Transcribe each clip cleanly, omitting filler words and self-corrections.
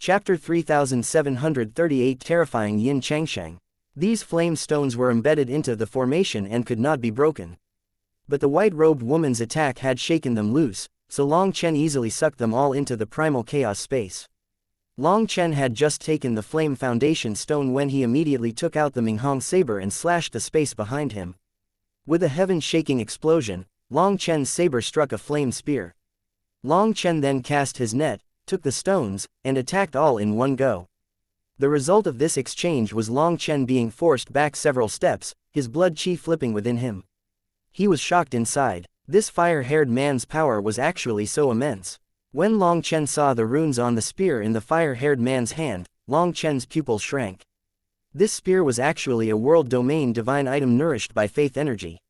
Chapter 3738 Terrifying Yin Changsheng. These flame stones were embedded into the formation and could not be broken. But the white-robed woman's attack had shaken them loose, so Long Chen easily sucked them all into the primal chaos space. Long Chen had just taken the flame foundation stone when he immediately took out the Minghong saber and slashed the space behind him. With a heaven-shaking explosion, Long Chen's saber struck a flame spear. Long Chen then cast his net, took the stones, and attacked all in one go. The result of this exchange was Long Chen being forced back several steps, his blood chi flipping within him. He was shocked inside. This fire-haired man's power was actually so immense. When Long Chen saw the runes on the spear in the fire-haired man's hand, Long Chen's pupils shrank. This spear was actually a world-domain divine item nourished by faith energy.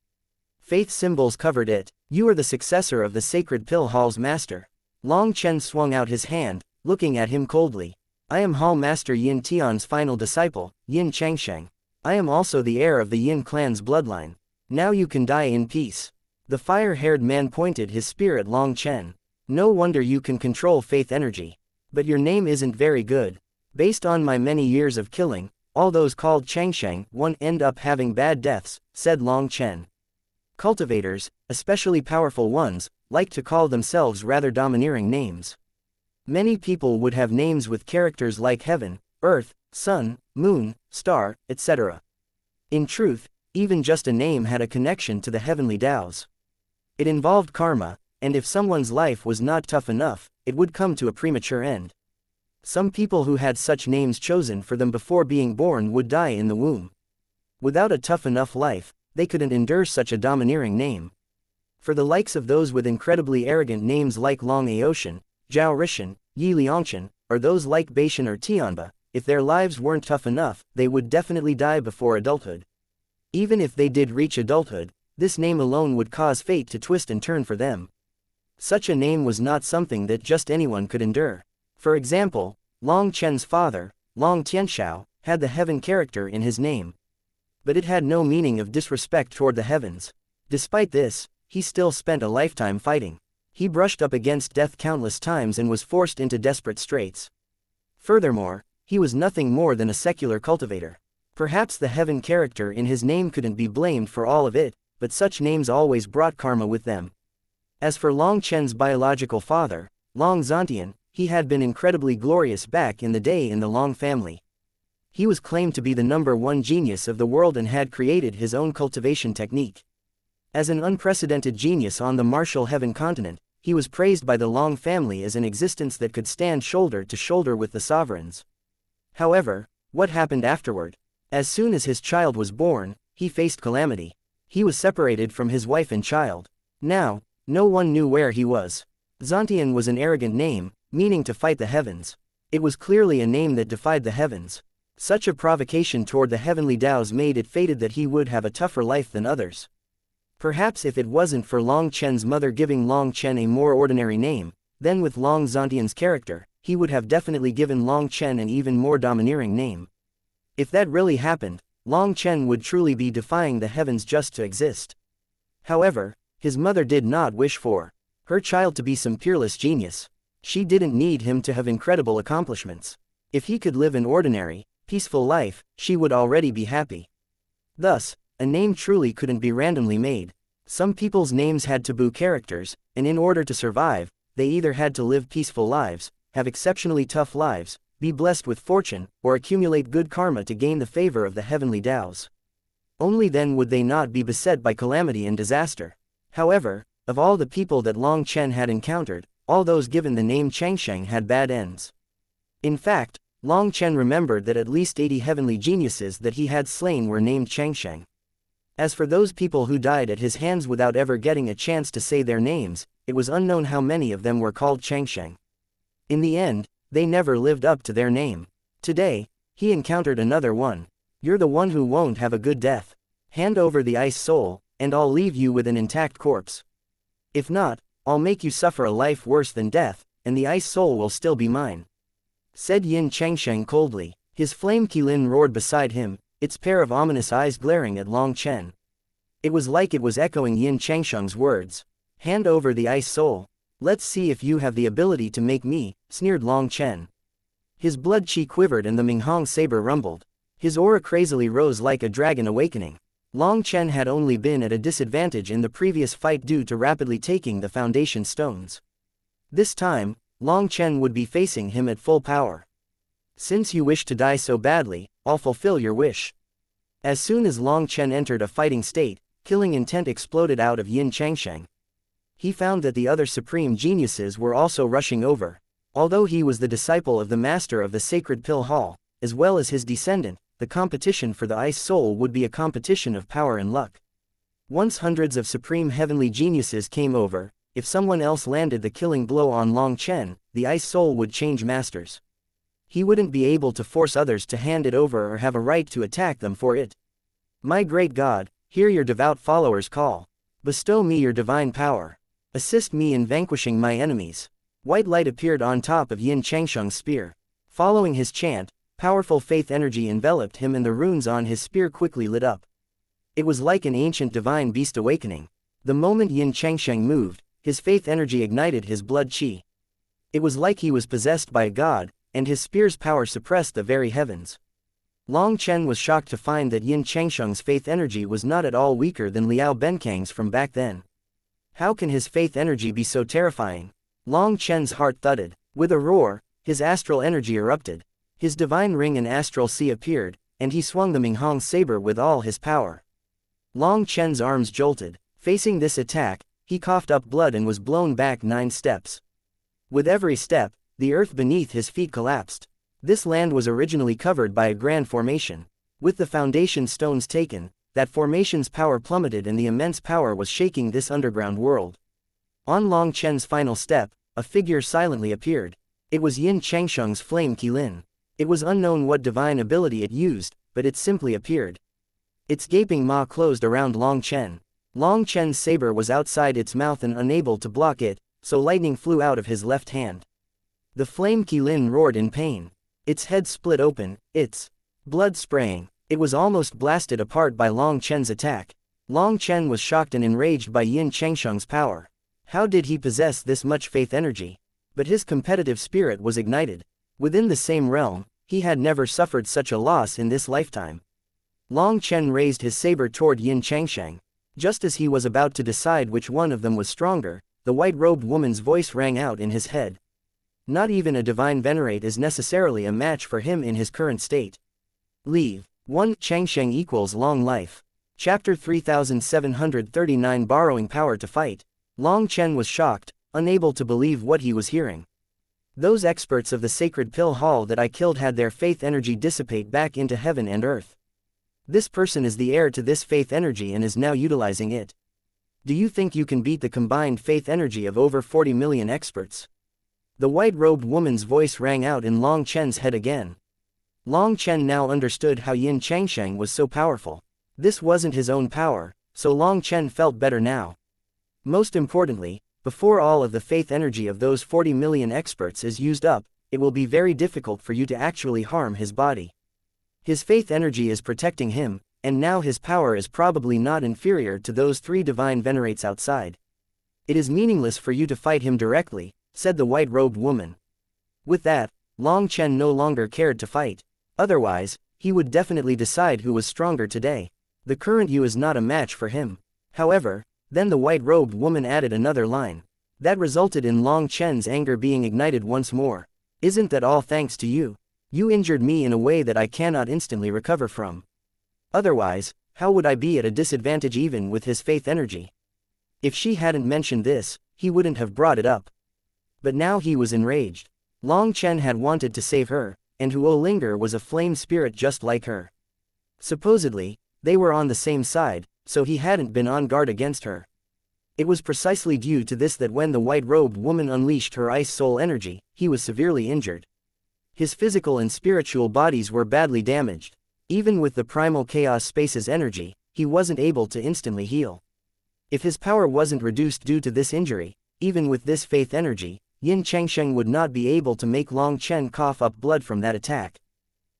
Faith symbols covered it. You are the successor of the sacred pill hall's master. Long Chen swung out his hand, looking at him coldly. I am Hall Master Yin Tian's final disciple, Yin Changsheng. I am also the heir of the Yin clan's bloodline. Now you can die in peace. The fire-haired man pointed his spear at Long Chen. No wonder you can control faith energy. But your name isn't very good. Based on my many years of killing, all those called Changsheng won't end up having bad deaths, said Long Chen. Cultivators, especially powerful ones, like to call themselves rather domineering names. Many people would have names with characters like heaven, earth, sun, moon, star, etc. In truth, even just a name had a connection to the heavenly Taos. It involved karma, and if someone's life was not tough enough, it would come to a premature end. Some people who had such names chosen for them before being born would die in the womb. Without a tough enough life, they couldn't endure such a domineering name. For the likes of those with incredibly arrogant names like Long Aoshan, Zhao Rishan, Yi Liangshan, or those like Beishan or Tianba, if their lives weren't tough enough, they would definitely die before adulthood. Even if they did reach adulthood, this name alone would cause fate to twist and turn for them. Such a name was not something that just anyone could endure. For example, Long Chen's father, Long Tianshao, had the heaven character in his name. But it had no meaning of disrespect toward the heavens. Despite this, he still spent a lifetime fighting. He brushed up against death countless times and was forced into desperate straits. Furthermore, he was nothing more than a secular cultivator. Perhaps the heaven character in his name couldn't be blamed for all of it, but such names always brought karma with them. As for Long Chen's biological father, Long Zantian, he had been incredibly glorious back in the day in the Long family. He was claimed to be the #1 genius of the world and had created his own cultivation technique. As an unprecedented genius on the martial heaven continent, he was praised by the Long family as an existence that could stand shoulder to shoulder with the sovereigns. However, what happened afterward? As soon as his child was born, he faced calamity. He was separated from his wife and child. Now, no one knew where he was. Zantian was an arrogant name, meaning to fight the heavens. It was clearly a name that defied the heavens. Such a provocation toward the heavenly Taos made it fated that he would have a tougher life than others. Perhaps if it wasn't for Long Chen's mother giving Long Chen a more ordinary name, then with Long Zantian's character, he would have definitely given Long Chen an even more domineering name. If that really happened, Long Chen would truly be defying the heavens just to exist. However, his mother did not wish for her child to be some peerless genius. She didn't need him to have incredible accomplishments. If he could live an ordinary, peaceful life, she would already be happy. Thus, a name truly couldn't be randomly made. Some people's names had taboo characters, and in order to survive, they either had to live peaceful lives, have exceptionally tough lives, be blessed with fortune, or accumulate good karma to gain the favor of the heavenly Taos. Only then would they not be beset by calamity and disaster. However, of all the people that Long Chen had encountered, all those given the name Changsheng had bad ends. In fact, Long Chen remembered that at least 80 heavenly geniuses that he had slain were named Changsheng. As for those people who died at his hands without ever getting a chance to say their names, it was unknown how many of them were called Changsheng. In the end, they never lived up to their name. Today, he encountered another one. You're the one who won't have a good death. Hand over the ice soul, and I'll leave you with an intact corpse. If not, I'll make you suffer a life worse than death, and the ice soul will still be mine," said Yin Changsheng coldly. His flame Qilin roared beside him, its pair of ominous eyes glaring at Long Chen. It was like it was echoing Yin Changsheng's words. "Hand over the ice soul. Let's see if you have the ability to make me," sneered Long Chen. His blood chi quivered and the Minghong saber rumbled. His aura crazily rose like a dragon awakening. Long Chen had only been at a disadvantage in the previous fight due to rapidly taking the foundation stones. This time, Long Chen would be facing him at full power. Since you wish to die so badly, I'll fulfill your wish. As soon as Long Chen entered a fighting state, killing intent exploded out of Yin Changsheng. He found that the other supreme geniuses were also rushing over. Although he was the disciple of the master of the sacred pill hall, as well as his descendant, the competition for the ice soul would be a competition of power and luck. Once hundreds of supreme heavenly geniuses came over, if someone else landed the killing blow on Long Chen, the ice soul would change masters. He wouldn't be able to force others to hand it over or have a right to attack them for it. My great God, hear your devout followers call. Bestow me your divine power. Assist me in vanquishing my enemies. White light appeared on top of Yin Changsheng's spear. Following his chant, powerful faith energy enveloped him and the runes on his spear quickly lit up. It was like an ancient divine beast awakening. The moment Yin Changsheng moved, his faith energy ignited his blood chi. It was like he was possessed by a god, and his spear's power suppressed the very heavens. Long Chen was shocked to find that Yin Changsheng's faith energy was not at all weaker than Liao Benkang's from back then. How can his faith energy be so terrifying? Long Chen's heart thudded. With a roar, his astral energy erupted. His divine ring and astral sea appeared, and he swung the Minghong saber with all his power. Long Chen's arms jolted. Facing this attack, he coughed up blood and was blown back 9 steps. With every step, the earth beneath his feet collapsed. This land was originally covered by a grand formation. With the foundation stones taken, that formation's power plummeted and the immense power was shaking this underground world. On Long Chen's final step, a figure silently appeared. It was Yin Changsheng's flame Qilin. It was unknown what divine ability it used, but it simply appeared. Its gaping maw closed around Long Chen. Long Chen's saber was outside its mouth and unable to block it, so lightning flew out of his left hand. The flame Qilin roared in pain. Its head split open, its blood spraying. It was almost blasted apart by Long Chen's attack. Long Chen was shocked and enraged by Yin Changsheng's power. How did he possess this much faith energy? But his competitive spirit was ignited. Within the same realm, he had never suffered such a loss in this lifetime. Long Chen raised his saber toward Yin Changsheng. Just as he was about to decide which one of them was stronger, the white-robed woman's voice rang out in his head. Not even a divine venerate is necessarily a match for him in his current state. Leave. 1 Changsheng equals long life. Chapter 3739 Borrowing power to fight. Long Chen was shocked, unable to believe what he was hearing. Those experts of the sacred pill hall that I killed had their faith energy dissipate back into heaven and earth. This person is the heir to this faith energy and is now utilizing it. Do you think you can beat the combined faith energy of over 40 million experts? The white-robed woman's voice rang out in Long Chen's head again. Long Chen now understood how Yin Changsheng was so powerful. This wasn't his own power, so Long Chen felt better now. Most importantly, before all of the faith energy of those 40 million experts is used up, it will be very difficult for you to actually harm his body. His faith energy is protecting him, and now his power is probably not inferior to those 3 divine venerates outside. It is meaningless for you to fight him directly, said the white-robed woman. With that, Long Chen no longer cared to fight. Otherwise, he would definitely decide who was stronger today. The current you is not a match for him. However, then the white-robed woman added another line. That resulted in Long Chen's anger being ignited once more. Isn't that all thanks to you? You injured me in a way that I cannot instantly recover from. Otherwise, how would I be at a disadvantage even with his faith energy? If she hadn't mentioned this, he wouldn't have brought it up. But now he was enraged. Long Chen had wanted to save her, and Huo Linger was a flame spirit just like her. Supposedly, they were on the same side, so he hadn't been on guard against her. It was precisely due to this that when the white-robed woman unleashed her ice soul energy, he was severely injured. His physical and spiritual bodies were badly damaged. Even with the primal chaos space's energy, he wasn't able to instantly heal. If his power wasn't reduced due to this injury, even with this faith energy, Yin Changsheng would not be able to make Long Chen cough up blood from that attack.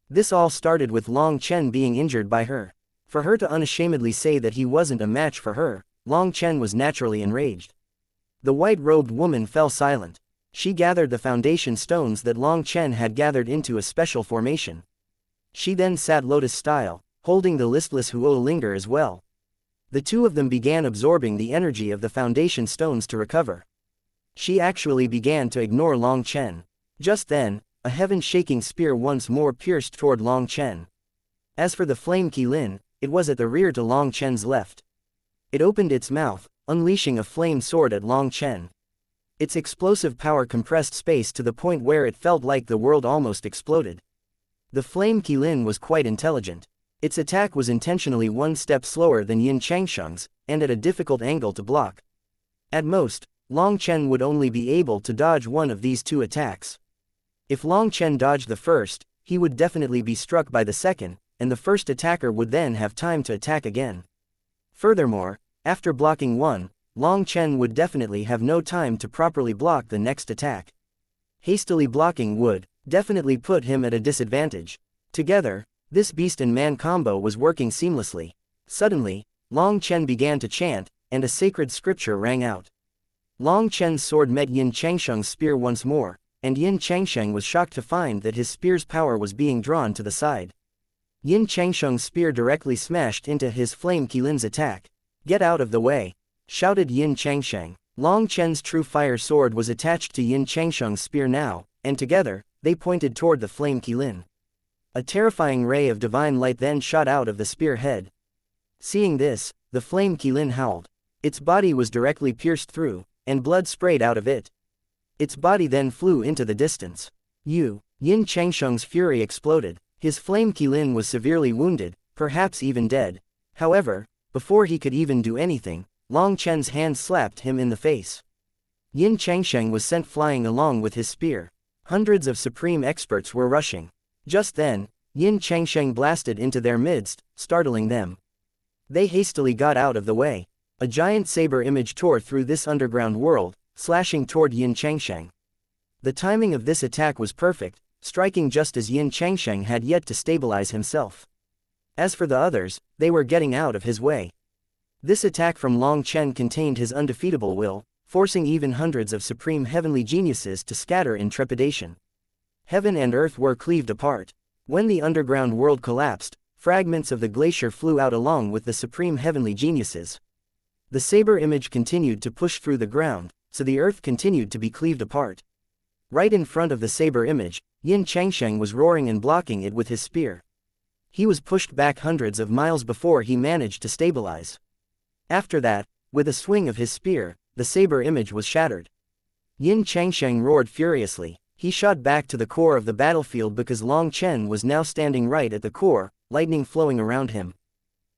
This all started with Long Chen being injured by her. For her to unashamedly say that he wasn't a match for her, Long Chen was naturally enraged. The white-robed woman fell silent. She gathered the foundation stones that Long Chen had gathered into a special formation. She then sat lotus-style, holding the listless Huo Linger as well. The two of them began absorbing the energy of the foundation stones to recover. She actually began to ignore Long Chen. Just then, a heaven-shaking spear once more pierced toward Long Chen. As for the flame Qilin, it was at the rear to Long Chen's left. It opened its mouth, unleashing a flame sword at Long Chen. Its explosive power compressed space to the point where it felt like the world almost exploded. The flame Qilin was quite intelligent. Its attack was intentionally one step slower than xianxia's, and at a difficult angle to block. At most, Long Chen would only be able to dodge one of these two attacks. If Long Chen dodged the first, he would definitely be struck by the second, and the first attacker would then have time to attack again. Furthermore, after blocking one, Long Chen would definitely have no time to properly block the next attack. Hastily blocking would definitely put him at a disadvantage. Together, this beast and man combo was working seamlessly. Suddenly, Long Chen began to chant, and a sacred scripture rang out. Long Chen's sword met Yin Changsheng's spear once more, and Yin Changsheng was shocked to find that his spear's power was being drawn to the side. Yin Changsheng's spear directly smashed into his flame Qilin's attack. "Get out of the way!" shouted Yin Changsheng. Long Chen's true fire sword was attached to Yin Changsheng's spear now, and together, they pointed toward the flame Qilin. A terrifying ray of divine light then shot out of the spear head. Seeing this, the flame Qilin howled. Its body was directly pierced through, and blood sprayed out of it. Its body then flew into the distance. Yin Changsheng's fury exploded. His flame Qilin was severely wounded, perhaps even dead. However, before he could even do anything, Long Chen's hand slapped him in the face. Yin Changsheng was sent flying along with his spear. Hundreds of supreme experts were rushing. Just then, Yin Changsheng blasted into their midst, startling them. They hastily got out of the way. A giant saber image tore through this underground world, slashing toward Yin Changsheng. The timing of this attack was perfect, striking just as Yin Changsheng had yet to stabilize himself. As for the others, they were getting out of his way. This attack from Long Chen contained his undefeatable will, forcing even hundreds of supreme heavenly geniuses to scatter in trepidation. Heaven and earth were cleaved apart. When the underground world collapsed, fragments of the glacier flew out along with the supreme heavenly geniuses. The saber image continued to push through the ground, so the earth continued to be cleaved apart. Right in front of the saber image, Yin Changsheng was roaring and blocking it with his spear. He was pushed back hundreds of miles before he managed to stabilize. After that, with a swing of his spear, the saber image was shattered. Yin Changsheng roared furiously. He shot back to the core of the battlefield because Long Chen was now standing right at the core, lightning flowing around him.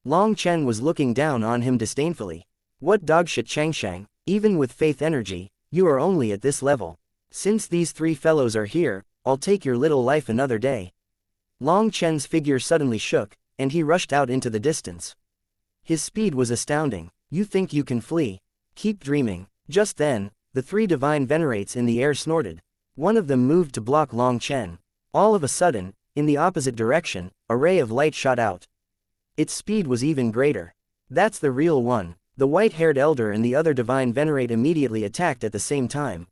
Long Chen was looking down on him disdainfully. "What dogshit, Changsheng, even with faith energy, you are only at this level. Since these three fellows are here, I'll take your little life another day." Long Chen's figure suddenly shook, and he rushed out into the distance. His speed was astounding. "You think you can flee? Keep dreaming." Just then, the three divine venerates in the air snorted. One of them moved to block Long Chen. All of a sudden, in the opposite direction, a ray of light shot out. Its speed was even greater. "That's the real one." The white-haired elder and the other divine venerate immediately attacked at the same time.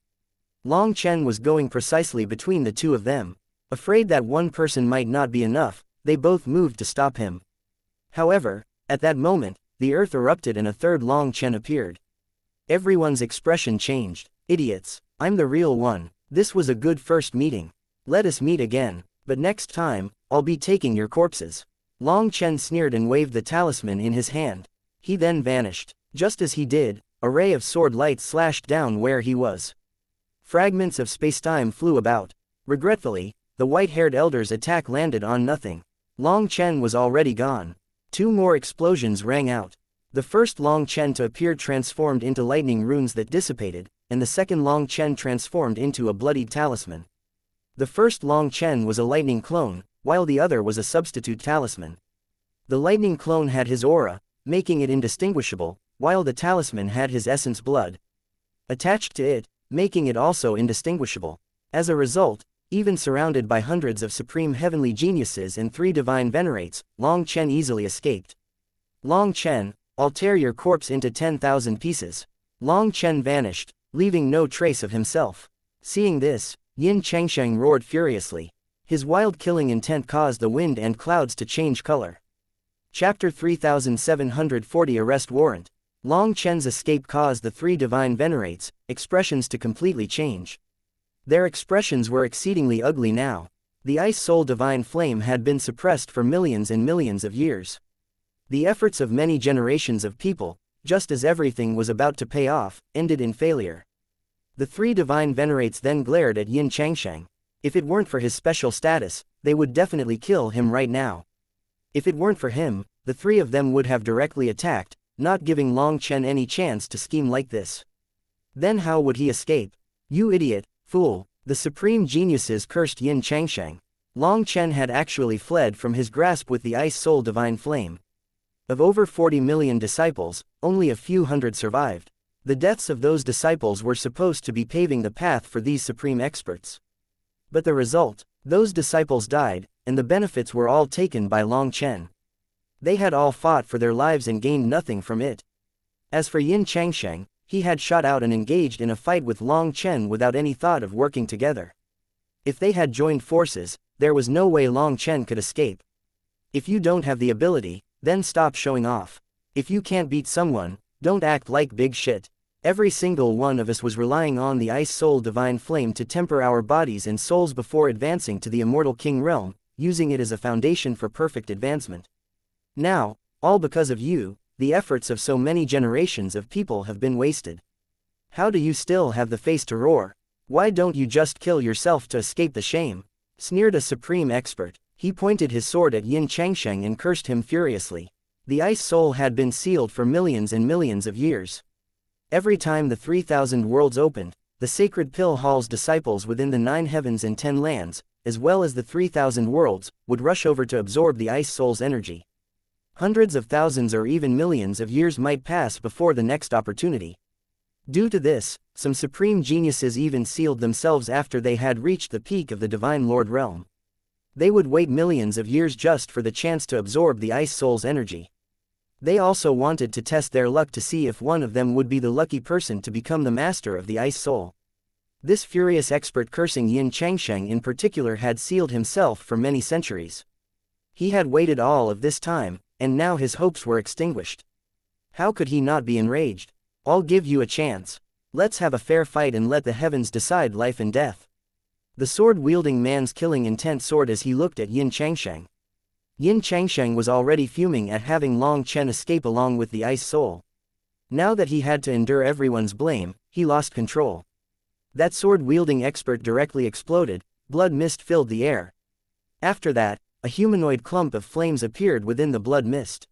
Long Chen was going precisely between the two of them. Afraid that one person might not be enough, they both moved to stop him. However, at that moment, the earth erupted and a third Long Chen appeared. Everyone's expression changed. "Idiots, I'm the real one. This was a good first meeting. Let us meet again, but next time, I'll be taking your corpses." Long Chen sneered and waved the talisman in his hand. He then vanished. Just as he did, a ray of sword light slashed down where he was. Fragments of spacetime flew about. Regretfully, the white-haired elder's attack landed on nothing. Long Chen was already gone. Two more explosions rang out. The first Long Chen to appear transformed into lightning runes that dissipated, and the second Long Chen transformed into a bloodied talisman. The first Long Chen was a lightning clone, while the other was a substitute talisman. The lightning clone had his aura, making it indistinguishable, while the talisman had his essence blood attached to it, making it also indistinguishable. As a result, even surrounded by hundreds of supreme heavenly geniuses and three divine venerates, Long Chen easily escaped. "Long Chen, I'll tear your corpse into 10,000 pieces." Long Chen vanished, leaving no trace of himself. Seeing this, Yin Xianxia roared furiously. His wild killing intent caused the wind and clouds to change color. Chapter 3740 Arrest Warrant. Long Chen's escape caused the three divine venerates' expressions to completely change. Their expressions were exceedingly ugly now. The Ice Soul divine flame had been suppressed for millions and millions of years. The efforts of many generations of people, just as everything was about to pay off, ended in failure. The three divine venerates then glared at Yin Xianxia. If it weren't for his special status, they would definitely kill him right now. If it weren't for him, the three of them would have directly attacked, not giving Long Chen any chance to scheme like this. Then how would he escape? You idiot, fool! The supreme geniuses cursed Yin Xianxia. Long Chen had actually fled from his grasp with the Ice Soul divine flame. Of over 40 million disciples, only a few hundred survived. The deaths of those disciples were supposed to be paving the path for these supreme experts. But the result, those disciples died, and the benefits were all taken by Long Chen. They had all fought for their lives and gained nothing from it. As for Yin Xianxia, he had shot out and engaged in a fight with Long Chen without any thought of working together. If they had joined forces, there was no way Long Chen could escape. If you don't have the ability, then stop showing off. If you can't beat someone, don't act like big shit. Every single one of us was relying on the Ice Soul divine flame to temper our bodies and souls before advancing to the immortal king realm, using it as a foundation for perfect advancement. Now, all because of you, the efforts of so many generations of people have been wasted. How do you still have the face to roar? Why don't you just kill yourself to escape the shame? Sneered a supreme expert. He pointed his sword at Yin Xianxia and cursed him furiously. The Ice Soul had been sealed for millions and millions of years. Every time the 3,000 worlds opened, the sacred pill hall's disciples within the 9 heavens and 10 lands, as well as the 3,000 worlds, would rush over to absorb the Ice Soul's energy. Hundreds of thousands or even millions of years might pass before the next opportunity. Due to this, some supreme geniuses even sealed themselves after they had reached the peak of the Divine Lord realm. They would wait millions of years just for the chance to absorb the Ice Soul's energy. They also wanted to test their luck to see if one of them would be the lucky person to become the master of the Ice Soul. This furious expert cursing Yin Xianxia in particular had sealed himself for many centuries. He had waited all of this time, and now his hopes were extinguished. How could he not be enraged? I'll give you a chance. Let's have a fair fight and let the heavens decide life and death. The sword-wielding man's killing intent soared as he looked at Yin Xianxia. Yin Xianxia was already fuming at having Long Chen escape along with the Ice Soul. Now that he had to endure everyone's blame, he lost control. That sword-wielding expert directly exploded, blood mist filled the air. After that, a humanoid clump of flames appeared within the blood mist.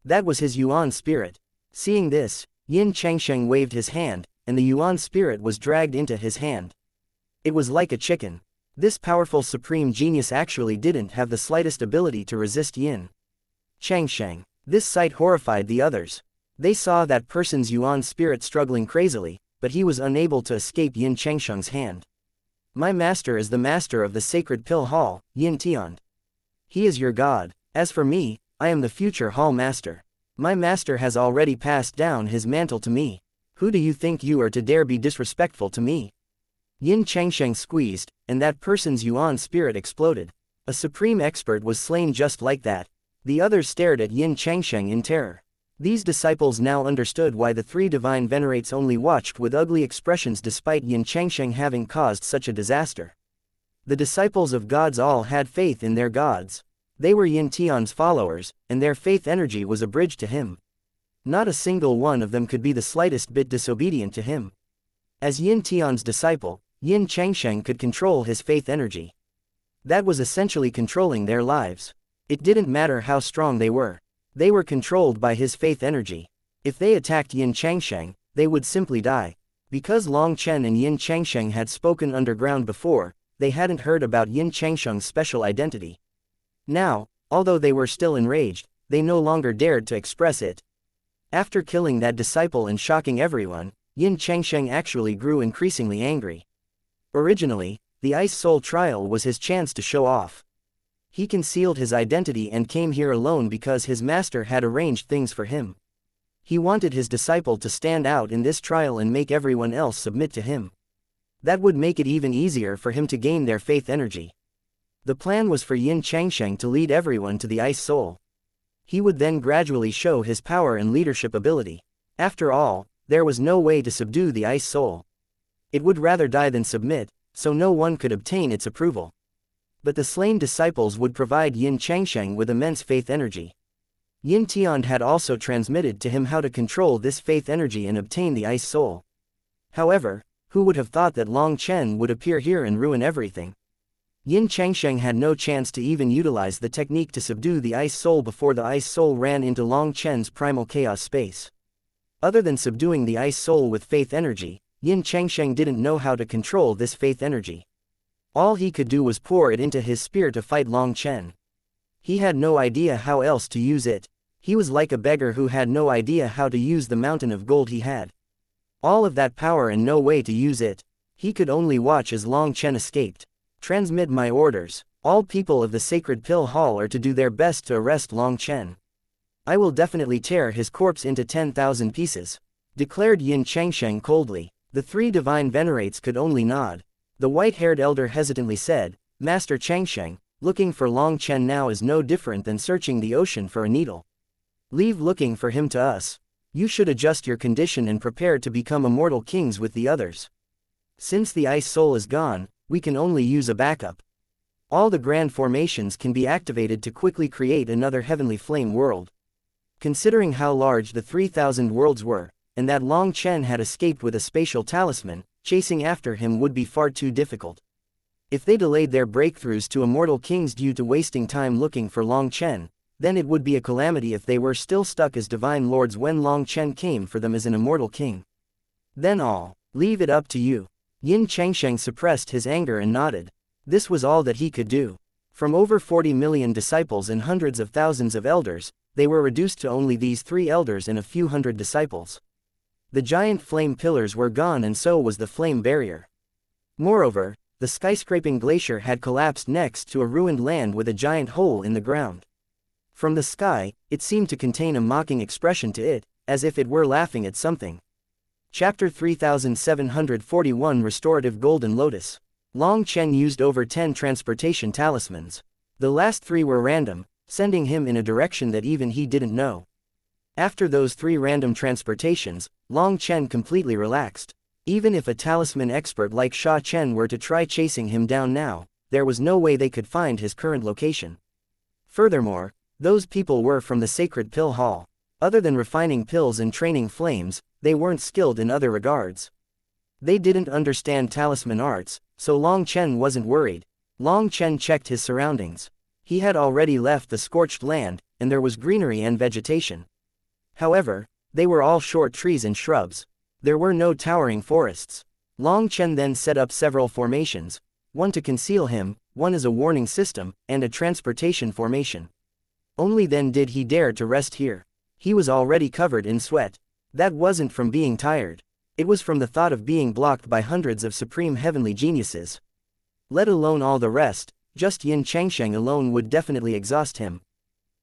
That was his Yuan spirit. Seeing this, Yin Xianxia waved his hand, and the Yuan spirit was dragged into his hand. It was like a chicken. This powerful supreme genius actually didn't have the slightest ability to resist Yin Xianxia. This sight horrified the others. They saw that person's Yuan spirit struggling crazily, but he was unable to escape Yin Xianxia's hand. My master is the master of the sacred pill hall, Yin Tian. He is your god. As for me, I am the future hall master. My master has already passed down his mantle to me. Who do you think you are to dare be disrespectful to me? Yin Xianxia squeezed, and that person's Yuan spirit exploded. A supreme expert was slain just like that. The others stared at Yin Xianxia in terror. These disciples now understood why the three divine venerates only watched with ugly expressions despite Yin Xianxia having caused such a disaster. The disciples of gods all had faith in their gods. They were Yin Tian's followers, and their faith energy was a bridge to him. Not a single one of them could be the slightest bit disobedient to him. As Yin Tian's disciple, Yin Xianxia could control his faith energy. That was essentially controlling their lives. It didn't matter how strong they were controlled by his faith energy. If they attacked Yin Xianxia, they would simply die. Because Long Chen and Yin Xianxia had spoken underground before, they hadn't heard about Yin Xianxia's special identity. Now, although they were still enraged, they no longer dared to express it. After killing that disciple and shocking everyone, Yin Xianxia actually grew increasingly angry. Originally, the Ice Soul trial was his chance to show off. He concealed his identity and came here alone because his master had arranged things for him. He wanted his disciple to stand out in this trial and make everyone else submit to him. That would make it even easier for him to gain their faith energy. The plan was for xianxia to lead everyone to the Ice Soul. He would then gradually show his power and leadership ability. After all, there was no way to subdue the Ice Soul. It would rather die than submit, so no one could obtain its approval. But the slain disciples would provide xianxia with immense faith energy. Yin Tian had also transmitted to him how to control this faith energy and obtain the Ice Soul. However, who would have thought that Long Chen would appear here and ruin everything? Yin Changsheng had no chance to even utilize the technique to subdue the Ice Soul before the Ice Soul ran into Long Chen's primal chaos space. Other than subduing the Ice Soul with faith energy, Yin Changsheng didn't know how to control this faith energy. All he could do was pour it into his spear to fight Long Chen. He had no idea how else to use it. He was like a beggar who had no idea how to use the mountain of gold he had. All of that power and no way to use it. He could only watch as Long Chen escaped. Transmit my orders. All people of the Sacred Pill Hall are to do their best to arrest Long Chen. I will definitely tear his corpse into 10,000 pieces, declared Yin Changsheng coldly. The three divine venerates could only nod. The white-haired elder hesitantly said, Master Changsheng, looking for Long Chen now is no different than searching the ocean for a needle. Leave looking for him to us. You should adjust your condition and prepare to become immortal kings with the others. Since the Ice Soul is gone, we can only use a backup. All the grand formations can be activated to quickly create another heavenly flame world. Considering how large the 3,000 worlds were, and that Long Chen had escaped with a spatial talisman, chasing after him would be far too difficult. If they delayed their breakthroughs to immortal kings due to wasting time looking for Long Chen, then it would be a calamity if they were still stuck as divine lords when Long Chen came for them as an immortal king. Then I'll leave it up to you. Yin Changsheng suppressed his anger and nodded. This was all that he could do. From over 40 million disciples and hundreds of thousands of elders, they were reduced to only these 3 elders and a few hundred disciples. The giant flame pillars were gone and so was the flame barrier. Moreover, the skyscraping glacier had collapsed next to a ruined land with a giant hole in the ground. From the sky, it seemed to contain a mocking expression to it, as if it were laughing at something. Chapter 3741 Restorative Golden Lotus. Long Chen used over 10 transportation talismans. The last 3 were random, sending him in a direction that even he didn't know. After those 3 random transportations, Long Chen completely relaxed. Even if a talisman expert like Sha Chen were to try chasing him down now, there was no way they could find his current location. Furthermore, those people were from the Sacred Pill Hall. Other than refining pills and training flames, they weren't skilled in other regards. They didn't understand talisman arts, so Long Chen wasn't worried. Long Chen checked his surroundings. He had already left the scorched land, and there was greenery and vegetation. However, they were all short trees and shrubs. There were no towering forests. Long Chen then set up several formations, one to conceal him, one as a warning system, and a transportation formation. Only then did he dare to rest here. He was already covered in sweat. That wasn't from being tired. It was from the thought of being blocked by hundreds of supreme heavenly geniuses. Let alone all the rest, just Yin Changsheng alone would definitely exhaust him.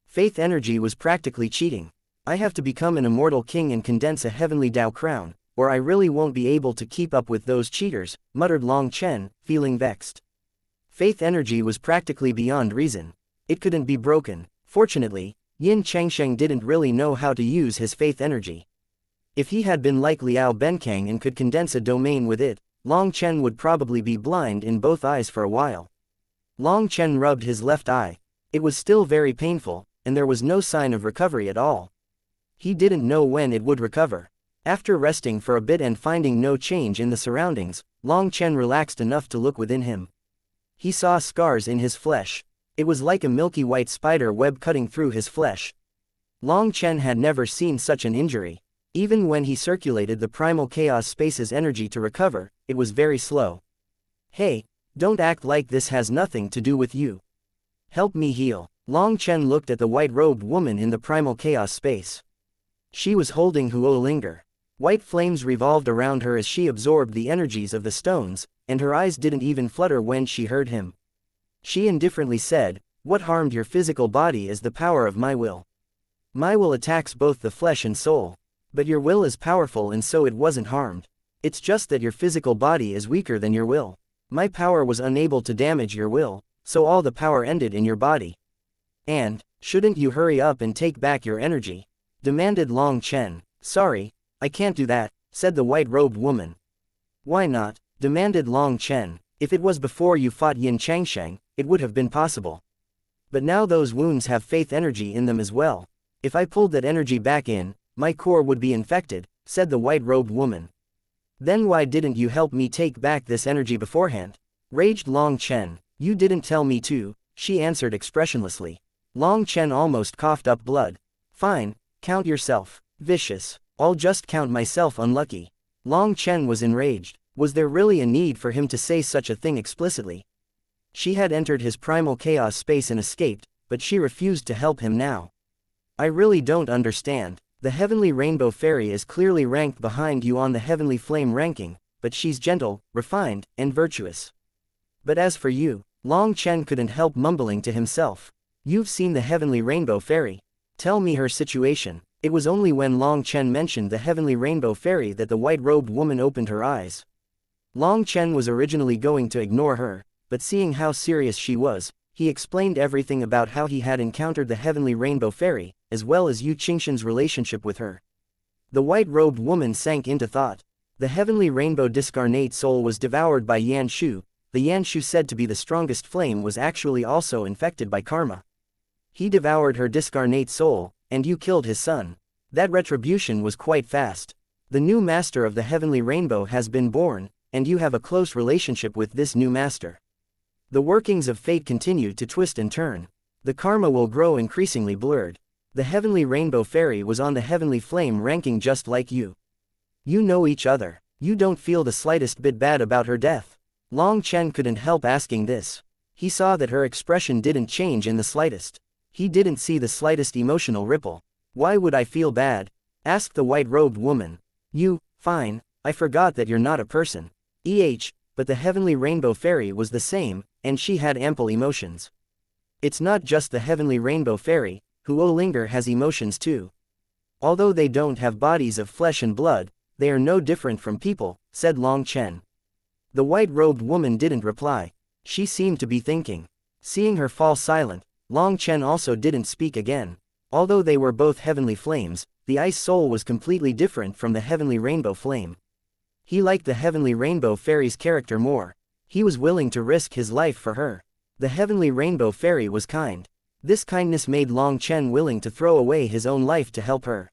Faith energy was practically cheating. I have to become an immortal king and condense a heavenly Dao crown, or I really won't be able to keep up with those cheaters, muttered Long Chen, feeling vexed. Faith energy was practically beyond reason. It couldn't be broken. Fortunately, Yin Changsheng didn't really know how to use his faith energy. If he had been like Liao Benkang and could condense a domain with it, Long Chen would probably be blind in both eyes for a while. Long Chen rubbed his left eye. It was still very painful, and there was no sign of recovery at all. He didn't know when it would recover. After resting for a bit and finding no change in the surroundings, Long Chen relaxed enough to look within him. He saw scars in his flesh. It was like a milky white spider web cutting through his flesh. Long Chen had never seen such an injury. Even when he circulated the primal chaos space's energy to recover, it was very slow. Hey, don't act like this has nothing to do with you. Help me heal. Long Chen looked at the white-robed woman in the primal chaos space. She was holding Huolinger. White flames revolved around her as she absorbed the energies of the stones, and her eyes didn't even flutter when she heard him. She indifferently said, "What harmed your physical body is the power of my will. My will attacks both the flesh and soul. But your will is powerful and so it wasn't harmed. It's just that your physical body is weaker than your will. My power was unable to damage your will, so all the power ended in your body. And, shouldn't you hurry up and take back your energy? Demanded Long Chen. Sorry, I can't do that, said the white-robed woman. Why not? Demanded Long Chen. If it was before you fought xianxia, it would have been possible. But now those wounds have faith energy in them as well. If I pulled that energy back in, my core would be infected, said the white-robed woman. Then why didn't you help me take back this energy beforehand? Raged Long Chen. You didn't tell me to, she answered expressionlessly. Long Chen almost coughed up blood. Fine, count yourself. Vicious. I'll just count myself unlucky. Long Chen was enraged. Was there really a need for him to say such a thing explicitly? She had entered his primal chaos space and escaped, but she refused to help him now. I really don't understand. The Heavenly Rainbow Fairy is clearly ranked behind you on the Heavenly Flame ranking, but she's gentle, refined, and virtuous. But as for you, Long Chen couldn't help mumbling to himself. You've seen the Heavenly Rainbow Fairy. Tell me her situation. It was only when Long Chen mentioned the Heavenly Rainbow Fairy that the white-robed woman opened her eyes. Long Chen was originally going to ignore her, but seeing how serious she was, he explained everything about how he had encountered the Heavenly Rainbow Fairy, as well as Yu Qingxian's relationship with her. The white-robed woman sank into thought. The Heavenly Rainbow discarnate soul was devoured by Yanshu. The Yanshu said to be the strongest flame was actually also infected by karma. He devoured her discarnate soul, and you killed his son. That retribution was quite fast. The new master of the Heavenly Rainbow has been born, and you have a close relationship with this new master. The workings of fate continue to twist and turn. The karma will grow increasingly blurred. The Heavenly Rainbow Fairy was on the Heavenly Flame ranking just like you. You know each other. You don't feel the slightest bit bad about her death. Long Chen couldn't help asking this. He saw that her expression didn't change in the slightest. He didn't see the slightest emotional ripple. Why would I feel bad? Asked the white-robed woman. Fine, I forgot that you're not a person. But the Heavenly Rainbow Fairy was the same, and she had ample emotions. It's not just the Heavenly Rainbow Fairy, Huolinger has emotions too. Although they don't have bodies of flesh and blood, they are no different from people, said Long Chen. The white-robed woman didn't reply. She seemed to be thinking. Seeing her fall silent, Long Chen also didn't speak again. Although they were both heavenly flames, the ice soul was completely different from the Heavenly Rainbow Flame. He liked the Heavenly Rainbow Fairy's character more. He was willing to risk his life for her. The Heavenly Rainbow Fairy was kind. This kindness made Long Chen willing to throw away his own life to help her.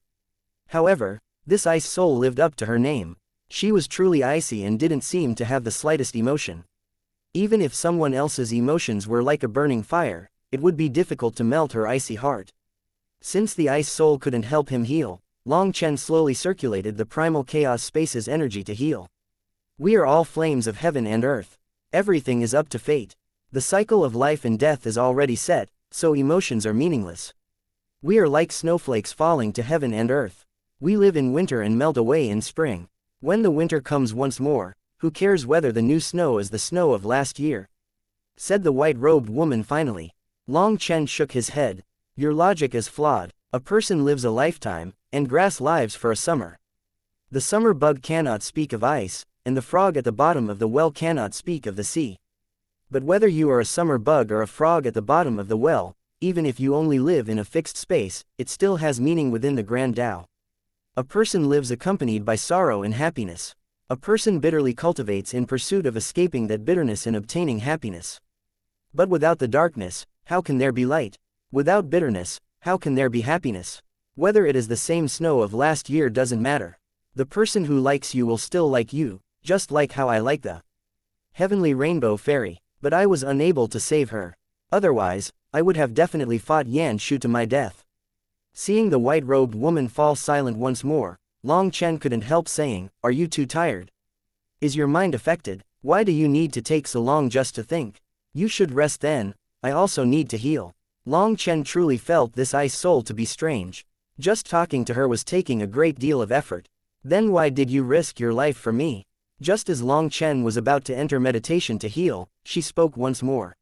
However, this ice soul lived up to her name. She was truly icy and didn't seem to have the slightest emotion. Even if someone else's emotions were like a burning fire, it would be difficult to melt her icy heart. Since the ice soul couldn't help him heal, Long Chen slowly circulated the primal chaos space's energy to heal. We are all flames of heaven and earth. Everything is up to fate. The cycle of life and death is already set, so emotions are meaningless. We are like snowflakes falling to heaven and earth. We live in winter and melt away in spring. When the winter comes once more, who cares whether the new snow is the snow of last year? Said the white-robed woman finally. Long Chen shook his head. Your logic is flawed. A person lives a lifetime, and grass lives for a summer. The summer bug cannot speak of ice, and the frog at the bottom of the well cannot speak of the sea. But whether you are a summer bug or a frog at the bottom of the well, even if you only live in a fixed space, it still has meaning within the grand Tao. A person lives accompanied by sorrow and happiness. A person bitterly cultivates in pursuit of escaping that bitterness and obtaining happiness. But without the darkness, how can there be light? Without bitterness, how can there be happiness? Whether it is the same snow of last year doesn't matter. The person who likes you will still like you, just like how I like the Heavenly Rainbow Fairy, but I was unable to save her. Otherwise, I would have definitely fought Yan Shu to my death. Seeing the white-robed woman fall silent once more, Long Chen couldn't help saying, Are you too tired? Is your mind affected? Why do you need to take so long just to think? You should rest then. I also need to heal. Long Chen truly felt this ice soul to be strange. Just talking to her was taking a great deal of effort. Then why did you risk your life for me? Just as Long Chen was about to enter meditation to heal, she spoke once more.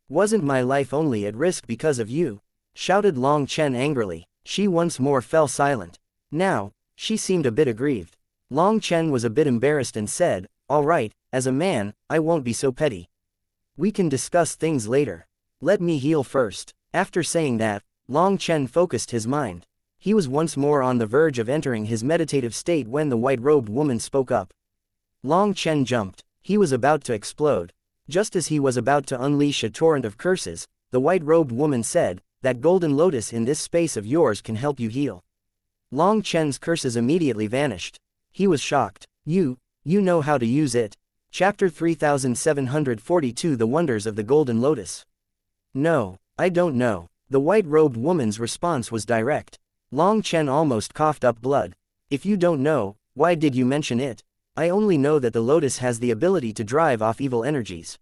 Wasn't my life only at risk because of you? Shouted Long Chen angrily. She once more fell silent. Now, she seemed a bit aggrieved. Long Chen was a bit embarrassed and said, "All right, as a man, I won't be so petty. We can discuss things later. Let me heal first." After saying that, Long Chen focused his mind. He was once more on the verge of entering his meditative state when the white-robed woman spoke up. Long Chen jumped. He was about to explode. Just as he was about to unleash a torrent of curses, the white-robed woman said, "That golden lotus in this space of yours can help you heal." Long Chen's curses immediately vanished. He was shocked. You know how to use it." Chapter 3742 The Wonders of the Golden Lotus. "No, I don't know." The white-robed woman's response was direct. Long Chen almost coughed up blood. "If you don't know, why did you mention it? I only know that the lotus has the ability to drive off evil energies.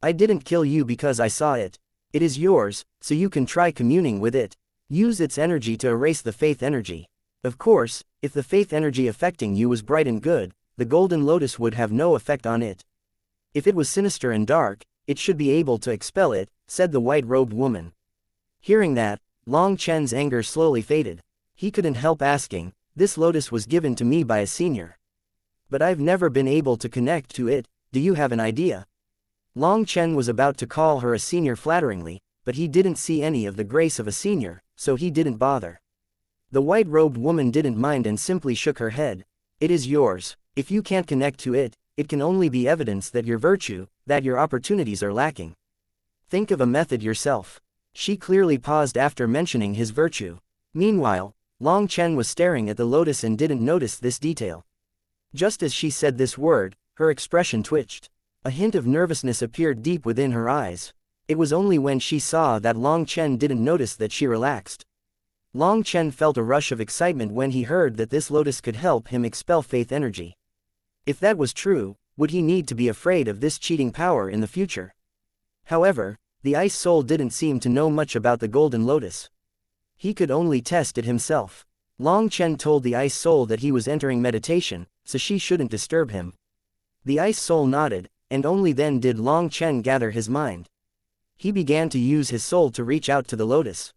I didn't kill you because I saw it. It is yours, so you can try communing with it. Use its energy to erase the faith energy. Of course, if the faith energy affecting you was bright and good, the golden lotus would have no effect on it. If it was sinister and dark, it should be able to expel it," said the white-robed woman. Hearing that, Long Chen's anger slowly faded. He couldn't help asking, "This lotus was given to me by a senior. But I've never been able to connect to it, do you have an idea?" Long Chen was about to call her a senior flatteringly, but he didn't see any of the grace of a senior, so he didn't bother. The white-robed woman didn't mind and simply shook her head. "It is yours. If you can't connect to it, it can only be evidence that your virtue, that your opportunities are lacking. Think of a method yourself." She clearly paused after mentioning his virtue. Meanwhile, Long Chen was staring at the lotus and didn't notice this detail. Just as she said this word, her expression twitched. A hint of nervousness appeared deep within her eyes. It was only when she saw that Long Chen didn't notice that she relaxed. Long Chen felt a rush of excitement when he heard that this lotus could help him expel faith energy. If that was true, would he need to be afraid of this cheating power in the future? However, the ice soul didn't seem to know much about the golden lotus. He could only test it himself. Long Chen told the ice soul that he was entering meditation, so she shouldn't disturb him. The ice soul nodded, and only then did Long Chen gather his mind. He began to use his soul to reach out to the lotus.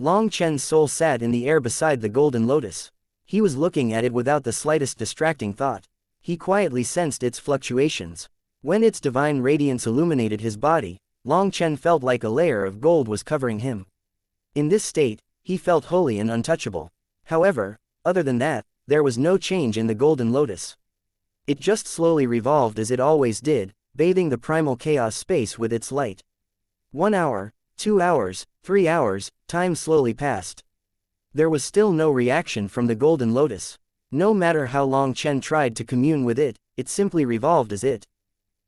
Long Chen's soul sat in the air beside the golden lotus. He was looking at it without the slightest distracting thought. He quietly sensed its fluctuations. When its divine radiance illuminated his body, Long Chen felt like a layer of gold was covering him. In this state, he felt holy and untouchable. However, other than that, there was no change in the golden lotus. It just slowly revolved as it always did, bathing the primal chaos space with its light. 1 hour, 2 hours, 3 hours, time slowly passed. There was still no reaction from the golden lotus. No matter how Long Chen tried to commune with it, it simply revolved as it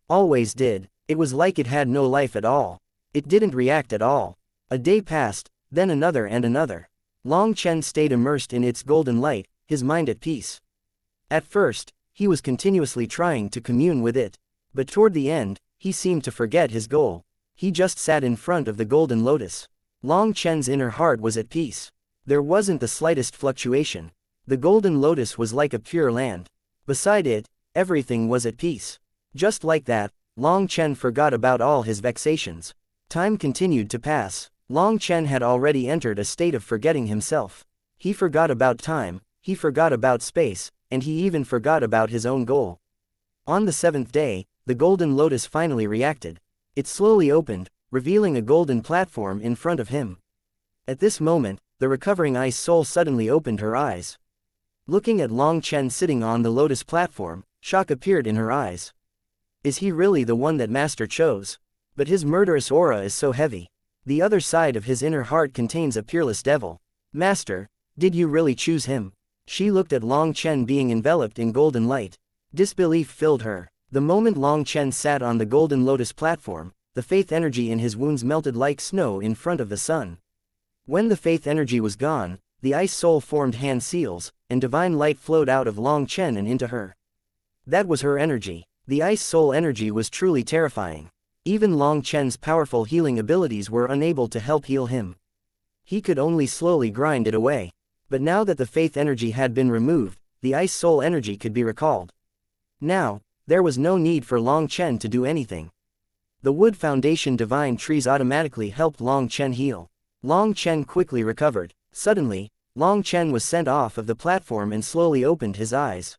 always did. It was like it had no life at all. It didn't react at all. A day passed, then another and another. Long Chen stayed immersed in its golden light, his mind at peace. At first, he was continuously trying to commune with it. But toward the end, he seemed to forget his goal. He just sat in front of the golden lotus. Long Chen's inner heart was at peace. There wasn't the slightest fluctuation. The golden lotus was like a pure land. Beside it, everything was at peace. Just like that, Long Chen forgot about all his vexations. Time continued to pass. Long Chen had already entered a state of forgetting himself. He forgot about time, he forgot about space, and he even forgot about his own goal. On the 7th day, the golden lotus finally reacted. It slowly opened, revealing a golden platform in front of him. At this moment, the recovering ice soul suddenly opened her eyes. Looking at Long Chen sitting on the lotus platform, shock appeared in her eyes. Is he really the one that Master chose? But his murderous aura is so heavy. The other side of his inner heart contains a peerless devil. Master, did you really choose him? She looked at Long Chen being enveloped in golden light. Disbelief filled her. The moment Long Chen sat on the golden lotus platform, the faith energy in his wounds melted like snow in front of the sun. When the faith energy was gone, the ice soul formed hand seals, and divine light flowed out of Long Chen and into her. That was her energy. The ice soul energy was truly terrifying. Even Long Chen's powerful healing abilities were unable to help heal him. He could only slowly grind it away. But now that the faith energy had been removed, the ice soul energy could be recalled. Now, there was no need for Long Chen to do anything. The wood foundation divine trees automatically helped Long Chen heal. Long Chen quickly recovered. Suddenly, Long Chen was sent off of the platform and slowly opened his eyes.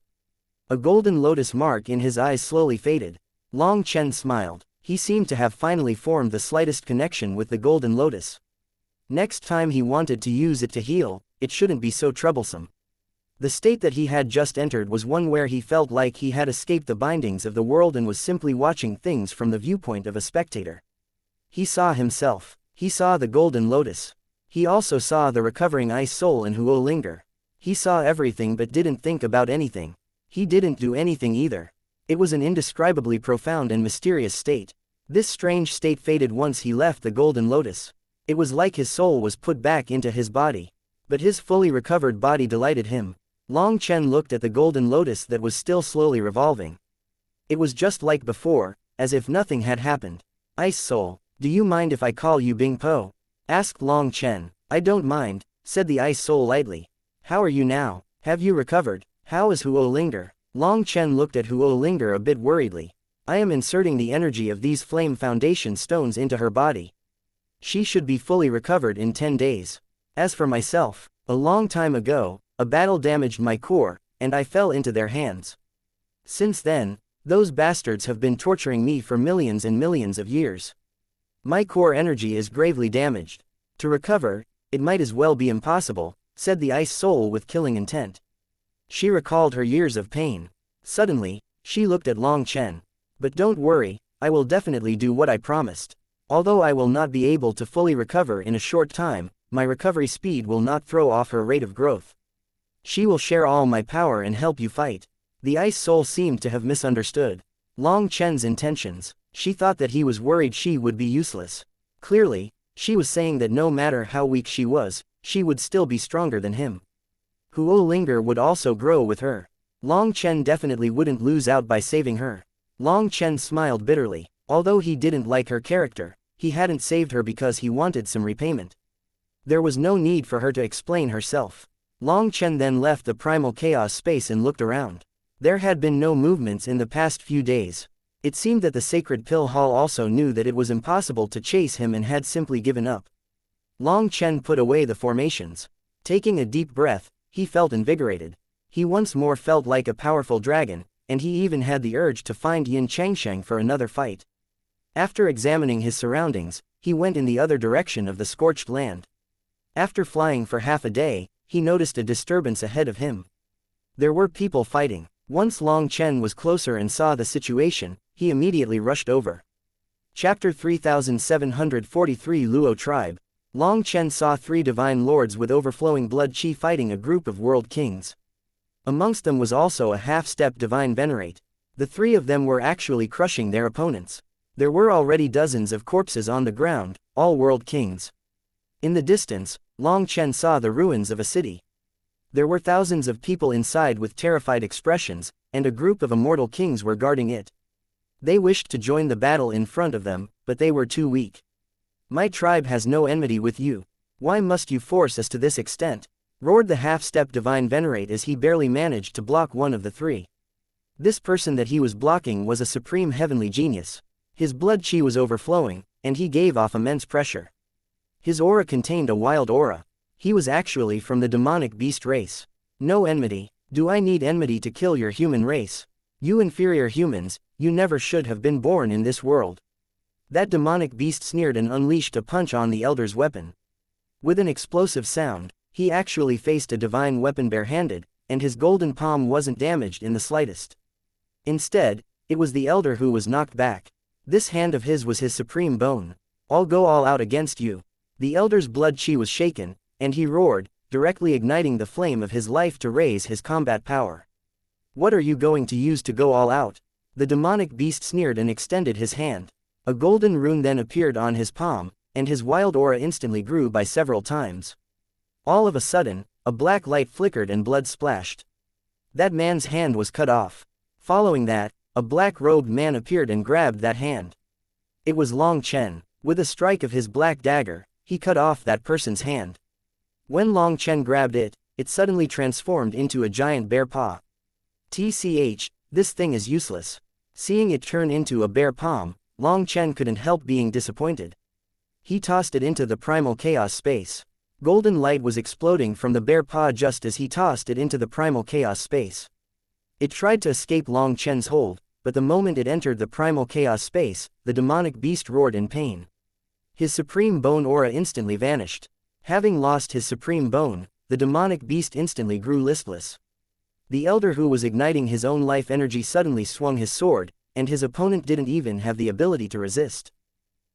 A golden lotus mark in his eyes slowly faded. Long Chen smiled. He seemed to have finally formed the slightest connection with the golden lotus. Next time he wanted to use it to heal, it shouldn't be so troublesome. The state that he had just entered was one where he felt like he had escaped the bindings of the world and was simply watching things from the viewpoint of a spectator. He saw himself. He saw the golden lotus. He also saw the recovering ice soul in Huo Linger. He saw everything but didn't think about anything. He didn't do anything either. It was an indescribably profound and mysterious state. This strange state faded once he left the golden lotus. It was like his soul was put back into his body. But his fully recovered body delighted him. Long Chen looked at the golden lotus that was still slowly revolving. It was just like before, as if nothing had happened. Ice Soul, do you mind if I call you Bing Po? Asked Long Chen. I don't mind, said the Ice Soul lightly. How are you now? Have you recovered? How is Huo Linger? Long Chen looked at Huo Linger a bit worriedly. I am inserting the energy of these flame foundation stones into her body. She should be fully recovered in 10 days. As for myself, a long time ago, a battle damaged my core, and I fell into their hands. Since then, those bastards have been torturing me for millions and millions of years. My core energy is gravely damaged. To recover, it might as well be impossible, said the Ice Soul with killing intent. She recalled her years of pain. Suddenly, she looked at Long Chen. But don't worry, I will definitely do what I promised. Although I will not be able to fully recover in a short time, my recovery speed will not throw off her rate of growth. She will share all my power and help you fight. The Ice Soul seemed to have misunderstood Long Chen's intentions. She thought that he was worried she would be useless. Clearly, she was saying that no matter how weak she was, she would still be stronger than him. Huo Linger would also grow with her. Long Chen definitely wouldn't lose out by saving her. Long Chen smiled bitterly. Although he didn't like her character, he hadn't saved her because he wanted some repayment. There was no need for her to explain herself. Long Chen then left the primal chaos space and looked around. There had been no movements in the past few days. It seemed that the Sacred Pill Hall also knew that it was impossible to chase him and had simply given up. Long Chen put away the formations. Taking a deep breath, he felt invigorated. He once more felt like a powerful dragon, and he even had the urge to find xianxia for another fight. After examining his surroundings, he went in the other direction of the scorched land. After flying for half a day, he noticed a disturbance ahead of him. There were people fighting. Once Long Chen was closer and saw the situation, he immediately rushed over. Chapter 3743 Luo Tribe. Long Chen saw 3 divine lords with overflowing blood chi fighting a group of world kings. Amongst them was also a half-step divine venerate. The 3 of them were actually crushing their opponents. There were already dozens of corpses on the ground, all world kings. In the distance, Long Chen saw the ruins of a city. There were thousands of people inside with terrified expressions, and a group of immortal kings were guarding it. They wished to join the battle in front of them, but they were too weak. My tribe has no enmity with you. Why must you force us to this extent? Roared the half-step divine venerate as he barely managed to block one of the 3. This person that he was blocking was a supreme heavenly genius. His blood chi was overflowing, and he gave off immense pressure. His aura contained a wild aura. He was actually from the demonic beast race. No enmity. Do I need enmity to kill your human race? You inferior humans, you never should have been born in this world. That demonic beast sneered and unleashed a punch on the elder's weapon. With an explosive sound, he actually faced a divine weapon barehanded, and his golden palm wasn't damaged in the slightest. Instead, it was the elder who was knocked back. This hand of his was his supreme bone. I'll go all out against you. The elder's blood chi was shaken, and he roared, directly igniting the flame of his life to raise his combat power. What are you going to use to go all out? The demonic beast sneered and extended his hand. A golden rune then appeared on his palm, and his wild aura instantly grew by several times. All of a sudden, a black light flickered and blood splashed. That man's hand was cut off. Following that, a black-robed man appeared and grabbed that hand. It was Long Chen. With a strike of his black dagger, he cut off that person's hand. When Long Chen grabbed it, it suddenly transformed into a giant bear paw. TCH, this thing is useless. Seeing it turn into a bear palm, Long Chen couldn't help being disappointed. He tossed it into the primal chaos space. Golden light was exploding from the bear paw just as he tossed it into the primal chaos space. It tried to escape Long Chen's hold, but the moment it entered the primal chaos space, the demonic beast roared in pain. His supreme bone aura instantly vanished. Having lost his supreme bone, the demonic beast instantly grew listless. The elder who was igniting his own life energy suddenly swung his sword, and his opponent didn't even have the ability to resist.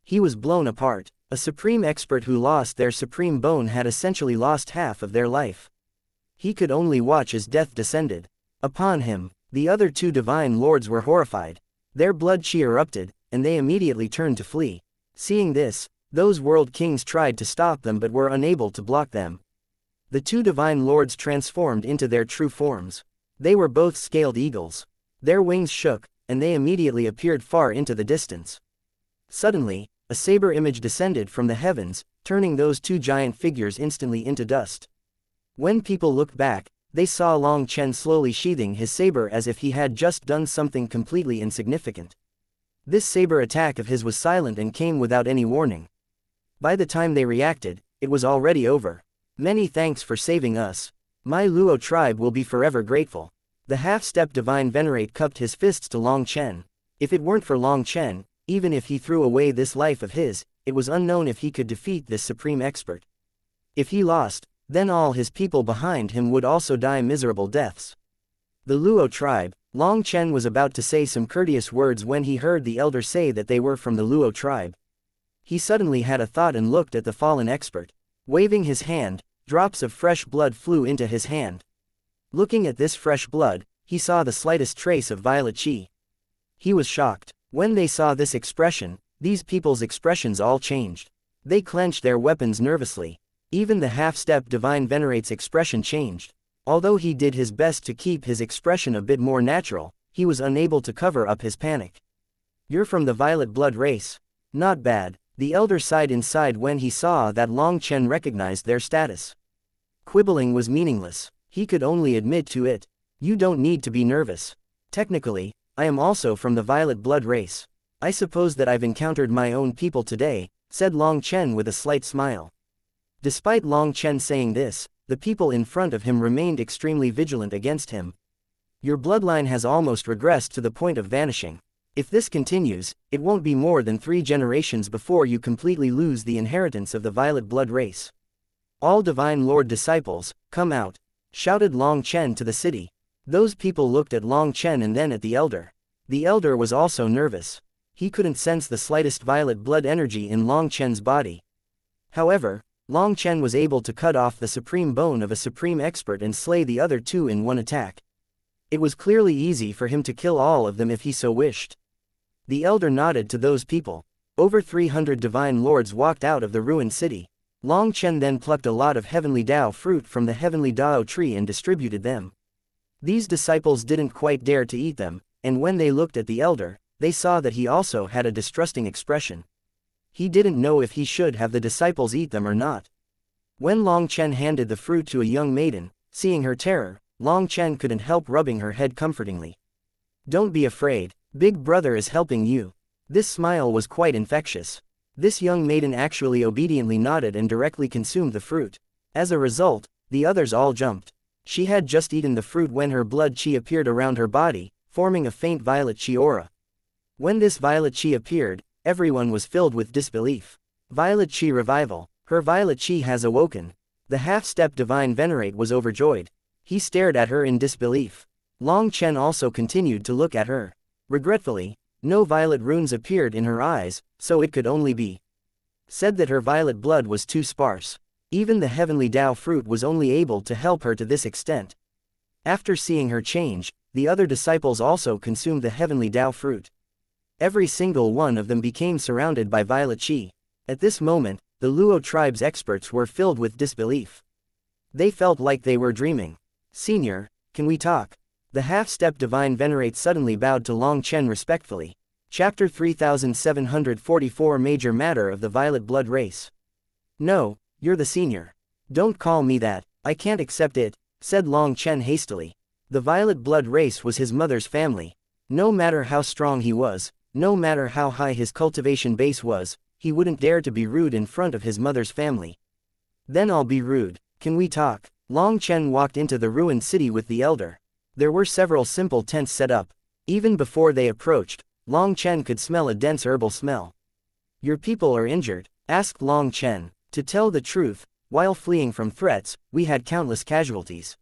He was blown apart. A supreme expert who lost their supreme bone had essentially lost half of their life. He could only watch as death descended upon him. The other two divine lords were horrified. Their blood chi erupted, and they immediately turned to flee. Seeing this, those world kings tried to stop them but were unable to block them. The two divine lords transformed into their true forms. They were both scaled eagles. Their wings shook, and they immediately appeared far into the distance. Suddenly, a saber image descended from the heavens, turning those two giant figures instantly into dust. When people looked back, they saw Long Chen slowly sheathing his saber as if he had just done something completely insignificant. This saber attack of his was silent and came without any warning. By the time they reacted, it was already over. Many thanks for saving us. My Luo tribe will be forever grateful. The half-step divine venerate cupped his fists to Long Chen. If it weren't for Long Chen, even if he threw away this life of his, it was unknown if he could defeat this supreme expert. If he lost, then all his people behind him would also die miserable deaths. The Luo tribe. Long Chen was about to say some courteous words when he heard the elder say that they were from the Luo tribe. He suddenly had a thought and looked at the fallen expert. Waving his hand, drops of fresh blood flew into his hand. Looking at this fresh blood, he saw the slightest trace of violet chi. He was shocked. When they saw this expression, these people's expressions all changed. They clenched their weapons nervously. Even the half-step divine venerate's expression changed. Although he did his best to keep his expression a bit more natural, he was unable to cover up his panic. You're from the violet blood race. Not bad. The elder sighed inside when he saw that Long Chen recognized their status. Quibbling was meaningless. He could only admit to it. You don't need to be nervous. Technically, I am also from the violet blood race. I suppose that I've encountered my own people today, said Long Chen with a slight smile. Despite Long Chen saying this, the people in front of him remained extremely vigilant against him. Your bloodline has almost regressed to the point of vanishing. If this continues, it won't be more than 3 generations before you completely lose the inheritance of the violet blood race. All divine lord disciples, come out, shouted Long Chen to the city. Those people looked at Long Chen and then at the elder. The elder was also nervous. He couldn't sense the slightest violet blood energy in Long Chen's body. However, Long Chen was able to cut off the supreme bone of a supreme expert and slay the other two in one attack. It was clearly easy for him to kill all of them if he so wished. The elder nodded to those people. Over 300 divine lords walked out of the ruined city. Long Chen then plucked a lot of heavenly Dao fruit from the heavenly Dao tree and distributed them. These disciples didn't quite dare to eat them, and when they looked at the elder, they saw that he also had a distrusting expression. He didn't know if he should have the disciples eat them or not. When Long Chen handed the fruit to a young maiden, seeing her terror, Long Chen couldn't help rubbing her head comfortingly. Don't be afraid, Big Brother is helping you. This smile was quite infectious. This young maiden actually obediently nodded and directly consumed the fruit. As a result, the others all jumped. She had just eaten the fruit when her blood chi appeared around her body, forming a faint violet chi aura. When this violet chi appeared, everyone was filled with disbelief. Violet chi revival. Her violet chi has awoken. The half-step divine venerate was overjoyed. He stared at her in disbelief. Long Chen also continued to look at her. Regretfully, no violet runes appeared in her eyes, so it could only be said that her violet blood was too sparse. Even the heavenly Dao fruit was only able to help her to this extent. After seeing her change, the other disciples also consumed the heavenly Dao fruit. Every single one of them became surrounded by violet chi. At this moment, the Luo tribe's experts were filled with disbelief. They felt like they were dreaming. Senior, can we talk? The half-step divine venerate suddenly bowed to Long Chen respectfully. Chapter 3744 Major Matter of the Violet Blood Race. No, you're the senior. Don't call me that, I can't accept it, said Long Chen hastily. The violet blood race was his mother's family. No matter how strong he was, no matter how high his cultivation base was, he wouldn't dare to be rude in front of his mother's family. Then I'll be rude. Can we talk? Long Chen walked into the ruined city with the elder. There were several simple tents set up. Even before they approached, Long Chen could smell a dense herbal smell. "Your people are injured?" asked Long Chen. "To tell the truth, while fleeing from threats, we had countless casualties.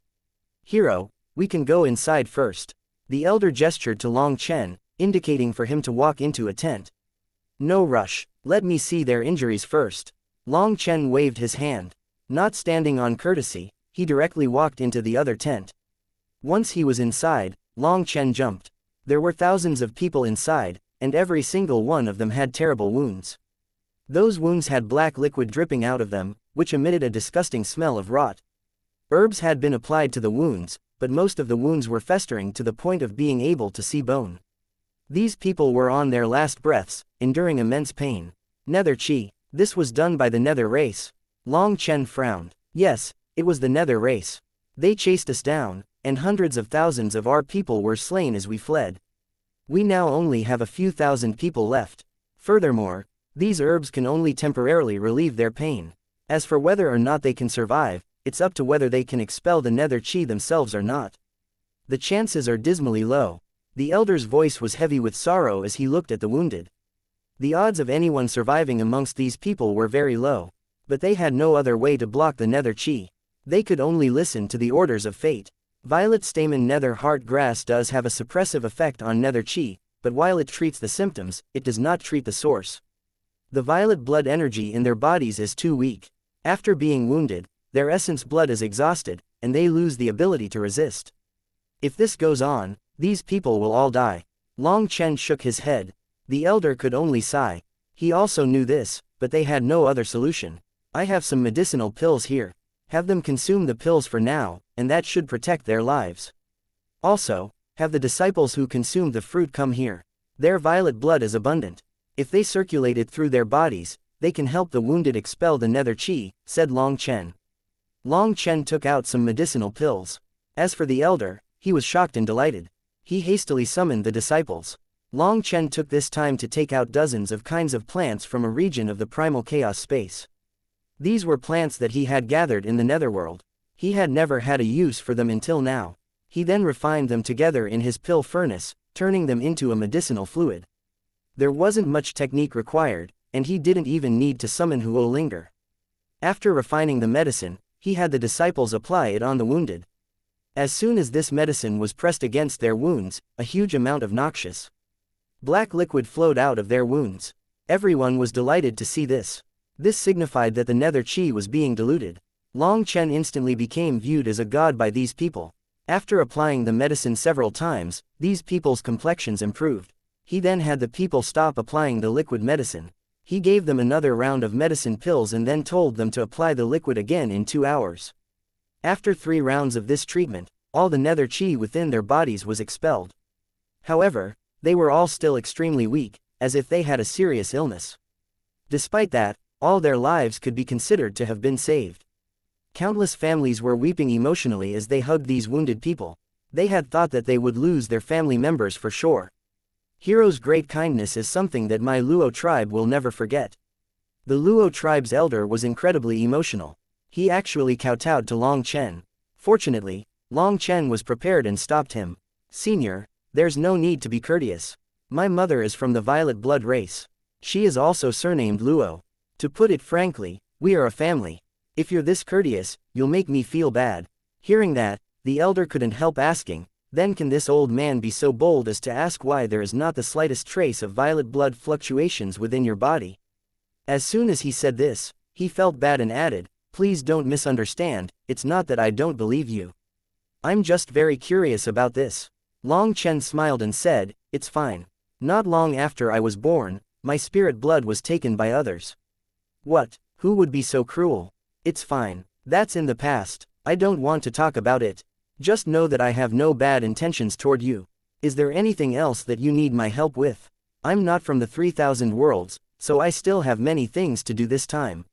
Hero, we can go inside first." The elder gestured to Long Chen, indicating for him to walk into a tent. "No rush, let me see their injuries first." Long Chen waved his hand. Not standing on courtesy, he directly walked into the other tent. Once he was inside, Long Chen jumped. There were thousands of people inside, and every single one of them had terrible wounds. Those wounds had black liquid dripping out of them, which emitted a disgusting smell of rot. Herbs had been applied to the wounds, but most of the wounds were festering to the point of being able to see bone. These people were on their last breaths, enduring immense pain. Nether Chi. This was done by the Nether race. Long Chen frowned. Yes, it was the Nether race. They chased us down, and hundreds of thousands of our people were slain as we fled. We now only have a few thousand people left. Furthermore, these herbs can only temporarily relieve their pain. As for whether or not they can survive, it's up to whether they can expel the Nether Chi themselves or not. The chances are dismally low. The elder's voice was heavy with sorrow as he looked at the wounded. The odds of anyone surviving amongst these people were very low. But they had no other way to block the Nether Chi. They could only listen to the orders of fate. Violet Stamen Nether Heart Grass does have a suppressive effect on Nether Chi, but while it treats the symptoms, it does not treat the source. The violet blood energy in their bodies is too weak. After being wounded, their essence blood is exhausted, and they lose the ability to resist. If this goes on, these people will all die. Long Chen shook his head. The elder could only sigh. He also knew this, but they had no other solution. "I have some medicinal pills here. Have them consume the pills for now, and that should protect their lives. Also, have the disciples who consumed the fruit come here. Their violet blood is abundant. If they circulate it through their bodies, they can help the wounded expel the Nether Chi," said Long Chen. Long Chen took out some medicinal pills. As for the elder, he was shocked and delighted. He hastily summoned the disciples. Long Chen took this time to take out dozens of kinds of plants from a region of the primal chaos space. These were plants that he had gathered in the netherworld. He had never had a use for them until now. He then refined them together in his pill furnace, turning them into a medicinal fluid. There wasn't much technique required, and he didn't even need to summon Huolinger. After refining the medicine, he had the disciples apply it on the wounded. As soon as this medicine was pressed against their wounds, a huge amount of noxious black liquid flowed out of their wounds. Everyone was delighted to see this. This signified that the Nether Chi was being diluted. Long Chen instantly became viewed as a god by these people. After applying the medicine several times, these people's complexions improved. He then had the people stop applying the liquid medicine. He gave them another round of medicine pills and then told them to apply the liquid again in 2 hours. After 3 rounds of this treatment, all the Nether Chi within their bodies was expelled. However, they were all still extremely weak, as if they had a serious illness. Despite that, all their lives could be considered to have been saved. Countless families were weeping emotionally as they hugged these wounded people. They had thought that they would lose their family members for sure. Hero's great kindness is something that my Luo tribe will never forget. The Luo tribe's elder was incredibly emotional. He actually kowtowed to Long Chen. Fortunately, Long Chen was prepared and stopped him. "Senior, there's no need to be courteous. My mother is from the violet blood race. She is also surnamed Luo. To put it frankly, we are a family. If you're this courteous, you'll make me feel bad." Hearing that, the elder couldn't help asking, "Then can this old man be so bold as to ask why there is not the slightest trace of violet blood fluctuations within your body?" As soon as he said this, he felt bad and added, "Please don't misunderstand, it's not that I don't believe you. I'm just very curious about this." Long Chen smiled and said, "It's fine. Not long after I was born, my spirit blood was taken by others." "What? Who would be so cruel?" "It's fine. That's in the past. I don't want to talk about it. Just know that I have no bad intentions toward you. Is there anything else that you need my help with? I'm not from the 3000 worlds, so I still have many things to do this time.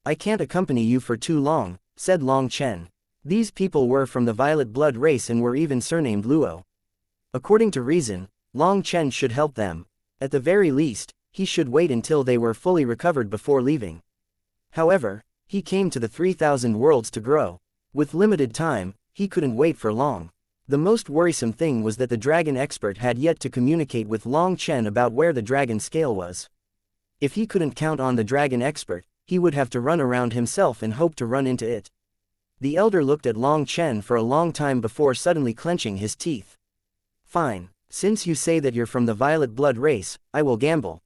I can't accompany you for too long," said Long Chen. These people were from the violet blood race and were even surnamed Luo. According to reason, Long Chen should help them. At the very least, he should wait until they were fully recovered before leaving. However, he came to the 3000 worlds to grow. With limited time, he couldn't wait for long. The most worrisome thing was that the dragon expert had yet to communicate with Long Chen about where the dragon scale was. If he couldn't count on the dragon expert, he would have to run around himself and hope to run into it. The elder looked at Long Chen for a long time before suddenly clenching his teeth. Fine, since you say that you're from the violet blood race, I will gamble.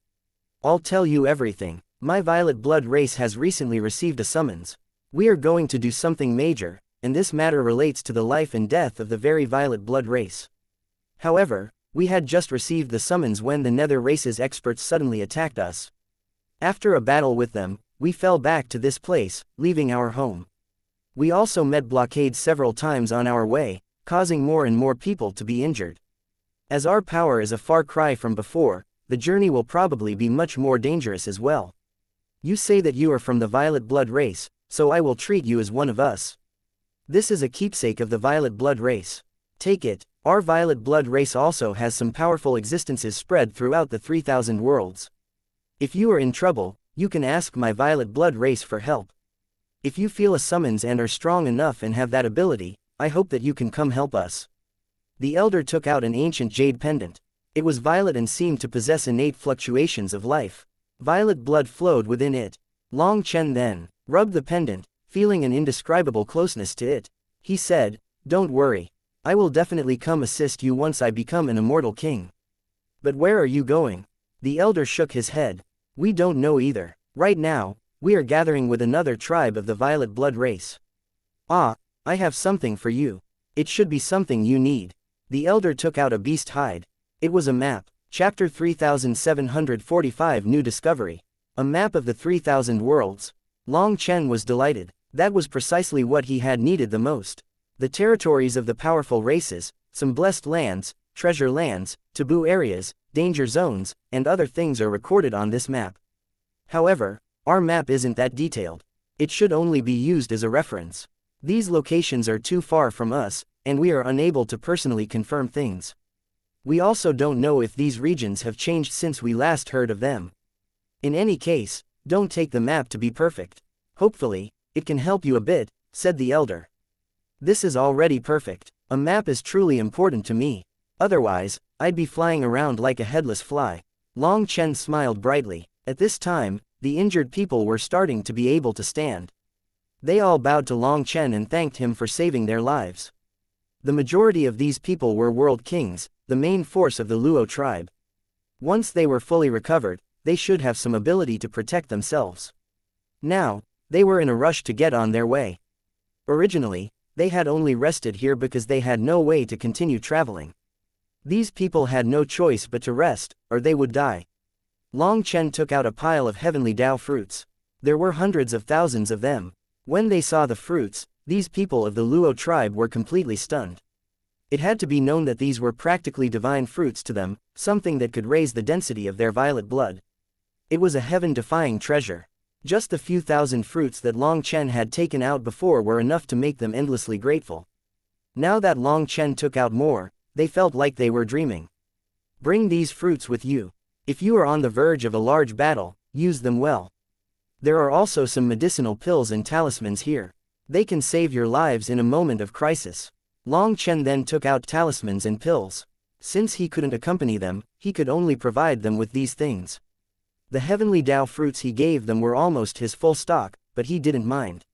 I'll tell you everything. My violet blood race has recently received a summons. We are going to do something major, and this matter relates to the life and death of the very violet blood race. However, we had just received the summons when the nether race's experts suddenly attacked us. After a battle with them, we fell back to this place, leaving our home. We also met blockades several times on our way, causing more and more people to be injured. As our power is a far cry from before, the journey will probably be much more dangerous as well. You say that you are from the violet blood race, so I will treat you as one of us. This is a keepsake of the violet blood race. Take it. Our violet blood race also has some powerful existences spread throughout the 3,000 worlds. If you are in trouble, you can ask my violet blood race for help. If you feel a summons and are strong enough and have that ability, I hope that you can come help us. The elder took out an ancient jade pendant. It was violet and seemed to possess innate fluctuations of life. Violet blood flowed within it. Long Chen then rubbed the pendant, feeling an indescribable closeness to it. He said, "Don't worry. I will definitely come assist you once I become an immortal king." "But where are you going?" The elder shook his head. "We don't know either. Right now, we are gathering with another tribe of the violet blood race." "Ah, I have something for you. It should be something you need." The elder took out a beast hide. It was a map. Chapter 3745 New Discovery. A map of the 3,000 worlds. Long Chen was delighted. That was precisely what he had needed the most. The territories of the powerful races, some blessed lands, treasure lands, taboo areas, danger zones, and other things are recorded on this map. However, our map isn't that detailed. It should only be used as a reference. These locations are too far from us, and we are unable to personally confirm things. We also don't know if these regions have changed since we last heard of them. In any case, don't take the map to be perfect. Hopefully, it can help you a bit, said the elder. This is already perfect. A map is truly important to me. Otherwise, I'd be flying around like a headless fly. Long Chen smiled brightly. At this time, the injured people were starting to be able to stand. They all bowed to Long Chen and thanked him for saving their lives. The majority of these people were world kings, the main force of the Luo tribe. Once they were fully recovered, they should have some ability to protect themselves. Now, they were in a rush to get on their way. Originally, they had only rested here because they had no way to continue traveling. These people had no choice but to rest, or they would die. Long Chen took out a pile of heavenly Dao fruits. There were hundreds of thousands of them. When they saw the fruits, these people of the Luo tribe were completely stunned. It had to be known that these were practically divine fruits to them, something that could raise the density of their violet blood. It was a heaven-defying treasure. Just the few thousand fruits that Long Chen had taken out before were enough to make them endlessly grateful. Now that Long Chen took out more, they felt like they were dreaming. Bring these fruits with you. If you are on the verge of a large battle, use them well. There are also some medicinal pills and talismans here. They can save your lives in a moment of crisis. Long Chen then took out talismans and pills. Since he couldn't accompany them, he could only provide them with these things. The heavenly Dao fruits he gave them were almost his full stock, but he didn't mind.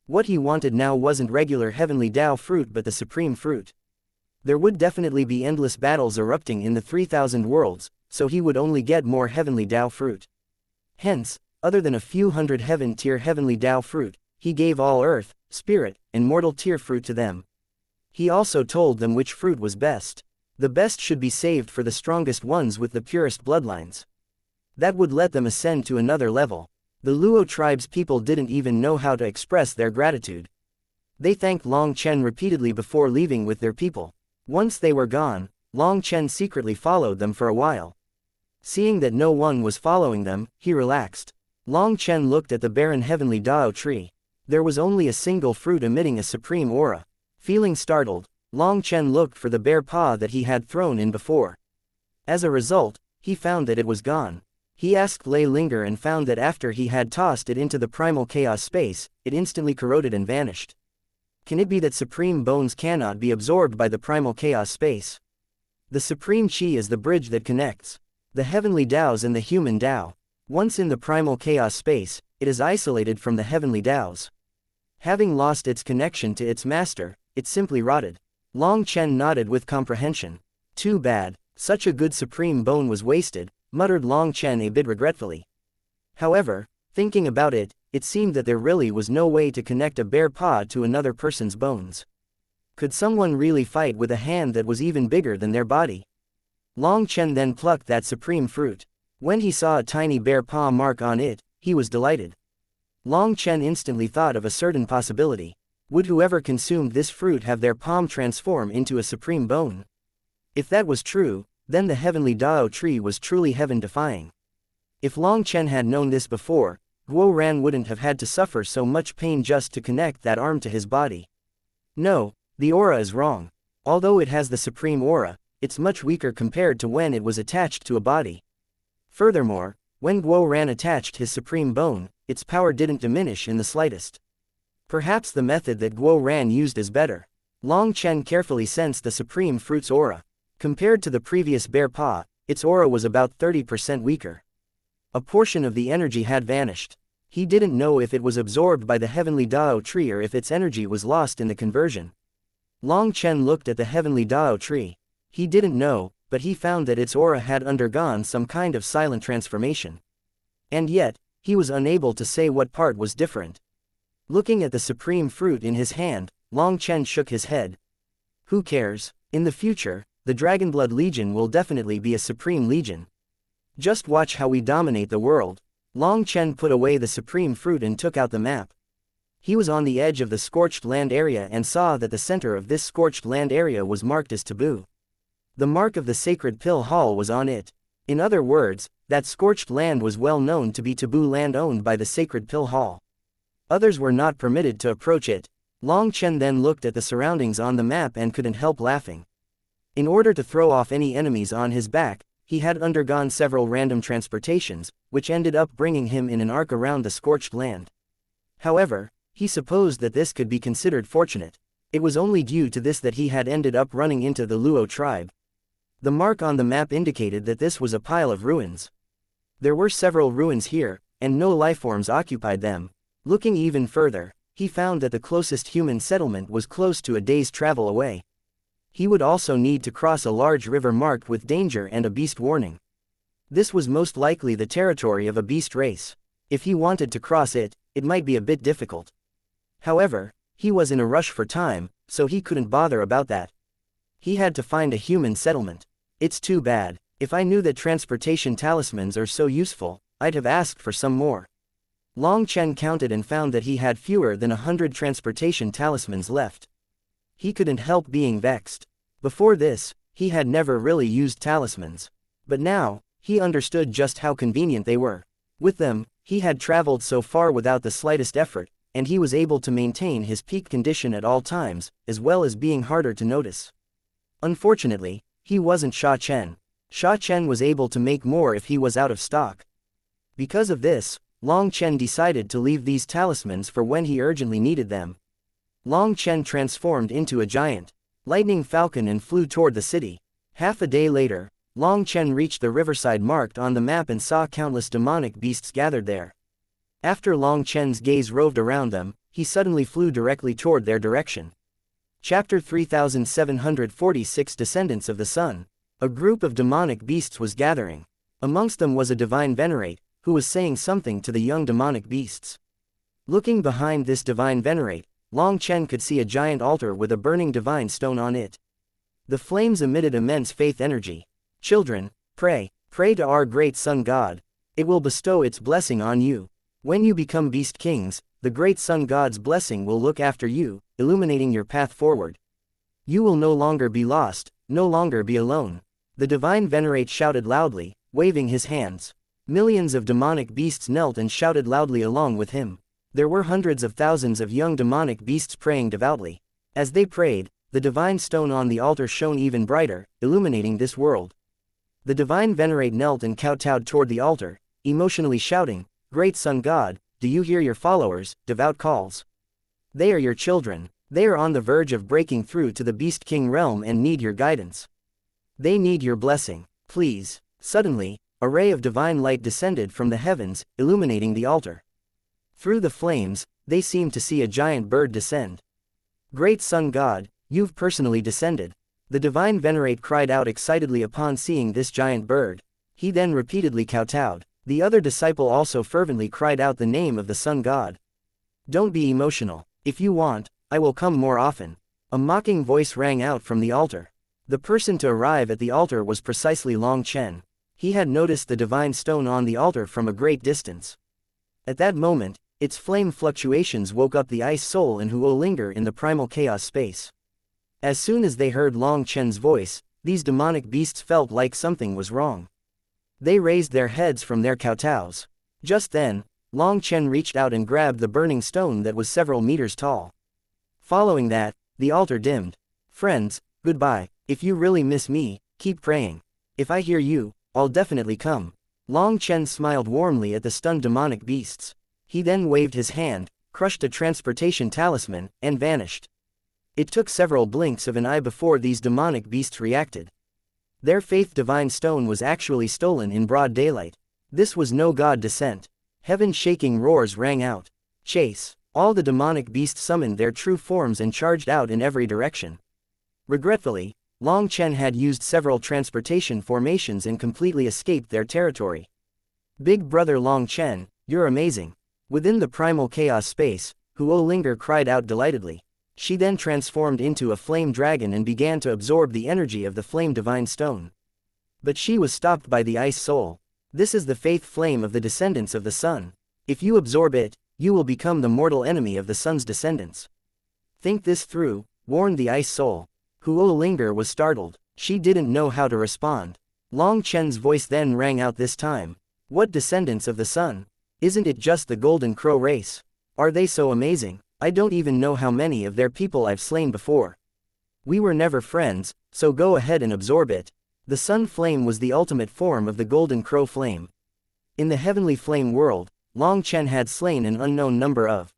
What he wanted now wasn't regular heavenly Dao fruit but the supreme fruit. There would definitely be endless battles erupting in the 3,000 worlds, so he would only get more heavenly Dao fruit. Hence, other than a few hundred heaven-tier heavenly Dao fruit, he gave all earth, spirit, and mortal tier fruit to them. He also told them which fruit was best. The best should be saved for the strongest ones with the purest bloodlines. That would let them ascend to another level. The Luo tribe's people didn't even know how to express their gratitude. They thanked Long Chen repeatedly before leaving with their people. Once they were gone, Long Chen secretly followed them for a while. Seeing that no one was following them, he relaxed. Long Chen looked at the barren heavenly Dao tree. There was only a single fruit emitting a supreme aura. Feeling startled, Long Chen looked for the bare paw that he had thrown in before. As a result, he found that it was gone. He asked Lei Linger and found that after he had tossed it into the primal chaos space, it instantly corroded and vanished. Can it be that supreme bones cannot be absorbed by the primal chaos space? The supreme chi is the bridge that connects the heavenly Taos and the human Tao. Once in the primal chaos space, it is isolated from the heavenly Taos. Having lost its connection to its master, it simply rotted. Long Chen nodded with comprehension. Too bad, such a good supreme bone was wasted, muttered Long Chen a bit regretfully. However, thinking about it, it seemed that there really was no way to connect a bare paw to another person's bones. Could someone really fight with a hand that was even bigger than their body? Long Chen then plucked that supreme fruit. When he saw a tiny bare paw mark on it, he was delighted. Long Chen instantly thought of a certain possibility. Would whoever consumed this fruit have their palm transform into a supreme bone? If that was true, then the heavenly Dao tree was truly heaven-defying. If Long Chen had known this before, Guo Ran wouldn't have had to suffer so much pain just to connect that arm to his body. No, the aura is wrong. Although it has the supreme aura, it's much weaker compared to when it was attached to a body. Furthermore, when Guo Ran attached his supreme bone, its power didn't diminish in the slightest. Perhaps the method that Guo Ran used is better. Long Chen carefully sensed the supreme fruit's aura. Compared to the previous bare paw, its aura was about 30% weaker. A portion of the energy had vanished. He didn't know if it was absorbed by the heavenly Dao tree or if its energy was lost in the conversion. Long Chen looked at the heavenly Dao tree. He didn't know, but he found that its aura had undergone some kind of silent transformation. And yet, he was unable to say what part was different. Looking at the supreme fruit in his hand, Long Chen shook his head. Who cares? In the future, the Dragonblood Legion will definitely be a supreme legion. Just watch how we dominate the world. Long Chen put away the supreme fruit and took out the map. He was on the edge of the scorched land area and saw that the center of this scorched land area was marked as taboo. The mark of the sacred pill hall was on it. In other words, that scorched land was well known to be taboo land owned by the sacred pill hall. Others were not permitted to approach it. Long Chen then looked at the surroundings on the map and couldn't help laughing. In order to throw off any enemies on his back, he had undergone several random transportations, which ended up bringing him in an arc around the scorched land. However, he supposed that this could be considered fortunate. It was only due to this that he had ended up running into the Luo tribe. The mark on the map indicated that this was a pile of ruins. There were several ruins here, and no lifeforms occupied them. Looking even further, he found that the closest human settlement was close to a day's travel away. He would also need to cross a large river marked with danger and a beast warning. This was most likely the territory of a beast race. If he wanted to cross it, it might be a bit difficult. However, he was in a rush for time, so he couldn't bother about that. He had to find a human settlement. It's too bad. If I knew that transportation talismans are so useful, I'd have asked for some more. Long Chen counted and found that he had fewer than 100 transportation talismans left. He couldn't help being vexed. Before this, he had never really used talismans. But now, he understood just how convenient they were. With them, he had traveled so far without the slightest effort, and he was able to maintain his peak condition at all times, as well as being harder to notice. Unfortunately, he wasn't Sha Chen. Sha Chen was able to make more if he was out of stock. Because of this, Long Chen decided to leave these talismans for when he urgently needed them. Long Chen transformed into a giant lightning falcon and flew toward the city. Half a day later, Long Chen reached the riverside marked on the map and saw countless demonic beasts gathered there. After Long Chen's gaze roved around them, he suddenly flew directly toward their direction. Chapter 3746 Descendants of the Sun. A group of demonic beasts was gathering. Amongst them was a divine venerate, who was saying something to the young demonic beasts. Looking behind this divine venerate, Long Chen could see a giant altar with a burning divine stone on it. The flames emitted immense faith energy. Children, pray to our great sun god. It will bestow its blessing on you. When you become beast kings, the great sun god's blessing will look after you, illuminating your path forward. You will no longer be lost, no longer be alone. The divine venerate shouted loudly, waving his hands. Millions of demonic beasts knelt and shouted loudly along with him. There were hundreds of thousands of young demonic beasts praying devoutly. As they prayed, the divine stone on the altar shone even brighter, illuminating this world. The divine venerate knelt and kowtowed toward the altar, emotionally shouting, "Great sun god, do you hear your followers' devout calls? They are your children. They are on the verge of breaking through to the Beast King realm and need your guidance. They need your blessing. Please. Suddenly, a ray of divine light descended from the heavens, illuminating the altar. Through the flames, they seemed to see a giant bird descend. Great Sun God, you've personally descended. The divine venerate cried out excitedly upon seeing this giant bird. He then repeatedly kowtowed. The other disciple also fervently cried out the name of the Sun God. Don't be emotional. If you want, I will come more often. A mocking voice rang out from the altar. The person to arrive at the altar was precisely Long Chen. He had noticed the divine stone on the altar from a great distance. At that moment, its flame fluctuations woke up the ice soul and who linger in the primal chaos space. As soon as they heard Long Chen's voice, these demonic beasts felt like something was wrong. They raised their heads from their kowtows. Just then, Long Chen reached out and grabbed the burning stone that was several meters tall. Following that, the altar dimmed. Friends, goodbye. If you really miss me, keep praying. If I hear you, I'll definitely come. Long Chen smiled warmly at the stunned demonic beasts. He then waved his hand, crushed a transportation talisman, and vanished. It took several blinks of an eye before these demonic beasts reacted. Their faith divine stone was actually stolen in broad daylight. This was no god descent. Heaven-shaking roars rang out. Chase! All the demonic beasts summoned their true forms and charged out in every direction. Regretfully, Long Chen had used several transportation formations and completely escaped their territory. Big brother Long Chen, you're amazing. Within the primal chaos space, Huo Linger cried out delightedly. She then transformed into a flame dragon and began to absorb the energy of the flame divine stone. But she was stopped by the ice soul. This is the faith flame of the descendants of the sun. If you absorb it, you will become the mortal enemy of the sun's descendants. Think this through, warned the ice soul. Huo Linger was startled. She didn't know how to respond. Long Chen's voice then rang out this time. What descendants of the sun? Isn't it just the Golden Crow race? Are they so amazing? I don't even know how many of their people I've slain before. We were never friends, so go ahead and absorb it. The sun flame was the ultimate form of the Golden Crow flame. In the heavenly flame world, Long Chen had slain an unknown number of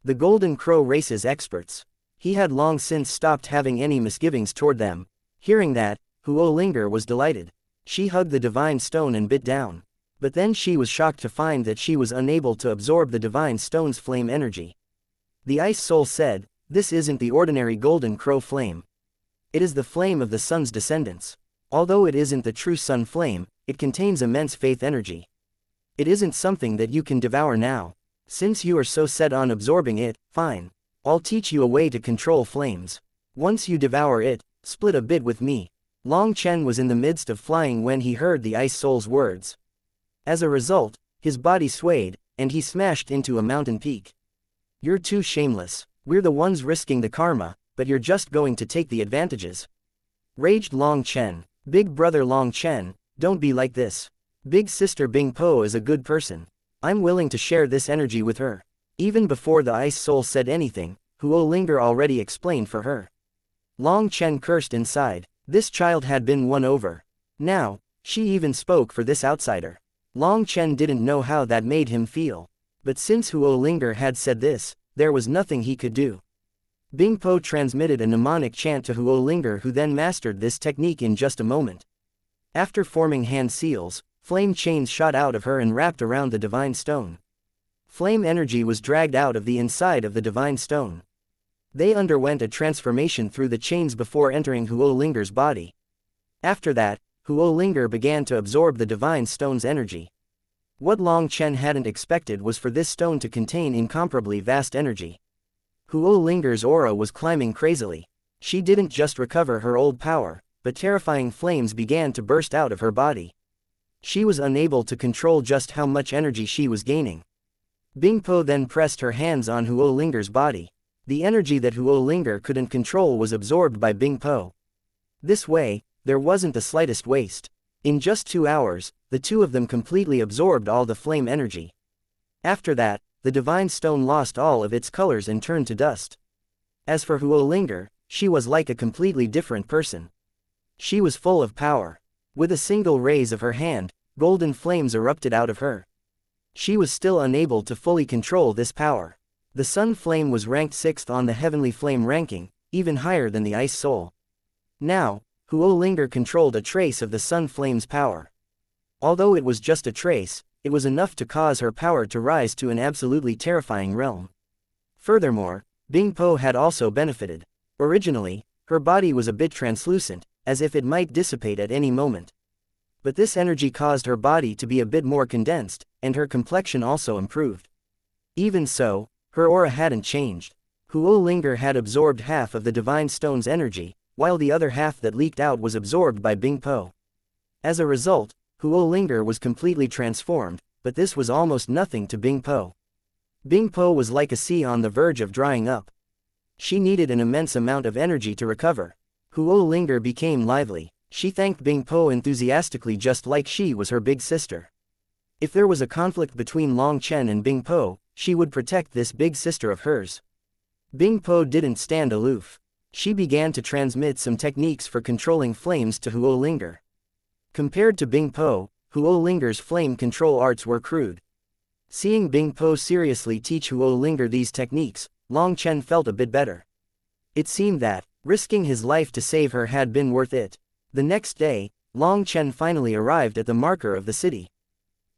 the Golden Crow race's experts. He had long since stopped having any misgivings toward them. Hearing that, Huo Linger was delighted. She hugged the divine stone and bit down. But then she was shocked to find that she was unable to absorb the divine stone's flame energy. The ice soul said, "This isn't the ordinary Golden Crow flame. It is the flame of the sun's descendants. Although it isn't the true sun flame, it contains immense faith energy. It isn't something that you can devour now. Since you are so set on absorbing it, fine. I'll teach you a way to control flames. Once you devour it, split a bit with me." Long Chen was in the midst of flying when he heard the ice soul's words. As a result, his body swayed, and he smashed into a mountain peak. You're too shameless. We're the ones risking the karma, but you're just going to take the advantages. Raged Long Chen. Big brother Long Chen, don't be like this. Big sister Bing Po is a good person. I'm willing to share this energy with her. Even before the ice soul said anything, Huo Linger already explained for her. Long Chen cursed inside. This child had been won over. Now, she even spoke for this outsider. Long Chen didn't know how that made him feel. But since Huo Linger had said this, there was nothing he could do. Bing Po transmitted a mnemonic chant to Huo Linger, who then mastered this technique in just a moment. After forming hand seals, flame chains shot out of her and wrapped around the divine stone. Flame energy was dragged out of the inside of the divine stone. They underwent a transformation through the chains before entering Huo Linger's body. After that, Huo Linger began to absorb the divine stone's energy. What Long Chen hadn't expected was for this stone to contain incomparably vast energy. Huo Linger's aura was climbing crazily. She didn't just recover her old power, but terrifying flames began to burst out of her body. She was unable to control just how much energy she was gaining. Bing Po then pressed her hands on Huo Linger's body. The energy that Huo Linger couldn't control was absorbed by Bing Po. This way, there wasn't the slightest waste. In just 2 hours, the two of them completely absorbed all the flame energy. After that, the divine stone lost all of its colors and turned to dust. As for Huo Linger, she was like a completely different person. She was full of power. With a single raise of her hand, golden flames erupted out of her. She was still unable to fully control this power. The Sun Flame was ranked 6th on the Heavenly Flame ranking, even higher than the Ice Soul. Now, Huolinger controlled a trace of the Sun Flame's power. Although it was just a trace, it was enough to cause her power to rise to an absolutely terrifying realm. Furthermore, Bing Po had also benefited. Originally, her body was a bit translucent, as if it might dissipate at any moment. But this energy caused her body to be a bit more condensed, and her complexion also improved. Even so, her aura hadn't changed. Huolinger had absorbed half of the Divine Stone's energy, while the other half that leaked out was absorbed by Bing Po. As a result, Huolinger was completely transformed, but this was almost nothing to Bing Po. Bing Po was like a sea on the verge of drying up. She needed an immense amount of energy to recover. Huolinger became lively. She thanked Bing Po enthusiastically, just like she was her big sister. If there was a conflict between Long Chen and Bing Po, she would protect this big sister of hers. Bing Po didn't stand aloof. She began to transmit some techniques for controlling flames to Huolinger. Compared to Bing Po, Huolinger's flame control arts were crude. Seeing Bing Po seriously teach Huolinger these techniques, Long Chen felt a bit better. It seemed that, risking his life to save her had been worth it. The next day, Long Chen finally arrived at the marker of the city.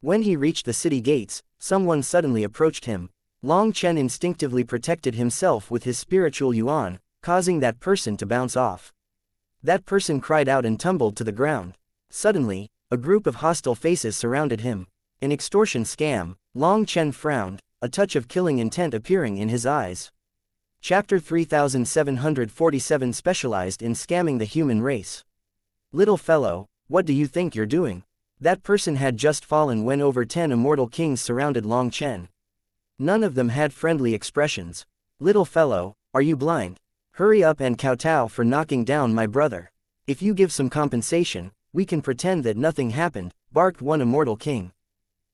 When he reached the city gates, someone suddenly approached him. Long Chen instinctively protected himself with his spiritual yuan, causing that person to bounce off. That person cried out and tumbled to the ground. Suddenly, a group of hostile faces surrounded him. An extortion scam. Long Chen frowned, a touch of killing intent appearing in his eyes. Chapter 3747 specialized in scamming the human race. Little fellow, what do you think you're doing? That person had just fallen when over 10 immortal kings surrounded Long Chen. None of them had friendly expressions. Little fellow, are you blind? Hurry up and kowtow for knocking down my brother. If you give some compensation, we can pretend that nothing happened, barked one immortal king.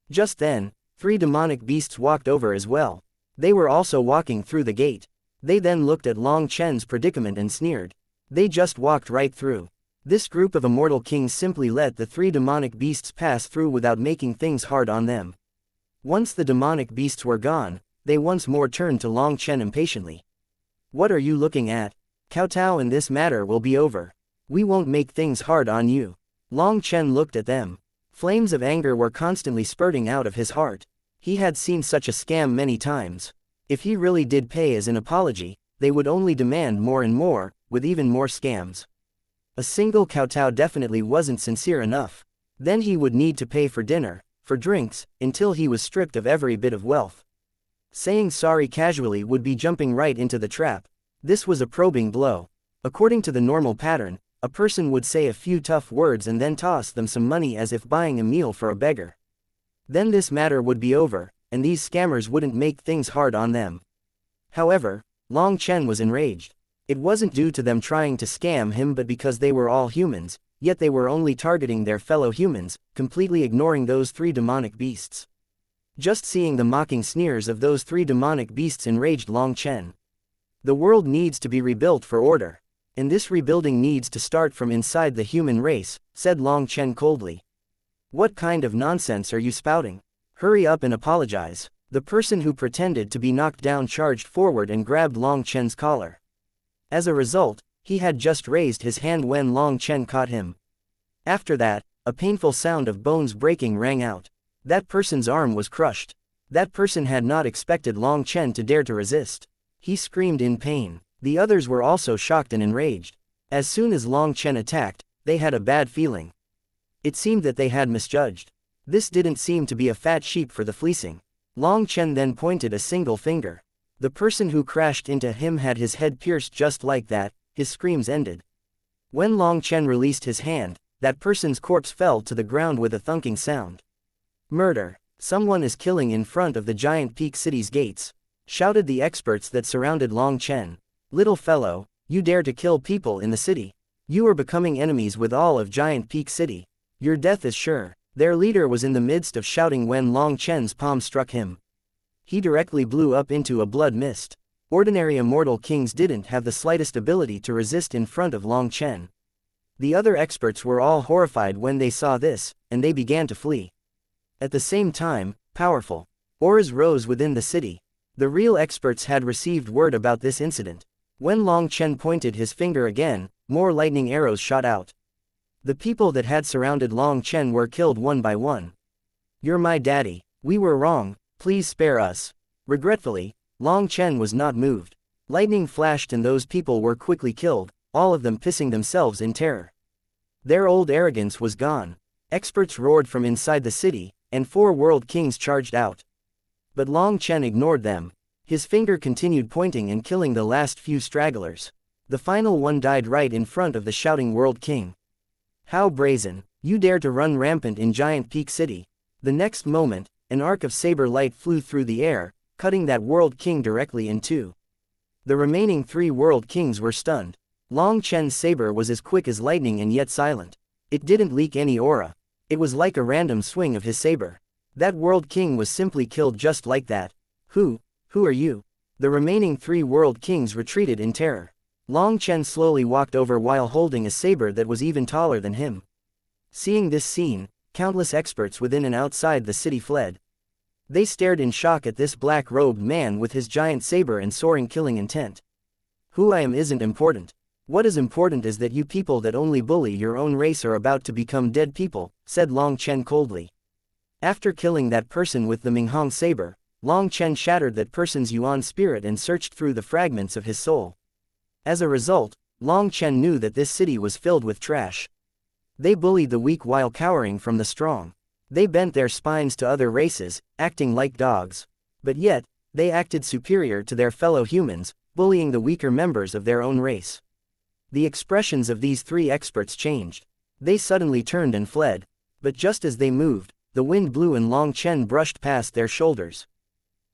Just then, 3 demonic beasts walked over as well. They were also walking through the gate. They then looked at Long Chen's predicament and sneered. They just walked right through. This group of immortal kings simply let the 3 demonic beasts pass through without making things hard on them. Once the demonic beasts were gone, they once more turned to Long Chen impatiently. What are you looking at? Kowtow and this matter will be over. We won't make things hard on you. Long Chen looked at them. Flames of anger were constantly spurting out of his heart. He had seen such a scam many times. If he really did pay as an apology, they would only demand more and more, with even more scams. A single kowtow definitely wasn't sincere enough. Then he would need to pay for dinner, for drinks, until he was stripped of every bit of wealth. Saying sorry casually would be jumping right into the trap. This was a probing blow. According to the normal pattern, a person would say a few tough words and then toss them some money as if buying a meal for a beggar. Then this matter would be over, and these scammers wouldn't make things hard on them. However, Long Chen was enraged. It wasn't due to them trying to scam him but because they were all humans, yet they were only targeting their fellow humans, completely ignoring those 3 demonic beasts. Just seeing the mocking sneers of those 3 demonic beasts enraged Long Chen. The world needs to be rebuilt for order. And this rebuilding needs to start from inside the human race, said Long Chen coldly. What kind of nonsense are you spouting? Hurry up and apologize. The person who pretended to be knocked down charged forward and grabbed Long Chen's collar. As a result, he had just raised his hand when Long Chen caught him. After that, a painful sound of bones breaking rang out. That person's arm was crushed. That person had not expected Long Chen to dare to resist. He screamed in pain. The others were also shocked and enraged. As soon as Long Chen attacked, they had a bad feeling. It seemed that they had misjudged. This didn't seem to be a fat sheep for the fleecing. Long Chen then pointed a single finger. The person who crashed into him had his head pierced just like that. His screams ended. When Long Chen released his hand, that person's corpse fell to the ground with a thunking sound. Murder. Someone is killing in front of the giant peak city's gates, shouted the experts that surrounded Long Chen. Little fellow, you dare to kill people in the city. You are becoming enemies with all of Giant Peak City. Your death is sure. Their leader was in the midst of shouting when Long Chen's palm struck him. He directly blew up into a blood mist. Ordinary immortal kings didn't have the slightest ability to resist in front of Long Chen. The other experts were all horrified when they saw this, and they began to flee. At the same time, powerful auras rose within the city. The real experts had received word about this incident. When Long Chen pointed his finger again, more lightning arrows shot out. The people that had surrounded Long Chen were killed one by one. "You're my daddy. We were wrong, please spare us." Regretfully, Long Chen was not moved. Lightning flashed and those people were quickly killed, all of them pissing themselves in terror. Their old arrogance was gone. Experts roared from inside the city, and 4 world kings charged out. But Long Chen ignored them. His finger continued pointing and killing the last few stragglers. The final one died right in front of the shouting world king. "How brazen! You dare to run rampant in Giant Peak City." The next moment, an arc of saber light flew through the air, cutting that world king directly in two. The remaining 3 world kings were stunned. Long Chen's saber was as quick as lightning and yet silent. It didn't leak any aura. It was like a random swing of his saber. That world king was simply killed just like that. Who are you?" The remaining 3 world kings retreated in terror. Long Chen slowly walked over while holding a saber that was even taller than him. Seeing this scene, countless experts within and outside the city fled. They stared in shock at this black-robed man with his giant saber and soaring killing intent. "Who I am isn't important. What is important is that you people that only bully your own race are about to become dead people," said Long Chen coldly. After killing that person with the Minghong saber, Long Chen shattered that person's yuan spirit and searched through the fragments of his soul. As a result, Long Chen knew that this city was filled with trash. They bullied the weak while cowering from the strong. They bent their spines to other races, acting like dogs. But yet, they acted superior to their fellow humans, bullying the weaker members of their own race. The expressions of these 3 experts changed. They suddenly turned and fled. But just as they moved, the wind blew and Long Chen brushed past their shoulders.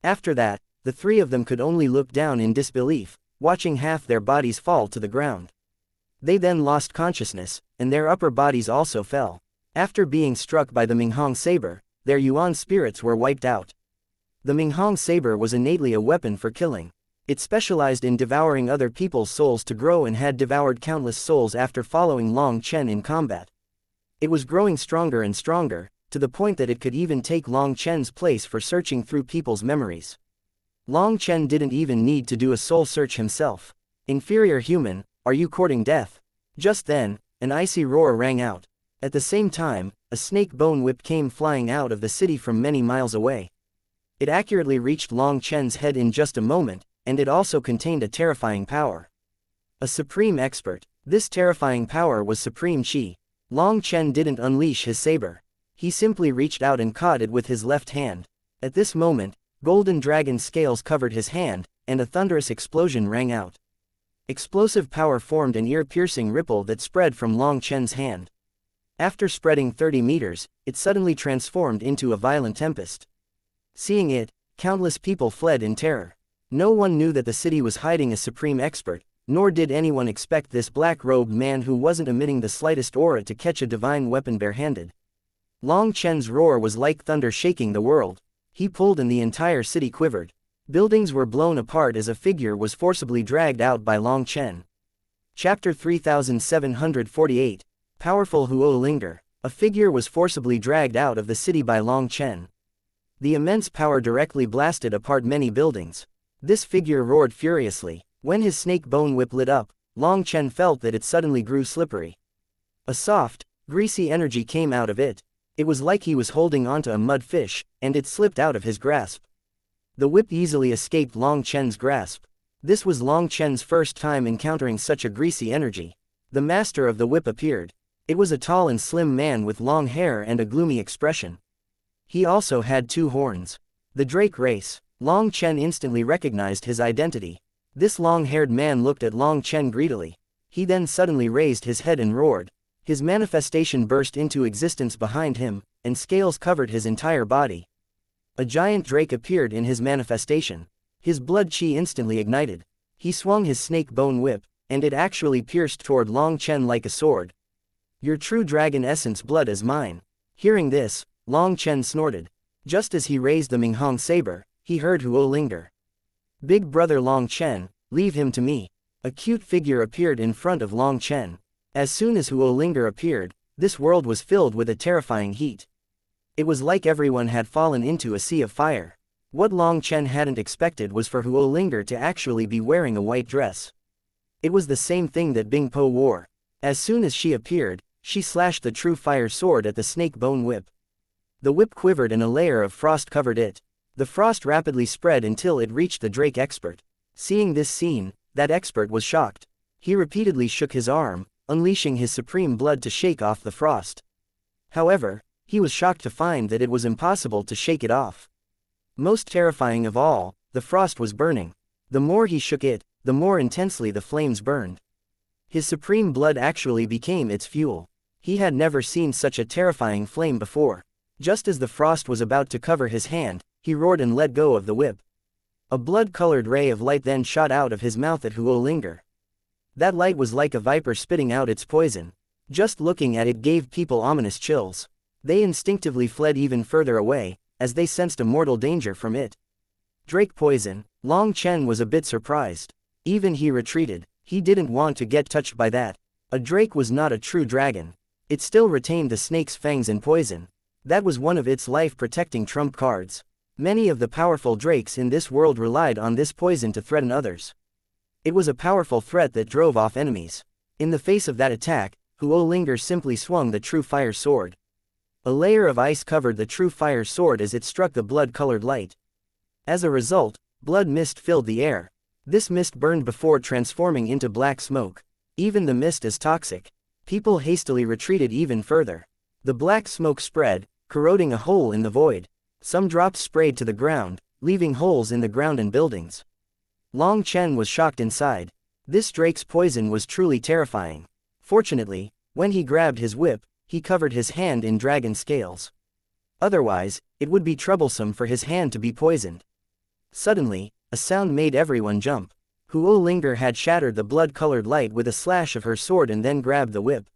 After that, the 3 of them could only look down in disbelief, watching half their bodies fall to the ground. They then lost consciousness, and their upper bodies also fell. After being struck by the Minghong saber, their yuan spirits were wiped out. The Minghong saber was innately a weapon for killing. It specialized in devouring other people's souls to grow and had devoured countless souls after following Long Chen in combat. It was growing stronger and stronger, to the point that it could even take Long Chen's place for searching through people's memories. Long Chen didn't even need to do a soul search himself. "Inferior human, are you courting death?" Just then, an icy roar rang out. At the same time, a snake bone whip came flying out of the city from many miles away. It accurately reached Long Chen's head in just a moment, and it also contained a terrifying power. A supreme expert. This terrifying power was Supreme Qi. Long Chen didn't unleash his saber. He simply reached out and caught it with his left hand. At this moment, golden dragon scales covered his hand, and a thunderous explosion rang out. Explosive power formed an ear-piercing ripple that spread from Long Chen's hand. After spreading 30 meters, it suddenly transformed into a violent tempest. Seeing it, countless people fled in terror. No one knew that the city was hiding a supreme expert, nor did anyone expect this black-robed man who wasn't emitting the slightest aura to catch a divine weapon barehanded. Long Chen's roar was like thunder shaking the world. He pulled and the entire city quivered. Buildings were blown apart as a figure was forcibly dragged out by Long Chen. Chapter 3748. Powerful Huo Linger. A figure was forcibly dragged out of the city by Long Chen. The immense power directly blasted apart many buildings. This figure roared furiously. When his snake bone whip lit up, Long Chen felt that it suddenly grew slippery. A soft, greasy energy came out of it. It was like he was holding onto a mud fish, and it slipped out of his grasp. The whip easily escaped Long Chen's grasp. This was Long Chen's first time encountering such a greasy energy. The master of the whip appeared. It was a tall and slim man with long hair and a gloomy expression. He also had 2 horns. The Drake race. Long Chen instantly recognized his identity. This long-haired man looked at Long Chen greedily. He then suddenly raised his head and roared. His manifestation burst into existence behind him, and scales covered his entire body. A giant drake appeared in his manifestation. His blood qi instantly ignited. He swung his snake bone whip, and it actually pierced toward Long Chen like a sword. "Your true dragon essence blood is mine." Hearing this, Long Chen snorted. Just as he raised the Minghong saber, he heard Huo Linger. "Big brother Long Chen, leave him to me." A cute figure appeared in front of Long Chen. As soon as Huo Linger appeared, this world was filled with a terrifying heat. It was like everyone had fallen into a sea of fire. What Long Chen hadn't expected was for Huo Linger to actually be wearing a white dress. It was the same thing that Bing Po wore. As soon as she appeared, she slashed the true fire sword at the snake bone whip. The whip quivered and a layer of frost covered it. The frost rapidly spread until it reached the Drake expert. Seeing this scene, that expert was shocked. He repeatedly shook his arm, unleashing his supreme blood to shake off the frost. However, he was shocked to find that it was impossible to shake it off. Most terrifying of all, the frost was burning. The more he shook it, the more intensely the flames burned. His supreme blood actually became its fuel. He had never seen such a terrifying flame before. Just as the frost was about to cover his hand, he roared and let go of the whip. A blood-colored ray of light then shot out of his mouth at Huo Linger. That light was like a viper spitting out its poison. Just looking at it gave people ominous chills. They instinctively fled even further away, as they sensed a mortal danger from it. Drake poison. Long Chen was a bit surprised. Even he retreated. He didn't want to get touched by that. A drake was not a true dragon. It still retained the snake's fangs and poison. That was one of its life-protecting trump cards. Many of the powerful drakes in this world relied on this poison to threaten others. It was a powerful threat that drove off enemies. In the face of that attack, Huo Linger simply swung the true fire sword. A layer of ice covered the true fire sword as it struck the blood-colored light. As a result, blood mist filled the air. This mist burned before transforming into black smoke. Even the mist is toxic. People hastily retreated even further. The black smoke spread, corroding a hole in the void. Some drops sprayed to the ground, leaving holes in the ground and buildings. Long Chen was shocked inside. This drake's poison was truly terrifying. Fortunately, when he grabbed his whip, he covered his hand in dragon scales. Otherwise, it would be troublesome for his hand to be poisoned. Suddenly, a sound made everyone jump. Huo Linger had shattered the blood-colored light with a slash of her sword and then grabbed the whip.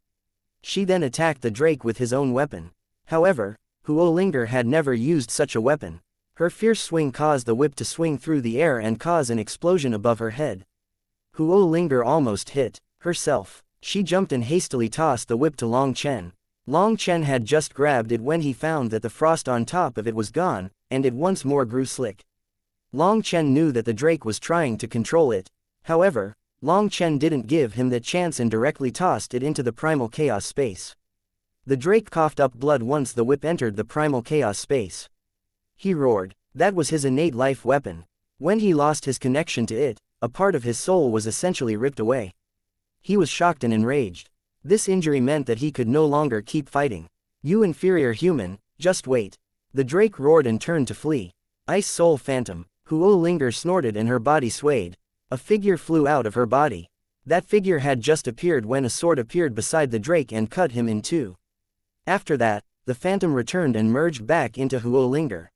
She then attacked the drake with his own weapon. However, Huo Linger had never used such a weapon. Her fierce swing caused the whip to swing through the air and cause an explosion above her head. Huo Linger almost hit herself. She jumped and hastily tossed the whip to Long Chen. Long Chen had just grabbed it when he found that the frost on top of it was gone, and it once more grew slick. Long Chen knew that the drake was trying to control it. However, Long Chen didn't give him that chance and directly tossed it into the primal chaos space. The drake coughed up blood once the whip entered the primal chaos space. He roared. That was his innate life weapon. When he lost his connection to it, a part of his soul was essentially ripped away. He was shocked and enraged. This injury meant that he could no longer keep fighting. You inferior human, just wait. The drake roared and turned to flee. Ice Soul Phantom. Huo Linger snorted and her body swayed. A figure flew out of her body. That figure had just appeared when a sword appeared beside the drake and cut him in two. After that, the phantom returned and merged back into Huo Linger.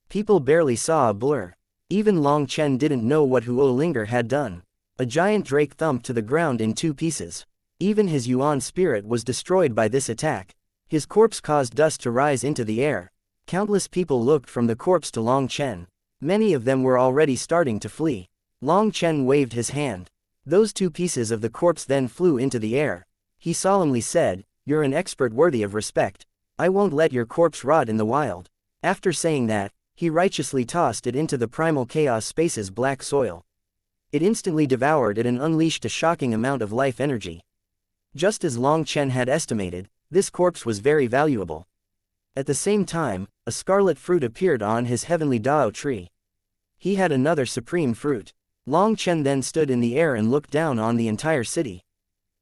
People barely saw a blur. Even Long Chen didn't know what Huo Linger had done. A giant drake thumped to the ground in two pieces. Even his Yuan spirit was destroyed by this attack. His corpse caused dust to rise into the air. Countless people looked from the corpse to Long Chen. Many of them were already starting to flee. Long Chen waved his hand. Those two pieces of the corpse then flew into the air. He solemnly said, "You're an expert worthy of respect. I won't let your corpse rot in the wild." After saying that, he righteously tossed it into the primal chaos space's black soil. It instantly devoured it and unleashed a shocking amount of life energy. Just as Long Chen had estimated, this corpse was very valuable. At the same time, a scarlet fruit appeared on his heavenly Dao tree. He had another supreme fruit. Long Chen then stood in the air and looked down on the entire city.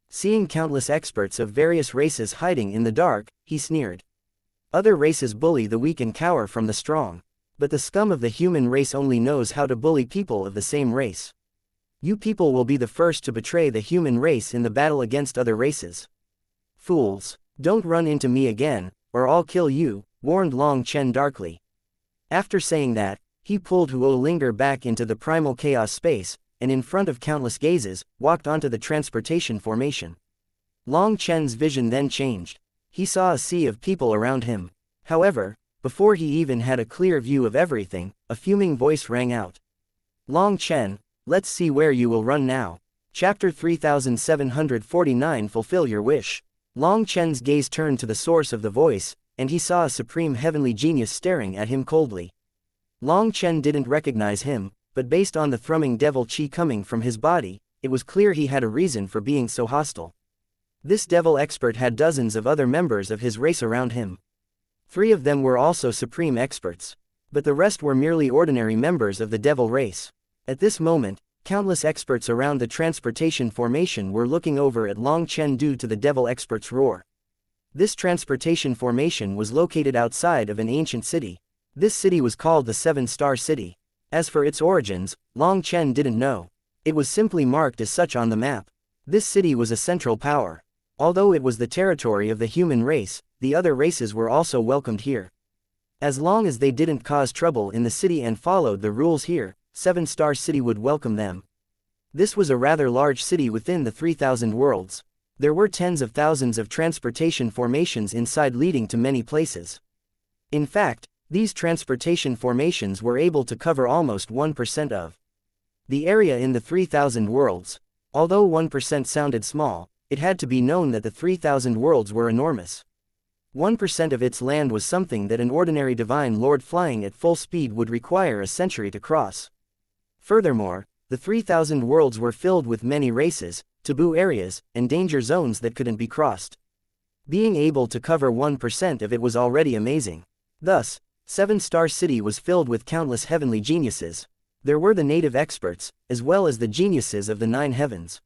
Seeing countless experts of various races hiding in the dark, he sneered. Other races bully the weak and cower from the strong. But the scum of the human race only knows how to bully people of the same race. You people will be the first to betray the human race in the battle against other races. Fools, don't run into me again, or I'll kill you, warned Long Chen darkly. After saying that, he pulled Huo Linger back into the primal chaos space, and in front of countless gazes, walked onto the transportation formation. Long Chen's vision then changed. He saw a sea of people around him. However, before he even had a clear view of everything, a fuming voice rang out. Long Chen, let's see where you will run now. Chapter 3749 Fulfill Your Wish. Long Chen's gaze turned to the source of the voice, and he saw a supreme heavenly genius staring at him coldly. Long Chen didn't recognize him, but based on the thrumming devil chi coming from his body, it was clear he had a reason for being so hostile. This devil expert had dozens of other members of his race around him. 3 of them were also supreme experts. But the rest were merely ordinary members of the devil race. At this moment, countless experts around the transportation formation were looking over at Long Chen due to the devil expert's roar. This transportation formation was located outside of an ancient city. This city was called the 7-Star City. As for its origins, Long Chen didn't know. It was simply marked as such on the map. This city was a central power. Although it was the territory of the human race, the other races were also welcomed here. As long as they didn't cause trouble in the city and followed the rules here, 7-Star City would welcome them. This was a rather large city within the 3,000 worlds. There were tens of thousands of transportation formations inside leading to many places. In fact, these transportation formations were able to cover almost 1% of the area in the 3,000 worlds. Although 1% sounded small, it had to be known that the 3,000 worlds were enormous. 1% of its land was something that an ordinary divine lord flying at full speed would require a century to cross. Furthermore, the 3,000 worlds were filled with many races, taboo areas, and danger zones that couldn't be crossed. Being able to cover 1% of it was already amazing. Thus, 7-Star City was filled with countless heavenly geniuses. There were the native experts, as well as the geniuses of the 9 heavens.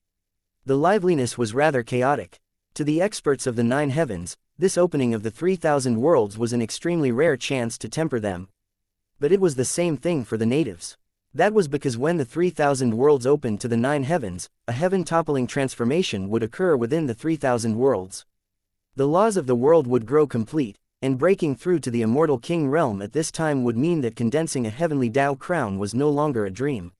The liveliness was rather chaotic. To the experts of the 9 heavens, this opening of the 3,000 worlds was an extremely rare chance to temper them. But it was the same thing for the natives. That was because when the 3,000 worlds opened to the 9 heavens, a heaven-toppling transformation would occur within the 3,000 worlds. The laws of the world would grow complete, and breaking through to the immortal king realm at this time would mean that condensing a heavenly Tao crown was no longer a dream.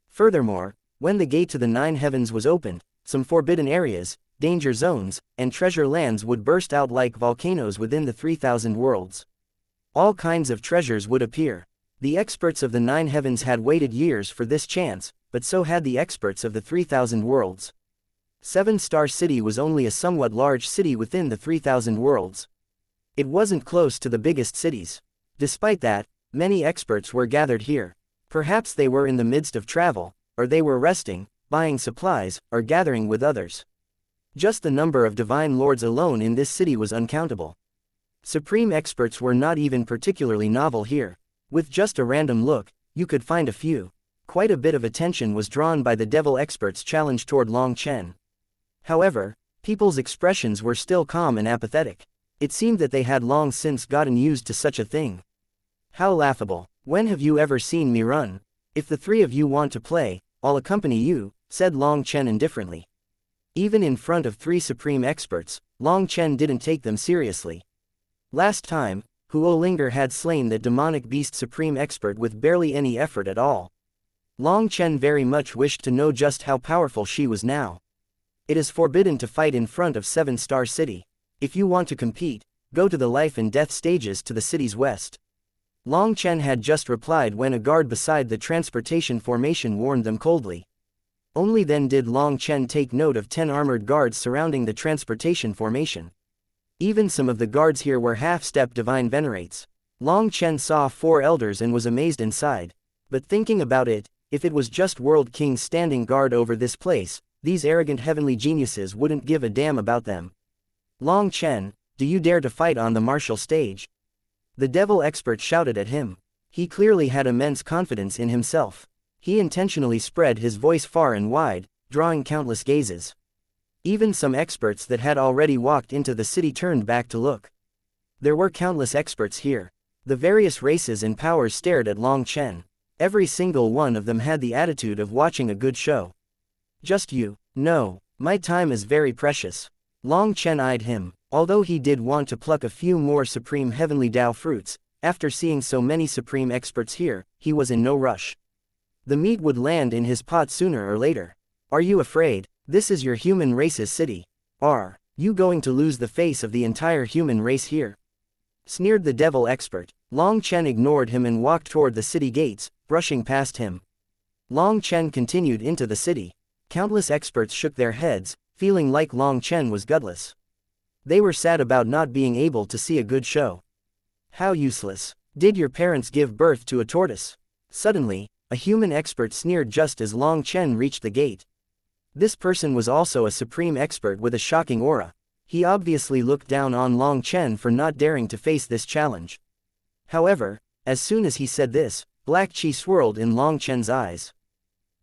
Furthermore, when the gate to the 9 heavens was opened, some forbidden areas, danger zones, and treasure lands would burst out like volcanoes within the 3,000 worlds. All kinds of treasures would appear. The experts of the 9 heavens had waited years for this chance, but so had the experts of the 3,000 worlds. 7-Star City was only a somewhat large city within the 3,000 worlds. It wasn't close to the biggest cities. Despite that, many experts were gathered here. Perhaps they were in the midst of travel, or they were resting, buying supplies, or gathering with others. Just the number of divine lords alone in this city was uncountable. Supreme experts were not even particularly novel here. With just a random look, you could find a few. Quite a bit of attention was drawn by the devil expert's challenge toward Long Chen. However, people's expressions were still calm and apathetic. It seemed that they had long since gotten used to such a thing. How laughable. When have you ever seen me run? If the 3 of you want to play, I'll accompany you, said Long Chen indifferently. Even in front of 3 supreme experts, Long Chen didn't take them seriously. Last time, Huo Linger had slain that demonic beast supreme expert with barely any effort at all. Long Chen very much wished to know just how powerful she was now. It is forbidden to fight in front of 7-Star City. If you want to compete, go to the life and death stages to the city's west. Long Chen had just replied when a guard beside the transportation formation warned them coldly. Only then did Long Chen take note of 10 armored guards surrounding the transportation formation. Even some of the guards here were half-step divine venerates. Long Chen saw 4 elders and was amazed inside. But thinking about it, if it was just World Kings standing guard over this place, these arrogant heavenly geniuses wouldn't give a damn about them. Long Chen, do you dare to fight on the martial stage? The devil expert shouted at him. He clearly had immense confidence in himself. He intentionally spread his voice far and wide, drawing countless gazes. Even some experts that had already walked into the city turned back to look. There were countless experts here. The various races and powers stared at Long Chen. Every single one of them had the attitude of watching a good show. Just you? No, my time is very precious. Long Chen eyed him. Although he did want to pluck a few more supreme heavenly Tao fruits, after seeing so many supreme experts here, he was in no rush. The meat would land in his pot sooner or later. Are you afraid? This is your human race's city. Are you going to lose the face of the entire human race here? Sneered the devil expert. Long Chen ignored him and walked toward the city gates, brushing past him. Long Chen continued into the city. Countless experts shook their heads, feeling like Long Chen was gutless. They were sad about not being able to see a good show. How useless. Did your parents give birth to a tortoise? Suddenly, a human expert sneered just as Long Chen reached the gate. This person was also a supreme expert with a shocking aura. He obviously looked down on Long Chen for not daring to face this challenge. However, as soon as he said this, black chi swirled in Long Chen's eyes.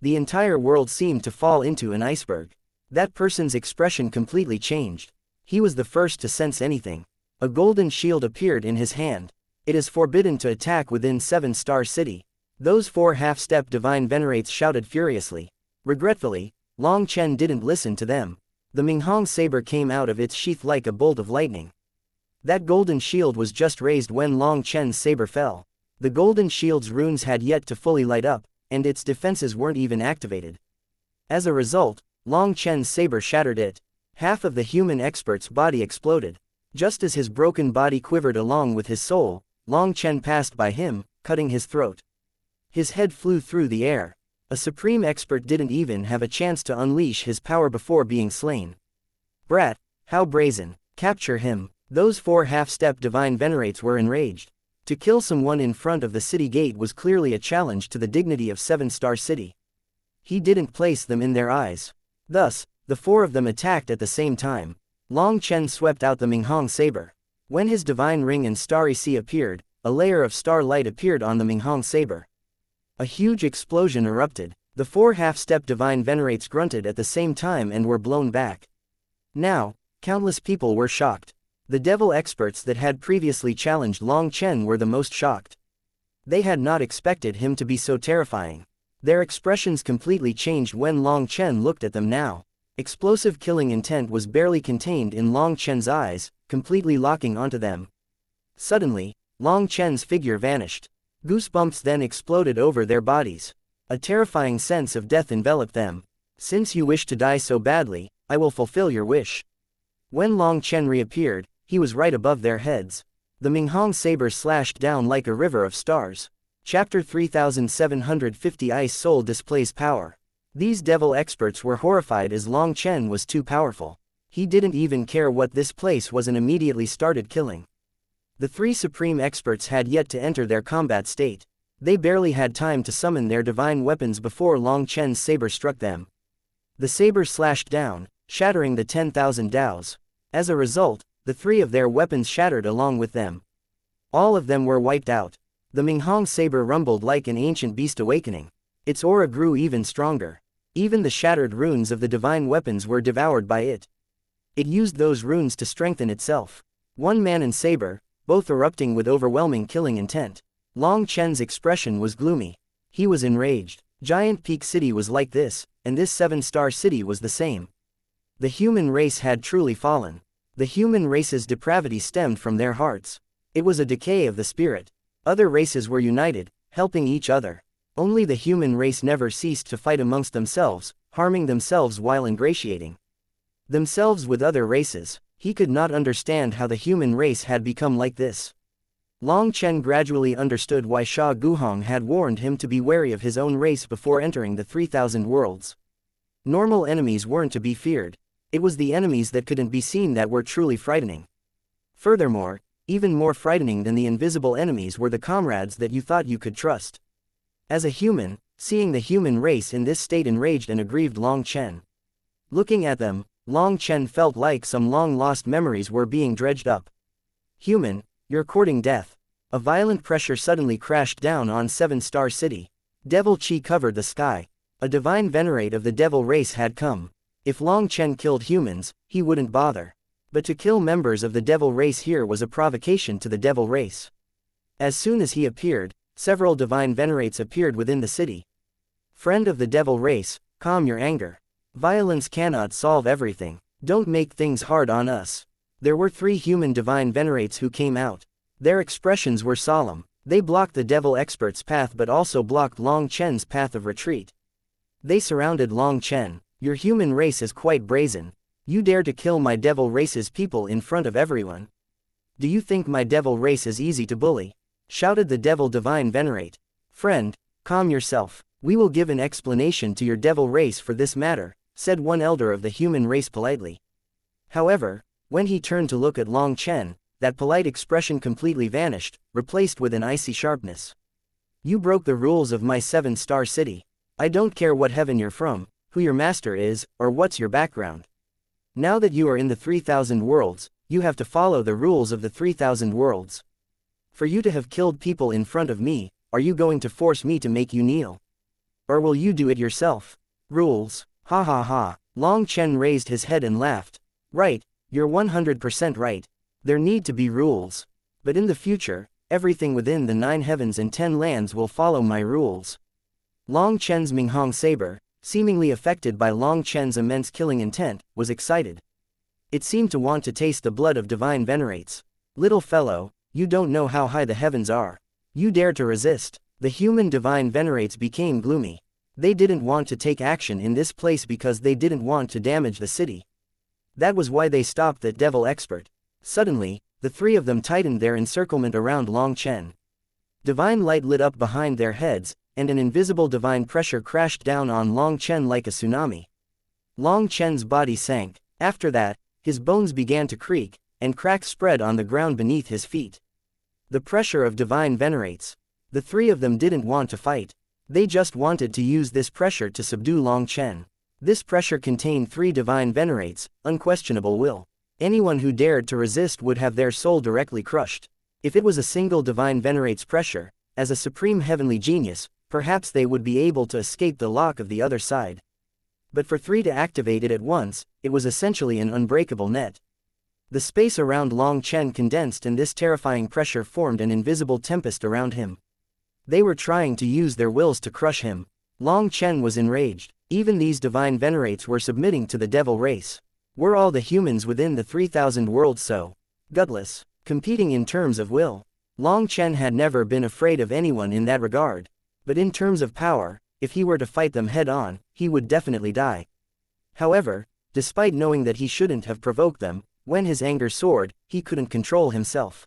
The entire world seemed to fall into an iceberg. That person's expression completely changed. He was the first to sense anything. A golden shield appeared in his hand. It is forbidden to attack within 7-star city. Those 4 half-step divine venerates shouted furiously. Regretfully, Long Chen didn't listen to them. The Minghong saber came out of its sheath like a bolt of lightning. That golden shield was just raised when Long Chen's saber fell. The golden shield's runes had yet to fully light up, and its defenses weren't even activated. As a result, Long Chen's saber shattered it. Half of the human expert's body exploded. Just as his broken body quivered along with his soul, Long Chen passed by him, cutting his throat. His head flew through the air. A supreme expert didn't even have a chance to unleash his power before being slain. Brat, how brazen! Capture him! Those 4 half-step divine venerates were enraged. To kill someone in front of the city gate was clearly a challenge to the dignity of 7-star city. He didn't place them in their eyes. Thus, the 4 of them attacked at the same time. Long Chen swept out the Minghong saber. When his divine ring and starry sea appeared, a layer of star light appeared on the Minghong saber. A huge explosion erupted. The 4 half-step divine venerates grunted at the same time and were blown back. Now, countless people were shocked. The devil experts that had previously challenged Long Chen were the most shocked. They had not expected him to be so terrifying. Their expressions completely changed when Long Chen looked at them now. Explosive killing intent was barely contained in Long Chen's eyes, completely locking onto them. Suddenly, Long Chen's figure vanished. Goosebumps then exploded over their bodies. A terrifying sense of death enveloped them. Since you wish to die so badly, I will fulfill your wish. When Long Chen reappeared, he was right above their heads. The Minghong saber slashed down like a river of stars. Chapter 3750 Ice Soul displays power. These devil experts were horrified as Long Chen was too powerful. He didn't even care what this place was and immediately started killing. The 3 supreme experts had yet to enter their combat state. They barely had time to summon their divine weapons before Long Chen's saber struck them. The saber slashed down, shattering the 10,000 daos. As a result, the 3 of their weapons shattered along with them. All of them were wiped out. The Minghong saber rumbled like an ancient beast awakening. Its aura grew even stronger. Even the shattered runes of the divine weapons were devoured by it. It used those runes to strengthen itself. One man and saber, both erupting with overwhelming killing intent. Long Chen's expression was gloomy. He was enraged. Giant Peak City was like this, and this 7-star city was the same. The human race had truly fallen. The human race's depravity stemmed from their hearts. It was a decay of the spirit. Other races were united, helping each other. Only the human race never ceased to fight amongst themselves, harming themselves while ingratiating themselves with other races. He could not understand how the human race had become like this. Long Chen gradually understood why Sha Guhong had warned him to be wary of his own race before entering the 3,000 worlds. Normal enemies weren't to be feared. It was the enemies that couldn't be seen that were truly frightening. Furthermore, even more frightening than the invisible enemies were the comrades that you thought you could trust. As a human, seeing the human race in this state enraged and aggrieved Long Chen. Looking at them, Long Chen felt like some long-lost memories were being dredged up. Human, you're courting death. A violent pressure suddenly crashed down on 7-star city. Devil Chi covered the sky. A divine venerate of the devil race had come. If Long Chen killed humans, he wouldn't bother. But to kill members of the devil race here was a provocation to the devil race. As soon as he appeared, several divine venerates appeared within the city. Friend of the devil race, calm your anger. Violence cannot solve everything. Don't make things hard on us. There were 3 human divine venerates who came out. Their expressions were solemn. They blocked the devil expert's path but also blocked Long Chen's path of retreat. They surrounded Long Chen. Your human race is quite brazen. You dare to kill my devil race's people in front of everyone. Do you think my devil race is easy to bully? Shouted the devil divine venerate. Friend, calm yourself. We will give an explanation to your devil race for this matter, said one elder of the human race politely. However, when he turned to look at Long Chen, that polite expression completely vanished, replaced with an icy sharpness. You broke the rules of my 7-star city. I don't care what heaven you're from, who your master is, or what's your background. Now that you are in the 3,000 worlds, you have to follow the rules of the 3,000 worlds. For you to have killed people in front of me, are you going to force me to make you kneel? Or will you do it yourself? Rules. Ha ha ha. Long Chen raised his head and laughed. Right, you're 100% right. There need to be rules. But in the future, everything within the 9 heavens and 10 lands will follow my rules. Long Chen's Minghong saber, seemingly affected by Long Chen's immense killing intent, was excited. It seemed to want to taste the blood of divine venerates. Little fellow, you don't know how high the heavens are. You dare to resist. The human divine venerates became gloomy. They didn't want to take action in this place because they didn't want to damage the city. That was why they stopped that devil expert. Suddenly, the 3 of them tightened their encirclement around Long Chen. Divine light lit up behind their heads, and an invisible divine pressure crashed down on Long Chen like a tsunami. Long Chen's body sank. After that, his bones began to creak, and cracks spread on the ground beneath his feet. The pressure of divine venerates. The 3 of them didn't want to fight. They just wanted to use this pressure to subdue Long Chen. This pressure contained 3 divine venerates, unquestionable will. Anyone who dared to resist would have their soul directly crushed. If it was a single divine venerate's pressure, as a supreme heavenly genius, perhaps they would be able to escape the lock of the other side. But for 3 to activate it at once, it was essentially an unbreakable net. The space around Long Chen condensed and this terrifying pressure formed an invisible tempest around him. They were trying to use their wills to crush him. Long Chen was enraged. Even these divine venerates were submitting to the devil race. Were all the humans within the 3,000 worlds so gutless, competing in terms of will? Long Chen had never been afraid of anyone in that regard. But in terms of power, if he were to fight them head-on, he would definitely die. However, despite knowing that he shouldn't have provoked them, when his anger soared, he couldn't control himself.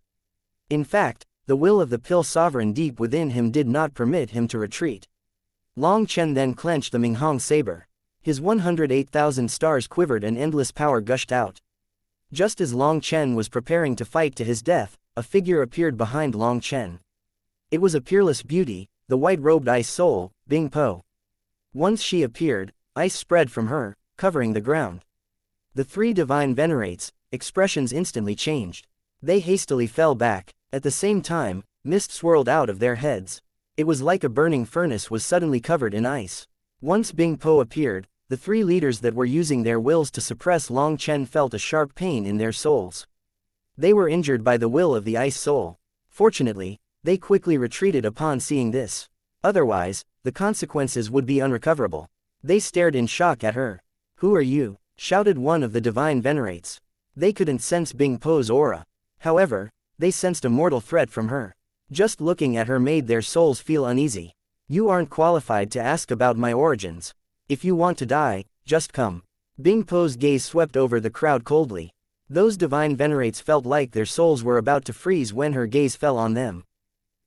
In fact, the will of the Pill Sovereign deep within him did not permit him to retreat. Long Chen then clenched the Minghong saber. His 108,000 stars quivered and endless power gushed out. Just as Long Chen was preparing to fight to his death, a figure appeared behind Long Chen. It was a peerless beauty, the white-robed ice soul, Bing Po. Once she appeared, ice spread from her, covering the ground. The 3 divine venerates, expressions instantly changed. They hastily fell back. At the same time, mist swirled out of their heads. It was like a burning furnace was suddenly covered in ice. Once Bing Po appeared, the 3 leaders that were using their wills to suppress Long Chen felt a sharp pain in their souls. They were injured by the will of the ice soul. Fortunately, they quickly retreated upon seeing this. Otherwise, the consequences would be unrecoverable. They stared in shock at her. "Who are you?" shouted one of the divine venerates. They couldn't sense Bing Po's aura. However, they sensed a mortal threat from her. Just looking at her made their souls feel uneasy. "You aren't qualified to ask about my origins. If you want to die, just come." Bing Po's gaze swept over the crowd coldly. Those divine venerates felt like their souls were about to freeze when her gaze fell on them.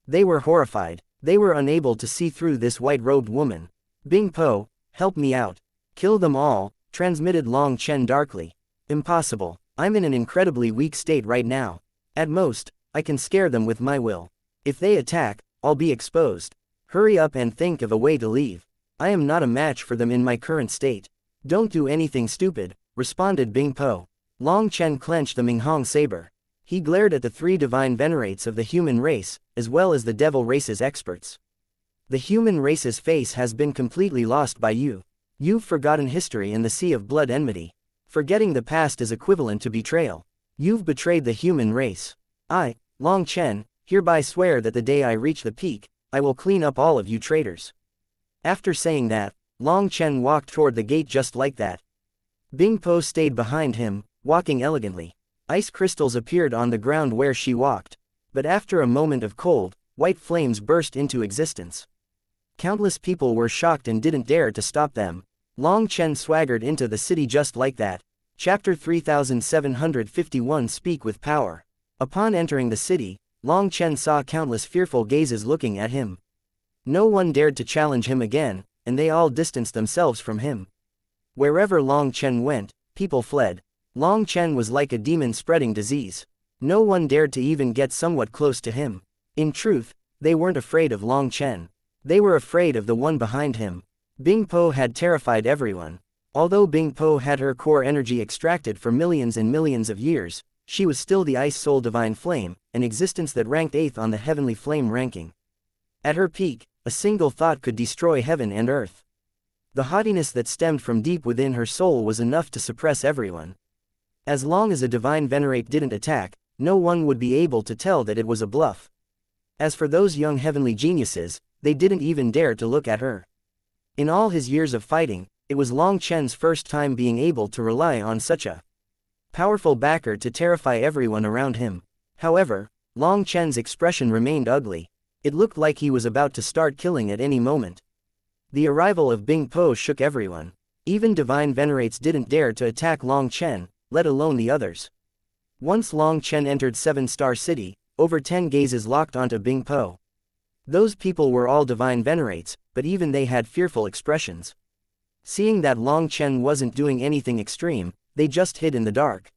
They were horrified. They were unable to see through this white-robed woman. "Bing Po, help me out." "Kill them all," transmitted Long Chen darkly. "Impossible. I'm in an incredibly weak state right now. At most, I can scare them with my will. If they attack, I'll be exposed. Hurry up and think of a way to leave. I am not a match for them in my current state." "Don't do anything stupid," responded Bing Po. Long Chen clenched the Minghong saber. He glared at the 3 divine venerates of the human race, as well as the devil race's experts. "The human race's face has been completely lost by you. You've forgotten history in the sea of blood enmity. Forgetting the past is equivalent to betrayal. You've betrayed the human race. I, Long Chen, hereby swear that the day I reach the peak, I will clean up all of you traitors." After saying that, Long Chen walked toward the gate just like that. Bing Po stayed behind him, walking elegantly. Ice crystals appeared on the ground where she walked. But after a moment of cold, white flames burst into existence. Countless people were shocked and didn't dare to stop them. Long Chen swaggered into the city just like that. Chapter 3751 Speak with Power. Upon entering the city, Long Chen saw countless fearful gazes looking at him. No one dared to challenge him again, and they all distanced themselves from him. Wherever Long Chen went, people fled. Long Chen was like a demon spreading disease. No one dared to even get somewhat close to him. In truth, they weren't afraid of Long Chen. They were afraid of the one behind him. Bing Po had terrified everyone. Although Bing Po had her core energy extracted for millions and millions of years, she was still the Ice Soul Divine Flame, an existence that ranked 8th on the Heavenly Flame ranking. At her peak, a single thought could destroy heaven and earth. The haughtiness that stemmed from deep within her soul was enough to suppress everyone. As long as a divine venerate didn't attack, no one would be able to tell that it was a bluff. As for those young heavenly geniuses, they didn't even dare to look at her. In all his years of fighting, it was Long Chen's first time being able to rely on such a powerful backer to terrify everyone around him. However, Long Chen's expression remained ugly. It looked like he was about to start killing at any moment. The arrival of Bing Po shook everyone. Even divine venerates didn't dare to attack Long Chen, let alone the others. Once Long Chen entered 7-Star City, over 10 gazes locked onto Bing Po. Those people were all divine venerates, but even they had fearful expressions. Seeing that Long Chen wasn't doing anything extreme, they just hid in the dark.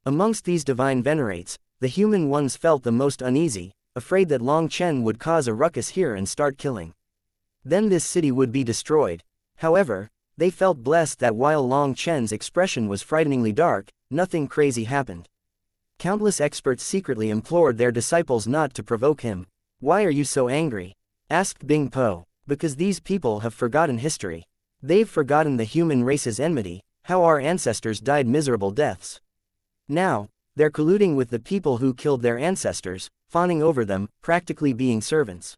Amongst these divine venerates, the human ones felt the most uneasy, afraid that Long Chen would cause a ruckus here and start killing. Then this city would be destroyed. However, they felt blessed that while Long Chen's expression was frighteningly dark, nothing crazy happened. Countless experts secretly implored their disciples not to provoke him. "Why are you so angry?" asked Bing Po. "Because these people have forgotten history. They've forgotten the human race's enmity, how our ancestors died miserable deaths. Now, they're colluding with the people who killed their ancestors, fawning over them, practically being servants.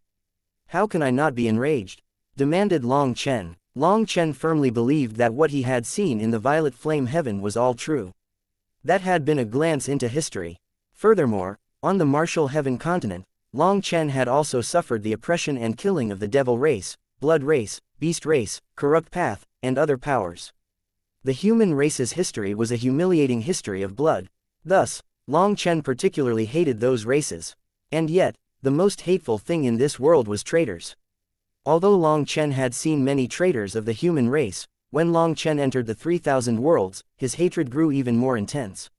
How can I not be enraged?" demanded Long Chen. Long Chen firmly believed that what he had seen in the violet flame heaven was all true. That had been a glance into history. Furthermore, on the martial heaven continent, Long Chen had also suffered the oppression and killing of the devil race, blood race, beast race, corrupt path, and other powers. The human race's history was a humiliating history of blood. Thus, Long Chen particularly hated those races. And yet, the most hateful thing in this world was traitors. Although Long Chen had seen many traitors of the human race, when Long Chen entered the 3,000 worlds, his hatred grew even more intense.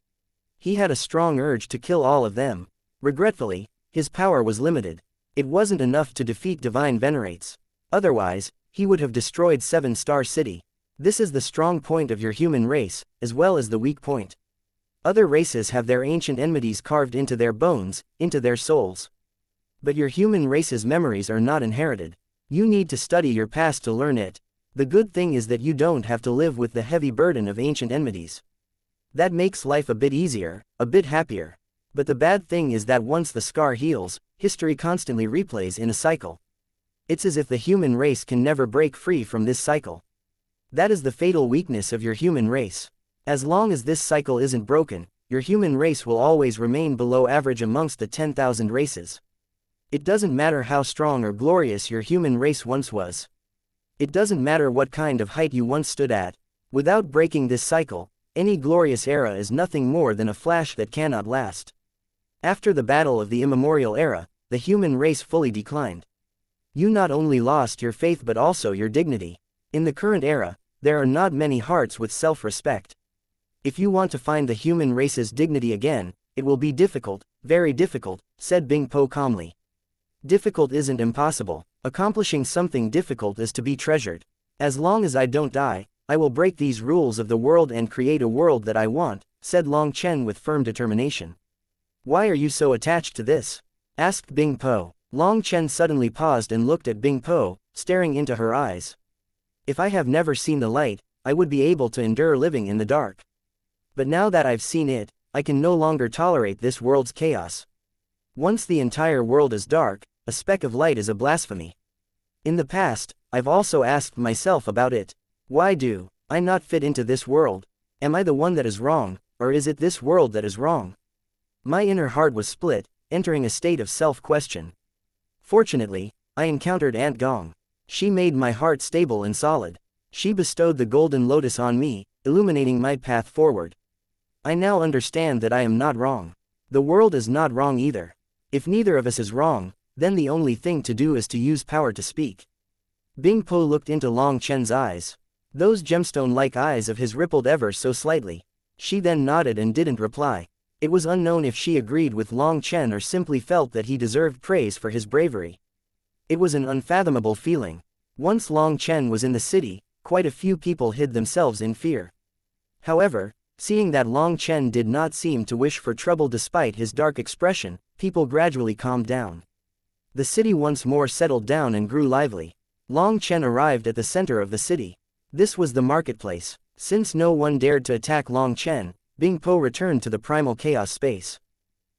He had a strong urge to kill all of them. Regretfully, his power was limited. It wasn't enough to defeat divine venerates. Otherwise, he would have destroyed 7-Star City. This is the strong point of your human race, as well as the weak point. Other races have their ancient enmities carved into their bones, into their souls. But your human race's memories are not inherited. You need to study your past to learn it. The good thing is that you don't have to live with the heavy burden of ancient enmities. That makes life a bit easier, a bit happier. But the bad thing is that once the scar heals, history constantly replays in a cycle. It's as if the human race can never break free from this cycle. That is the fatal weakness of your human race. As long as this cycle isn't broken, your human race will always remain below average amongst the 10,000 races. It doesn't matter how strong or glorious your human race once was. It doesn't matter what kind of height you once stood at. Without breaking this cycle, any glorious era is nothing more than a flash that cannot last. After the battle of the immemorial era, the human race fully declined. You not only lost your faith but also your dignity. In the current era, there are not many hearts with self-respect. If you want to find the human race's dignity again, it will be difficult, very difficult, said Bing Po calmly. Difficult isn't impossible. Accomplishing something difficult is to be treasured. As long as I don't die, I will break these rules of the world and create a world that I want, said Long Chen with firm determination. Why are you so attached to this? Asked Bing Po. Long Chen suddenly paused and looked at Bing Po, staring into her eyes. If I have never seen the light, I would be able to endure living in the dark. But now that I've seen it, I can no longer tolerate this world's chaos. Once the entire world is dark, a speck of light is a blasphemy. In the past, I've also asked myself about it. Why do I not fit into this world? Am I the one that is wrong, or is it this world that is wrong? My inner heart was split, entering a state of self-question. Fortunately, I encountered Aunt Gong. She made my heart stable and solid. She bestowed the golden lotus on me, illuminating my path forward. I now understand that I am not wrong. The world is not wrong either. If neither of us is wrong, then the only thing to do is to use power to speak. Bing Po looked into Long Chen's eyes. Those gemstone-like eyes of his rippled ever so slightly. She then nodded and didn't reply. It was unknown if she agreed with Long Chen or simply felt that he deserved praise for his bravery. It was an unfathomable feeling. Once Long Chen was in the city, quite a few people hid themselves in fear. However, seeing that Long Chen did not seem to wish for trouble despite his dark expression, people gradually calmed down. The city once more settled down and grew lively. Long Chen arrived at the center of the city. This was the marketplace. Since no one dared to attack Long Chen, Bing Po returned to the primal chaos space.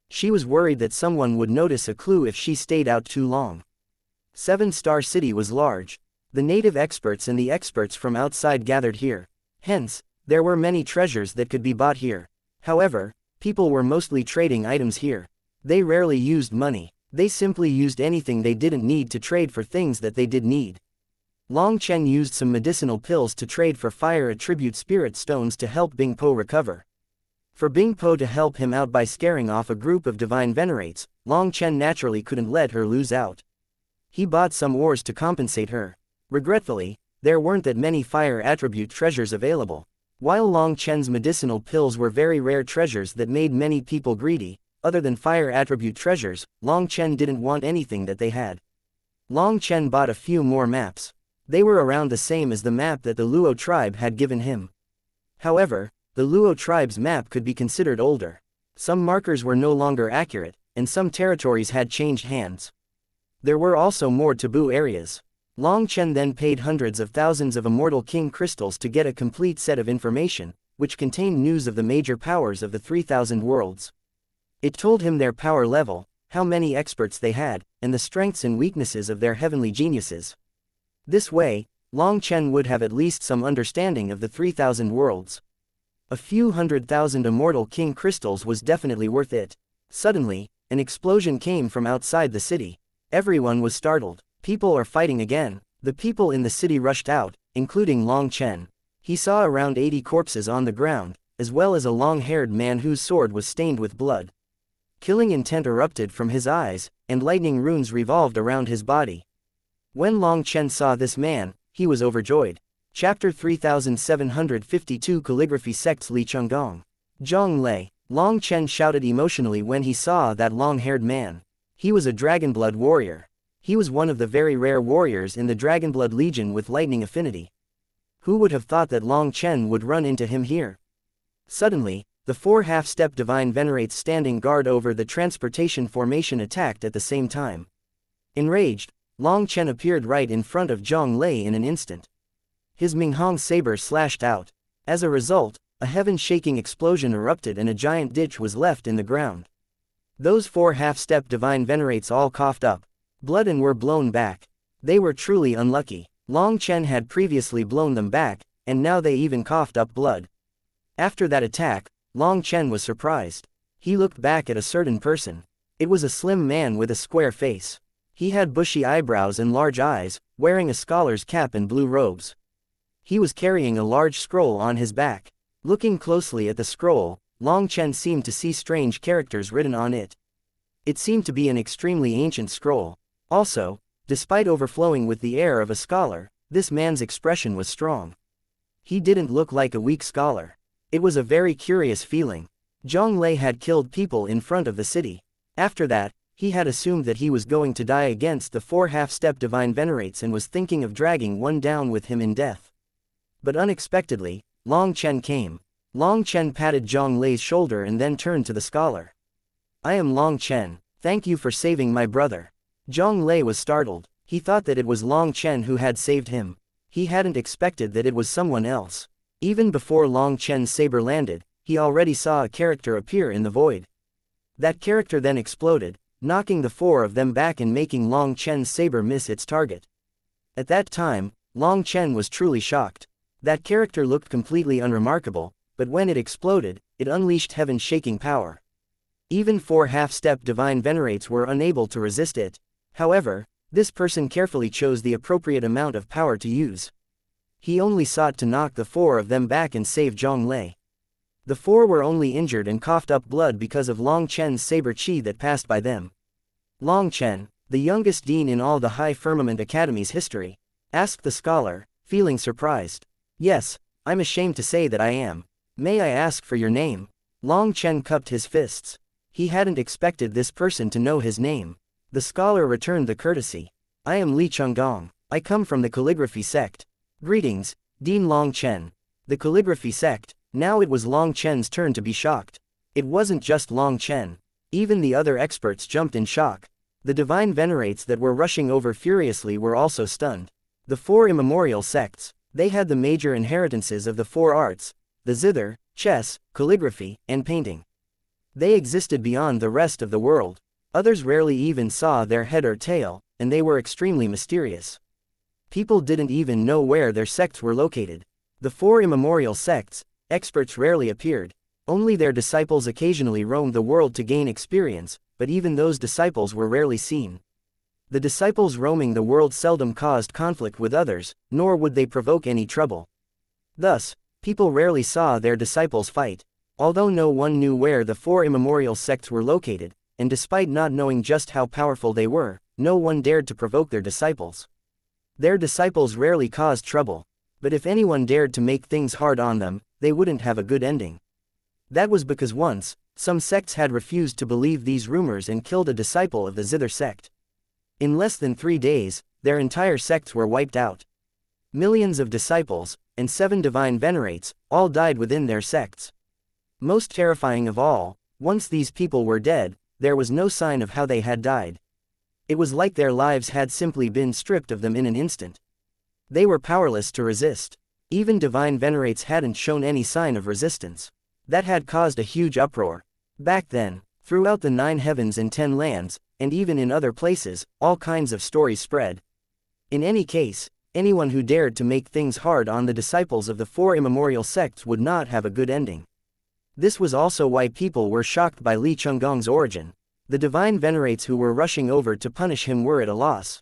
She was worried that someone would notice a clue if she stayed out too long. 7-Star City was large. The native experts and the experts from outside gathered here. Hence, there were many treasures that could be bought here. However, people were mostly trading items here. They rarely used money. They simply used anything they didn't need to trade for things that they did need. Long Chen used some medicinal pills to trade for fire attribute spirit stones to help Bing Po recover. For Bing Po to help him out by scaring off a group of divine venerates, Long Chen naturally couldn't let her lose out. He bought some ores to compensate her. Regretfully, there weren't that many fire attribute treasures available. While Long Chen's medicinal pills were very rare treasures that made many people greedy, other than fire attribute treasures, Long Chen didn't want anything that they had. Long Chen bought a few more maps. They were around the same as the map that the Luo tribe had given him. However, the Luo tribe's map could be considered older. Some markers were no longer accurate, and some territories had changed hands. There were also more taboo areas. Long Chen then paid hundreds of thousands of Immortal King crystals to get a complete set of information, which contained news of the major powers of the 3,000 worlds. It told him their power level, how many experts they had, and the strengths and weaknesses of their heavenly geniuses. This way, Long Chen would have at least some understanding of the 3,000 worlds. A few 100,000 Immortal King crystals was definitely worth it. Suddenly, an explosion came from outside the city. Everyone was startled. People are fighting again. The people in the city rushed out, including Long Chen. He saw around 80 corpses on the ground, as well as a long-haired man whose sword was stained with blood. Killing intent erupted from his eyes, and lightning runes revolved around his body. When Long Chen saw this man, he was overjoyed. Chapter 3752 Calligraphy Sects Li Chunggong. Zhong Lei. Long Chen shouted emotionally when he saw that long-haired man. He was a Dragonblood warrior. He was one of the very rare warriors in the Dragonblood Legion with lightning affinity. Who would have thought that Long Chen would run into him here? Suddenly, the 4 half-step divine venerates standing guard over the transportation formation attacked at the same time. Enraged, Long Chen appeared right in front of Zhong Lei in an instant. His Minghong saber slashed out. As a result, a heaven-shaking explosion erupted and a giant ditch was left in the ground. Those 4 half-step divine venerates all coughed up blood and were blown back. They were truly unlucky. Long Chen had previously blown them back, and now they even coughed up blood. After that attack, Long Chen was surprised. He looked back at a certain person. It was a slim man with a square face. He had bushy eyebrows and large eyes, wearing a scholar's cap and blue robes. He was carrying a large scroll on his back. Looking closely at the scroll, Long Chen seemed to see strange characters written on it. It seemed to be an extremely ancient scroll. Also, despite overflowing with the air of a scholar, this man's expression was strong. He didn't look like a weak scholar. It was a very curious feeling. Zhong Lei had killed people in front of the city. After that, he had assumed that he was going to die against the 4 half-step divine venerates and was thinking of dragging one down with him in death. But unexpectedly, Long Chen came. Long Chen patted Zhong Lei's shoulder and then turned to the scholar. "I am Long Chen. Thank you for saving my brother." Zhong Lei was startled. He thought that it was Long Chen who had saved him. He hadn't expected that it was someone else. Even before Long Chen's saber landed, he already saw a character appear in the void. That character then exploded, knocking the 4 of them back and making Long Chen's saber miss its target. At that time, Long Chen was truly shocked. That character looked completely unremarkable, but when it exploded, it unleashed heaven-shaking power. Even 4 half-step divine venerates were unable to resist it. However, this person carefully chose the appropriate amount of power to use. He only sought to knock the 4 of them back and save Zhong Lei. The 4 were only injured and coughed up blood because of Long Chen's saber chi that passed by them. Long Chen, the youngest dean in all the High Firmament Academy's history, asked the scholar, feeling surprised. "Yes, I'm ashamed to say that I am. May I ask for your name?" Long Chen cupped his fists. He hadn't expected this person to know his name. The scholar returned the courtesy. I am Li Chunggong. I come from the calligraphy sect. Greetings, Dean Long Chen. The calligraphy sect. Now it was Long Chen's turn to be shocked. It wasn't just Long Chen. Even the other experts jumped in shock. The divine venerates that were rushing over furiously were also stunned. The four immemorial sects. They had the major inheritances of the four arts: the zither, chess, calligraphy, and painting. They existed beyond the rest of the world. Others rarely even saw their head or tail, and they were extremely mysterious. People didn't even know where their sects were located. The four immemorial sects, experts rarely appeared. Only their disciples occasionally roamed the world to gain experience, but even those disciples were rarely seen. The disciples roaming the world seldom caused conflict with others, nor would they provoke any trouble. Thus, people rarely saw their disciples fight. Although no one knew where the four immemorial sects were located, and despite not knowing just how powerful they were, no one dared to provoke their disciples. Their disciples rarely caused trouble, but if anyone dared to make things hard on them, they wouldn't have a good ending. That was because once, some sects had refused to believe these rumors and killed a disciple of the Zither sect. In less than 3 days, their entire sects were wiped out. Millions of disciples, and 7 divine venerates, all died within their sects. Most terrifying of all, once these people were dead, there was no sign of how they had died. It was like their lives had simply been stripped of them in an instant. They were powerless to resist. Even divine venerates hadn't shown any sign of resistance. That had caused a huge uproar. Back then, throughout the 9 heavens and 10 lands, and even in other places, all kinds of stories spread. In any case, anyone who dared to make things hard on the disciples of the 4 immemorial sects would not have a good ending. This was also why people were shocked by Li Chunggong's origin. The divine venerates who were rushing over to punish him were at a loss.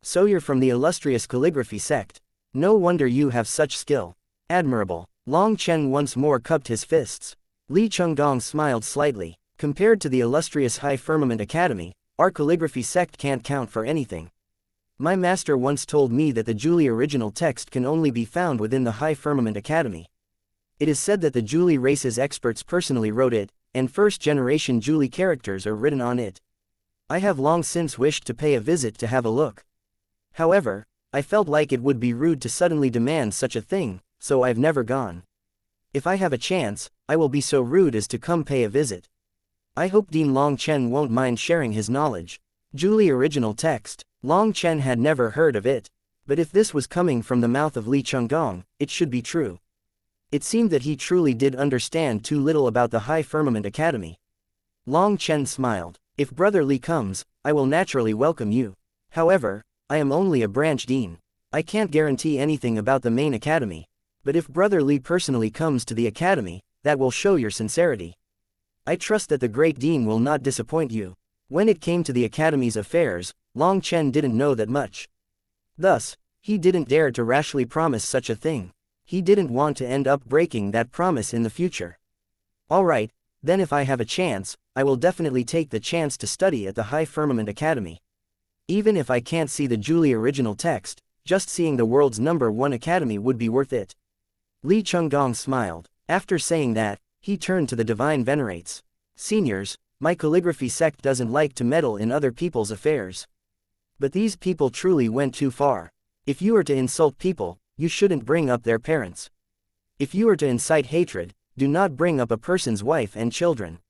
So you're from the illustrious calligraphy sect. No wonder you have such skill. Admirable. Long Chen once more cupped his fists. Li Chunggong smiled slightly. Compared to the illustrious High Firmament Academy, our calligraphy sect can't count for anything. My master once told me that the Julie original text can only be found within the High Firmament Academy. It is said that the Julie race's experts personally wrote it, and first-generation Julie characters are written on it. I have long since wished to pay a visit to have a look. However, I felt like it would be rude to suddenly demand such a thing, so I've never gone. If I have a chance, I will be so rude as to come pay a visit. I hope Dean Long Chen won't mind sharing his knowledge. Julie original text. Long Chen had never heard of it. But if this was coming from the mouth of Li Chunggong, it should be true. It seemed that he truly did understand too little about the High Firmament Academy. Long Chen smiled. If Brother Li comes, I will naturally welcome you. However, I am only a branch dean. I can't guarantee anything about the main academy. But if Brother Li personally comes to the academy, that will show your sincerity. I trust that the great dean will not disappoint you. When it came to the academy's affairs, Long Chen didn't know that much. Thus, he didn't dare to rashly promise such a thing. He didn't want to end up breaking that promise in the future. Alright, then if I have a chance, I will definitely take the chance to study at the High Firmament Academy. Even if I can't see the Julie original text, just seeing the world's #1 academy would be worth it. Li Chunggong smiled. After saying that, he turned to the divine venerates. Seniors, my calligraphy sect doesn't like to meddle in other people's affairs. But these people truly went too far. If you are to insult people, you shouldn't bring up their parents. If you are to incite hatred, do not bring up a person's wife and children.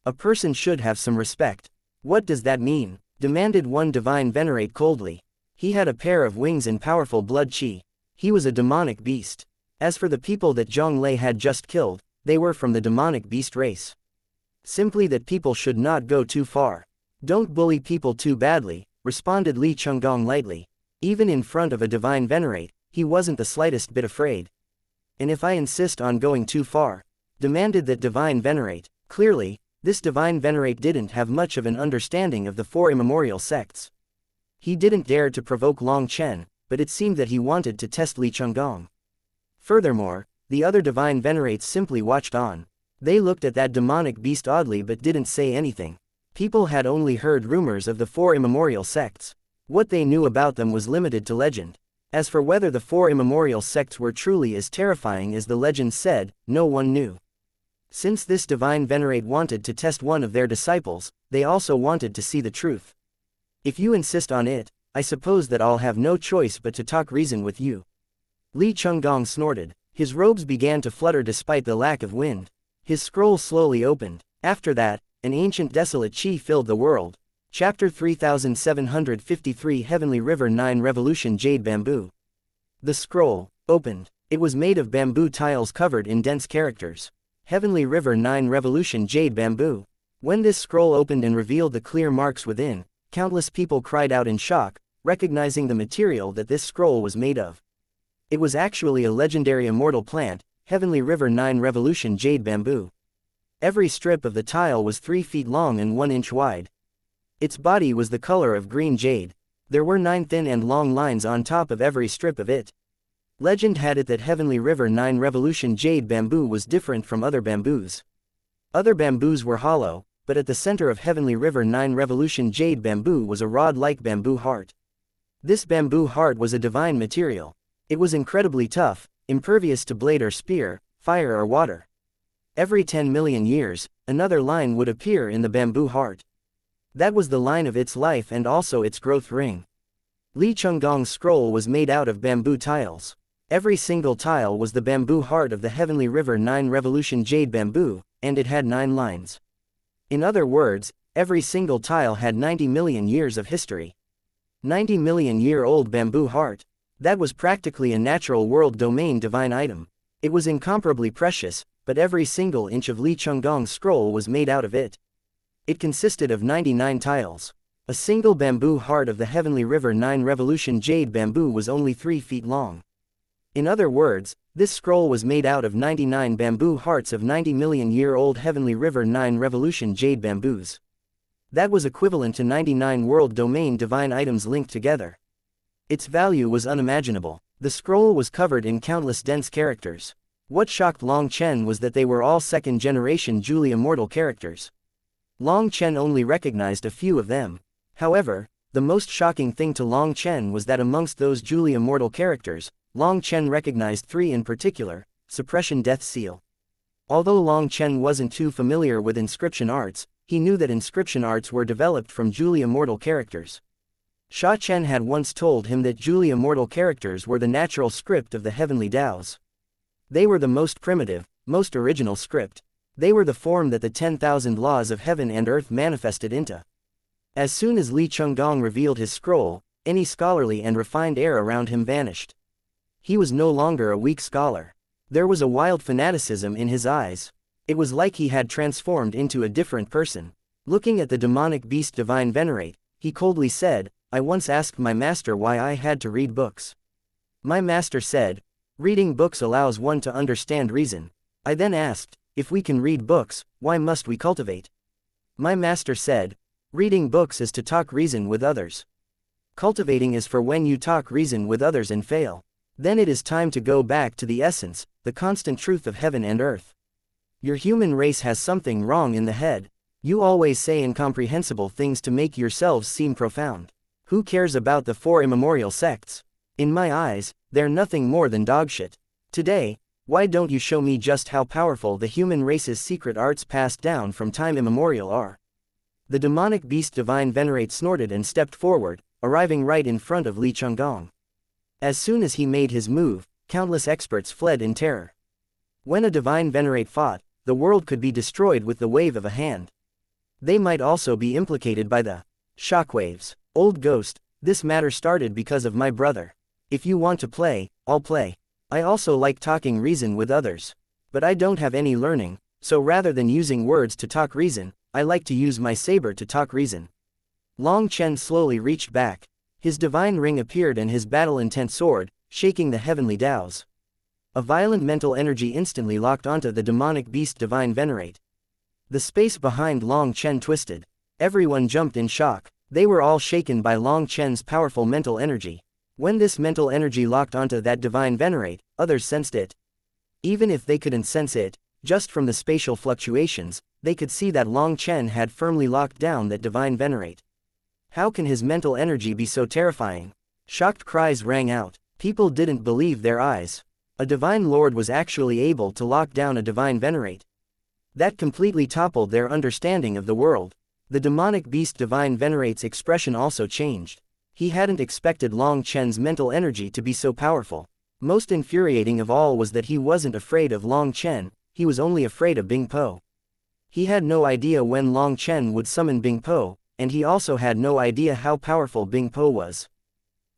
A person should have some respect. What does that mean? Demanded one divine venerate coldly. He had a pair of wings and powerful blood chi. He was a demonic beast. As for the people that Zhang Lei had just killed, they were from the demonic beast race. Simply that people should not go too far. Don't bully people too badly, responded Li Chunggong lightly. Even in front of a divine venerate, he wasn't the slightest bit afraid. And if I insist on going too far? Demanded that divine venerate. Clearly, this divine venerate didn't have much of an understanding of the 4 immemorial sects. He didn't dare to provoke Long Chen, but it seemed that he wanted to test Li Chunggong. Furthermore, the other divine venerates simply watched on. They looked at that demonic beast oddly but didn't say anything. People had only heard rumors of the 4 immemorial sects. What they knew about them was limited to legend. As for whether the 4 immemorial sects were truly as terrifying as the legend said, no one knew. Since this divine venerate wanted to test one of their disciples, they also wanted to see the truth. If you insist on it, I suppose that I'll have no choice but to talk reason with you. Li Chunggong snorted. His robes began to flutter despite the lack of wind. His scroll slowly opened. After that, an ancient desolate chi filled the world. Chapter 3753 Heavenly River 9 Revolution Jade Bamboo. The scroll opened. It was made of bamboo tiles covered in dense characters. Heavenly River 9 Revolution Jade Bamboo. When this scroll opened and revealed the clear marks within, countless people cried out in shock, recognizing the material that this scroll was made of. It was actually a legendary immortal plant, Heavenly River 9 Revolution Jade Bamboo. Every strip of the tile was 3 feet long and 1 inch wide. Its body was the color of green jade. There were 9 thin and long lines on top of every strip of it. Legend had it that Heavenly River 9 Revolution Jade Bamboo was different from other bamboos. Other bamboos were hollow, but at the center of Heavenly River 9 Revolution Jade Bamboo was a rod-like bamboo heart. This bamboo heart was a divine material. It was incredibly tough, impervious to blade or spear, fire or water. Every 10 million years, another line would appear in the bamboo heart. That was the line of its life and also its growth ring. Li Chunggong's scroll was made out of bamboo tiles. Every single tile was the bamboo heart of the Heavenly River 9 Revolution Jade Bamboo, and it had 9 lines. In other words, every single tile had 90 million years of history. 90 million year old bamboo heart. That was practically a natural world domain divine item. It was incomparably precious, but every single inch of Li Chunggong's scroll was made out of it. It consisted of 99 tiles. A single bamboo heart of the Heavenly River 9 Revolution Jade Bamboo was only 3 feet long. In other words, this scroll was made out of 99 bamboo hearts of 90 million year old Heavenly River 9 Revolution Jade Bamboos. That was equivalent to 99 world domain divine items linked together. Its value was unimaginable. The scroll was covered in countless dense characters. What shocked Long Chen was that they were all second-generation Julie immortal characters. Long Chen only recognized a few of them. However, the most shocking thing to Long Chen was that amongst those Julie immortal characters, Long Chen recognized 3 in particular: Suppression Death Seal. Although Long Chen wasn't too familiar with inscription arts, he knew that inscription arts were developed from Julie immortal characters. Sha Chen had once told him that Julie immortal characters were the natural script of the heavenly Taos. They were the most primitive, most original script. They were the form that the 10,000 laws of heaven and earth manifested into. As soon as Li Chunggong revealed his scroll, any scholarly and refined air around him vanished. He was no longer a weak scholar. There was a wild fanaticism in his eyes. It was like he had transformed into a different person. Looking at the demonic beast Divine Venerate, he coldly said, "I once asked my master why I had to read books. My master said, reading books allows one to understand reason. I then asked, if we can read books, why must we cultivate? My master said, reading books is to talk reason with others. Cultivating is for when you talk reason with others and fail. Then it is time to go back to the essence, the constant truth of heaven and earth. Your human race has something wrong in the head. You always say incomprehensible things to make yourselves seem profound. Who cares about the 4 immemorial sects? In my eyes, they're nothing more than dogshit. Today, why don't you show me just how powerful the human race's secret arts passed down from time immemorial are?" The demonic beast Divine Venerate snorted and stepped forward, arriving right in front of Li Chunggong. As soon as he made his move, countless experts fled in terror. When a Divine Venerate fought, the world could be destroyed with the wave of a hand. They might also be implicated by the shockwaves. Old Ghost, this matter started because of my brother. If you want to play, I'll play. I also like talking reason with others. But I don't have any learning, so rather than using words to talk reason, I like to use my saber to talk reason. Long Chen slowly reached back. His divine ring appeared and his battle-intent sword, shaking the heavenly Taos. A violent mental energy instantly locked onto the demonic beast Divine Venerate. The space behind Long Chen twisted. Everyone jumped in shock. They were all shaken by Long Chen's powerful mental energy. When this mental energy locked onto that Divine Venerate, others sensed it. Even if they couldn't sense it, just from the spatial fluctuations, they could see that Long Chen had firmly locked down that Divine Venerate. How can his mental energy be so terrifying? Shocked cries rang out. People didn't believe their eyes. A Divine Lord was actually able to lock down a Divine Venerate. That completely toppled their understanding of the world. The demonic beast Divine Venerate's expression also changed. He hadn't expected Long Chen's mental energy to be so powerful. Most infuriating of all was that he wasn't afraid of Long Chen, he was only afraid of Bing Po. He had no idea when Long Chen would summon Bing Po, and he also had no idea how powerful Bing Po was.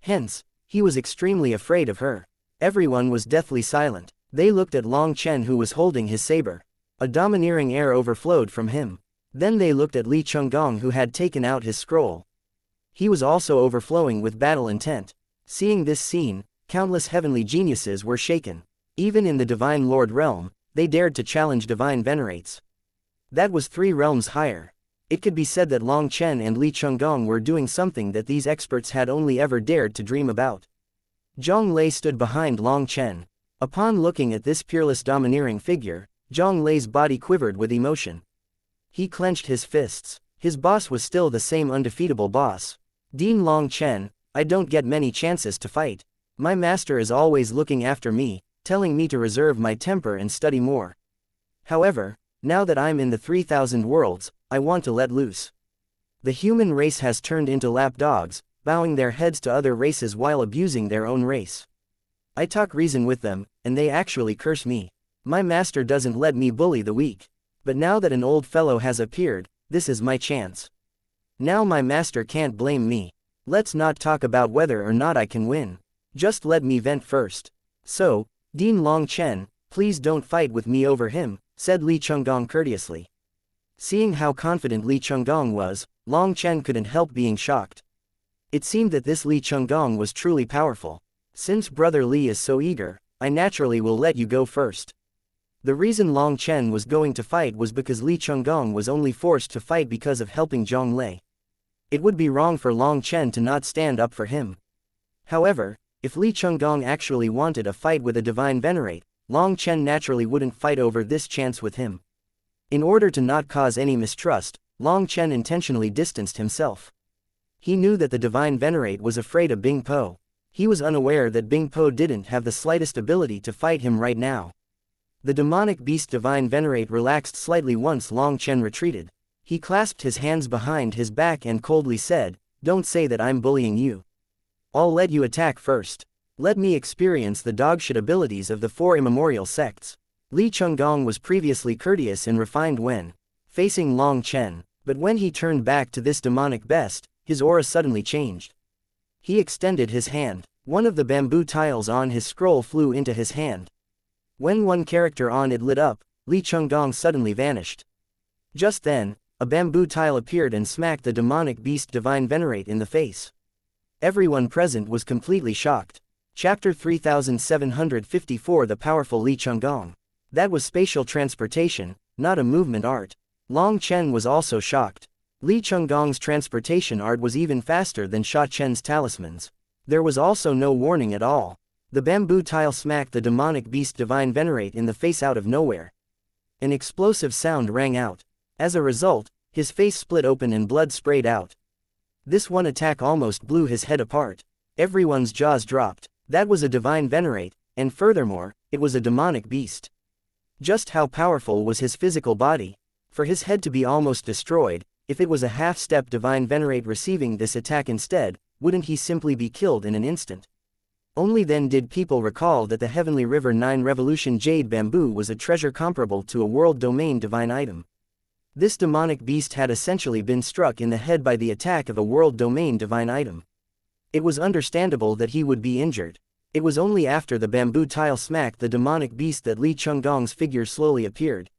Hence, he was extremely afraid of her. Everyone was deathly silent. They looked at Long Chen, who was holding his saber. A domineering air overflowed from him. Then they looked at Li Chunggong, who had taken out his scroll. He was also overflowing with battle intent. Seeing this scene, countless heavenly geniuses were shaken. Even in the Divine Lord realm, they dared to challenge Divine Venerates. That was 3 realms higher. It could be said that Long Chen and Li Chunggong were doing something that these experts had only ever dared to dream about. Zhang Lei stood behind Long Chen. Upon looking at this peerless domineering figure, Zhang Lei's body quivered with emotion. He clenched his fists. His boss was still the same undefeatable boss. Dean Long Chen, I don't get many chances to fight. My master is always looking after me, telling me to reserve my temper and study more. However, now that I'm in the 3000 worlds, I want to let loose. The human race has turned into lapdogs, bowing their heads to other races while abusing their own race. I talk reason with them, and they actually curse me. My master doesn't let me bully the weak. But now that an old fellow has appeared, this is my chance. Now my master can't blame me. Let's not talk about whether or not I can win. Just let me vent first. So, Dean Long Chen, please don't fight with me over him, said Li Chunggong courteously. Seeing how confident Li Chunggong was, Long Chen couldn't help being shocked. It seemed that this Li Chunggong was truly powerful. Since Brother Li is so eager, I naturally will let you go first. The reason Long Chen was going to fight was because Li Chunggong was only forced to fight because of helping Zhang Lei. It would be wrong for Long Chen to not stand up for him. However, if Li Chunggong actually wanted a fight with a Divine Venerate, Long Chen naturally wouldn't fight over this chance with him. In order to not cause any mistrust, Long Chen intentionally distanced himself. He knew that the Divine Venerate was afraid of Bing Po. He was unaware that Bing Po didn't have the slightest ability to fight him right now. The demonic beast Divine Venerate relaxed slightly once Long Chen retreated. He clasped his hands behind his back and coldly said, "Don't say that I'm bullying you. I'll let you attack first. Let me experience the dogshit abilities of the 4 immemorial sects." Li Chunggong was previously courteous and refined when facing Long Chen, but when he turned back to this demonic beast, his aura suddenly changed. He extended his hand. One of the bamboo tiles on his scroll flew into his hand. When one character on it lit up, Li Chunggong suddenly vanished. Just then, a bamboo tile appeared and smacked the demonic beast Divine Venerate in the face. Everyone present was completely shocked. Chapter 3754 The Powerful Li Chunggong. That was spatial transportation, not a movement art. Long Chen was also shocked. Li Chunggong's transportation art was even faster than Sha Chen's talismans. There was also no warning at all. The bamboo tile smacked the demonic beast Divine Venerate in the face out of nowhere. An explosive sound rang out. As a result, his face split open and blood sprayed out. This one attack almost blew his head apart. Everyone's jaws dropped. That was a Divine Venerate, and furthermore, it was a demonic beast. Just how powerful was his physical body? For his head to be almost destroyed, if it was a half-step Divine Venerate receiving this attack instead, wouldn't he simply be killed in an instant? Only then did people recall that the Heavenly River 9 Revolution Jade Bamboo was a treasure comparable to a world domain divine item. This demonic beast had essentially been struck in the head by the attack of a world domain divine item. It was understandable that he would be injured. It was only after the bamboo tile smacked the demonic beast that Li Chunggong's figure slowly appeared.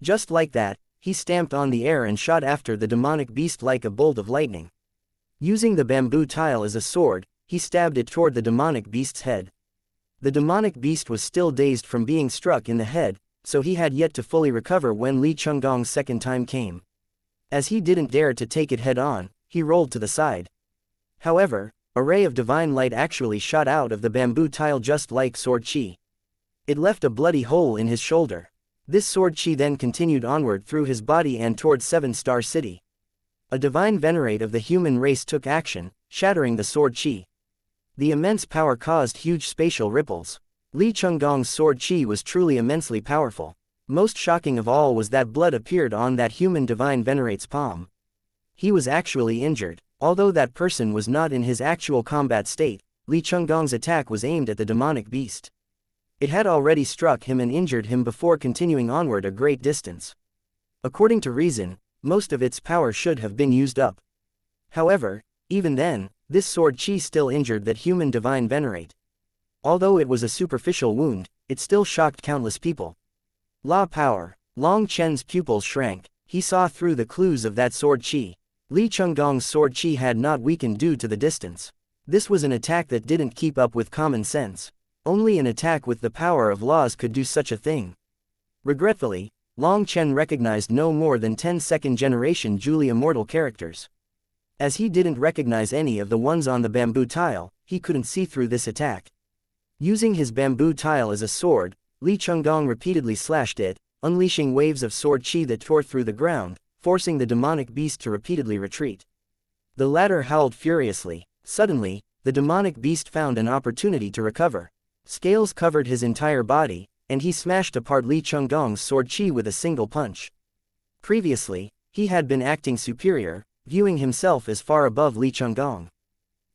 Just like that, he stamped on the air and shot after the demonic beast like a bolt of lightning. Using the bamboo tile as a sword, he stabbed it toward the demonic beast's head. The demonic beast was still dazed from being struck in the head, so he had yet to fully recover when Li Chunggong's second time came. As he didn't dare to take it head-on, he rolled to the side. However, a ray of divine light actually shot out of the bamboo tile just like sword chi. It left a bloody hole in his shoulder. This sword chi then continued onward through his body and toward 7-Star City. A Divine Venerate of the human race took action, shattering the sword chi. The immense power caused huge spatial ripples. Li Chunggong's sword chi was truly immensely powerful. Most shocking of all was that blood appeared on that human divine venerate's palm. He was actually injured. Although that person was not in his actual combat state, Li Chunggong's attack was aimed at the demonic beast. It had already struck him and injured him before continuing onward a great distance. According to reason, most of its power should have been used up. However, even then, this sword chi still injured that human divine venerate. Although it was a superficial wound, it still shocked countless people. Law power. Long Chen's pupils shrank. He saw through the clues of that sword chi. Li Chunggong's sword chi had not weakened due to the distance. This was an attack that didn't keep up with common sense. Only an attack with the power of laws could do such a thing. Regretfully, Long Chen recognized no more than 10 second-generation Julie immortal characters. As he didn't recognize any of the ones on the bamboo tile, he couldn't see through this attack. Using his bamboo tile as a sword, Li Chunggong repeatedly slashed it, unleashing waves of sword chi that tore through the ground, forcing the demonic beast to repeatedly retreat. The latter howled furiously. Suddenly, the demonic beast found an opportunity to recover. Scales covered his entire body, and he smashed apart Li Chunggong's sword chi with a single punch. Previously, he had been acting superior, viewing himself as far above Li Chunggong.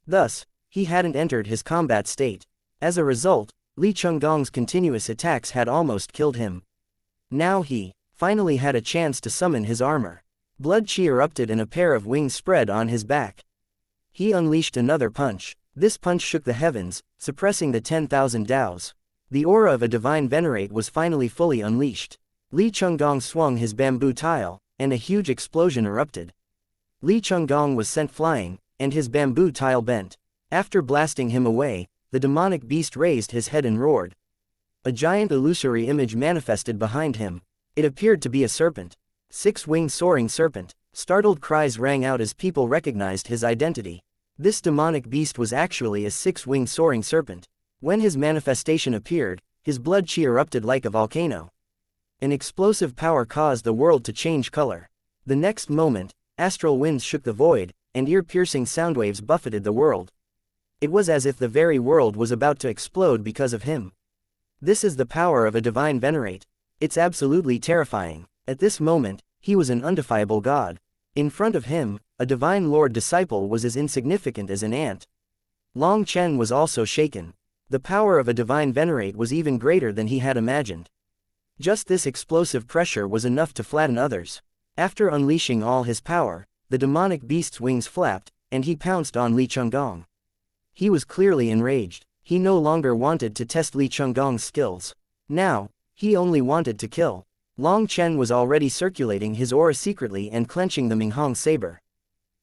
Thus, he hadn't entered his combat state. As a result, Li Chunggong's continuous attacks had almost killed him. Now he finally had a chance to summon his armor. Blood chi erupted and a pair of wings spread on his back. He unleashed another punch. This punch shook the heavens, suppressing the 10,000 Daos. The aura of a divine venerate was finally fully unleashed. Li Chunggong swung his bamboo tile, and a huge explosion erupted. Li Chunggong was sent flying, and his bamboo tile bent. After blasting him away, the demonic beast raised his head and roared. A giant illusory image manifested behind him. It appeared to be a serpent. 6-winged soaring serpent. Startled cries rang out as people recognized his identity. This demonic beast was actually a 6-winged soaring serpent. When his manifestation appeared, his blood chi erupted like a volcano. An explosive power caused the world to change color. The next moment, astral winds shook the void, and ear-piercing soundwaves buffeted the world. It was as if the very world was about to explode because of him. This is the power of a divine venerate. It's absolutely terrifying. At this moment, he was an undefiable god. In front of him, a divine lord disciple was as insignificant as an ant. Long Chen was also shaken. The power of a divine venerate was even greater than he had imagined. Just this explosive pressure was enough to flatten others. After unleashing all his power, the demonic beast's wings flapped, and he pounced on Li Chunggong. He was clearly enraged. He no longer wanted to test Li Chunggong's skills. Now, he only wanted to kill. Long Chen was already circulating his aura secretly and clenching the Minghong saber.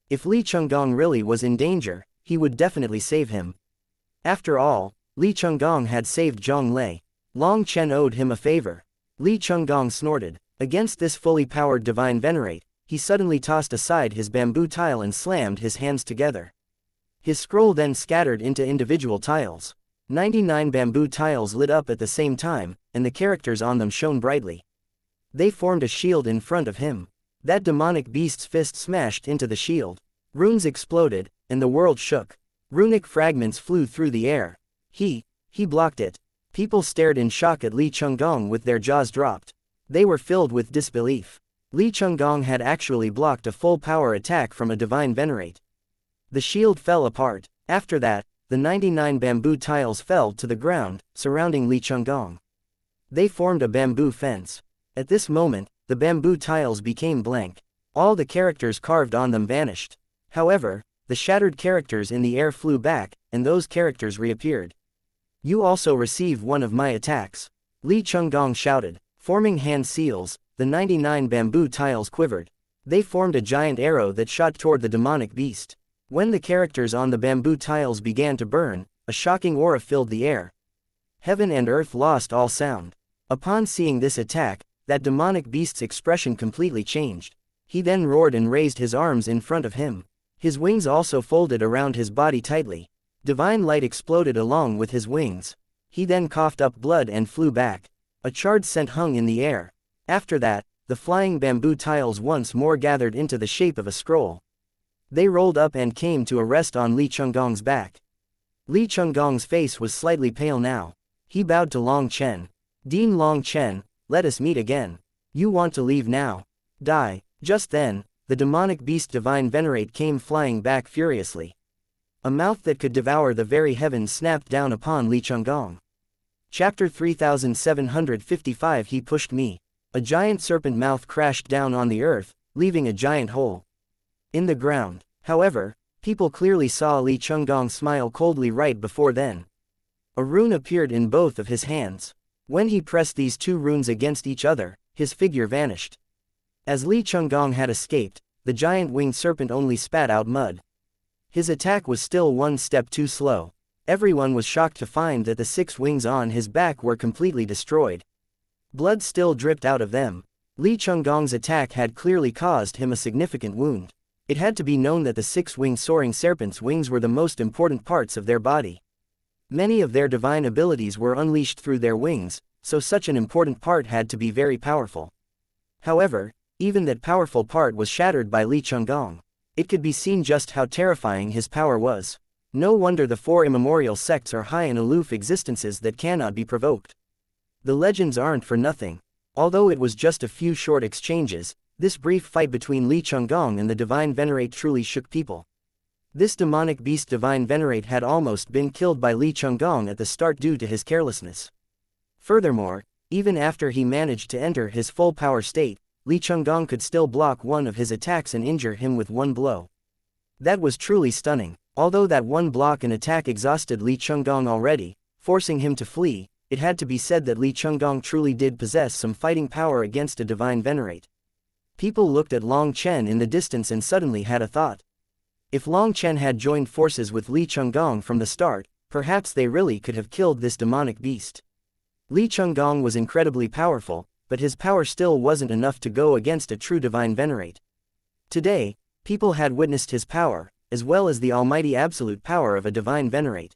If Li Chunggong really was in danger, he would definitely save him. After all, Li Chunggong had saved Zhong Lei. Long Chen owed him a favor. Li Chunggong snorted. Against this fully powered divine venerate, he suddenly tossed aside his bamboo tile and slammed his hands together. His scroll then scattered into individual tiles. 99 bamboo tiles lit up at the same time, and the characters on them shone brightly. They formed a shield in front of him. That demonic beast's fist smashed into the shield. Runes exploded, and the world shook. Runic fragments flew through the air. He blocked it. People stared in shock at Li Chunggong with their jaws dropped. They were filled with disbelief. Li Chunggong had actually blocked a full power attack from a divine venerate. The shield fell apart. After that, the 99 bamboo tiles fell to the ground, surrounding Li Chunggong. They formed a bamboo fence. At this moment, the bamboo tiles became blank. All the characters carved on them vanished. However, the shattered characters in the air flew back, and those characters reappeared. You also receive one of my attacks. Li Chunggong shouted. Forming hand seals, the 99 bamboo tiles quivered. They formed a giant arrow that shot toward the demonic beast. When the characters on the bamboo tiles began to burn, a shocking aura filled the air. Heaven and earth lost all sound. Upon seeing this attack, that demonic beast's expression completely changed. He then roared and raised his arms in front of him. His wings also folded around his body tightly. Divine light exploded along with his wings. He then coughed up blood and flew back. A charred scent hung in the air. After that, the flying bamboo tiles once more gathered into the shape of a scroll. They rolled up and came to a rest on Li Chunggong's back. Li Chunggong's face was slightly pale now. He bowed to Long Chen. Dean Long Chen, let us meet again. You want to leave now? Die. Just then, the demonic beast Divine Venerate came flying back furiously. A mouth that could devour the very heavens snapped down upon Li Chunggong. Chapter 3755 He pushed me. A giant serpent mouth crashed down on the earth, leaving a giant hole in the ground. However, people clearly saw Li Chunggong smile coldly right before then. A rune appeared in both of his hands. When he pressed these two runes against each other, his figure vanished. As Li Chunggong had escaped, the giant winged serpent only spat out mud. His attack was still one step too slow. Everyone was shocked to find that the 6 wings on his back were completely destroyed. Blood still dripped out of them. Li Chunggong's attack had clearly caused him a significant wound. It had to be known that the 6-winged soaring serpent's wings were the most important parts of their body. Many of their divine abilities were unleashed through their wings, so such an important part had to be very powerful. However, even that powerful part was shattered by Li Chunggong. It could be seen just how terrifying his power was. No wonder the 4 immemorial sects are high and aloof existences that cannot be provoked. The legends aren't for nothing. Although it was just a few short exchanges, this brief fight between Li Chunggong and the Divine Venerate truly shook people. This demonic beast Divine Venerate had almost been killed by Li Chunggong at the start due to his carelessness. Furthermore, even after he managed to enter his full power state, Li Chunggong could still block one of his attacks and injure him with one blow. That was truly stunning. Although that one block and attack exhausted Li Chunggong already, forcing him to flee, it had to be said that Li Chunggong truly did possess some fighting power against a Divine Venerate. People looked at Long Chen in the distance and suddenly had a thought. If Long Chen had joined forces with Li Chunggong from the start, perhaps they really could have killed this demonic beast. Li Chunggong was incredibly powerful, but his power still wasn't enough to go against a true Divine Venerate. Today, people had witnessed his power, as well as the almighty absolute power of a Divine Venerate.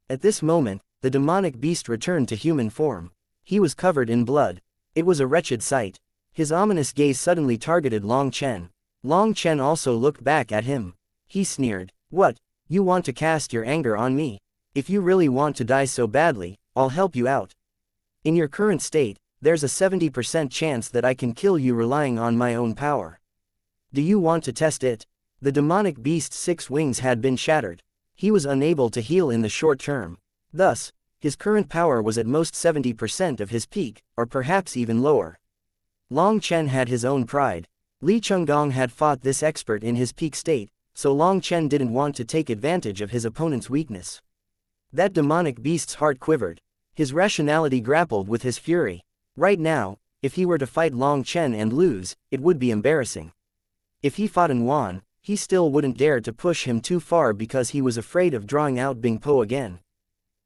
At this moment, the demonic beast returned to human form. He was covered in blood. It was a wretched sight. His ominous gaze suddenly targeted Long Chen. Long Chen also looked back at him. He sneered. What? You want to cast your anger on me? If you really want to die so badly, I'll help you out. In your current state, there's a 70% chance that I can kill you relying on my own power. Do you want to test it? The demonic beast's 6 wings had been shattered. He was unable to heal in the short term. Thus, his current power was at most 70% of his peak, or perhaps even lower. Long Chen had his own pride. Li Chunggong had fought this expert in his peak state, so Long Chen didn't want to take advantage of his opponent's weakness. That demonic beast's heart quivered. His rationality grappled with his fury. Right now, if he were to fight Long Chen and lose, it would be embarrassing. If he fought and won, he still wouldn't dare to push him too far because he was afraid of drawing out Bing Po again.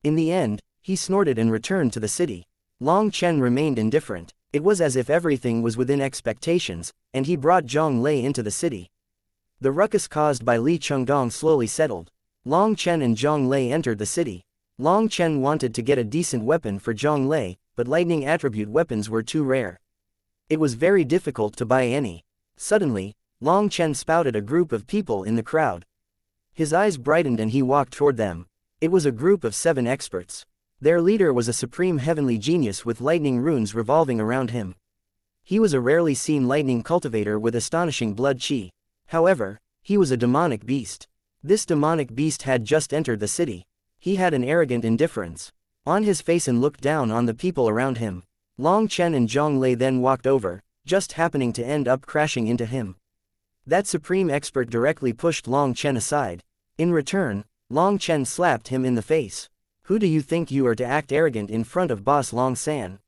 In the end, he snorted and returned to the city. Long Chen remained indifferent. It was as if everything was within expectations, and he brought Zhang Lei into the city. The ruckus caused by Li Chunggong slowly settled. Long Chen and Zhang Lei entered the city. Long Chen wanted to get a decent weapon for Zhang Lei, but lightning attribute weapons were too rare. It was very difficult to buy any. Suddenly, Long Chen spouted a group of people in the crowd. His eyes brightened and he walked toward them. It was a group of 7 experts. Their leader was a supreme heavenly genius with lightning runes revolving around him. He was a rarely seen lightning cultivator with astonishing blood chi. However, he was a demonic beast. This demonic beast had just entered the city. He had an arrogant indifference on his face and looked down on the people around him. Long Chen and Zhang Lei then walked over, just happening to end up crashing into him. That supreme expert directly pushed Long Chen aside. In return, Long Chen slapped him in the face. Who do you think you are to act arrogant in front of Boss Long San?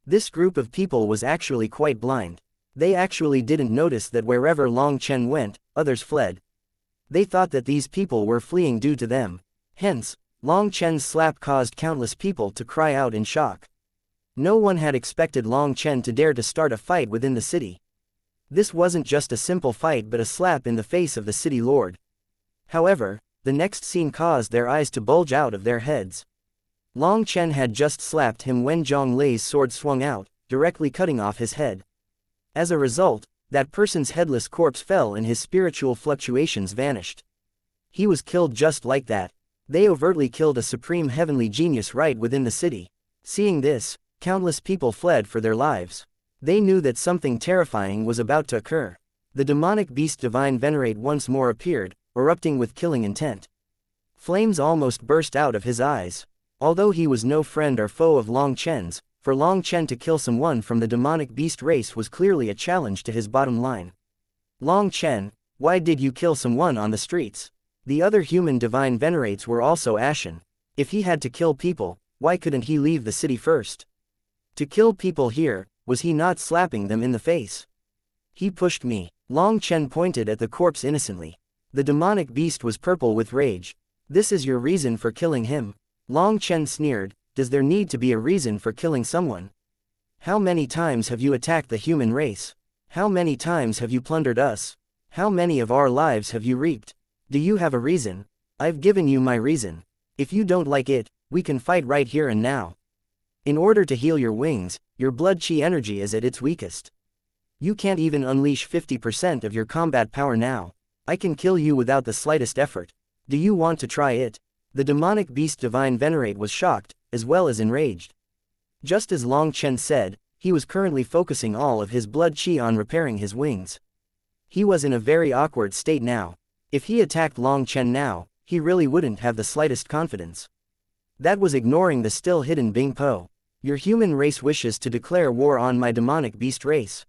This group of people was actually quite blind. They actually didn't notice that wherever Long Chen went, others fled. They thought that these people were fleeing due to them. Hence, Long Chen's slap caused countless people to cry out in shock. No one had expected Long Chen to dare to start a fight within the city. This wasn't just a simple fight but a slap in the face of the city lord. However, the next scene caused their eyes to bulge out of their heads. Long Chen had just slapped him when Zhang Lei's sword swung out, directly cutting off his head. As a result, that person's headless corpse fell and his spiritual fluctuations vanished. He was killed just like that. They overtly killed a supreme heavenly genius right within the city. Seeing this, Countless people fled for their lives. They knew that something terrifying was about to occur. The demonic beast Divine Venerate once more appeared, erupting with killing intent. Flames almost burst out of his eyes. Although he was no friend or foe of Long Chen's, for Long Chen to kill someone from the demonic beast race was clearly a challenge to his bottom line. Long Chen, why did you kill someone on the streets? The other human Divine Venerates were also ashen. If he had to kill people, why couldn't he leave the city first? To kill people here, was he not slapping them in the face? He pushed me. Long Chen pointed at the corpse innocently. The demonic beast was purple with rage. This is your reason for killing him? Long Chen sneered, does there need to be a reason for killing someone? How many times have you attacked the human race? How many times have you plundered us? How many of our lives have you reaped? Do you have a reason? I've given you my reason. If you don't like it, we can fight right here and now. In order to heal your wings, your blood chi energy is at its weakest. You can't even unleash 50% of your combat power now. I can kill you without the slightest effort. Do you want to try it? The demonic beast Divine Venerate was shocked, as well as enraged. Just as Long Chen said, he was currently focusing all of his blood chi on repairing his wings. He was in a very awkward state now. If he attacked Long Chen now, he really wouldn't have the slightest confidence. That was ignoring the still hidden Bing Po. Your human race wishes to declare war on my demonic beast race.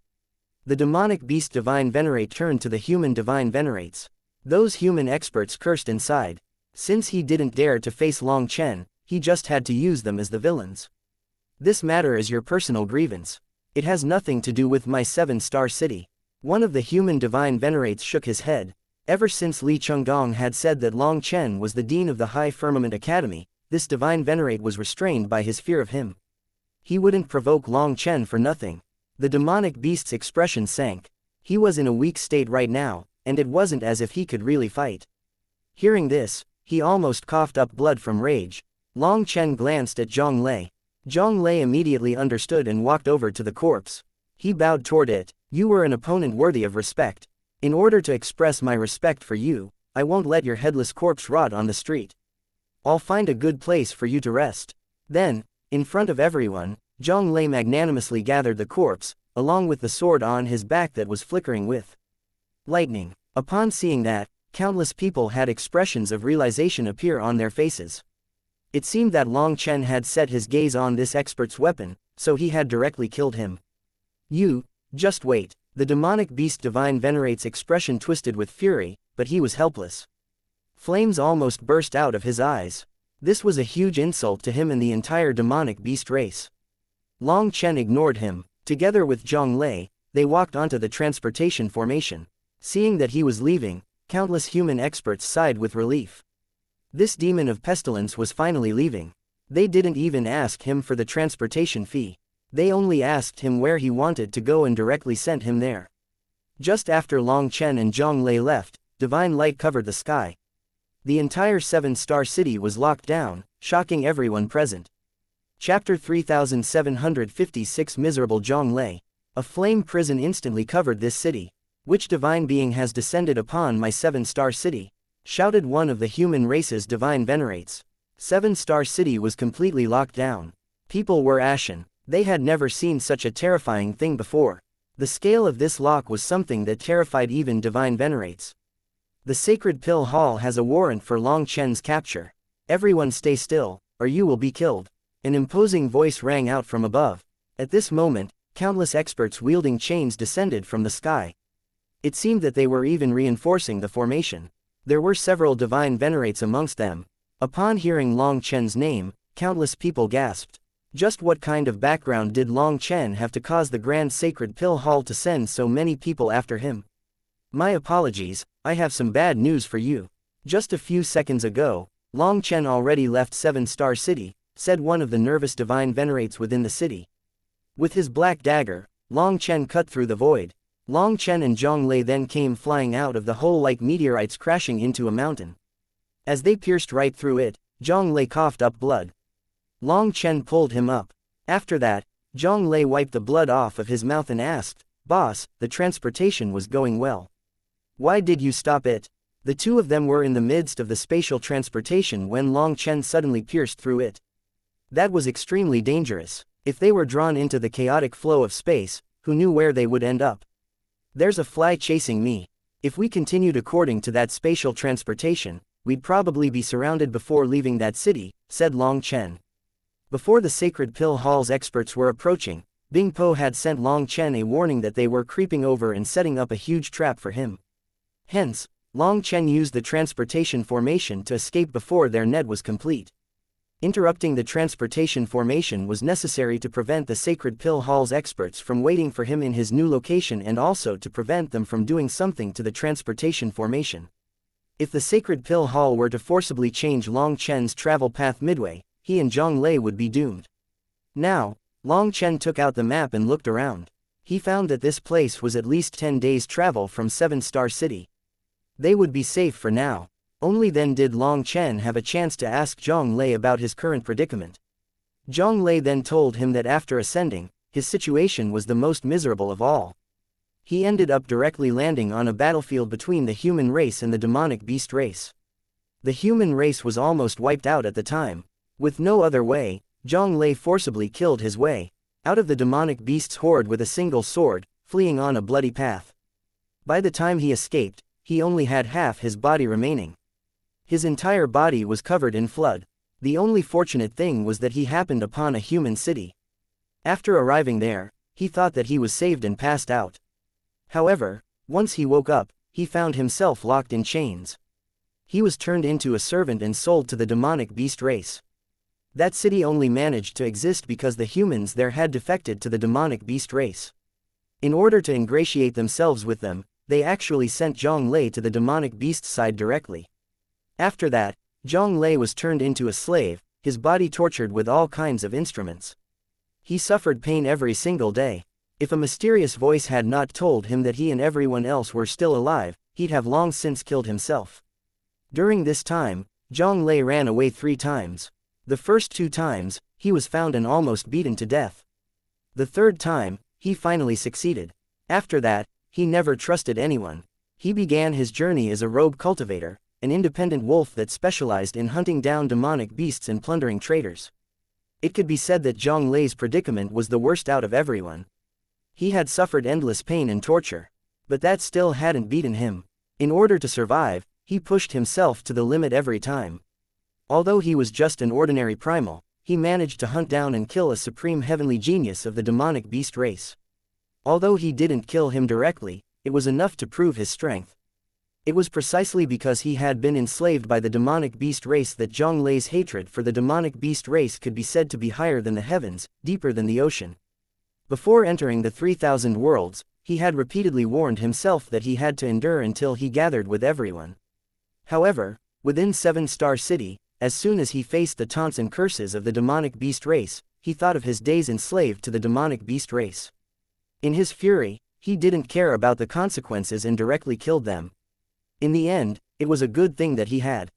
The demonic beast Divine Venerate turned to the human Divine Venerates. Those human experts cursed inside. Since he didn't dare to face Long Chen, he just had to use them as the villains. This matter is your personal grievance. It has nothing to do with my 7-star city. One of the human Divine Venerates shook his head. Ever since Li Chunggong had said that Long Chen was the dean of the High Firmament Academy, this Divine Venerate was restrained by his fear of him. He wouldn't provoke Long Chen for nothing. The demonic beast's expression sank. He was in a weak state right now, and it wasn't as if he could really fight. Hearing this, he almost coughed up blood from rage. Long Chen glanced at Zhang Lei. Zhang Lei immediately understood and walked over to the corpse. He bowed toward it. You were an opponent worthy of respect. In order to express my respect for you, I won't let your headless corpse rot on the street. I'll find a good place for you to rest. Then, in front of everyone, Zhang Lei magnanimously gathered the corpse, along with the sword on his back that was flickering with lightning. Upon seeing that, countless people had expressions of realization appear on their faces. It seemed that Long Chen had set his gaze on this expert's weapon, so he had directly killed him. You, just wait. The demonic beast Divine Venerate's expression twisted with fury, but he was helpless. Flames almost burst out of his eyes. This was a huge insult to him and the entire demonic beast race. Long Chen ignored him. Together with Zhang Lei, they walked onto the transportation formation. Seeing that he was leaving, countless human experts sighed with relief. This demon of pestilence was finally leaving. They didn't even ask him for the transportation fee. They only asked him where he wanted to go and directly sent him there. Just after Long Chen and Zhang Lei left, divine light covered the sky. The entire 7-star city was locked down, shocking everyone present. Chapter 3756 Miserable Zhang Lei. A flame prison instantly covered this city. Which divine being has descended upon my 7-star city? Shouted one of the human race's divine venerates. 7-star city was completely locked down. People were ashen. They had never seen such a terrifying thing before. The scale of this lock was something that terrified even divine venerates. The sacred pill hall has a warrant for Long Chen's capture. Everyone stay still, or you will be killed. An imposing voice rang out from above. At this moment, countless experts wielding chains descended from the sky. It seemed that they were even reinforcing the formation. There were several divine venerates amongst them. Upon hearing Long Chen's name, countless people gasped. Just what kind of background did Long Chen have to cause the Grand Sacred Pill Hall to send so many people after him? My apologies, I have some bad news for you. Just a few seconds ago, Long Chen already left 7-star city, said one of the nervous divine venerates within the city. With his black dagger, Long Chen cut through the void. Long Chen and Zhang Lei then came flying out of the hole like meteorites crashing into a mountain. As they pierced right through it, Zhang Lei coughed up blood. Long Chen pulled him up. After that, Zhang Lei wiped the blood off of his mouth and asked, "Boss, the transportation was going well. Why did you stop it?" The two of them were in the midst of the spatial transportation when Long Chen suddenly pierced through it. That was extremely dangerous. If they were drawn into the chaotic flow of space, who knew where they would end up? There's a fly chasing me. If we continued according to that spatial transportation, we'd probably be surrounded before leaving that city, said Long Chen. Before the Sacred Pill Hall's experts were approaching, Bing Po had sent Long Chen a warning that they were creeping over and setting up a huge trap for him. Hence, Long Chen used the transportation formation to escape before their net was complete. Interrupting the transportation formation was necessary to prevent the Sacred Pill Hall's experts from waiting for him in his new location and also to prevent them from doing something to the transportation formation. If the Sacred Pill Hall were to forcibly change Long Chen's travel path midway, he and Zhang Lei would be doomed. Now, Long Chen took out the map and looked around. He found that this place was at least 10 days' travel from 7-Star City. They would be safe for now. Only then did Long Chen have a chance to ask Zhang Lei about his current predicament. Zhang Lei then told him that after ascending, his situation was the most miserable of all. He ended up directly landing on a battlefield between the human race and the demonic beast race. The human race was almost wiped out at the time. With no other way, Zhang Lei forcibly killed his way out of the demonic beast's horde with a single sword, fleeing on a bloody path. By the time he escaped, he only had half his body remaining. His entire body was covered in flood. The only fortunate thing was that he happened upon a human city. After arriving there, he thought that he was saved and passed out. However, once he woke up, he found himself locked in chains. He was turned into a servant and sold to the demonic beast race. That city only managed to exist because the humans there had defected to the demonic beast race. In order to ingratiate themselves with them, they actually sent Zhang Lei to the demonic beast side directly. After that, Zhang Lei was turned into a slave, his body tortured with all kinds of instruments. He suffered pain every single day. If a mysterious voice had not told him that he and everyone else were still alive, he'd have long since killed himself. During this time, Zhang Lei ran away 3 times. The first 2 times, he was found and almost beaten to death. The 3rd time, he finally succeeded. After that, he never trusted anyone. He began his journey as a rogue cultivator, an independent wolf that specialized in hunting down demonic beasts and plundering traders. It could be said that Zhang Lei's predicament was the worst out of everyone. He had suffered endless pain and torture. But that still hadn't beaten him. In order to survive, he pushed himself to the limit every time. Although he was just an ordinary primal, he managed to hunt down and kill a supreme heavenly genius of the demonic beast race. Although he didn't kill him directly, it was enough to prove his strength. It was precisely because he had been enslaved by the demonic beast race that Zhang Lei's hatred for the demonic beast race could be said to be higher than the heavens, deeper than the ocean. Before entering the 3,000 worlds, he had repeatedly warned himself that he had to endure until he gathered with everyone. However, within 7-Star City, as soon as he faced the taunts and curses of the demonic beast race, he thought of his days enslaved to the demonic beast race. In his fury, he didn't care about the consequences and directly killed them. In the end, it was a good thing that he had.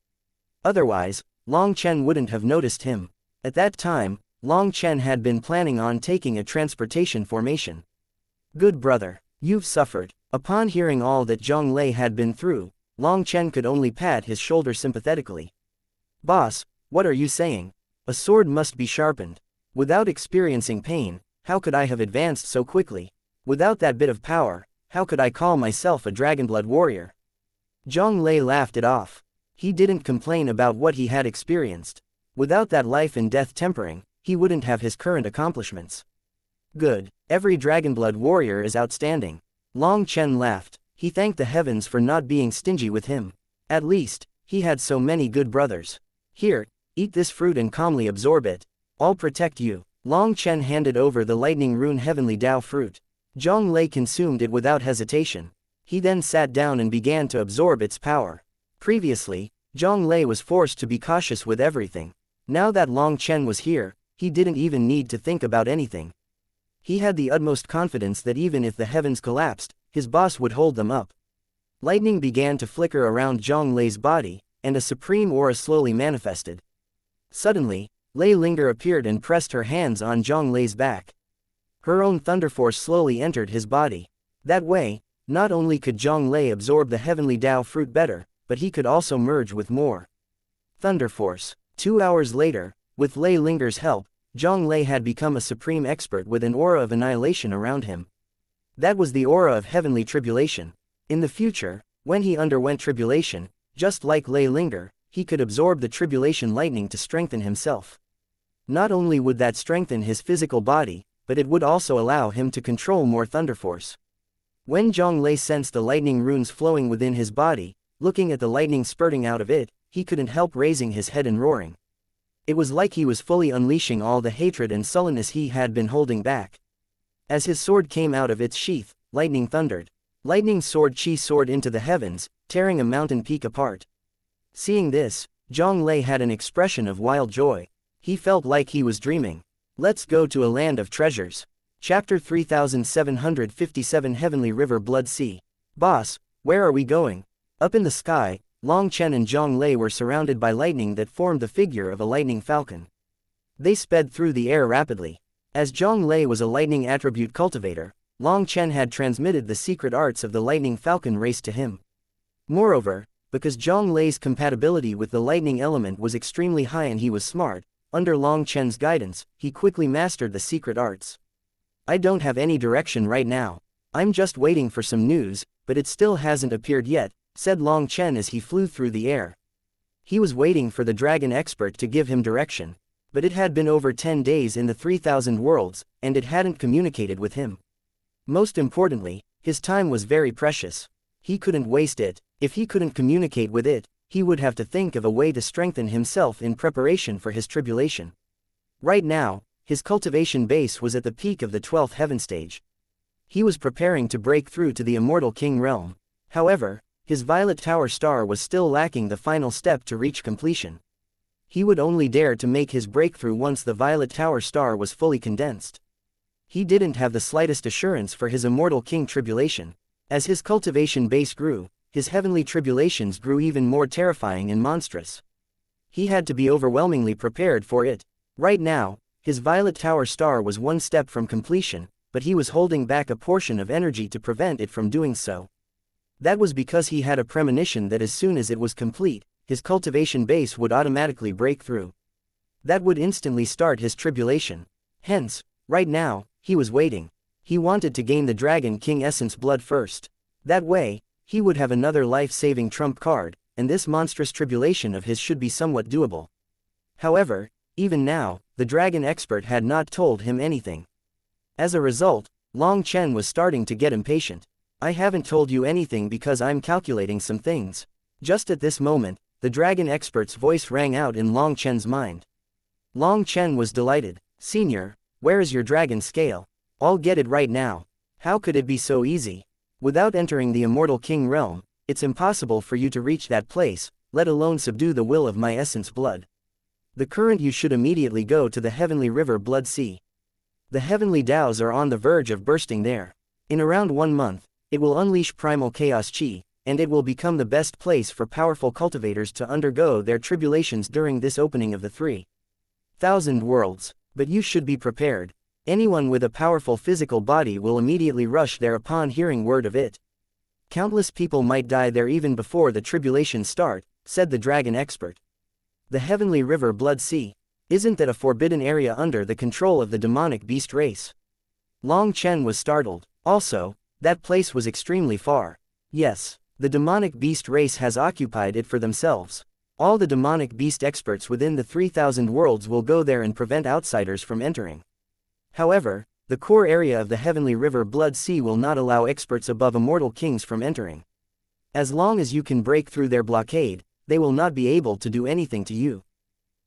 Otherwise, Long Chen wouldn't have noticed him. At that time, Long Chen had been planning on taking a transportation formation. Good brother, you've suffered. Upon hearing all that Zhang Lei had been through, Long Chen could only pat his shoulder sympathetically. Boss, what are you saying? A sword must be sharpened. Without experiencing pain, how could I have advanced so quickly? Without that bit of power, how could I call myself a dragonblood warrior? Zhang Lei laughed it off. He didn't complain about what he had experienced. Without that life and death tempering, he wouldn't have his current accomplishments. Good, every dragonblood warrior is outstanding. Long Chen laughed. He thanked the heavens for not being stingy with him. At least, he had so many good brothers. Here, eat this fruit and calmly absorb it. I'll protect you. Long Chen handed over the lightning rune heavenly Dao fruit. Zhang Lei consumed it without hesitation. He then sat down and began to absorb its power. Previously, Zhang Lei was forced to be cautious with everything. Now that Long Chen was here, he didn't even need to think about anything. He had the utmost confidence that even if the heavens collapsed, his boss would hold them up. Lightning began to flicker around Zhang Lei's body, and a supreme aura slowly manifested. Suddenly, Lei Linger appeared and pressed her hands on Zhang Lei's back. Her own thunder force slowly entered his body. That way, not only could Zhang Lei absorb the heavenly Dao fruit better, but he could also merge with more thunder force. 2 hours later, with Lei Linger's help, Zhang Lei had become a supreme expert with an aura of annihilation around him. That was the aura of heavenly tribulation. In the future, when he underwent tribulation, just like Lei Linger, he could absorb the tribulation lightning to strengthen himself. Not only would that strengthen his physical body, but it would also allow him to control more thunder force. When Zhang Lei sensed the lightning runes flowing within his body, looking at the lightning spurting out of it, he couldn't help raising his head and roaring. It was like he was fully unleashing all the hatred and sullenness he had been holding back. As his sword came out of its sheath, lightning thundered. Lightning sword chi soared into the heavens, tearing a mountain peak apart. Seeing this, Zhang Lei had an expression of wild joy. He felt like he was dreaming. Let's go to a land of treasures. Chapter 3757 Heavenly River Blood Sea. Boss, where are we going? Up in the sky, Long Chen and Zhang Lei were surrounded by lightning that formed the figure of a lightning falcon. They sped through the air rapidly. As Zhang Lei was a lightning attribute cultivator, Long Chen had transmitted the secret arts of the lightning falcon race to him. Moreover, because Zhang Lei's compatibility with the lightning element was extremely high and he was smart, under Long Chen's guidance, he quickly mastered the secret arts. I don't have any direction right now. I'm just waiting for some news, but it still hasn't appeared yet, said Long Chen as he flew through the air. He was waiting for the dragon expert to give him direction, but it had been over 10 days in the 3,000 worlds, and it hadn't communicated with him. Most importantly, his time was very precious. He couldn't waste it. If he couldn't communicate with it, he would have to think of a way to strengthen himself in preparation for his tribulation. Right now, his cultivation base was at the peak of the 12th heaven stage. He was preparing to break through to the immortal king realm. However, his Violet Tower star was still lacking the final step to reach completion. He would only dare to make his breakthrough once the Violet Tower star was fully condensed. He didn't have the slightest assurance for his immortal king tribulation. As his cultivation base grew, his heavenly tribulations grew even more terrifying and monstrous. He had to be overwhelmingly prepared for it. Right now, his Violet Tower star was one step from completion, but he was holding back a portion of energy to prevent it from doing so. That was because he had a premonition that as soon as it was complete, his cultivation base would automatically break through. That would instantly start his tribulation. Hence, right now, he was waiting. He wanted to gain the Dragon King Essence blood first. That way, he would have another life-saving trump card, and this monstrous tribulation of his should be somewhat doable. However, even now, the dragon expert had not told him anything. As a result, Long Chen was starting to get impatient. I haven't told you anything because I'm calculating some things. Just at this moment, the dragon expert's voice rang out in Long Chen's mind. Long Chen was delighted. Senior, where is your dragon scale? I'll get it right now. How could it be so easy? Without entering the immortal king realm, it's impossible for you to reach that place, let alone subdue the will of my essence blood. The current you should immediately go to the heavenly river Blood Sea. The heavenly Taos are on the verge of bursting there. In around 1 month, it will unleash primal chaos chi, and it will become the best place for powerful cultivators to undergo their tribulations during this opening of the 3,000 worlds. But you should be prepared. Anyone with a powerful physical body will immediately rush there upon hearing word of it. Countless people might die there even before the tribulations start, said the dragon expert. The heavenly river Blood Sea. Isn't that a forbidden area under the control of the demonic beast race? Long Chen was startled. Also, that place was extremely far. Yes, the demonic beast race has occupied it for themselves. All the demonic beast experts within the 3,000 worlds will go there and prevent outsiders from entering. However, the core area of the heavenly river Blood Sea will not allow experts above immortal kings from entering. As long as you can break through their blockade, they will not be able to do anything to you.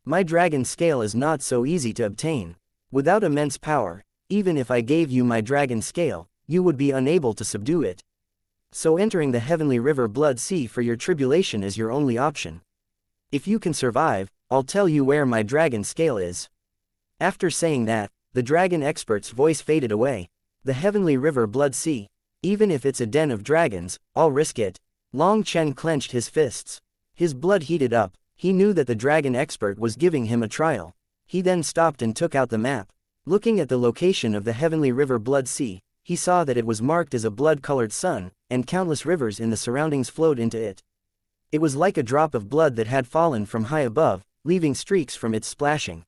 My dragon scale is not so easy to obtain. Without immense power, even if I gave you my dragon scale, you would be unable to subdue it. So entering the heavenly river Blood Sea for your tribulation is your only option. If you can survive, I'll tell you where my dragon scale is. After saying that, the dragon expert's voice faded away. The heavenly river Blood Sea. Even if it's a den of dragons, I'll risk it. Long Chen clenched his fists. His blood heated up. He knew that the dragon expert was giving him a trial. He then stopped and took out the map. Looking at the location of the heavenly river Blood Sea, he saw that it was marked as a blood-colored sun, and countless rivers in the surroundings flowed into it. It was like a drop of blood that had fallen from high above, leaving streaks from its splashing.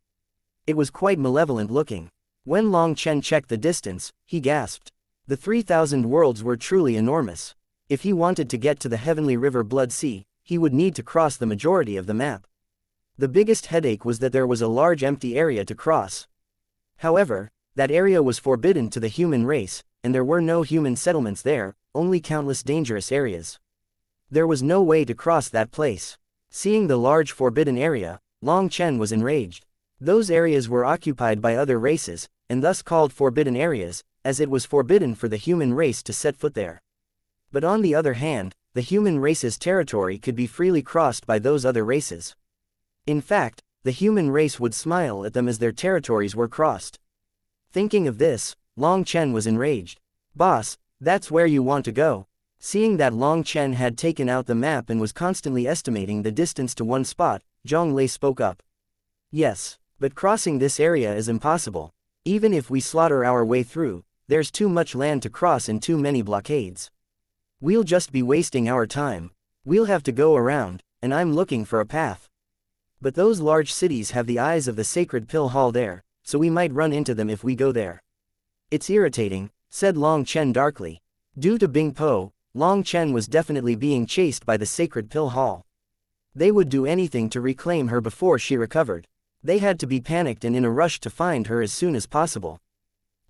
It was quite malevolent looking. When Long Chen checked the distance, he gasped. The 3,000 worlds were truly enormous. If he wanted to get to the heavenly river Blood Sea, he would need to cross the majority of the map. The biggest headache was that there was a large empty area to cross. However, that area was forbidden to the human race, and there were no human settlements there, only countless dangerous areas. There was no way to cross that place. Seeing the large forbidden area, Long Chen was enraged. Those areas were occupied by other races, and thus called forbidden areas, as it was forbidden for the human race to set foot there. But on the other hand, the human race's territory could be freely crossed by those other races. In fact, the human race would smile at them as their territories were crossed. Thinking of this, Long Chen was enraged. "Boss, that's where you want to go." Seeing that Long Chen had taken out the map and was constantly estimating the distance to one spot, Zhang Lei spoke up. "Yes, but crossing this area is impossible. Even if we slaughter our way through, there's too much land to cross and too many blockades. We'll just be wasting our time. We'll have to go around, and I'm looking for a path. But those large cities have the eyes of the sacred pill hall there, so we might run into them if we go there." "It's irritating," said Long Chen darkly. Due to Bing Po, Long Chen was definitely being chased by the sacred pill hall. They would do anything to reclaim her before she recovered. They had to be panicked and in a rush to find her as soon as possible.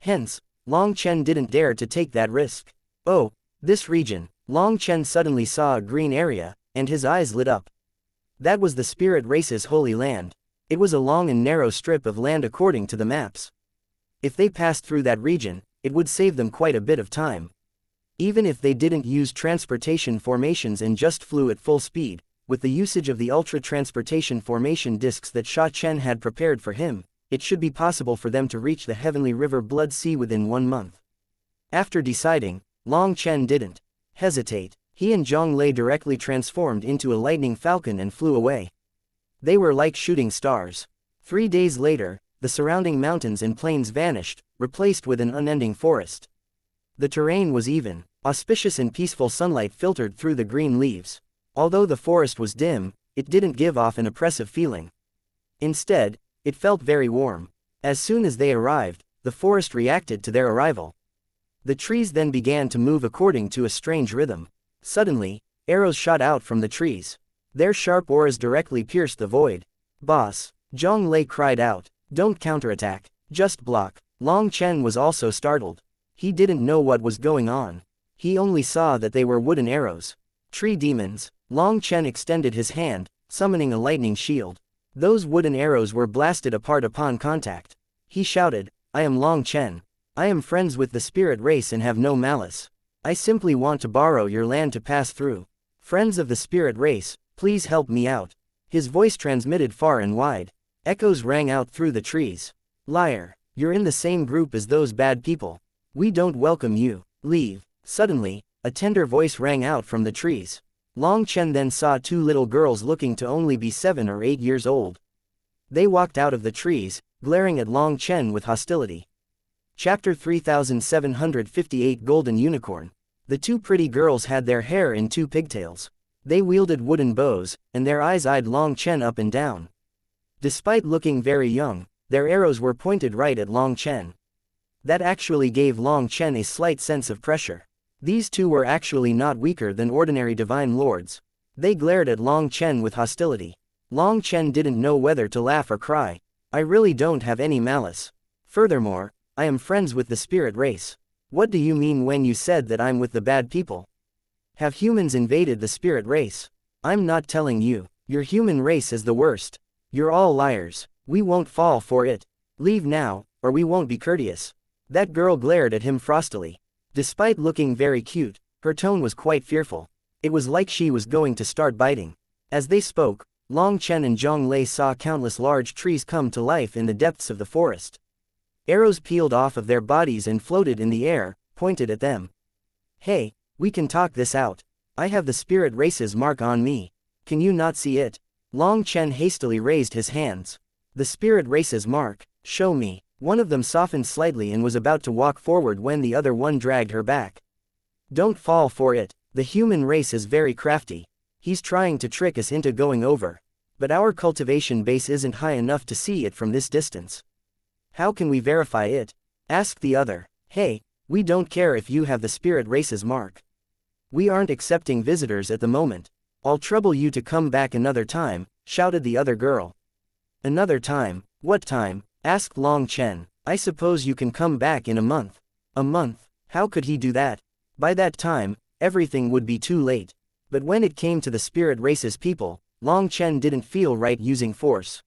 Hence, Long Chen didn't dare to take that risk. "Oh, this region." Long Chen suddenly saw a green area, and his eyes lit up. That was the spirit race's holy land. It was a long and narrow strip of land according to the maps. If they passed through that region, it would save them quite a bit of time. Even if they didn't use transportation formations and just flew at full speed, with the usage of the ultra-transportation formation discs that Sha Chen had prepared for him, it should be possible for them to reach the heavenly river Blood Sea within 1 month. After deciding, Long Chen didn't hesitate. He and Zhang Lei directly transformed into a lightning falcon and flew away. They were like shooting stars. 3 days later, the surrounding mountains and plains vanished, replaced with an unending forest. The terrain was even, auspicious and peaceful sunlight filtered through the green leaves. Although the forest was dim, it didn't give off an oppressive feeling. Instead, it felt very warm. As soon as they arrived, the forest reacted to their arrival. The trees then began to move according to a strange rhythm. Suddenly, arrows shot out from the trees. Their sharp auras directly pierced the void. "Boss," Zhang Lei cried out, "don't counterattack, just block." Long Chen was also startled. He didn't know what was going on. He only saw that they were wooden arrows. Tree demons. Long Chen extended his hand, summoning a lightning shield. Those wooden arrows were blasted apart upon contact. He shouted, "I am Long Chen. I am friends with the spirit race and have no malice. I simply want to borrow your land to pass through. Friends of the spirit race, please help me out." His voice transmitted far and wide. Echoes rang out through the trees. "Liar, you're in the same group as those bad people. We don't welcome you. Leave." Suddenly, a tender voice rang out from the trees. Long Chen then saw 2 little girls looking to only be 7 or 8 years old. They walked out of the trees, glaring at Long Chen with hostility. Chapter 3758 Golden Unicorn. The 2 pretty girls had their hair in 2 pigtails. They wielded wooden bows, and their eyes eyed Long Chen up and down. Despite looking very young, their arrows were pointed right at Long Chen. That actually gave Long Chen a slight sense of pressure. These 2 were actually not weaker than ordinary divine lords. They glared at Long Chen with hostility. Long Chen didn't know whether to laugh or cry. "I really don't have any malice. Furthermore, I am friends with the spirit race. What do you mean when you said that I'm with the bad people? Have humans invaded the spirit race? I'm not telling you. Your human race is the worst. You're all liars. We won't fall for it. Leave now, or we won't be courteous." That girl glared at him frostily. Despite looking very cute, her tone was quite fearful. It was like she was going to start biting. As they spoke, Long Chen and Zhang Lei saw countless large trees come to life in the depths of the forest. Arrows peeled off of their bodies and floated in the air, pointed at them. "Hey, we can talk this out. I have the spirit race's mark on me. Can you not see it?" Long Chen hastily raised his hands. "The spirit race's mark, show me." One of them softened slightly and was about to walk forward when the other one dragged her back. "Don't fall for it. The human race is very crafty. He's trying to trick us into going over. But our cultivation base isn't high enough to see it from this distance. How can we verify it? Asked the other. Hey, we don't care if you have the spirit race's mark. We aren't accepting visitors at the moment. I'll trouble you to come back another time, shouted the other girl. Another time? What time? Asked Long Chen. I suppose you can come back in a month. A month? How could he do that? By that time, everything would be too late. But when it came to the spirit race's people, Long Chen didn't feel right using force.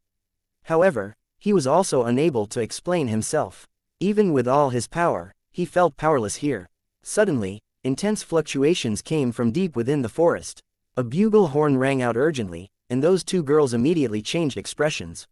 However, he was also unable to explain himself. Even with all his power, he felt powerless here. Suddenly, intense fluctuations came from deep within the forest. A bugle horn rang out urgently, and those two girls immediately changed expressions.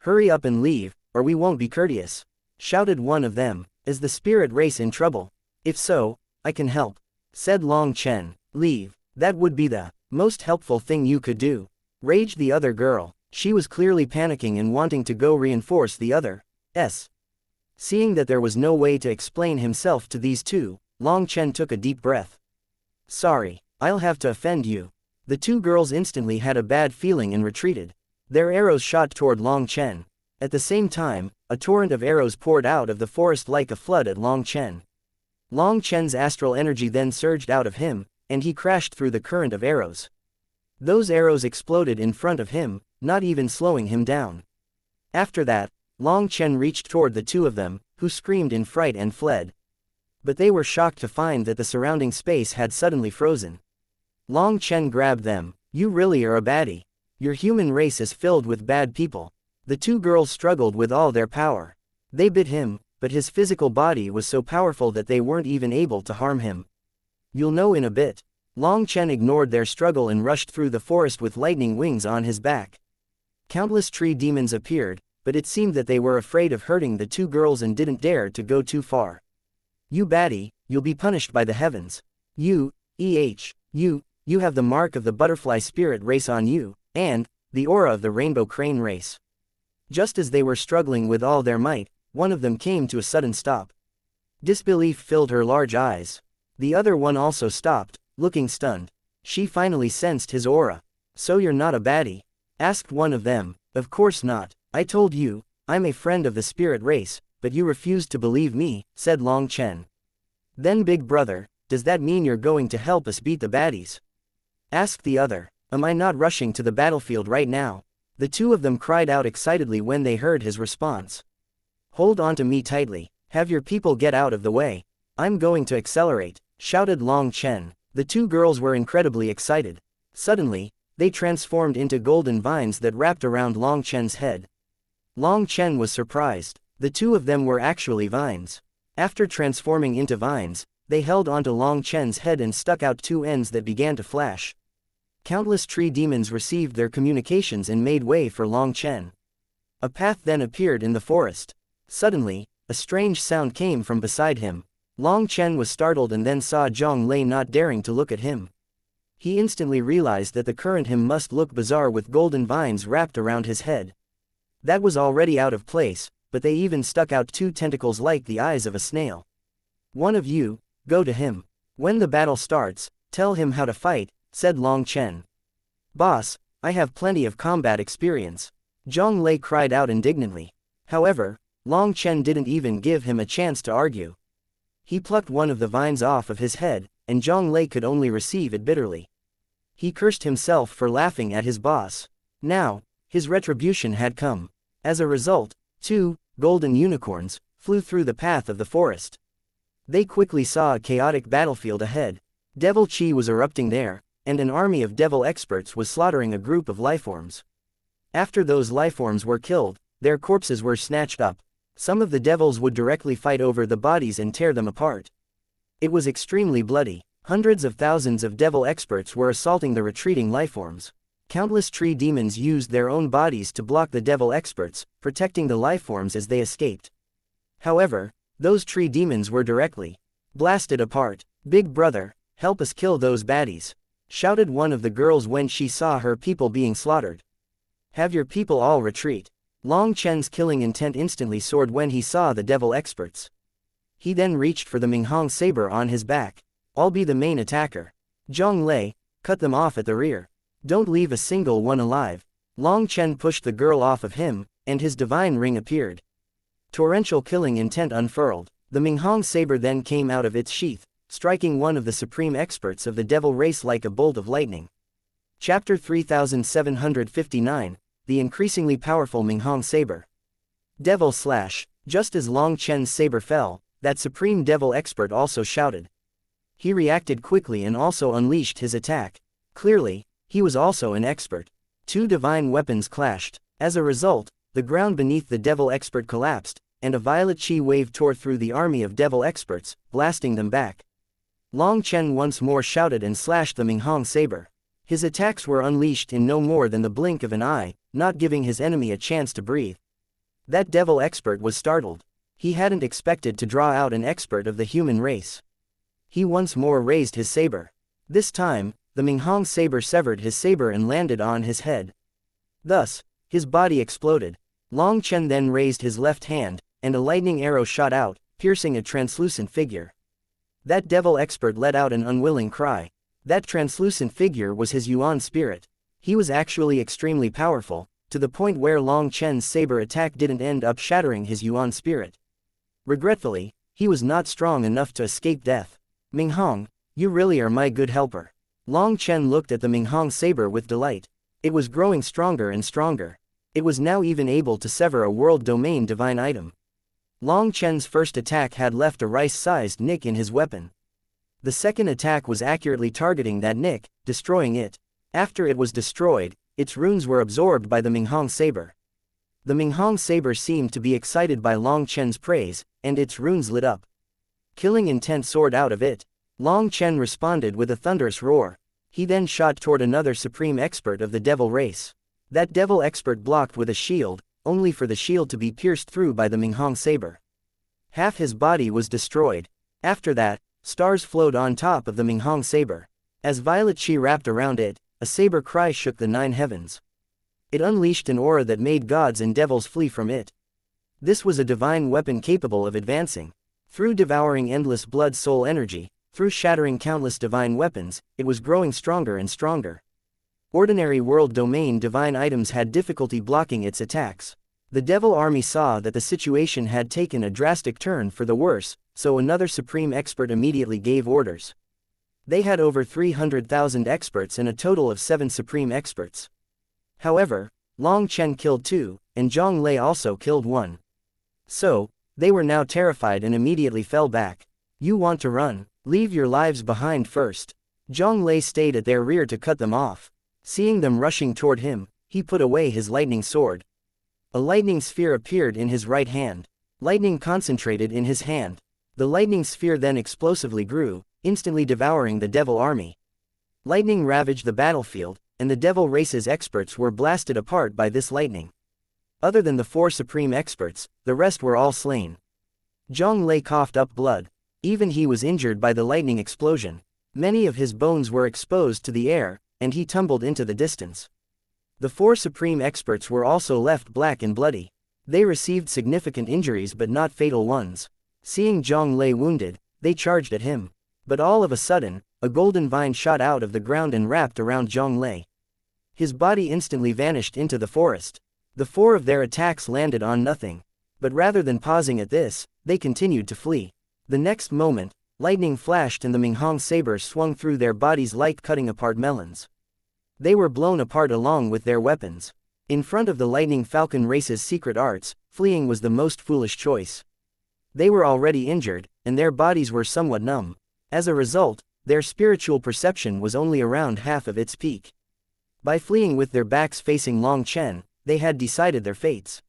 Hurry up and leave, or we won't be courteous, shouted one of them. Is the spirit race in trouble? If so, I can help, said Long Chen. Leave, that would be the most helpful thing you could do, raged the other girl. She was clearly panicking and wanting to go reinforce the other's. Seeing that there was no way to explain himself to these two, Long Chen took a deep breath. Sorry, I'll have to offend you. The two girls instantly had a bad feeling and retreated. Their arrows shot toward Long Chen. At the same time, a torrent of arrows poured out of the forest like a flood at Long Chen. Long Chen's astral energy then surged out of him, and he crashed through the current of arrows. Those arrows exploded in front of him, not even slowing him down. After that, Long Chen reached toward the two of them, who screamed in fright and fled. But they were shocked to find that the surrounding space had suddenly frozen. Long Chen grabbed them. You really are a baddie. Your human race is filled with bad people. The two girls struggled with all their power. They bit him, but his physical body was so powerful that they weren't even able to harm him. You'll know in a bit. Long Chen ignored their struggle and rushed through the forest with lightning wings on his back. Countless tree demons appeared, but it seemed that they were afraid of hurting the two girls and didn't dare to go too far. You baddie, you'll be punished by the heavens. You have the mark of the butterfly spirit race on you, and the aura of the rainbow crane race. Just as they were struggling with all their might, one of them came to a sudden stop. Disbelief filled her large eyes. The other one also stopped, looking stunned. She finally sensed his aura. So you're not a baddie? Asked one of them. Of course not. I told you, I'm a friend of the spirit race, but you refused to believe me, said Long Chen. Then big brother, does that mean you're going to help us beat the baddies? Asked the other. Am I not rushing to the battlefield right now? The two of them cried out excitedly when they heard his response. Hold on to me tightly, have your people get out of the way. I'm going to accelerate, shouted Long Chen. The two girls were incredibly excited. Suddenly, they transformed into golden vines that wrapped around Long Chen's head. Long Chen was surprised. The two of them were actually vines. After transforming into vines, they held onto Long Chen's head and stuck out two ends that began to flash. Countless tree demons received their communications and made way for Long Chen. A path then appeared in the forest. Suddenly, a strange sound came from beside him. Long Chen was startled and then saw Zhang Lei not daring to look at him. He instantly realized that the current him must look bizarre with golden vines wrapped around his head. That was already out of place, but they even stuck out two tentacles like the eyes of a snail. One of you, go to him. When the battle starts, tell him how to fight, said Long Chen. Boss, I have plenty of combat experience. Zhang Lei cried out indignantly. However, Long Chen didn't even give him a chance to argue. He plucked one of the vines off of his head, and Zhang Lei could only receive it bitterly. He cursed himself for laughing at his boss. Now, his retribution had come. As a result, two golden unicorns flew through the path of the forest. They quickly saw a chaotic battlefield ahead. Devil Chi was erupting there, and an army of devil experts was slaughtering a group of lifeforms. After those lifeforms were killed, their corpses were snatched up. Some of the devils would directly fight over the bodies and tear them apart. It was extremely bloody. Hundreds of thousands of devil experts were assaulting the retreating lifeforms. Countless tree demons used their own bodies to block the devil experts, protecting the lifeforms as they escaped. However, those tree demons were directly blasted apart. Big brother, help us kill those baddies, shouted one of the girls when she saw her people being slaughtered. Have your people all retreat. Long Chen's killing intent instantly soared when he saw the devil experts. He then reached for the Minghong saber on his back. I'll be the main attacker. Zhang Lei, cut them off at the rear. Don't leave a single one alive. Long Chen pushed the girl off of him, and his divine ring appeared. Torrential killing intent unfurled. The Minghong saber then came out of its sheath, striking one of the supreme experts of the devil race like a bolt of lightning. Chapter 3759, The Increasingly Powerful Minghong Saber. Devil Slash. Just as Long Chen's saber fell, that supreme devil expert also shouted. He reacted quickly and also unleashed his attack. Clearly, he was also an expert. Two divine weapons clashed. As a result, the ground beneath the devil expert collapsed, and a violet chi wave tore through the army of devil experts, blasting them back. Long Chen once more shouted and slashed the Minghong saber. His attacks were unleashed in no more than the blink of an eye, not giving his enemy a chance to breathe. That devil expert was startled. He hadn't expected to draw out an expert of the human race. He once more raised his saber. This time, the Minghong saber severed his saber and landed on his head. Thus, his body exploded. Long Chen then raised his left hand, and a lightning arrow shot out, piercing a translucent figure. That devil expert let out an unwilling cry. That translucent figure was his Yuan spirit. He was actually extremely powerful, to the point where Long Chen's saber attack didn't end up shattering his Yuan spirit. Regretfully, he was not strong enough to escape death. Minghong, you really are my good helper. Long Chen looked at the Minghong saber with delight. It was growing stronger and stronger. It was now even able to sever a world domain divine item. Long Chen's first attack had left a rice-sized nick in his weapon. The second attack was accurately targeting that nick, destroying it. After it was destroyed, its runes were absorbed by the Minghong saber. The Minghong saber seemed to be excited by Long Chen's praise, and its runes lit up. Killing intent soared out of it. Long Chen responded with a thunderous roar. He then shot toward another supreme expert of the devil race. That devil expert blocked with a shield, only for the shield to be pierced through by the Minghong saber. Half his body was destroyed. After that, stars flowed on top of the Minghong saber. As violet chi wrapped around it, a saber cry shook the 9 heavens. It unleashed an aura that made gods and devils flee from it. This was a divine weapon capable of advancing. Through devouring endless blood soul energy, through shattering countless divine weapons, it was growing stronger and stronger. Ordinary world domain divine items had difficulty blocking its attacks. The devil army saw that the situation had taken a drastic turn for the worse, so another supreme expert immediately gave orders. They had over 300,000 experts and a total of 7 supreme experts. However, Long Chen killed 2, and Zhang Lei also killed 1. So, they were now terrified and immediately fell back. You want to run? Leave your lives behind first. Zhang Lei stayed at their rear to cut them off. Seeing them rushing toward him, he put away his lightning sword. A lightning sphere appeared in his right hand. Lightning concentrated in his hand. The lightning sphere then explosively grew, instantly devouring the devil army. Lightning ravaged the battlefield, and the devil race's experts were blasted apart by this lightning. Other than the 4 supreme experts, the rest were all slain. Zhang Lei coughed up blood. Even he was injured by the lightning explosion. Many of his bones were exposed to the air, and he tumbled into the distance. The 4 supreme experts were also left black and bloody. They received significant injuries but not fatal ones. Seeing Zhang Lei wounded, they charged at him. But all of a sudden, a golden vine shot out of the ground and wrapped around Zhang Lei. His body instantly vanished into the forest. The 4 of their attacks landed on nothing. But rather than pausing at this, they continued to flee. The next moment, lightning flashed and the Minghong sabers swung through their bodies like cutting apart melons. They were blown apart along with their weapons. In front of the lightning falcon race's secret arts, fleeing was the most foolish choice. They were already injured, and their bodies were somewhat numb. As a result, their spiritual perception was only around half of its peak. By fleeing with their backs facing Long Chen, they had decided their fates.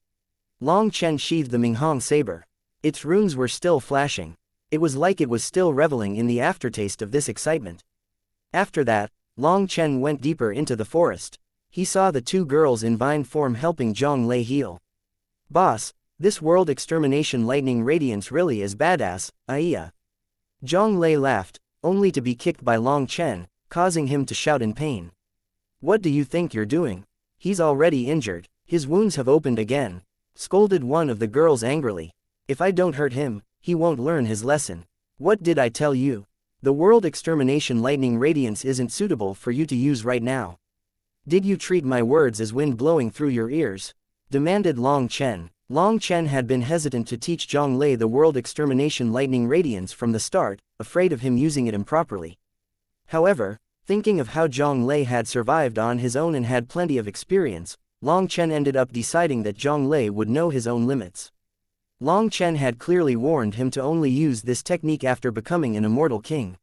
Long Chen sheathed the Minghong saber. Its runes were still flashing. It was like it was still reveling in the aftertaste of this excitement. After that, Long Chen went deeper into the forest. He saw the 2 girls in vine form helping Zhang Lei heal. Boss, this world extermination lightning radiance really is badass, aiya. Zhang Lei laughed, only to be kicked by Long Chen, causing him to shout in pain. What do you think you're doing? He's already injured. His wounds have opened again. Scolded one of the girls angrily. If I don't hurt him, he won't learn his lesson. What did I tell you? The world extermination lightning radiance isn't suitable for you to use right now. Did you treat my words as wind blowing through your ears? Demanded Long Chen. Long Chen had been hesitant to teach Zhang Lei the world extermination lightning radiance from the start, afraid of him using it improperly. However, thinking of how Zhang Lei had survived on his own and had plenty of experience, Long Chen ended up deciding that Zhang Lei would know his own limits. Long Chen had clearly warned him to only use this technique after becoming an immortal king.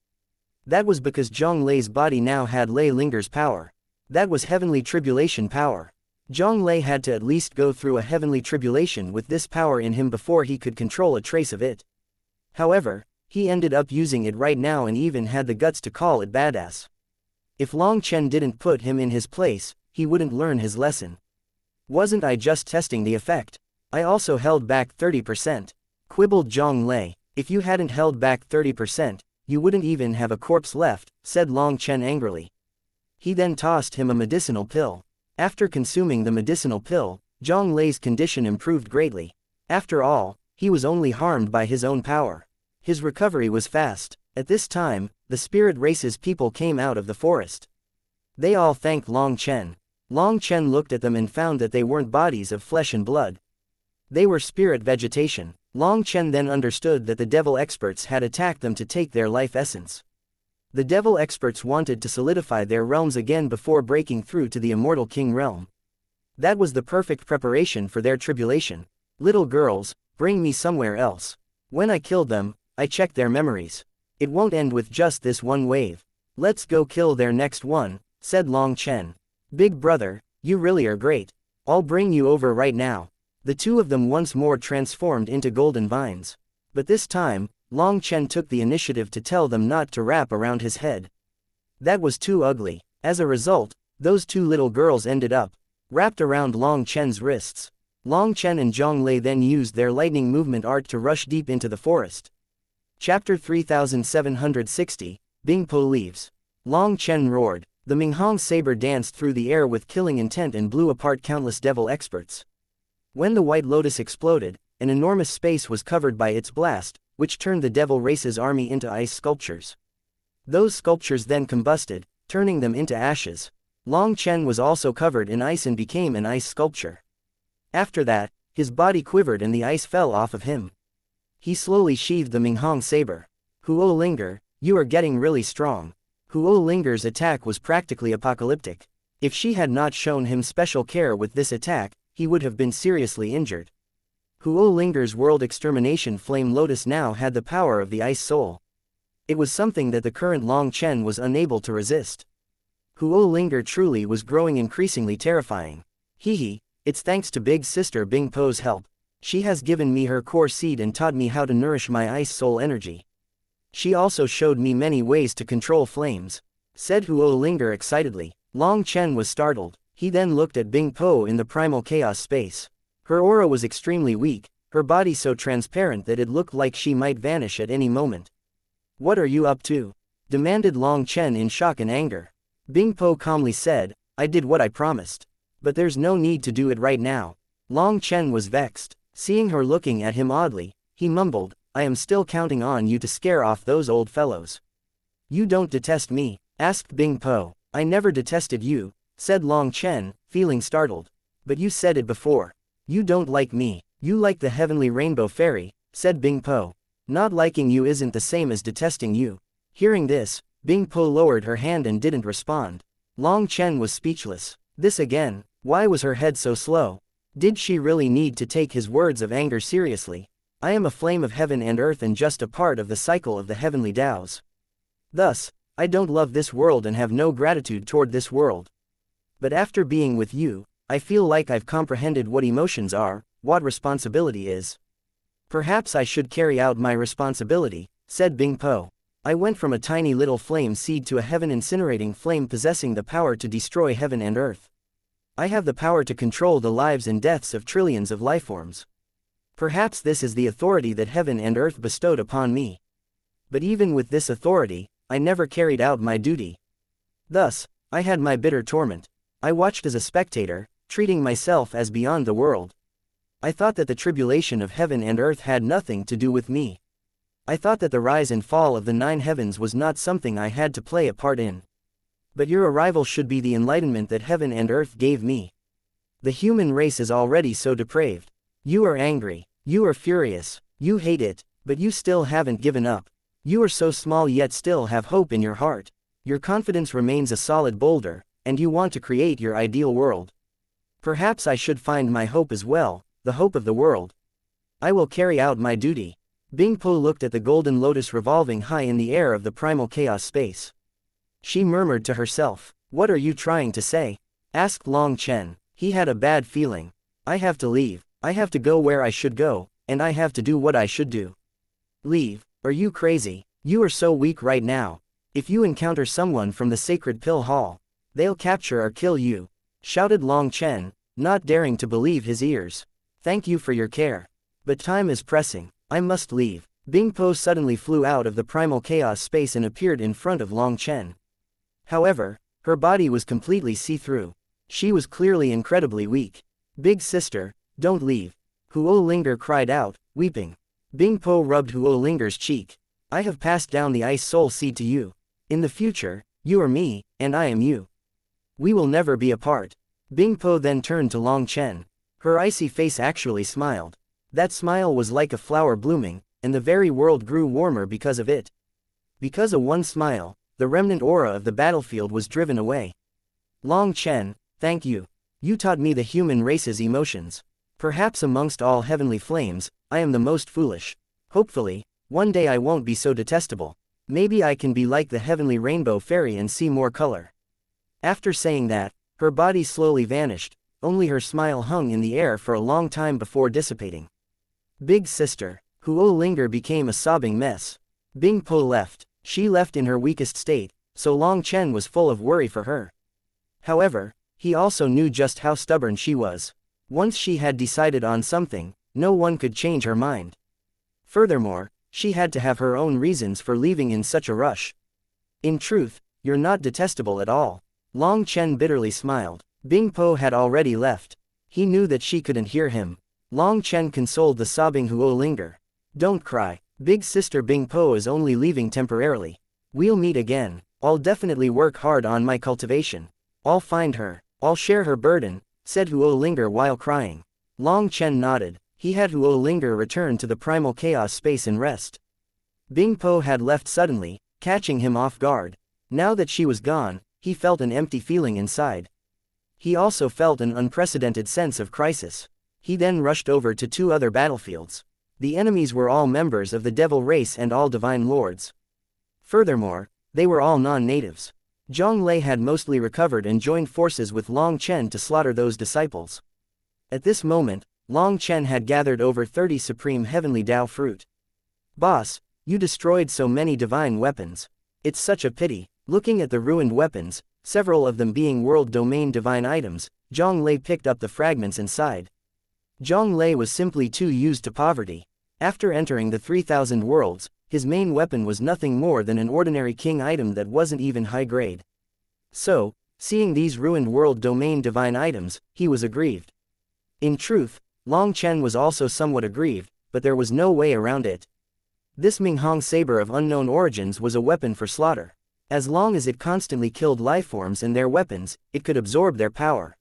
That was because Zhang Lei's body now had Lei Linger's power. That was heavenly tribulation power. Zhang Lei had to at least go through a heavenly tribulation with this power in him before he could control a trace of it. However, he ended up using it right now and even had the guts to call it badass. If Long Chen didn't put him in his place, he wouldn't learn his lesson. Wasn't I just testing the effect? I also held back 30%. Quibbled Zhang Lei. If you hadn't held back 30%, you wouldn't even have a corpse left, said Long Chen angrily. He then tossed him a medicinal pill. After consuming the medicinal pill, Zhang Lei's condition improved greatly. After all, he was only harmed by his own power. His recovery was fast. At this time, the spirit race's people came out of the forest. They all thanked Long Chen. Long Chen looked at them and found that they weren't bodies of flesh and blood. They were spirit vegetation. Long Chen then understood that the devil experts had attacked them to take their life essence. The devil experts wanted to solidify their realms again before breaking through to the immortal king realm. That was the perfect preparation for their tribulation. Little girls, bring me somewhere else. When I killed them, I checked their memories. It won't end with just this one wave. Let's go kill their next one, said Long Chen. Big brother, you really are great. I'll bring you over right now. The two of them once more transformed into golden vines. But this time, Long Chen took the initiative to tell them not to wrap around his head. That was too ugly. As a result, those two little girls ended up wrapped around Long Chen's wrists. Long Chen and Zhang Lei then used their lightning movement art to rush deep into the forest. Chapter 3760, Bing Po leaves. Long Chen roared. The Minghong saber danced through the air with killing intent and blew apart countless devil experts. When the White Lotus exploded, an enormous space was covered by its blast, which turned the devil race's army into ice sculptures. Those sculptures then combusted, turning them into ashes. Long Chen was also covered in ice and became an ice sculpture. After that, his body quivered and the ice fell off of him. He slowly sheathed the Minghong saber. Huo Linger, you are getting really strong. Huo Linger's attack was practically apocalyptic. If she had not shown him special care with this attack, he would have been seriously injured. Huo Linger's world extermination flame lotus now had the power of the ice soul. It was something that the current Long Chen was unable to resist. Huo Linger truly was growing increasingly terrifying. Hehe, it's thanks to big sister Bing Po's help. She has given me her core seed and taught me how to nourish my ice soul energy. She also showed me many ways to control flames, said Huo Linger excitedly. Long Chen was startled. He then looked at Bing Po in the primal chaos space. Her aura was extremely weak, her body so transparent that it looked like she might vanish at any moment. What are you up to? Demanded Long Chen in shock and anger. Bing Po calmly said, I did what I promised. But there's no need to do it right now. Long Chen was vexed. Seeing her looking at him oddly, he mumbled, I am still counting on you to scare off those old fellows. You don't detest me? Asked Bing Po. I never detested you, said Long Chen, feeling startled. But you said it before. You don't like me. You like the heavenly rainbow fairy, said Bing Po. Not liking you isn't the same as detesting you. Hearing this, Bing Po lowered her hand and didn't respond. Long Chen was speechless. This again, why was her head so slow? Did she really need to take his words of anger seriously? I am a flame of heaven and earth and just a part of the cycle of the heavenly Taos. Thus, I don't love this world and have no gratitude toward this world. But after being with you, I feel like I've comprehended what emotions are, what responsibility is. Perhaps I should carry out my responsibility, said Bing Po. I went from a tiny little flame seed to a heaven-incinerating flame possessing the power to destroy heaven and earth. I have the power to control the lives and deaths of trillions of lifeforms. Perhaps this is the authority that heaven and earth bestowed upon me. But even with this authority, I never carried out my duty. Thus, I had my bitter torment. I watched as a spectator, treating myself as beyond the world. I thought that the tribulation of heaven and earth had nothing to do with me. I thought that the rise and fall of the 9 heavens was not something I had to play a part in. But your arrival should be the enlightenment that heaven and earth gave me. The human race is already so depraved. You are angry. You are furious. You hate it, but you still haven't given up. You are so small yet still have hope in your heart. Your confidence remains a solid boulder, and you want to create your ideal world. Perhaps I should find my hope as well, the hope of the world. I will carry out my duty. Bingpo looked at the golden lotus revolving high in the air of the primal chaos space. She murmured to herself, "What are you trying to say?" asked Long Chen. He had a bad feeling. I have to leave. I have to go where I should go, and I have to do what I should do. Leave? Are you crazy? You are so weak right now. If you encounter someone from the sacred pill hall, they'll capture or kill you, shouted Long Chen, not daring to believe his ears. Thank you for your care. But time is pressing. I must leave. Bingpo suddenly flew out of the primal chaos space and appeared in front of Long Chen. However, her body was completely see-through. She was clearly incredibly weak. Big sister, don't leave. Huo Linger cried out, weeping. Bingpo rubbed Huo Linger's cheek. I have passed down the ice soul seed to you. In the future, you are me, and I am you. We will never be apart. Bingpo then turned to Long Chen. Her icy face actually smiled. That smile was like a flower blooming, and the very world grew warmer because of it. Because of one smile, the remnant aura of the battlefield was driven away. Long Chen, thank you. You taught me the human race's emotions. Perhaps amongst all heavenly flames, I am the most foolish. Hopefully, one day I won't be so detestable. Maybe I can be like the heavenly rainbow fairy and see more color. After saying that, her body slowly vanished, only her smile hung in the air for a long time before dissipating. Big sister, Huo Linger became a sobbing mess. Bingpo left. She left in her weakest state, so Long Chen was full of worry for her. However, he also knew just how stubborn she was. Once she had decided on something, no one could change her mind. Furthermore, she had to have her own reasons for leaving in such a rush. In truth, you're not detestable at all. Long Chen bitterly smiled. Bingpo had already left. He knew that she couldn't hear him. Long Chen consoled the sobbing Huo Linger. Don't cry. Big sister Bingpo is only leaving temporarily. We'll meet again. I'll definitely work hard on my cultivation. I'll find her. I'll share her burden, said Huo Linger while crying. Long Chen nodded. He had Huo Linger return to the primal chaos space and rest. Bingpo had left suddenly, catching him off guard. Now that she was gone, he felt an empty feeling inside. He also felt an unprecedented sense of crisis. He then rushed over to two other battlefields. The enemies were all members of the devil race and all divine lords. Furthermore, they were all non-natives. Zhang Lei had mostly recovered and joined forces with Long Chen to slaughter those disciples. At this moment, Long Chen had gathered over 30 supreme heavenly Dao fruit. Boss, you destroyed so many divine weapons. It's such a pity. Looking at the ruined weapons, several of them being world domain divine items, Zhang Lei picked up the fragments and sighed. Zhang Lei was simply too used to poverty. After entering the 3000 worlds, his main weapon was nothing more than an ordinary king item that wasn't even high grade. So, seeing these ruined world domain divine items, he was aggrieved. In truth, Long Chen was also somewhat aggrieved, but there was no way around it. This Minghong saber of unknown origins was a weapon for slaughter. As long as it constantly killed lifeforms and their weapons, it could absorb their power.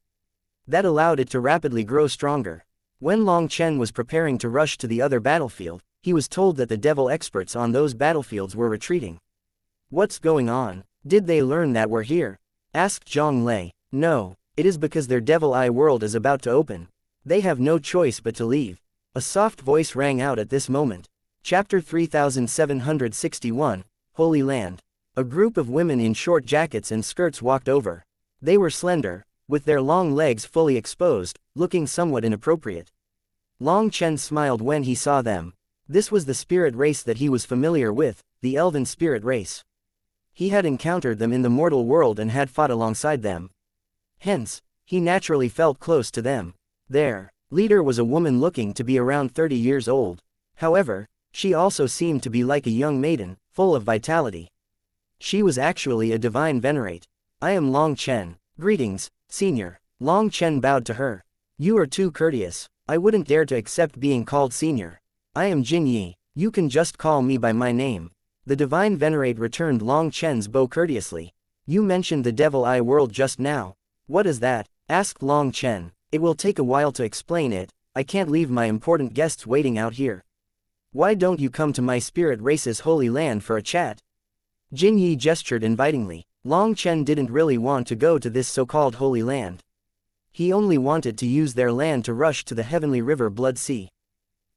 That allowed it to rapidly grow stronger. When Long Chen was preparing to rush to the other battlefield, he was told that the devil experts on those battlefields were retreating. What's going on? Did they learn that we're here? Asked Zhang Lei. No, it is because their devil eye world is about to open. They have no choice but to leave. A soft voice rang out at this moment. Chapter 3761, Holy Land. A group of women in short jackets and skirts walked over. They were slender, with their long legs fully exposed, looking somewhat inappropriate. Long Chen smiled when he saw them. This was the spirit race that he was familiar with, the elven spirit race. He had encountered them in the mortal world and had fought alongside them. Hence, he naturally felt close to them. Their leader was a woman looking to be around 30 years old. However, she also seemed to be like a young maiden, full of vitality. She was actually a divine venerate. I am Long Chen. Greetings, senior. Long Chen bowed to her. You are too courteous. I wouldn't dare to accept being called senior. I am Jin Yi. You can just call me by my name. The divine venerate returned Long Chen's bow courteously. You mentioned the Devil Eye world just now. What is that? Asked Long Chen. It will take a while to explain it, I can't leave my important guests waiting out here. Why don't you come to my spirit race's holy land for a chat? Jin Yi gestured invitingly. Long Chen didn't really want to go to this so-called holy land. He only wanted to use their land to rush to the heavenly river Blood Sea.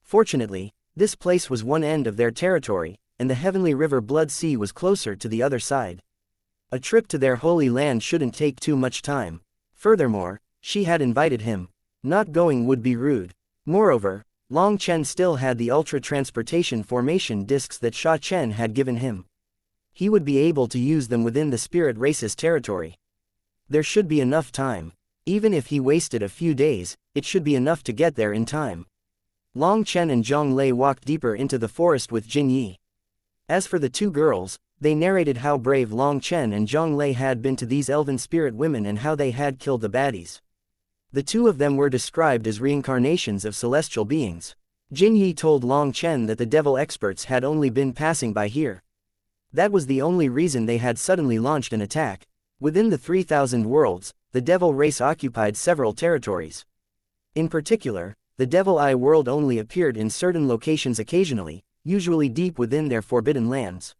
Fortunately, this place was one end of their territory, and the heavenly river Blood Sea was closer to the other side. A trip to their holy land shouldn't take too much time. Furthermore, she had invited him. Not going would be rude. Moreover, Long Chen still had the ultra-transportation formation discs that Sha Chen had given him. He would be able to use them within the spirit race's territory. There should be enough time. Even if he wasted a few days, it should be enough to get there in time. Long Chen and Zhang Lei walked deeper into the forest with Jin Yi. As for the two girls, they narrated how brave Long Chen and Zhang Lei had been to these elven spirit women and how they had killed the baddies. The two of them were described as reincarnations of celestial beings. Jin Yi told Long Chen that the devil experts had only been passing by here. That was the only reason they had suddenly launched an attack. Within the 3,000 worlds, the devil race occupied several territories. In particular, the Devil Eye world only appeared in certain locations occasionally, usually deep within their forbidden lands.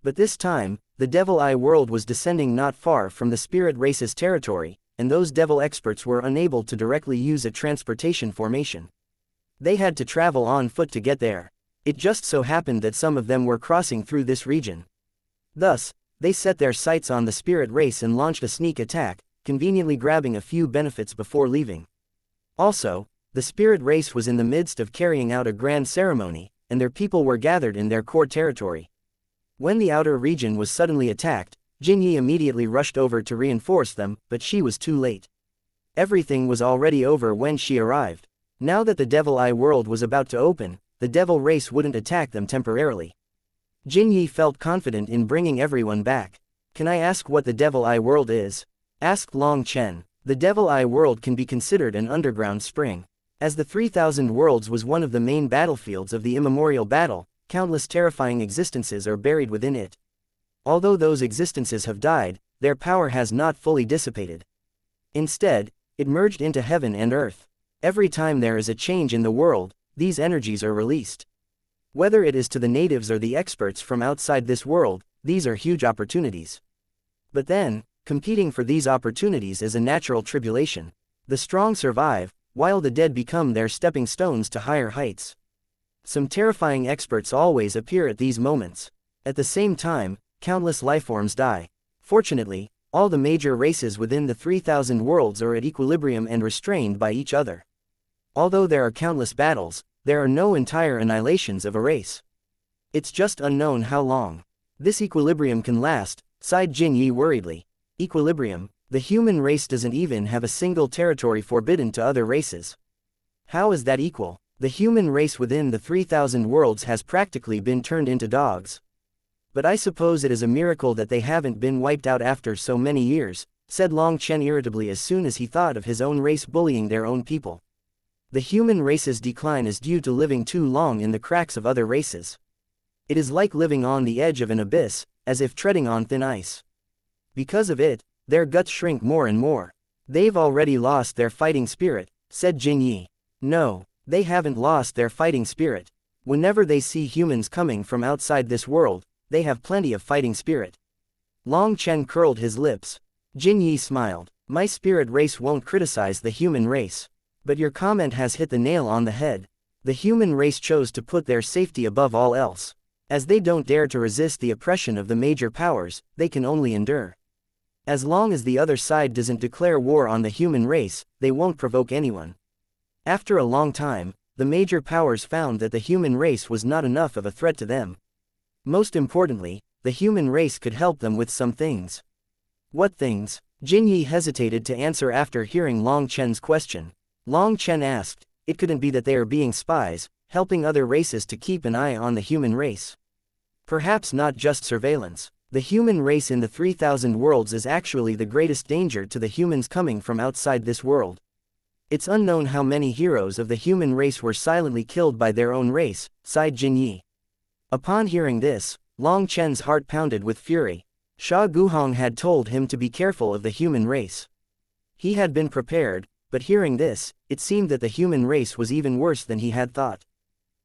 But this time, the Devil Eye world was descending not far from the spirit race's territory, and those devil experts were unable to directly use a transportation formation. They had to travel on foot to get there. It just so happened that some of them were crossing through this region. Thus, they set their sights on the spirit race and launched a sneak attack, conveniently grabbing a few benefits before leaving. Also, the spirit race was in the midst of carrying out a grand ceremony, and their people were gathered in their core territory. When the outer region was suddenly attacked, Jin Yi immediately rushed over to reinforce them, but she was too late. Everything was already over when she arrived. Now that the Devil Eye world was about to open, the devil race wouldn't attack them temporarily. Jin Yi felt confident in bringing everyone back. Can I ask what the Devil Eye world is? Asked Long Chen. The Devil Eye world can be considered an underground spring. As the 3,000 worlds was one of the main battlefields of the immemorial battle, countless terrifying existences are buried within it. Although those existences have died, their power has not fully dissipated. Instead, it merged into heaven and earth. Every time there is a change in the world, these energies are released. Whether it is to the natives or the experts from outside this world, these are huge opportunities. But then, competing for these opportunities is a natural tribulation. The strong survive, while the dead become their stepping stones to higher heights. Some terrifying experts always appear at these moments. At the same time, countless lifeforms die. Fortunately, all the major races within the 3,000 worlds are at equilibrium and restrained by each other. Although there are countless battles, there are no entire annihilations of a race. It's just unknown how long this equilibrium can last, sighed Jin Yi worriedly. Equilibrium? The human race doesn't even have a single territory forbidden to other races. How is that equal? The human race within the 3,000 worlds has practically been turned into dogs. But I suppose it is a miracle that they haven't been wiped out after so many years, said Long Chen irritably as soon as he thought of his own race bullying their own people. The human race's decline is due to living too long in the cracks of other races. It is like living on the edge of an abyss, as if treading on thin ice. Because of it, their guts shrink more and more. They've already lost their fighting spirit, said Jin Yi. No, they haven't lost their fighting spirit. Whenever they see humans coming from outside this world, they have plenty of fighting spirit. Long Chen curled his lips. Jin Yi smiled. My spirit race won't criticize the human race. But your comment has hit the nail on the head. The human race chose to put their safety above all else. As they don't dare to resist the oppression of the major powers, they can only endure. As long as the other side doesn't declare war on the human race, they won't provoke anyone. After a long time, the major powers found that the human race was not enough of a threat to them. Most importantly, the human race could help them with some things. What things? Jin Yi hesitated to answer after hearing Long Chen's question. Long Chen asked, it couldn't be that they are being spies, helping other races to keep an eye on the human race. Perhaps not just surveillance. The human race in the 3,000 worlds is actually the greatest danger to the humans coming from outside this world. It's unknown how many heroes of the human race were silently killed by their own race, sighed Jin Yi. Upon hearing this, Long Chen's heart pounded with fury. Sha Guhong had told him to be careful of the human race. He had been prepared, but hearing this, it seemed that the human race was even worse than he had thought.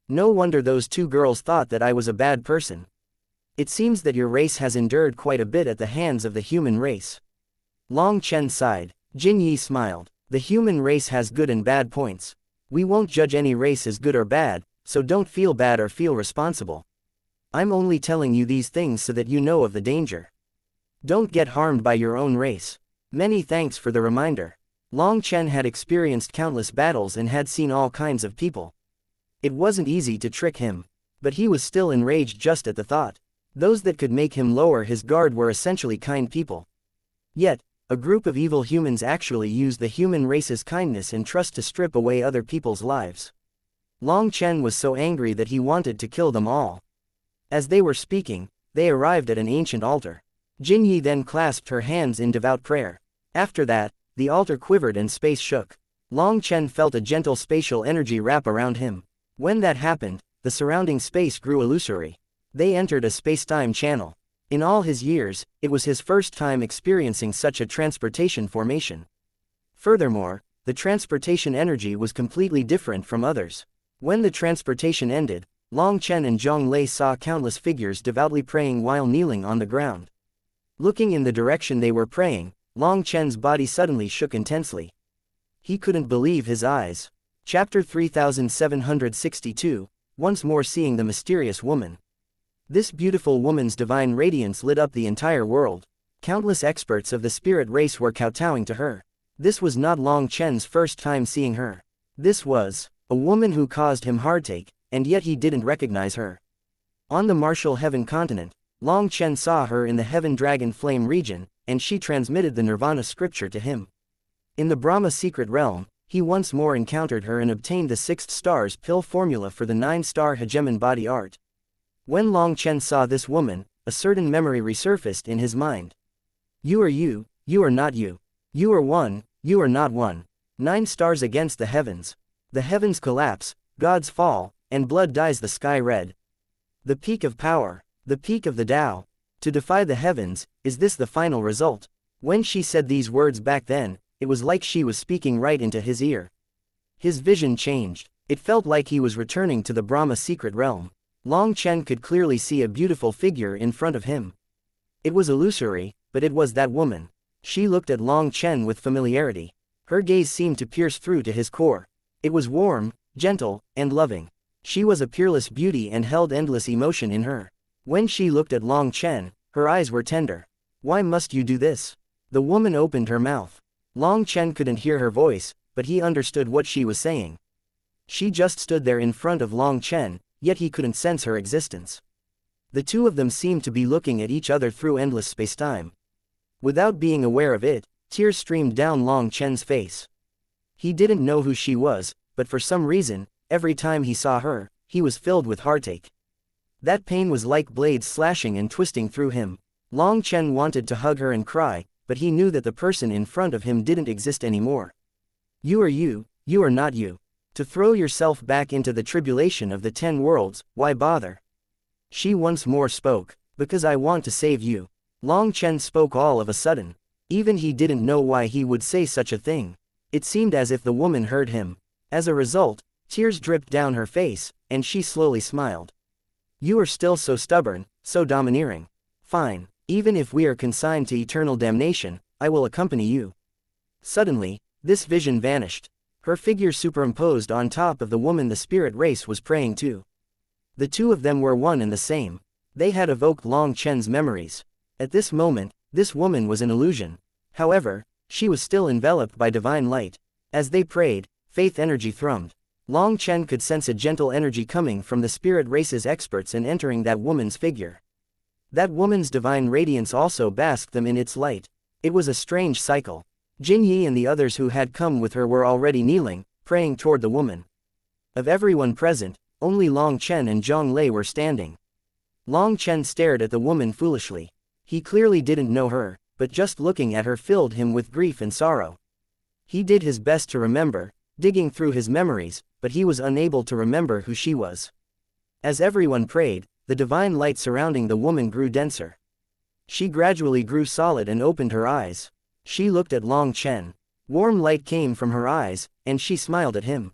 No wonder those two girls thought that I was a bad person. It seems that your race has endured quite a bit at the hands of the human race. Long Chen sighed. Jin Yi smiled. The human race has good and bad points. We won't judge any race as good or bad, so don't feel bad or feel responsible. I'm only telling you these things so that you know of the danger. Don't get harmed by your own race. Many thanks for the reminder. Long Chen had experienced countless battles and had seen all kinds of people. It wasn't easy to trick him. But he was still enraged just at the thought. Those that could make him lower his guard were essentially kind people. Yet, a group of evil humans actually used the human race's kindness and trust to strip away other people's lives. Long Chen was so angry that he wanted to kill them all. As they were speaking, they arrived at an ancient altar. Jin Yi then clasped her hands in devout prayer. After that, the altar quivered and space shook. Long Chen felt a gentle spatial energy wrap around him. When that happened, the surrounding space grew illusory. They entered a space-time channel. In all his years, it was his first time experiencing such a transportation formation. Furthermore, the transportation energy was completely different from others. When the transportation ended, Long Chen and Zhang Lei saw countless figures devoutly praying while kneeling on the ground. Looking in the direction they were praying, Long Chen's body suddenly shook intensely. He couldn't believe his eyes. Chapter 3762, once more seeing the mysterious woman. This beautiful woman's divine radiance lit up the entire world. Countless experts of the spirit race were kowtowing to her. This was not Long Chen's first time seeing her. This was a woman who caused him heartache, and yet he didn't recognize her. On the martial heaven continent, Long Chen saw her in the heaven dragon flame region, and she transmitted the nirvana scripture to him. In the Brahma secret realm, he once more encountered her and obtained the 6th star's pill formula for the 9-star hegemon body art. When Long Chen saw this woman, a certain memory resurfaced in his mind. You are not you. You are one, you are not one. 9 stars against the heavens. The heavens collapse, gods fall, and blood dyes the sky red. The peak of power, the peak of the Tao. To defy the heavens, is this the final result? When she said these words back then, it was like she was speaking right into his ear. His vision changed. It felt like he was returning to the Brahma secret realm. Long Chen could clearly see a beautiful figure in front of him. It was illusory, but it was that woman. She looked at Long Chen with familiarity. Her gaze seemed to pierce through to his core. It was warm, gentle, and loving. She was a peerless beauty and held endless emotion in her. When she looked at Long Chen, her eyes were tender. Why must you do this? The woman opened her mouth. Long Chen couldn't hear her voice, but he understood what she was saying. She just stood there in front of Long Chen, yet he couldn't sense her existence. The two of them seemed to be looking at each other through endless spacetime. Without being aware of it, tears streamed down Long Chen's face. He didn't know who she was, but for some reason, every time he saw her, he was filled with heartache. That pain was like blades slashing and twisting through him. Long Chen wanted to hug her and cry, but he knew that the person in front of him didn't exist anymore. You are not you. To throw yourself back into the tribulation of the 10 worlds, why bother? She once more spoke, because I want to save you. Long Chen spoke all of a sudden. Even he didn't know why he would say such a thing. It seemed as if the woman heard him. As a result, tears dripped down her face, and she slowly smiled. You are still so stubborn, so domineering. Fine, even if we are consigned to eternal damnation, I will accompany you. Suddenly, this vision vanished. Her figure superimposed on top of the woman the spirit race was praying to. The two of them were one and the same. They had evoked Long Chen's memories. At this moment, this woman was an illusion. However, she was still enveloped by divine light. As they prayed, faith energy thrummed. Long Chen could sense a gentle energy coming from the spirit race's experts and entering that woman's figure. That woman's divine radiance also basked them in its light. It was a strange cycle. Jin Yi and the others who had come with her were already kneeling, praying toward the woman. Of everyone present, only Long Chen and Zhang Lei were standing. Long Chen stared at the woman foolishly. He clearly didn't know her, but just looking at her filled him with grief and sorrow. He did his best to remember, digging through his memories, but he was unable to remember who she was. As everyone prayed, the divine light surrounding the woman grew denser. She gradually grew solid and opened her eyes. She looked at Long Chen. Warm light came from her eyes, and she smiled at him.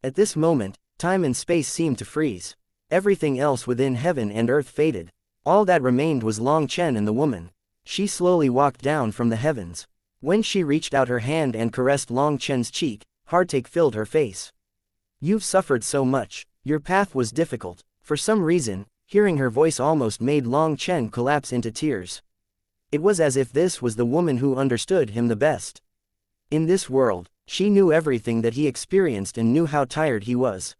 At this moment, time and space seemed to freeze. Everything else within heaven and earth faded. All that remained was Long Chen and the woman. She slowly walked down from the heavens. When she reached out her hand and caressed Long Chen's cheek, heartache filled her face. "You've suffered so much. Your path was difficult." For some reason, hearing her voice almost made Long Chen collapse into tears. It was as if this was the woman who understood him the best. In this world, she knew everything that he experienced and knew how tired he was.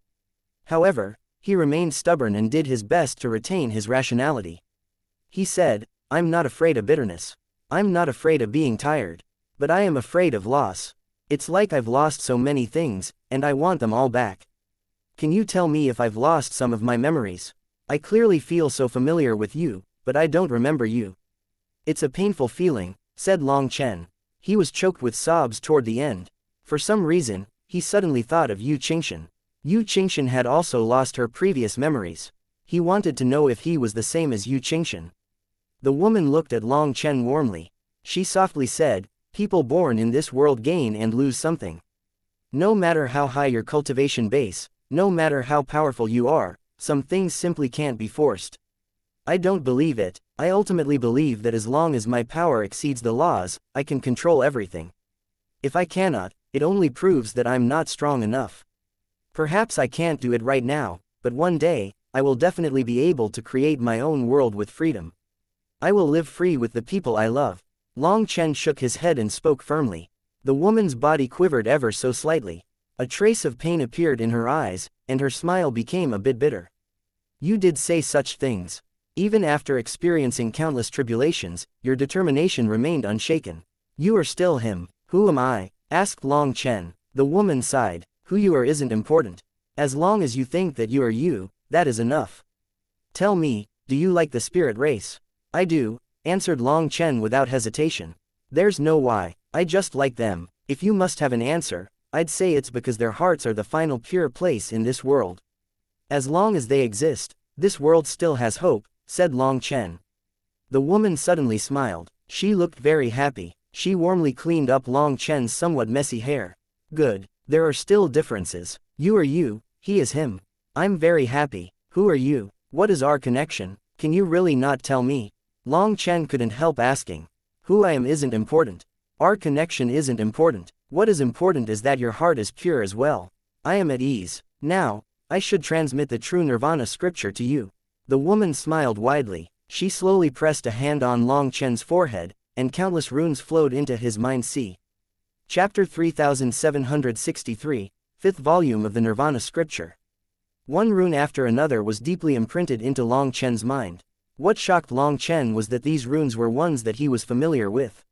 However, he remained stubborn and did his best to retain his rationality. He said, "I'm not afraid of bitterness. I'm not afraid of being tired. But I am afraid of loss. It's like I've lost so many things, and I want them all back. Can you tell me if I've lost some of my memories? I clearly feel so familiar with you, but I don't remember you." "It's a painful feeling," said Long Chen. He was choked with sobs toward the end. For some reason, he suddenly thought of Yu Qingshan. Yu Qingshan had also lost her previous memories. He wanted to know if he was the same as Yu Qingshan. The woman looked at Long Chen warmly. She softly said, "People born in this world gain and lose something. No matter how high your cultivation base, no matter how powerful you are, some things simply can't be forced. I don't believe it. I ultimately believe that as long as my power exceeds the laws, I can control everything. If I cannot, it only proves that I'm not strong enough. Perhaps I can't do it right now, but one day, I will definitely be able to create my own world with freedom. I will live free with the people I love." Long Chen shook his head and spoke firmly. The woman's body quivered ever so slightly. A trace of pain appeared in her eyes, and her smile became a bit bitter. "You did say such things. Even after experiencing countless tribulations, your determination remained unshaken. You are still him." "Who am I?" asked Long Chen. The woman sighed. "Who you are isn't important. As long as you think that you are you, that is enough. Tell me, do you like the spirit race?" "I do," answered Long Chen without hesitation. "There's no why, I just like them. If you must have an answer, I'd say it's because their hearts are the final pure place in this world. As long as they exist, this world still has hope," said Long Chen. The woman suddenly smiled. She looked very happy. She warmly cleaned up Long Chen's somewhat messy hair. "Good. There are still differences. You are you, he is him. I'm very happy. Who are you? What is our connection? Can you really not tell me?" Long Chen couldn't help asking. "Who I am isn't important. Our connection isn't important. What is important is that your heart is pure as well. I am at ease. Now, I should transmit the true Nirvana scripture to you." The woman smiled widely. She slowly pressed a hand on Long Chen's forehead, and countless runes flowed into his mind. See Chapter 3763, 5th volume of the Nirvana scripture. One rune after another was deeply imprinted into Long Chen's mind. What shocked Long Chen was that these runes were ones that he was familiar with.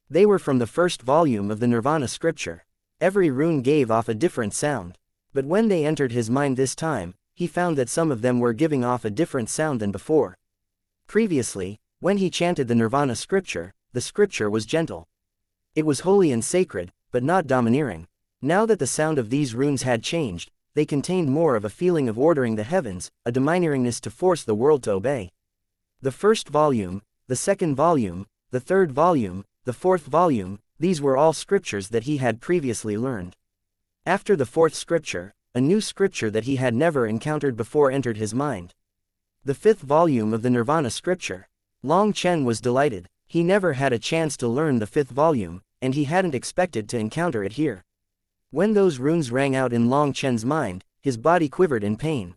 They were from the first volume of the Nirvana scripture. Every rune gave off a different sound. But when they entered his mind this time, he found that some of them were giving off a different sound than before. Previously, when he chanted the Nirvana scripture, the scripture was gentle. It was holy and sacred, but not domineering. Now that the sound of these runes had changed, they contained more of a feeling of ordering the heavens, a domineeringness to force the world to obey. The first volume, the second volume, the third volume, the fourth volume, these were all scriptures that he had previously learned. After the fourth scripture, a new scripture that he had never encountered before entered his mind. The fifth volume of the Nirvana scripture. Long Chen was delighted. He never had a chance to learn the fifth volume, and he hadn't expected to encounter it here. When those runes rang out in Long Chen's mind, his body quivered in pain.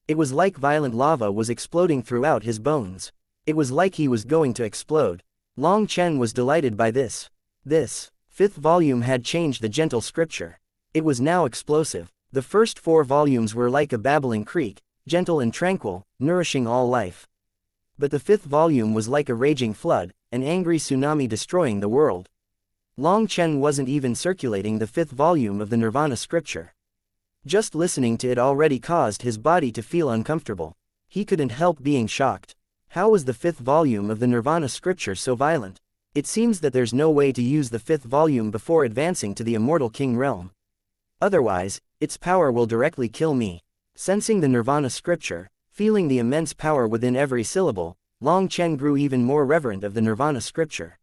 It was like violent lava was exploding throughout his bones. It was like he was going to explode. Long Chen was delighted by this. This fifth volume had changed the gentle scripture. It was now explosive. The first 4 volumes were like a babbling creek, gentle and tranquil, nourishing all life. But the 5th volume was like a raging flood, an angry tsunami destroying the world. Long Chen wasn't even circulating the 5th volume of the Nirvana scripture. Just listening to it already caused his body to feel uncomfortable. He couldn't help being shocked. How was the 5th volume of the Nirvana scripture so violent? It seems that there's no way to use the 5th volume before advancing to the immortal king realm. Otherwise, its power will directly kill me. Sensing the Nirvana scripture, feeling the immense power within every syllable, Long Chen grew even more reverent of the Nirvana scripture.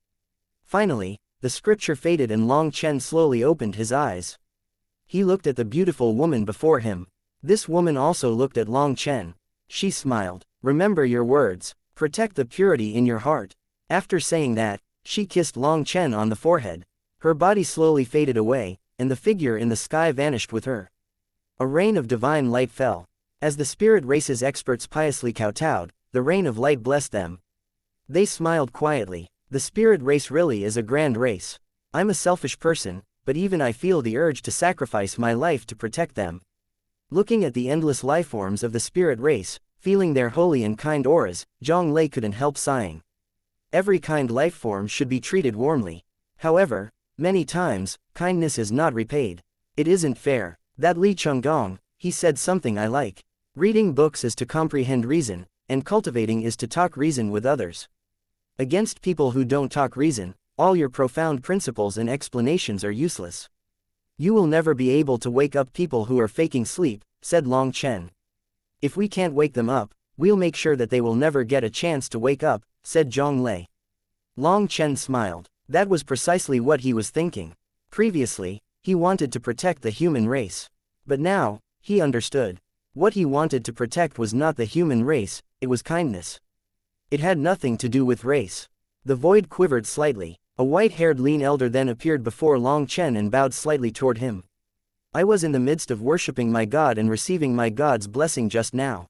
Finally, the scripture faded and Long Chen slowly opened his eyes. He looked at the beautiful woman before him. This woman also looked at Long Chen. She smiled. Remember your words. Protect the purity in your heart. After saying that, she kissed Long Chen on the forehead. Her body slowly faded away, and the figure in the sky vanished with her. A rain of divine light fell. As the spirit race's experts piously kowtowed, the rain of light blessed them. They smiled quietly. The spirit race really is a grand race. I'm a selfish person, but even I feel the urge to sacrifice my life to protect them. Looking at the endless lifeforms of the spirit race, feeling their holy and kind auras, Zhang Lei couldn't help sighing. Every kind lifeform should be treated warmly. However, many times, kindness is not repaid. It isn't fair. That Li Chunggong, he said something I like. Reading books is to comprehend reason, and cultivating is to talk reason with others. Against people who don't talk reason, all your profound principles and explanations are useless. You will never be able to wake up people who are faking sleep, said Long Chen. If we can't wake them up, we'll make sure that they will never get a chance to wake up, said Zhang Lei. Long Chen smiled. That was precisely what he was thinking. Previously, he wanted to protect the human race. But now, he understood. What he wanted to protect was not the human race, it was kindness. It had nothing to do with race. The void quivered slightly. A white-haired lean elder then appeared before Long Chen and bowed slightly toward him. I was in the midst of worshipping my god and receiving my god's blessing just now.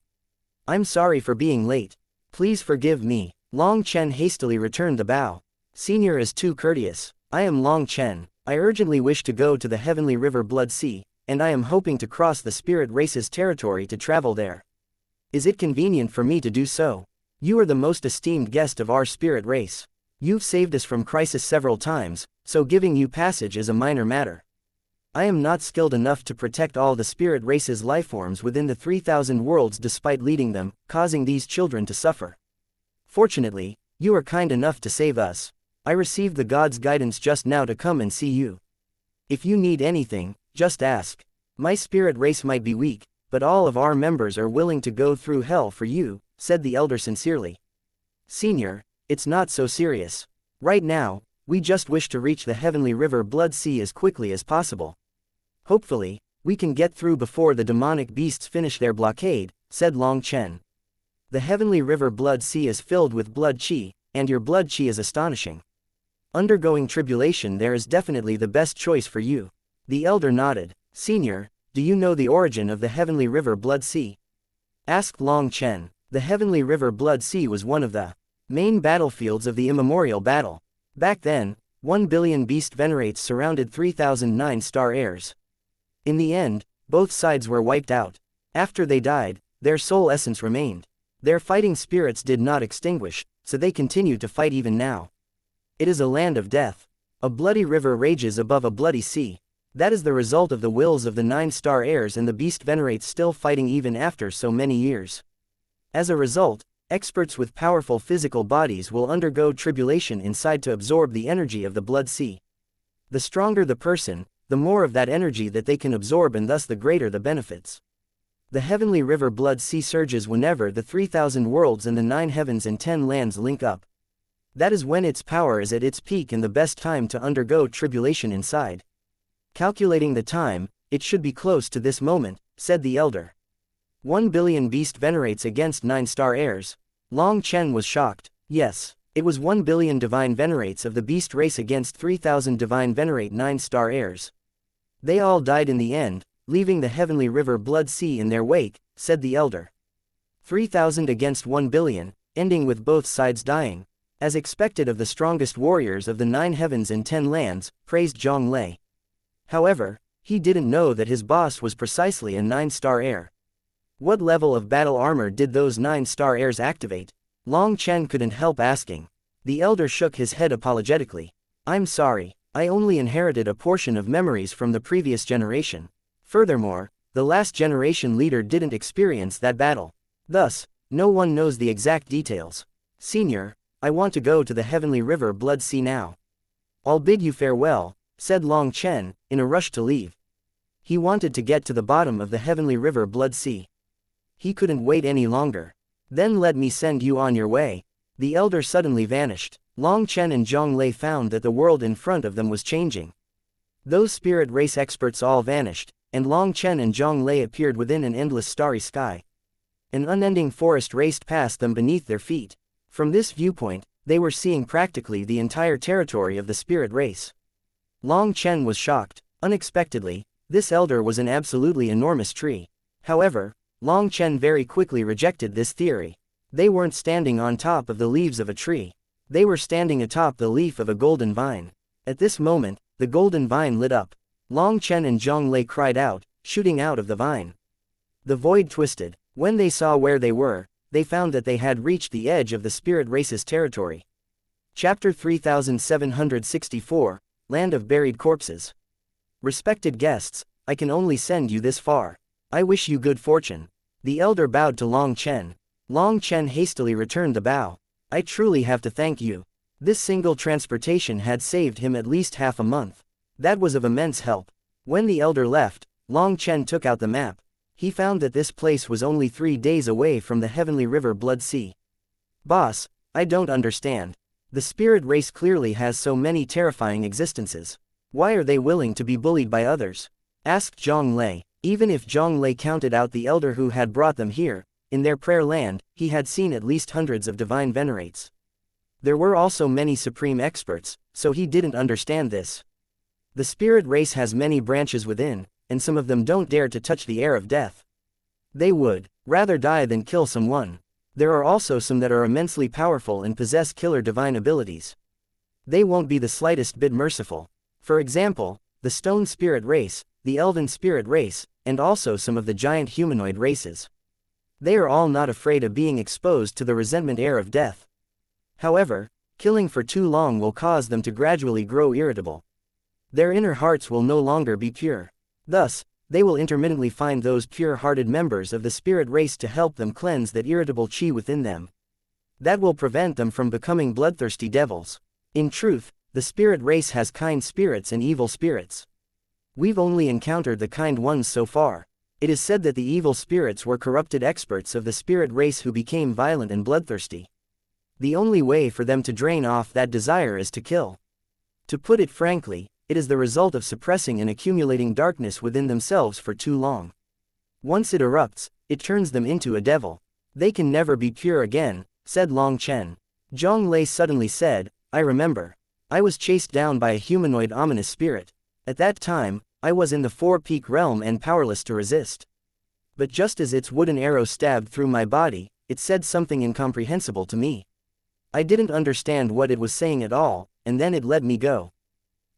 I'm sorry for being late. Please forgive me. Long Chen hastily returned the bow. Senior is too courteous. I am Long Chen. I urgently wish to go to the heavenly river Blood Sea, and I am hoping to cross the spirit race's territory to travel there. Is it convenient for me to do so? You are the most esteemed guest of our spirit race. You've saved us from crisis several times, so giving you passage is a minor matter. I am not skilled enough to protect all the spirit race's lifeforms within the 3,000 worlds despite leading them, causing these children to suffer. Fortunately, you are kind enough to save us. I received the god's guidance just now to come and see you. If you need anything, just ask. My spirit race might be weak, but all of our members are willing to go through hell for you, said the elder sincerely. Senior, it's not so serious. Right now, we just wish to reach the heavenly river Blood Sea as quickly as possible. Hopefully, we can get through before the demonic beasts finish their blockade, said Long Chen. The heavenly river Blood Sea is filled with blood qi, and your blood qi is astonishing. Undergoing tribulation there is definitely the best choice for you. The elder nodded. Senior, do you know the origin of the heavenly river Blood Sea? Asked Long Chen. The heavenly river Blood Sea was one of the main battlefields of the immemorial battle. Back then, 1 billion beast venerates surrounded 3,009 star heirs. In the end, both sides were wiped out. After they died, their soul essence remained. Their fighting spirits did not extinguish, so they continue to fight even now. It is a land of death. A bloody river rages above a bloody sea. That is the result of the wills of the 9 star heirs and the beast venerates still fighting even after so many years. As a result, experts with powerful physical bodies will undergo tribulation inside to absorb the energy of the blood sea. The stronger the person, the more of that energy that they can absorb and thus the greater the benefits. The heavenly river Blood Sea surges whenever the 3,000 worlds and the 9 heavens and 10 lands link up. That is when its power is at its peak and the best time to undergo tribulation inside. Calculating the time, it should be close to this moment, said the elder. 1 billion beast venerates against 9 star heirs. Long Chen was shocked. Yes, it was 1 billion divine venerates of the beast race against 3,000 divine venerate 9 star heirs. They all died in the end, leaving the heavenly river Blood Sea in their wake, said the elder. 3,000 against 1 billion, ending with both sides dying. As expected of the strongest warriors of the 9 heavens and 10 lands, praised Zhang Lei. However, he didn't know that his boss was precisely a 9 star heir. What level of battle armor did those 9 star heirs activate? Long Chen couldn't help asking. The elder shook his head apologetically. I'm sorry, I only inherited a portion of memories from the previous generation. Furthermore, the last generation leader didn't experience that battle. Thus, no one knows the exact details. Senior, I want to go to the heavenly river Blood Sea now. I'll bid you farewell, said Long Chen, in a rush to leave. He wanted to get to the bottom of the heavenly river Blood Sea. He couldn't wait any longer. Then let me send you on your way. The elder suddenly vanished. Long Chen and Zhang Lei found that the world in front of them was changing. Those spirit race experts all vanished, and Long Chen and Zhang Lei appeared within an endless starry sky. An unending forest raced past them beneath their feet. From this viewpoint, they were seeing practically the entire territory of the spirit race. Long Chen was shocked. Unexpectedly, this elder was an absolutely enormous tree. However, Long Chen very quickly rejected this theory. They weren't standing on top of the leaves of a tree. They were standing atop the leaf of a golden vine. At this moment, the golden vine lit up. Long Chen and Zhang Lei cried out, shooting out of the vine. The void twisted. When they saw where they were, they found that they had reached the edge of the spirit race's territory. Chapter 3764, Land of Buried Corpses. Respected guests, I can only send you this far. I wish you good fortune. The elder bowed to Long Chen. Long Chen hastily returned the bow. I truly have to thank you. This single transportation had saved him at least half a month. That was of immense help. When the elder left, Long Chen took out the map. He found that this place was only 3 days away from the heavenly river Blood Sea. Boss, I don't understand. The spirit race clearly has so many terrifying existences. Why are they willing to be bullied by others? Asked Zhang Lei. Even if Zhang Lei counted out the elder who had brought them here, in their prayer land, he had seen at least hundreds of divine venerates. There were also many supreme experts, so he didn't understand this. The spirit race has many branches within, and some of them don't dare to touch the air of death. They would rather die than kill someone. There are also some that are immensely powerful and possess killer divine abilities. They won't be the slightest bit merciful. For example, the stone spirit race, the elven spirit race, and also some of the giant humanoid races. They are all not afraid of being exposed to the resentment air of death. However, killing for too long will cause them to gradually grow irritable. Their inner hearts will no longer be pure. Thus, they will intermittently find those pure-hearted members of the spirit race to help them cleanse that irritable chi within them. That will prevent them from becoming bloodthirsty devils. In truth, the spirit race has kind spirits and evil spirits. We've only encountered the kind ones so far. It is said that the evil spirits were corrupted experts of the spirit race who became violent and bloodthirsty. The only way for them to drain off that desire is to kill. To put it frankly, it is the result of suppressing and accumulating darkness within themselves for too long. Once it erupts, it turns them into a devil. They can never be pure again, said Long Chen. Zhang Lei suddenly said, I remember. I was chased down by a humanoid ominous spirit. At that time, I was in the four-peak realm and powerless to resist. But just as its wooden arrow stabbed through my body, it said something incomprehensible to me. I didn't understand what it was saying at all, and then it let me go.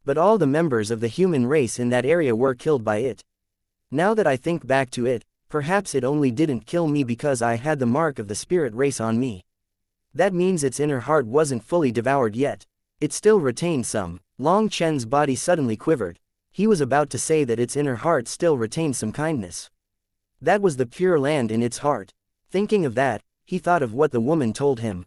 But all the members of the human race in that area were killed by it. Now that I think back to it, perhaps it only didn't kill me because I had the mark of the spirit race on me. That means its inner heart wasn't fully devoured yet. It still retained some. Long Chen's body suddenly quivered. He was about to say that its inner heart still retained some kindness. That was the pure land in its heart. Thinking of that, he thought of what the woman told him.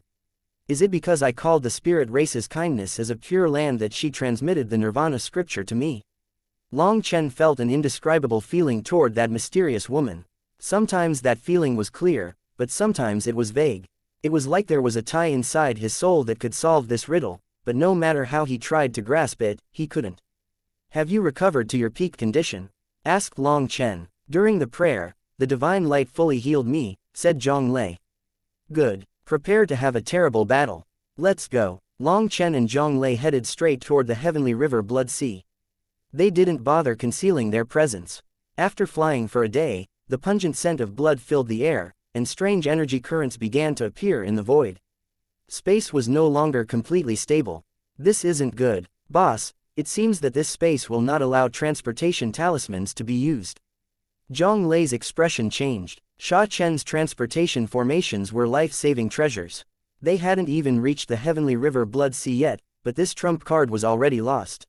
Is it because I called the spirit race's kindness as a pure land that she transmitted the Nirvana scripture to me? Long Chen felt an indescribable feeling toward that mysterious woman. Sometimes that feeling was clear, but sometimes it was vague. It was like there was a tie inside his soul that could solve this riddle, but no matter how he tried to grasp it, he couldn't. Have you recovered to your peak condition? Asked Long Chen. During the prayer, the divine light fully healed me, said Zhang Lei. Good. Prepare to have a terrible battle. Let's go. Long Chen and Zhang Lei headed straight toward the heavenly river Blood Sea. They didn't bother concealing their presence. After flying for a day, the pungent scent of blood filled the air, and strange energy currents began to appear in the void. Space was no longer completely stable. This isn't good, boss. It seems that this space will not allow transportation talismans to be used. Zhang Lei's expression changed. Sha Chen's transportation formations were life-saving treasures. They hadn't even reached the heavenly river Blood Sea yet, but this trump card was already lost.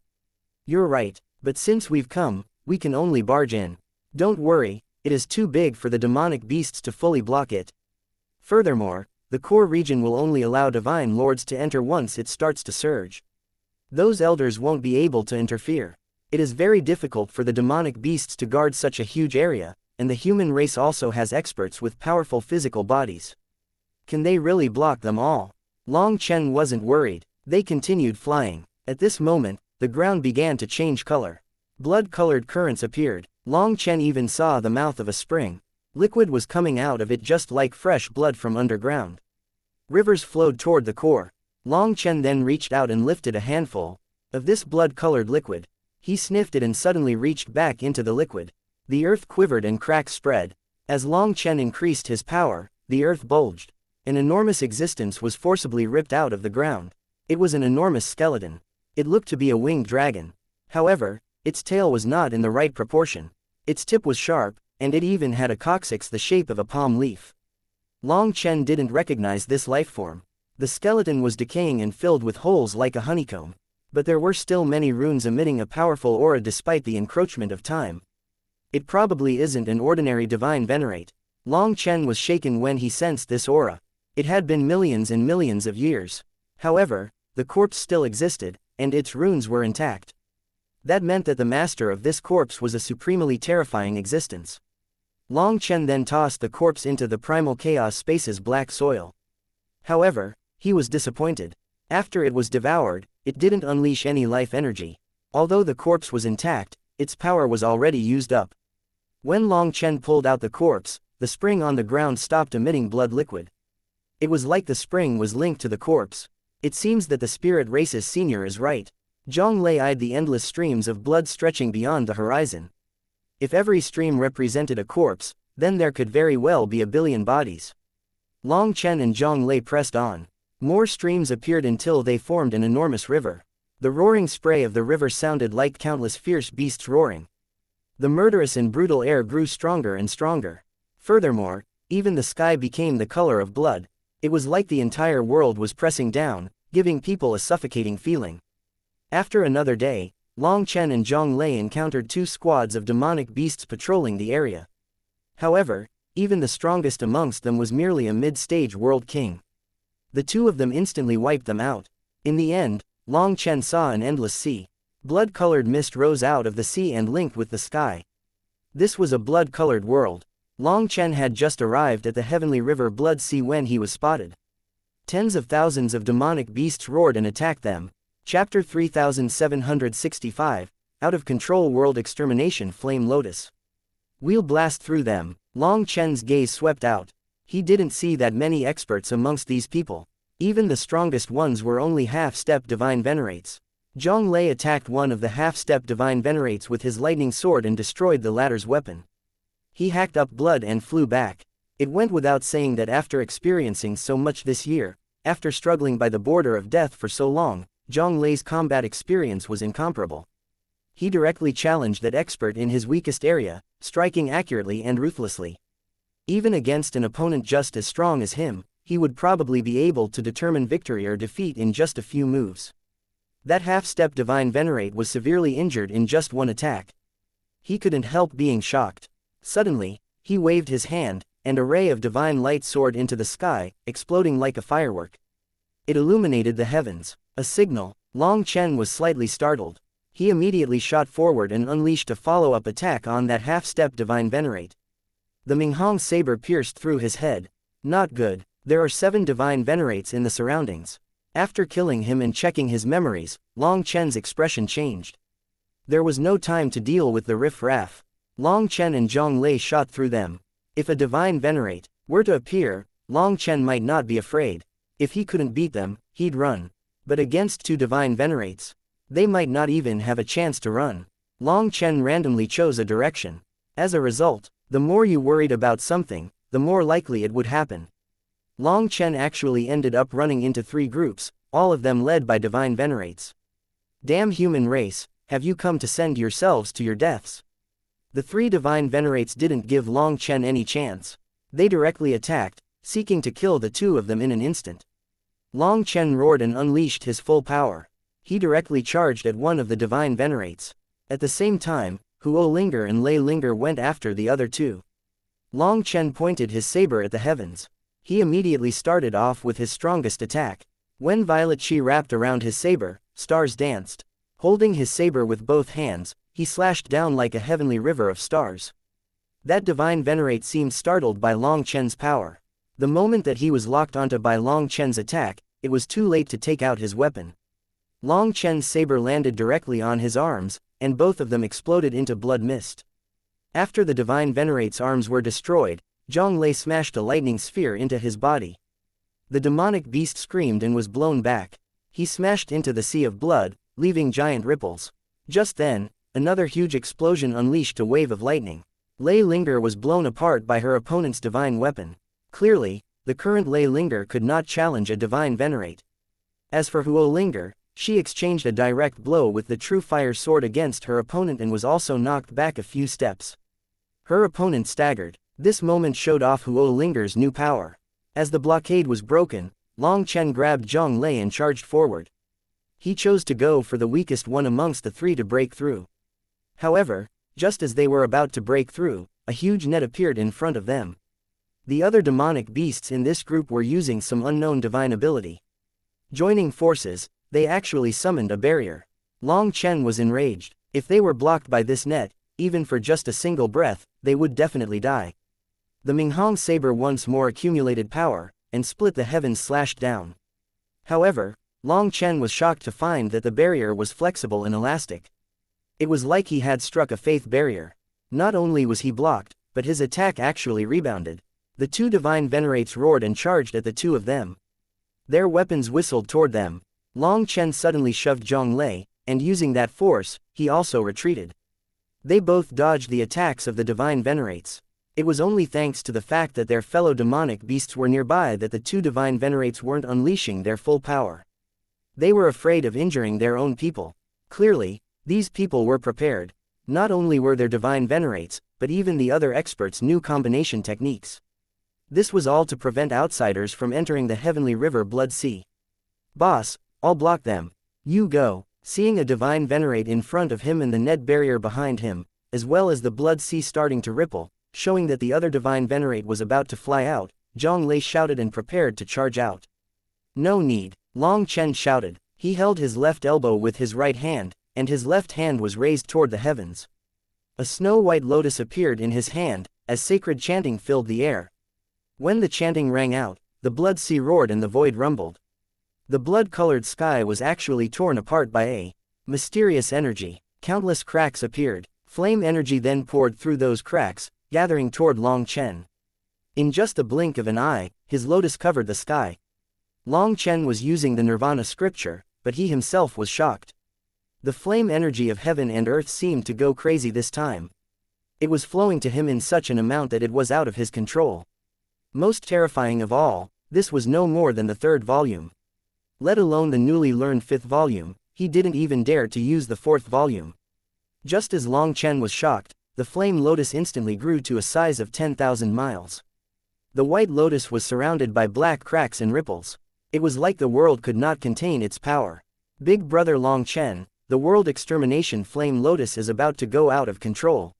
You're right, but since we've come, we can only barge in. Don't worry, it is too big for the demonic beasts to fully block it. Furthermore, the core region will only allow divine lords to enter once it starts to surge. Those elders won't be able to interfere. It is very difficult for the demonic beasts to guard such a huge area, and the human race also has experts with powerful physical bodies. Can they really block them all? Long Chen wasn't worried. They continued flying. At this moment, the ground began to change color. Blood-colored currents appeared. Long Chen even saw the mouth of a spring. Liquid was coming out of it just like fresh blood from underground. Rivers flowed toward the core. Long Chen then reached out and lifted a handful of this blood-colored liquid. He sniffed it and suddenly reached back into the liquid. The earth quivered and cracks spread. As Long Chen increased his power, the earth bulged. An enormous existence was forcibly ripped out of the ground. It was an enormous skeleton. It looked to be a winged dragon. However, its tail was not in the right proportion. Its tip was sharp, and it even had a coccyx the shape of a palm leaf. Long Chen didn't recognize this lifeform. The skeleton was decaying and filled with holes like a honeycomb. But there were still many runes emitting a powerful aura despite the encroachment of time. It probably isn't an ordinary divine venerate. Long Chen was shaken when he sensed this aura. It had been millions and millions of years. However, the corpse still existed, and its runes were intact. That meant that the master of this corpse was a supremely terrifying existence. Long Chen then tossed the corpse into the primal chaos space's black soil. However, he was disappointed. After it was devoured, it didn't unleash any life energy. Although the corpse was intact, its power was already used up. When Long Chen pulled out the corpse, the spring on the ground stopped emitting blood liquid. It was like the spring was linked to the corpse. It seems that the spirit race's senior is right. Zhang Lei eyed the endless streams of blood stretching beyond the horizon. If every stream represented a corpse, then there could very well be a billion bodies. Long Chen and Zhang Lei pressed on. More streams appeared until they formed an enormous river. The roaring spray of the river sounded like countless fierce beasts roaring. The murderous and brutal air grew stronger and stronger. Furthermore, even the sky became the color of blood. It was like the entire world was pressing down, giving people a suffocating feeling. After another day, Long Chen and Zhang Lei encountered two squads of demonic beasts patrolling the area. However, even the strongest amongst them was merely a mid-stage world king. The two of them instantly wiped them out. In the end, Long Chen saw an endless sea. Blood-colored mist rose out of the sea and linked with the sky. This was a blood-colored world. Long Chen had just arrived at the heavenly river Blood Sea when he was spotted. Tens of thousands of demonic beasts roared and attacked them. Chapter 3765, Out of Control World Extermination Flame Lotus. We'll blast through them. Long Chen's gaze swept out. He didn't see that many experts amongst these people. Even the strongest ones were only half-step divine venerates. Zhang Lei attacked one of the half-step divine venerates with his lightning sword and destroyed the latter's weapon. He hacked up blood and flew back. It went without saying that after experiencing so much this year, after struggling by the border of death for so long, Zhang Lei's combat experience was incomparable. He directly challenged that expert in his weakest area, striking accurately and ruthlessly. Even against an opponent just as strong as him, he would probably be able to determine victory or defeat in just a few moves. That half-step divine venerate was severely injured in just one attack. He couldn't help being shocked. Suddenly, he waved his hand, and a ray of divine light soared into the sky, exploding like a firework. It illuminated the heavens. A signal. Long Chen was slightly startled. He immediately shot forward and unleashed a follow-up attack on that half-step divine venerate. The Minghong saber pierced through his head. Not good. There are 7 divine venerates in the surroundings. After killing him and checking his memories, Long Chen's expression changed. There was no time to deal with the riff-raff. Long Chen and Zhang Lei shot through them. If a divine venerate were to appear, Long Chen might not be afraid. If he couldn't beat them, he'd run. But against 2 divine venerates, they might not even have a chance to run. Long Chen randomly chose a direction. As a result, the more you worried about something, the more likely it would happen. Long Chen actually ended up running into 3 groups, all of them led by divine venerates. Damn human race, have you come to send yourselves to your deaths? The 3 divine venerates didn't give Long Chen any chance. They directly attacked, seeking to kill the 2 of them in an instant. Long Chen roared and unleashed his full power. He directly charged at one of the divine venerates. At the same time, Huo Linger and Lei Linger went after the other 2. Long Chen pointed his saber at the heavens. He immediately started off with his strongest attack. When violet chi wrapped around his saber, stars danced. Holding his saber with both hands, he slashed down like a heavenly river of stars. That divine venerate seemed startled by Long Chen's power. The moment that he was locked onto by Long Chen's attack, it was too late to take out his weapon. Long Chen's saber landed directly on his arms, and both of them exploded into blood mist. After the Divine Venerate's arms were destroyed, Zhang Lei smashed a lightning sphere into his body. The demonic beast screamed and was blown back. He smashed into the sea of blood, leaving giant ripples. Just then, another huge explosion unleashed a wave of lightning. Lei Linger was blown apart by her opponent's divine weapon. Clearly, the current Lei Linger could not challenge a divine venerate. As for Huo Linger, she exchanged a direct blow with the true fire sword against her opponent and was also knocked back a few steps. Her opponent staggered. This moment showed off Huo Linger's new power. As the blockade was broken, Long Chen grabbed Zhang Lei and charged forward. He chose to go for the weakest one amongst the three to break through. However, just as they were about to break through, a huge net appeared in front of them. The other demonic beasts in this group were using some unknown divine ability. Joining forces, they actually summoned a barrier. Long Chen was enraged. If they were blocked by this net, even for just a single breath, they would definitely die. The Minghong saber once more accumulated power, and split the heavens slashed down. However, Long Chen was shocked to find that the barrier was flexible and elastic. It was like he had struck a faith barrier. Not only was he blocked, but his attack actually rebounded. The two divine venerates roared and charged at the two of them. Their weapons whistled toward them. Long Chen suddenly shoved Zhang Lei, and using that force, he also retreated. They both dodged the attacks of the divine venerates. It was only thanks to the fact that their fellow demonic beasts were nearby that the two divine venerates weren't unleashing their full power. They were afraid of injuring their own people. Clearly, these people were prepared. Not only were there divine venerates, but even the other experts knew combination techniques. This was all to prevent outsiders from entering the heavenly river Blood Sea. "Boss, I'll block them. You go." Seeing a divine venerate in front of him and the net barrier behind him, as well as the Blood Sea starting to ripple, showing that the other divine venerate was about to fly out, Zhang Lei shouted and prepared to charge out. "No need," Long Chen shouted. He held his left elbow with his right hand, and his left hand was raised toward the heavens. A snow-white lotus appeared in his hand, as sacred chanting filled the air. When the chanting rang out, the Blood Sea roared and the void rumbled. The blood-colored sky was actually torn apart by a mysterious energy. Countless cracks appeared. Flame energy then poured through those cracks, gathering toward Long Chen. In just a blink of an eye, his lotus covered the sky. Long Chen was using the Nirvana scripture, but he himself was shocked. The flame energy of heaven and earth seemed to go crazy this time. It was flowing to him in such an amount that it was out of his control. Most terrifying of all, this was no more than the third volume. Let alone the newly learned fifth volume, he didn't even dare to use the fourth volume. Just as Long Chen was shocked, the flame lotus instantly grew to a size of 10,000 miles. The white lotus was surrounded by black cracks and ripples. It was like the world could not contain its power. "Big brother Long Chen, the world extermination flame lotus is about to go out of control."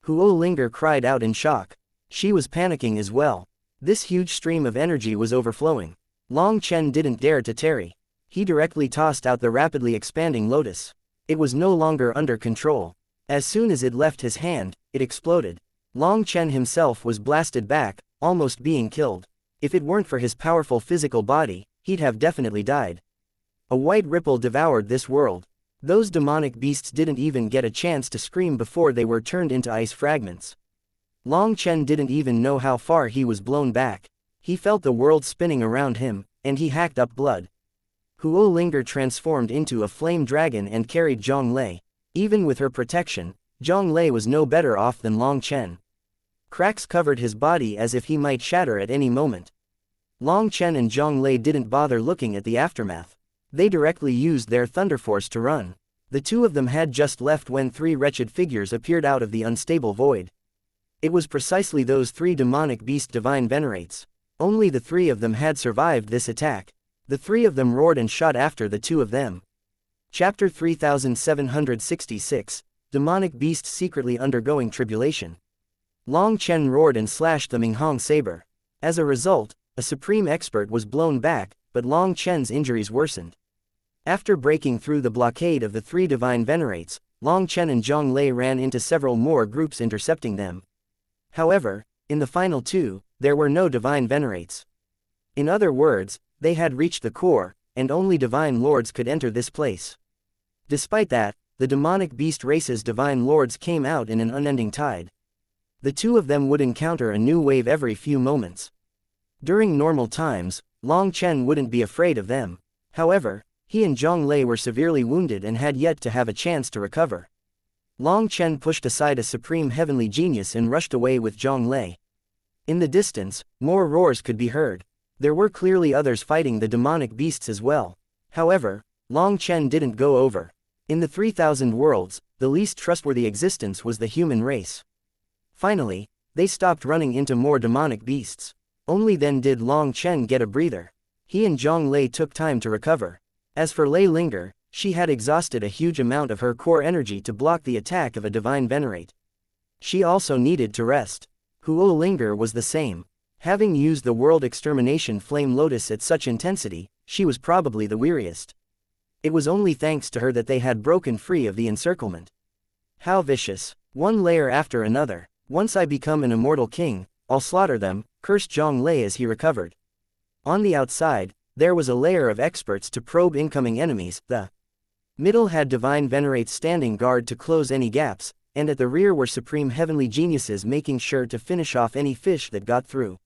Huo Linger cried out in shock. She was panicking as well. This huge stream of energy was overflowing. Long Chen didn't dare to tarry. He directly tossed out the rapidly expanding lotus. It was no longer under control. As soon as it left his hand, it exploded. Long Chen himself was blasted back, almost being killed. If it weren't for his powerful physical body, he'd have definitely died. A white ripple devoured this world. Those demonic beasts didn't even get a chance to scream before they were turned into ice fragments. Long Chen didn't even know how far he was blown back. He felt the world spinning around him, and he hacked up blood. Huo Linger transformed into a flame dragon and carried Zhang Lei. Even with her protection, Zhang Lei was no better off than Long Chen. Cracks covered his body as if he might shatter at any moment. Long Chen and Zhang Lei didn't bother looking at the aftermath. They directly used their thunder force to run. The two of them had just left when three wretched figures appeared out of the unstable void. It was precisely those three demonic beast divine venerates. Only the three of them had survived this attack. The three of them roared and shot after the two of them. Chapter 3766, Demonic Beasts Secretly Undergoing Tribulation. Long Chen roared and slashed the Minghong saber. As a result, a supreme expert was blown back, but Long Chen's injuries worsened. After breaking through the blockade of the three divine venerates, Long Chen and Zhang Lei ran into several more groups intercepting them. However, in the final two, there were no divine venerates. In other words, They had reached the core, and only divine lords could enter this place. Despite that, the demonic beast race's divine lords came out in an unending tide. The two of them would encounter a new wave every few moments. During normal times, Long Chen wouldn't be afraid of them. However, he and Zhang Lei were severely wounded and had yet to have a chance to recover. Long Chen pushed aside a supreme heavenly genius and rushed away with Zhang Lei. In the distance, more roars could be heard. There were clearly others fighting the demonic beasts as well. However, Long Chen didn't go over. In the 3,000 worlds, the least trustworthy existence was the human race. Finally, they stopped running into more demonic beasts. Only then did Long Chen get a breather. He and Zhang Lei took time to recover. As for Lei Linger, she had exhausted a huge amount of her core energy to block the attack of a divine venerate. She also needed to rest. Huo Linger was the same. Having used the world extermination flame lotus at such intensity, she was probably the weariest. It was only thanks to her that they had broken free of the encirclement. How vicious. One layer after another. Once I become an immortal king, I'll slaughter them, cursed Zhang Lei as he recovered. On the outside, there was a layer of experts to probe incoming enemies. The middle had divine venerates standing guard to close any gaps, and at the rear were supreme heavenly geniuses making sure to finish off any fish that got through.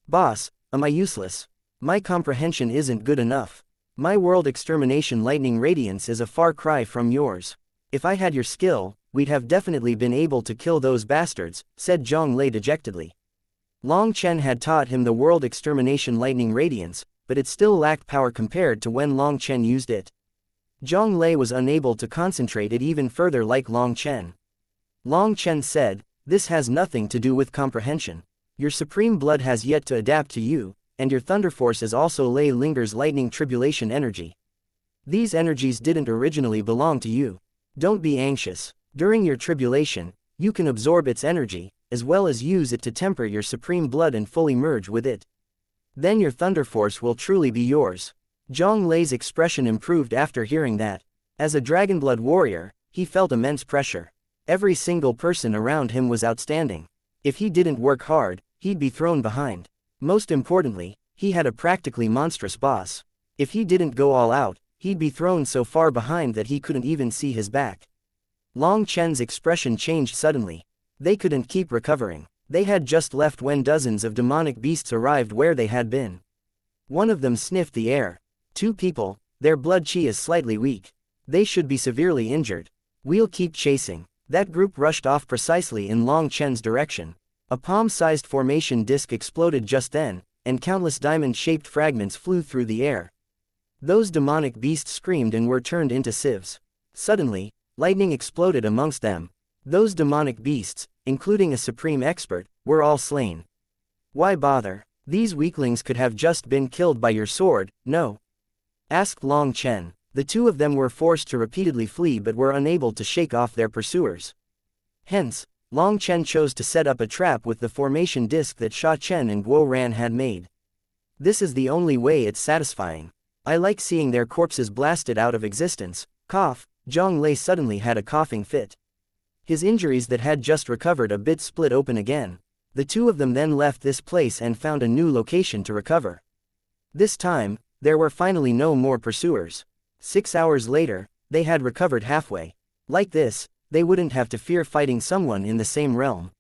Boss, am I useless? My comprehension isn't good enough. My world extermination lightning radiance is a far cry from yours. If I had your skill, we'd have definitely been able to kill those bastards, said Zhang Lei dejectedly. Long Chen had taught him the world extermination lightning radiance, but it still lacked power compared to when Long Chen used it. Zhang Lei was unable to concentrate it even further like Long Chen. Long Chen said, "This has nothing to do with comprehension. Your supreme blood has yet to adapt to you, and your thunder force is also Lei Linger's lightning tribulation energy. These energies didn't originally belong to you. Don't be anxious. During your tribulation, you can absorb its energy, as well as use it to temper your supreme blood and fully merge with it. Then your thunder force will truly be yours." Zhang Lei's expression improved after hearing that. As a dragonblood warrior, he felt immense pressure. Every single person around him was outstanding. If he didn't work hard, he'd be thrown behind. Most importantly, he had a practically monstrous boss. If he didn't go all out, he'd be thrown so far behind that he couldn't even see his back. Long Chen's expression changed suddenly. They couldn't keep recovering. They had just left when dozens of demonic beasts arrived where they had been. One of them sniffed the air. Two people, their blood chi is slightly weak. They should be severely injured. We'll keep chasing. That group rushed off precisely in Long Chen's direction. A palm-sized formation disc exploded just then, and countless diamond-shaped fragments flew through the air. Those demonic beasts screamed and were turned into sieves. Suddenly, lightning exploded amongst them. Those demonic beasts, including a supreme expert, were all slain. Why bother? These weaklings could have just been killed by your sword, no? Asked Long Chen. The two of them were forced to repeatedly flee but were unable to shake off their pursuers. Hence, Long Chen chose to set up a trap with the formation disc that Sha Chen and Guo Ran had made. This is the only way it's satisfying. I like seeing their corpses blasted out of existence. Cough. Zhang Lei suddenly had a coughing fit. His injuries that had just recovered a bit split open again. The two of them then left this place and found a new location to recover. This time, there were finally no more pursuers. 6 hours later, they had recovered halfway. Like this, they wouldn't have to fear fighting someone in the same realm.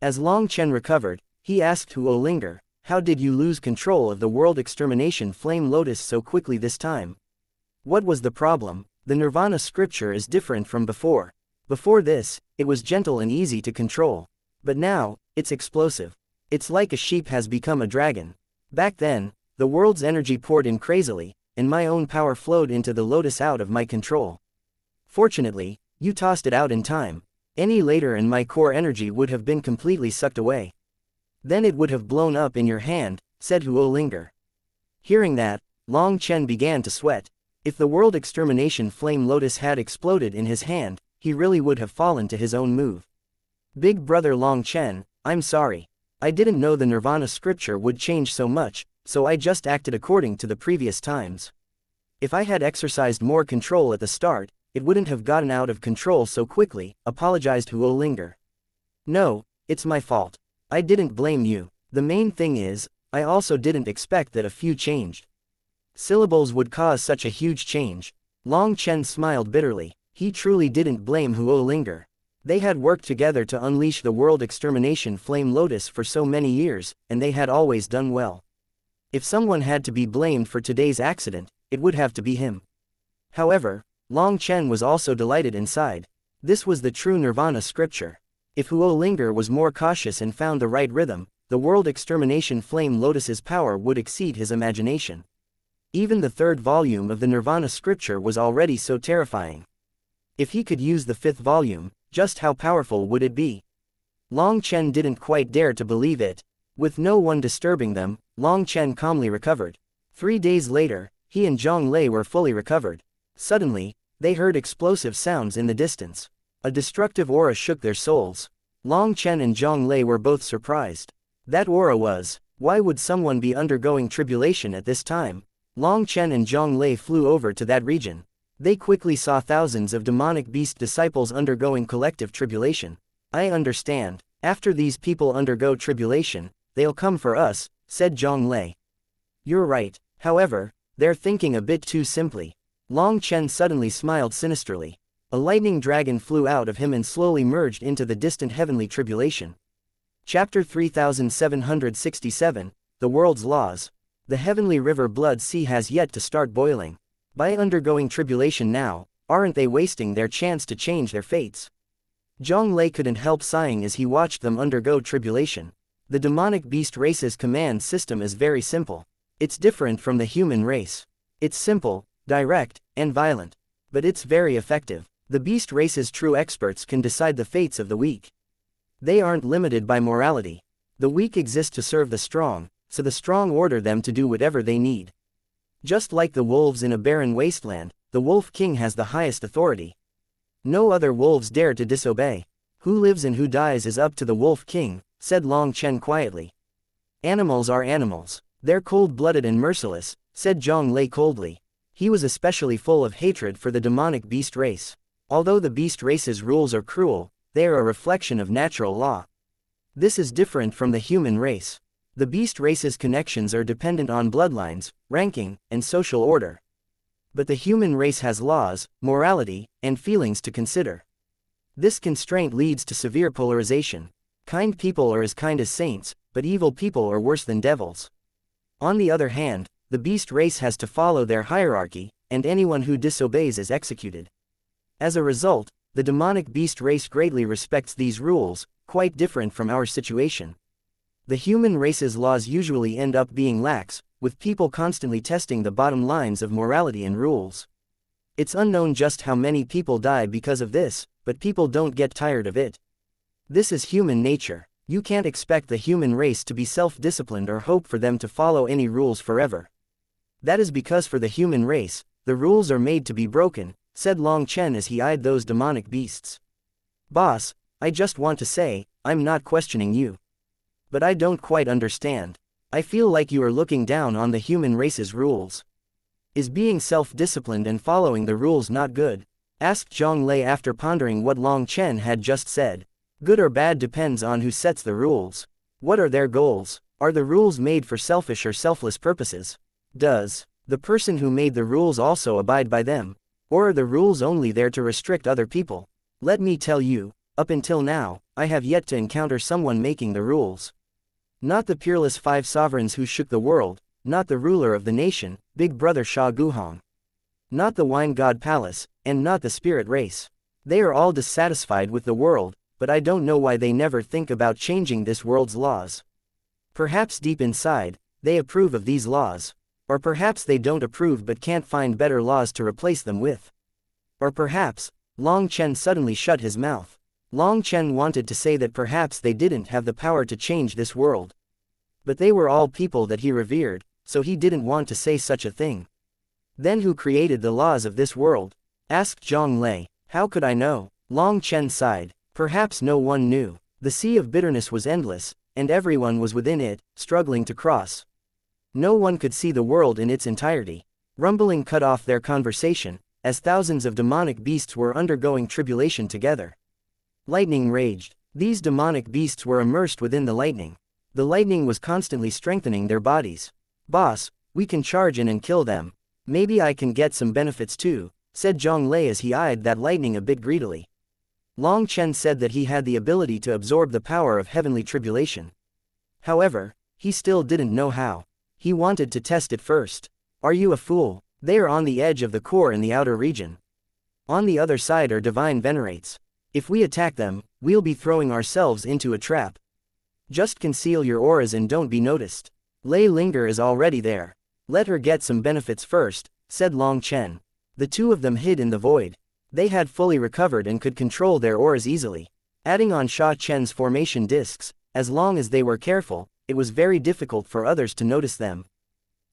As Long Chen recovered, he asked Huo Linger, "How did you lose control of the world extermination flame lotus so quickly this time? What was the problem?" The Nirvana scripture is different from before. Before this, it was gentle and easy to control. But now, it's explosive. It's like a sheep has become a dragon. Back then, the world's energy poured in crazily, and my own power flowed into the lotus out of my control. Fortunately, you tossed it out in time. Any later and my core energy would have been completely sucked away. Then it would have blown up in your hand, said Huo Linger. Hearing that, Long Chen began to sweat. If the world extermination flame lotus had exploded in his hand, he really would have fallen to his own move. Big brother Long Chen, I'm sorry. I didn't know the Nirvana scripture would change so much, so I just acted according to the previous times. If I had exercised more control at the start, it wouldn't have gotten out of control so quickly, apologized Huo Linger. No, it's my fault. I didn't blame you. The main thing is, I also didn't expect that a few changed. Syllables would cause such a huge change. Long Chen smiled bitterly. He truly didn't blame Huo Linger. They had worked together to unleash the world extermination flame lotus for so many years, and they had always done well. If someone had to be blamed for today's accident, it would have to be him. However, Long Chen was also delighted inside. This was the true nirvana scripture. If Huo Linger was more cautious and found the right rhythm, the world extermination flame lotus's power would exceed his imagination. Even the third volume of the nirvana scripture was already so terrifying. If he could use the fifth volume, just how powerful would it be? Long Chen didn't quite dare to believe it. With no one disturbing them, Long Chen calmly recovered. 3 days later, he and Zhang Lei were fully recovered. Suddenly, they heard explosive sounds in the distance. A destructive aura shook their souls. Long Chen and Zhang Lei were both surprised. That aura was, why would someone be undergoing tribulation at this time? Long Chen and Zhang Lei flew over to that region. They quickly saw thousands of demonic beast disciples undergoing collective tribulation. I understand. After these people undergo tribulation, they'll come for us, said Zhang Lei. You're right. However, they're thinking a bit too simply. Long Chen suddenly smiled sinisterly. A lightning dragon flew out of him and slowly merged into the distant heavenly tribulation. Chapter 3767, The World's Laws. The heavenly river Blood Sea has yet to start boiling. By undergoing tribulation now, aren't they wasting their chance to change their fates? Zhang Lei couldn't help sighing as he watched them undergo tribulation. The demonic beast race's command system is very simple. It's different from the human race. It's simple, direct, and violent. But it's very effective. The beast race's true experts can decide the fates of the weak. They aren't limited by morality. The weak exist to serve the strong, so the strong order them to do whatever they need. Just like the wolves in a barren wasteland, the Wolf King has the highest authority. No other wolves dare to disobey. Who lives and who dies is up to the Wolf King, said Long Chen quietly. Animals are animals. They're cold-blooded and merciless, said Zhang Lei coldly. He was especially full of hatred for the demonic beast race. Although the beast race's rules are cruel, they are a reflection of natural law. This is different from the human race. The beast race's connections are dependent on bloodlines, ranking, and social order. But the human race has laws, morality, and feelings to consider. This constraint leads to severe polarization. Kind people are as kind as saints, but evil people are worse than devils. On the other hand, the beast race has to follow their hierarchy, and anyone who disobeys is executed. As a result, the demonic beast race greatly respects these rules, quite different from our situation. The human race's laws usually end up being lax, with people constantly testing the bottom lines of morality and rules. It's unknown just how many people die because of this, but people don't get tired of it. This is human nature. You can't expect the human race to be self-disciplined or hope for them to follow any rules forever. That is because for the human race, the rules are made to be broken, said Long Chen as he eyed those demonic beasts. Boss, I just want to say, I'm not questioning you. But I don't quite understand. I feel like you are looking down on the human race's rules. Is being self-disciplined and following the rules not good? Asked Zhang Lei after pondering what Long Chen had just said. Good or bad depends on who sets the rules. What are their goals? Are the rules made for selfish or selfless purposes? Does the person who made the rules also abide by them? Or are the rules only there to restrict other people? Let me tell you, up until now, I have yet to encounter someone making the rules. Not the peerless 5 sovereigns who shook the world, not the ruler of the nation, Big Brother Sha Guhong. Not the Wine God Palace, and not the spirit race. They are all dissatisfied with the world, but I don't know why they never think about changing this world's laws. Perhaps deep inside, they approve of these laws. Or perhaps they don't approve but can't find better laws to replace them with. Or perhaps, Long Chen suddenly shut his mouth. Long Chen wanted to say that perhaps they didn't have the power to change this world. But they were all people that he revered, so he didn't want to say such a thing. Then who created the laws of this world? Asked Zhang Lei. How could I know? Long Chen sighed. Perhaps no one knew. The sea of bitterness was endless, and everyone was within it, struggling to cross. No one could see the world in its entirety. Rumbling cut off their conversation, as thousands of demonic beasts were undergoing tribulation together. Lightning raged. These demonic beasts were immersed within the lightning. The lightning was constantly strengthening their bodies. Boss, We can charge in and kill them. Maybe I can get some benefits too, said Zhang Lei as he eyed that lightning a bit greedily. Long Chen said that he had the ability to absorb the power of heavenly tribulation. However, he still didn't know how. He wanted to test it first. Are you a fool? They are on the edge of the core in the outer region. On the other side are divine venerates. If we attack them, we'll be throwing ourselves into a trap. Just conceal your auras and don't be noticed. Lei Linger is already there. Let her get some benefits first, said Long Chen. The two of them hid in the void. They had fully recovered and could control their auras easily. Adding on Sha Chen's formation discs, as long as they were careful, it was very difficult for others to notice them.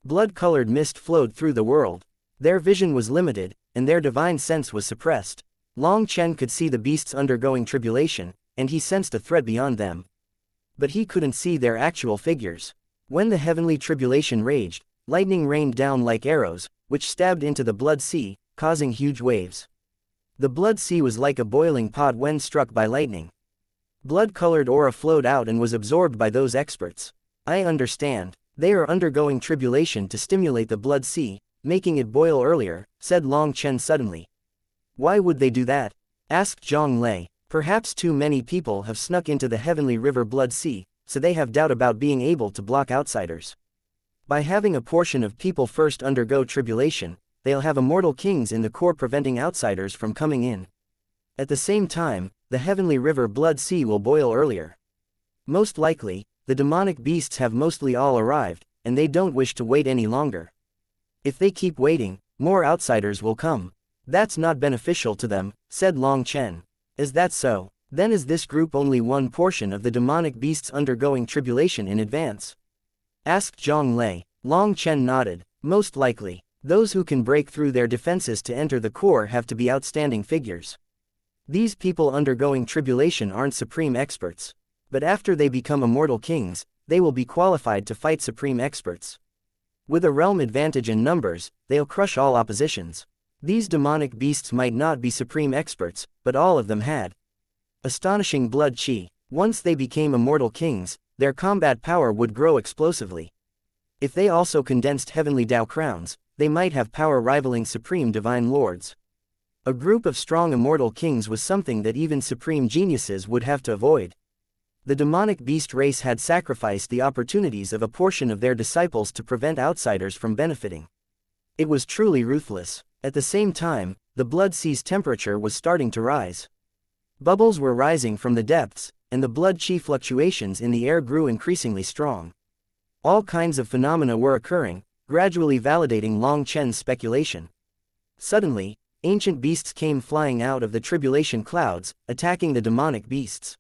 Blood-colored mist flowed through the world. Their vision was limited, and their divine sense was suppressed. Long Chen could see the beasts undergoing tribulation, and he sensed a threat beyond them. But he couldn't see their actual figures. When the heavenly tribulation raged, lightning rained down like arrows, which stabbed into the blood sea, causing huge waves. The blood sea was like a boiling pot when struck by lightning. Blood-colored aura flowed out and was absorbed by those experts. I understand. They are undergoing tribulation to stimulate the blood sea, making it boil earlier, said Long Chen suddenly. Why would they do that? Asked Zhang Lei. Perhaps too many people have snuck into the heavenly river blood sea, so they have doubt about being able to block outsiders. By having a portion of people first undergo tribulation, they'll have immortal kings in the core preventing outsiders from coming in. At the same time, the heavenly river blood sea will boil earlier. Most likely, the demonic beasts have mostly all arrived, and they don't wish to wait any longer. If they keep waiting, more outsiders will come. That's not beneficial to them, said Long Chen. Is that so? Then is this group only one portion of the demonic beasts undergoing tribulation in advance? Asked Zhang Lei. Long Chen nodded. Most likely. Those who can break through their defenses to enter the core have to be outstanding figures. These people undergoing tribulation aren't supreme experts. But after they become immortal kings, they will be qualified to fight supreme experts. With a realm advantage in numbers, they'll crush all oppositions. These demonic beasts might not be supreme experts, but all of them had astonishing blood chi. Once they became immortal kings, their combat power would grow explosively. If they also condensed heavenly Dao crowns, they might have power rivaling supreme divine lords. A group of strong immortal kings was something that even supreme geniuses would have to avoid. The demonic beast race had sacrificed the opportunities of a portion of their disciples to prevent outsiders from benefiting. It was truly ruthless. At the same time, the blood sea's temperature was starting to rise. Bubbles were rising from the depths, and the blood chi fluctuations in the air grew increasingly strong. All kinds of phenomena were occurring, gradually validating Long Chen's speculation. Suddenly, ancient beasts came flying out of the tribulation clouds, attacking the demonic beasts.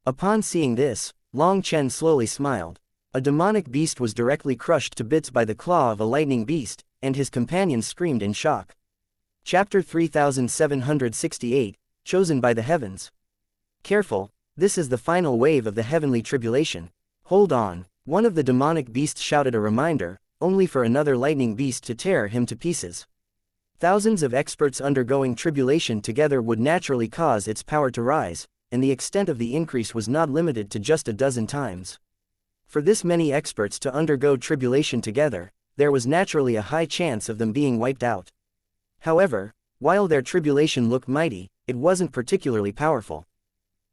Upon seeing this, Long Chen slowly smiled. A demonic beast was directly crushed to bits by the claw of a lightning beast, and his companions screamed in shock. Chapter 3768, Chosen by the Heavens. Careful, this is the final wave of the heavenly tribulation. Hold on, one of the demonic beasts shouted a reminder, only for another lightning beast to tear him to pieces. Thousands of experts undergoing tribulation together would naturally cause its power to rise, and the extent of the increase was not limited to just a dozen times. For this many experts to undergo tribulation together, there was naturally a high chance of them being wiped out. However, while their tribulation looked mighty, it wasn't particularly powerful.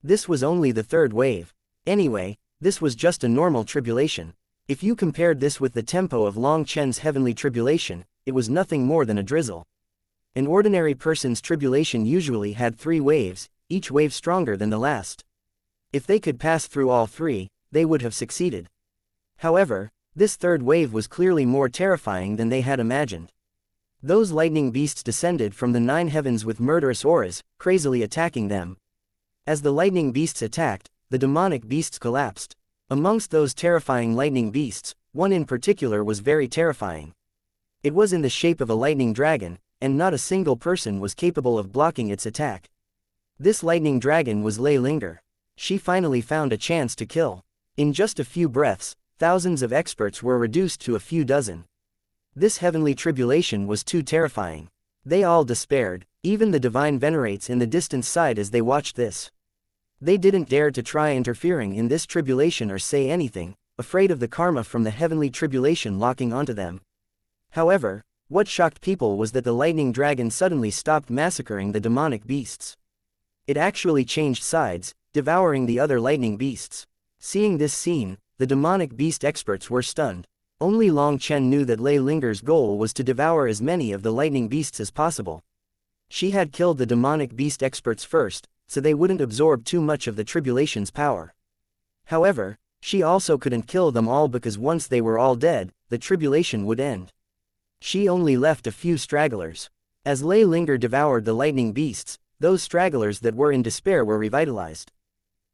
This was only the third wave. Anyway, this was just a normal tribulation. If you compared this with the tempo of Long Chen's heavenly tribulation, it was nothing more than a drizzle. An ordinary person's tribulation usually had 3 waves, each wave stronger than the last. If they could pass through all 3, they would have succeeded. However, this third wave was clearly more terrifying than they had imagined. Those lightning beasts descended from the 9 heavens with murderous auras, crazily attacking them. As the lightning beasts attacked, the demonic beasts collapsed. Amongst those terrifying lightning beasts, one in particular was very terrifying. It was in the shape of a lightning dragon, and not a single person was capable of blocking its attack. This lightning dragon was Lei Linger. She finally found a chance to kill. In just a few breaths, thousands of experts were reduced to a few dozen. This heavenly tribulation was too terrifying. They all despaired, even the divine venerates in the distant side as they watched this. They didn't dare to try interfering in this tribulation or say anything, afraid of the karma from the heavenly tribulation locking onto them. However, what shocked people was that the lightning dragon suddenly stopped massacring the demonic beasts. It actually changed sides, devouring the other lightning beasts. Seeing this scene, the demonic beast experts were stunned. Only Long Chen knew that Lei Linger's goal was to devour as many of the lightning beasts as possible. She had killed the demonic beast experts first, so they wouldn't absorb too much of the tribulation's power. However, she also couldn't kill them all because once they were all dead, the tribulation would end. She only left a few stragglers. As Lei Linger devoured the lightning beasts, those stragglers that were in despair were revitalized.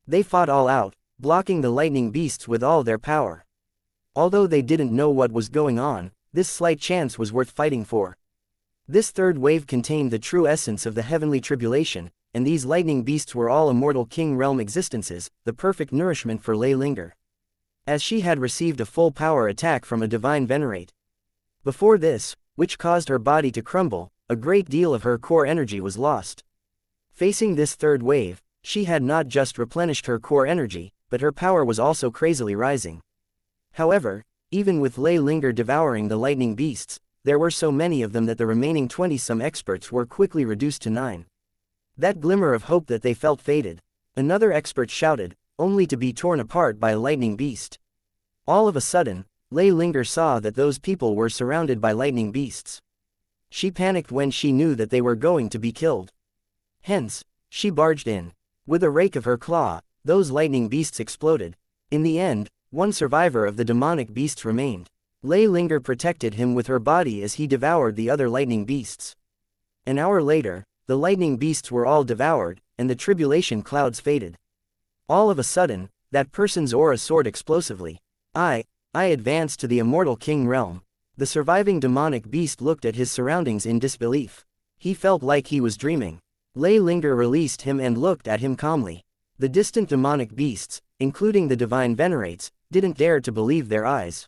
They fought all out, blocking the lightning beasts with all their power. Although they didn't know what was going on, this slight chance was worth fighting for. This third wave contained the true essence of the heavenly tribulation, and these lightning beasts were all immortal king realm existences, the perfect nourishment for Lei Linger. As she had received a full power attack from a divine venerate. Before this, which caused her body to crumble, a great deal of her core energy was lost. Facing this third wave, she had not just replenished her core energy, but her power was also crazily rising. However, even with Lei Linger devouring the lightning beasts, there were so many of them that the remaining 20-some experts were quickly reduced to 9. That glimmer of hope that they felt faded. Another expert shouted, only to be torn apart by a lightning beast. All of a sudden, Lei Linger saw that those people were surrounded by lightning beasts. She panicked when she knew that they were going to be killed. Hence, she barged in. With a rake of her claw, those lightning beasts exploded. In the end, one survivor of the demonic beasts remained. Lei Linger protected him with her body as he devoured the other lightning beasts. An hour later, the lightning beasts were all devoured, and the tribulation clouds faded. All of a sudden, that person's aura soared explosively. I advanced to the immortal king realm. The surviving demonic beast looked at his surroundings in disbelief. He felt like he was dreaming. Lei Linger released him and looked at him calmly. The distant demonic beasts, including the divine venerates, didn't dare to believe their eyes.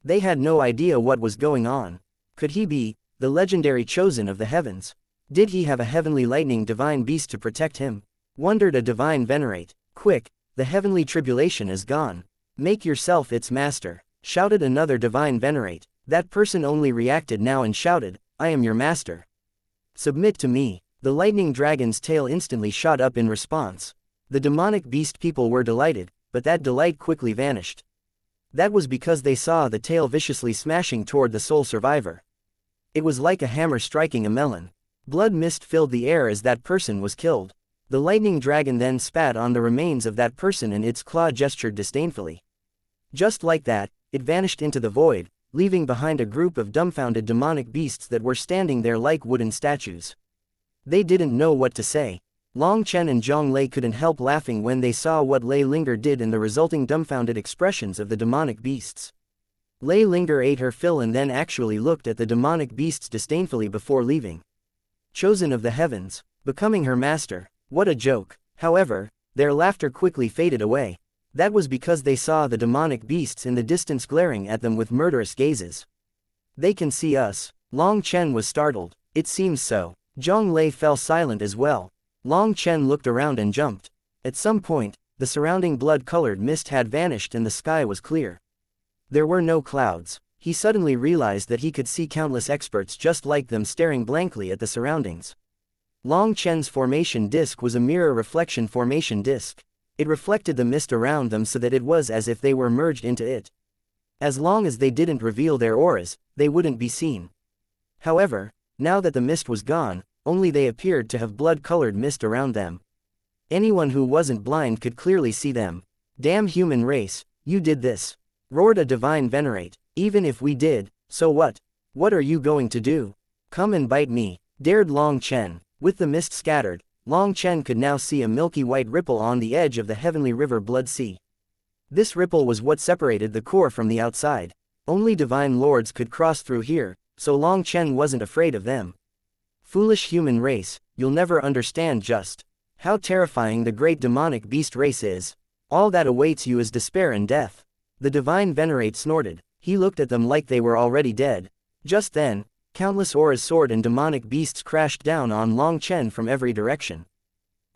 They had no idea what was going on. Could he be the legendary chosen of the heavens? Did he have a heavenly lightning divine beast to protect him? Wondered a divine venerate. Quick, the heavenly tribulation is gone. Make yourself its master, shouted another divine venerate. That person only reacted now and shouted, I am your master. Submit to me. The lightning dragon's tail instantly shot up in response. The demonic beast people were delighted, but that delight quickly vanished. That was because they saw the tail viciously smashing toward the sole survivor. It was like a hammer striking a melon. Blood mist filled the air as that person was killed. The lightning dragon then spat on the remains of that person and its claw gestured disdainfully. Just like that, it vanished into the void, leaving behind a group of dumbfounded demonic beasts that were standing there like wooden statues. They didn't know what to say. Long Chen and Zhang Lei couldn't help laughing when they saw what Lei Linger did and the resulting dumbfounded expressions of the demonic beasts. Lei Linger ate her fill and then actually looked at the demonic beasts disdainfully before leaving. Chosen of the heavens, becoming her master, what a joke. However, their laughter quickly faded away. That was because they saw the demonic beasts in the distance glaring at them with murderous gazes. They can see us. Long Chen was startled. It seems so. Zhang Lei fell silent as well. Long Chen looked around and jumped. At some point, the surrounding blood-colored mist had vanished and the sky was clear. There were no clouds. He suddenly realized that he could see countless experts just like them staring blankly at the surroundings. Long Chen's formation disk was a mirror reflection formation disk. It reflected the mist around them so that it was as if they were merged into it. As long as they didn't reveal their auras, they wouldn't be seen. However, now that the mist was gone, only they appeared to have blood-colored mist around them. Anyone who wasn't blind could clearly see them. Damn human race, you did this! Roared a divine venerate. Even if we did, so what? What are you going to do? Come and bite me, dared Long Chen. With the mist scattered, Long Chen could now see a milky white ripple on the edge of the heavenly river Blood Sea. This ripple was what separated the core from the outside. Only divine lords could cross through here, so Long Chen wasn't afraid of them. Foolish human race, you'll never understand just how terrifying the great demonic beast race is. All that awaits you is despair and death. The divine venerate snorted. He looked at them like they were already dead. Just then, countless auras soared and demonic beasts crashed down on Long Chen from every direction.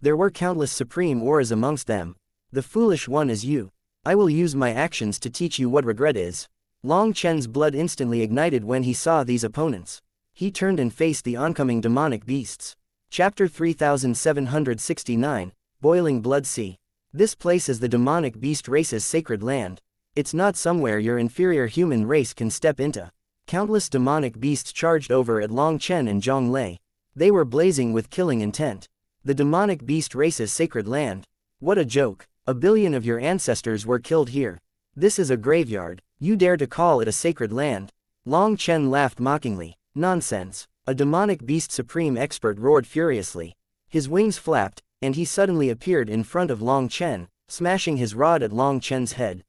There were countless supreme auras amongst them. The foolish one is you. I will use my actions to teach you what regret is. Long Chen's blood instantly ignited when he saw these opponents. He turned and faced the oncoming demonic beasts. Chapter 3769, Boiling Blood Sea. This place is the demonic beast race's sacred land. It's not somewhere your inferior human race can step into. Countless demonic beasts charged over at Long Chen and Zhong Lei. They were blazing with killing intent. The demonic beast race's sacred land. What a joke. 1 billion of your ancestors were killed here. This is a graveyard. You dare to call it a sacred land? Long Chen laughed mockingly. Nonsense. A demonic beast supreme expert roared furiously. His wings flapped, and he suddenly appeared in front of Long Chen, smashing his rod at Long Chen's head.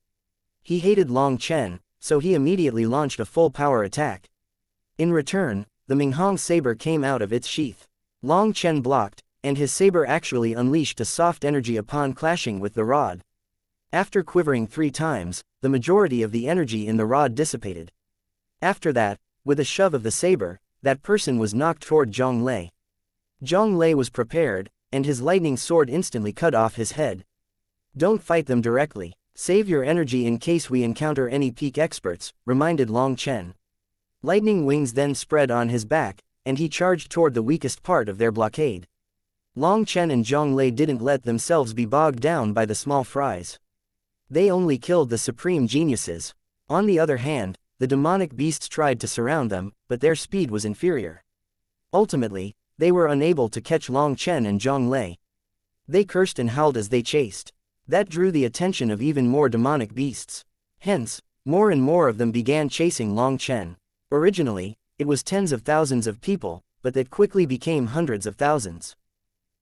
He hated Long Chen, so he immediately launched a full-power attack. In return, the Minghong saber came out of its sheath. Long Chen blocked, and his saber actually unleashed a soft energy upon clashing with the rod. After quivering 3 times, the majority of the energy in the rod dissipated. After that, with a shove of the saber, that person was knocked toward Zhong Lei. Zhong Lei was prepared, and his lightning sword instantly cut off his head. Don't fight them directly. Save your energy in case we encounter any peak experts, reminded Long Chen. Lightning wings then spread on his back, and he charged toward the weakest part of their blockade. Long Chen and Zhong Lei didn't let themselves be bogged down by the small fries. They only killed the supreme geniuses. On the other hand, the demonic beasts tried to surround them, but their speed was inferior. Ultimately, they were unable to catch Long Chen and Zhong Lei. They cursed and howled as they chased. That drew the attention of even more demonic beasts. Hence, more and more of them began chasing Long Chen. Originally, it was tens of thousands of people, but that quickly became hundreds of thousands.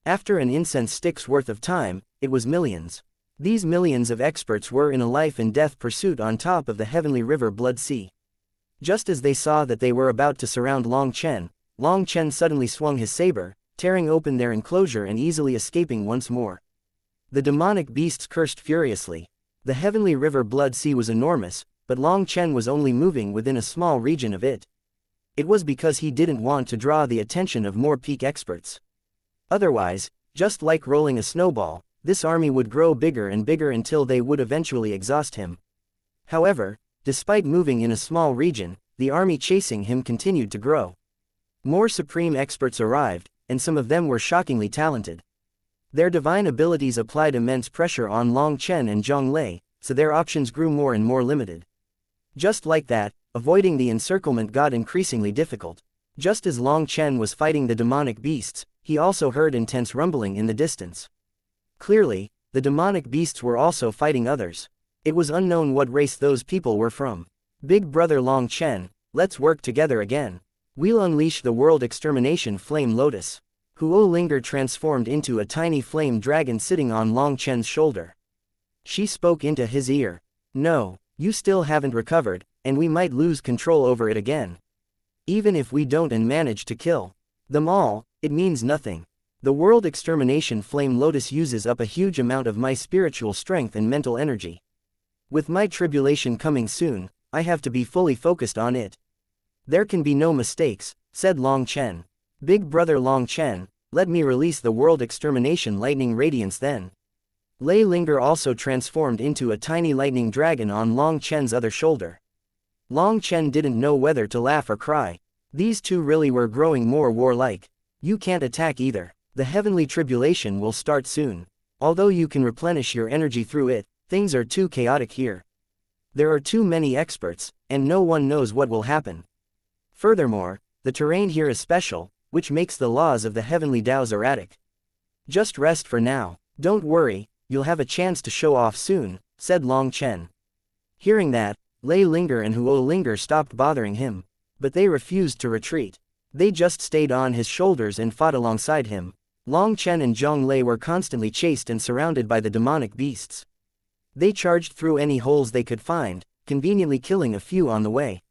After an incense stick's worth of time, it was millions. These millions of experts were in a life and death pursuit on top of the heavenly river Blood Sea. Just as they saw that they were about to surround Long Chen suddenly swung his saber, tearing open their enclosure and easily escaping once more. The demonic beasts cursed furiously. The heavenly river Blood Sea was enormous, but Long Chen was only moving within a small region of it. It was because he didn't want to draw the attention of more peak experts. Otherwise, just like rolling a snowball, this army would grow bigger and bigger until they would eventually exhaust him. However, despite moving in a small region, the army chasing him continued to grow. More supreme experts arrived, and some of them were shockingly talented. Their divine abilities applied immense pressure on Long Chen and Zhong Lei, so their options grew more and more limited. Just like that, avoiding the encirclement got increasingly difficult. Just as Long Chen was fighting the demonic beasts, he also heard intense rumbling in the distance. Clearly, the demonic beasts were also fighting others. It was unknown what race those people were from. Big brother Long Chen, let's work together again. We'll unleash the world extermination flame lotus. Huo Linger transformed into a tiny flame dragon sitting on Long Chen's shoulder. She spoke into his ear. No, you still haven't recovered, and we might lose control over it again. Even if we don't and manage to kill them all, it means nothing. The world extermination flame lotus uses up a huge amount of my spiritual strength and mental energy. With my tribulation coming soon, I have to be fully focused on it. There can be no mistakes, said Long Chen. Big brother Long Chen, let me release the world extermination lightning radiance then. Lei Linger also transformed into a tiny lightning dragon on Long Chen's other shoulder. Long Chen didn't know whether to laugh or cry. These two really were growing more warlike. You can't attack either. The heavenly tribulation will start soon. Although you can replenish your energy through it, things are too chaotic here. There are too many experts, and no one knows what will happen. Furthermore, the terrain here is special, which makes the laws of the heavenly Tao's erratic. Just rest for now. Don't worry, you'll have a chance to show off soon, said Long Chen. Hearing that, Lei Linger and Huo Linger stopped bothering him. But they refused to retreat. They just stayed on his shoulders and fought alongside him. Long Chen and Zhong Lei were constantly chased and surrounded by the demonic beasts. They charged through any holes they could find, conveniently killing a few on the way.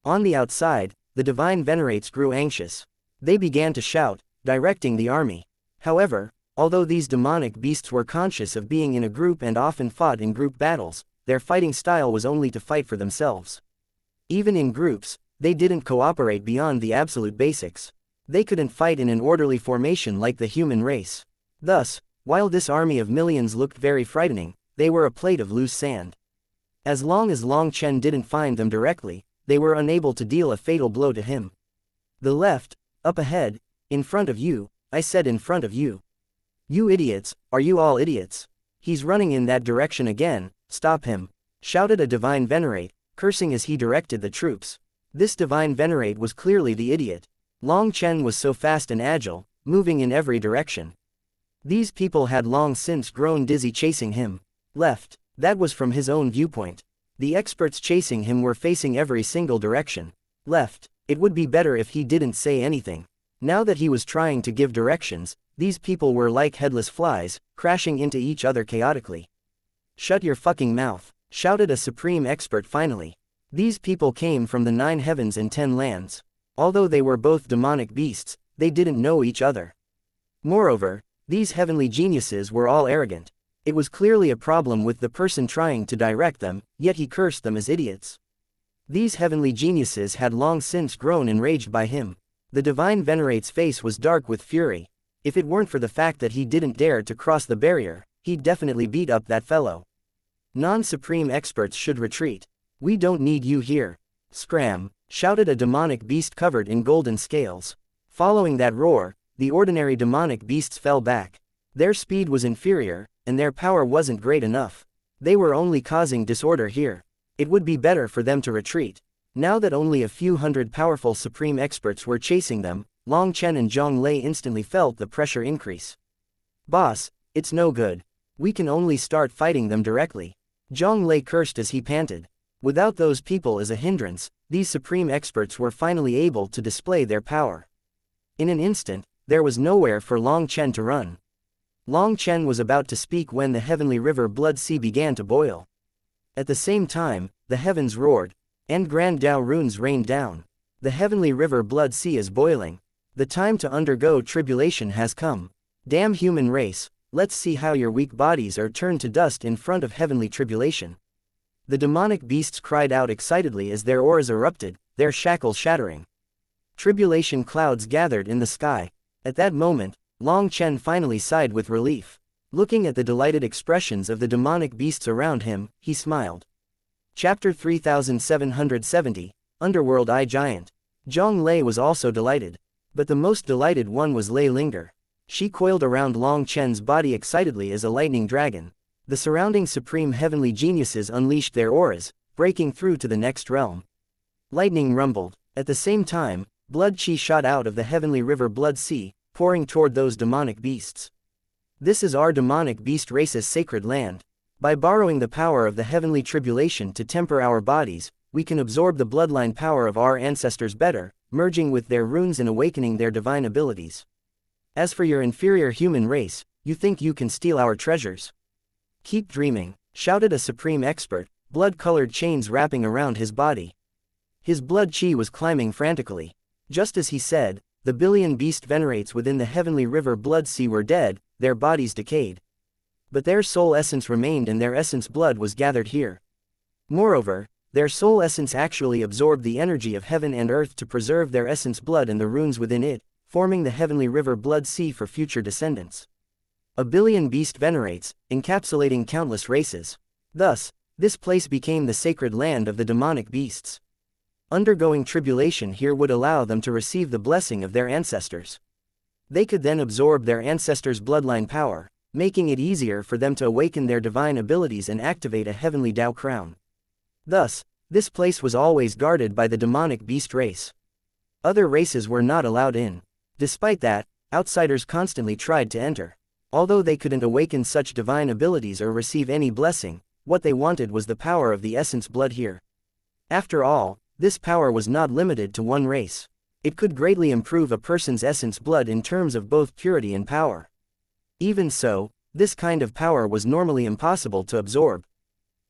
On the outside, the divine venerates grew anxious. They began to shout, directing the army. However, although these demonic beasts were conscious of being in a group and often fought in group battles, their fighting style was only to fight for themselves. Even in groups, they didn't cooperate beyond the absolute basics. They couldn't fight in an orderly formation like the human race. Thus, while this army of millions looked very frightening, they were a plate of loose sand. As long as Long Chen didn't find them directly, they were unable to deal a fatal blow to him. The left, up ahead, in front of you, I said in front of you. You idiots, are you all idiots? He's running in that direction again, stop him, shouted a divine venerate, cursing as he directed the troops. This divine venerate was clearly the idiot. Long Chen was so fast and agile, moving in every direction. These people had long since grown dizzy chasing him. Left, that was from his own viewpoint. The experts chasing him were facing every single direction. Left, it would be better if he didn't say anything. Now that he was trying to give directions, these people were like headless flies, crashing into each other chaotically. Shut your fucking mouth, shouted a supreme expert finally. These people came from the 9 heavens and 10 lands. Although they were both demonic beasts, they didn't know each other. Moreover, these heavenly geniuses were all arrogant. It was clearly a problem with the person trying to direct them, yet he cursed them as idiots. These heavenly geniuses had long since grown enraged by him. The divine venerate's face was dark with fury. If it weren't for the fact that he didn't dare to cross the barrier, he'd definitely beat up that fellow. Non-supreme experts should retreat. We don't need you here. Scram, shouted a demonic beast covered in golden scales. Following that roar, the ordinary demonic beasts fell back. Their speed was inferior, and their power wasn't great enough. They were only causing disorder here. It would be better for them to retreat. Now that only a few hundred powerful supreme experts were chasing them, Long Chen and Zhang Lei instantly felt the pressure increase. Boss, it's no good. We can only start fighting them directly. Zhang Lei cursed as he panted. Without those people as a hindrance, these supreme experts were finally able to display their power. In an instant, there was nowhere for Long Chen to run. Long Chen was about to speak when the heavenly river Blood Sea began to boil. At the same time, the heavens roared, and grand Dao runes rained down. The heavenly river Blood Sea is boiling. The time to undergo tribulation has come. Damn human race, let's see how your weak bodies are turned to dust in front of heavenly tribulation. The demonic beasts cried out excitedly as their auras erupted, their shackles shattering. Tribulation clouds gathered in the sky. At that moment, Long Chen finally sighed with relief. Looking at the delighted expressions of the demonic beasts around him, he smiled. Chapter 3770, Underworld Eye Giant. Zhang Lei was also delighted. But the most delighted one was Lei Linger. She coiled around Long Chen's body excitedly as a lightning dragon. The surrounding supreme heavenly geniuses unleashed their auras, breaking through to the next realm. Lightning rumbled. At the same time, blood chi shot out of the heavenly river Blood Sea, pouring toward those demonic beasts. This is our demonic beast race's sacred land. By borrowing the power of the heavenly tribulation to temper our bodies, we can absorb the bloodline power of our ancestors better, merging with their runes and awakening their divine abilities. As for your inferior human race, you think you can steal our treasures? Keep dreaming, shouted a supreme expert, blood-colored chains wrapping around his body. His blood chi was climbing frantically. Just as he said, the billion beast venerates within the heavenly river Blood Sea were dead, their bodies decayed. But their soul essence remained and their essence blood was gathered here. Moreover, their soul essence actually absorbed the energy of heaven and earth to preserve their essence blood and the runes within it, forming the heavenly river Blood Sea for future descendants. A billion beast venerates, encapsulating countless races. Thus, this place became the sacred land of the demonic beasts. Undergoing tribulation here would allow them to receive the blessing of their ancestors. They could then absorb their ancestors' bloodline power, making it easier for them to awaken their divine abilities and activate a heavenly Dao crown. Thus, this place was always guarded by the demonic beast race. Other races were not allowed in. Despite that, outsiders constantly tried to enter. Although they couldn't awaken such divine abilities or receive any blessing, what they wanted was the power of the essence blood here. After all, this power was not limited to one race. It could greatly improve a person's essence blood in terms of both purity and power. Even so, this kind of power was normally impossible to absorb.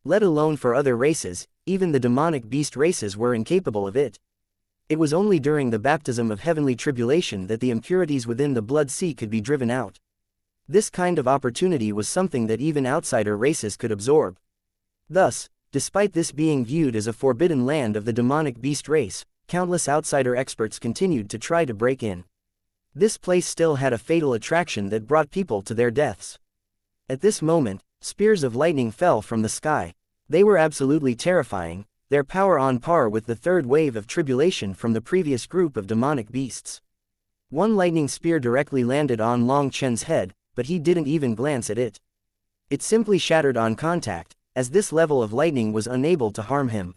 Let alone for other races, even the demonic beast races were incapable of it. It was only during the baptism of heavenly tribulation that the impurities within the Blood Sea could be driven out. This kind of opportunity was something that even outsider races could absorb. Thus, despite this being viewed as a forbidden land of the demonic beast race, countless outsider experts continued to try to break in. This place still had a fatal attraction that brought people to their deaths. At this moment, spears of lightning fell from the sky. They were absolutely terrifying, their power on par with the third wave of tribulation from the previous group of demonic beasts. One lightning spear directly landed on Long Chen's head, but he didn't even glance at it. It simply shattered on contact, as this level of lightning was unable to harm him.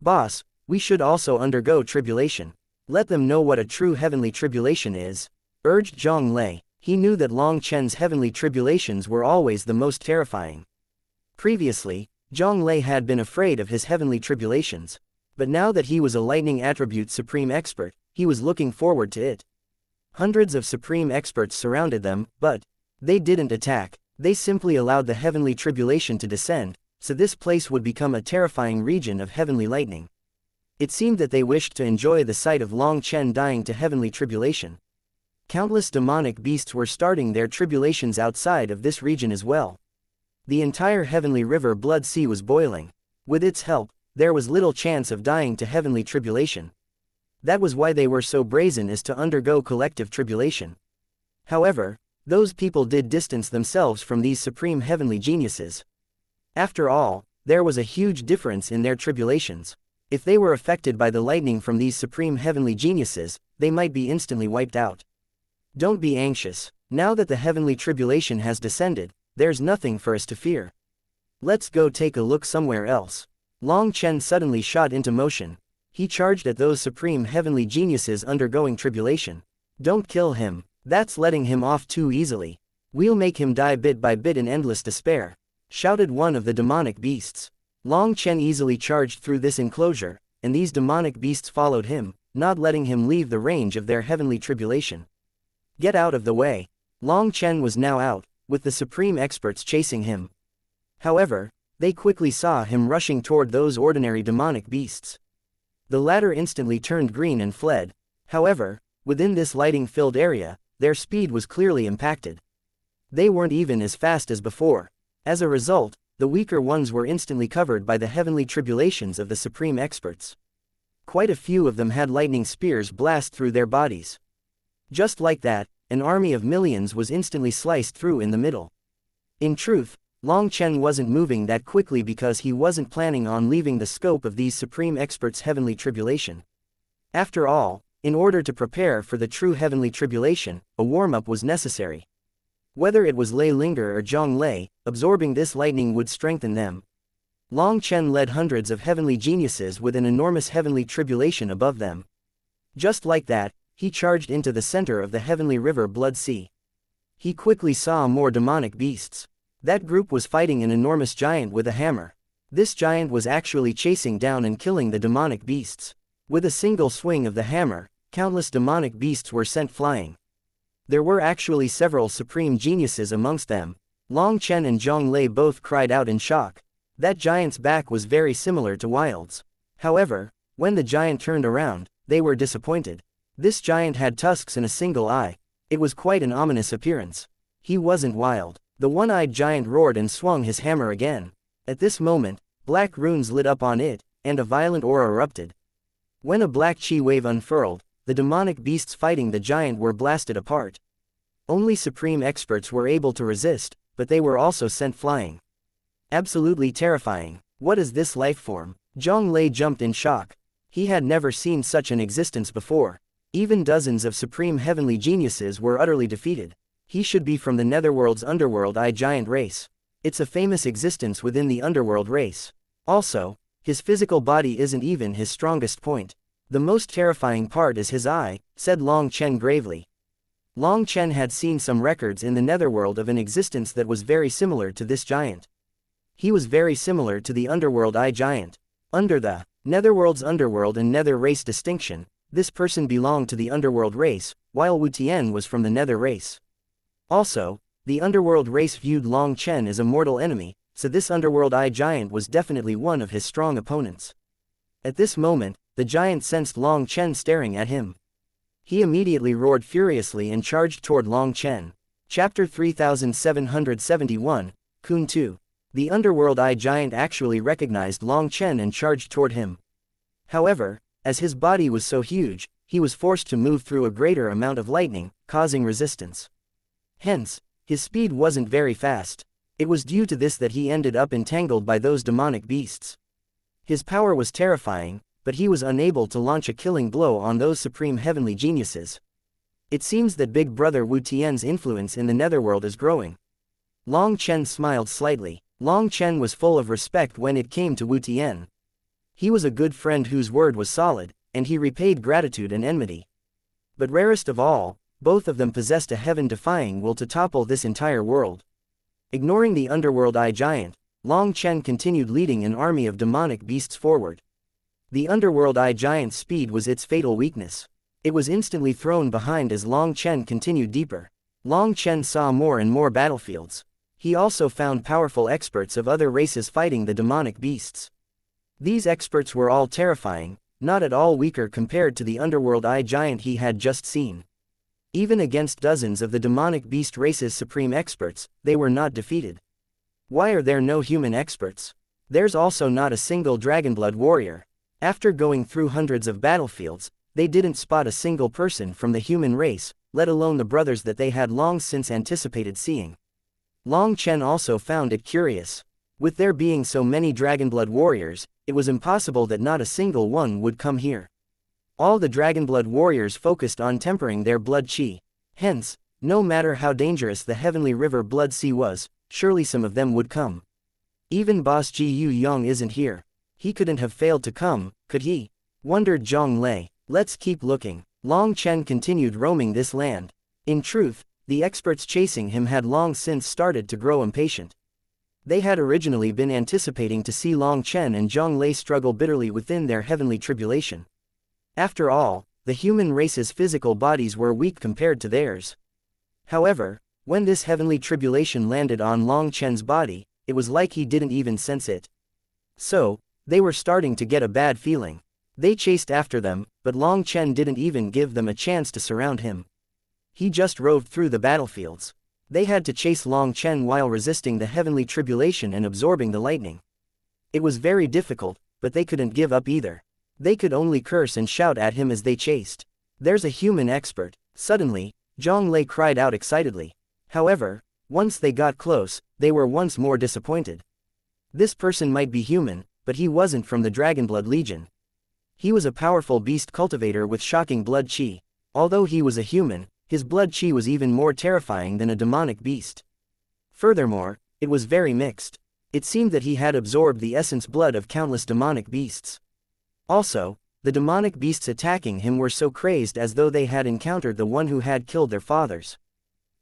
"Boss, we should also undergo tribulation. Let them know what a true heavenly tribulation is," urged Zhang Lei. He knew that Long Chen's heavenly tribulations were always the most terrifying. Previously, Zhang Lei had been afraid of his heavenly tribulations, but now that he was a lightning attribute supreme expert, he was looking forward to it. Hundreds of supreme experts surrounded them, but they didn't attack, they simply allowed the heavenly tribulation to descend, so this place would become a terrifying region of heavenly lightning. It seemed that they wished to enjoy the sight of Long Chen dying to heavenly tribulation. Countless demonic beasts were starting their tribulations outside of this region as well. The entire heavenly river Blood Sea was boiling. With its help, there was little chance of dying to heavenly tribulation. That was why they were so brazen as to undergo collective tribulation. However, those people did distance themselves from these supreme heavenly geniuses. After all, there was a huge difference in their tribulations. If they were affected by the lightning from these supreme heavenly geniuses, they might be instantly wiped out. Don't be anxious. Now that the heavenly tribulation has descended, there's nothing for us to fear. Let's go take a look somewhere else. Long Chen suddenly shot into motion. He charged at those supreme heavenly geniuses undergoing tribulation. Don't kill him. That's letting him off too easily. We'll make him die bit by bit in endless despair, shouted one of the demonic beasts. Long Chen easily charged through this enclosure, and these demonic beasts followed him, not letting him leave the range of their heavenly tribulation. Get out of the way. Long Chen was now out, with the supreme experts chasing him. However, they quickly saw him rushing toward those ordinary demonic beasts. The latter instantly turned green and fled. However, within this lighting-filled area, their speed was clearly impacted. They weren't even as fast as before. As a result, the weaker ones were instantly covered by the heavenly tribulations of the supreme experts. Quite a few of them had lightning spears blast through their bodies. Just like that, an army of millions was instantly sliced through in the middle. In truth, Long Chen wasn't moving that quickly because he wasn't planning on leaving the scope of these supreme experts' heavenly tribulation. After all, in order to prepare for the true heavenly tribulation, a warm-up was necessary. Whether it was Lei Linger or Zhang Lei, absorbing this lightning would strengthen them. Long Chen led hundreds of heavenly geniuses with an enormous heavenly tribulation above them. Just like that, he charged into the center of the heavenly river Blood Sea. He quickly saw more demonic beasts. That group was fighting an enormous giant with a hammer. This giant was actually chasing down and killing the demonic beasts. With a single swing of the hammer, countless demonic beasts were sent flying. There were actually several supreme geniuses amongst them. Long Chen and Zhang Lei both cried out in shock. That giant's back was very similar to Wild's. However, when the giant turned around, they were disappointed. This giant had tusks and a single eye. It was quite an ominous appearance. He wasn't Wild. The one-eyed giant roared and swung his hammer again. At this moment, black runes lit up on it, and a violent aura erupted. When a black chi wave unfurled, the demonic beasts fighting the giant were blasted apart. Only supreme experts were able to resist, but they were also sent flying. Absolutely terrifying. What is this life form? Zhang Lei jumped in shock. He had never seen such an existence before. Even dozens of supreme heavenly geniuses were utterly defeated. He should be from the Netherworld's underworld giant race. It's a famous existence within the underworld race. Also, his physical body isn't even his strongest point. The most terrifying part is his eye, said Long Chen gravely. Long Chen had seen some records in the Netherworld of an existence that was very similar to this giant. He was very similar to the underworld giant. Under the Netherworld's underworld and nether race distinction, this person belonged to the underworld race, while Wu Tian was from the nether race. Also, the underworld race viewed Long Chen as a mortal enemy, so this underworld giant was definitely one of his strong opponents. At this moment, the giant sensed Long Chen staring at him. He immediately roared furiously and charged toward Long Chen. Chapter 3771, Kun 2. The underworld giant actually recognized Long Chen and charged toward him. However, as his body was so huge, he was forced to move through a greater amount of lightning, causing resistance. Hence, his speed wasn't very fast. It was due to this that he ended up entangled by those demonic beasts. His power was terrifying, but he was unable to launch a killing blow on those supreme heavenly geniuses. It seems that Big Brother Wu Tian's influence in the netherworld is growing. Long Chen smiled slightly. Long Chen was full of respect when it came to Wu Tian. He was a good friend whose word was solid, and he repaid gratitude and enmity. But rarest of all, both of them possessed a heaven-defying will to topple this entire world. Ignoring the underworld eye giant, Long Chen continued leading an army of demonic beasts forward. The underworld eye giant's speed was its fatal weakness. It was instantly thrown behind as Long Chen continued deeper. Long Chen saw more and more battlefields. He also found powerful experts of other races fighting the demonic beasts. These experts were all terrifying, not at all weaker compared to the underworld eye giant he had just seen. Even against dozens of the demonic beast race's supreme experts, they were not defeated. Why are there no human experts? There's also not a single dragonblood warrior. After going through hundreds of battlefields, they didn't spot a single person from the human race, let alone the brothers that they had long since anticipated seeing. Long Chen also found it curious. With there being so many dragonblood warriors, it was impossible that not a single one would come here. All the dragonblood warriors focused on tempering their blood qi. Hence, no matter how dangerous the heavenly river blood sea was, surely some of them would come. Even boss Ji Yu Yang isn't here. He couldn't have failed to come, could he? Wondered Zhang Lei. Let's keep looking. Long Chen continued roaming this land. In truth, the experts chasing him had long since started to grow impatient. They had originally been anticipating to see Long Chen and Zhang Lei struggle bitterly within their heavenly tribulation. After all, the human race's physical bodies were weak compared to theirs. However, when this heavenly tribulation landed on Long Chen's body, it was like he didn't even sense it. So, they were starting to get a bad feeling. They chased after them, but Long Chen didn't even give them a chance to surround him. He just roved through the battlefields. They had to chase Long Chen while resisting the heavenly tribulation and absorbing the lightning. It was very difficult, but they couldn't give up either. They could only curse and shout at him as they chased. There's a human expert. Suddenly, Zhang Lei cried out excitedly. However, once they got close, they were once more disappointed. This person might be human, but he wasn't from the Dragonblood Legion. He was a powerful beast cultivator with shocking blood qi. Although he was a human, his blood qi was even more terrifying than a demonic beast. Furthermore, it was very mixed. It seemed that he had absorbed the essence blood of countless demonic beasts. Also, the demonic beasts attacking him were so crazed as though they had encountered the one who had killed their fathers.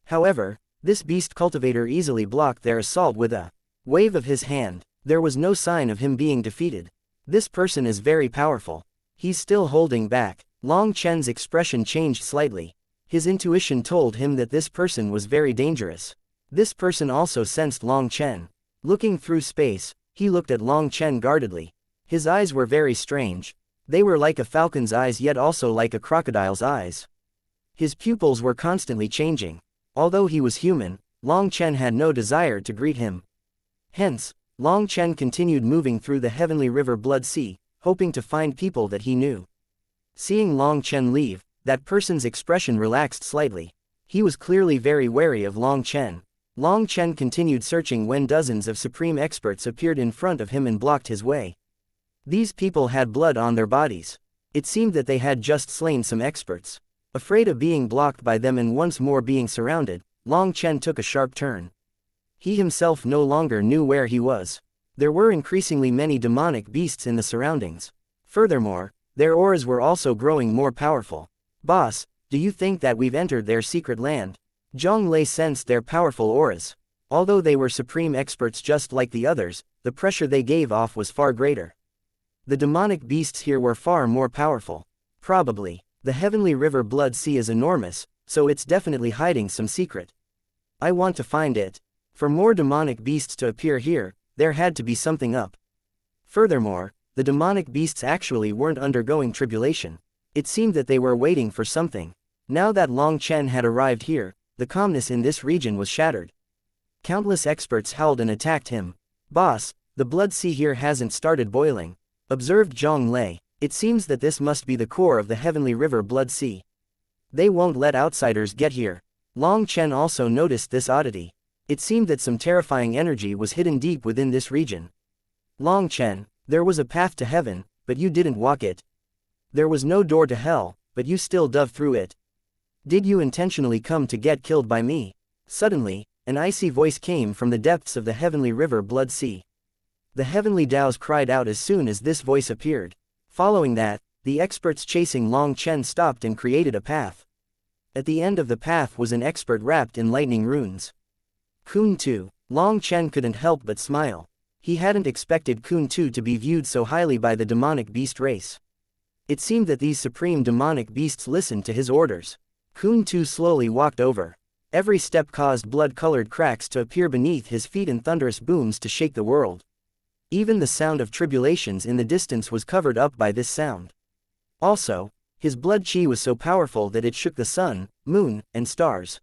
However, this beast cultivator easily blocked their assault with a wave of his hand. There was no sign of him being defeated. This person is very powerful. He's still holding back. Long Chen's expression changed slightly. His intuition told him that this person was very dangerous. This person also sensed Long Chen. Looking through space, he looked at Long Chen guardedly. His eyes were very strange. They were like a falcon's eyes yet also like a crocodile's eyes. His pupils were constantly changing. Although he was human, Long Chen had no desire to greet him. Hence, Long Chen continued moving through the heavenly river Blood Sea, hoping to find people that he knew. Seeing Long Chen leave, that person's expression relaxed slightly. He was clearly very wary of Long Chen. Long Chen continued searching when dozens of supreme experts appeared in front of him and blocked his way. These people had blood on their bodies. It seemed that they had just slain some experts. Afraid of being blocked by them and once more being surrounded, Long Chen took a sharp turn. He himself no longer knew where he was. There were increasingly many demonic beasts in the surroundings. Furthermore, their auras were also growing more powerful. Boss, do you think that we've entered their secret land? Zhang Lei sensed their powerful auras. Although they were supreme experts just like the others, the pressure they gave off was far greater. The demonic beasts here were far more powerful. Probably. The heavenly river Blood Sea is enormous, so it's definitely hiding some secret. I want to find it. For more demonic beasts to appear here, there had to be something up. Furthermore, the demonic beasts actually weren't undergoing tribulation. It seemed that they were waiting for something. Now that Long Chen had arrived here, the calmness in this region was shattered. Countless experts howled and attacked him. Boss, the Blood Sea here hasn't started boiling, observed Zhang Lei. It seems that this must be the core of the heavenly river Blood Sea. They won't let outsiders get here. Long Chen also noticed this oddity. It seemed that some terrifying energy was hidden deep within this region. Long Chen, there was a path to heaven, but you didn't walk it. There was no door to hell, but you still dove through it. Did you intentionally come to get killed by me? Suddenly, an icy voice came from the depths of the heavenly river Blood Sea. The heavenly Taos cried out as soon as this voice appeared. Following that, the experts chasing Long Chen stopped and created a path. At the end of the path was an expert wrapped in lightning runes. Kun Tu. Long Chen couldn't help but smile. He hadn't expected Kun Tu to be viewed so highly by the demonic beast race. It seemed that these supreme demonic beasts listened to his orders. Kun Tu slowly walked over. Every step caused blood-colored cracks to appear beneath his feet and thunderous booms to shake the world. Even the sound of tribulations in the distance was covered up by this sound. Also, his blood chi was so powerful that it shook the sun, moon, and stars.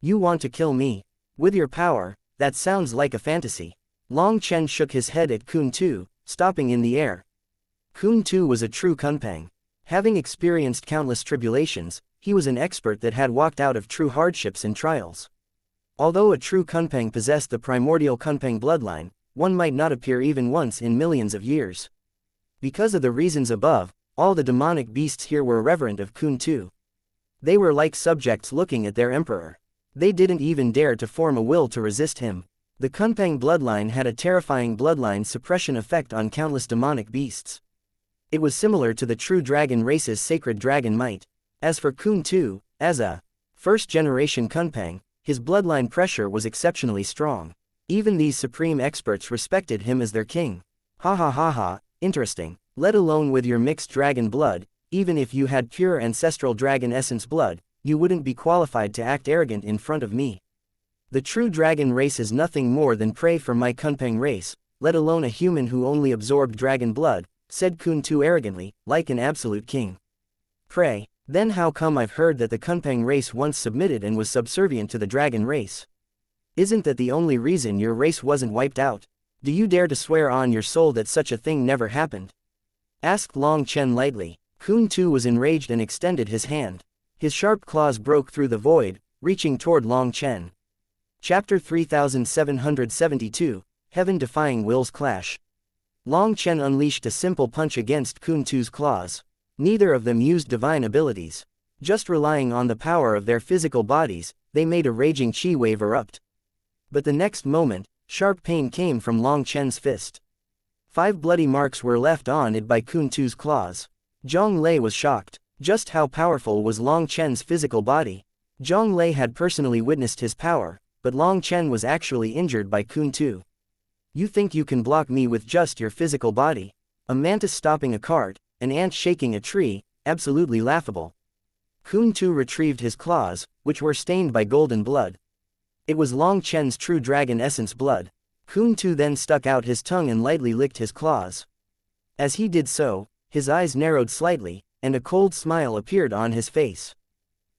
You want to kill me? With your power, that sounds like a fantasy. Long Chen shook his head at Kun Tu, stopping in the air. Kun Tu was a true kunpeng. Having experienced countless tribulations, he was an expert that had walked out of true hardships and trials. Although a true kunpeng possessed the primordial kunpeng bloodline, one might not appear even once in millions of years. Because of the reasons above, all the demonic beasts here were reverent of Kun Tu. They were like subjects looking at their emperor. They didn't even dare to form a will to resist him. The kunpeng bloodline had a terrifying bloodline suppression effect on countless demonic beasts. It was similar to the true dragon race's sacred dragon might. As for Kun Tu, as a first-generation kunpeng, his bloodline pressure was exceptionally strong. Even these supreme experts respected him as their king. Ha ha ha ha, interesting. Let alone with your mixed dragon blood, even if you had pure ancestral dragon essence blood, you wouldn't be qualified to act arrogant in front of me. The true dragon race is nothing more than prey for my kunpeng race, let alone a human who only absorbed dragon blood, said Kun Tu arrogantly, like an absolute king. Prey? Then how come I've heard that the kunpeng race once submitted and was subservient to the dragon race? Isn't that the only reason your race wasn't wiped out? Do you dare to swear on your soul that such a thing never happened? Asked Long Chen lightly. Kun Tu was enraged and extended his hand. His sharp claws broke through the void, reaching toward Long Chen. Chapter 3772, Heaven-Defying Wills Clash. Long Chen unleashed a simple punch against Kun Tu's claws. Neither of them used divine abilities. Just relying on the power of their physical bodies, they made a raging chi wave erupt. But the next moment, sharp pain came from Long Chen's fist. 5 bloody marks were left on it by Kun Tu's claws. Zhang Lei was shocked. Just how powerful was Long Chen's physical body? Zhang Lei had personally witnessed his power, but Long Chen was actually injured by Kun Tu. You think you can block me with just your physical body? A mantis stopping a cart, an ant shaking a tree, absolutely laughable. Kun Tu retrieved his claws, which were stained by golden blood. It was Long Chen's true dragon essence blood. Kun Tu then stuck out his tongue and lightly licked his claws. As he did so, his eyes narrowed slightly, and a cold smile appeared on his face.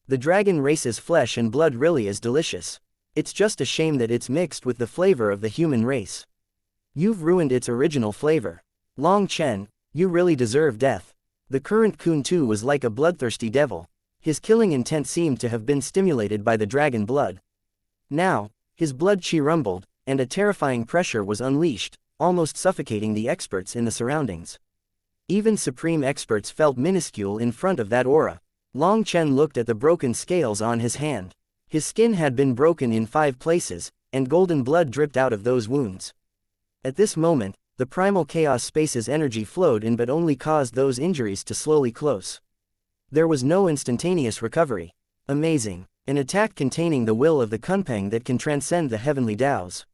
The dragon race's flesh and blood really is delicious. It's just a shame that it's mixed with the flavor of the human race. You've ruined its original flavor. Long Chen, you really deserve death. The current Kun Tu was like a bloodthirsty devil. His killing intent seemed to have been stimulated by the dragon blood. Now, his blood chi rumbled, and a terrifying pressure was unleashed, almost suffocating the experts in the surroundings. Even supreme experts felt minuscule in front of that aura. Long Chen looked at the broken scales on his hand. His skin had been broken in 5 places, and golden blood dripped out of those wounds. At this moment, the primal chaos space's energy flowed in but only caused those injuries to slowly close. There was no instantaneous recovery. Amazing. An attack containing the will of the kunpeng that can transcend the heavenly Taos.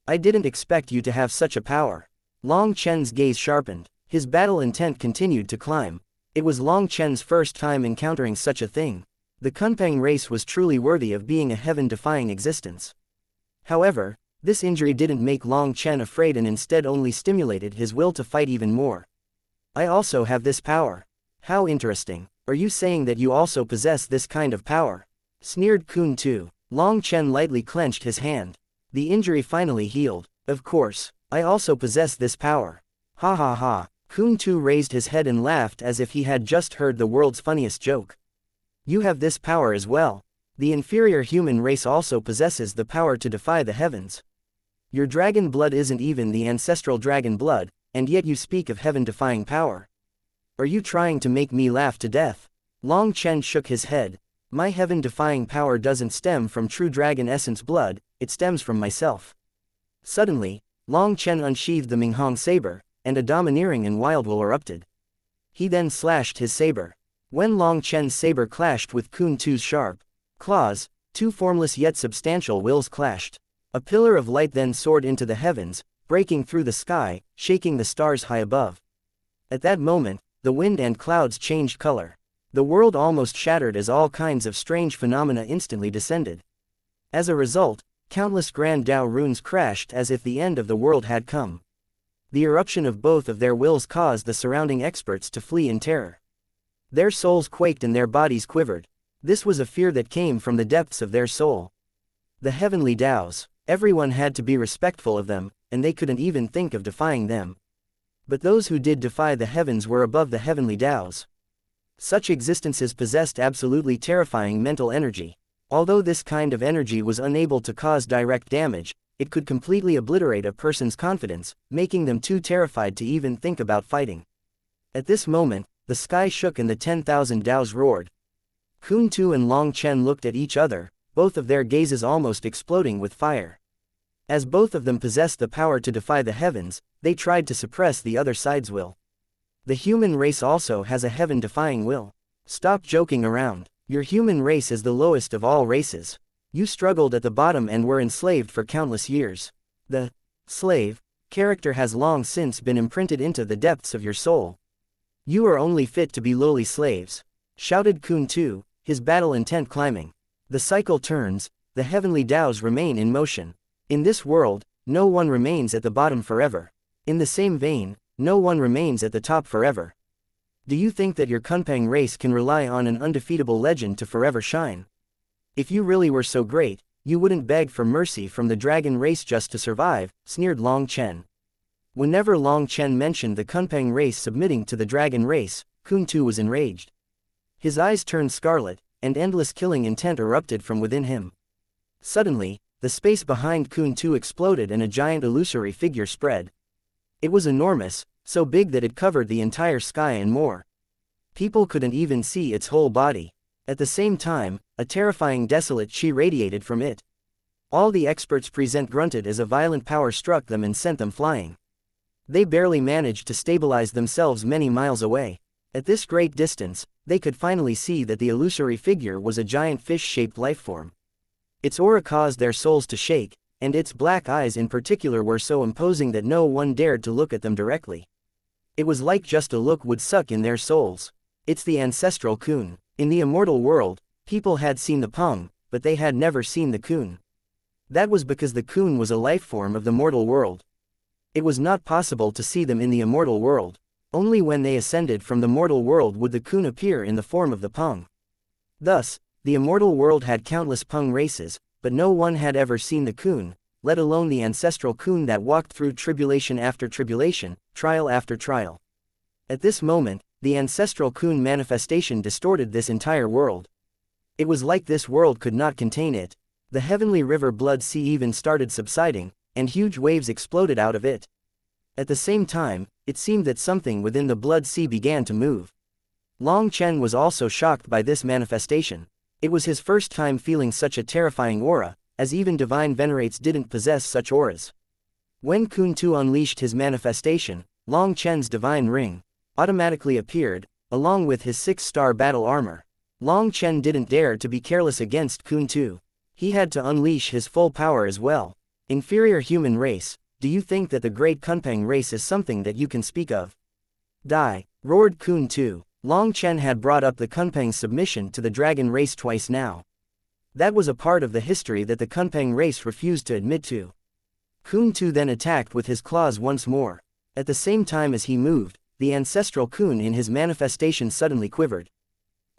I didn't expect you to have such a power. Long Chen's gaze sharpened. His battle intent continued to climb. It was Long Chen's first time encountering such a thing. The kunpeng race was truly worthy of being a heaven-defying existence. However, this injury didn't make Long Chen afraid and instead only stimulated his will to fight even more. I also have this power. How interesting. Are you saying that you also possess this kind of power? Sneered Kun Tu. Long Chen lightly clenched his hand. The injury finally healed. Of course, I also possess this power. Ha ha ha. Kun Tu raised his head and laughed as if he had just heard the world's funniest joke. You have this power as well. The inferior human race also possesses the power to defy the heavens. Your dragon blood isn't even the ancestral dragon blood, and yet you speak of heaven-defying power. Are you trying to make me laugh to death? Long Chen shook his head. My heaven-defying power doesn't stem from true dragon essence blood, it stems from myself. Suddenly, Long Chen unsheathed the Minghong saber, and a domineering and wild will erupted. He then slashed his saber. When Long Chen's saber clashed with Kun Tu's sharp claws, two formless yet substantial wills clashed. A pillar of light then soared into the heavens, breaking through the sky, shaking the stars high above. At that moment, the wind and clouds changed color. The world almost shattered as all kinds of strange phenomena instantly descended. As a result, countless Grand Dao runes crashed as if the end of the world had come. The eruption of both of their wills caused the surrounding experts to flee in terror. Their souls quaked and their bodies quivered. This was a fear that came from the depths of their soul. The heavenly Daos, everyone had to be respectful of them, and they couldn't even think of defying them. But those who did defy the heavens were above the heavenly Daos. Such existences possessed absolutely terrifying mental energy. Although this kind of energy was unable to cause direct damage, it could completely obliterate a person's confidence, making them too terrified to even think about fighting. At this moment, the sky shook and the 10,000 Daos roared. Kun Tu and Long Chen looked at each other, both of their gazes almost exploding with fire. As both of them possessed the power to defy the heavens, they tried to suppress the other side's will. The human race also has a heaven-defying will. Stop joking around. Your human race is the lowest of all races. You struggled at the bottom and were enslaved for countless years. The slave character has long since been imprinted into the depths of your soul. You are only fit to be lowly slaves, shouted Kun Tu, his battle intent climbing. The cycle turns, the heavenly Daos remain in motion. In this world, no one remains at the bottom forever. In the same vein, no one remains at the top forever. Do you think that your Kunpeng race can rely on an undefeatable legend to forever shine? If you really were so great, you wouldn't beg for mercy from the dragon race just to survive, sneered Long Chen. Whenever Long Chen mentioned the Kunpeng race submitting to the dragon race, Kun Tu was enraged. His eyes turned scarlet, and endless killing intent erupted from within him. Suddenly, the space behind Kun Tu exploded and a giant illusory figure spread. It was enormous, so big that it covered the entire sky and more. People couldn't even see its whole body. At the same time, a terrifying desolate chi radiated from it. All the experts present grunted as a violent power struck them and sent them flying. They barely managed to stabilize themselves many miles away. At this great distance, they could finally see that the illusory figure was a giant fish-shaped lifeform. Its aura caused their souls to shake, and its black eyes in particular were so imposing that no one dared to look at them directly. It was like just a look would suck in their souls. It's the ancestral Kun. In the immortal world, people had seen the Peng, but they had never seen the Kun. That was because the Kun was a lifeform of the mortal world. It was not possible to see them in the immortal world. Only when they ascended from the mortal world would the Kun appear in the form of the Peng. Thus, the immortal world had countless Peng races, but no one had ever seen the Kun, let alone the ancestral Kun that walked through tribulation after tribulation, trial after trial. At this moment, the ancestral Kun manifestation distorted this entire world. It was like this world could not contain it. The heavenly river Blood Sea even started subsiding, and huge waves exploded out of it. At the same time, it seemed that something within the Blood Sea began to move. Long Chen was also shocked by this manifestation. It was his first time feeling such a terrifying aura, as even divine venerates didn't possess such auras. When Kun Tu unleashed his manifestation, Long Chen's divine ring automatically appeared, along with his 6-star battle armor. Long Chen didn't dare to be careless against Kun Tu. He had to unleash his full power as well. Inferior human race, do you think that the great Kunpeng race is something that you can speak of? Die, roared Kun Tu. Long Chen had brought up the Kunpeng submission to the dragon race twice now. That was a part of the history that the Kunpeng race refused to admit to. Kun Tu then attacked with his claws once more. At the same time as he moved, the ancestral Kun in his manifestation suddenly quivered.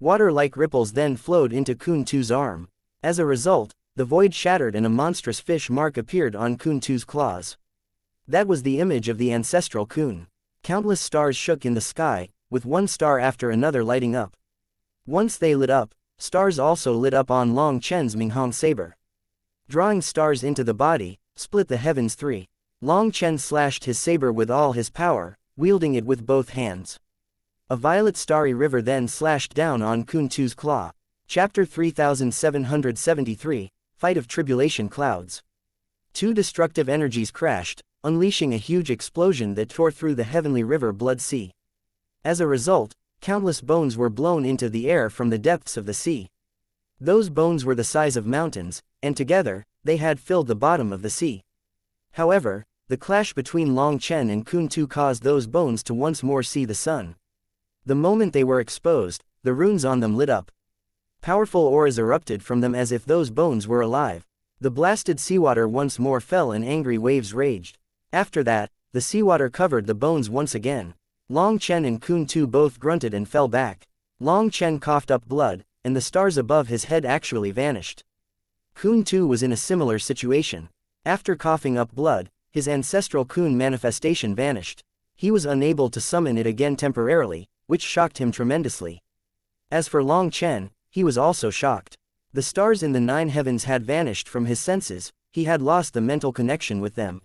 Water-like ripples then flowed into Kun Tu's arm. As a result, the void shattered and a monstrous fish mark appeared on Kun Tu's claws. That was the image of the ancestral Kun. Countless stars shook in the sky, with one star after another lighting up. Once they lit up, stars also lit up on Long Chen's Minghong saber. Drawing stars into the body, split the heavens three. Long Chen slashed his saber with all his power, wielding it with both hands. A violet starry river then slashed down on Kun Tu's claw. Chapter 3773, Fight of Tribulation Clouds. Two destructive energies crashed, unleashing a huge explosion that tore through the heavenly river Blood Sea. As a result, countless bones were blown into the air from the depths of the sea. Those bones were the size of mountains, and together, they had filled the bottom of the sea. However, the clash between Long Chen and Kun Tu caused those bones to once more see the sun. The moment they were exposed, the runes on them lit up. Powerful auras erupted from them as if those bones were alive. The blasted seawater once more fell and angry waves raged. After that, the seawater covered the bones once again. Long Chen and Kun Tu both grunted and fell back. Long Chen coughed up blood, and the stars above his head actually vanished. Kun Tu was in a similar situation. After coughing up blood, his ancestral Kun manifestation vanished. He was unable to summon it again temporarily, which shocked him tremendously. As for Long Chen, he was also shocked. The stars in the 9 heavens had vanished from his senses, he had lost the mental connection with them.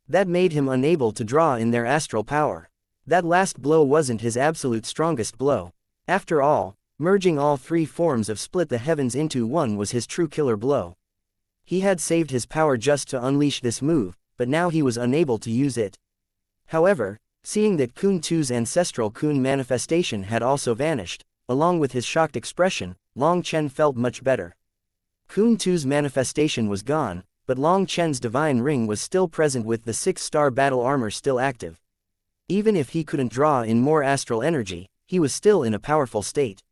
That made him unable to draw in their astral power. That last blow wasn't his absolute strongest blow. After all, merging all 3 forms of split the heavens into one was his true killer blow. He had saved his power just to unleash this move, but now he was unable to use it. However, seeing that Kun Tu's ancestral Kun manifestation had also vanished, along with his shocked expression, Long Chen felt much better. Kun Tu's manifestation was gone, but Long Chen's divine ring was still present with the 6-star battle armor still active. Even if he couldn't draw in more astral energy, he was still in a powerful state.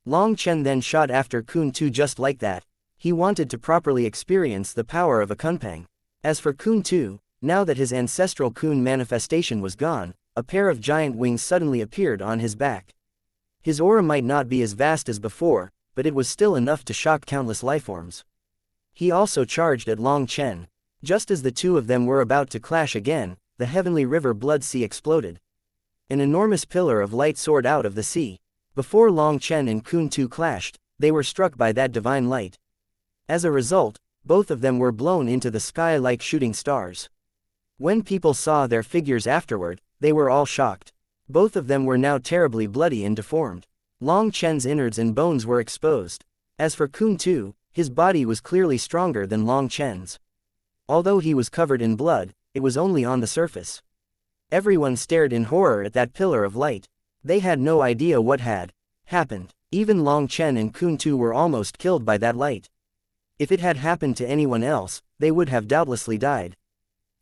Long Chen then shot after Kun Tu just like that. He wanted to properly experience the power of a kunpeng. As for Kun Tu, now that his ancestral Kun manifestation was gone, a pair of giant wings suddenly appeared on his back. His aura might not be as vast as before, but it was still enough to shock countless lifeforms. He also charged at Long Chen. Just as the two of them were about to clash again, the heavenly river Blood Sea exploded. An enormous pillar of light soared out of the sea. Before Long Chen and Kun Tu clashed, they were struck by that divine light. As a result, both of them were blown into the sky like shooting stars. When people saw their figures afterward, they were all shocked. Both of them were now terribly bloody and deformed. Long Chen's innards and bones were exposed. As for Kun Tu, his body was clearly stronger than Long Chen's. Although he was covered in blood, it was only on the surface. Everyone stared in horror at that pillar of light. They had no idea what had happened. Even Long Chen and Kun Tu were almost killed by that light. If it had happened to anyone else, they would have doubtlessly died.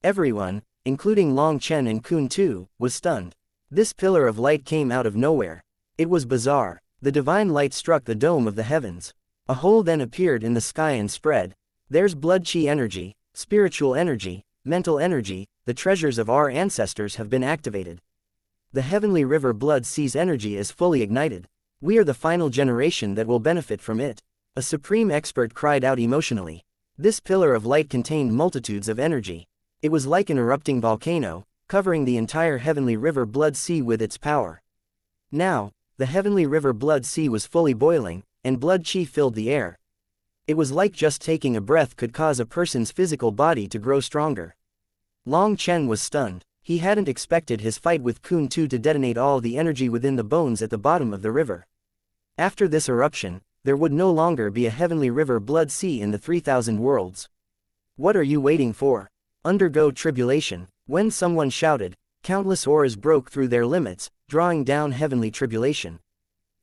Everyone, including Long Chen and Kun Tu, was stunned. This pillar of light came out of nowhere. It was bizarre. The divine light struck the dome of the heavens. A hole then appeared in the sky and spread. There's blood chi energy, spiritual energy, mental energy, the treasures of our ancestors have been activated. The heavenly river Blood Sea's energy is fully ignited. We are the final generation that will benefit from it. A supreme expert cried out emotionally. This pillar of light contained multitudes of energy. It was like an erupting volcano, covering the entire heavenly river Blood Sea with its power. Now, the heavenly river Blood Sea was fully boiling, and blood chi filled the air. It was like just taking a breath could cause a person's physical body to grow stronger. Long Chen was stunned. He hadn't expected his fight with Kun Tu to detonate all the energy within the bones at the bottom of the river. After this eruption, there would no longer be a heavenly river Blood Sea in the 3,000 worlds. What are you waiting for? Undergo tribulation. When someone shouted, countless auras broke through their limits, drawing down heavenly tribulation.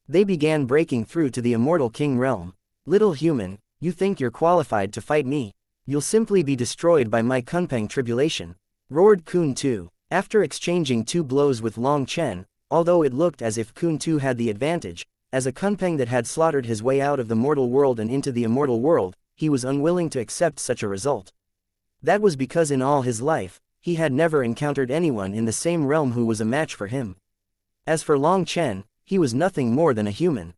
They began breaking through to the immortal king realm. Little human, you think you're qualified to fight me? You'll simply be destroyed by my kunpeng tribulation, roared Kun Tu. After exchanging 2 blows with Long Chen, although it looked as if Kun Tu had the advantage, as a kunpeng that had slaughtered his way out of the mortal world and into the immortal world, he was unwilling to accept such a result. That was because in all his life, he had never encountered anyone in the same realm who was a match for him. As for Long Chen, he was nothing more than a human.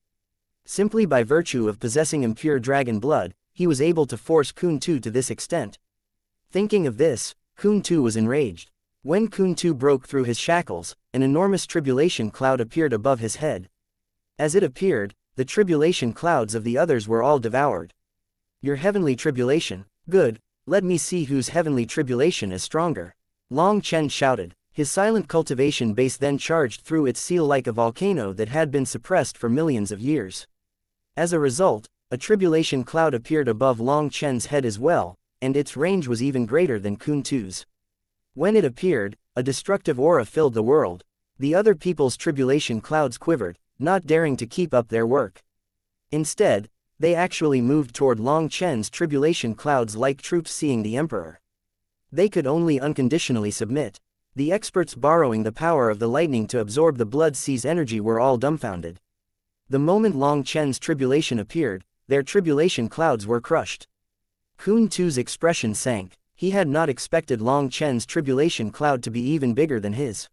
Simply by virtue of possessing impure dragon blood, he was able to force Kun Tu to this extent. Thinking of this, Kun Tu was enraged. When Kun Tu broke through his shackles, an enormous tribulation cloud appeared above his head. As it appeared, the tribulation clouds of the others were all devoured. Your heavenly tribulation, good, let me see whose heavenly tribulation is stronger. Long Chen shouted. His silent cultivation base then charged through its seal like a volcano that had been suppressed for millions of years. As a result, a tribulation cloud appeared above Long Chen's head as well, and its range was even greater than Kun Tu's. When it appeared, a destructive aura filled the world. The other people's tribulation clouds quivered, not daring to keep up their work. Instead, they actually moved toward Long Chen's tribulation clouds like troops seeing the emperor. They could only unconditionally submit. The experts borrowing the power of the lightning to absorb the blood sea's energy were all dumbfounded. The moment Long Chen's tribulation appeared, their tribulation clouds were crushed. Kun Tu's expression sank. He had not expected Long Chen's tribulation cloud to be even bigger than his.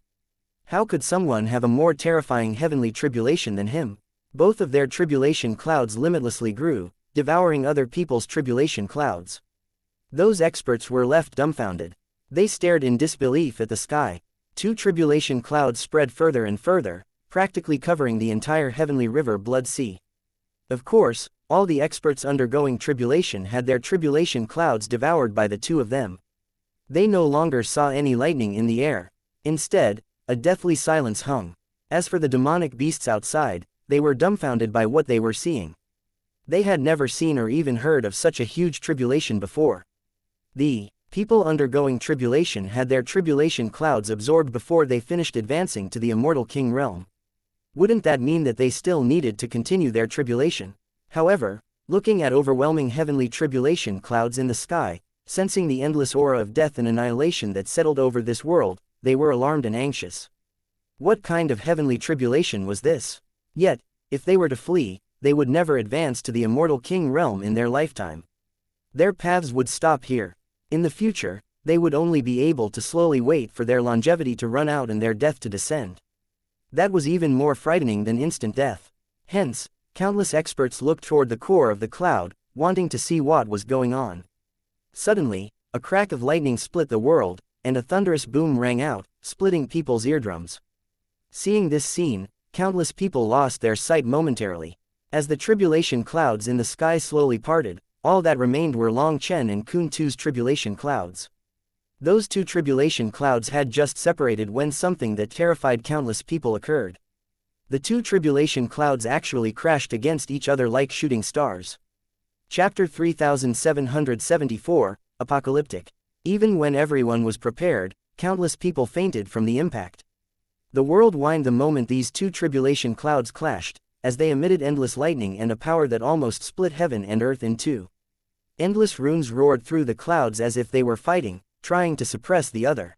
How could someone have a more terrifying heavenly tribulation than him? Both of their tribulation clouds limitlessly grew, devouring other people's tribulation clouds. Those experts were left dumbfounded. They stared in disbelief at the sky. Two tribulation clouds spread further and further, practically covering the entire heavenly river Blood Sea. Of course, all the experts undergoing tribulation had their tribulation clouds devoured by the two of them. They no longer saw any lightning in the air. Instead, a deathly silence hung. As for the demonic beasts outside, they were dumbfounded by what they were seeing. They had never seen or even heard of such a huge tribulation before. The people undergoing tribulation had their tribulation clouds absorbed before they finished advancing to the immortal king realm. Wouldn't that mean that they still needed to continue their tribulation? However, looking at overwhelming heavenly tribulation clouds in the sky, sensing the endless aura of death and annihilation that settled over this world, they were alarmed and anxious. What kind of heavenly tribulation was this? Yet, if they were to flee, they would never advance to the immortal king realm in their lifetime. Their paths would stop here. In the future, they would only be able to slowly wait for their longevity to run out and their death to descend. That was even more frightening than instant death. Hence, countless experts looked toward the core of the cloud, wanting to see what was going on. Suddenly, a crack of lightning split the world, and a thunderous boom rang out, splitting people's eardrums. Seeing this scene, countless people lost their sight momentarily. As the tribulation clouds in the sky slowly parted, all that remained were Long Chen and Kun Tu's tribulation clouds. Those two tribulation clouds had just separated when something that terrified countless people occurred. The two tribulation clouds actually crashed against each other like shooting stars. Chapter 3774, Apocalyptic. Even when everyone was prepared, countless people fainted from the impact. The world whined the moment these two tribulation clouds clashed, as they emitted endless lightning and a power that almost split heaven and earth in two. Endless runes roared through the clouds as if they were fighting, trying to suppress the other.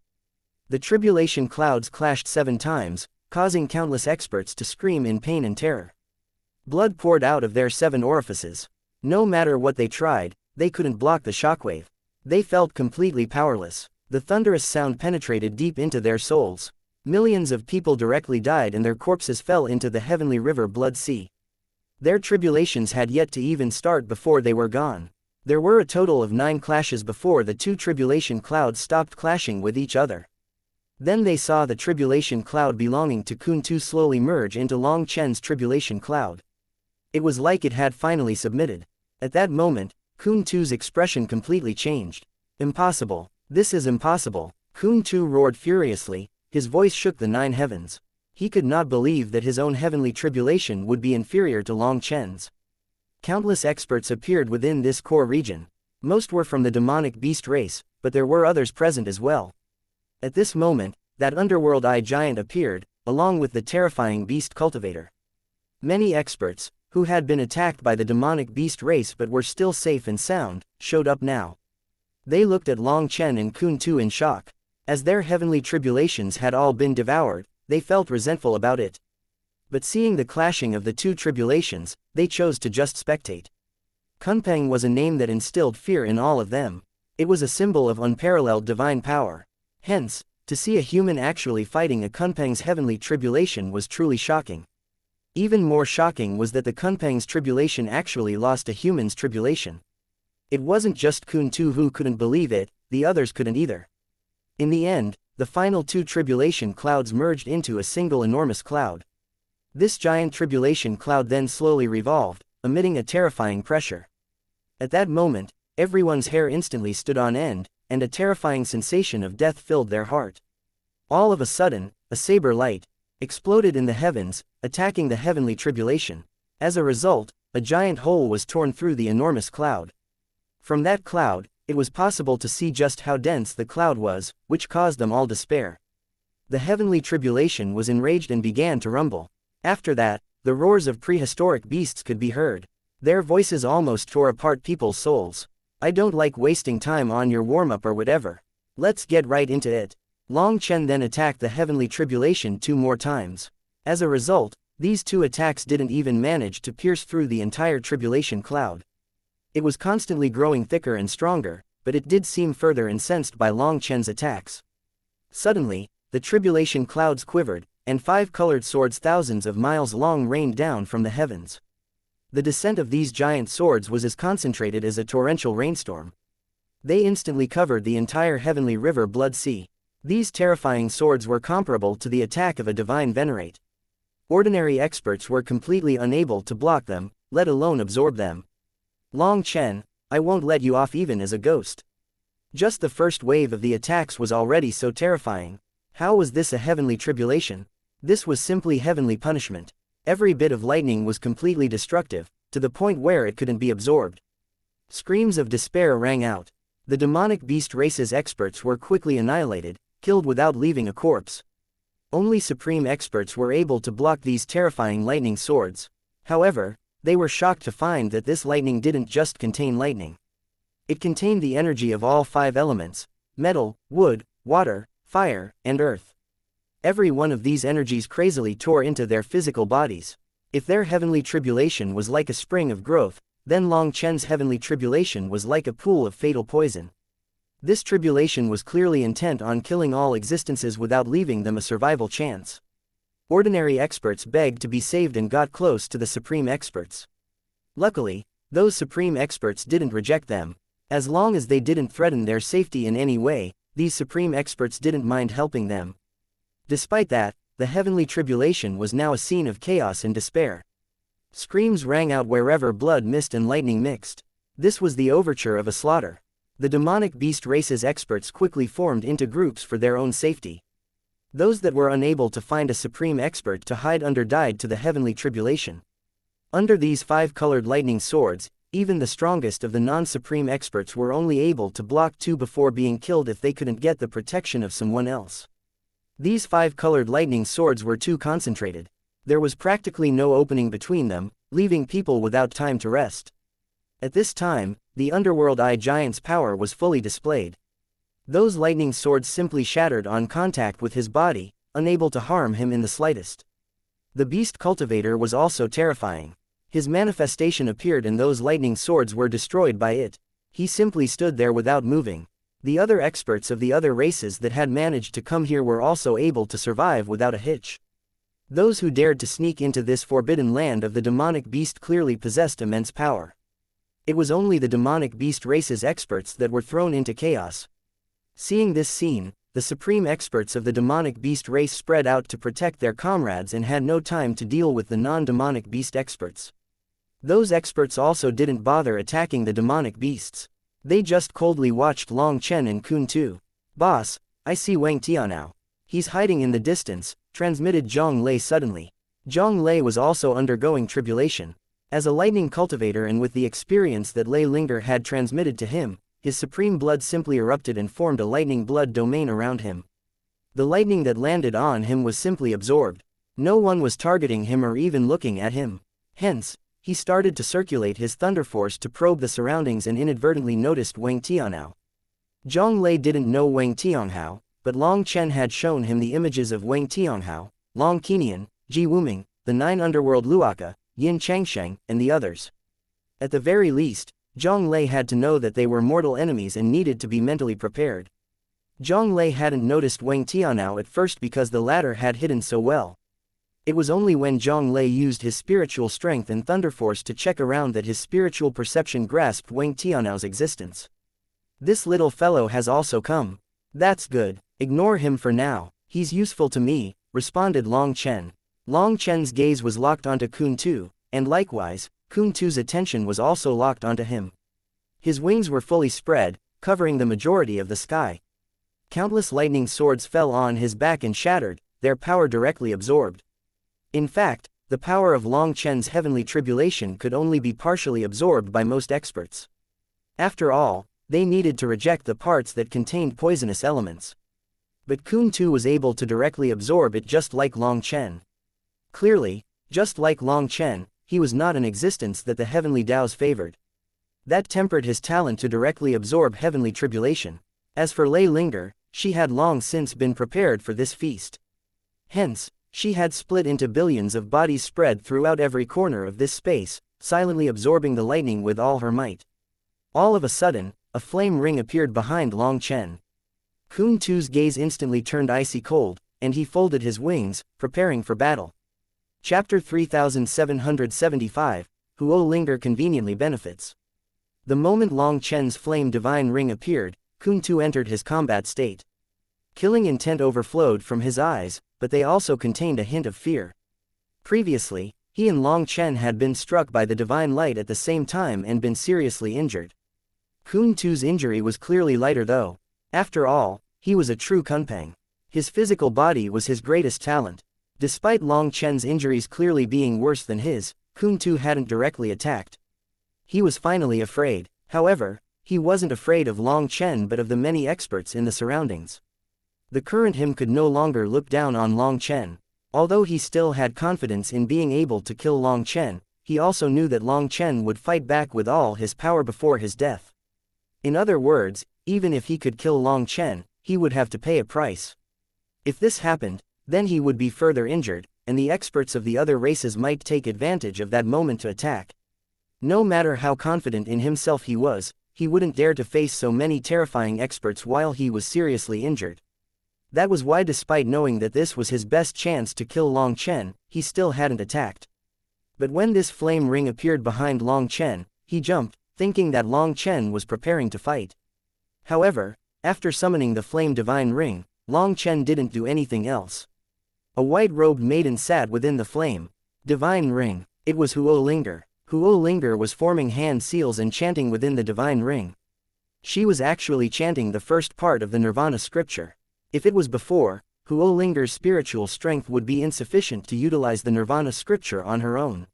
The tribulation clouds clashed 7 times, causing countless experts to scream in pain and terror. Blood poured out of their 7 orifices. No matter what they tried, they couldn't block the shockwave. They felt completely powerless. The thunderous sound penetrated deep into their souls. Millions of people directly died and their corpses fell into the heavenly river Blood Sea. Their tribulations had yet to even start before they were gone. There were a total of 9 clashes before the two tribulation clouds stopped clashing with each other. Then they saw the tribulation cloud belonging to Kun Tu slowly merge into Long Chen's tribulation cloud. It was like it had finally submitted. At that moment, Kun Tu's expression completely changed. Impossible. This is impossible. Kun Tu roared furiously, his voice shook the 9 heavens. He could not believe that his own heavenly tribulation would be inferior to Long Chen's. Countless experts appeared within this core region. Most were from the demonic beast race, but there were others present as well. At this moment, that underworld eye giant appeared, along with the terrifying beast cultivator. Many experts, who had been attacked by the demonic beast race but were still safe and sound, showed up now. They looked at Long Chen and Kun Tu in shock. As their heavenly tribulations had all been devoured, they felt resentful about it. But seeing the clashing of the two tribulations, they chose to just spectate. Kunpeng was a name that instilled fear in all of them. It was a symbol of unparalleled divine power. Hence, to see a human actually fighting a Kunpeng's heavenly tribulation was truly shocking. Even more shocking was that the Kunpeng's tribulation actually lost a human's tribulation. It wasn't just Kun Tu who couldn't believe it, the others couldn't either. In the end, the final two tribulation clouds merged into a single enormous cloud. This giant tribulation cloud then slowly revolved, emitting a terrifying pressure. At that moment, everyone's hair instantly stood on end, and a terrifying sensation of death filled their heart. All of a sudden, a saber light exploded in the heavens, attacking the heavenly tribulation. As a result, a giant hole was torn through the enormous cloud. From that cloud, it was possible to see just how dense the cloud was, which caused them all despair. The heavenly tribulation was enraged and began to rumble. After that, the roars of prehistoric beasts could be heard. Their voices almost tore apart people's souls. I don't like wasting time on your warm-up or whatever. Let's get right into it. Long Chen then attacked the heavenly tribulation 2 more times. As a result, these 2 attacks didn't even manage to pierce through the entire tribulation cloud. It was constantly growing thicker and stronger, but it did seem further incensed by Long Chen's attacks. Suddenly, the tribulation clouds quivered, and 5 colored swords thousands of miles long rained down from the heavens. The descent of these giant swords was as concentrated as a torrential rainstorm. They instantly covered the entire heavenly river Blood Sea. These terrifying swords were comparable to the attack of a divine venerate. Ordinary experts were completely unable to block them, let alone absorb them. Long Chen, I won't let you off even as a ghost. Just the first wave of the attacks was already so terrifying. How was this a heavenly tribulation? This was simply heavenly punishment. Every bit of lightning was completely destructive, to the point where it couldn't be absorbed. Screams of despair rang out. The demonic beast race's experts were quickly annihilated, killed without leaving a corpse. Only supreme experts were able to block these terrifying lightning swords. However, they were shocked to find that this lightning didn't just contain lightning. It contained the energy of all 5 elements: metal, wood, water, fire, and earth. Every one of these energies crazily tore into their physical bodies. If their heavenly tribulation was like a spring of growth, then Long Chen's heavenly tribulation was like a pool of fatal poison. This tribulation was clearly intent on killing all existences without leaving them a survival chance. Ordinary experts begged to be saved and got close to the supreme experts. Luckily, those supreme experts didn't reject them. As long as they didn't threaten their safety in any way, these supreme experts didn't mind helping them. Despite that, the heavenly tribulation was now a scene of chaos and despair. Screams rang out wherever blood, mist and lightning mixed. This was the overture of a slaughter. The demonic beast race's experts quickly formed into groups for their own safety. Those that were unable to find a supreme expert to hide under died to the heavenly tribulation. Under these 5 colored lightning swords, even the strongest of the non-supreme experts were only able to block 2 before being killed if they couldn't get the protection of someone else. These 5 colored lightning swords were too concentrated. There was practically no opening between them, leaving people without time to rest. At this time, the Underworld Eye Giant's power was fully displayed. Those lightning swords simply shattered on contact with his body, unable to harm him in the slightest. The beast cultivator was also terrifying. His manifestation appeared and those lightning swords were destroyed by it. He simply stood there without moving. The other experts of the other races that had managed to come here were also able to survive without a hitch. Those who dared to sneak into this forbidden land of the demonic beast clearly possessed immense power. It was only the demonic beast race's experts that were thrown into chaos. Seeing this scene, the supreme experts of the demonic beast race spread out to protect their comrades and had no time to deal with the non-demonic beast experts. Those experts also didn't bother attacking the demonic beasts. They just coldly watched Long Chen and Kun Tu. "Boss, I see Wang Tian now. He's hiding in the distance," transmitted Zhang Lei suddenly. Zhang Lei was also undergoing tribulation. As a lightning cultivator and with the experience that Lei Linger had transmitted to him, his supreme blood simply erupted and formed a lightning blood domain around him. The lightning that landed on him was simply absorbed. No one was targeting him or even looking at him. Hence, he started to circulate his thunder force to probe the surroundings and inadvertently noticed Wang Tianhao. Zhang Lei didn't know Wang Tianhao, but Long Chen had shown him the images of Wang Tianhao, Long Qianian, Ji Wuming, the 9 underworld Luaka, Yin Changsheng, and the others. At the very least, Zhang Lei had to know that they were mortal enemies and needed to be mentally prepared. Zhang Lei hadn't noticed Wang Tianhao at first because the latter had hidden so well. It was only when Zhang Lei used his spiritual strength and thunder force to check around that his spiritual perception grasped Wang Tianhao's existence. "This little fellow has also come. That's good, ignore him for now, he's useful to me," responded Long Chen. Long Chen's gaze was locked onto Kun Tu, and likewise, Kun Tu's attention was also locked onto him. His wings were fully spread, covering the majority of the sky. Countless lightning swords fell on his back and shattered, their power directly absorbed. In fact, the power of Long Chen's heavenly tribulation could only be partially absorbed by most experts. After all, they needed to reject the parts that contained poisonous elements. But Kun Tu was able to directly absorb it just like Long Chen. Clearly, just like Long Chen, he was not an existence that the heavenly Tao's favored. That tempered his talent to directly absorb heavenly tribulation. As for Lei Linger, she had long since been prepared for this feast. Hence, she had split into billions of bodies spread throughout every corner of this space, silently absorbing the lightning with all her might. All of a sudden, a flame ring appeared behind Long Chen. Kun Tu's gaze instantly turned icy cold, and he folded his wings, preparing for battle. Chapter 3775, Huo Linger conveniently benefits. The moment Long Chen's flame divine ring appeared, Kun Tu entered his combat state. Killing intent overflowed from his eyes, but they also contained a hint of fear. Previously, he and Long Chen had been struck by the divine light at the same time and been seriously injured. Kun Tu's injury was clearly lighter though. After all, he was a true Kunpeng. His physical body was his greatest talent. Despite Long Chen's injuries clearly being worse than his, Kun Tu hadn't directly attacked. He was finally afraid. However, he wasn't afraid of Long Chen but of the many experts in the surroundings. The current him could no longer look down on Long Chen. Although he still had confidence in being able to kill Long Chen, he also knew that Long Chen would fight back with all his power before his death. In other words, even if he could kill Long Chen, he would have to pay a price. If this happened, then he would be further injured, and the experts of the other races might take advantage of that moment to attack. No matter how confident in himself he wouldn't dare to face so many terrifying experts while he was seriously injured. That was why, despite knowing that this was his best chance to kill Long Chen, he still hadn't attacked. But when this flame ring appeared behind Long Chen, he jumped, thinking that Long Chen was preparing to fight. However, after summoning the flame divine ring, Long Chen didn't do anything else. A white-robed maiden sat within the flame divine ring. It was Huo Linger. Huo Linger was forming hand seals and chanting within the divine ring. She was actually chanting the first part of the Nirvana scripture. If it was before, Huo Linger's spiritual strength would be insufficient to utilize the Nirvana scripture on her own.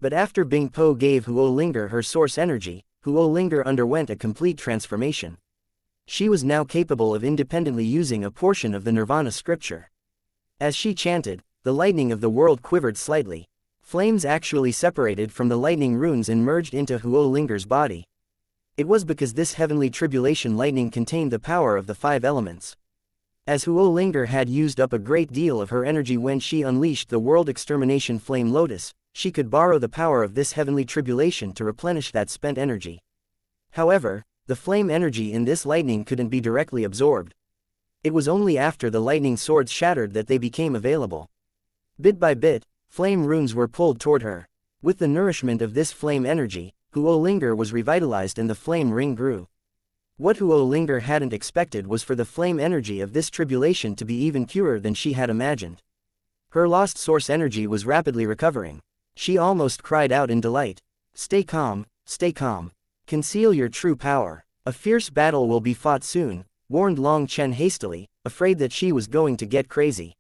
But after Bing Po gave Huo Linger her source energy, Huo Linger underwent a complete transformation. She was now capable of independently using a portion of the Nirvana scripture. As she chanted, the lightning of the world quivered slightly. Flames actually separated from the lightning runes and merged into Huo Linger's body. It was because this heavenly tribulation lightning contained the power of the 5 elements. As Huo Linger had used up a great deal of her energy when she unleashed the world extermination flame lotus, she could borrow the power of this heavenly tribulation to replenish that spent energy. However, the flame energy in this lightning couldn't be directly absorbed. It was only after the lightning swords shattered that they became available. Bit by bit, flame runes were pulled toward her. With the nourishment of this flame energy, Huo Linger was revitalized and the flame ring grew. What Huo Linger hadn't expected was for the flame energy of this tribulation to be even purer than she had imagined. Her lost source energy was rapidly recovering. She almost cried out in delight. Stay calm, stay calm. Conceal your true power. A fierce battle will be fought soon, warned Long Chen hastily, afraid that she was going to get crazy.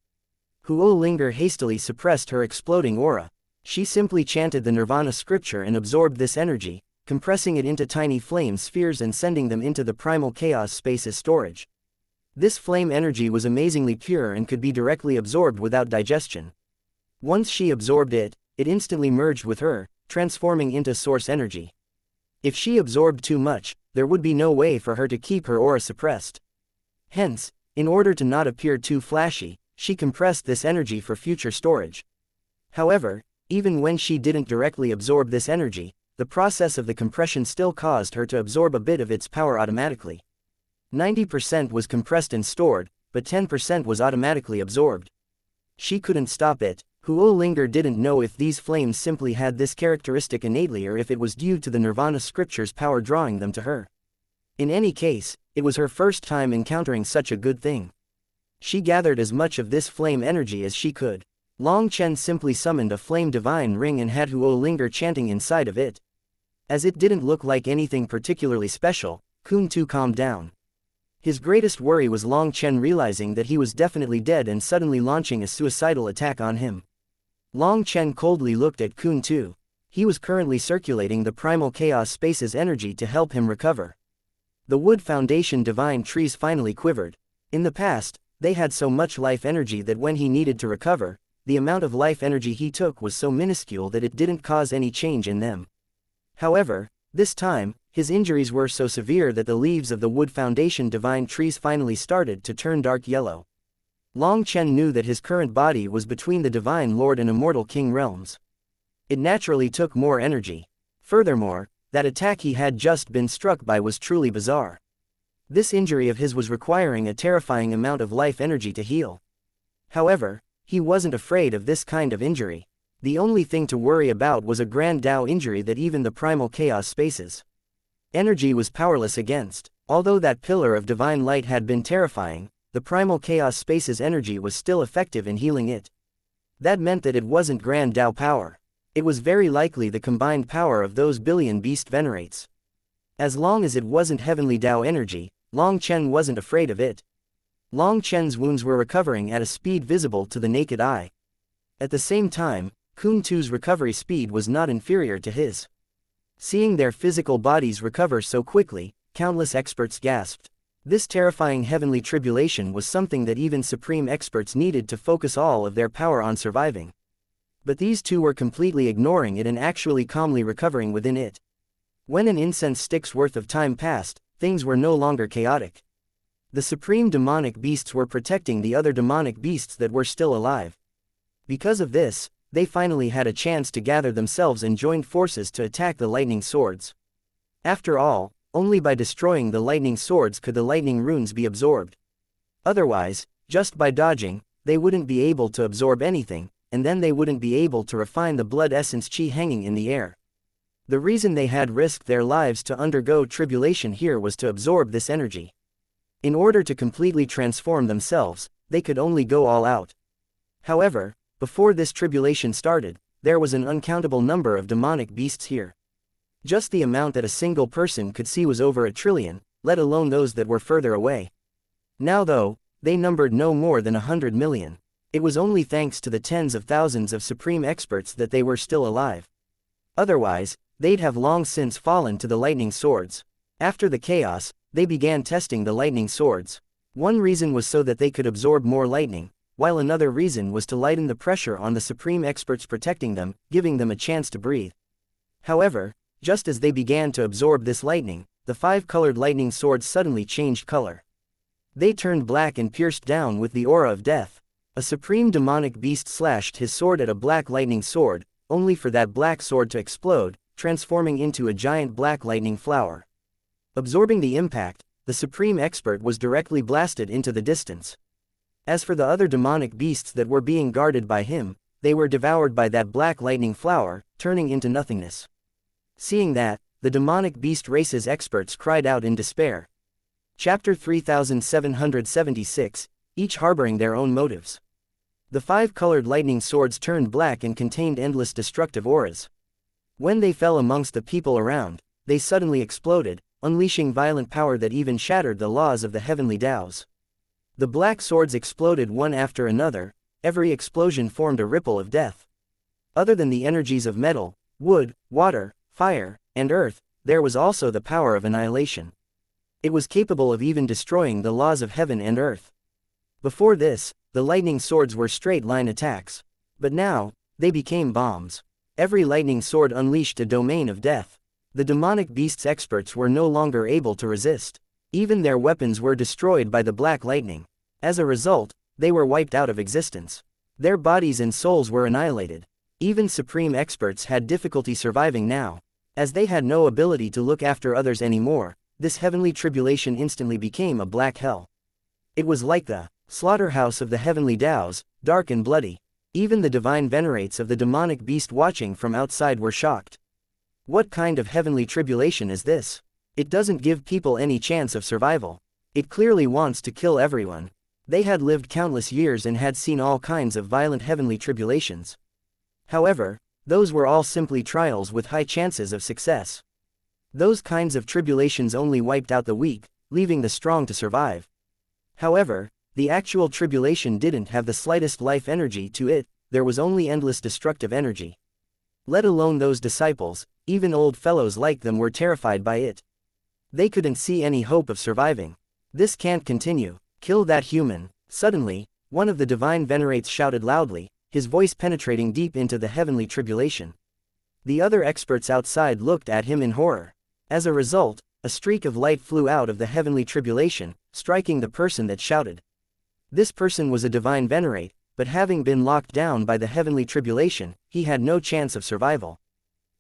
Huo Linger hastily suppressed her exploding aura. She simply chanted the Nirvana scripture and absorbed this energy, compressing it into tiny flame spheres and sending them into the primal chaos space as storage. This flame energy was amazingly pure and could be directly absorbed without digestion. Once she absorbed it, it instantly merged with her, transforming into source energy. If she absorbed too much, there would be no way for her to keep her aura suppressed. Hence, in order to not appear too flashy, she compressed this energy for future storage. However, even when she didn't directly absorb this energy, the process of the compression still caused her to absorb a bit of its power automatically. 90% was compressed and stored, but 10% was automatically absorbed. She couldn't stop it. Huo Linger didn't know if these flames simply had this characteristic innately or if it was due to the Nirvana scripture's power drawing them to her. In any case, it was her first time encountering such a good thing. She gathered as much of this flame energy as she could. Long Chen simply summoned a flame divine ring and had Huo linger chanting inside of it. As it didn't look like anything particularly special, Kun Tu calmed down. His greatest worry was Long Chen realizing that he was definitely dead and suddenly launching a suicidal attack on him. Long Chen coldly looked at Kun Tu. He was currently circulating the primal chaos space's energy to help him recover. The Wood Foundation divine trees finally quivered. In the past, they had so much life energy that when he needed to recover, the amount of life energy he took was so minuscule that it didn't cause any change in them. However, this time, his injuries were so severe that the leaves of the Wood Foundation divine trees finally started to turn dark yellow. Long Chen knew that his current body was between the Divine Lord and Immortal King realms. It naturally took more energy. Furthermore, that attack he had just been struck by was truly bizarre. This injury of his was requiring a terrifying amount of life energy to heal. However, he wasn't afraid of this kind of injury. The only thing to worry about was a Grand Tao injury that even the primal chaos spaces energy was powerless against. Although that pillar of divine light had been terrifying, the primal chaos space's energy was still effective in healing it. That meant that it wasn't Grand Tao power. It was very likely the combined power of those billion beast venerates. As long as it wasn't heavenly Tao energy, Long Chen wasn't afraid of it. Long Chen's wounds were recovering at a speed visible to the naked eye. At the same time, Kun Tu's recovery speed was not inferior to his. Seeing their physical bodies recover so quickly, countless experts gasped. This terrifying heavenly tribulation was something that even supreme experts needed to focus all of their power on surviving. But these two were completely ignoring it and actually calmly recovering within it. When an incense stick's worth of time passed, things were no longer chaotic. The supreme demonic beasts were protecting the other demonic beasts that were still alive. Because of this, they finally had a chance to gather themselves and joined forces to attack the lightning swords. After all, only by destroying the lightning swords could the lightning runes be absorbed. Otherwise, just by dodging, they wouldn't be able to absorb anything, and then they wouldn't be able to refine the blood essence chi hanging in the air. The reason they had risked their lives to undergo tribulation here was to absorb this energy. In order to completely transform themselves, they could only go all out. However, before this tribulation started, there was an uncountable number of demonic beasts here. Just the amount that a single person could see was over 1 trillion, let alone those that were further away. Now though, they numbered no more than 100 million. It was only thanks to the tens of thousands of supreme experts that they were still alive. Otherwise, they'd have long since fallen to the lightning swords. After the chaos, they began testing the lightning swords. One reason was so that they could absorb more lightning, while another reason was to lighten the pressure on the supreme experts protecting them, giving them a chance to breathe. However, just as they began to absorb this lightning, the 5-colored lightning swords suddenly changed color. They turned black and pierced down with the aura of death. A supreme demonic beast slashed his sword at a black lightning sword, only for that black sword to explode, transforming into a giant black lightning flower. Absorbing the impact, the supreme expert was directly blasted into the distance. As for the other demonic beasts that were being guarded by him, they were devoured by that black lightning flower, turning into nothingness. Seeing that, the demonic beast race's experts cried out in despair. Chapter 3776, each harboring their own motives. The 5-colored lightning swords turned black and contained endless destructive auras. When they fell amongst the people around, they suddenly exploded, unleashing violent power that even shattered the laws of the heavenly Taos. The black swords exploded one after another, every explosion formed a ripple of death. Other than the energies of metal, wood, water, fire, and earth, there was also the power of annihilation. It was capable of even destroying the laws of heaven and earth. Before this, the lightning swords were straight-line attacks. But now, they became bombs. Every lightning sword unleashed a domain of death. The demonic beast's experts were no longer able to resist. Even their weapons were destroyed by the black lightning. As a result, they were wiped out of existence. Their bodies and souls were annihilated. Even supreme experts had difficulty surviving now. As they had no ability to look after others anymore, this heavenly tribulation instantly became a black hell. It was like the slaughterhouse of the heavenly Taos, dark and bloody. Even the divine venerates of the demonic beast watching from outside were shocked. What kind of heavenly tribulation is this? It doesn't give people any chance of survival. It clearly wants to kill everyone. They had lived countless years and had seen all kinds of violent heavenly tribulations. However, those were all simply trials with high chances of success. Those kinds of tribulations only wiped out the weak, leaving the strong to survive. However, the actual tribulation didn't have the slightest life energy to it, there was only endless destructive energy. Let alone those disciples, even old fellows like them were terrified by it. They couldn't see any hope of surviving. This can't continue, kill that human. Suddenly, one of the divine venerates shouted loudly, his voice penetrating deep into the heavenly tribulation. The other experts outside looked at him in horror. As a result, a streak of light flew out of the heavenly tribulation, striking the person that shouted. This person was a divine venerate, but having been locked down by the heavenly tribulation, he had no chance of survival.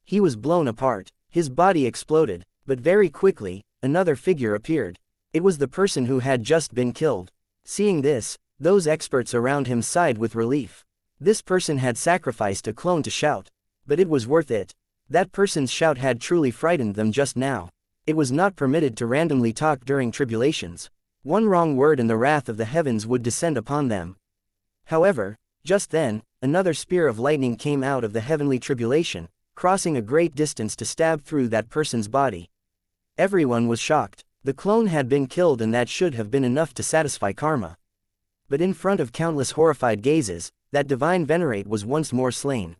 He was blown apart, his body exploded, but very quickly, another figure appeared. It was the person who had just been killed. Seeing this, those experts around him sighed with relief. This person had sacrificed a clone to shout. But it was worth it. That person's shout had truly frightened them just now. It was not permitted to randomly talk during tribulations. One wrong word and the wrath of the heavens would descend upon them. However, just then, another spear of lightning came out of the heavenly tribulation, crossing a great distance to stab through that person's body. Everyone was shocked. The clone had been killed and that should have been enough to satisfy karma. But in front of countless horrified gazes, that divine venerate was once more slain.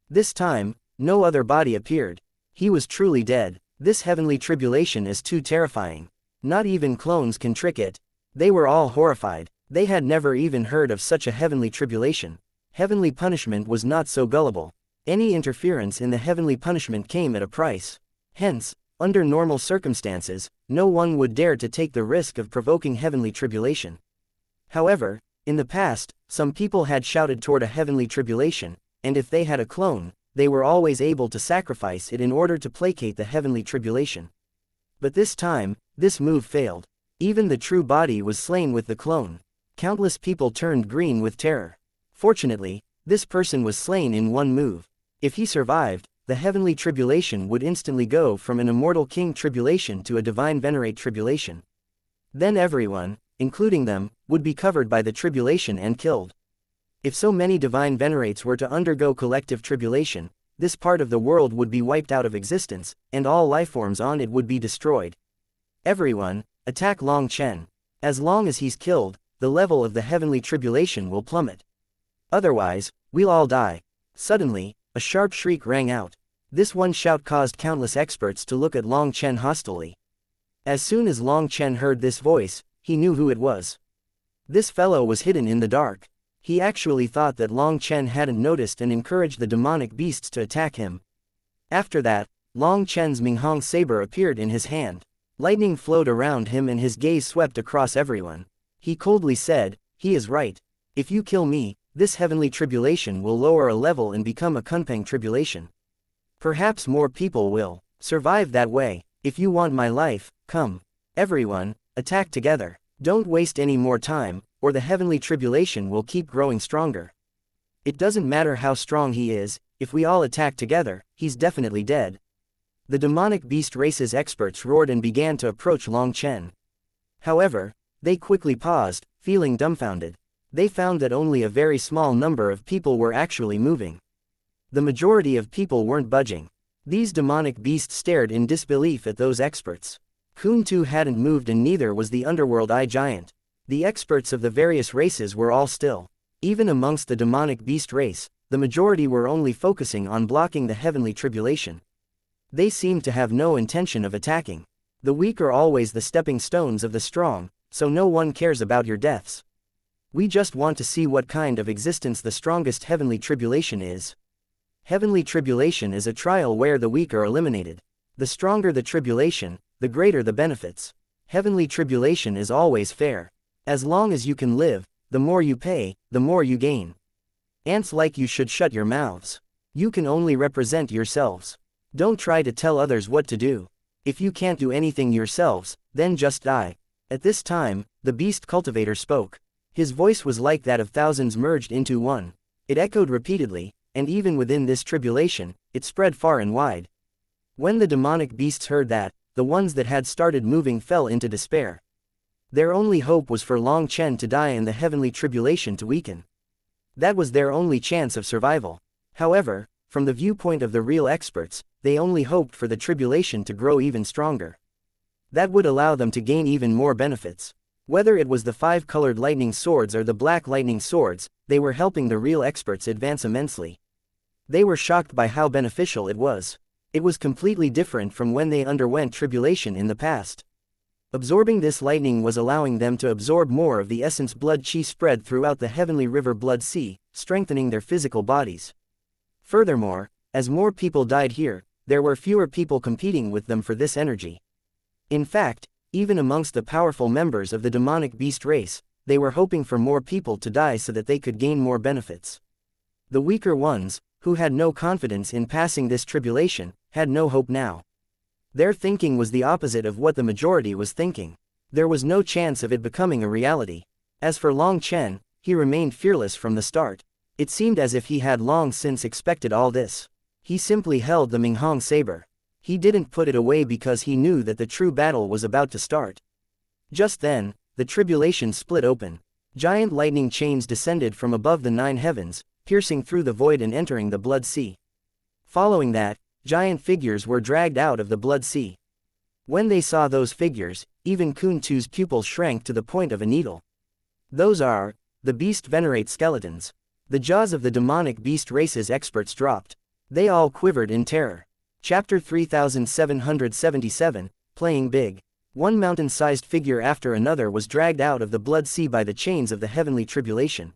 This time, no other body appeared. He was truly dead. This heavenly tribulation is too terrifying. Not even clones can trick it. They were all horrified. They had never even heard of such a heavenly tribulation. Heavenly punishment was not so gullible. Any interference in the heavenly punishment came at a price. Hence, under normal circumstances, no one would dare to take the risk of provoking heavenly tribulation. However, in the past, some people had shouted toward a heavenly tribulation, and if they had a clone, they were always able to sacrifice it in order to placate the heavenly tribulation. But this time, this move failed. Even the true body was slain with the clone. Countless people turned green with terror. Fortunately, this person was slain in one move. If he survived, the heavenly tribulation would instantly go from an immortal king tribulation to a divine venerate tribulation. Then everyone, including them, would be covered by the tribulation and killed. If so many divine venerates were to undergo collective tribulation, this part of the world would be wiped out of existence, and all lifeforms on it would be destroyed. Everyone, attack Long Chen. As long as he's killed, the level of the heavenly tribulation will plummet. Otherwise, we'll all die. Suddenly, a sharp shriek rang out. This one shout caused countless experts to look at Long Chen hostilely. As soon as Long Chen heard this voice, he knew who it was. This fellow was hidden in the dark. He actually thought that Long Chen hadn't noticed and encouraged the demonic beasts to attack him. After that, Long Chen's Minghong saber appeared in his hand. Lightning flowed around him and his gaze swept across everyone. He coldly said, "He is right. If you kill me, this heavenly tribulation will lower a level and become a Kunpeng tribulation. Perhaps more people will survive that way. If you want my life, come. Everyone, attack together. Don't waste any more time, or the heavenly tribulation will keep growing stronger. It doesn't matter how strong he is, if we all attack together, he's definitely dead." The demonic beast race's experts roared and began to approach Long Chen. However, they quickly paused, feeling dumbfounded. They found that only a very small number of people were actually moving. The majority of people weren't budging. These demonic beasts stared in disbelief at those experts. Kun Tu hadn't moved and neither was the underworld eye giant. The experts of the various races were all still. Even amongst the demonic beast race, the majority were only focusing on blocking the heavenly tribulation. They seemed to have no intention of attacking. The weak are always the stepping stones of the strong, so no one cares about your deaths. We just want to see what kind of existence the strongest heavenly tribulation is. Heavenly tribulation is a trial where the weak are eliminated. The stronger the tribulation, the greater the benefits. Heavenly tribulation is always fair. As long as you can live, the more you pay, the more you gain. Ants like you should shut your mouths. You can only represent yourselves. Don't try to tell others what to do. If you can't do anything yourselves, then just die. At this time, the beast cultivator spoke. His voice was like that of thousands merged into one. It echoed repeatedly, and even within this tribulation, it spread far and wide. When the demonic beasts heard that, the ones that had started moving fell into despair. Their only hope was for Long Chen to die and the heavenly tribulation to weaken. That was their only chance of survival. However, from the viewpoint of the real experts, they only hoped for the tribulation to grow even stronger. That would allow them to gain even more benefits. Whether it was the 5-colored lightning swords or the black lightning swords, they were helping the real experts advance immensely. They were shocked by how beneficial it was. It was completely different from when they underwent tribulation in the past. Absorbing this lightning was allowing them to absorb more of the essence blood chi spread throughout the heavenly river blood sea, strengthening their physical bodies. Furthermore, as more people died here, there were fewer people competing with them for this energy. In fact, even amongst the powerful members of the demonic beast race, they were hoping for more people to die so that they could gain more benefits. The weaker ones, who had no confidence in passing this tribulation, had no hope now. Their thinking was the opposite of what the majority was thinking. There was no chance of it becoming a reality. As for Long Chen, he remained fearless from the start. It seemed as if he had long since expected all this. He simply held the Minghong saber. He didn't put it away because he knew that the true battle was about to start. Just then, the tribulation split open. Giant lightning chains descended from above the 9 heavens, piercing through the void and entering the blood sea. Following that, giant figures were dragged out of the blood sea. When they saw those figures, even Kun Tu's pupils shrank to the point of a needle. Those are the beast venerate skeletons. The jaws of the demonic beast race's experts dropped. They all quivered in terror. Chapter 3777, Playing Big. One mountain-sized figure after another was dragged out of the blood sea by the chains of the heavenly tribulation.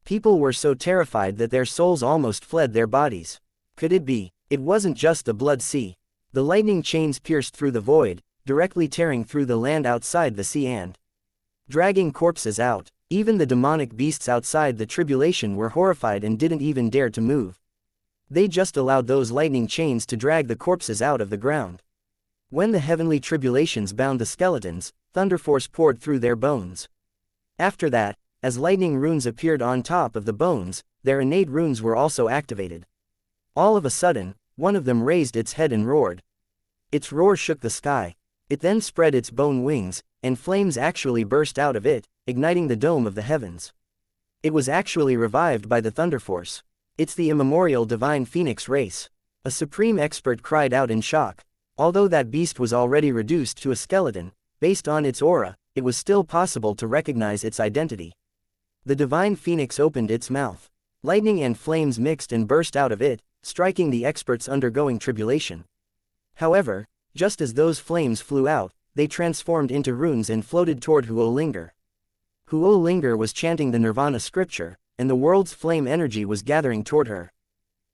People were so terrified that their souls almost fled their bodies. Could it be? It wasn't just the blood sea. The lightning chains pierced through the void, directly tearing through the land outside the sea and dragging corpses out. Even the demonic beasts outside the tribulation were horrified and didn't even dare to move. They just allowed those lightning chains to drag the corpses out of the ground. When the heavenly tribulations bound the skeletons, thunder force poured through their bones. After that, as lightning runes appeared on top of the bones, their innate runes were also activated. All of a sudden, one of them raised its head and roared. Its roar shook the sky. It then spread its bone wings, and flames actually burst out of it, igniting the dome of the heavens. It was actually revived by the thunder force. It's the immemorial divine phoenix race. A supreme expert cried out in shock. Although that beast was already reduced to a skeleton, based on its aura, it was still possible to recognize its identity. The divine phoenix opened its mouth. Lightning and flames mixed and burst out of it, striking the experts undergoing tribulation. However, just as those flames flew out, they transformed into runes and floated toward Huo Linger. Huo Linger was chanting the Nirvana scripture, and the world's flame energy was gathering toward her.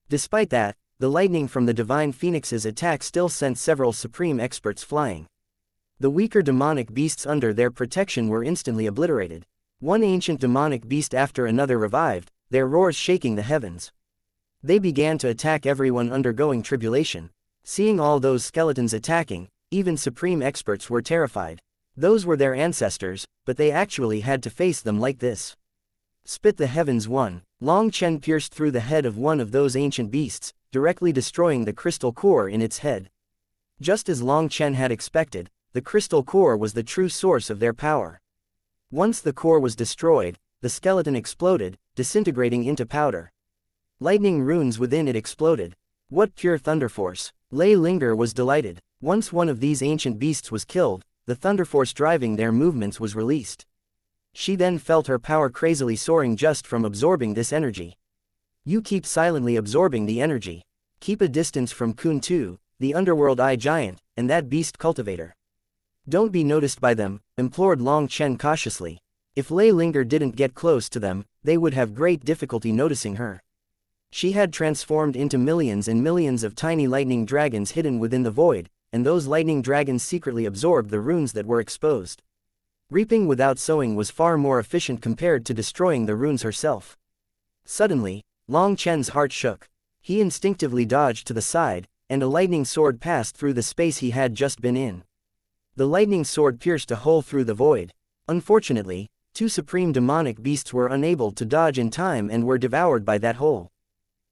Despite that, the lightning from the divine phoenix's attack still sent several supreme experts flying. The weaker demonic beasts under their protection were instantly obliterated. One ancient demonic beast after another revived, their roars shaking the heavens. They began to attack everyone undergoing tribulation. Seeing all those skeletons attacking, even supreme experts were terrified. Those were their ancestors, but they actually had to face them like this. Spit the heavens one. Long Chen pierced through the head of one of those ancient beasts, directly destroying the crystal core in its head. Just as Long Chen had expected, the crystal core was the true source of their power. Once the core was destroyed, the skeleton exploded, disintegrating into powder. Lightning runes within it exploded. What pure thunder force! Lei Linger was delighted. Once one of these ancient beasts was killed, the thunder force driving their movements was released. She then felt her power crazily soaring just from absorbing this energy. You keep silently absorbing the energy. Keep a distance from Kun Tu, the underworld eye giant, and that beast cultivator. Don't be noticed by them, implored Long Chen cautiously. If Lei Linger didn't get close to them, they would have great difficulty noticing her. She had transformed into millions and millions of tiny lightning dragons hidden within the void, and those lightning dragons secretly absorbed the runes that were exposed. Reaping without sowing was far more efficient compared to destroying the runes herself. Suddenly, Long Chen's heart shook. He instinctively dodged to the side, and a lightning sword passed through the space he had just been in. The lightning sword pierced a hole through the void. Unfortunately, two supreme demonic beasts were unable to dodge in time and were devoured by that hole.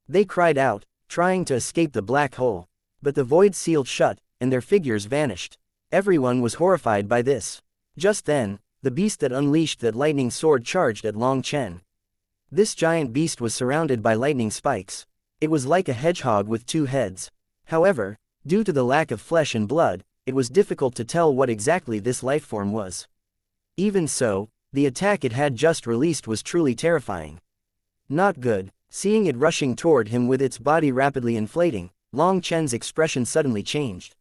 They cried out, trying to escape the black hole. But the void sealed shut, and their figures vanished. Everyone was horrified by this. Just then, the beast that unleashed that lightning sword charged at Long Chen. This giant beast was surrounded by lightning spikes. It was like a hedgehog with two heads. However, due to the lack of flesh and blood, it was difficult to tell what exactly this lifeform was. Even so, the attack it had just released was truly terrifying. Not good. Seeing it rushing toward him with its body rapidly inflating, Long Chen's expression suddenly changed.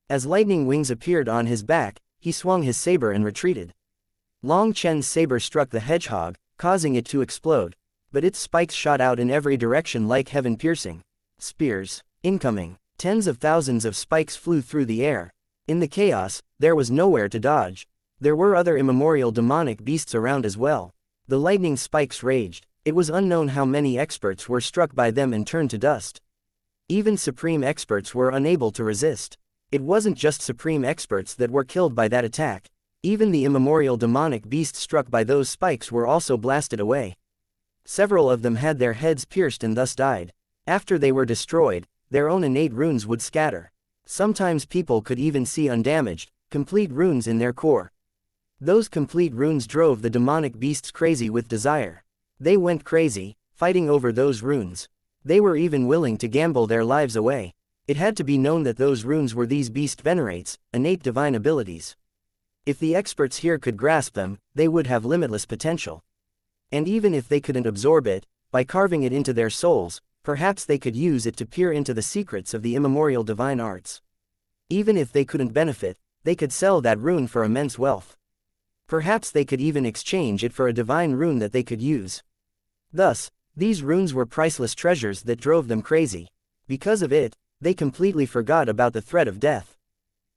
As lightning wings appeared on his back, he swung his saber and retreated. Long Chen's saber struck the hedgehog, causing it to explode, but its spikes shot out in every direction like heaven-piercing spears. Incoming. Tens of thousands of spikes flew through the air. In the chaos, there was nowhere to dodge. There were other immemorial demonic beasts around as well. The lightning spikes raged. It was unknown how many experts were struck by them and turned to dust. Even supreme experts were unable to resist. It wasn't just supreme experts that were killed by that attack. Even the immemorial demonic beasts struck by those spikes were also blasted away. Several of them had their heads pierced and thus died. After they were destroyed, their own innate runes would scatter. Sometimes people could even see undamaged, complete runes in their core. Those complete runes drove the demonic beasts crazy with desire. They went crazy, fighting over those runes. They were even willing to gamble their lives away. It had to be known that those runes were these beast venerates, innate divine abilities. If the experts here could grasp them, they would have limitless potential. And even if they couldn't absorb it, by carving it into their souls, perhaps they could use it to peer into the secrets of the immemorial divine arts. Even if they couldn't benefit, they could sell that rune for immense wealth. Perhaps they could even exchange it for a divine rune that they could use. Thus, these runes were priceless treasures that drove them crazy. Because of it, they completely forgot about the threat of death.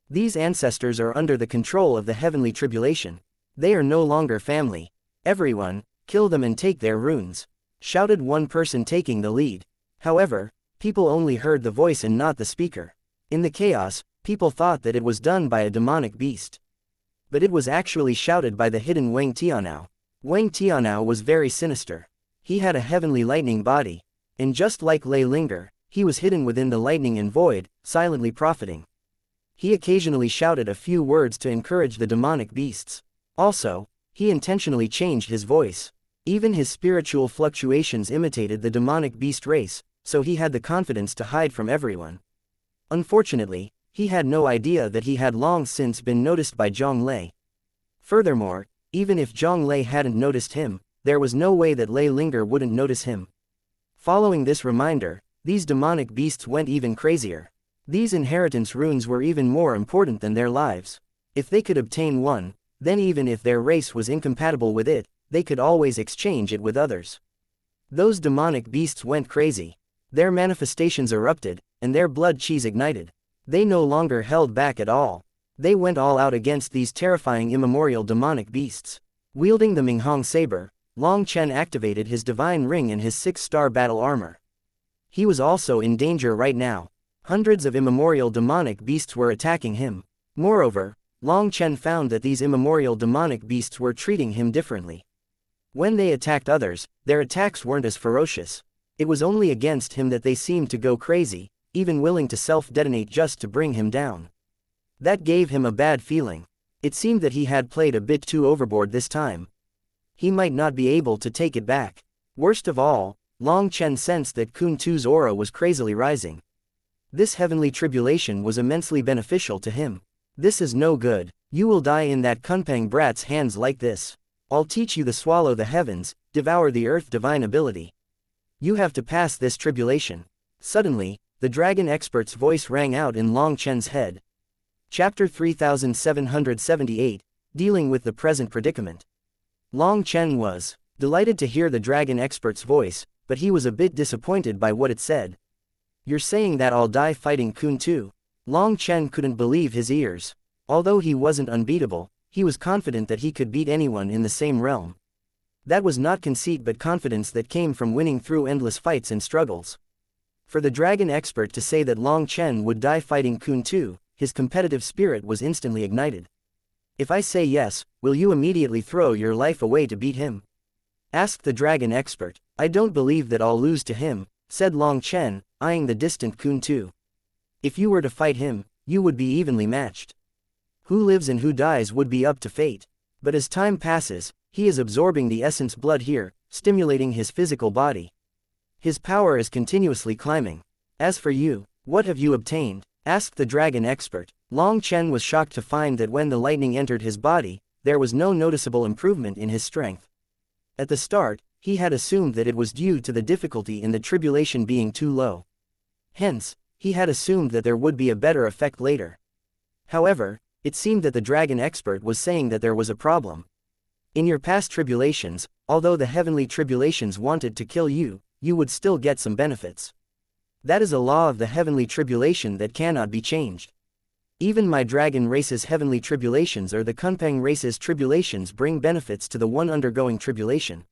These ancestors are under the control of the heavenly tribulation. They are no longer family. Everyone, kill them and take their runes, shouted one person taking the lead. However, people only heard the voice and not the speaker. In the chaos, people thought that it was done by a demonic beast. But it was actually shouted by the hidden Wang Tianao. Wang Tianao was very sinister. He had a heavenly lightning body. And just like Lei Linger, he was hidden within the lightning and void, silently profiting. He occasionally shouted a few words to encourage the demonic beasts. Also, he intentionally changed his voice. Even his spiritual fluctuations imitated the demonic beast race, so he had the confidence to hide from everyone. Unfortunately, he had no idea that he had long since been noticed by Zhang Lei. Furthermore, even if Zhang Lei hadn't noticed him, there was no way that Lei Linger wouldn't notice him. Following this reminder, these demonic beasts went even crazier. These inheritance runes were even more important than their lives. If they could obtain one, then even if their race was incompatible with it, they could always exchange it with others. Those demonic beasts went crazy. Their manifestations erupted, and their blood qis ignited. They no longer held back at all. They went all out against these terrifying immemorial demonic beasts. Wielding the Minghong saber, Long Chen activated his divine ring and his 6-star battle armor. He was also in danger right now. Hundreds of immemorial demonic beasts were attacking him. Moreover, Long Chen found that these immemorial demonic beasts were treating him differently. When they attacked others, their attacks weren't as ferocious. It was only against him that they seemed to go crazy, even willing to self-detonate just to bring him down. That gave him a bad feeling. It seemed that he had played a bit too overboard this time. He might not be able to take it back. Worst of all, Long Chen sensed that Kun Tu's aura was crazily rising. This heavenly tribulation was immensely beneficial to him. This is no good. You will die in that Kunpeng brat's hands like this. I'll teach you to swallow the heavens, devour the earth divine ability. You have to pass this tribulation. Suddenly, the dragon expert's voice rang out in Long Chen's head. Chapter 3778, Dealing with the Present Predicament. Long Chen was delighted to hear the dragon expert's voice, but he was a bit disappointed by what it said. You're saying that I'll die fighting Kun Tu? Long Chen couldn't believe his ears. Although he wasn't unbeatable, he was confident that he could beat anyone in the same realm. That was not conceit but confidence that came from winning through endless fights and struggles. For the dragon expert to say that Long Chen would die fighting Kun Tu, his competitive spirit was instantly ignited. If I say yes, will you immediately throw your life away to beat him? Asked the dragon expert. I don't believe that I'll lose to him, said Long Chen, eyeing the distant Kun Tu. If you were to fight him, you would be evenly matched. Who lives and who dies would be up to fate. But as time passes, he is absorbing the essence blood here, stimulating his physical body. His power is continuously climbing. As for you, what have you obtained? Asked the dragon expert. Long Chen was shocked to find that when the lightning entered his body, there was no noticeable improvement in his strength. At the start, he had assumed that it was due to the difficulty in the tribulation being too low. Hence, he had assumed that there would be a better effect later. However, it seemed that the dragon expert was saying that there was a problem. In your past tribulations, although the heavenly tribulations wanted to kill you, you would still get some benefits. That is a law of the heavenly tribulation that cannot be changed. Even my dragon race's heavenly tribulations or the Kunpeng race's tribulations bring benefits to the one undergoing tribulation.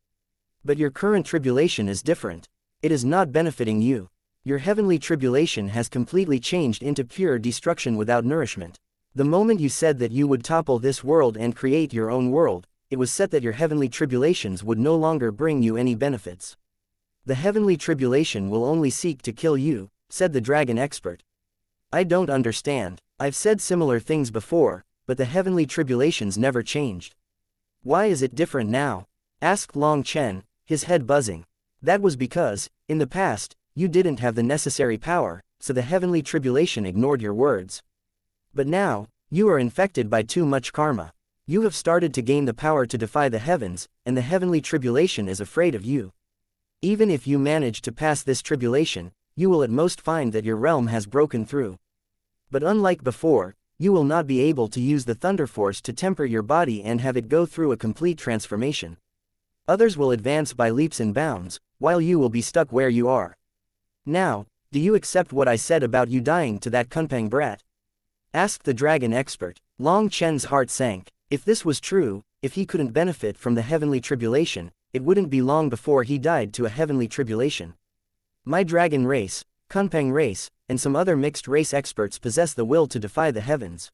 But your current tribulation is different. It is not benefiting you. Your heavenly tribulation has completely changed into pure destruction without nourishment. The moment you said that you would topple this world and create your own world, it was set that your heavenly tribulations would no longer bring you any benefits. The heavenly tribulation will only seek to kill you, said the dragon expert. I don't understand. I've said similar things before, but the heavenly tribulations never changed. Why is it different now? Asked Long Chen, his head buzzing. That was because, in the past, you didn't have the necessary power, so the heavenly tribulation ignored your words. But now, you are infected by too much karma. You have started to gain the power to defy the heavens, and the heavenly tribulation is afraid of you. Even if you manage to pass this tribulation, you will at most find that your realm has broken through. But unlike before, you will not be able to use the thunder force to temper your body and have it go through a complete transformation. Others will advance by leaps and bounds, while you will be stuck where you are. Now, do you accept what I said about you dying to that Kunpeng brat? Asked the dragon expert. Long Chen's heart sank. If this was true, if he couldn't benefit from the heavenly tribulation, it wouldn't be long before he died to a heavenly tribulation. My dragon race, Kunpeng race, and some other mixed race experts possess the will to defy the heavens.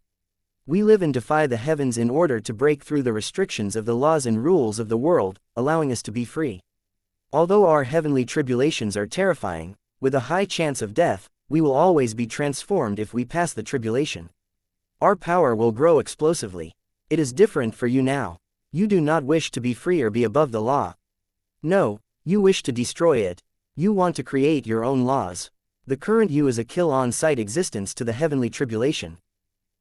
We live and defy the heavens in order to break through the restrictions of the laws and rules of the world, allowing us to be free. Although our heavenly tribulations are terrifying, with a high chance of death, we will always be transformed if we pass the tribulation. Our power will grow explosively. It is different for you now. You do not wish to be free or be above the law. No, you wish to destroy it. You want to create your own laws. The current you is a kill-on-sight existence to the heavenly tribulation.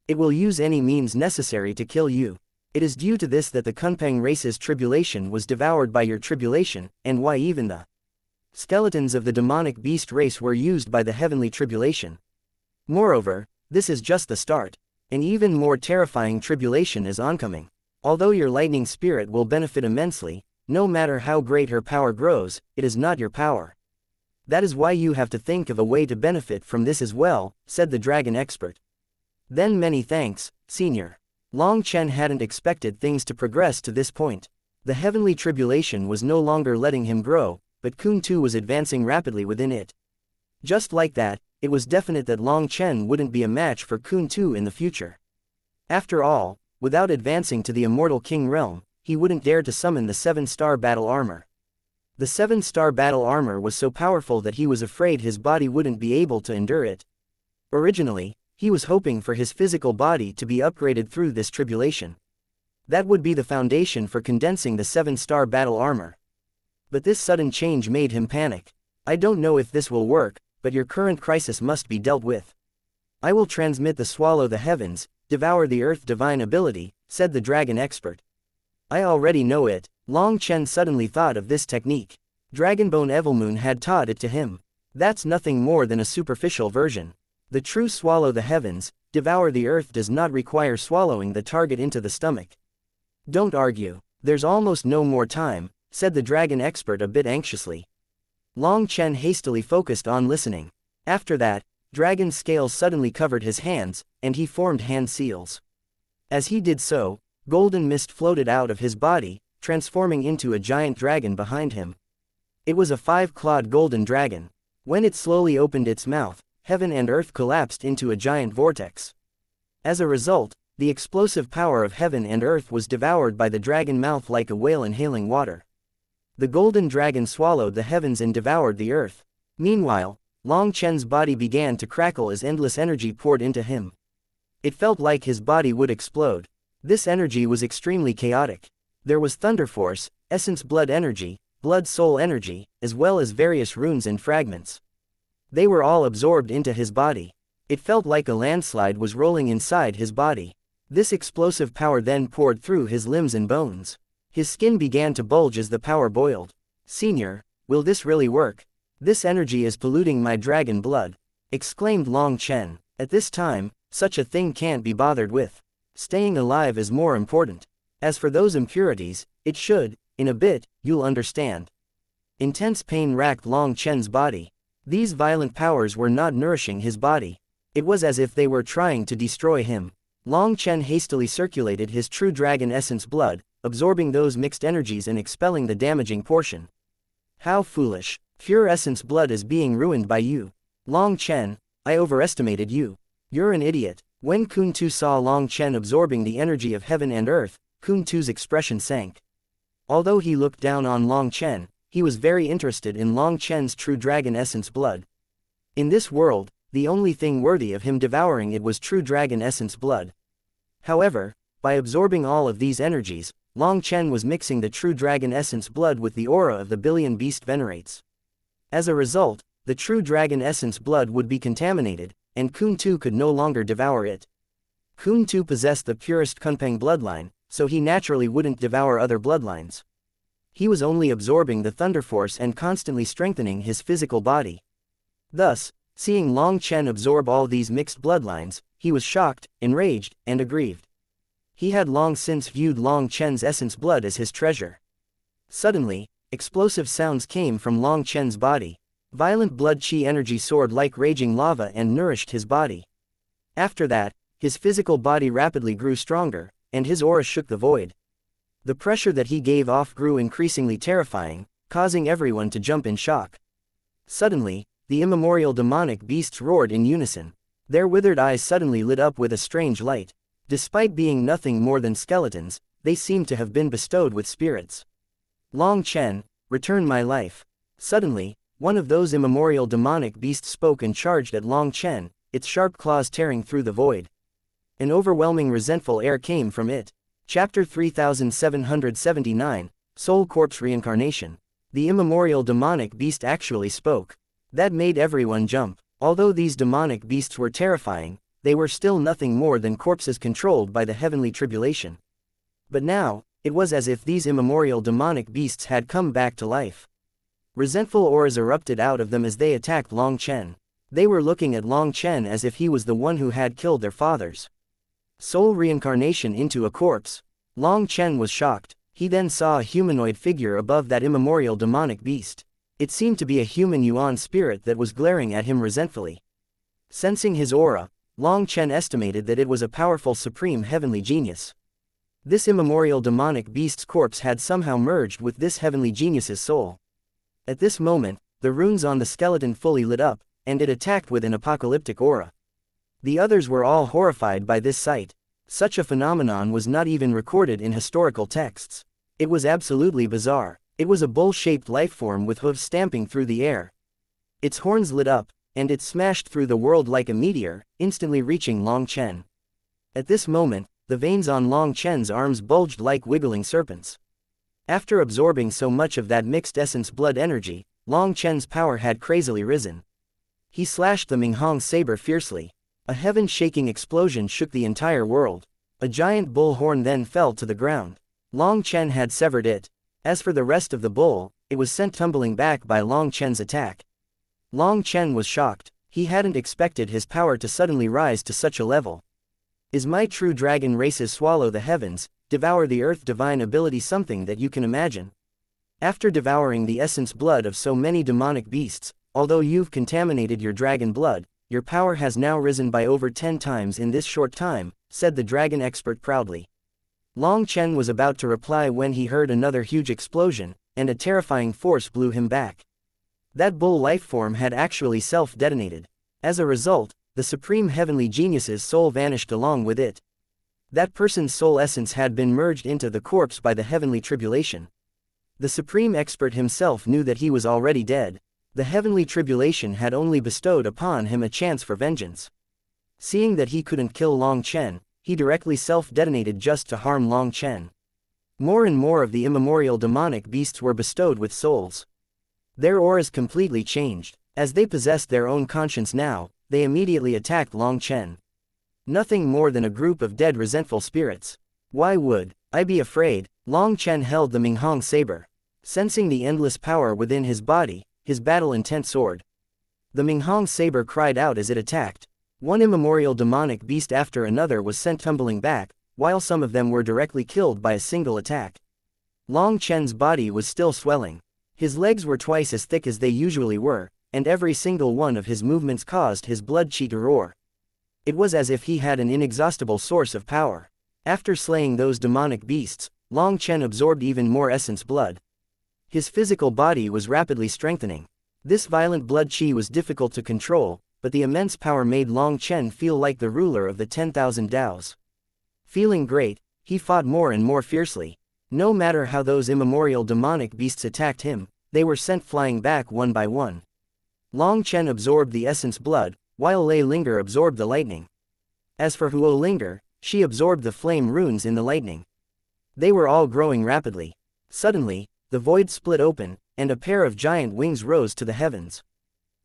It will use any means necessary to kill you. It is due to this that the Kunpeng race's tribulation was devoured by your tribulation, and why even the skeletons of the demonic beast race were used by the heavenly tribulation. Moreover, this is just the start. An even more terrifying tribulation is oncoming. Although your lightning spirit will benefit immensely, no matter how great her power grows, it is not your power. That is why you have to think of a way to benefit from this as well, said the dragon expert. Then many thanks, Senior. Long Chen hadn't expected things to progress to this point. The heavenly tribulation was no longer letting him grow, but Kun Tu was advancing rapidly within it. Just like that, it was definite that Long Chen wouldn't be a match for Kun Tu in the future. After all, without advancing to the immortal king realm, he wouldn't dare to summon the 7-star battle armor. The 7-star battle armor was so powerful that he was afraid his body wouldn't be able to endure it. Originally, he was hoping for his physical body to be upgraded through this tribulation. That would be the foundation for condensing the 7-star battle armor. But this sudden change made him panic. I don't know if this will work, but your current crisis must be dealt with. I will transmit the swallow the heavens, devour the earth divine ability, said the dragon expert. I already know it. Long Chen suddenly thought of this technique. Dragonbone Evilmoon had taught it to him. That's nothing more than a superficial version. The true swallow the heavens, devour the earth does not require swallowing the target into the stomach. Don't argue. There's almost no more time, said the dragon expert a bit anxiously. Long Chen hastily focused on listening. After that, dragon scales suddenly covered his hands, and he formed hand seals. As he did so, golden mist floated out of his body, transforming into a giant dragon behind him. It was a 5-clawed golden dragon. When it slowly opened its mouth, heaven and earth collapsed into a giant vortex. As a result, the explosive power of heaven and earth was devoured by the dragon mouth like a whale inhaling water. The golden dragon swallowed the heavens and devoured the earth. Meanwhile, Long Chen's body began to crackle as endless energy poured into him. It felt like his body would explode. This energy was extremely chaotic. There was thunder force, essence blood energy, blood soul energy, as well as various runes and fragments. They were all absorbed into his body. It felt like a landslide was rolling inside his body. This explosive power then poured through his limbs and bones. His skin began to bulge as the power boiled. "Senior, will this really work? This energy is polluting my dragon blood," exclaimed Long Chen. "At this time, such a thing can't be bothered with. Staying alive is more important. As for those impurities, it should, in a bit, you'll understand." Intense pain racked Long Chen's body. These violent powers were not nourishing his body. It was as if they were trying to destroy him. Long Chen hastily circulated his true dragon essence blood, absorbing those mixed energies and expelling the damaging portion. "How foolish. Pure essence blood is being ruined by you. Long Chen, I overestimated you. You're an idiot." When Kuntu saw Long Chen absorbing the energy of heaven and earth, Kuntu's expression sank. Although he looked down on Long Chen, he was very interested in Long Chen's true dragon essence blood. In this world, the only thing worthy of him devouring it was true dragon essence blood. However, by absorbing all of these energies, Long Chen was mixing the true dragon essence blood with the aura of the billion beast venerates. As a result, the true dragon essence blood would be contaminated, and Kuntu could no longer devour it. Kuntu possessed the purest Kunpeng bloodline, so he naturally wouldn't devour other bloodlines. He was only absorbing the thunder force and constantly strengthening his physical body. Thus, seeing Long Chen absorb all these mixed bloodlines, he was shocked, enraged, and aggrieved. He had long since viewed Long Chen's essence blood as his treasure. Suddenly, explosive sounds came from Long Chen's body. Violent blood chi energy soared like raging lava and nourished his body. After that, his physical body rapidly grew stronger, and his aura shook the void. The pressure that he gave off grew increasingly terrifying, causing everyone to jump in shock. Suddenly, the immemorial demonic beasts roared in unison. Their withered eyes suddenly lit up with a strange light. Despite being nothing more than skeletons, they seemed to have been bestowed with spirits. "Long Chen, return my life." Suddenly, one of those immemorial demonic beasts spoke and charged at Long Chen, its sharp claws tearing through the void. An overwhelming resentful air came from it. Chapter 3779, Soul Corpse Reincarnation. The immemorial demonic beast actually spoke. That made everyone jump. Although these demonic beasts were terrifying, they were still nothing more than corpses controlled by the heavenly tribulation. But now, it was as if these immemorial demonic beasts had come back to life. Resentful auras erupted out of them as they attacked Long Chen. They were looking at Long Chen as if he was the one who had killed their fathers. Soul reincarnation into a corpse. Long Chen was shocked. He then saw a humanoid figure above that immemorial demonic beast. It seemed to be a human yuan spirit that was glaring at him resentfully. Sensing his aura, Long Chen estimated that it was a powerful supreme heavenly genius. This immemorial demonic beast's corpse had somehow merged with this heavenly genius's soul. At this moment, the runes on the skeleton fully lit up, and it attacked with an apocalyptic aura. The others were all horrified by this sight. Such a phenomenon was not even recorded in historical texts. It was absolutely bizarre. It was a bull-shaped lifeform with hooves stamping through the air. Its horns lit up, and it smashed through the world like a meteor, instantly reaching Long Chen. At this moment, the veins on Long Chen's arms bulged like wiggling serpents. After absorbing so much of that mixed essence blood energy, Long Chen's power had crazily risen. He slashed the Minghong saber fiercely. A heaven-shaking explosion shook the entire world. A giant bull horn then fell to the ground. Long Chen had severed it. As for the rest of the bull, it was sent tumbling back by Long Chen's attack. Long Chen was shocked. He hadn't expected his power to suddenly rise to such a level. Is my true dragon races swallow the heavens, devour the earth divine ability something that you can imagine? After devouring the essence blood of so many demonic beasts, although you've contaminated your dragon blood, your power has now risen by over 10 times in this short time, said the dragon expert proudly. Long Chen was about to reply when he heard another huge explosion, and a terrifying force blew him back. That bull lifeform had actually self-detonated. As a result, the supreme heavenly genius's soul vanished along with it. That person's soul essence had been merged into the corpse by the heavenly tribulation. The supreme expert himself knew that he was already dead. The heavenly tribulation had only bestowed upon him a chance for vengeance. Seeing that he couldn't kill Long Chen, he directly self-detonated just to harm Long Chen. More and more of the immemorial demonic beasts were bestowed with souls. Their auras completely changed. As they possessed their own conscience now, they immediately attacked Long Chen. Nothing more than a group of dead resentful spirits. Why would I be afraid? Long Chen held the Minghong saber. Sensing the endless power within his body, his battle-intent soared. The Minghong saber cried out as it attacked. One immemorial demonic beast after another was sent tumbling back, while some of them were directly killed by a single attack. Long Chen's body was still swelling. His legs were twice as thick as they usually were, and every single one of his movements caused his blood chi to roar. It was as if he had an inexhaustible source of power. After slaying those demonic beasts, Long Chen absorbed even more essence blood. His physical body was rapidly strengthening. This violent blood chi was difficult to control, but the immense power made Long Chen feel like the ruler of the 10,000 Daos. Feeling great, he fought more and more fiercely. No matter how those immemorial demonic beasts attacked him, they were sent flying back one by one. Long Chen absorbed the essence blood, while Lei Linger absorbed the lightning. As for Huo Linger, she absorbed the flame runes in the lightning. They were all growing rapidly. Suddenly, the void split open, and a pair of giant wings rose to the heavens.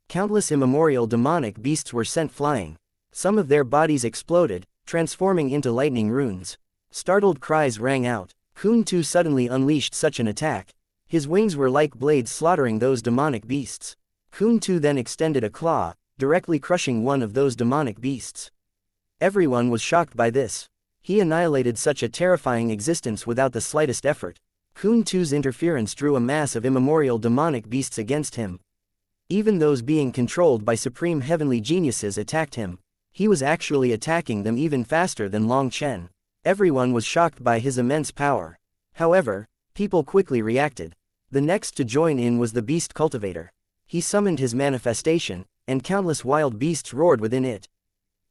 Countless immemorial demonic beasts were sent flying. Some of their bodies exploded, transforming into lightning runes. Startled cries rang out. Kun Tu suddenly unleashed such an attack. His wings were like blades slaughtering those demonic beasts. Kun Tu then extended a claw, directly crushing one of those demonic beasts. Everyone was shocked by this. He annihilated such a terrifying existence without the slightest effort. Kun Tu's interference drew a mass of immemorial demonic beasts against him. Even those being controlled by supreme heavenly geniuses attacked him. He was actually attacking them even faster than Long Chen. Everyone was shocked by his immense power. However, people quickly reacted. The next to join in was the beast cultivator. He summoned his manifestation, and countless wild beasts roared within it.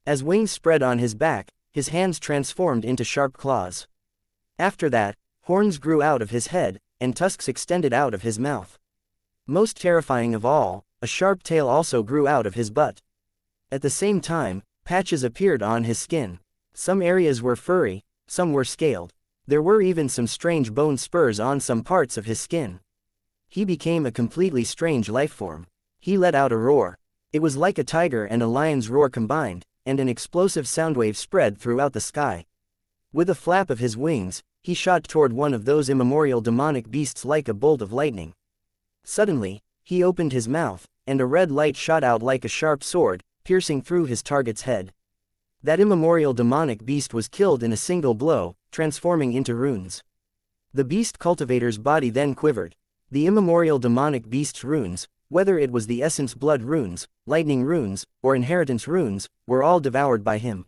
As wings spread on his back, his hands transformed into sharp claws. After that, horns grew out of his head, and tusks extended out of his mouth. Most terrifying of all, a sharp tail also grew out of his butt. At the same time, patches appeared on his skin. Some areas were furry, some were scaled. There were even some strange bone spurs on some parts of his skin. He became a completely strange lifeform. He let out a roar. It was like a tiger and a lion's roar combined, and an explosive soundwave spread throughout the sky. With a flap of his wings, he shot toward one of those immemorial demonic beasts like a bolt of lightning. Suddenly, he opened his mouth, and a red light shot out like a sharp sword, piercing through his target's head. That immemorial demonic beast was killed in a single blow, transforming into runes. The beast cultivator's body then quivered. The immemorial demonic beast's runes, whether it was the essence blood runes, lightning runes, or inheritance runes, were all devoured by him.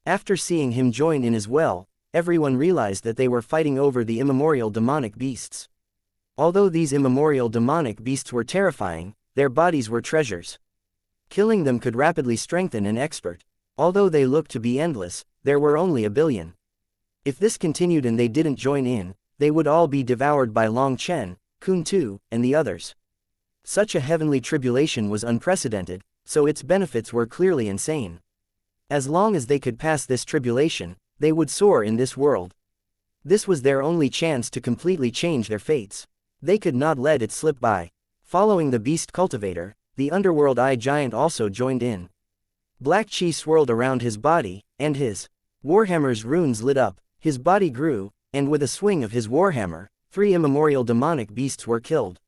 After seeing him join in as well, everyone realized that they were fighting over the immemorial demonic beasts. Although these immemorial demonic beasts were terrifying, their bodies were treasures. Killing them could rapidly strengthen an expert. Although they looked to be endless, there were only a billion. If this continued and they didn't join in, they would all be devoured by Long Chen, Kun Tu, and the others. Such a heavenly tribulation was unprecedented, so its benefits were clearly insane. As long as they could pass this tribulation, they would soar in this world. This was their only chance to completely change their fates. They could not let it slip by. Following the beast cultivator, the underworld eye giant also joined in. Black chi swirled around his body, and his warhammer's runes lit up. His body grew, and with a swing of his warhammer, 3 immemorial demonic beasts were killed.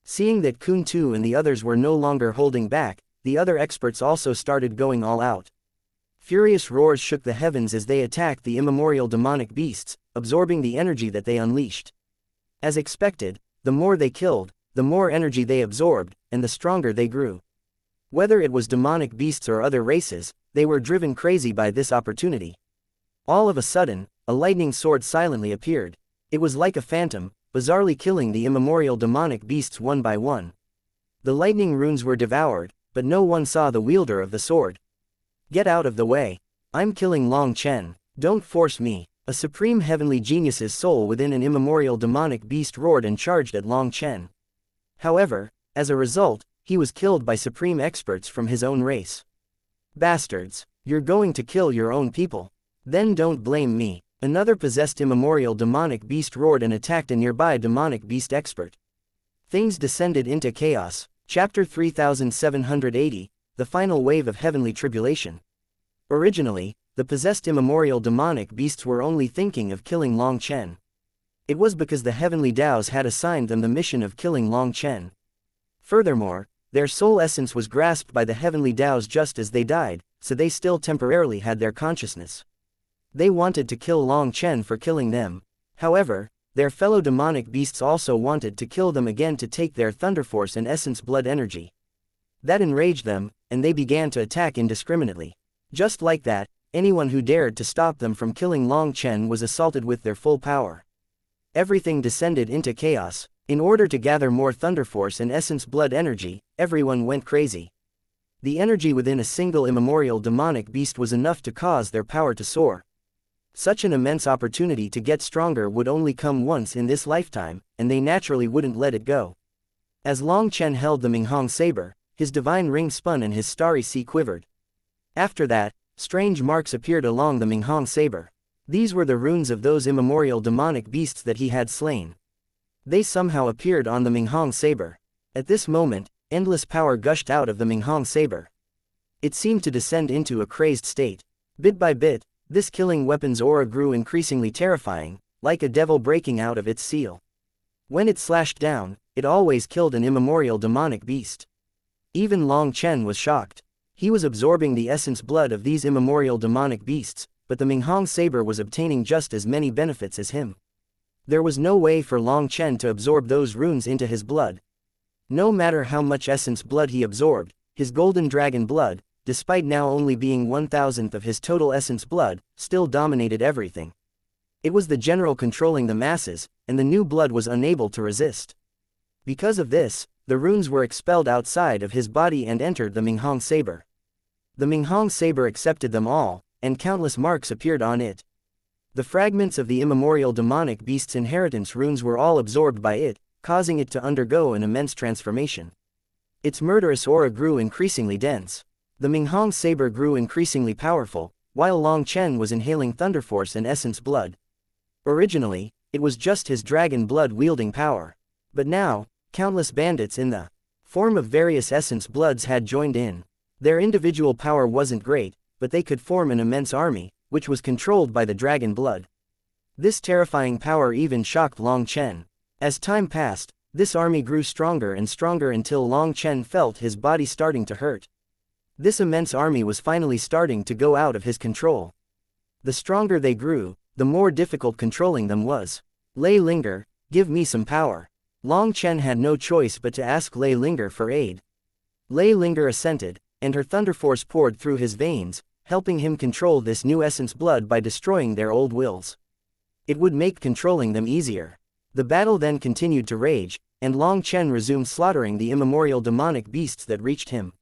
Seeing that Kun Tu and the others were no longer holding back, the other experts also started going all out. Furious roars shook the heavens as they attacked the immemorial demonic beasts, absorbing the energy that they unleashed. As expected, the more they killed, the more energy they absorbed, and the stronger they grew. Whether it was demonic beasts or other races, they were driven crazy by this opportunity. All of a sudden, a lightning sword silently appeared. It was like a phantom, bizarrely killing the immemorial demonic beasts one by one. The lightning runes were devoured, but no one saw the wielder of the sword. "Get out of the way. I'm killing Long Chen. Don't force me." A supreme heavenly genius's soul within an immemorial demonic beast roared and charged at Long Chen. However, as a result, he was killed by supreme experts from his own race. "Bastards, you're going to kill your own people." Then don't blame me. Another possessed immemorial demonic beast roared and attacked a nearby demonic beast expert. Things descended into chaos. Chapter 3780, The Final Wave of Heavenly Tribulation. Originally, the possessed immemorial demonic beasts were only thinking of killing Long Chen. It was because the heavenly Taos had assigned them the mission of killing Long Chen. Furthermore, their soul essence was grasped by the heavenly Taos just as they died, so they still temporarily had their consciousness. They wanted to kill Long Chen for killing them. However, their fellow demonic beasts also wanted to kill them again to take their thunder force and essence blood energy. That enraged them, and they began to attack indiscriminately. Just like that, anyone who dared to stop them from killing Long Chen was assaulted with their full power. Everything descended into chaos. In order to gather more thunder force and essence blood energy, everyone went crazy. The energy within a single immemorial demonic beast was enough to cause their power to soar. Such an immense opportunity to get stronger would only come once in this lifetime, and they naturally wouldn't let it go. As Long Chen held the Minghong saber, his divine ring spun and his starry sea quivered. After that, strange marks appeared along the Minghong saber. These were the runes of those immemorial demonic beasts that he had slain. They somehow appeared on the Minghong saber. At this moment, endless power gushed out of the Minghong saber. It seemed to descend into a crazed state. Bit by bit, this killing weapon's aura grew increasingly terrifying, like a devil breaking out of its seal. When it slashed down, it always killed an immemorial demonic beast. Even Long Chen was shocked. He was absorbing the essence blood of these immemorial demonic beasts, but the Minghong saber was obtaining just as many benefits as him. There was no way for Long Chen to absorb those runes into his blood. No matter how much essence blood he absorbed, his golden dragon blood, despite now only being 1,000th of his total essence blood, still dominated everything. It was the general controlling the masses, and the new blood was unable to resist. Because of this, the runes were expelled outside of his body and entered the Minghong saber. The Minghong saber accepted them all, and countless marks appeared on it. The fragments of the immemorial demonic beast's inheritance runes were all absorbed by it, causing it to undergo an immense transformation. Its murderous aura grew increasingly dense. The Minghong saber grew increasingly powerful, while Long Chen was inhaling thunder force and essence blood. Originally, it was just his dragon blood wielding power. But now, countless bandits in the form of various essence bloods had joined in. Their individual power wasn't great, but they could form an immense army, which was controlled by the dragon blood. This terrifying power even shocked Long Chen. As time passed, this army grew stronger and stronger until Long Chen felt his body starting to hurt. This immense army was finally starting to go out of his control. The stronger they grew, the more difficult controlling them was. Lei Linger, give me some power. Long Chen had no choice but to ask Lei Linger for aid. Lei Linger assented, and her thunder force poured through his veins, helping him control this new essence blood by destroying their old wills. It would make controlling them easier. The battle then continued to rage, and Long Chen resumed slaughtering the immemorial demonic beasts that reached him.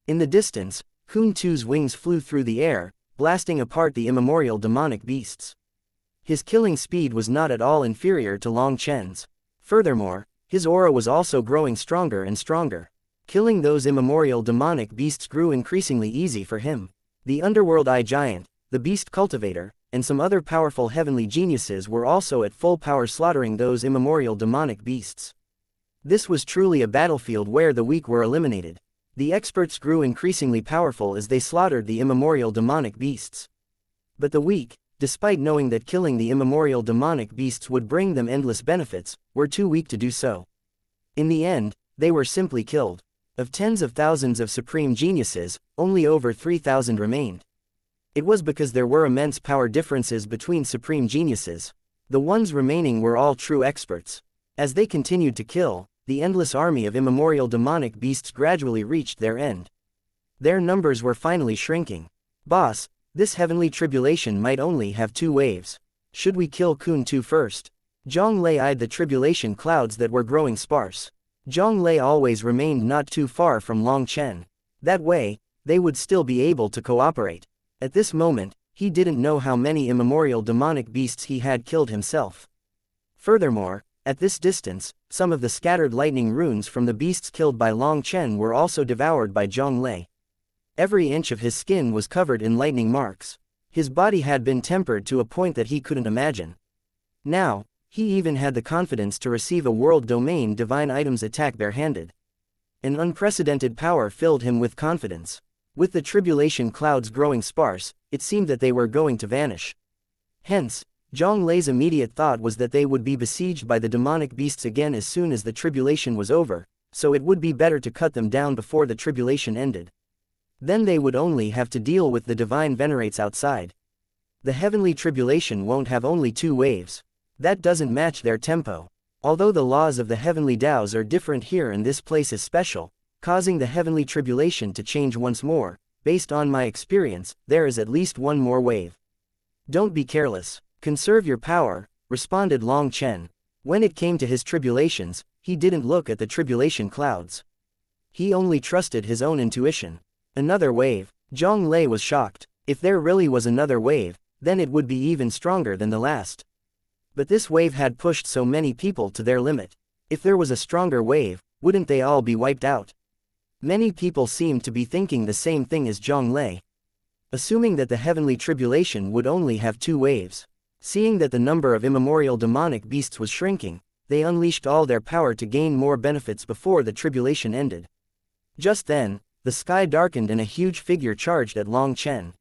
In the distance, Kun Tu's wings flew through the air, blasting apart the immemorial demonic beasts. His killing speed was not at all inferior to Long Chen's. Furthermore, his aura was also growing stronger and stronger. Killing those immemorial demonic beasts grew increasingly easy for him. The underworld eye giant, the beast cultivator, and some other powerful heavenly geniuses were also at full power slaughtering those immemorial demonic beasts. This was truly a battlefield where the weak were eliminated. The experts grew increasingly powerful as they slaughtered the immemorial demonic beasts. But the weak, despite knowing that killing the immemorial demonic beasts would bring them endless benefits, were too weak to do so. In the end, they were simply killed. Of tens of thousands of supreme geniuses, only over 3,000 remained. It was because there were immense power differences between supreme geniuses. The ones remaining were all true experts. As they continued to kill, the endless army of immemorial demonic beasts gradually reached their end. Their numbers were finally shrinking. Boss, this heavenly tribulation might only have 2 waves. Should we kill Kun Tu first? Zhang Lei eyed the tribulation clouds that were growing sparse. Zhang Lei always remained not too far from Long Chen. That way, they would still be able to cooperate. At this moment, he didn't know how many immemorial demonic beasts he had killed himself. Furthermore, at this distance, some of the scattered lightning runes from the beasts killed by Long Chen were also devoured by Zhang Lei. Every inch of his skin was covered in lightning marks. His body had been tempered to a point that he couldn't imagine. Now, he even had the confidence to receive a world domain divine items attack barehanded. An unprecedented power filled him with confidence. With the tribulation clouds growing sparse, it seemed that they were going to vanish. Hence, Zhang Lei's immediate thought was that they would be besieged by the demonic beasts again as soon as the tribulation was over, so it would be better to cut them down before the tribulation ended. Then they would only have to deal with the divine venerates outside. The heavenly tribulation won't have only 2 waves. That doesn't match their tempo. Although the laws of the heavenly Taos are different here and this place is special, causing the heavenly tribulation to change once more, based on my experience, there is at least 1 more wave. Don't be careless. Conserve your power, responded Long Chen. When it came to his tribulations, he didn't look at the tribulation clouds. He only trusted his own intuition. Another wave. Zhang Lei was shocked. If there really was another wave, then it would be even stronger than the last. But this wave had pushed so many people to their limit. If there was a stronger wave, wouldn't they all be wiped out? Many people seemed to be thinking the same thing as Zhang Lei. Assuming that the heavenly tribulation would only have 2 waves. Seeing that the number of immemorial demonic beasts was shrinking, they unleashed all their power to gain more benefits before the tribulation ended. Just then, the sky darkened and a huge figure charged at Long Chen.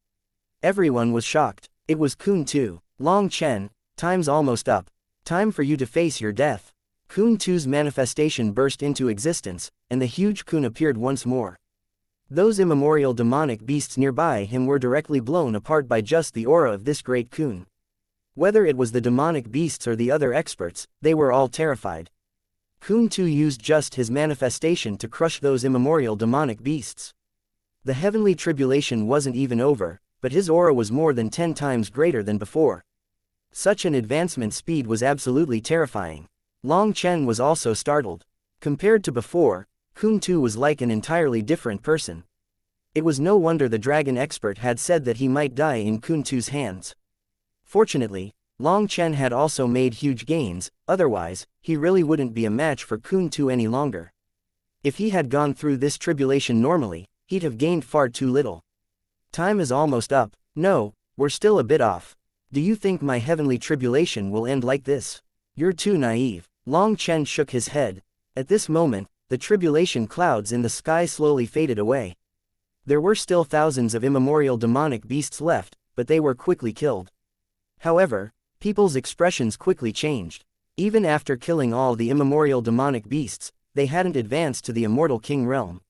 Everyone was shocked. It was Kun Tu. Long Chen, time's almost up. Time for you to face your death. Kun Tu's manifestation burst into existence, and the huge Kun appeared once more. Those immemorial demonic beasts nearby him were directly blown apart by just the aura of this great Kun. Whether it was the demonic beasts or the other experts, they were all terrified. Kun Tu used just his manifestation to crush those immemorial demonic beasts. The heavenly tribulation wasn't even over, but his aura was more than 10 times greater than before. Such an advancement speed was absolutely terrifying. Long Chen was also startled. Compared to before, Kun Tu was like an entirely different person. It was no wonder the dragon expert had said that he might die in Kun Tu's hands. Fortunately, Long Chen had also made huge gains, otherwise, he really wouldn't be a match for Kun Tu any longer. If he had gone through this tribulation normally, he'd have gained far too little. Time is almost up. No, we're still a bit off. Do you think my heavenly tribulation will end like this? You're too naive. Long Chen shook his head. At this moment, the tribulation clouds in the sky slowly faded away. There were still thousands of immemorial demonic beasts left, but they were quickly killed. However, people's expressions quickly changed. Even after killing all the immemorial demonic beasts, they hadn't advanced to the immortal king realm.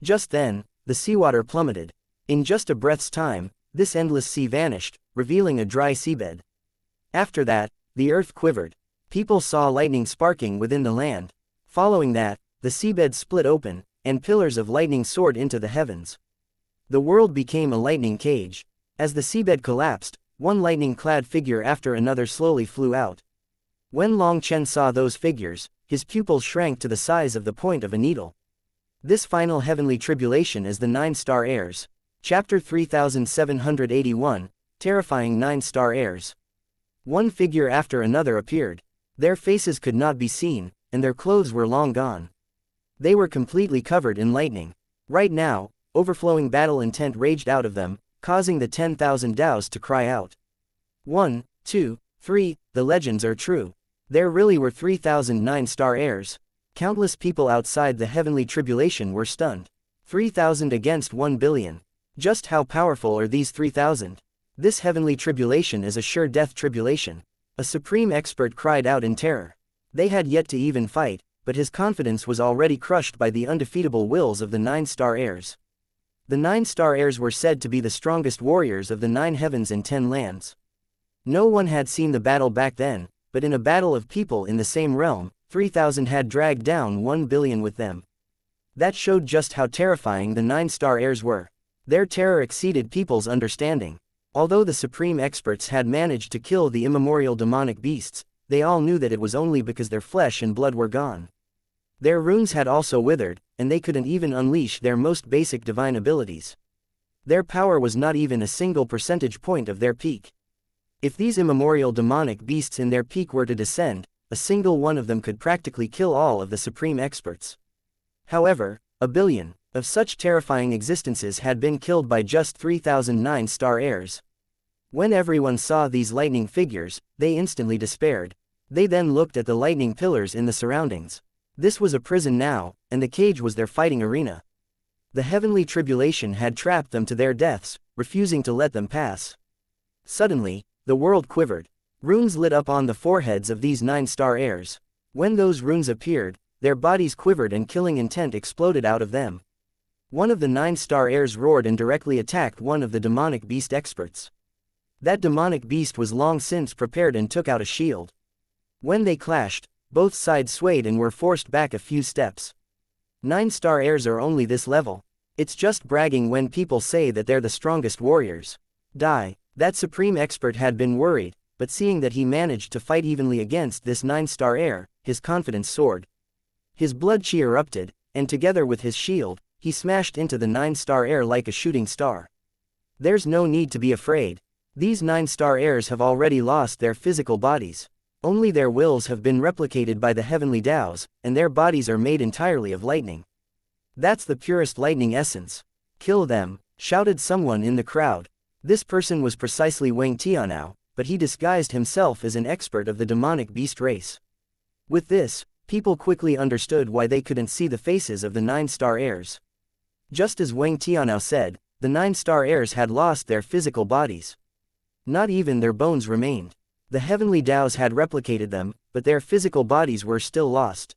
Just then, the seawater plummeted. In just a breath's time, this endless sea vanished, revealing a dry seabed. After that, the earth quivered. People saw lightning sparking within the land. Following that, the seabed split open, and pillars of lightning soared into the heavens. The world became a lightning cage. As the seabed collapsed, one lightning-clad figure after another slowly flew out. When Long Chen saw those figures, his pupils shrank to the size of the point of a needle. This final heavenly tribulation is the 9-star heirs. Chapter 3781, Terrifying 9-star heirs. One figure after another appeared. Their faces could not be seen, and their clothes were long gone. They were completely covered in lightning. Right now, overflowing battle intent raged out of them, causing the 10,000 Taos to cry out. 1, 2, 3, the legends are true. There really were 3,000 9-star heirs. Countless people outside the heavenly tribulation were stunned. 3,000 against 1 billion. Just how powerful are these 3,000? This heavenly tribulation is a sure death tribulation. A supreme expert cried out in terror. They had yet to even fight, but his confidence was already crushed by the undefeatable wills of the 9-star heirs. The 9-star heirs were said to be the strongest warriors of the 9 heavens and 10 lands. No one had seen the battle back then, but in a battle of people in the same realm, 3,000 had dragged down 1 billion with them. That showed just how terrifying the 9-star heirs were. Their terror exceeded people's understanding. Although the supreme experts had managed to kill the immemorial demonic beasts, they all knew that it was only because their flesh and blood were gone. Their runes had also withered, and they couldn't even unleash their most basic divine abilities. Their power was not even a single percentage point of their peak. If these immemorial demonic beasts in their peak were to descend, a single one of them could practically kill all of the supreme experts. However, 1 billion of such terrifying existences had been killed by just 3,000 9-star heirs. When everyone saw these lightning figures, they instantly despaired. They then looked at the lightning pillars in the surroundings. This was a prison now, and the cage was their fighting arena. The heavenly tribulation had trapped them to their deaths, refusing to let them pass. Suddenly, the world quivered. Runes lit up on the foreheads of these 9-star heirs. When those runes appeared, their bodies quivered and killing intent exploded out of them. One of the 9-star heirs roared and directly attacked one of the demonic beast experts. That demonic beast was long since prepared and took out a shield. When they clashed, both sides swayed and were forced back a few steps. 9-star heirs are only this level. It's just bragging when people say that they're the strongest warriors. Die. That supreme expert had been worried, but seeing that he managed to fight evenly against this 9-star heir, his confidence soared. His blood chi erupted, and together with his shield, he smashed into the 9-star heir like a shooting star. There's no need to be afraid. These 9-star heirs have already lost their physical bodies. Only their wills have been replicated by the heavenly Taos, and their bodies are made entirely of lightning. That's the purest lightning essence. Kill them, shouted someone in the crowd. This person was precisely Wang Tianao, but he disguised himself as an expert of the demonic beast race. With this, people quickly understood why they couldn't see the faces of the 9-star heirs. Just as Wang Tianao said, the 9-star heirs had lost their physical bodies. Not even their bones remained. The heavenly Taos had replicated them, but their physical bodies were still lost.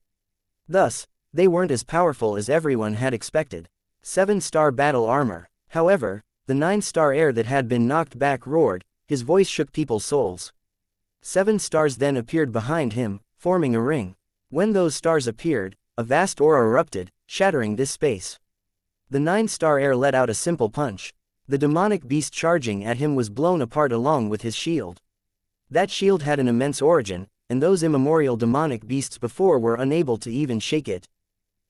Thus, they weren't as powerful as everyone had expected. 7-star battle armor. However, the 9-star heir that had been knocked back roared, his voice shook people's souls. 7 stars then appeared behind him, forming a ring. When those stars appeared, a vast aura erupted, shattering this space. The 9-star heir let out a simple punch. The demonic beast charging at him was blown apart along with his shield. That shield had an immense origin, and those immemorial demonic beasts before were unable to even shake it.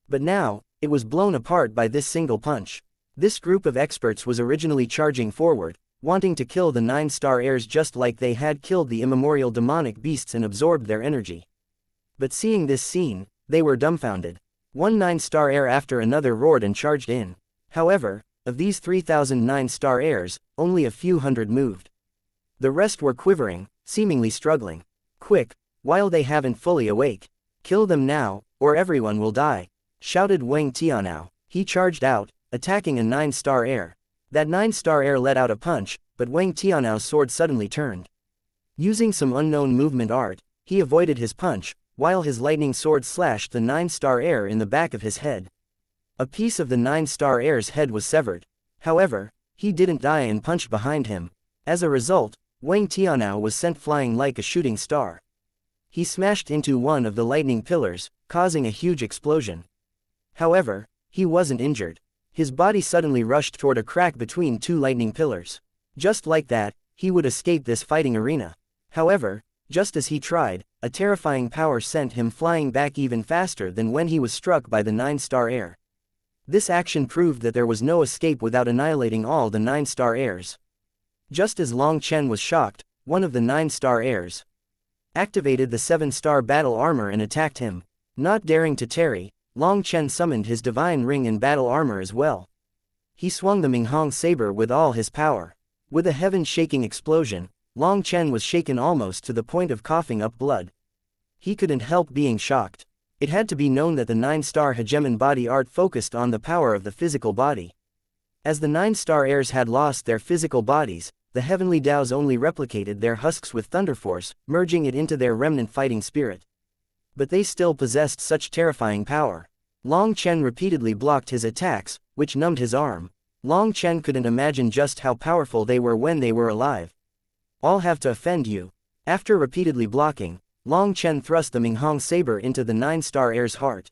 But now, it was blown apart by this single punch. This group of experts was originally charging forward, wanting to kill the 9-star heirs just like they had killed the immemorial demonic beasts and absorbed their energy. But seeing this scene, they were dumbfounded. One 9-star heir after another roared and charged in. However, of these 3,000 9-star heirs, only a few hundred moved. The rest were quivering, seemingly struggling. Quick, while they haven't fully awake. Kill them now, or everyone will die, shouted Wang Tianao. He charged out, attacking a 9-star heir. That 9-star heir let out a punch, but Wang Tianao's sword suddenly turned. Using some unknown movement art, he avoided his punch, while his lightning sword slashed the 9-star heir in the back of his head. A piece of the 9-star heir's head was severed. However, he didn't die and punched behind him. As a result, Wang Tianao was sent flying like a shooting star. He smashed into one of the lightning pillars, causing a huge explosion. However, he wasn't injured. His body suddenly rushed toward a crack between two lightning pillars. Just like that, he would escape this fighting arena. However, just as he tried, a terrifying power sent him flying back even faster than when he was struck by the 9-star heir. This action proved that there was no escape without annihilating all the 9-star heirs. Just as Long Chen was shocked, one of the 9-star heirs activated the 7-star battle armor and attacked him. Not daring to tarry, Long Chen summoned his divine ring and battle armor as well. He swung the Minghong saber with all his power. With a heaven-shaking explosion, Long Chen was shaken almost to the point of coughing up blood. He couldn't help being shocked. It had to be known that the 9-star hegemon body art focused on the power of the physical body. As the 9-star heirs had lost their physical bodies, the heavenly Taos only replicated their husks with thunder force, merging it into their remnant fighting spirit. But they still possessed such terrifying power. Long Chen repeatedly blocked his attacks, which numbed his arm. Long Chen couldn't imagine just how powerful they were when they were alive. I'll have to offend you. After repeatedly blocking, Long Chen thrust the Minghong saber into the 9-star heir's heart.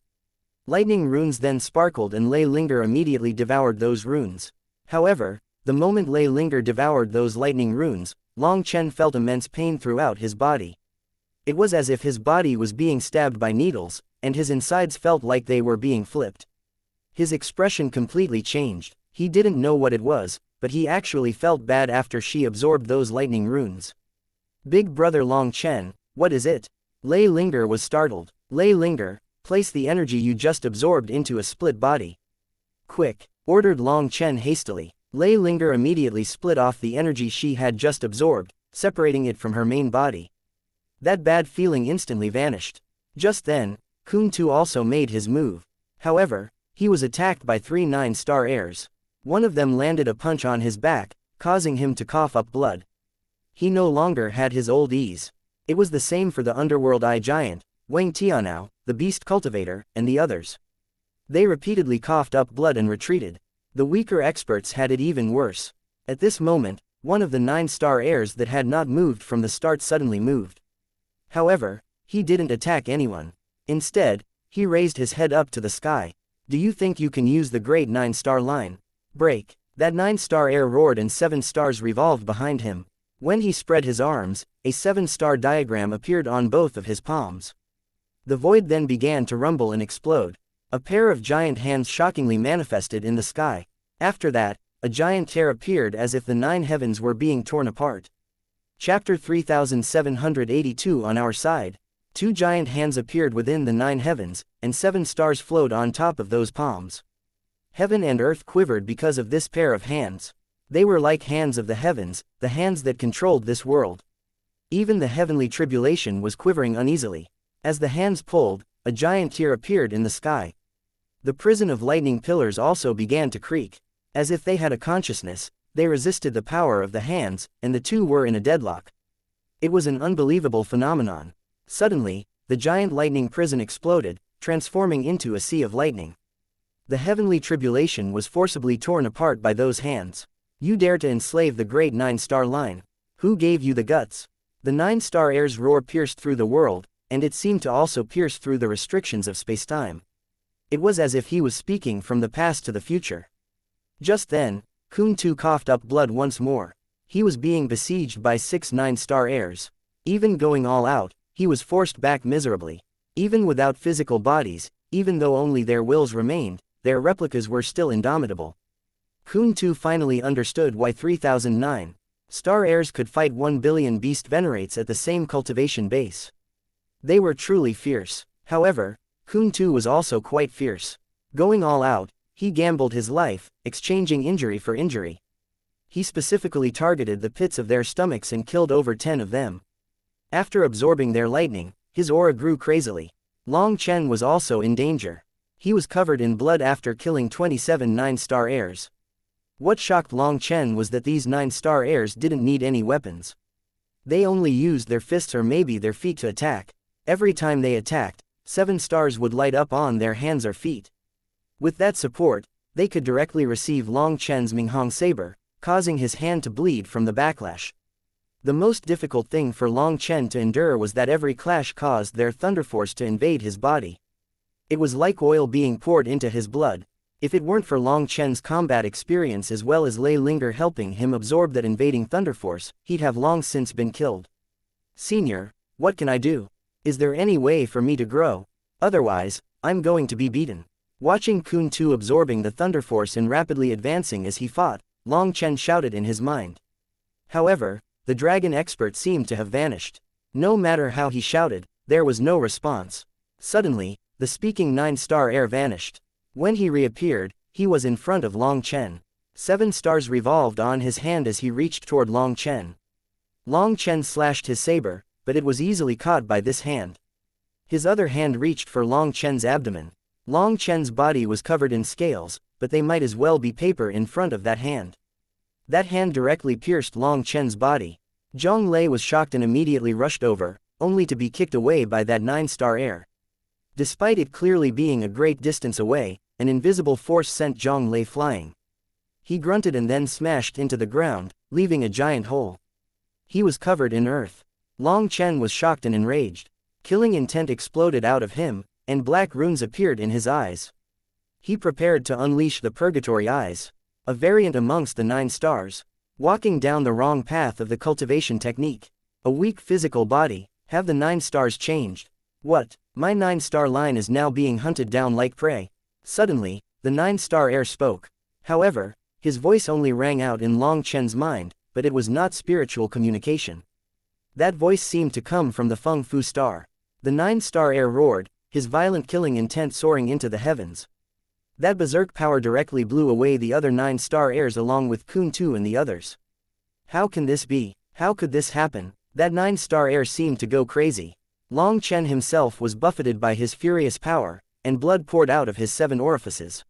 Lightning runes then sparkled and Lei Linger immediately devoured those runes. However, the moment Lei Linger devoured those lightning runes, Long Chen felt immense pain throughout his body. It was as if his body was being stabbed by needles, and his insides felt like they were being flipped. His expression completely changed. He didn't know what it was, but he actually felt bad after she absorbed those lightning runes. Big brother Long Chen, what is it? Lei Linger was startled. Lei Linger, place the energy you just absorbed into a split body. Quick, ordered Long Chen hastily. Lei Linger immediately split off the energy she had just absorbed, separating it from her main body. That bad feeling instantly vanished. Just then, Kun Tu also made his move. However, he was attacked by 3 9-star heirs. One of them landed a punch on his back, causing him to cough up blood. He no longer had his old ease. It was the same for the Underworld Eye Giant, Wang Tianao, the Beast Cultivator, and the others. They repeatedly coughed up blood and retreated. The weaker experts had it even worse. At this moment, one of the 9-star heirs that had not moved from the start suddenly moved. However, he didn't attack anyone. Instead, he raised his head up to the sky. Do you think you can use the great 9-star line? Break. That 9-star heir roared and 7 stars revolved behind him. When he spread his arms, a 7-star diagram appeared on both of his palms. The void then began to rumble and explode. A pair of giant hands shockingly manifested in the sky. After that, a giant tear appeared as if the 9 heavens were being torn apart. Chapter 3782. On our side, 2 giant hands appeared within the 9 heavens, and 7 stars flowed on top of those palms. Heaven and earth quivered because of this pair of hands. They were like hands of the heavens, the hands that controlled this world. Even the heavenly tribulation was quivering uneasily. As the hands pulled, a giant tear appeared in the sky. The prison of lightning pillars also began to creak. As if they had a consciousness, they resisted the power of the hands, and the two were in a deadlock. It was an unbelievable phenomenon. Suddenly, the giant lightning prison exploded, transforming into a sea of lightning. The heavenly tribulation was forcibly torn apart by those hands. You dare to enslave the great 9-star line. Who gave you the guts? The 9-star heir's roar pierced through the world, and it seemed to also pierce through the restrictions of space-time. It was as if he was speaking from the past to the future. Just then, Kun Tu coughed up blood once more. He was being besieged by 6 9-star heirs. Even going all out, he was forced back miserably. Even without physical bodies, even though only their wills remained, their replicas were still indomitable. Kun Tu finally understood why 3009 star heirs could fight 1 billion beast venerates at the same cultivation base. They were truly fierce. However, Kun Tu was also quite fierce. Going all out, he gambled his life, exchanging injury for injury. He specifically targeted the pits of their stomachs and killed over 10 of them. After absorbing their lightning, his aura grew crazily. Long Chen was also in danger. He was covered in blood after killing 27 9-star heirs. What shocked Long Chen was that these 9-star heirs didn't need any weapons. They only used their fists or maybe their feet to attack. Every time they attacked, 7 stars would light up on their hands or feet. With that support, they could directly receive Long Chen's Minghong saber, causing his hand to bleed from the backlash. The most difficult thing for Long Chen to endure was that every clash caused their thunder force to invade his body. It was like oil being poured into his blood. If it weren't for Long Chen's combat experience as well as Lei Linger helping him absorb that invading thunder force, he'd have long since been killed. Senior, what can I do? Is there any way for me to grow? Otherwise, I'm going to be beaten. Watching Kun Tu absorbing the thunder force and rapidly advancing as he fought, Long Chen shouted in his mind. However, the dragon expert seemed to have vanished. No matter how he shouted, there was no response. Suddenly, the speaking 9-star heir vanished. When he reappeared, he was in front of Long Chen. 7 stars revolved on his hand as he reached toward Long Chen. Long Chen slashed his saber, but it was easily caught by this hand. His other hand reached for Long Chen's abdomen. Long Chen's body was covered in scales, but they might as well be paper in front of that hand. That hand directly pierced Long Chen's body. Zhong Lei was shocked and immediately rushed over, only to be kicked away by that 9-star heir. Despite it clearly being a great distance away, an invisible force sent Zhong Lei flying. He grunted and then smashed into the ground, leaving a giant hole. He was covered in earth. Long Chen was shocked and enraged. Killing intent exploded out of him, and black runes appeared in his eyes. He prepared to unleash the Purgatory Eyes, a variant amongst the 9 stars, walking down the wrong path of the cultivation technique. A weak physical body, have the 9 stars changed? What, my 9-star line is now being hunted down like prey? Suddenly, the 9-star heir spoke. However, his voice only rang out in Long Chen's mind, but it was not spiritual communication. That voice seemed to come from the Feng Fu star. The 9-star heir roared, his violent killing intent soaring into the heavens. That berserk power directly blew away the other 9-star heirs along with Kun Tu and the others. How can this be? How could this happen? That 9-star heir seemed to go crazy. Long Chen himself was buffeted by his furious power, and blood poured out of his 7 orifices.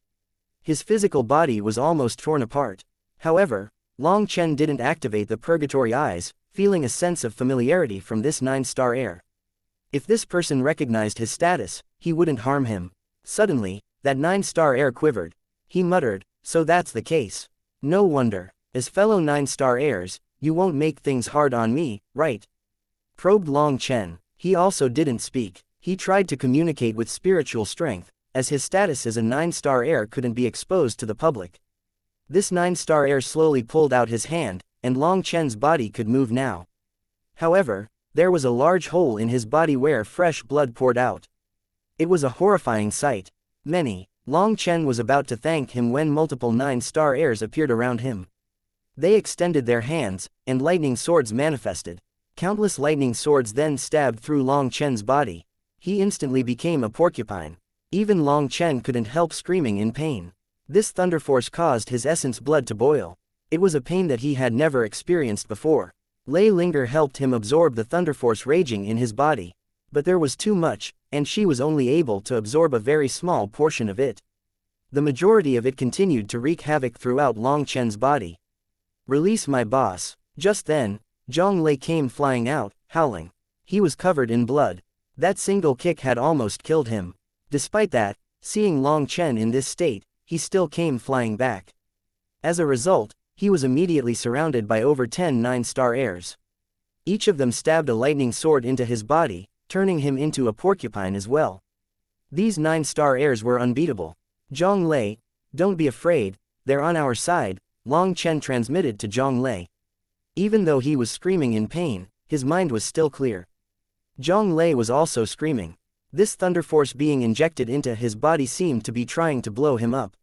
His physical body was almost torn apart. However, Long Chen didn't activate the purgatory eyes, feeling a sense of familiarity from this 9-star heir. If this person recognized his status, he wouldn't harm him. Suddenly, that 9-star heir quivered. He muttered, "So that's the case. No wonder. As fellow 9-star heirs, you won't make things hard on me, right?" Probed Long Chen. He also didn't speak. He tried to communicate with spiritual strength, as his status as a 9-star heir couldn't be exposed to the public. This 9-star heir slowly pulled out his hand, and Long Chen's body could move now. However, there was a large hole in his body where fresh blood poured out. It was a horrifying sight. Long Chen was about to thank him when multiple 9-star heirs appeared around him. They extended their hands, and lightning swords manifested. Countless lightning swords then stabbed through Long Chen's body. He instantly became a porcupine. Even Long Chen couldn't help screaming in pain. This thunder force caused his essence blood to boil. It was a pain that he had never experienced before. Lei Linger helped him absorb the thunder force raging in his body. But there was too much, and she was only able to absorb a very small portion of it. The majority of it continued to wreak havoc throughout Long Chen's body. "Release my boss." Just then, Zhang Lei came flying out, howling. He was covered in blood. That single kick had almost killed him. Despite that, seeing Long Chen in this state, he still came flying back. As a result, he was immediately surrounded by over 10 9-star heirs. Each of them stabbed a lightning sword into his body, turning him into a porcupine as well. These 9-star heirs were unbeatable. "Zhang Lei, don't be afraid, they're on our side," Long Chen transmitted to Zhang Lei. Even though he was screaming in pain, his mind was still clear. Zhang Lei was also screaming. This thunder force being injected into his body seemed to be trying to blow him up.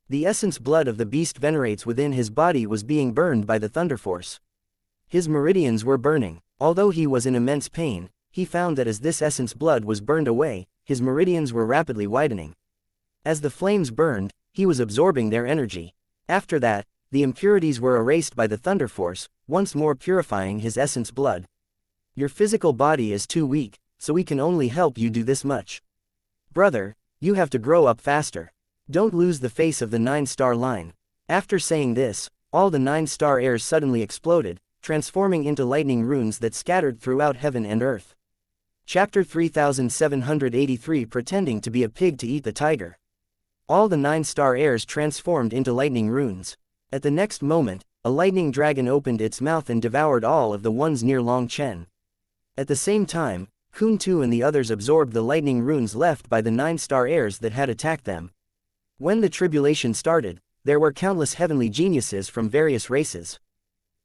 The essence blood of the beast venerates within his body was being burned by the thunder force. His meridians were burning. Although he was in immense pain, he found that as this essence blood was burned away, his meridians were rapidly widening. As the flames burned, he was absorbing their energy. After that, the impurities were erased by the thunder force, once more purifying his essence blood. "Your physical body is too weak, so we can only help you do this much. Brother, you have to grow up faster. Don't lose the face of the 9-star line." After saying this, all the 9-star heirs suddenly exploded, transforming into lightning runes that scattered throughout heaven and earth. Chapter 3783 Pretending to be a pig to eat the tiger. All the 9-star heirs transformed into lightning runes. At the next moment, a lightning dragon opened its mouth and devoured all of the ones near Long Chen. At the same time, Kun Tu and the others absorbed the lightning runes left by the 9-star heirs that had attacked them. When the tribulation started, there were countless heavenly geniuses from various races.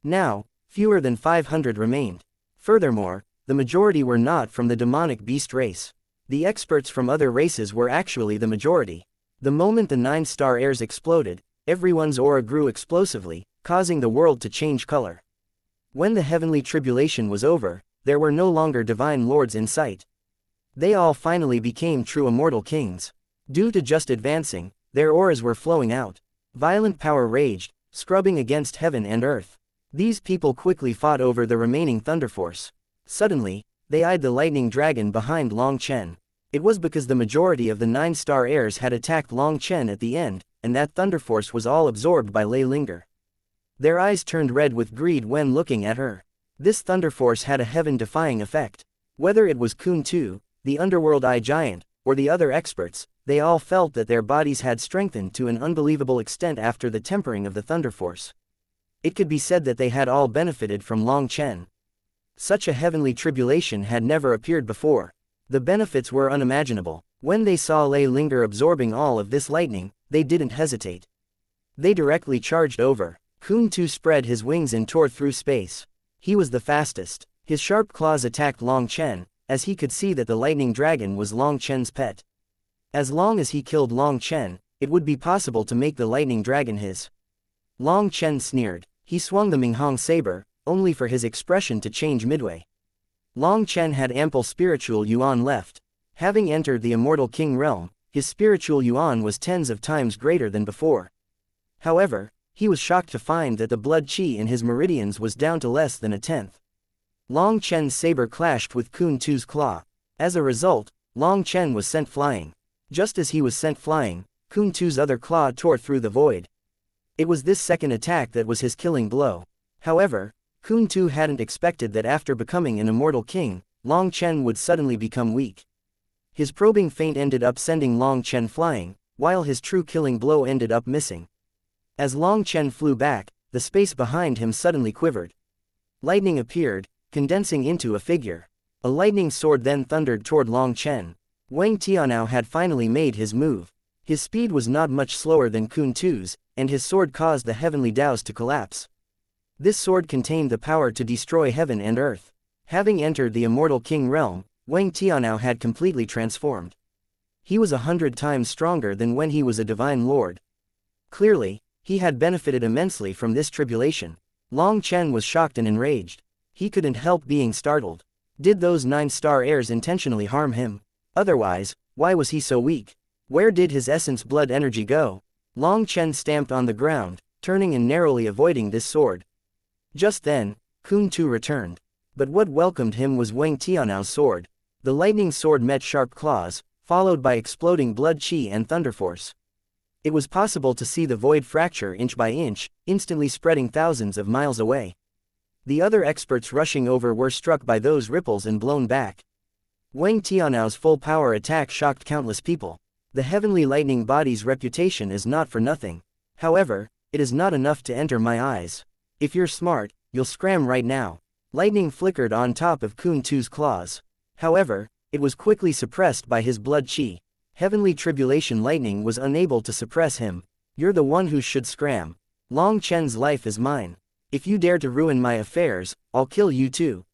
Now, fewer than 500 remained. Furthermore, the majority were not from the demonic beast race. The experts from other races were actually the majority. The moment the 9-star heirs exploded, everyone's aura grew explosively, causing the world to change color. When the heavenly tribulation was over, there were no longer divine lords in sight. They all finally became true immortal kings. Due to just advancing, their auras were flowing out. Violent power raged, scrubbing against heaven and earth. These people quickly fought over the remaining thunder force. Suddenly, they eyed the lightning dragon behind Long Chen. It was because the majority of the 9-star heirs had attacked Long Chen at the end, and that thunder force was all absorbed by Lei Linger. Their eyes turned red with greed when looking at her. This thunder force had a heaven-defying effect. Whether it was Kun Tu, the underworld eye giant, or the other experts, they all felt that their bodies had strengthened to an unbelievable extent after the tempering of the thunder force. It could be said that they had all benefited from Long Chen. Such a heavenly tribulation had never appeared before. The benefits were unimaginable. When they saw Lei Linger absorbing all of this lightning, they didn't hesitate. They directly charged over. Kun Tu spread his wings and tore through space. He was the fastest. His sharp claws attacked Long Chen, as he could see that the lightning dragon was Long Chen's pet. As long as he killed Long Chen, it would be possible to make the lightning dragon his. Long Chen sneered. He swung the Minghong saber, only for his expression to change midway. Long Chen had ample spiritual yuan left. Having entered the immortal king realm, his spiritual yuan was tens of times greater than before. However, he was shocked to find that the blood qi in his meridians was down to less than a tenth. Long Chen's saber clashed with Kun Tu's claw. As a result, Long Chen was sent flying. Just as he was sent flying, Kun Tu's other claw tore through the void. It was this second attack that was his killing blow. However, Kun Tu hadn't expected that after becoming an immortal king, Long Chen would suddenly become weak. His probing feint ended up sending Long Chen flying, while his true killing blow ended up missing. As Long Chen flew back, the space behind him suddenly quivered. Lightning appeared, condensing into a figure. A lightning sword then thundered toward Long Chen. Wang Tianao had finally made his move. His speed was not much slower than Kun Tu's, and his sword caused the heavenly Taos to collapse. This sword contained the power to destroy heaven and earth. Having entered the immortal king realm, Wang Tianao had completely transformed. He was 100 times stronger than when he was a divine lord. Clearly, he had benefited immensely from this tribulation. Long Chen was shocked and enraged. He couldn't help being startled. Did those 9-star heirs intentionally harm him? Otherwise, why was he so weak? Where did his essence blood energy go? Long Chen stamped on the ground, turning and narrowly avoiding this sword. Just then, Kun Tu returned. But what welcomed him was Wang Tianao's sword. The lightning sword met sharp claws, followed by exploding blood qi and thunder force. It was possible to see the void fracture inch by inch, instantly spreading thousands of miles away. The other experts rushing over were struck by those ripples and blown back. Wang Tianao's full power attack shocked countless people. The heavenly lightning body's reputation is not for nothing. However, it is not enough to enter my eyes. If you're smart, you'll scram right now. Lightning flickered on top of Kun Tu's claws. However, it was quickly suppressed by his blood qi. Heavenly tribulation lightning was unable to suppress him. You're the one who should scram. Long Chen's life is mine. If you dare to ruin my affairs, I'll kill you too.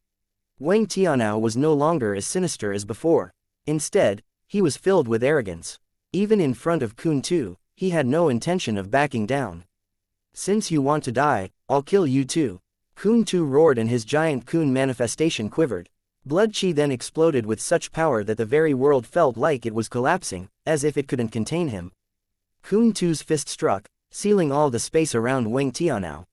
Wang Tianao was no longer as sinister as before. Instead, he was filled with arrogance. Even in front of Kun Tu, he had no intention of backing down. Since you want to die, I'll kill you too. Kun Tu roared and his giant Kun manifestation quivered. Blood qi then exploded with such power that the very world felt like it was collapsing, as if it couldn't contain him. Kun Tu's fist struck, sealing all the space around Wang Tianao.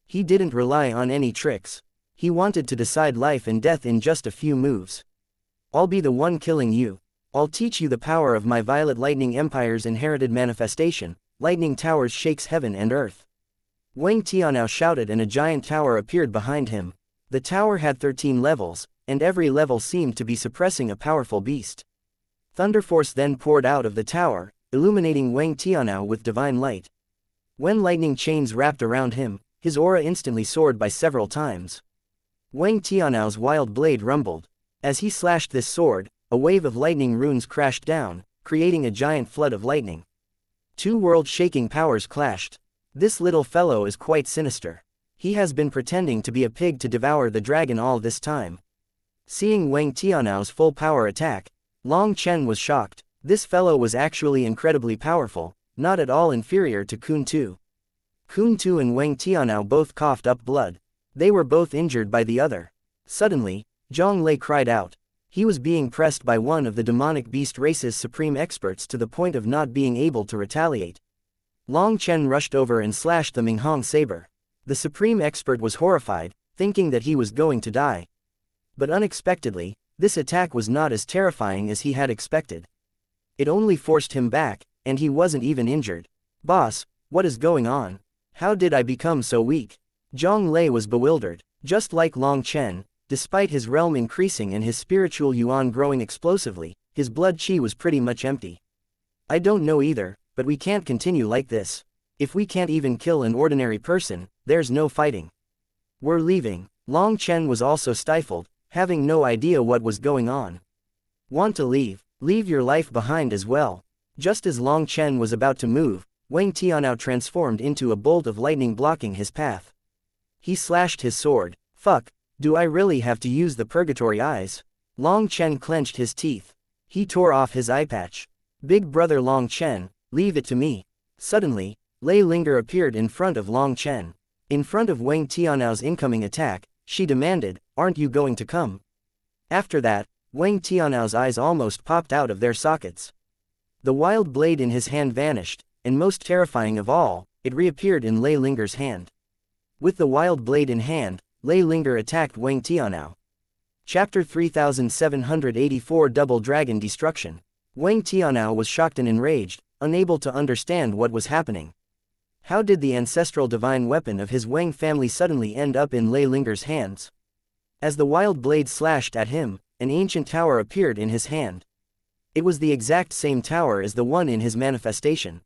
He didn't rely on any tricks. He wanted to decide life and death in just a few moves. I'll be the one killing you. I'll teach you the power of my Violet Lightning Empire's inherited manifestation. Lightning towers shakes heaven and earth. Wang Tianao shouted and a giant tower appeared behind him. The tower had 13 levels, and every level seemed to be suppressing a powerful beast. Thunder force then poured out of the tower, illuminating Wang Tianao with divine light. When lightning chains wrapped around him, his aura instantly soared by several times. Wang Tianao's wild blade rumbled. As he slashed this sword, a wave of lightning runes crashed down, creating a giant flood of lightning. Two world-shaking powers clashed. This little fellow is quite sinister. He has been pretending to be a pig to devour the dragon all this time. Seeing Wang Tianao's full power attack, Long Chen was shocked. This fellow was actually incredibly powerful, not at all inferior to Kun Tu. Kun Tu and Wang Tianao both coughed up blood. They were both injured by the other. Suddenly, Zhang Lei cried out. He was being pressed by one of the demonic beast race's supreme experts to the point of not being able to retaliate. Long Chen rushed over and slashed the Minghong saber. The supreme expert was horrified, thinking that he was going to die. But unexpectedly, this attack was not as terrifying as he had expected. It only forced him back, and he wasn't even injured. Boss, what is going on? How did I become so weak? Zhang Lei was bewildered. Just like Long Chen, despite his realm increasing and his spiritual yuan growing explosively, his blood qi was pretty much empty. I don't know either, but we can't continue like this. If we can't even kill an ordinary person, there's no fighting. We're leaving. Long Chen was also stifled, having no idea what was going on. Want to leave? Leave your life behind as well. Just as Long Chen was about to move, Wang Tianao transformed into a bolt of lightning blocking his path. He slashed his sword. Fuck, do I really have to use the purgatory eyes? Long Chen clenched his teeth. He tore off his eye patch. Big brother Long Chen, leave it to me. Suddenly, Lei Linger appeared in front of Long Chen. In front of Wang Tianao's incoming attack, she demanded, aren't you going to come? After that, Wang Tianao's eyes almost popped out of their sockets. The wild blade in his hand vanished, and most terrifying of all, it reappeared in Lei Linger's hand. With the wild blade in hand, Lei Linger attacked Wang Tianao. Chapter 3784 Double Dragon Destruction. Wang Tianao was shocked and enraged, unable to understand what was happening. How did the ancestral divine weapon of his Wang family suddenly end up in Lei Linger's hands? As the wild blade slashed at him, an ancient tower appeared in his hand. It was the exact same tower as the one in his manifestation.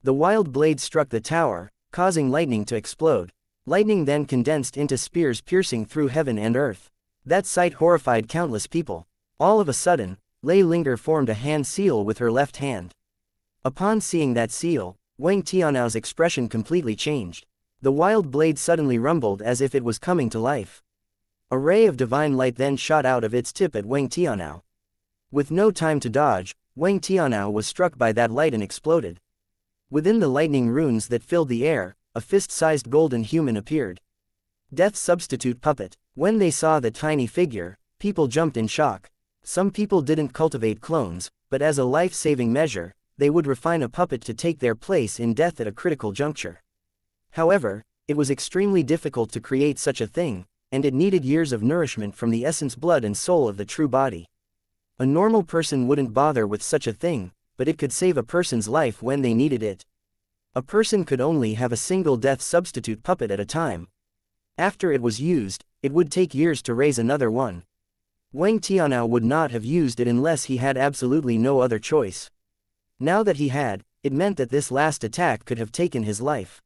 The wild blade struck the tower, causing lightning to explode. Lightning then condensed into spears piercing through heaven and earth. That sight horrified countless people. All of a sudden, Lei Linger formed a hand seal with her left hand. Upon seeing that seal, Wang Tianao's expression completely changed. The wild blade suddenly rumbled as if it was coming to life. A ray of divine light then shot out of its tip at Wang Tianao. With no time to dodge, Wang Tianao was struck by that light and exploded. Within the lightning runes that filled the air, a fist-sized golden human appeared. Death's substitute puppet. When they saw the tiny figure, people jumped in shock. Some people didn't cultivate clones, but as a life-saving measure, they would refine a puppet to take their place in death at a critical juncture. However, it was extremely difficult to create such a thing, and it needed years of nourishment from the essence, blood and soul of the true body. A normal person wouldn't bother with such a thing, but it could save a person's life when they needed it. A person could only have a single death substitute puppet at a time. After it was used, it would take years to raise another one. Wang Tianao would not have used it unless he had absolutely no other choice. Now that he had, it meant that this last attack could have taken his life.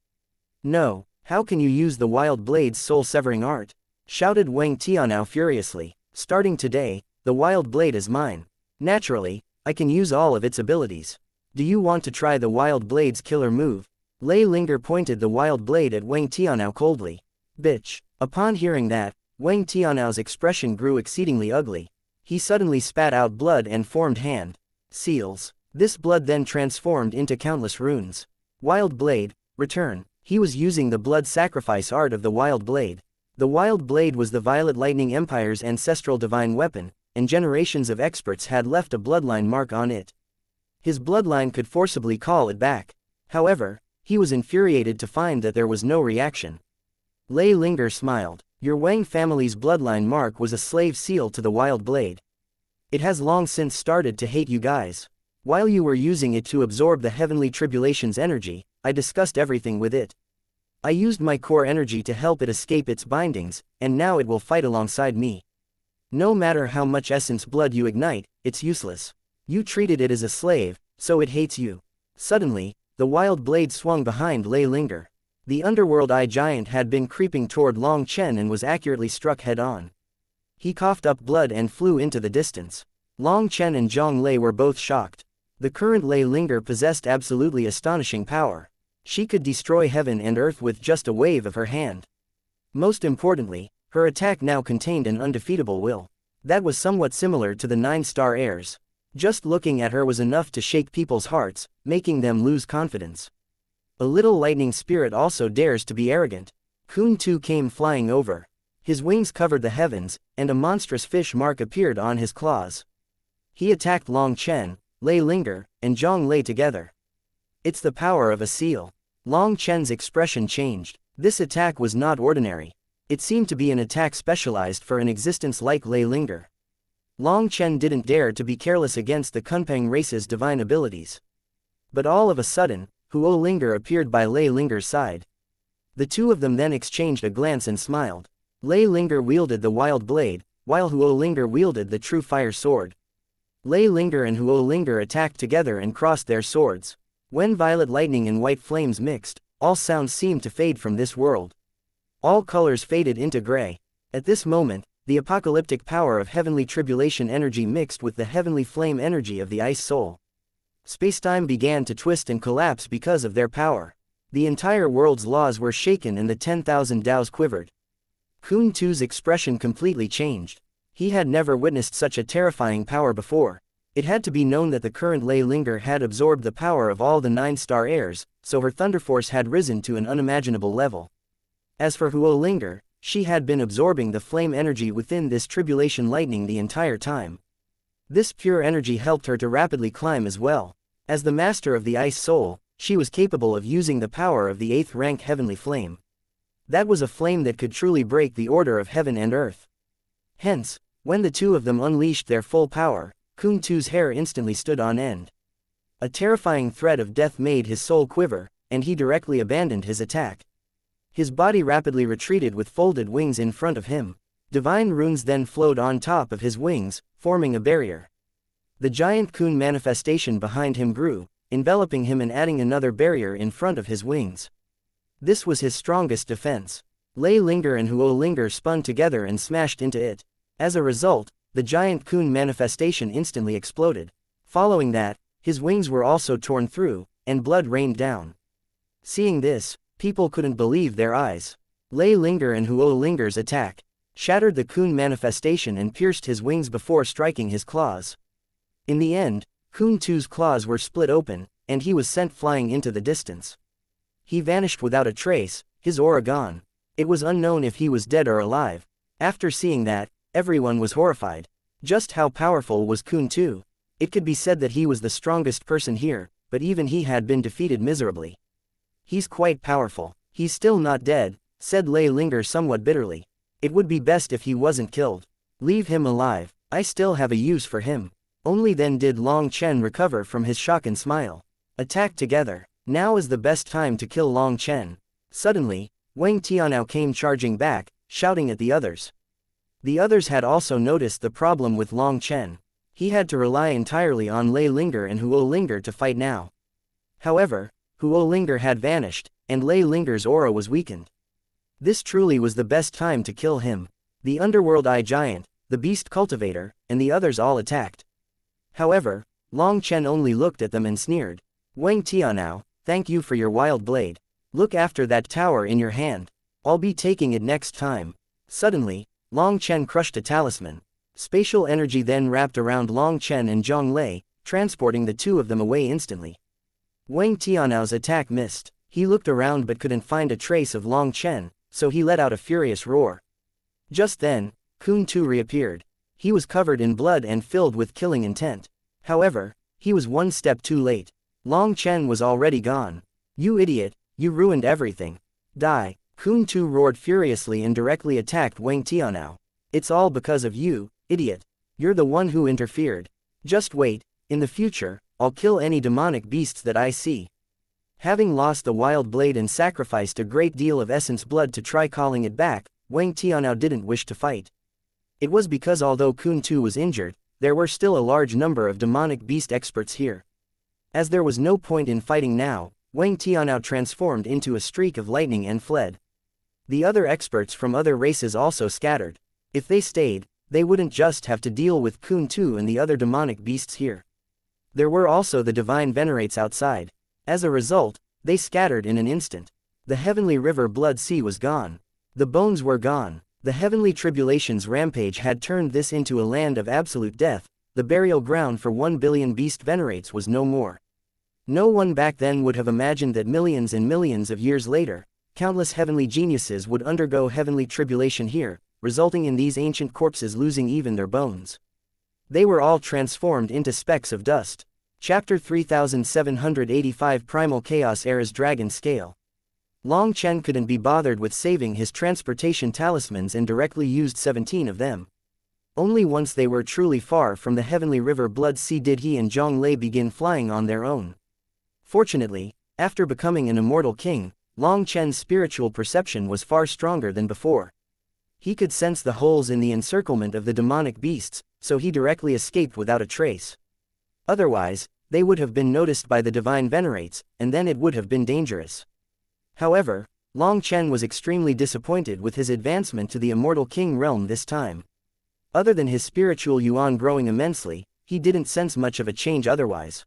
"No, how can you use the wild blade's soul-severing art?" shouted Wang Tianao furiously. "Starting today, the wild blade is mine. Naturally, I can use all of its abilities. Do you want to try the wild blade's killer move?" Lei Linger pointed the wild blade at Wang Tianao coldly. "Bitch." Upon hearing that, Wang Tianao's expression grew exceedingly ugly. He suddenly spat out blood and formed hand seals. This blood then transformed into countless runes. Wild blade, return. He was using the blood sacrifice art of the wild blade. The wild blade was the Violet Lightning Empire's ancestral divine weapon, and generations of experts had left a bloodline mark on it. His bloodline could forcibly call it back. However, he was infuriated to find that there was no reaction. Lei Linger smiled. "Your Wang family's bloodline mark was a slave seal to the wild blade. It has long since started to hate you guys. While you were using it to absorb the heavenly tribulation's energy, I discussed everything with it. I used my core energy to help it escape its bindings, and now it will fight alongside me. No matter how much essence blood you ignite, it's useless. You treated it as a slave, so it hates you." Suddenly, the wild blade swung behind Lei Linger. The underworld eye giant had been creeping toward Long Chen and was accurately struck head-on. He coughed up blood and flew into the distance. Long Chen and Zhang Lei were both shocked. The current Lei Linger possessed absolutely astonishing power. She could destroy heaven and earth with just a wave of her hand. Most importantly, her attack now contained an undefeatable will. That was somewhat similar to the 9-star heirs. Just looking at her was enough to shake people's hearts, making them lose confidence. A little lightning spirit also dares to be arrogant. Kun Tu came flying over. His wings covered the heavens, and a monstrous fish mark appeared on his claws. He attacked Long Chen, Lei Linger, and Zhang Lei together. "It's the power of a seal." Long Chen's expression changed. This attack was not ordinary. It seemed to be an attack specialized for an existence like Lei Linger. Long Chen didn't dare to be careless against the Kunpeng race's divine abilities. But all of a sudden, Huo Linger appeared by Lei Linger's side. The two of them then exchanged a glance and smiled. Lei Linger wielded the wild blade, while Huo Linger wielded the true fire sword. Lei Linger and Huo Linger attacked together and crossed their swords. When violet lightning and white flames mixed, all sounds seemed to fade from this world. All colors faded into gray. At this moment, the apocalyptic power of heavenly tribulation energy mixed with the heavenly flame energy of the ice soul. Spacetime began to twist and collapse because of their power. The entire world's laws were shaken and the 10,000 Daos quivered. Kun Tu's expression completely changed. He had never witnessed such a terrifying power before. It had to be known that the current Lei Linger had absorbed the power of all the 9-star heirs, so her thunder force had risen to an unimaginable level. As for Huo Linger, she had been absorbing the flame energy within this tribulation lightning the entire time. This pure energy helped her to rapidly climb as well. As the master of the ice soul, she was capable of using the power of the 8th rank heavenly flame. That was a flame that could truly break the order of heaven and earth. Hence, when the two of them unleashed their full power, Kuntu's hair instantly stood on end. A terrifying threat of death made his soul quiver, and he directly abandoned his attack. His body rapidly retreated with folded wings in front of him. Divine runes then flowed on top of his wings, forming a barrier. The giant Kun manifestation behind him grew, enveloping him and adding another barrier in front of his wings. This was his strongest defense. Lei Linger and Huo Linger spun together and smashed into it. As a result, the giant Kun manifestation instantly exploded. Following that, his wings were also torn through, and blood rained down. Seeing this, people couldn't believe their eyes. Lei Linger and Huo Linger's attack shattered the Kun manifestation and pierced his wings before striking his claws. In the end, Kuntu's claws were split open, and he was sent flying into the distance. He vanished without a trace, his aura gone. It was unknown if he was dead or alive. After seeing that, everyone was horrified. Just how powerful was Kuntu? It could be said that he was the strongest person here, but even he had been defeated miserably. He's quite powerful. He's still not dead, said Lei Linger somewhat bitterly. It would be best if he wasn't killed. Leave him alive, I still have a use for him. Only then did Long Chen recover from his shock and smile. Attack together. Now is the best time to kill Long Chen. Suddenly, Wang Tianao came charging back, shouting at the others. The others had also noticed the problem with Long Chen. He had to rely entirely on Lei Linger and Huo Linger to fight now. However, Huo Linger had vanished, and Lei Linger's aura was weakened. This truly was the best time to kill him. The Underworld Eye Giant, the Beast Cultivator, and the others all attacked. However, Long Chen only looked at them and sneered. Wang Tianao, thank you for your wild blade. Look after that tower in your hand. I'll be taking it next time. Suddenly, Long Chen crushed a talisman. Spatial energy then wrapped around Long Chen and Zhang Lei, transporting the two of them away instantly. Wang Tianao's attack missed. He looked around but couldn't find a trace of Long Chen, so he let out a furious roar. Just then, Kuntu reappeared. He was covered in blood and filled with killing intent. However, he was one step too late. Long Chen was already gone. You idiot, you ruined everything. Die! Kuntu roared furiously and directly attacked Wang Tianao. It's all because of you, idiot. You're the one who interfered. Just wait, in the future, I'll kill any demonic beasts that I see. Having lost the wild blade and sacrificed a great deal of essence blood to try calling it back, Wang Tianao didn't wish to fight. It was because although Kuntu was injured, there were still a large number of demonic beast experts here. As there was no point in fighting now, Wang Tianao transformed into a streak of lightning and fled. The other experts from other races also scattered. If they stayed, they wouldn't just have to deal with Kuntu and the other demonic beasts here. There were also the divine venerates outside. As a result, they scattered in an instant. The heavenly river Blood Sea was gone. The bones were gone. The heavenly tribulation's rampage had turned this into a land of absolute death. The burial ground for 1 billion beast venerates was no more. No one back then would have imagined that millions and millions of years later, countless heavenly geniuses would undergo heavenly tribulation here, resulting in these ancient corpses losing even their bones. They were all transformed into specks of dust. Chapter 3785 Primal Chaos Era's Dragon Scale. Long Chen couldn't be bothered with saving his transportation talismans and directly used 17 of them. Only once they were truly far from the heavenly river Blood Sea did he and Zhang Lei begin flying on their own. Fortunately, after becoming an immortal king, Long Chen's spiritual perception was far stronger than before. He could sense the holes in the encirclement of the demonic beasts, so he directly escaped without a trace. Otherwise, they would have been noticed by the divine venerates, and then it would have been dangerous. However, Long Chen was extremely disappointed with his advancement to the immortal king realm this time. Other than his spiritual yuan growing immensely, he didn't sense much of a change otherwise.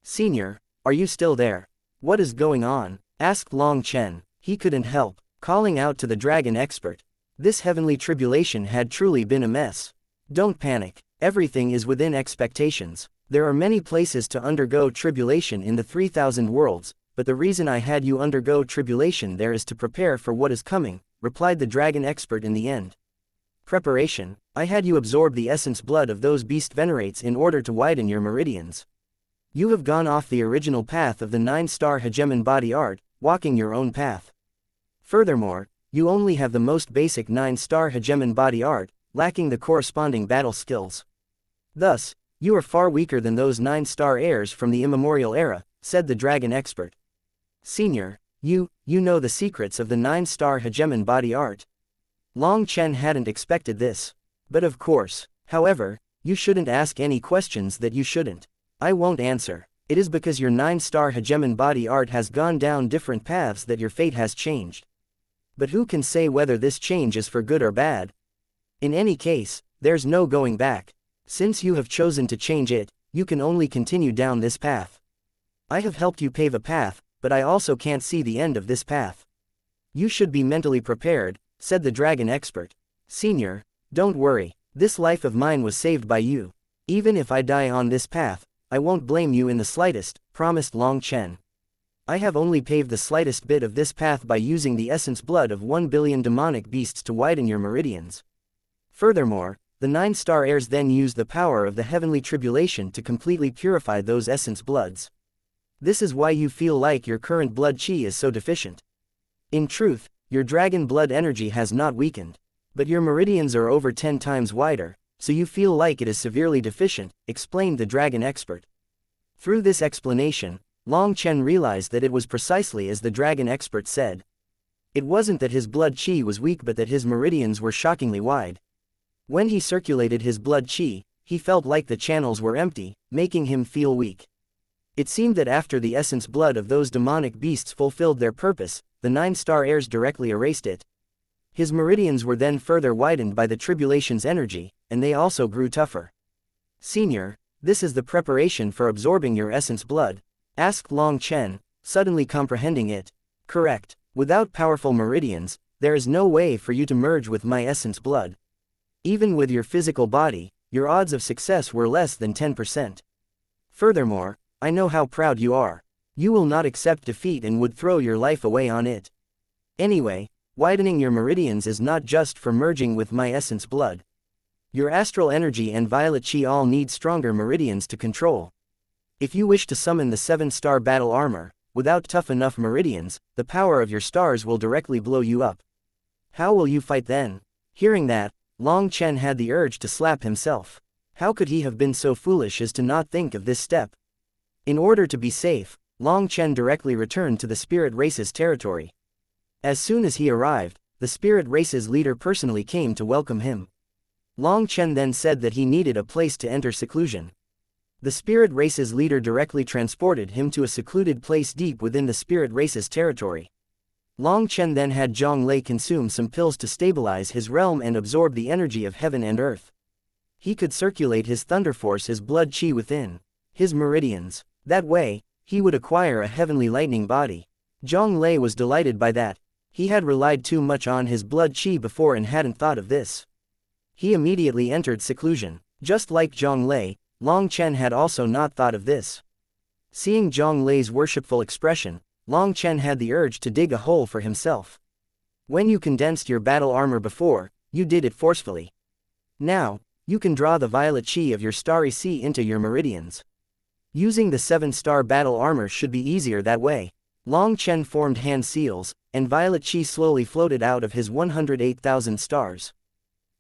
Senior, are you still there? What is going on? Asked Long Chen. He couldn't help calling out to the dragon expert. This heavenly tribulation had truly been a mess. Don't panic, everything is within expectations. There are many places to undergo tribulation in the 3,000 worlds, but the reason I had you undergo tribulation there is to prepare for what is coming, replied the dragon expert in the end. Preparation? I had you absorb the essence blood of those beast venerates in order to widen your meridians. You have gone off the original path of the 9-star hegemon body art, walking your own path. Furthermore, you only have the most basic 9-star hegemon body art, lacking the corresponding battle skills. Thus, you are far weaker than those 9-star heirs from the immemorial era, said the dragon expert. Senior, you know the secrets of the 9-star hegemon body art. Long Chen hadn't expected this. But of course, however, you shouldn't ask any questions that you shouldn't. I won't answer. It is because your 9-star hegemon body art has gone down different paths that your fate has changed. But who can say whether this change is for good or bad? In any case, there's no going back. Since you have chosen to change it, you can only continue down this path. I have helped you pave a path, but I also can't see the end of this path. You should be mentally prepared, said the dragon expert. Senior, don't worry, this life of mine was saved by you. Even if I die on this path, I won't blame you in the slightest, promised Long Chen. I have only paved the slightest bit of this path by using the essence blood of 1 billion demonic beasts to widen your meridians. Furthermore, the 9-star heirs then used the power of the heavenly tribulation to completely purify those essence bloods. This is why you feel like your current blood chi is so deficient. In truth, your dragon blood energy has not weakened. But your meridians are over 10 times wider, so you feel like it is severely deficient, explained the dragon expert. Through this explanation, Long Chen realized that it was precisely as the dragon expert said. It wasn't that his blood chi was weak but that his meridians were shockingly wide. When he circulated his blood chi, he felt like the channels were empty, making him feel weak. It seemed that after the essence blood of those demonic beasts fulfilled their purpose, the 9-star heirs directly erased it. His meridians were then further widened by the tribulation's energy, and they also grew tougher. Senior, this is the preparation for absorbing your essence blood? Asked Long Chen, suddenly comprehending it. Correct. Without powerful meridians, there is no way for you to merge with my essence blood. Even with your physical body, your odds of success were less than 10%. Furthermore, I know how proud you are. You will not accept defeat and would throw your life away on it. Anyway, widening your meridians is not just for merging with my essence blood. Your astral energy and violet chi all need stronger meridians to control. If you wish to summon the 7-star battle armor, without tough enough meridians, the power of your stars will directly blow you up. How will you fight then? Hearing that, Long Chen had the urge to slap himself. How could he have been so foolish as to not think of this step? In order to be safe, Long Chen directly returned to the spirit race's territory. As soon as he arrived, the spirit race's leader personally came to welcome him. Long Chen then said that he needed a place to enter seclusion. The spirit race's leader directly transported him to a secluded place deep within the spirit race's territory. Long Chen then had Zhang Lei consume some pills to stabilize his realm and absorb the energy of heaven and earth. He could circulate his thunder force, his blood chi within his meridians. That way, he would acquire a heavenly lightning body. Zhang Lei was delighted by that. He had relied too much on his blood chi before and hadn't thought of this. He immediately entered seclusion. Just like Zhang Lei, Long Chen had also not thought of this. Seeing Zhang Lei's worshipful expression, Long Chen had the urge to dig a hole for himself. When you condensed your battle armor before, you did it forcefully. Now, you can draw the violet chi of your starry sea into your meridians. Using the 7-star battle armor should be easier that way. Long Chen formed hand seals, and violet chi slowly floated out of his 108,000 stars.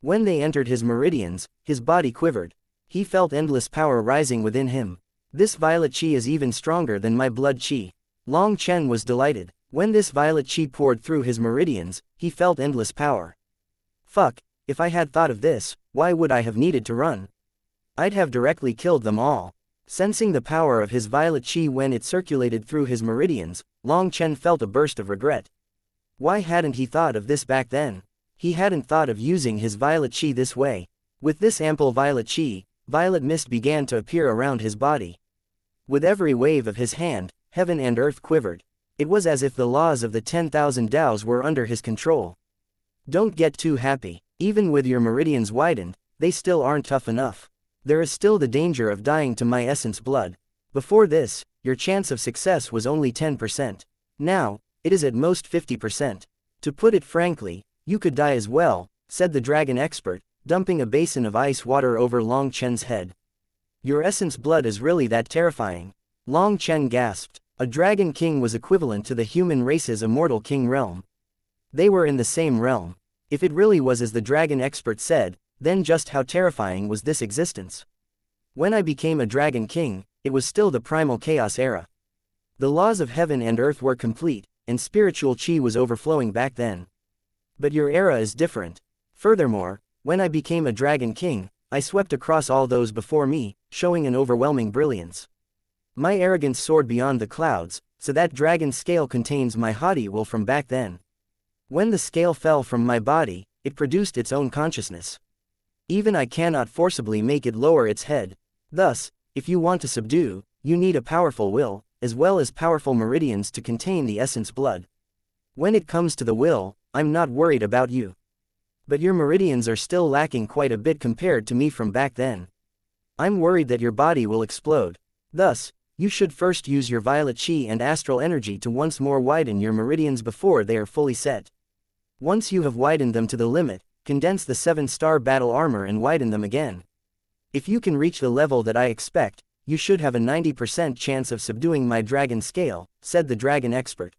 When they entered his meridians, his body quivered. He felt endless power rising within him. This violet chi is even stronger than my blood chi. Long Chen was delighted. When this violet chi poured through his meridians, he felt endless power. Fuck, if I had thought of this, why would I have needed to run? I'd have directly killed them all. Sensing the power of his violet chi when it circulated through his meridians, Long Chen felt a burst of regret. Why hadn't he thought of this back then? He hadn't thought of using his violet chi this way. With this ample violet chi, violet mist began to appear around his body. With every wave of his hand, heaven and earth quivered. It was as if the laws of the 10,000 Tao's were under his control. Don't get too happy. Even with your meridians widened, they still aren't tough enough. There is still the danger of dying to my essence blood. Before this, your chance of success was only 10%. Now, it is at most 50%. To put it frankly, you could die as well, said the dragon expert, dumping a basin of ice water over Long Chen's head. Your essence blood is really that terrifying? Long Chen gasped. A dragon king was equivalent to the human race's immortal king realm. They were in the same realm. If it really was as the dragon expert said, then just how terrifying was this existence? When I became a dragon king, it was still the primal chaos era. The laws of heaven and earth were complete, and spiritual chi was overflowing back then. But your era is different. Furthermore, when I became a dragon king, I swept across all those before me, showing an overwhelming brilliance. My arrogance soared beyond the clouds, so that dragon scale contains my haughty will from back then. When the scale fell from my body, it produced its own consciousness. Even I cannot forcibly make it lower its head. Thus, if you want to subdue, you need a powerful will, as well as powerful meridians to contain the essence blood. When it comes to the will, I'm not worried about you. But your meridians are still lacking quite a bit compared to me from back then. I'm worried that your body will explode. Thus, you should first use your violet chi and astral energy to once more widen your meridians before they are fully set. Once you have widened them to the limit, condense the 7-star battle armor and widen them again. If you can reach the level that I expect, you should have a 90% chance of subduing my dragon scale, said the dragon expert.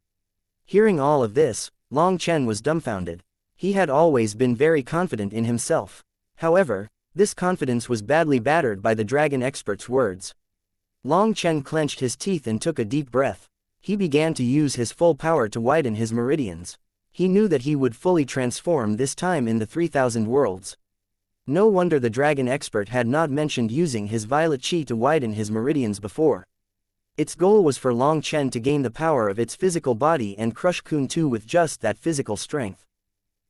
Hearing all of this, Long Chen was dumbfounded. He had always been very confident in himself. However, this confidence was badly battered by the dragon expert's words. Long Chen clenched his teeth and took a deep breath. He began to use his full power to widen his meridians. He knew that he would fully transform this time in the 3,000 worlds. No wonder the dragon expert had not mentioned using his violet chi to widen his meridians before. Its goal was for Long Chen to gain the power of its physical body and crush Kun Tu with just that physical strength.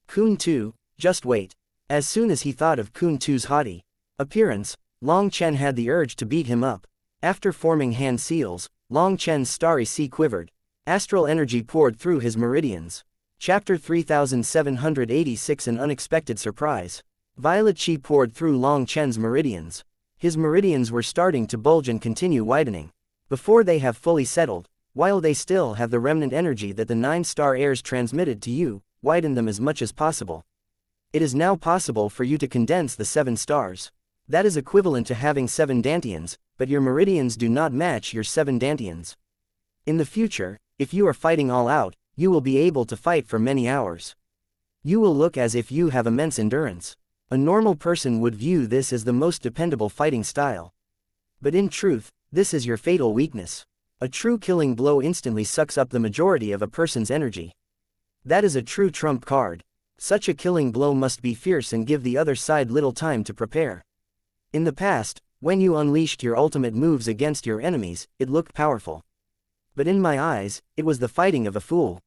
Kun Tu, just wait. As soon as he thought of Kun Tu's haughty appearance, Long Chen had the urge to beat him up. After forming hand seals, Long Chen's starry sea quivered. Astral energy poured through his meridians. Chapter 3786 An Unexpected Surprise. Violet chi poured through Long Chen's meridians. His meridians were starting to bulge and continue widening. Before they have fully settled, while they still have the remnant energy that the 9-star heirs transmitted to you, widen them as much as possible. It is now possible for you to condense the 7 stars. That is equivalent to having 7 dantians, but your meridians do not match your 7 dantians. In the future, if you are fighting all out, you will be able to fight for many hours. You will look as if you have immense endurance. A normal person would view this as the most dependable fighting style. But in truth, this is your fatal weakness. A true killing blow instantly sucks up the majority of a person's energy. That is a true trump card. Such a killing blow must be fierce and give the other side little time to prepare. In the past, when you unleashed your ultimate moves against your enemies, it looked powerful. But in my eyes, it was the fighting of a fool.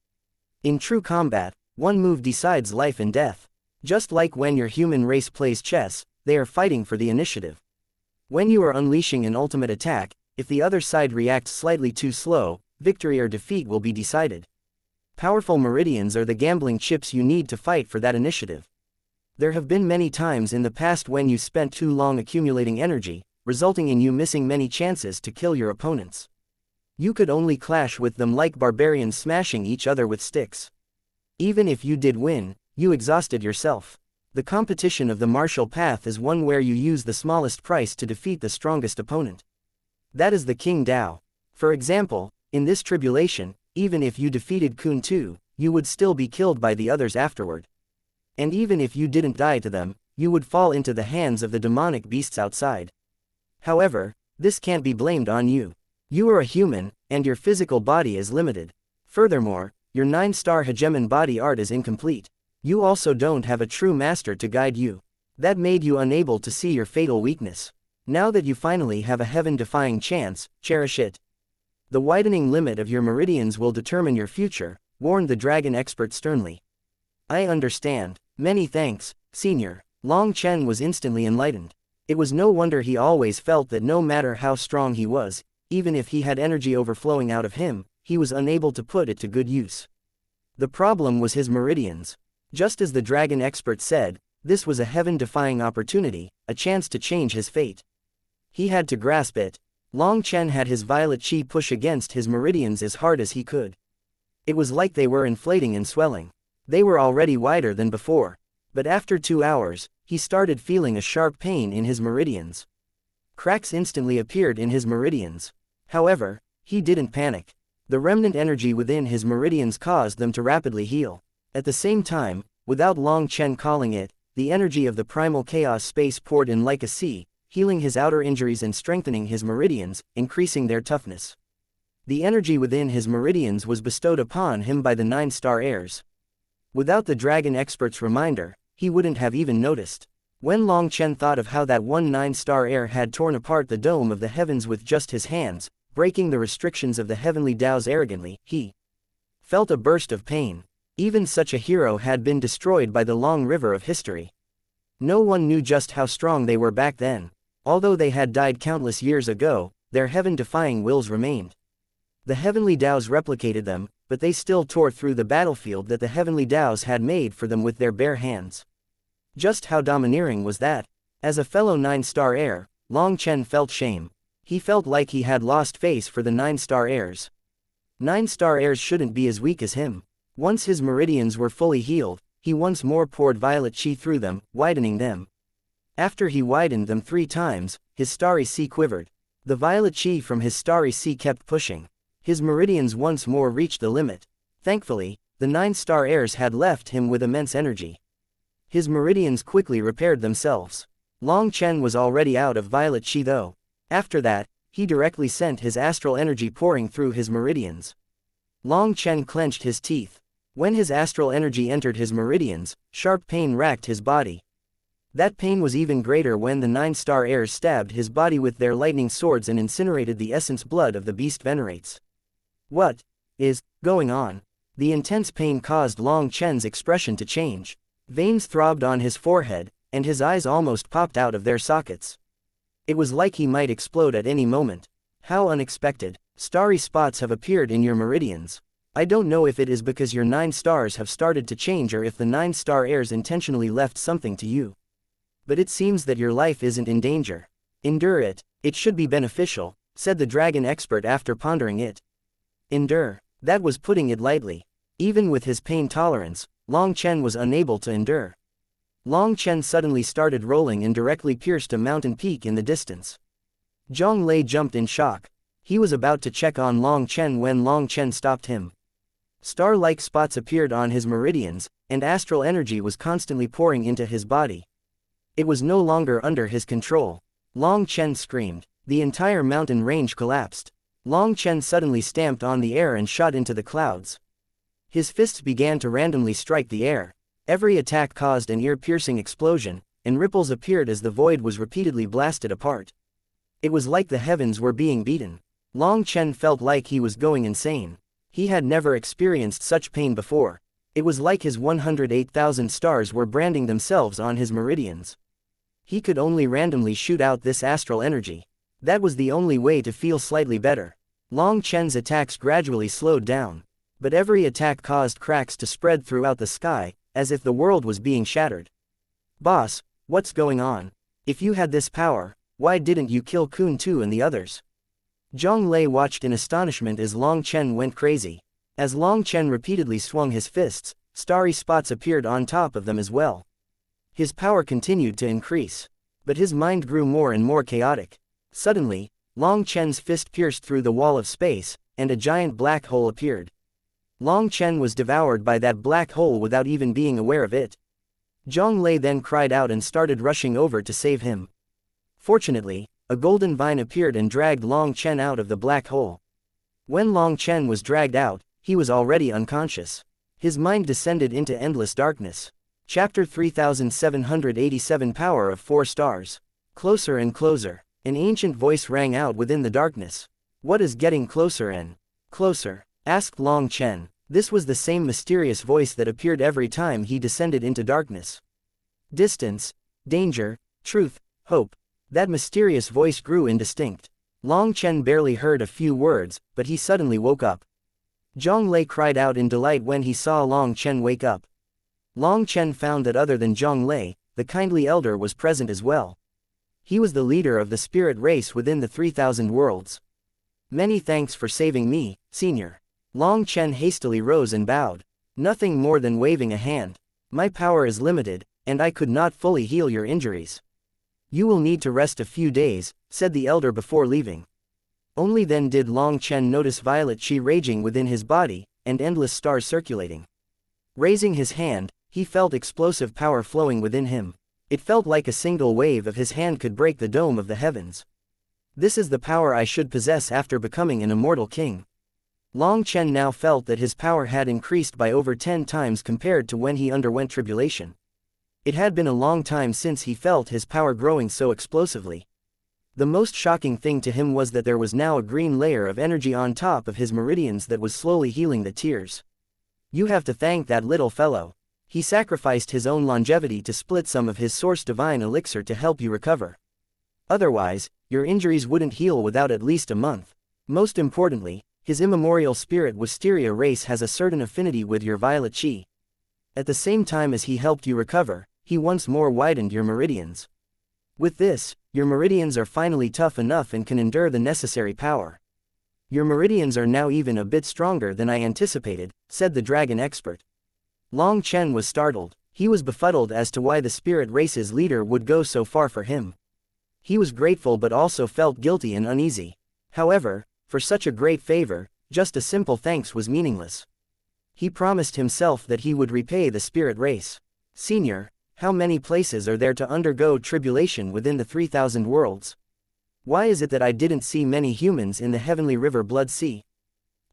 In true combat, one move decides life and death. Just like when your human race plays chess, they are fighting for the initiative. When you are unleashing an ultimate attack, if the other side reacts slightly too slow, victory or defeat will be decided. Powerful meridians are the gambling chips you need to fight for that initiative. There have been many times in the past when you spent too long accumulating energy, resulting in you missing many chances to kill your opponents. You could only clash with them like barbarians smashing each other with sticks. Even if you did win, you exhausted yourself. The competition of the martial path is one where you use the smallest price to defeat the strongest opponent. That is the King Tao. For example, in this tribulation, even if you defeated Kun Tu, you would still be killed by the others afterward. And even if you didn't die to them, you would fall into the hands of the demonic beasts outside. However, this can't be blamed on you. You are a human, and your physical body is limited. Furthermore, your 9-star hegemon body art is incomplete. You also don't have a true master to guide you. That made you unable to see your fatal weakness. Now that you finally have a heaven-defying chance, cherish it. The widening limit of your meridians will determine your future, warned the dragon expert sternly. I understand. Many thanks, Senior. Long Chen was instantly enlightened. It was no wonder he always felt that no matter how strong he was, even if he had energy overflowing out of him, he was unable to put it to good use. The problem was his meridians. Just as the dragon expert said, this was a heaven-defying opportunity, a chance to change his fate. He had to grasp it. Long Chen had his violet chi push against his meridians as hard as he could. It was like they were inflating and swelling. They were already wider than before. But after 2 hours, he started feeling a sharp pain in his meridians. Cracks instantly appeared in his meridians. However, he didn't panic. The remnant energy within his meridians caused them to rapidly heal. At the same time, without Long Chen calling it, the energy of the primal chaos space poured in like a sea, healing his outer injuries and strengthening his meridians, increasing their toughness. The energy within his meridians was bestowed upon him by the 9-star heirs. Without the dragon expert's reminder, he wouldn't have even noticed. When Long Chen thought of how that one 9-star heir had torn apart the dome of the heavens with just his hands, breaking the restrictions of the heavenly Tao's arrogantly, he felt a burst of pain. Even such a hero had been destroyed by the long river of history. No one knew just how strong they were back then. Although they had died countless years ago, their heaven-defying wills remained. The heavenly Tao's replicated them, but they still tore through the battlefield that the heavenly Tao's had made for them with their bare hands. Just how domineering was that? As a fellow 9-star heir, Long Chen felt shame. He felt like he had lost face for the 9-star heirs. 9-star heirs shouldn't be as weak as him. Once his meridians were fully healed, he once more poured violet qi through them, widening them. After he widened them 3 times, his starry sea quivered. The violet qi from his starry sea kept pushing. His meridians once more reached the limit. Thankfully, the 9-star heirs had left him with immense energy. His meridians quickly repaired themselves. Long Chen was already out of violet qi though. After that, he directly sent his astral energy pouring through his meridians. Long Chen clenched his teeth. When his astral energy entered his meridians, sharp pain racked his body. That pain was even greater when the 9-star heirs stabbed his body with their lightning swords and incinerated the essence blood of the beast venerates. What is going on? The intense pain caused Long Chen's expression to change. Veins throbbed on his forehead, and his eyes almost popped out of their sockets. It was like he might explode at any moment. How unexpected. Starry spots have appeared in your meridians. I don't know if it is because your 9 stars have started to change or if the 9-star heirs intentionally left something to you. But it seems that your life isn't in danger. Endure it. It should be beneficial, said the dragon expert after pondering it. Endure. That was putting it lightly. Even with his pain tolerance, Long Chen was unable to endure. Long Chen suddenly started rolling and directly pierced a mountain peak in the distance. Zhang Lei jumped in shock. He was about to check on Long Chen when Long Chen stopped him. Star-like spots appeared on his meridians, and astral energy was constantly pouring into his body. It was no longer under his control. Long Chen screamed. The entire mountain range collapsed. Long Chen suddenly stamped on the air and shot into the clouds. His fists began to randomly strike the air. Every attack caused an ear-piercing explosion, and ripples appeared as the void was repeatedly blasted apart. It was like the heavens were being beaten. Long Chen felt like he was going insane. He had never experienced such pain before. It was like his 108,000 stars were branding themselves on his meridians. He could only randomly shoot out this astral energy. That was the only way to feel slightly better. Long Chen's attacks gradually slowed down. But every attack caused cracks to spread throughout the sky, as if the world was being shattered. Boss, what's going on? If you had this power, why didn't you kill Kun Tu and the others? Zhang Lei watched in astonishment as Long Chen went crazy. As Long Chen repeatedly swung his fists, starry spots appeared on top of them as well. His power continued to increase. But his mind grew more and more chaotic. Suddenly, Long Chen's fist pierced through the wall of space, and a giant black hole appeared. Long Chen was devoured by that black hole without even being aware of it. Zhang Lei then cried out and started rushing over to save him. Fortunately, a golden vine appeared and dragged Long Chen out of the black hole. When Long Chen was dragged out, he was already unconscious. His mind descended into endless darkness. Chapter 3787 Power of 4 Stars. Closer and closer. An ancient voice rang out within the darkness. What is getting closer and closer? Asked Long Chen. This was the same mysterious voice that appeared every time he descended into darkness. Distance, danger, truth, hope. That mysterious voice grew indistinct. Long Chen barely heard a few words, but he suddenly woke up. Zhang Lei cried out in delight when he saw Long Chen wake up. Long Chen found that other than Zhang Lei, the kindly elder was present as well. He was the leader of the spirit race within the 3,000 worlds. Many thanks for saving me, senior. Long Chen hastily rose and bowed. Nothing more than waving a hand. My power is limited, and I could not fully heal your injuries. You will need to rest a few days, said the elder before leaving. Only then did Long Chen notice violet qi raging within his body, and endless stars circulating. Raising his hand, he felt explosive power flowing within him. It felt like a single wave of his hand could break the dome of the heavens. This is the power I should possess after becoming an immortal king. Long Chen now felt that his power had increased by over 10 times compared to when he underwent tribulation. It had been a long time since he felt his power growing so explosively. The most shocking thing to him was that there was now a green layer of energy on top of his meridians that was slowly healing the tears. You have to thank that little fellow. He sacrificed his own longevity to split some of his source divine elixir to help you recover. Otherwise, your injuries wouldn't heal without at least a month. Most importantly, his immemorial spirit wisteria race has a certain affinity with your violet qi. At the same time as he helped you recover, he once more widened your meridians. With this, your meridians are finally tough enough and can endure the necessary power. Your meridians are now even a bit stronger than I anticipated, said the dragon expert. Long Chen was startled. He was befuddled as to why the spirit race's leader would go so far for him. He was grateful but also felt guilty and uneasy. However, for such a great favor, just a simple thanks was meaningless. He promised himself that he would repay the spirit race. Senior, how many places are there to undergo tribulation within the 3,000 worlds? Why is it that I didn't see many humans in the heavenly river Blood Sea?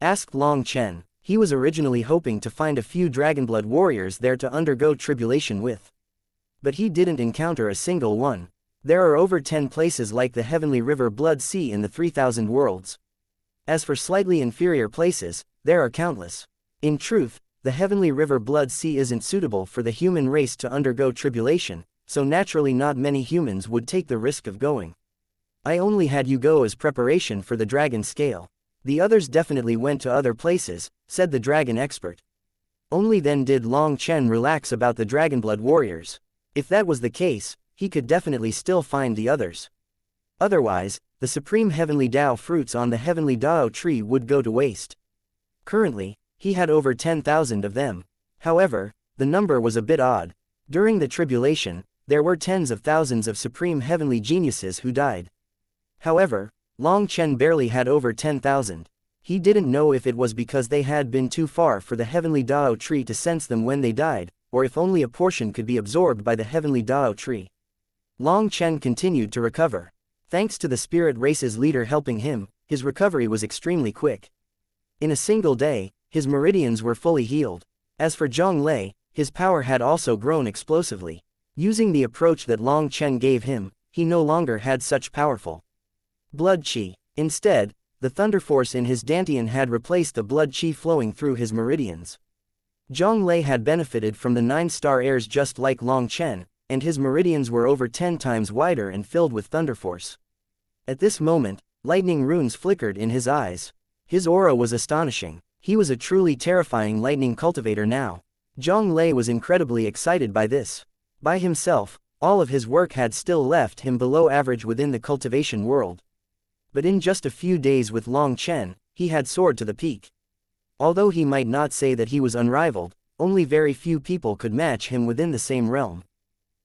Asked Long Chen. He was originally hoping to find a few dragonblood warriors there to undergo tribulation with. But he didn't encounter a single one. There are over 10 places like the heavenly river Blood Sea in the 3,000 worlds. As for slightly inferior places, there are countless. In truth, the heavenly river Blood Sea isn't suitable for the human race to undergo tribulation, so naturally not many humans would take the risk of going. I only had you go as preparation for the dragon scale. The others definitely went to other places, said the dragon expert. Only then did Long Chen relax about the dragonblood warriors. If that was the case, he could definitely still find the others. Otherwise, the supreme heavenly Dao fruits on the heavenly Dao tree would go to waste. Currently, he had over 10,000 of them. However, the number was a bit odd. During the tribulation, there were tens of thousands of supreme heavenly geniuses who died. However, Long Chen barely had over 10,000. He didn't know if it was because they had been too far for the heavenly Dao tree to sense them when they died, or if only a portion could be absorbed by the heavenly Dao tree. Long Chen continued to recover. Thanks to the spirit race's leader helping him, his recovery was extremely quick. In a single day, his meridians were fully healed. As for Zhang Lei, his power had also grown explosively. Using the approach that Long Chen gave him, he no longer had such powerful blood qi. Instead, the thunder force in his dantian had replaced the blood qi flowing through his meridians. Zhang Lei had benefited from the 9-star airs just like Long Chen, and his meridians were over 10 times wider and filled with thunder force. At this moment, lightning runes flickered in his eyes. His aura was astonishing. He was a truly terrifying lightning cultivator now. Zhang Lei was incredibly excited by this. By himself, all of his work had still left him below average within the cultivation world. But in just a few days with Long Chen, he had soared to the peak. Although he might not say that he was unrivaled, only very few people could match him within the same realm.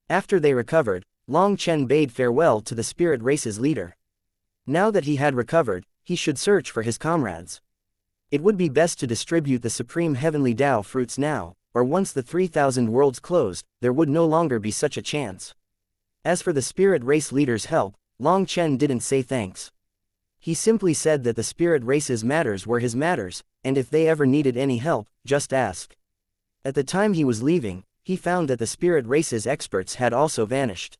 After they recovered, Long Chen bade farewell to the spirit race's leader. Now that he had recovered, he should search for his comrades. It would be best to distribute the supreme heavenly Dao fruits now, or once the 3,000 worlds closed, there would no longer be such a chance. As for the spirit race leader's help, Long Chen didn't say thanks. He simply said that the spirit race's matters were his matters, and if they ever needed any help, just ask. At the time he was leaving, he found that the spirit race's experts had also vanished.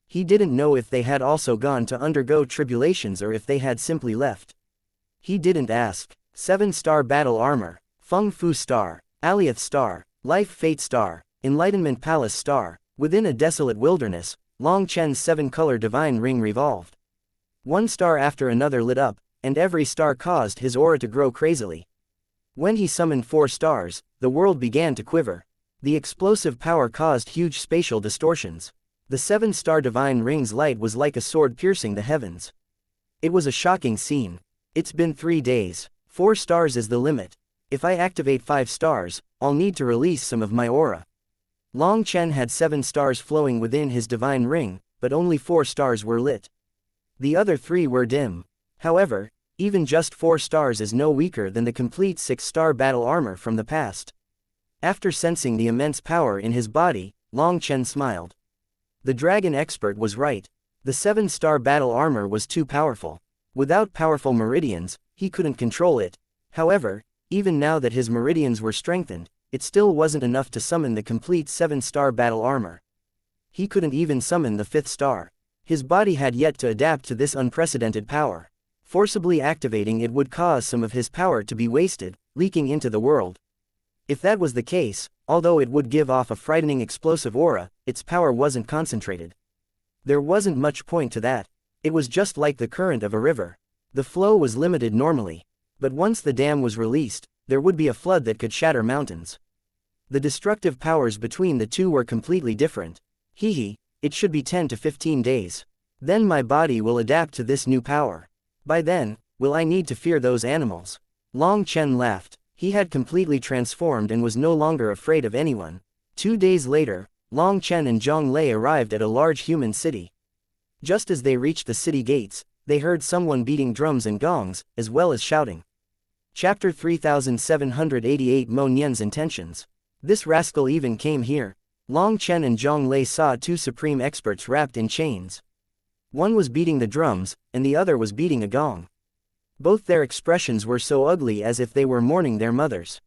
He didn't know if they had also gone to undergo tribulations or if they had simply left. He didn't ask. 7-star battle armor, Feng Fu star, Aliath star, Life Fate star, Enlightenment Palace star. Within a desolate wilderness, Long Chen's 7-color divine ring revolved. One star after another lit up, and every star caused his aura to grow crazily. When he summoned 4 stars, the world began to quiver. The explosive power caused huge spatial distortions. The 7-star divine ring's light was like a sword piercing the heavens. It was a shocking scene. It's been 3 days. 4 stars is the limit. If I activate 5 stars, I'll need to release some of my aura. Long Chen had 7 stars flowing within his divine ring, but only 4 stars were lit. The other 3 were dim. However, Even just 4 stars is no weaker than the complete 6-star battle armor from the past. After sensing the immense power in his body, Long Chen smiled. The dragon expert was right. The 7-star battle armor was too powerful. Without powerful meridians, he couldn't control it. However, even now that his meridians were strengthened, it still wasn't enough to summon the complete 7-star battle armor. He couldn't even summon the 5th star. His body had yet to adapt to this unprecedented power. Forcibly activating it would cause some of his power to be wasted, leaking into the world. If that was the case, although it would give off a frightening explosive aura, its power wasn't concentrated. There wasn't much point to that. It was just like the current of a river. The flow was limited normally. But once the dam was released, there would be a flood that could shatter mountains. The destructive powers between the two were completely different. It should be 10 to 15 days. Then my body will adapt to this new power. By then, will I need to fear those animals? Long Chen laughed. He had completely transformed and was no longer afraid of anyone. 2 days later, Long Chen and Zhang Lei arrived at a large human city. Just as they reached the city gates, they heard someone beating drums and gongs, as well as shouting. Chapter 3788 Mo Nian's Intentions. This rascal even came here. Long Chen and Zhang Lei saw 2 supreme experts wrapped in chains. One was beating the drums, and the other was beating a gong. Both their expressions were so ugly as if they were mourning their mothers.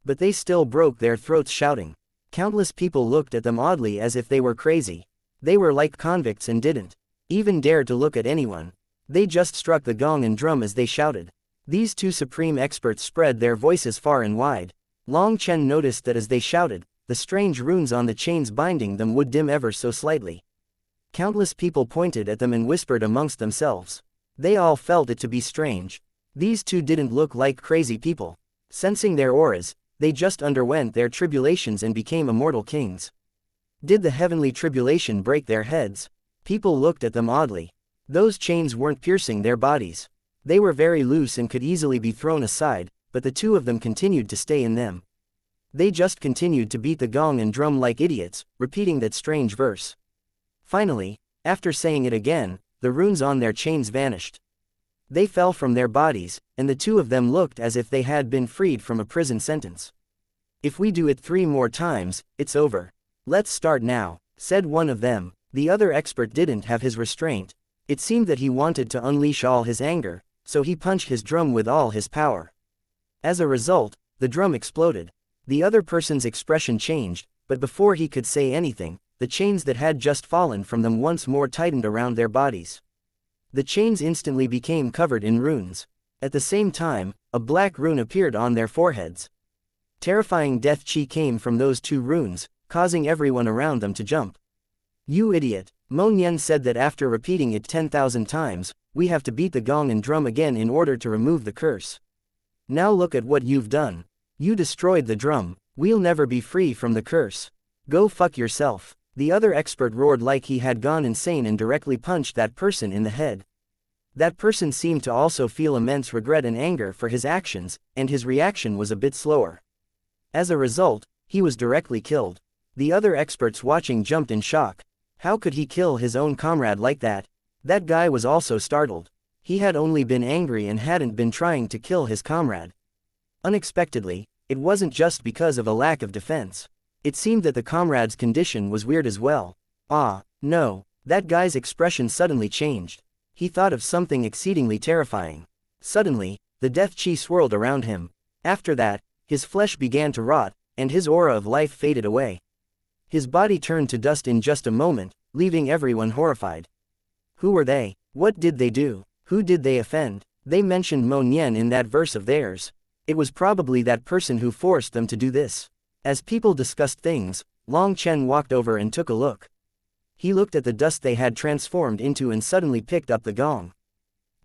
But they still broke their throats shouting. Countless people looked at them oddly as if they were crazy. They were like convicts and didn't even dare to look at anyone. They just struck the gong and drum as they shouted. These 2 supreme experts spread their voices far and wide. Long Chen noticed that as they shouted, the strange runes on the chains binding them would dim ever so slightly. Countless people pointed at them and whispered amongst themselves. They all felt it to be strange. These 2 didn't look like crazy people. Sensing their auras, they just underwent their tribulations and became immortal kings. Did the heavenly tribulation break their heads? People looked at them oddly. Those chains weren't piercing their bodies. They were very loose and could easily be thrown aside, but the 2 of them continued to stay in them. They just continued to beat the gong and drum like idiots, repeating that strange verse. Finally, after saying it again, the runes on their chains vanished. They fell from their bodies, and the 2 of them looked as if they had been freed from a prison sentence. If we do it 3 more times, it's over. Let's start now, said one of them. The other expert didn't have his restraint. It seemed that he wanted to unleash all his anger, so he punched his drum with all his power. As a result, the drum exploded. The other person's expression changed, but before he could say anything, the chains that had just fallen from them once more tightened around their bodies. The chains instantly became covered in runes. At the same time, a black rune appeared on their foreheads. Terrifying death chi came from those 2 runes, causing everyone around them to jump. You idiot, Mo Nian said that after repeating it 10,000 times, we have to beat the gong and drum again in order to remove the curse. Now look at what you've done. You destroyed the drum. We'll never be free from the curse. Go fuck yourself. The other expert roared like he had gone insane and directly punched that person in the head. That person seemed to also feel immense regret and anger for his actions, and his reaction was a bit slower. As a result, he was directly killed. The other experts watching jumped in shock. How could he kill his own comrade like that? That guy was also startled. He had only been angry and hadn't been trying to kill his comrade. Unexpectedly, it wasn't just because of a lack of defense. It seemed that the comrade's condition was weird as well. Ah, no, that guy's expression suddenly changed. He thought of something exceedingly terrifying. Suddenly, the death chi swirled around him. After that, his flesh began to rot, and his aura of life faded away. His body turned to dust in just a moment, leaving everyone horrified. Who were they? What did they do? Who did they offend? They mentioned Mo Nian in that verse of theirs. It was probably that person who forced them to do this. As people discussed things, Long Chen walked over and took a look. He looked at the dust they had transformed into and suddenly picked up the gong.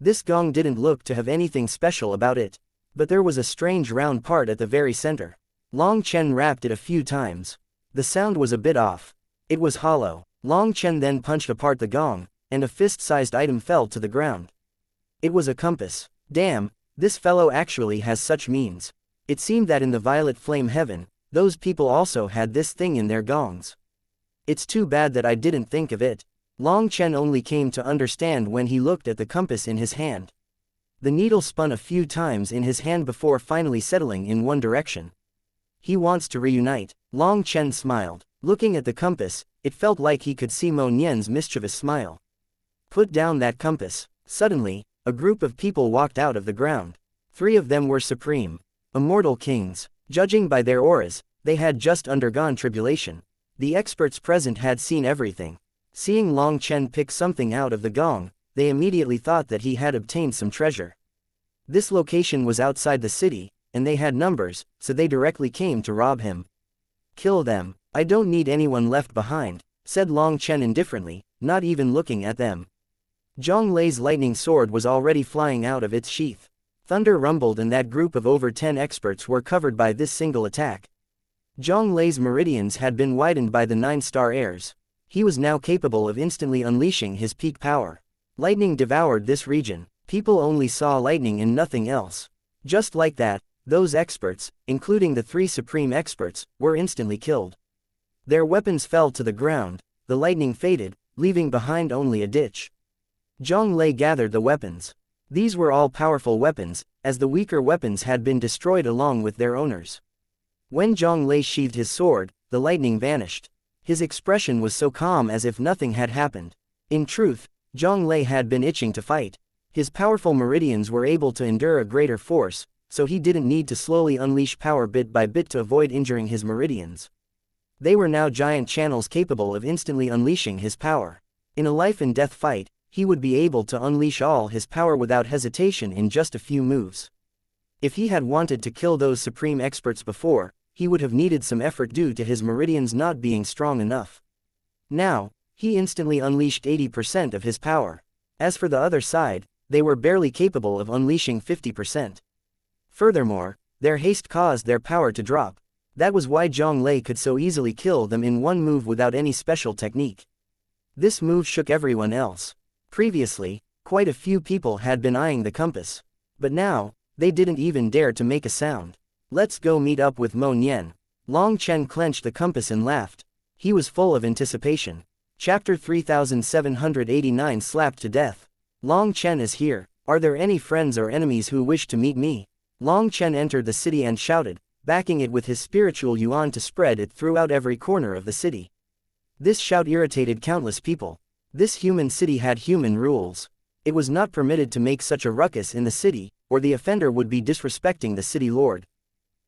This gong didn't look to have anything special about it, but there was a strange round part at the very center. Long Chen rapped it a few times. The sound was a bit off. It was hollow. Long Chen then punched apart the gong, and a fist-sized item fell to the ground. It was a compass. Damn, this fellow actually has such means. It seemed that in the violet flame heaven, those people also had this thing in their gongs. It's too bad that I didn't think of it. Long Chen only came to understand when he looked at the compass in his hand. The needle spun a few times in his hand before finally settling in one direction. He wants to reunite. Long Chen smiled. Looking at the compass, it felt like he could see Mo Nian's mischievous smile. Put down that compass. Suddenly, a group of people walked out of the ground. 3 of them were supreme, immortal kings. Judging by their auras, they had just undergone tribulation. The experts present had seen everything. Seeing Long Chen pick something out of the gong, they immediately thought that he had obtained some treasure. This location was outside the city, and they had numbers, so they directly came to rob him. Kill them. I don't need anyone left behind, said Long Chen indifferently, not even looking at them. Zhang Lei's lightning sword was already flying out of its sheath. Thunder rumbled and that group of over 10 experts were covered by this single attack. Zhang Lei's meridians had been widened by the 9-star heirs. He was now capable of instantly unleashing his peak power. Lightning devoured this region. People only saw lightning and nothing else. Just like that, those experts, including the 3 supreme experts, were instantly killed. Their weapons fell to the ground, the lightning faded, leaving behind only a ditch. Zhang Lei gathered the weapons. These were all powerful weapons, as the weaker weapons had been destroyed along with their owners. When Zhang Lei sheathed his sword, the lightning vanished. His expression was so calm as if nothing had happened. In truth, Zhang Lei had been itching to fight. His powerful meridians were able to endure a greater force, so he didn't need to slowly unleash power bit by bit to avoid injuring his meridians. They were now giant channels capable of instantly unleashing his power. In a life and death fight, he would be able to unleash all his power without hesitation in just a few moves. If he had wanted to kill those supreme experts before, he would have needed some effort due to his meridians not being strong enough. Now, he instantly unleashed 80% of his power. As for the other side, they were barely capable of unleashing 50%. Furthermore, their haste caused their power to drop. That was why Zhang Lei could so easily kill them in one move without any special technique. This move shook everyone else. Previously, quite a few people had been eyeing the compass. But now, they didn't even dare to make a sound. Let's go meet up with Mo Nian. Long Chen clenched the compass and laughed. He was full of anticipation. Chapter 3789 Slapped to Death. Long Chen is here. Are there any friends or enemies who wish to meet me? Long Chen entered the city and shouted, backing it with his spiritual yuan to spread it throughout every corner of the city. This shout irritated countless people. This human city had human rules. It was not permitted to make such a ruckus in the city, or the offender would be disrespecting the city lord.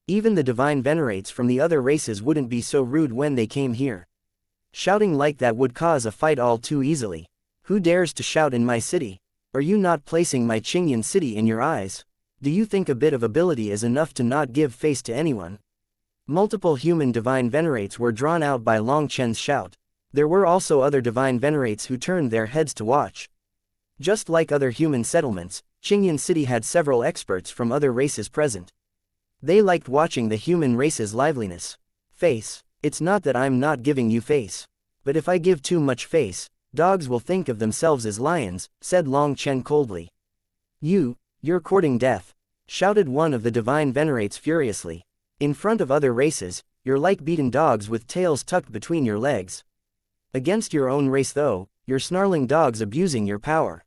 Even the divine venerates from the other races wouldn't be so rude when they came here. Shouting like that would cause a fight all too easily. Who dares to shout in my city? Are you not placing my Qingyan city in your eyes? Do you think a bit of ability is enough to not give face to anyone? Multiple human divine venerates were drawn out by Long Chen's shout. There were also other divine venerates who turned their heads to watch. Just like other human settlements, Qingyan City had several experts from other races present. They liked watching the human race's liveliness. Face. It's not that I'm not giving you face. But if I give too much face, dogs will think of themselves as lions, said Long Chen coldly. You're courting death, shouted one of the divine venerates furiously. In front of other races, you're like beaten dogs with tails tucked between your legs. Against your own race though, you're snarling dogs abusing your power.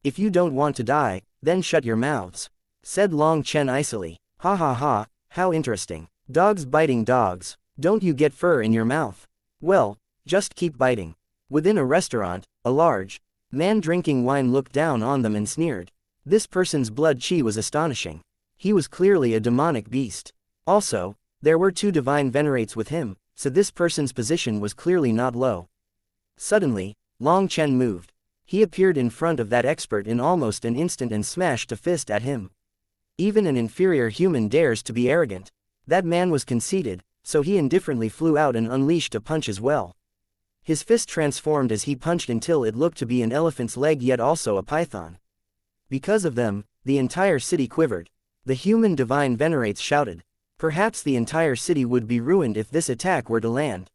If you don't want to die, then shut your mouths, said Long Chen icily. Ha ha ha, how interesting. Dogs biting dogs. Don't you get fur in your mouth? Well, just keep biting. Within a restaurant, a large man drinking wine looked down on them and sneered. This person's blood chi was astonishing. He was clearly a demonic beast. Also, there were 2 divine venerates with him, so this person's position was clearly not low. Suddenly, Long Chen moved. He appeared in front of that expert in almost an instant and smashed a fist at him. Even an inferior human dares to be arrogant. That man was conceited, so he indifferently flew out and unleashed a punch as well. His fist transformed as he punched until it looked to be an elephant's leg yet also a python. Because of them, the entire city quivered. The human divine venerates shouted. Perhaps the entire city would be ruined if this attack were to land.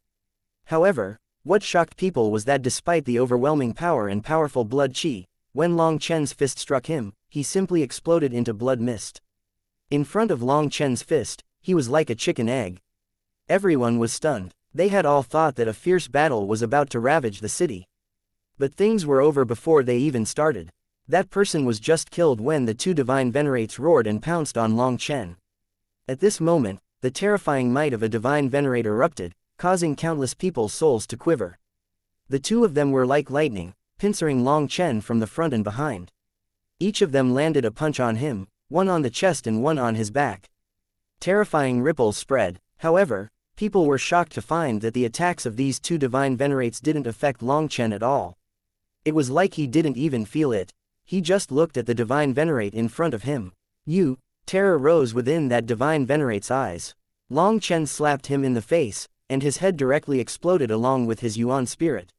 However, what shocked people was that despite the overwhelming power and powerful blood chi, when Long Chen's fist struck him, he simply exploded into blood mist. In front of Long Chen's fist, he was like a chicken egg. Everyone was stunned. They had all thought that a fierce battle was about to ravage the city. But things were over before they even started. That person was just killed when the two divine venerates roared and pounced on Long Chen. At this moment, the terrifying might of a divine venerate erupted, causing countless people's souls to quiver. The two of them were like lightning, pincering Long Chen from the front and behind. Each of them landed a punch on him, one on the chest and one on his back. Terrifying ripples spread. However, people were shocked to find that the attacks of these two divine venerates didn't affect Long Chen at all. It was like he didn't even feel it. He just looked at the divine venerate in front of him. Terror rose within that divine venerate's eyes. Long Chen slapped him in the face, and his head directly exploded along with his yuan spirit.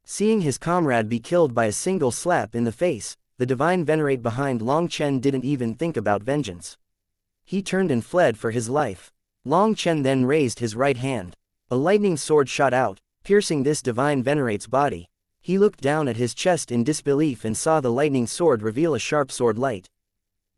Seeing his comrade be killed by a single slap in the face, the divine venerate behind Long Chen didn't even think about vengeance. He turned and fled for his life. Long Chen then raised his right hand. A lightning sword shot out, piercing this divine venerate's body. He looked down at his chest in disbelief and saw the lightning sword reveal a sharp sword light.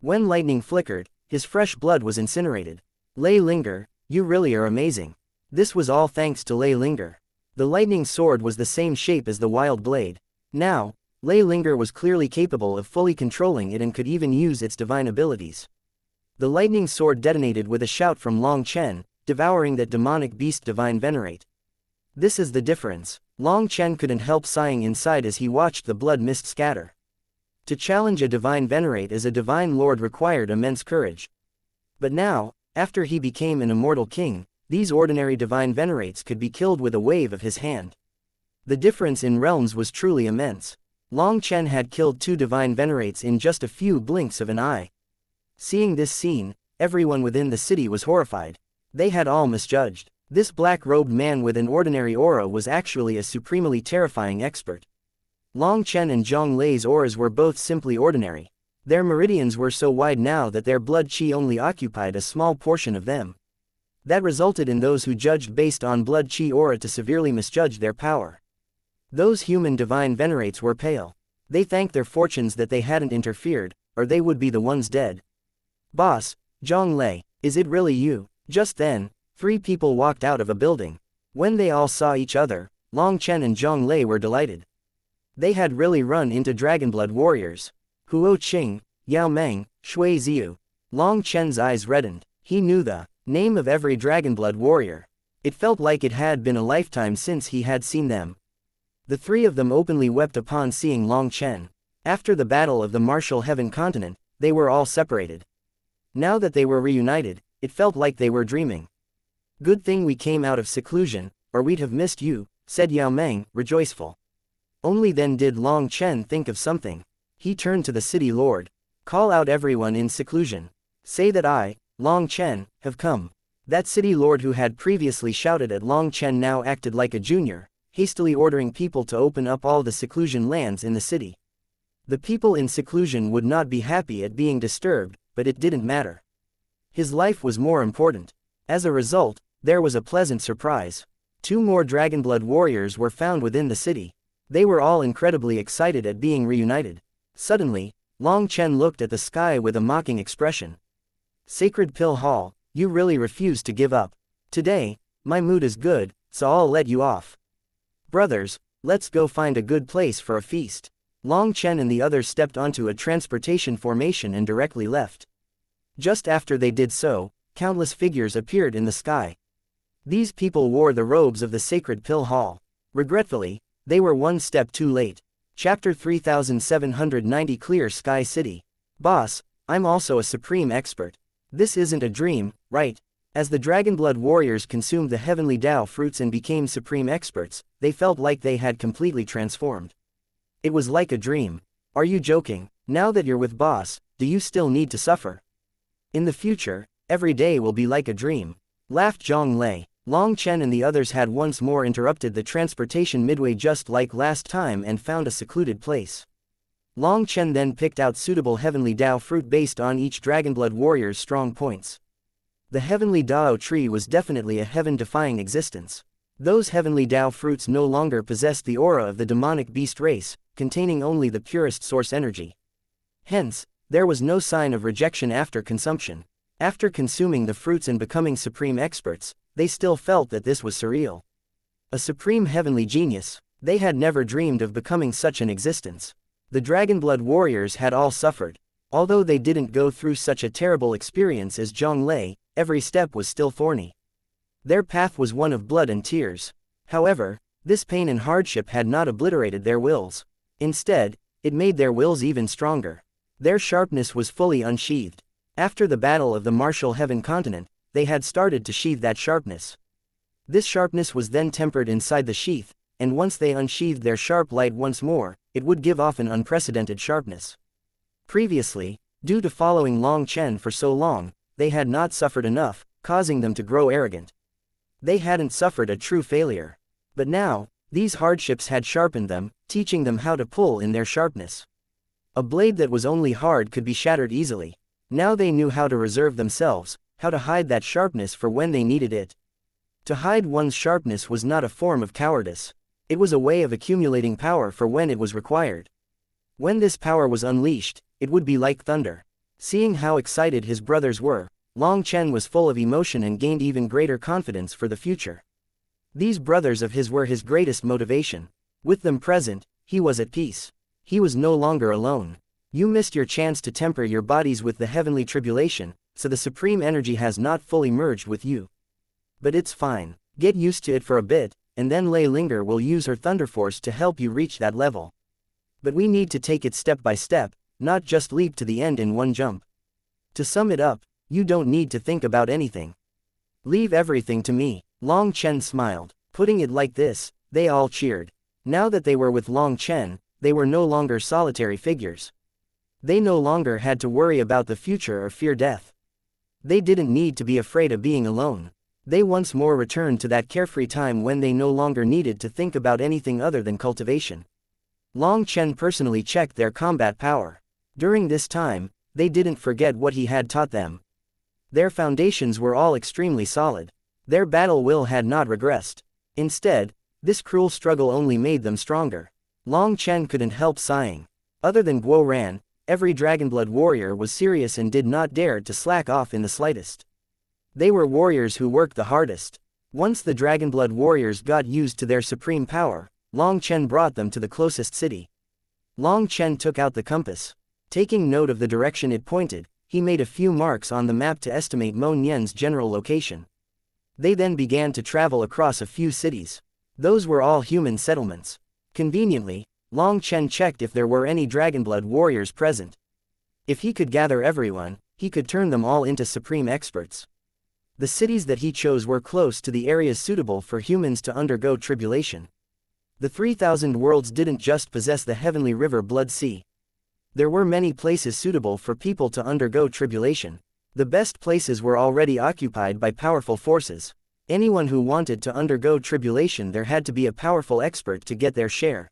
When lightning flickered, his fresh blood was incinerated. Lei Linger, you really are amazing. This was all thanks to Lei Linger. The lightning sword was the same shape as the wild blade. Now, Lei Linger was clearly capable of fully controlling it and could even use its divine abilities. The lightning sword detonated with a shout from Long Chen, devouring that demonic beast divine venerate. This is the difference. Long Chen couldn't help sighing inside as he watched the blood mist scatter. To challenge a divine venerate as a divine lord required immense courage. But now, after he became an immortal king, these ordinary divine venerates could be killed with a wave of his hand. The difference in realms was truly immense. Long Chen had killed two divine venerates in just a few blinks of an eye. Seeing this scene, everyone within the city was horrified. They had all misjudged. This black-robed man with an ordinary aura was actually a supremely terrifying expert. Long Chen and Zhang Lei's auras were both simply ordinary. Their meridians were so wide now that their blood qi only occupied a small portion of them. That resulted in those who judged based on blood qi aura to severely misjudge their power. Those human divine venerates were pale. They thanked their fortunes that they hadn't interfered, or they would be the ones dead. Boss, Zhang Lei, is it really you? Just then, 3 people walked out of a building. When they all saw each other, Long Chen and Zhang Lei were delighted. They had really run into Dragonblood warriors. Huo Qing, Yao Meng, Shui Ziyu. Long Chen's eyes reddened. He knew the name of every Dragonblood warrior. It felt like it had been a lifetime since he had seen them. The 3 of them openly wept upon seeing Long Chen. After the battle of the Martial Heaven continent, they were all separated. Now that they were reunited, it felt like they were dreaming. Good thing we came out of seclusion, or we'd have missed you, said Yao Meng, rejoiceful. Only then did Long Chen think of something. He turned to the city lord. Call out everyone in seclusion. Say that I, Long Chen, have come. That city lord who had previously shouted at Long Chen now acted like a junior, hastily ordering people to open up all the seclusion lands in the city. The people in seclusion would not be happy at being disturbed, but it didn't matter. His life was more important. As a result, there was a pleasant surprise. 2 more Dragonblood warriors were found within the city. They were all incredibly excited at being reunited. Suddenly, Long Chen looked at the sky with a mocking expression. Sacred Pill Hall, you really refuse to give up. Today, my mood is good, so I'll let you off. Brothers, let's go find a good place for a feast. Long Chen and the others stepped onto a transportation formation and directly left. Just after they did so, countless figures appeared in the sky. These people wore the robes of the Sacred Pill Hall. Regretfully, they were one step too late. Chapter 3790 Clear Sky City. Boss, I'm also a supreme expert. This isn't a dream, right? As the Dragonblood warriors consumed the heavenly Tao fruits and became supreme experts, they felt like they had completely transformed. It was like a dream. Are you joking? Now that you're with Boss, do you still need to suffer? In the future, every day will be like a dream. Laughed Zhang Lei. Long Chen and the others had once more interrupted the transportation midway just like last time and found a secluded place. Long Chen then picked out suitable heavenly Tao fruit based on each Dragonblood warrior's strong points. The heavenly Dao tree was definitely a heaven-defying existence. Those heavenly Tao fruits no longer possessed the aura of the demonic beast race, containing only the purest source energy. Hence, there was no sign of rejection after consumption. After consuming the fruits and becoming supreme experts, they still felt that this was surreal. A supreme heavenly genius, they had never dreamed of becoming such an existence. The Dragonblood warriors had all suffered. Although they didn't go through such a terrible experience as Zhonglei, every step was still thorny. Their path was one of blood and tears. However, this pain and hardship had not obliterated their wills. Instead, it made their wills even stronger. Their sharpness was fully unsheathed. After the battle of the martial heaven continent, they had started to sheathe that sharpness. This sharpness was then tempered inside the sheath, and once they unsheathed their sharp light once more, it would give off an unprecedented sharpness. Previously, due to following Long Chen for so long, they had not suffered enough, causing them to grow arrogant. They hadn't suffered a true failure. But now, these hardships had sharpened them, teaching them how to pull in their sharpness. A blade that was only hard could be shattered easily. Now they knew how to reserve themselves, how to hide that sharpness for when they needed it. To hide one's sharpness was not a form of cowardice. It was a way of accumulating power for when it was required. When this power was unleashed, it would be like thunder. Seeing how excited his brothers were, Long Chen was full of emotion and gained even greater confidence for the future. These brothers of his were his greatest motivation. With them present, he was at peace. He was no longer alone. You missed your chance to temper your bodies with the heavenly tribulation, so the supreme energy has not fully merged with you. But it's fine. Get used to it for a bit, and then Lei Linger will use her Thunder Force to help you reach that level. But we need to take it step by step, not just leap to the end in one jump. To sum it up, you don't need to think about anything. Leave everything to me. Long Chen smiled. Putting it like this, they all cheered. Now that they were with Long Chen, they were no longer solitary figures. They no longer had to worry about the future or fear death. They didn't need to be afraid of being alone. They once more returned to that carefree time when they no longer needed to think about anything other than cultivation. Long Chen personally checked their combat power. During this time, they didn't forget what he had taught them. Their foundations were all extremely solid. Their battle will had not regressed. Instead, this cruel struggle only made them stronger. Long Chen couldn't help sighing. Other than Guo Ran, every Dragonblood warrior was serious and did not dare to slack off in the slightest. They were warriors who worked the hardest. Once the Dragonblood warriors got used to their supreme power, Long Chen brought them to the closest city. Long Chen took out the compass. Taking note of the direction it pointed, he made a few marks on the map to estimate Mo Nian's general location. They then began to travel across a few cities. Those were all human settlements. Conveniently, Long Chen checked if there were any Dragonblood warriors present. If he could gather everyone, he could turn them all into supreme experts. The cities that he chose were close to the areas suitable for humans to undergo tribulation. The 3,000 worlds didn't just possess the heavenly river Blood Sea. There were many places suitable for people to undergo tribulation. The best places were already occupied by powerful forces. Anyone who wanted to undergo tribulation, there had to be a powerful expert to get their share.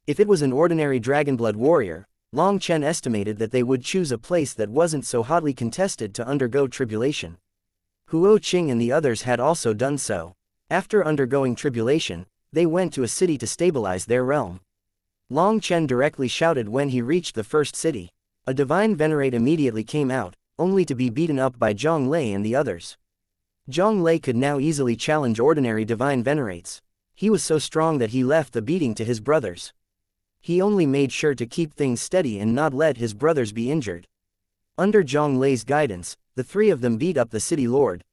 If it was an ordinary Dragonblood warrior, Long Chen estimated that they would choose a place that wasn't so hotly contested to undergo tribulation. Huo Qing and the others had also done so. After undergoing tribulation, they went to a city to stabilize their realm. Long Chen directly shouted when he reached the first city. A divine venerate immediately came out, only to be beaten up by Zhonglei and the others. Zhonglei could now easily challenge ordinary divine venerates. He was so strong that he left the beating to his brothers. He only made sure to keep things steady and not let his brothers be injured. Under Zhonglei's guidance, the three of them beat up the city lord.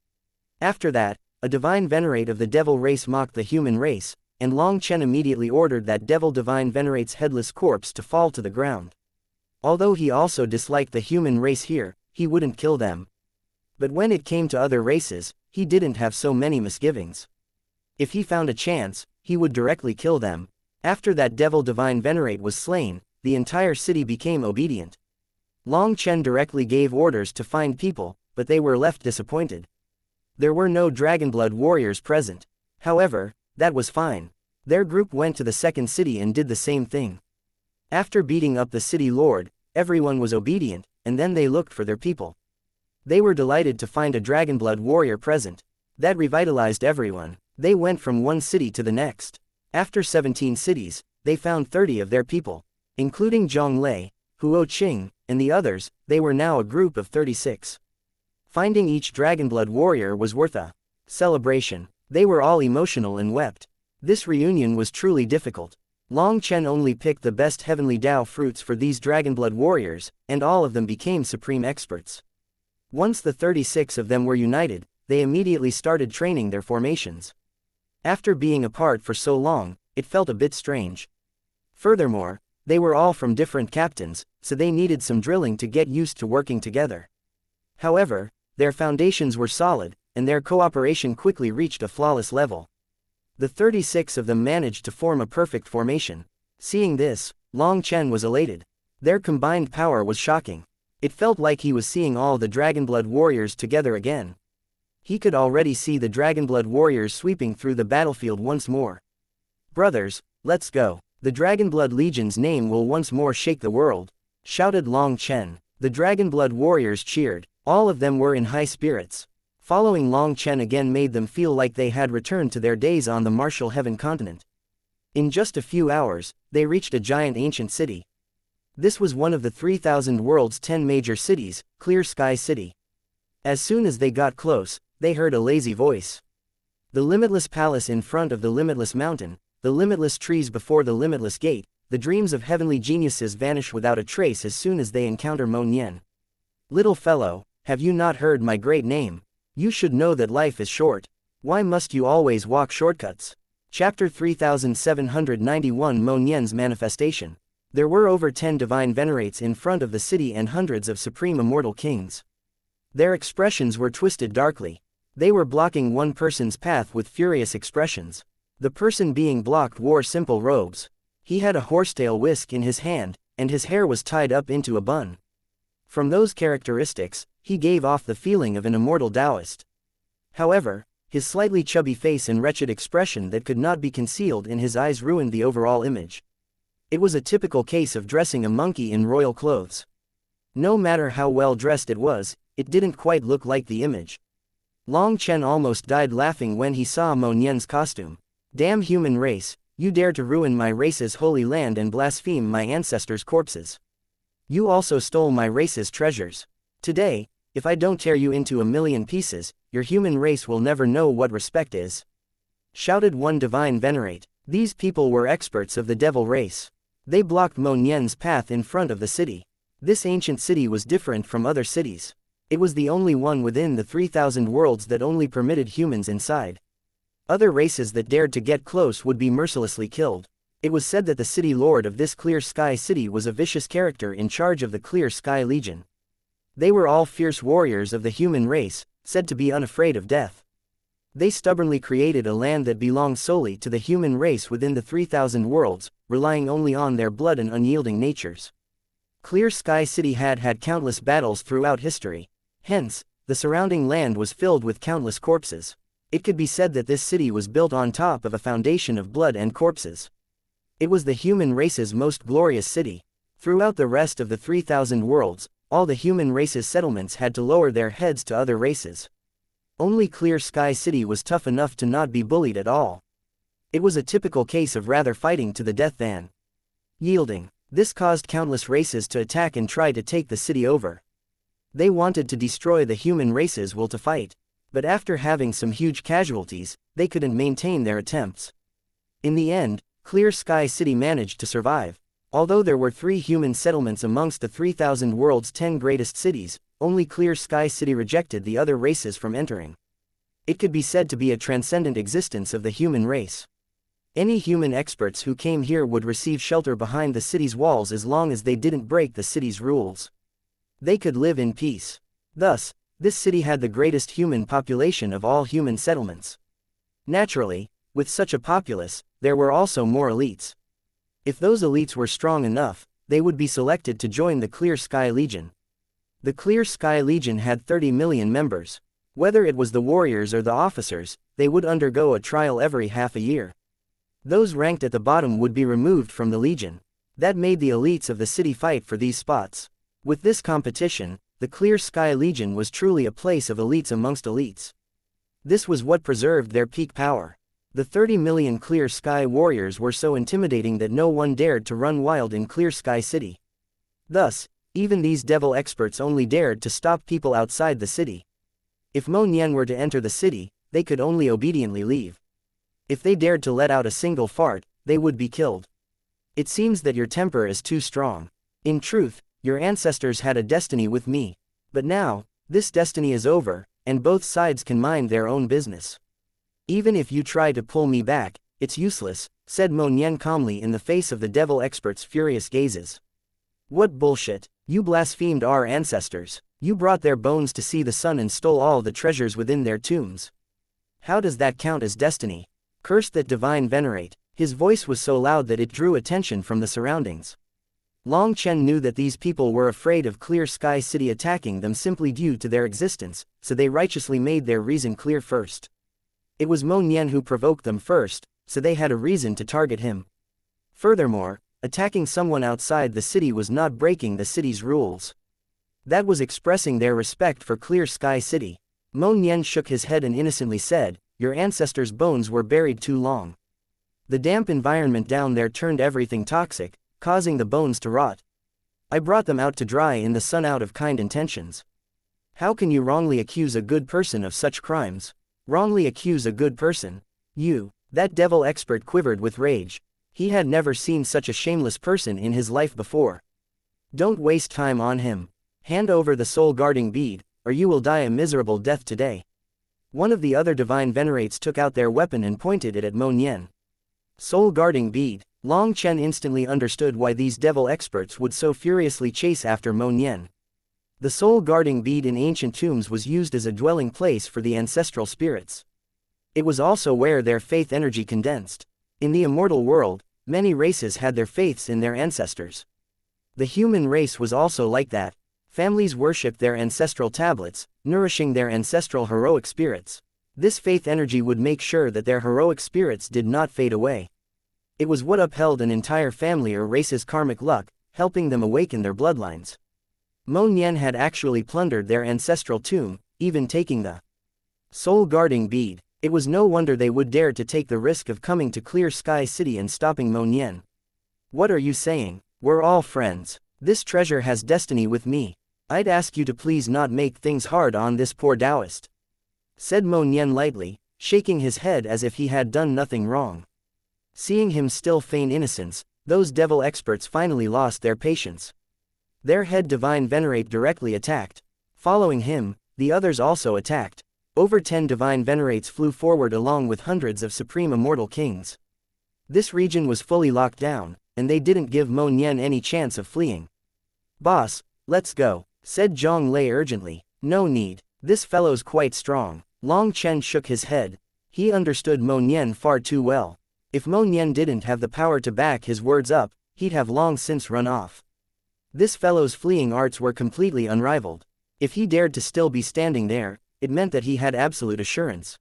After that, a divine venerate of the devil race mocked the human race, and Long Chen immediately ordered that devil divine venerate's headless corpse to fall to the ground. Although he also disliked the human race here, he wouldn't kill them. But when it came to other races, he didn't have so many misgivings. If he found a chance, he would directly kill them. After that devil divine venerate was slain, the entire city became obedient. Long Chen directly gave orders to find people, but they were left disappointed. There were no Dragonblood warriors present. However, that was fine. Their group went to the second city and did the same thing. After beating up the city lord, everyone was obedient, and then they looked for their people. They were delighted to find a Dragonblood warrior present. That revitalized everyone. They went from one city to the next. After 17 cities, they found 30 of their people. Including Zhonglei, Huo Qing, and the others, they were now a group of 36. Finding each Dragonblood warrior was worth a celebration. They were all emotional and wept. This reunion was truly difficult. Long Chen only picked the best heavenly Dao fruits for these dragonblood warriors, and all of them became supreme experts. Once the 36 of them were united, they immediately started training their formations. After being apart for so long, it felt a bit strange. Furthermore, they were all from different captains, so they needed some drilling to get used to working together. However, their foundations were solid, and their cooperation quickly reached a flawless level. The 36 of them managed to form a perfect formation. Seeing this, Long Chen was elated. Their combined power was shocking. It felt like he was seeing all the Dragonblood warriors together again. He could already see the Dragonblood warriors sweeping through the battlefield once more. "Brothers, let's go. The Dragonblood Legion's name will once more shake the world," shouted Long Chen. The Dragonblood warriors cheered. All of them were in high spirits. Following Long Chen again made them feel like they had returned to their days on the martial heaven continent. In just a few hours, they reached a giant ancient city. This was one of the 3,000 world's 10 major cities, Clear Sky City. As soon as they got close, they heard a lazy voice. The limitless palace in front of the limitless mountain, the limitless trees before the limitless gate, the dreams of heavenly geniuses vanish without a trace as soon as they encounter Mo Nian. "Little fellow, have you not heard my great name? You should know that life is short. Why must you always walk shortcuts?" Chapter 3791 Mo Nian's Manifestation. There were over 10 divine venerates in front of the city and hundreds of supreme immortal kings. Their expressions were twisted darkly. They were blocking one person's path with furious expressions. The person being blocked wore simple robes. He had a horsetail whisk in his hand, and his hair was tied up into a bun. From those characteristics, he gave off the feeling of an immortal Taoist. However, his slightly chubby face and wretched expression that could not be concealed in his eyes ruined the overall image. It was a typical case of dressing a monkey in royal clothes. No matter how well dressed it was, it didn't quite look like the image. Long Chen almost died laughing when he saw Mo Nian's costume. "Damn human race, you dare to ruin my race's holy land and blaspheme my ancestors' corpses. You also stole my race's treasures. Today, if I don't tear you into a million pieces, your human race will never know what respect is," shouted one divine venerate. These people were experts of the devil race. They blocked Mo Nian's path in front of the city. This ancient city was different from other cities. It was the only one within the 3,000 worlds that only permitted humans inside. Other races that dared to get close would be mercilessly killed. It was said that the city lord of this Clear Sky City was a vicious character in charge of the Clear Sky Legion. They were all fierce warriors of the human race, said to be unafraid of death. They stubbornly created a land that belonged solely to the human race within the 3,000 worlds, relying only on their blood and unyielding natures. Clear Sky City had had countless battles throughout history. Hence, the surrounding land was filled with countless corpses. It could be said that this city was built on top of a foundation of blood and corpses. It was the human race's most glorious city. Throughout the rest of the 3,000 worlds, all the human race's settlements had to lower their heads to other races. Only Clear Sky City was tough enough to not be bullied at all. It was a typical case of rather fighting to the death than yielding. This caused countless races to attack and try to take the city over. They wanted to destroy the human race's will to fight. But after having some huge casualties, they couldn't maintain their attempts. In the end, Clear Sky City managed to survive. Although there were 3 human settlements amongst the 3,000 world's 10 greatest cities, only Clear Sky City rejected the other races from entering. It could be said to be a transcendent existence of the human race. Any human experts who came here would receive shelter behind the city's walls as long as they didn't break the city's rules. They could live in peace. Thus, this city had the greatest human population of all human settlements. Naturally, with such a populace, there were also more elites. If those elites were strong enough, they would be selected to join the Clear Sky Legion. The Clear Sky Legion had 30 million members. Whether it was the warriors or the officers, they would undergo a trial every half a year. Those ranked at the bottom would be removed from the Legion. That made the elites of the city fight for these spots. With this competition, the Clear Sky Legion was truly a place of elites amongst elites. This was what preserved their peak power. The 30 million Clear Sky warriors were so intimidating that no one dared to run wild in Clear Sky City. Thus, even these devil experts only dared to stop people outside the city. If Mo Nian were to enter the city, they could only obediently leave. If they dared to let out a single fart, they would be killed. It seems that your temper is too strong. In truth, your ancestors had a destiny with me. But now, this destiny is over, and both sides can mind their own business. Even if you try to pull me back, it's useless, said Mo Nian calmly in the face of the devil expert's furious gazes. What bullshit! You blasphemed our ancestors. You brought their bones to see the sun and stole all the treasures within their tombs. How does that count as destiny? Curse that divine venerate. His voice was so loud that it drew attention from the surroundings. Long Chen knew that these people were afraid of Clear Sky City attacking them simply due to their existence, so they righteously made their reason clear first. It was Mo Nian who provoked them first, so they had a reason to target him. Furthermore, attacking someone outside the city was not breaking the city's rules. That was expressing their respect for Clear Sky City. Mo Nian shook his head and innocently said, "Your ancestors' bones were buried too long. The damp environment down there turned everything toxic, causing the bones to rot. I brought them out to dry in the sun out of kind intentions. How can you wrongly accuse a good person of such crimes? Wrongly accuse a good person? You." That devil expert quivered with rage. He had never seen such a shameless person in his life before. Don't waste time on him. Hand over the soul-guarding bead, or you will die a miserable death today. One of the other divine venerates took out their weapon and pointed it at Mo Nian. Soul-guarding bead. Long Chen instantly understood why these devil experts would so furiously chase after Mo Nian. The soul-guarding bead in ancient tombs was used as a dwelling place for the ancestral spirits. It was also where their faith energy condensed. In the immortal world, many races had their faiths in their ancestors. The human race was also like that. Families worshipped their ancestral tablets, nourishing their ancestral heroic spirits. This faith energy would make sure that their heroic spirits did not fade away. It was what upheld an entire family or race's karmic luck, helping them awaken their bloodlines. Mo Nian had actually plundered their ancestral tomb, even taking the soul-guarding bead. It was no wonder they would dare to take the risk of coming to Clear Sky City and stopping Mo Nian. What are you saying? We're all friends. This treasure has destiny with me. I'd ask you to please not make things hard on this poor Taoist, said Mo Nian lightly, shaking his head as if he had done nothing wrong. Seeing him still feign innocence, those devil experts finally lost their patience. Their head divine venerate directly attacked. Following him, the others also attacked. Over 10 divine venerates flew forward along with hundreds of supreme immortal kings. This region was fully locked down, and they didn't give Mo Nian any chance of fleeing. Boss, let's go, said Zhang Lei urgently. No need, this fellow's quite strong. Long Chen shook his head. He understood Mo Nian far too well. If Mo Nian didn't have the power to back his words up, he'd have long since run off. This fellow's fleeing arts were completely unrivaled. If he dared to still be standing there, it meant that he had absolute assurance.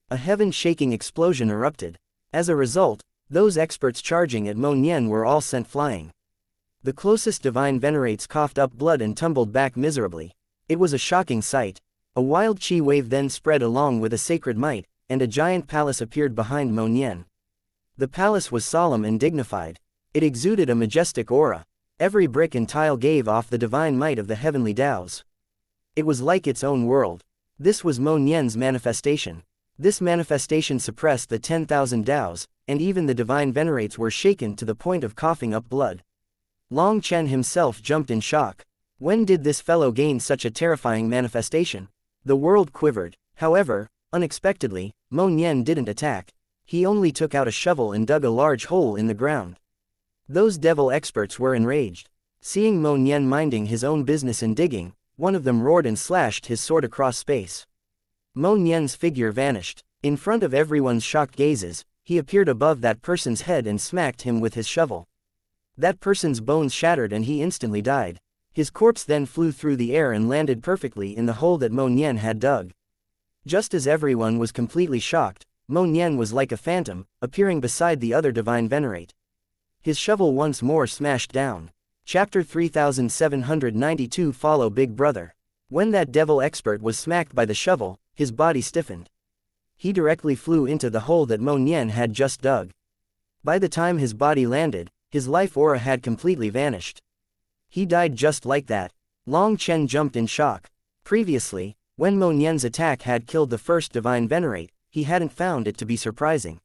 A heaven-shaking explosion erupted. As a result, those experts charging at Mo Nian were all sent flying. The closest divine venerates coughed up blood and tumbled back miserably. It was a shocking sight. A wild chi wave then spread along with a sacred might, and a giant palace appeared behind Mo Nian. The palace was solemn and dignified. It exuded a majestic aura. Every brick and tile gave off the divine might of the heavenly Taos. It was like its own world. This was Mo Nian's manifestation. This manifestation suppressed the 10,000 Taos, and even the divine venerates were shaken to the point of coughing up blood. Long Chen himself jumped in shock. When did this fellow gain such a terrifying manifestation? The world quivered. However, unexpectedly, Mo Nian didn't attack. He only took out a shovel and dug a large hole in the ground. Those devil experts were enraged. Seeing Mo Nian minding his own business and digging, one of them roared and slashed his sword across space. Mo Nian's figure vanished. In front of everyone's shocked gazes, he appeared above that person's head and smacked him with his shovel. That person's bones shattered and he instantly died. His corpse then flew through the air and landed perfectly in the hole that Mo Nian had dug. Just as everyone was completely shocked, Mo Nian was like a phantom, appearing beside the other divine venerate. His shovel once more smashed down. Chapter 3792 Follow Big Brother. When that devil expert was smacked by the shovel, his body stiffened. He directly flew into the hole that Mo Nian had just dug. By the time his body landed, his life aura had completely vanished. He died just like that. Long Chen jumped in shock. Previously, when Mo Nian's attack had killed the first divine venerate, he hadn't found it to be surprising.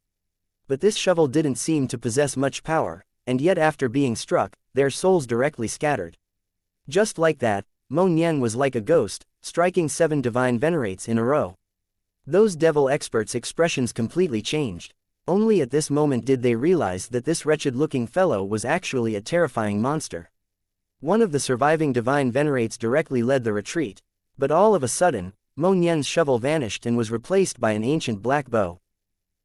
But this shovel didn't seem to possess much power. and yet after being struck, their souls directly scattered. Just like that, Mo Nian was like a ghost, striking 7 divine venerates in a row. Those devil experts' expressions completely changed. Only at this moment did they realize that this wretched-looking fellow was actually a terrifying monster. One of the surviving divine venerates directly led the retreat. But all of a sudden, Mo Nian's shovel vanished and was replaced by an ancient black bow.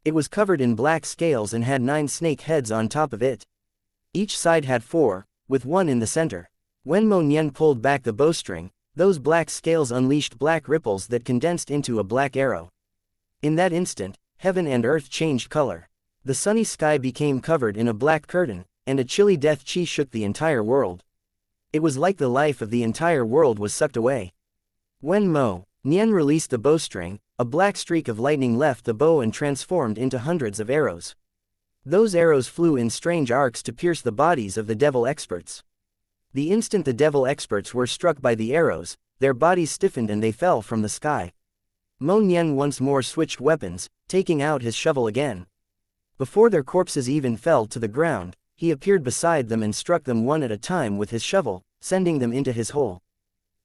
It was covered in black scales and had 9 snake heads on top of it. Each side had 4, with 1 in the center. When Mo Nian pulled back the bowstring, those black scales unleashed black ripples that condensed into a black arrow. In that instant, heaven and earth changed color. The sunny sky became covered in a black curtain, and a chilly death chi shook the entire world. It was like the life of the entire world was sucked away. When Mo Nian released the bowstring, a black streak of lightning left the bow and transformed into hundreds of arrows. Those arrows flew in strange arcs to pierce the bodies of the devil experts. The instant the devil experts were struck by the arrows, their bodies stiffened and they fell from the sky. Mo Nian once more switched weapons, taking out his shovel again. Before their corpses even fell to the ground, he appeared beside them and struck them one at a time with his shovel, sending them into his hole.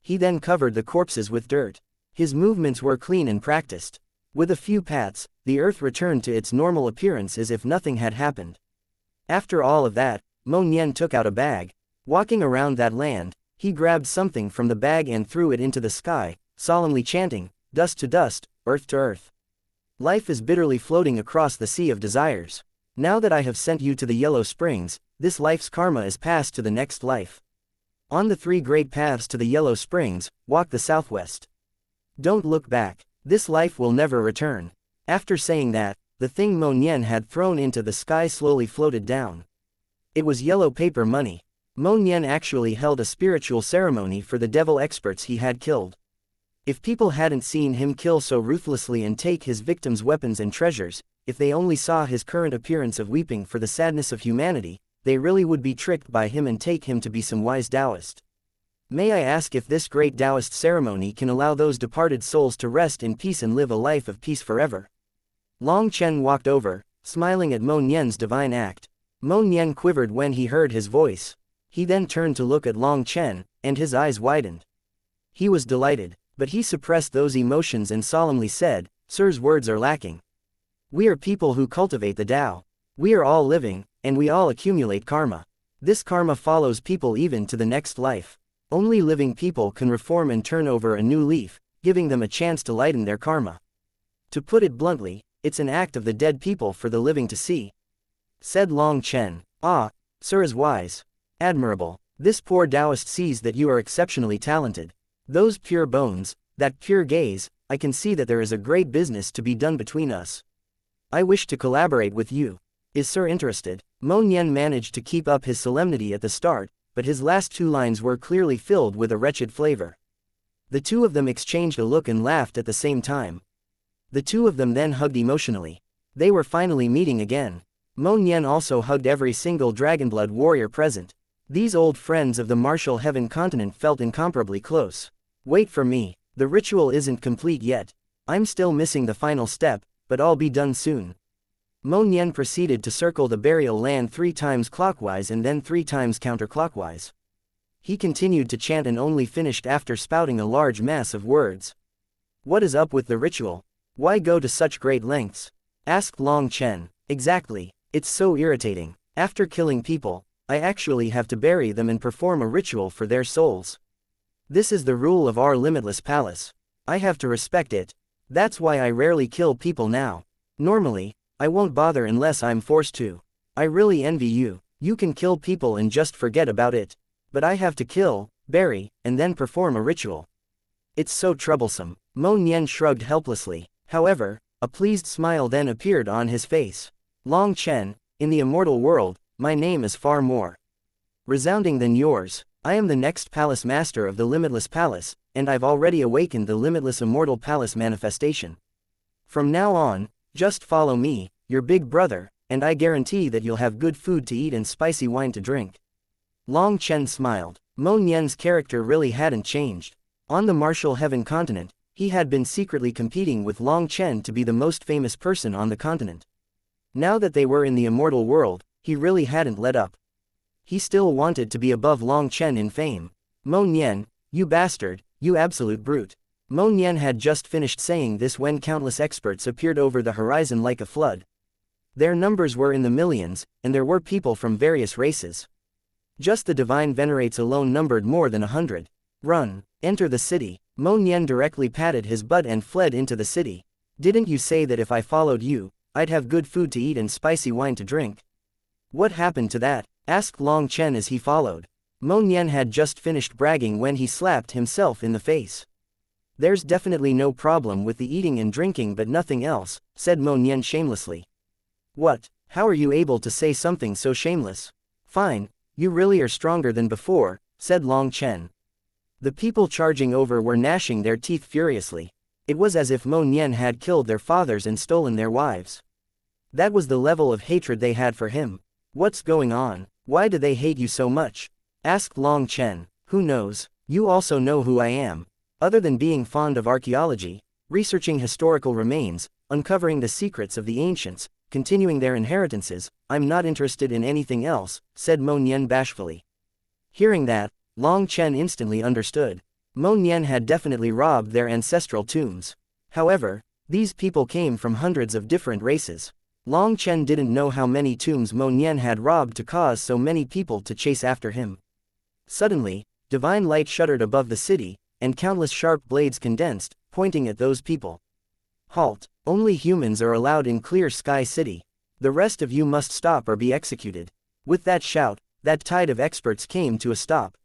He then covered the corpses with dirt. His movements were clean and practiced. With a few pats, the earth returned to its normal appearance as if nothing had happened. After all of that, Mo Nian took out a bag. Walking around that land, he grabbed something from the bag and threw it into the sky, solemnly chanting, "Dust to dust, earth to earth. Life is bitterly floating across the sea of desires. Now that I have sent you to the Yellow Springs, this life's karma is passed to the next life. On the 3 great paths to the Yellow Springs, walk the southwest. Don't look back. This life will never return." After saying that, the thing Mo Nian had thrown into the sky slowly floated down. It was yellow paper money. Mo Nian actually held a spiritual ceremony for the devil experts he had killed. If people hadn't seen him kill so ruthlessly and take his victims' weapons and treasures, if they only saw his current appearance of weeping for the sadness of humanity, they really would be tricked by him and take him to be some wise Taoist. May I ask if this great Taoist ceremony can allow those departed souls to rest in peace and live a life of peace forever? Long Chen walked over, smiling at Mo Nian's divine act. Mo Nian quivered when he heard his voice. He then turned to look at Long Chen, and his eyes widened. He was delighted, but he suppressed those emotions and solemnly said, "Sir's words are lacking. We are people who cultivate the Tao. We are all living, and we all accumulate karma. This karma follows people even to the next life. Only living people can reform and turn over a new leaf, giving them a chance to lighten their karma. To put it bluntly, it's an act of the dead people for the living to see," said Long Chen. "Ah, sir is wise. Admirable. This poor Taoist sees that you are exceptionally talented. Those pure bones, that pure gaze, I can see that there is a great business to be done between us. I wish to collaborate with you. Is sir interested?" Mo Nian managed to keep up his solemnity at the start, but his last 2 lines were clearly filled with a wretched flavor. The 2 of them exchanged a look and laughed at the same time. The 2 of them then hugged emotionally. They were finally meeting again. Mo Nian also hugged every single Dragonblood warrior present. These old friends of the martial heaven continent felt incomparably close. "Wait for me, the ritual isn't complete yet. I'm still missing the final step, but I'll be done soon." Mo Nian proceeded to circle the burial land 3 times clockwise and then 3 times counterclockwise. He continued to chant and only finished after spouting a large mass of words. "What is up with the ritual? Why go to such great lengths?" asked Long Chen. "Exactly, it's so irritating. After killing people, I actually have to bury them and perform a ritual for their souls. This is the rule of our limitless palace. I have to respect it. That's why I rarely kill people now. Normally, I won't bother unless I'm forced to. I really envy you. You can kill people and just forget about it. But I have to kill, bury, and then perform a ritual. It's so troublesome." Mo Nian shrugged helplessly. However, a pleased smile then appeared on his face. "Long Chen, in the immortal world, my name is far more resounding than yours. I am the next palace master of the limitless palace, and I've already awakened the limitless immortal palace manifestation. From now on, just follow me, your big brother, and I guarantee that you'll have good food to eat and spicy wine to drink." Long Chen smiled. Mo Nian's character really hadn't changed. On the martial heaven continent, he had been secretly competing with Long Chen to be the most famous person on the continent. Now that they were in the immortal world, he really hadn't let up. He still wanted to be above Long Chen in fame. Mo Nian, you bastard, you absolute brute. Mo Nian had just finished saying this when countless experts appeared over the horizon like a flood. Their numbers were in the millions, and there were people from various races. Just the divine venerates alone numbered more than 100. Run, enter the city. Mo Nian directly patted his butt and fled into the city. Didn't you say that if I followed you, I'd have good food to eat and spicy wine to drink? What happened to that? Asked Long Chen as he followed. Mo Nian had just finished bragging when he slapped himself in the face. There's definitely no problem with the eating and drinking but nothing else, said Mo Nian shamelessly. What? How are you able to say something so shameless? Fine, you really are stronger than before, said Long Chen. The people charging over were gnashing their teeth furiously. It was as if Mo Nian had killed their fathers and stolen their wives. That was the level of hatred they had for him. What's going on? Why do they hate you so much? Asked Long Chen. Who knows? You also know who I am. Other than being fond of archaeology, researching historical remains, uncovering the secrets of the ancients, continuing their inheritances, I'm not interested in anything else, said Mo Nian bashfully. Hearing that, Long Chen instantly understood. Mo Nian had definitely robbed their ancestral tombs. However, these people came from hundreds of different races. Long Chen didn't know how many tombs Mo Nian had robbed to cause so many people to chase after him. Suddenly, divine light shuddered above the city, and countless sharp blades condensed, pointing at those people. Halt! Only humans are allowed in Clear Sky City. The rest of you must stop or be executed. With that shout, that tide of experts came to a stop.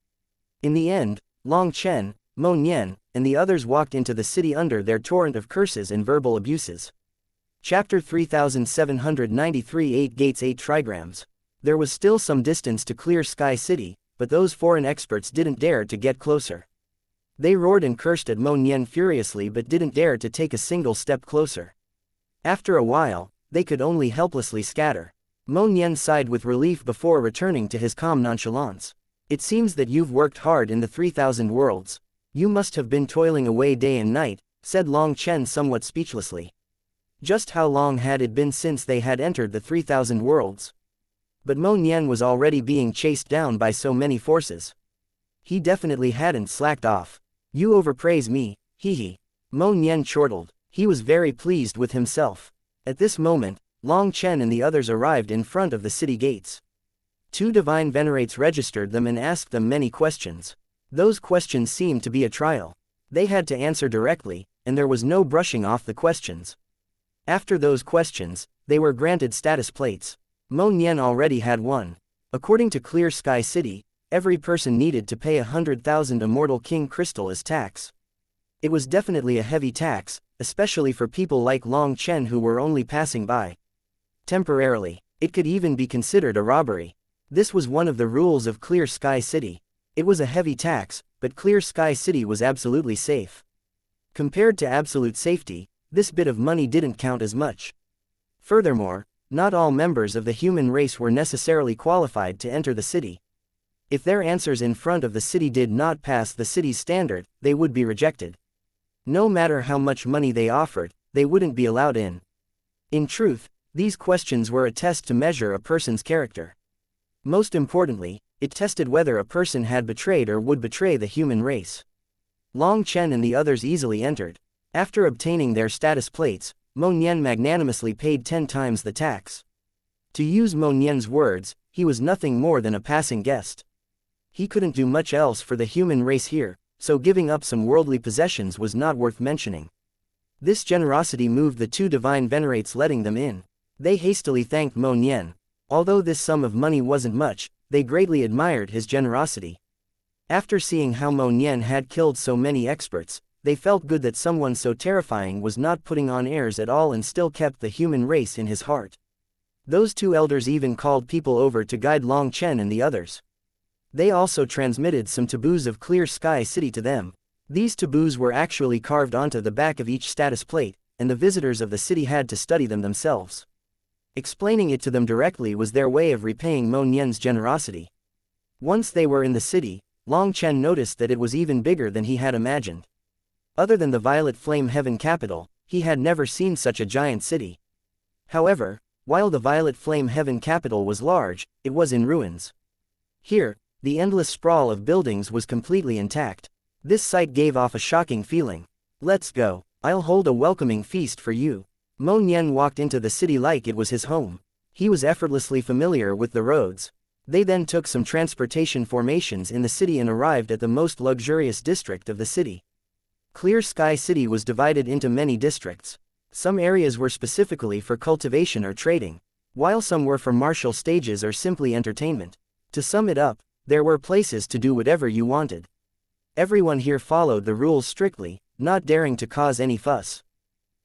In the end, Long Chen, Mo Nian, and the others walked into the city under their torrent of curses and verbal abuses. Chapter 3793 8 Gates 8 Trigrams. There was still some distance to Clear Sky City, but those foreign experts didn't dare to get closer. They roared and cursed at Mo Nian furiously but didn't dare to take a single step closer. After a while, they could only helplessly scatter. Mo Nian sighed with relief before returning to his calm nonchalance. It seems that you've worked hard in the 3000 worlds. You must have been toiling away day and night, said Long Chen somewhat speechlessly. Just how long had it been since they had entered the 3000 worlds? But Mo Nian was already being chased down by so many forces. He definitely hadn't slacked off. You overpraise me, hee. Mo Nian chortled. He was very pleased with himself. At this moment, Long Chen and the others arrived in front of the city gates. Two divine venerates registered them and asked them many questions. Those questions seemed to be a trial. They had to answer directly, and there was no brushing off the questions. After those questions, they were granted status plates. Mo Nian already had one. According to Clear Sky City, every person needed to pay 100,000 Immortal King Crystal as tax. It was definitely a heavy tax, especially for people like Long Chen who were only passing by. Temporarily, it could even be considered a robbery. This was one of the rules of Clear Sky City. It was a heavy tax, but Clear Sky City was absolutely safe. Compared to absolute safety, this bit of money didn't count as much. Furthermore, not all members of the human race were necessarily qualified to enter the city. If their answers in front of the city did not pass the city's standard, they would be rejected. No matter how much money they offered, they wouldn't be allowed in. In truth, these questions were a test to measure a person's character. Most importantly, it tested whether a person had betrayed or would betray the human race. Long Chen and the others easily entered. After obtaining their status plates, Mo Nian magnanimously paid 10 times the tax. To use Mo Nian's words, he was nothing more than a passing guest. He couldn't do much else for the human race here, so giving up some worldly possessions was not worth mentioning. This generosity moved the two divine venerates, letting them in. They hastily thanked Mo Nian. Although this sum of money wasn't much, they greatly admired his generosity. After seeing how Mo Nian had killed so many experts, they felt good that someone so terrifying was not putting on airs at all and still kept the human race in his heart. Those two elders even called people over to guide Long Chen and the others. They also transmitted some taboos of Clear Sky City to them. These taboos were actually carved onto the back of each status plate, and the visitors of the city had to study them themselves. Explaining it to them directly was their way of repaying Mo Nian's generosity. Once they were in the city, Long Chen noticed that it was even bigger than he had imagined. Other than the Violet Flame Heaven capital, he had never seen such a giant city. However, while the Violet Flame Heaven capital was large, it was in ruins. Here, the endless sprawl of buildings was completely intact. This sight gave off a shocking feeling. Let's go. I'll hold a welcoming feast for you. Mo Nian walked into the city like it was his home. He was effortlessly familiar with the roads. They then took some transportation formations in the city and arrived at the most luxurious district of the city. Clear Sky City was divided into many districts. Some areas were specifically for cultivation or trading, while some were for martial stages or simply entertainment. To sum it up, there were places to do whatever you wanted. Everyone here followed the rules strictly, not daring to cause any fuss.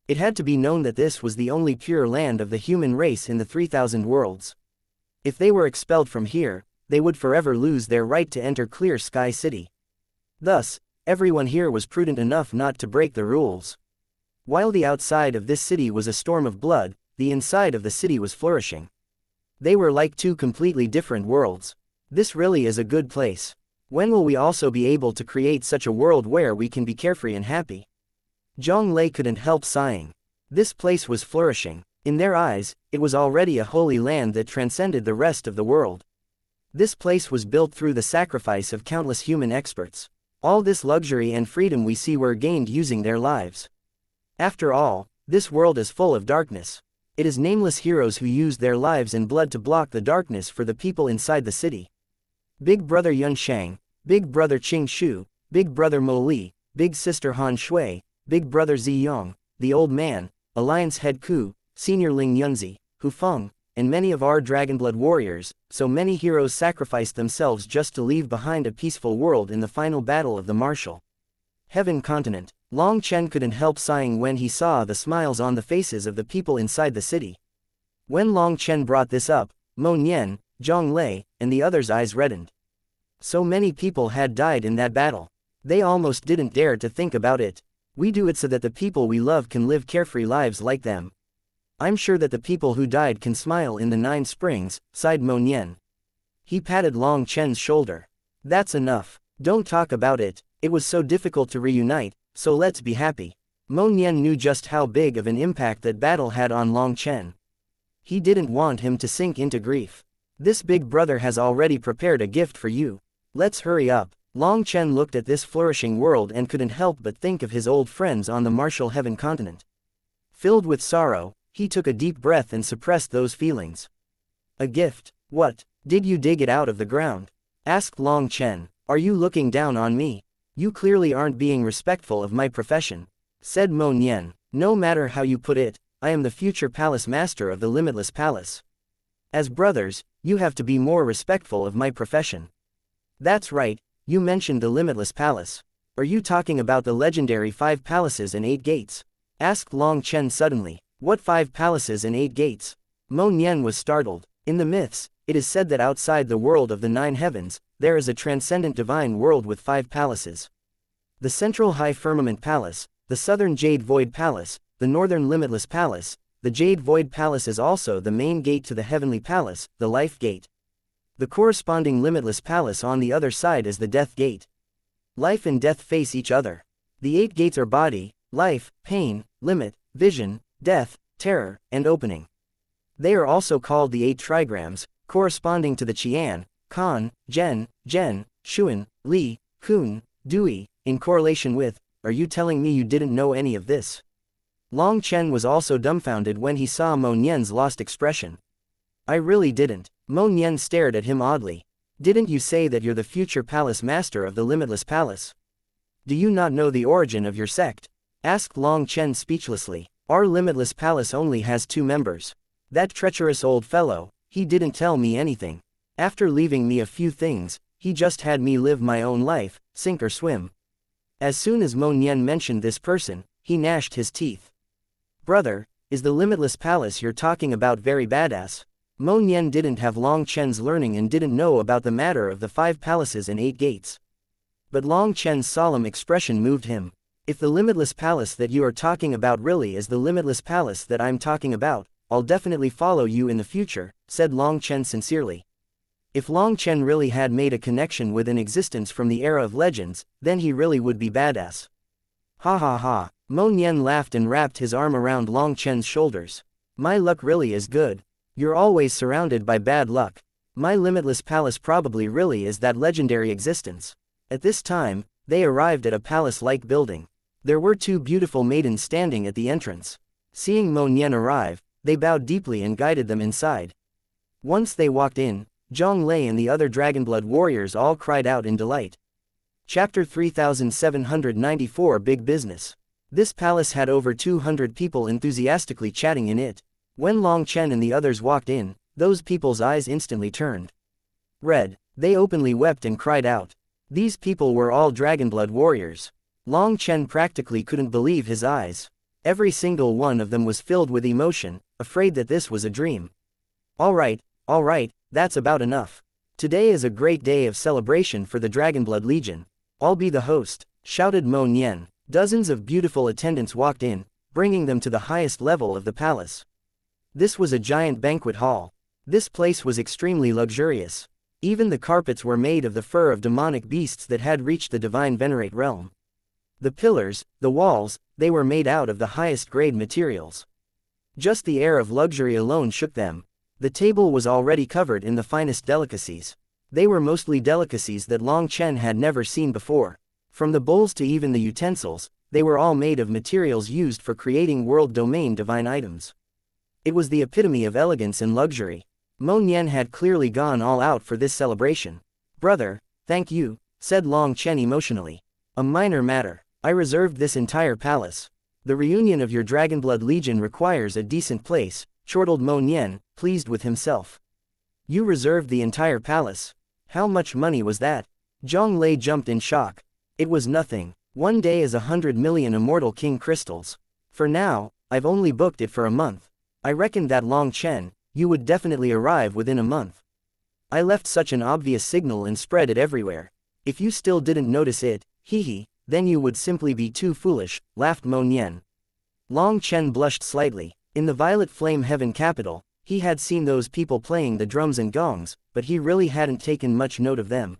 It had to be known that this was the only pure land of the human race in the 3,000 worlds. If they were expelled from here, they would forever lose their right to enter Clear Sky City. Thus, everyone here was prudent enough not to break the rules. While the outside of this city was a storm of blood, the inside of the city was flourishing. They were like two completely different worlds. This really is a good place. When will we also be able to create such a world where we can be carefree and happy? Zhang Lei couldn't help sighing. This place was flourishing. In their eyes, it was already a holy land that transcended the rest of the world. This place was built through the sacrifice of countless human experts. All this luxury and freedom we see were gained using their lives. After all, this world is full of darkness. It is nameless heroes who used their lives and blood to block the darkness for the people inside the city. Big brother Yun Shang, big brother Qing Shu, big brother Mo Li, big sister Han Shui, big brother Zi Yong, the old man, alliance head Ku, senior Ling Yunzi, Hu Feng, and many of our Dragonblood warriors. So many heroes sacrificed themselves just to leave behind a peaceful world in the final battle of the martial Heaven continent. Long Chen couldn't help sighing when he saw the smiles on the faces of the people inside the city. When Long Chen brought this up, Mo Nian, Zhang Lei, and the others' eyes reddened. So many people had died in that battle. They almost didn't dare to think about it. We do it so that the people we love can live carefree lives like them. I'm sure that the people who died can smile in the 9 springs, sighed Mo Nian. He patted Long Chen's shoulder. That's enough. Don't talk about it. It was so difficult to reunite, so let's be happy. Mo Nian knew just how big of an impact that battle had on Long Chen. He didn't want him to sink into grief. This big brother has already prepared a gift for you. Let's hurry up. Long Chen looked at this flourishing world and couldn't help but think of his old friends on the martial Heaven continent. Filled with sorrow, he took a deep breath and suppressed those feelings. A gift? What? Did you dig it out of the ground? Asked Long Chen. Are you looking down on me? You clearly aren't being respectful of my profession, said Mo Nian. No matter how you put it, I am the future palace master of the Limitless Palace. As brothers, you have to be more respectful of my profession. That's right, you mentioned the Limitless Palace. Are you talking about the legendary 5 palaces and 8 gates? Asked Long Chen suddenly. What 5 palaces and 8 gates? Mo Nian was startled. In the myths, it is said that outside the world of the 9 heavens, there is a transcendent divine world with 5 palaces. The Central High Firmament Palace, the Southern Jade Void Palace, the Northern Limitless Palace. The Jade Void Palace is also the main gate to the Heavenly Palace, the Life Gate. The corresponding Limitless Palace on the other side is the Death Gate. Life and death face each other. The 8 gates are body, life, pain, limit, vision, death, terror, and opening. They are also called the 8 trigrams, corresponding to the Qian, Kan, Zhen, Xuan, Li, Kun, Dui, in correlation with. Are you telling me you didn't know any of this? Long Chen was also dumbfounded when he saw Mo Nian's lost expression. I really didn't. Mo Nian stared at him oddly. Didn't you say that you're the future palace master of the Limitless Palace? Do you not know the origin of your sect? Asked Long Chen speechlessly. Our Limitless Palace only has 2 members. That treacherous old fellow, he didn't tell me anything. After leaving me a few things, he just had me live my own life, sink or swim. As soon as Mo Nian mentioned this person, he gnashed his teeth. Brother, is the Limitless Palace you're talking about very badass? Mo Nian didn't have Long Chen's learning and didn't know about the matter of the 5 palaces and 8 gates. But Long Chen's solemn expression moved him. If the Limitless Palace that you are talking about really is the Limitless Palace that I'm talking about, I'll definitely follow you in the future, said Long Chen sincerely. If Long Chen really had made a connection with an existence from the era of legends, then he really would be badass. Ha ha ha. Mo Nian laughed and wrapped his arm around Long Chen's shoulders. My luck really is good. You're always surrounded by bad luck. My limitless palace probably really is that legendary existence. At this time, they arrived at a palace-like building. There were two beautiful maidens standing at the entrance. Seeing Mo Nian arrive, they bowed deeply and guided them inside. Once they walked in, Zhang Lei and the other Dragonblood warriors all cried out in delight. Chapter 3794 Big Business. This palace had over 200 people enthusiastically chatting in it. When Long Chen and the others walked in, those people's eyes instantly turned red. They openly wept and cried out. These people were all Dragonblood warriors. Long Chen practically couldn't believe his eyes. Every single one of them was filled with emotion, afraid that this was a dream. All right, that's about enough. Today is a great day of celebration for the Dragonblood Legion. I'll be the host, shouted Mo Nian. Dozens of beautiful attendants walked in, bringing them to the highest level of the palace. This was a giant banquet hall. This place was extremely luxurious. Even the carpets were made of the fur of demonic beasts that had reached the divine venerate realm. The pillars, the walls, they were made out of the highest grade materials. Just the air of luxury alone shook them. The table was already covered in the finest delicacies. They were mostly delicacies that Long Chen had never seen before. From the bowls to even the utensils, they were all made of materials used for creating world domain divine items. It was the epitome of elegance and luxury. Mo Nian had clearly gone all out for this celebration. Brother, thank you, said Long Chen emotionally. A minor matter. I reserved this entire palace. The reunion of your Dragonblood Legion requires a decent place, chortled Mo Nian, pleased with himself. You reserved the entire palace. How much money was that? Zhang Lei jumped in shock. It was nothing. One day is 100 million immortal king crystals. For now, I've only booked it for a month. I reckoned that Long Chen, you would definitely arrive within a month. I left such an obvious signal and spread it everywhere. If you still didn't notice it, then you would simply be too foolish, laughed Mo Nian. Long Chen blushed slightly. In the Violet Flame Heaven capital, he had seen those people playing the drums and gongs, but he really hadn't taken much note of them.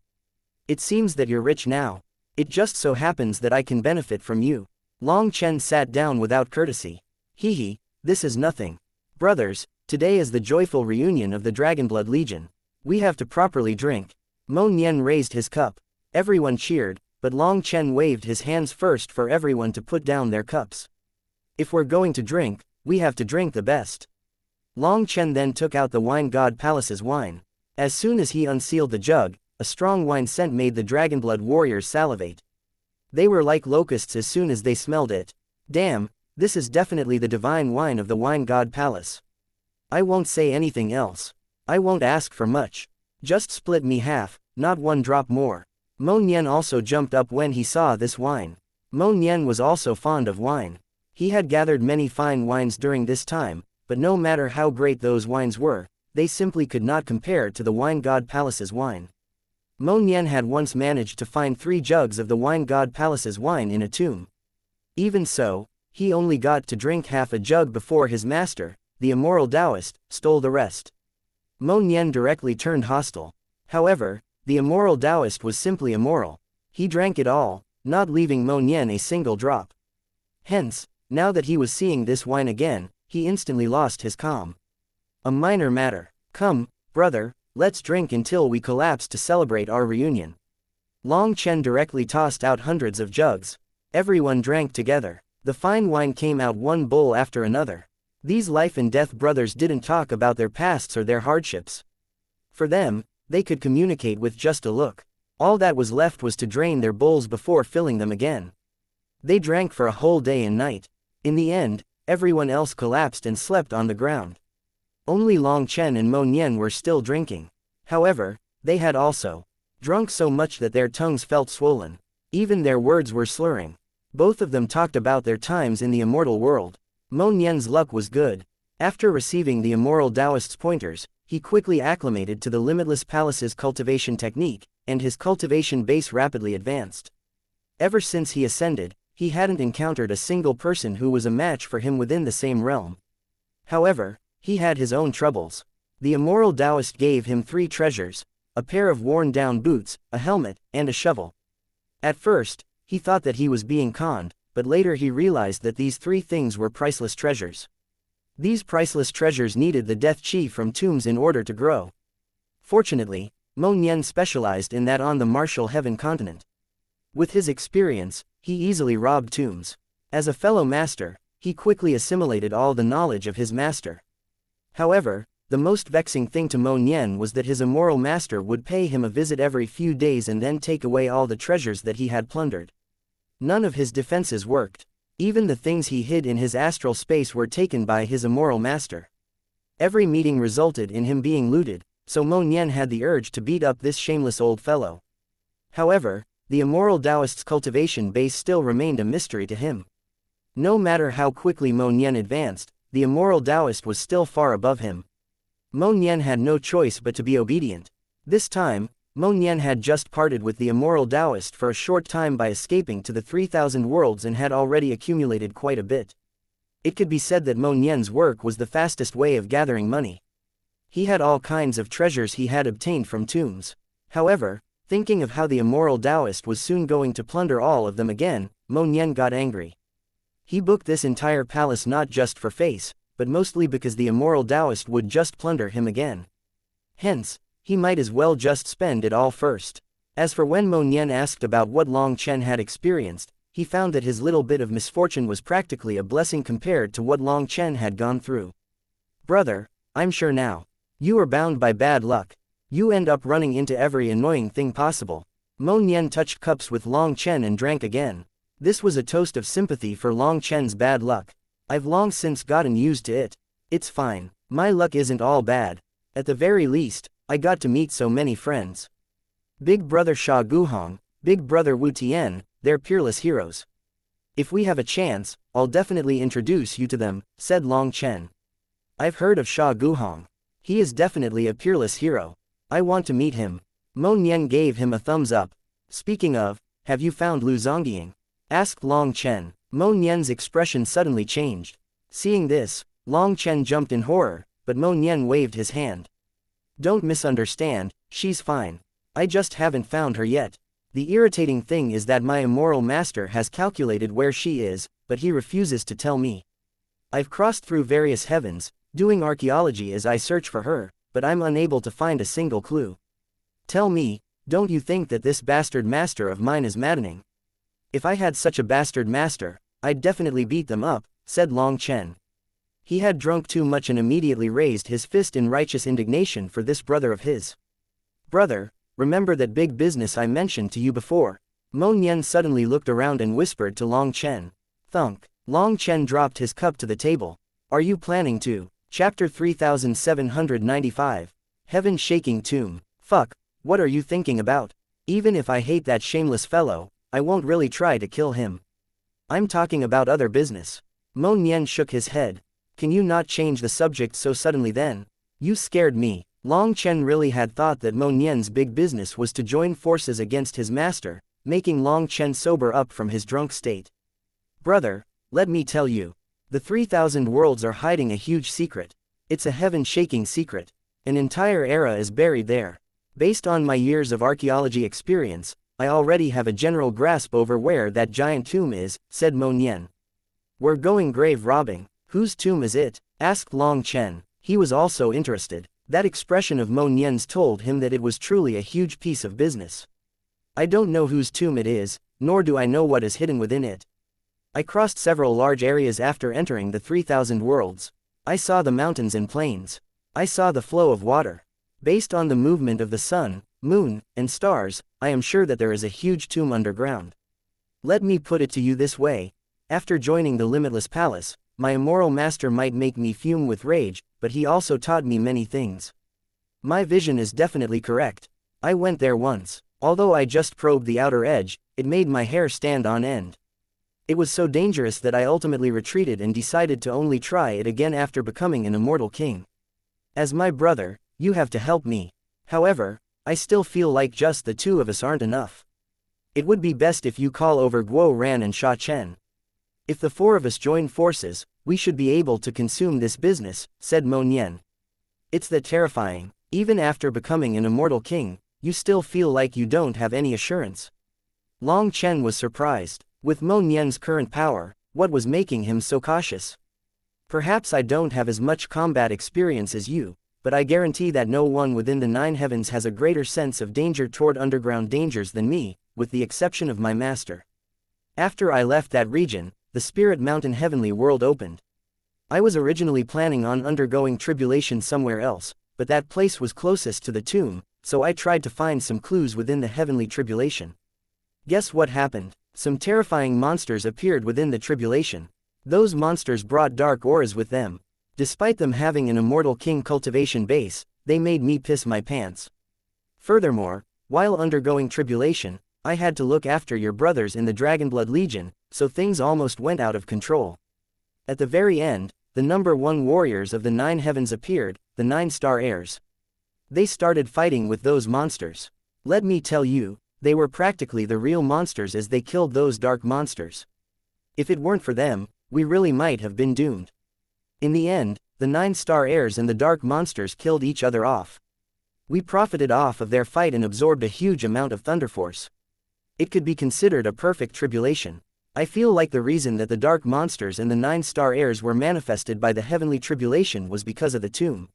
It seems that you're rich now. It just so happens that I can benefit from you. Long Chen sat down without courtesy. This is nothing. Brothers, today is the joyful reunion of the Dragonblood Legion. We have to properly drink. Mo Nian raised his cup. Everyone cheered, but Long Chen waved his hands first for everyone to put down their cups. If we're going to drink, we have to drink the best. Long Chen then took out the Wine God Palace's wine. As soon as he unsealed the jug, a strong wine scent made the Dragonblood warriors salivate. They were like locusts as soon as they smelled it. Damn, this is definitely the divine wine of the Wine God Palace. I won't say anything else. I won't ask for much. Just split me half, not one drop more. Mo Nian also jumped up when he saw this wine. Mo Nian was also fond of wine. He had gathered many fine wines during this time, but no matter how great those wines were, they simply could not compare to the Wine God Palace's wine. Mo Nian had once managed to find 3 jugs of the Wine God Palace's wine in a tomb. Even so, he only got to drink half a jug before his master, the immoral Taoist, stole the rest. Mo Nian directly turned hostile. However, the immoral Taoist was simply immoral. He drank it all, not leaving Mo Nian a single drop. Hence, now that he was seeing this wine again, he instantly lost his calm. A minor matter. Come, brother, let's drink until we collapse to celebrate our reunion. Long Chen directly tossed out hundreds of jugs. Everyone drank together. The fine wine came out one bowl after another. These life and death brothers didn't talk about their pasts or their hardships. For them, they could communicate with just a look. All that was left was to drain their bowls before filling them again. They drank for a whole day and night. In the end, everyone else collapsed and slept on the ground. Only Long Chen and Mo Nian were still drinking. However, they had also drunk so much that their tongues felt swollen. Even their words were slurring. Both of them talked about their times in the immortal world. Mo Nian's luck was good. After receiving the immoral Taoist's pointers, he quickly acclimated to the Limitless Palace's cultivation technique, and his cultivation base rapidly advanced. Ever since he ascended, he hadn't encountered a single person who was a match for him within the same realm. However, he had his own troubles. The immoral Taoist gave him 3 treasures, a pair of worn-down boots, a helmet, and a shovel. At first, he thought that he was being conned, but later he realized that these 3 things were priceless treasures. These priceless treasures needed the death chi from tombs in order to grow. Fortunately, Mo Nian specialized in that on the martial heaven continent. With his experience, he easily robbed tombs. As a fellow master, he quickly assimilated all the knowledge of his master. However, the most vexing thing to Mo Nian was that his immoral master would pay him a visit every few days and then take away all the treasures that he had plundered. None of his defenses worked. Even the things he hid in his astral space were taken by his immoral master. Every meeting resulted in him being looted, so Mo Nian had the urge to beat up this shameless old fellow. However, the immoral Taoist's cultivation base still remained a mystery to him. No matter how quickly Mo Nian advanced, the immoral Taoist was still far above him. Mo Nian had no choice but to be obedient. This time, Mo Nian had just parted with the immoral Taoist for a short time by escaping to the 3,000 worlds and had already accumulated quite a bit. It could be said that Mo Nian's work was the fastest way of gathering money. He had all kinds of treasures he had obtained from tombs. However, thinking of how the immoral Taoist was soon going to plunder all of them again, Mo Nian got angry. He booked this entire palace not just for face, but mostly because the immoral Taoist would just plunder him again. Hence, he might as well just spend it all first. As for when Mo Nian asked about what Long Chen had experienced, he found that his little bit of misfortune was practically a blessing compared to what Long Chen had gone through. Brother, I'm sure now. You are bound by bad luck. You end up running into every annoying thing possible. Mo Nian touched cups with Long Chen and drank again. This was a toast of sympathy for Long Chen's bad luck. I've long since gotten used to it. It's fine. My luck isn't all bad. At the very least, I got to meet so many friends. Big brother Sha Guhong, big brother Wu Tian, they're peerless heroes. If we have a chance, I'll definitely introduce you to them, said Long Chen. I've heard of Sha Guhong. He is definitely a peerless hero. I want to meet him. Mo Nian gave him a thumbs up. Speaking of, have you found Lu Zongying? Asked Long Chen. Mo Nian's expression suddenly changed. Seeing this, Long Chen jumped in horror, but Mo Nian waved his hand. Don't misunderstand, she's fine. I just haven't found her yet. The irritating thing is that my immoral master has calculated where she is, but he refuses to tell me. I've crossed through various heavens, doing archaeology as I search for her, but I'm unable to find a single clue. Tell me, don't you think that this bastard master of mine is maddening? If I had such a bastard master, I'd definitely beat them up, said Long Chen. He had drunk too much and immediately raised his fist in righteous indignation for this brother of his. Brother, remember that big business I mentioned to you before? Mo Nian suddenly looked around and whispered to Long Chen. Thunk. Long Chen dropped his cup to the table. Are you planning to? Chapter 3795. Heaven-shaking tomb. Fuck, what are you thinking about? Even if I hate that shameless fellow, I won't really try to kill him. I'm talking about other business. Mo Nian shook his head. Can you not change the subject so suddenly then? You scared me. Long Chen really had thought that Mo Nian's big business was to join forces against his master, making Long Chen sober up from his drunk state. Brother, let me tell you. The 3,000 worlds are hiding a huge secret. It's a heaven-shaking secret. An entire era is buried there. Based on my years of archaeology experience, I already have a general grasp over where that giant tomb is, said Mo Nian. We're going grave robbing. Whose tomb is it? Asked Long Chen. He was also interested. That expression of Mo Nian's told him that it was truly a huge piece of business. I don't know whose tomb it is, nor do I know what is hidden within it. I crossed several large areas after entering the 3,000 worlds. I saw the mountains and plains. I saw the flow of water. Based on the movement of the sun, moon, and stars, I am sure that there is a huge tomb underground. Let me put it to you this way. After joining the Limitless Palace, my immoral master might make me fume with rage, but he also taught me many things. My vision is definitely correct. I went there once. Although I just probed the outer edge, it made my hair stand on end. It was so dangerous that I ultimately retreated and decided to only try it again after becoming an immortal king. As my brother, you have to help me. However, I still feel like just the two of us aren't enough. It would be best if you call over Guo Ran and Sha Chen. If the four of us join forces, we should be able to consume this business, said Mo Nian. It's that terrifying. Even after becoming an immortal king, you still feel like you don't have any assurance. Long Chen was surprised. With Mo Nian's current power, what was making him so cautious? Perhaps I don't have as much combat experience as you, but I guarantee that no one within the 9 heavens has a greater sense of danger toward underground dangers than me, with the exception of my master. After I left that region, the Spirit Mountain heavenly world opened. I was originally planning on undergoing tribulation somewhere else, but that place was closest to the tomb, so I tried to find some clues within the heavenly tribulation. Guess what happened? Some terrifying monsters appeared within the tribulation. Those monsters brought dark auras with them. Despite them having an immortal king cultivation base, they made me piss my pants. Furthermore, while undergoing tribulation, I had to look after your brothers in the Dragonblood Legion, so things almost went out of control. At the very end, the number 1 warriors of the 9 heavens appeared, the 9 star heirs. They started fighting with those monsters. Let me tell you, they were practically the real monsters as they killed those dark monsters. If it weren't for them, we really might have been doomed. In the end, the 9 star heirs and the dark monsters killed each other off. We profited off of their fight and absorbed a huge amount of thunder force. It could be considered a perfect tribulation. I feel like the reason that the dark monsters and the 9 star heirs were manifested by the heavenly tribulation was because of the tomb.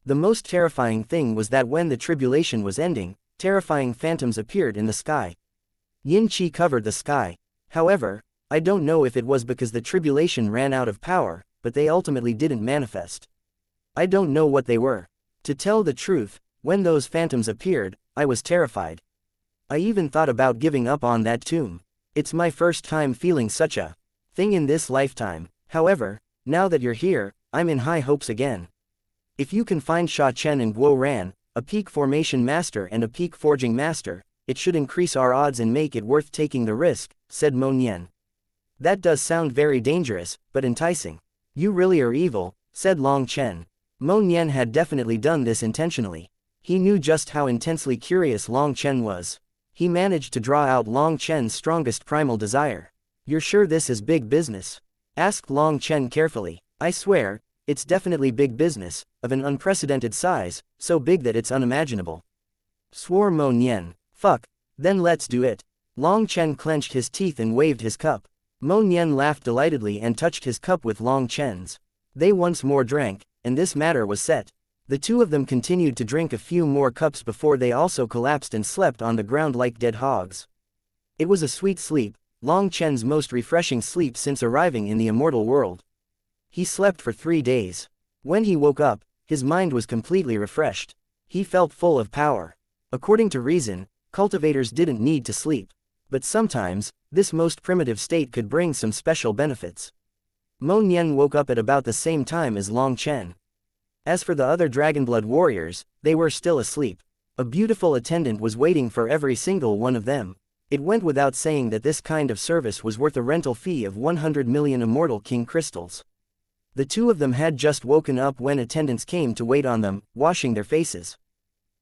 The most terrifying thing was that when the tribulation was ending, terrifying phantoms appeared in the sky. Yin Qi covered the sky. However, I don't know if it was because the tribulation ran out of power, but they ultimately didn't manifest. I don't know what they were. To tell the truth, when those phantoms appeared, I was terrified. I even thought about giving up on that tomb. It's my first time feeling such a thing in this lifetime. However, now that you're here, I'm in high hopes again. If you can find Sha Chen and Guo Ran, a peak formation master and a peak forging master, it should increase our odds and make it worth taking the risk, said Mo Nian. That does sound very dangerous, but enticing. You really are evil, said Long Chen. Mo Nian had definitely done this intentionally. He knew just how intensely curious Long Chen was. He managed to draw out Long Chen's strongest primal desire. You're sure this is big business? Asked Long Chen carefully. I swear, it's definitely big business, of an unprecedented size, so big that it's unimaginable. Swore Mo Nian. Fuck, then let's do it. Long Chen clenched his teeth and waved his cup. Mo Nian laughed delightedly and touched his cup with Long Chen's. They once more drank, and this matter was set. The two of them continued to drink a few more cups before they also collapsed and slept on the ground like dead hogs. It was a sweet sleep, Long Chen's most refreshing sleep since arriving in the immortal world. He slept for 3 days. When he woke up, his mind was completely refreshed. He felt full of power. According to reason, cultivators didn't need to sleep. But sometimes, this most primitive state could bring some special benefits. Mo Nian woke up at about the same time as Long Chen. As for the other Dragonblood warriors, they were still asleep. A beautiful attendant was waiting for every single one of them. It went without saying that this kind of service was worth a rental fee of 100 million immortal king crystals. The two of them had just woken up when attendants came to wait on them, washing their faces.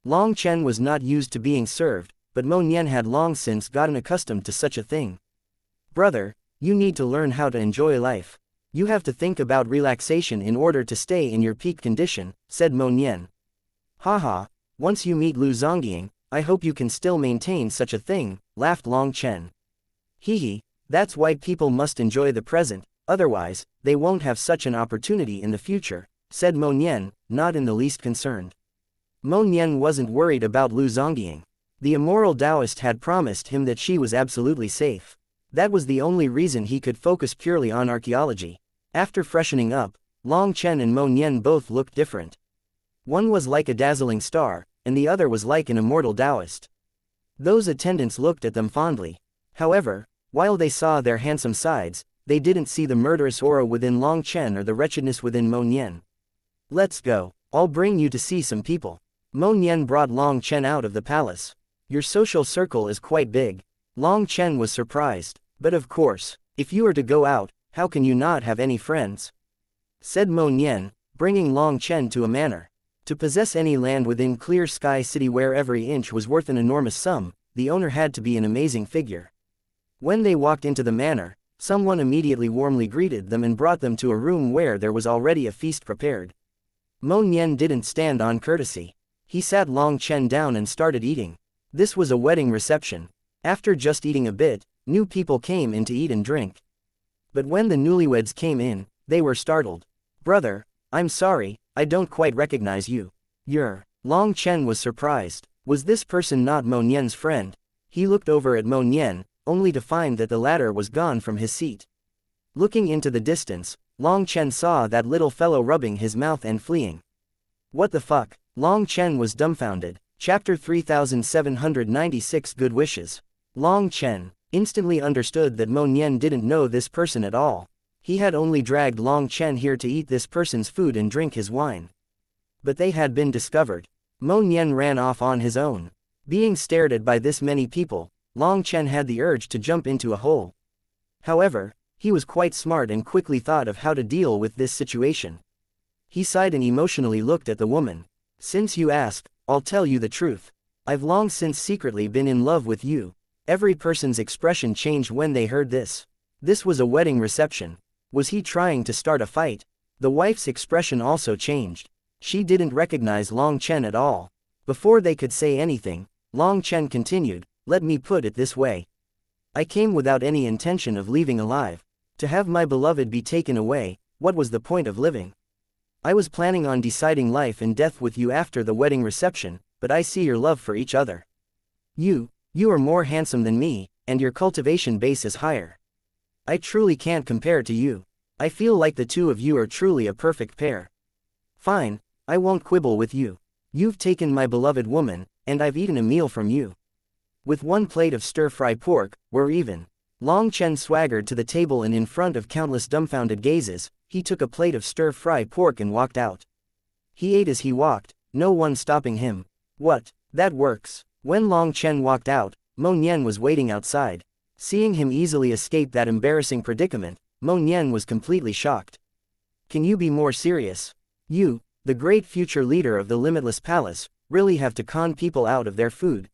Long Chen was not used to being served, but Mo Nian had long since gotten accustomed to such a thing. Brother, you need to learn how to enjoy life. You have to think about relaxation in order to stay in your peak condition, said Mo Nian. Haha, once you meet Lu Zongying, I hope you can still maintain such a thing, laughed Long Chen. Hehe, that's why people must enjoy the present, otherwise, they won't have such an opportunity in the future, said Mo Nian, not in the least concerned. Mo Nian wasn't worried about Lu Zongying. The immoral Taoist had promised him that she was absolutely safe. That was the only reason he could focus purely on archaeology. After freshening up, Long Chen and Mo Nian both looked different. One was like a dazzling star, and the other was like an immortal Taoist. Those attendants looked at them fondly. However, while they saw their handsome sides, they didn't see the murderous aura within Long Chen or the wretchedness within Mo Nian. Let's go, I'll bring you to see some people. Mo Nian brought Long Chen out of the palace. Your social circle is quite big. Long Chen was surprised, but of course, if you are to go out, how can you not have any friends? Said Mo Nian, bringing Long Chen to a manor. To possess any land within Clear Sky City where every inch was worth an enormous sum, the owner had to be an amazing figure. When they walked into the manor, someone immediately warmly greeted them and brought them to a room where there was already a feast prepared. Mo Nian didn't stand on courtesy. He sat Long Chen down and started eating. This was a wedding reception. After just eating a bit, new people came in to eat and drink. But when the newlyweds came in, they were startled. Brother, I'm sorry, I don't quite recognize you. You're. Long Chen was surprised. Was this person not Mo Nian's friend? He looked over at Mo Nian, only to find that the latter was gone from his seat. Looking into the distance, Long Chen saw that little fellow rubbing his mouth and fleeing. What the fuck? Long Chen was dumbfounded. Chapter 3796 Good Wishes. Long Chen instantly understood that Mo Nian didn't know this person at all. He had only dragged Long Chen here to eat this person's food and drink his wine. But they had been discovered. Mo Nian ran off on his own. Being stared at by this many people, Long Chen had the urge to jump into a hole. However, he was quite smart and quickly thought of how to deal with this situation. He sighed and emotionally looked at the woman. Since you asked, I'll tell you the truth. I've long since secretly been in love with you. Every person's expression changed when they heard this. This was a wedding reception. Was he trying to start a fight? The wife's expression also changed. She didn't recognize Long Chen at all. Before they could say anything, Long Chen continued, let me put it this way. I came without any intention of leaving alive. To have my beloved be taken away, what was the point of living? I was planning on deciding life and death with you after the wedding reception, but I see your love for each other. You are more handsome than me, and your cultivation base is higher. I truly can't compare to you. I feel like the two of you are truly a perfect pair. Fine, I won't quibble with you. You've taken my beloved woman, and I've eaten a meal from you. With one plate of stir-fry pork, we're even. Long Chen swaggered to the table and in front of countless dumbfounded gazes, he took a plate of stir-fry pork and walked out. He ate as he walked, no one stopping him. What? That works. When Long Chen walked out, Mo Nian was waiting outside. Seeing him easily escape that embarrassing predicament, Mo Nian was completely shocked. Can you be more serious? You, the great future leader of the Limitless Palace, really have to con people out of their food?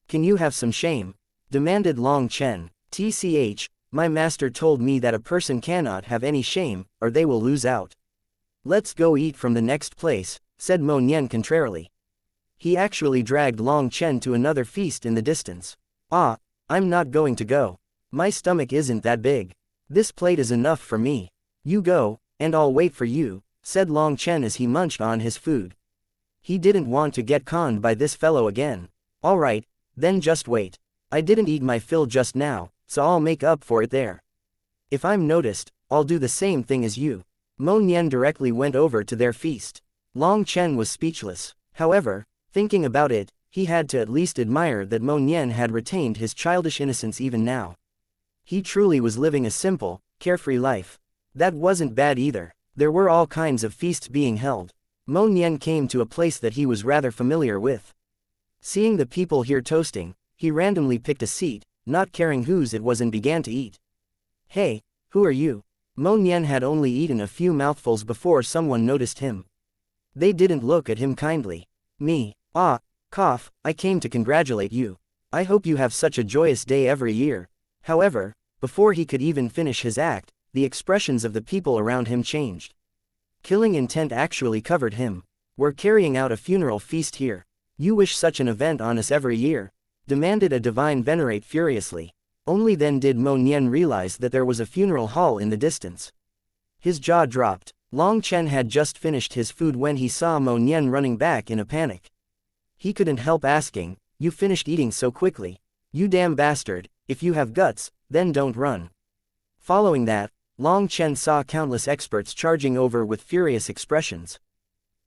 Can you have some shame? Demanded Long Chen. TCH, my master told me that a person cannot have any shame, or they will lose out. Let's go eat from the next place, said Mo Nian contrarily. He actually dragged Long Chen to another feast in the distance. Ah, I'm not going to go. My stomach isn't that big. This plate is enough for me. You go, and I'll wait for you, said Long Chen as he munched on his food. He didn't want to get conned by this fellow again. Alright, then just wait. I didn't eat my fill just now, so I'll make up for it there. If I'm noticed, I'll do the same thing as you. Mo Nian directly went over to their feast. Long Chen was speechless. However, thinking about it, he had to at least admire that Mo Nian had retained his childish innocence even now. He truly was living a simple, carefree life. That wasn't bad either. There were all kinds of feasts being held. Mo Nian came to a place that he was rather familiar with. Seeing the people here toasting, he randomly picked a seat, not caring whose it was, and began to eat. Hey, who are you? Mo Nian had only eaten a few mouthfuls before someone noticed him. They didn't look at him kindly. Me, cough, I came to congratulate you. I hope you have such a joyous day every year. However, before he could even finish his act, the expressions of the people around him changed. Killing intent actually covered him. We're carrying out a funeral feast here. You wish such an event on us every year? Demanded a divine venerate furiously. Only then did Mo Nian realize that there was a funeral hall in the distance. His jaw dropped. Long Chen had just finished his food when he saw Mo Nian running back in a panic. He couldn't help asking, you finished eating so quickly? You damn bastard, if you have guts, then don't run. Following that, Long Chen saw countless experts charging over with furious expressions.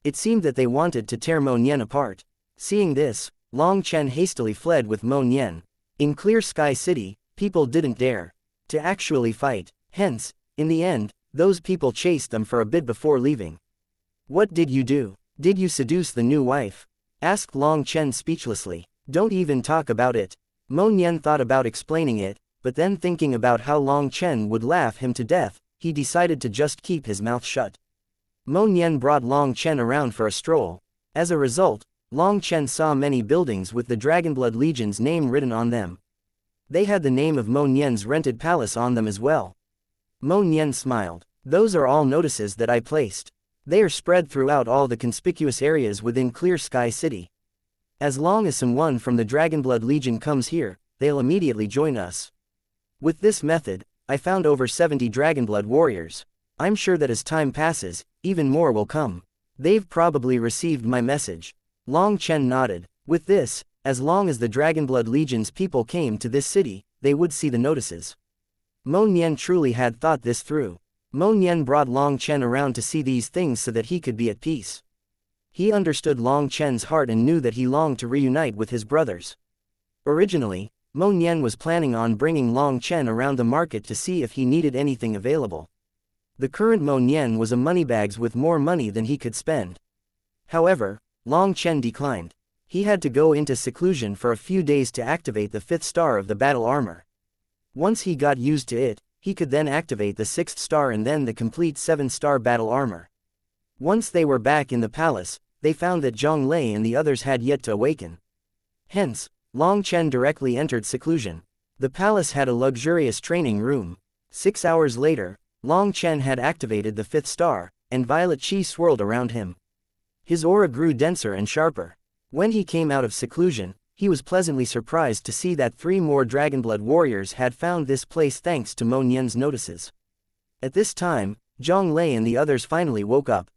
It seemed that they wanted to tear Mo Nian apart. Seeing this, Long Chen hastily fled with Mo Nian. In Clear Sky City, people didn't dare to actually fight. Hence, in the end, those people chased them for a bit before leaving. What did you do? Did you seduce the new wife? Asked Long Chen speechlessly. Don't even talk about it. Mo Nian thought about explaining it, but then thinking about how Long Chen would laugh him to death, he decided to just keep his mouth shut. Mo Nian brought Long Chen around for a stroll. As a result, Long Chen saw many buildings with the Dragonblood Legion's name written on them. They had the name of Mo Nian's rented palace on them as well. Mo Nian smiled. Those are all notices that I placed. They are spread throughout all the conspicuous areas within Clear Sky City. As long as someone from the Dragonblood Legion comes here, they'll immediately join us. With this method, I found over 70 Dragonblood warriors. I'm sure that as time passes, even more will come. They've probably received my message. Long Chen nodded. With this, as long as the Dragonblood Legion's people came to this city, they would see the notices. Mo Nian truly had thought this through. Mo Nian brought Long Chen around to see these things so that he could be at peace. He understood Long Chen's heart and knew that he longed to reunite with his brothers. Originally, Mo Nian was planning on bringing Long Chen around the market to see if he needed anything available. The current Mo Nian was a moneybags with more money than he could spend. However, Long Chen declined. He had to go into seclusion for a few days to activate the 5th star of the battle armor. Once he got used to it, he could then activate the 6th star and then the complete 7-star battle armor. Once they were back in the palace, they found that Zhang Lei and the others had yet to awaken. Hence, Long Chen directly entered seclusion. The palace had a luxurious training room. 6 hours later, Long Chen had activated the 5th star, and violet chi swirled around him. His aura grew denser and sharper. When he came out of seclusion, he was pleasantly surprised to see that 3 more Dragonblood warriors had found this place thanks to Mo Nian's notices. At this time, Zhang Lei and the others finally woke up.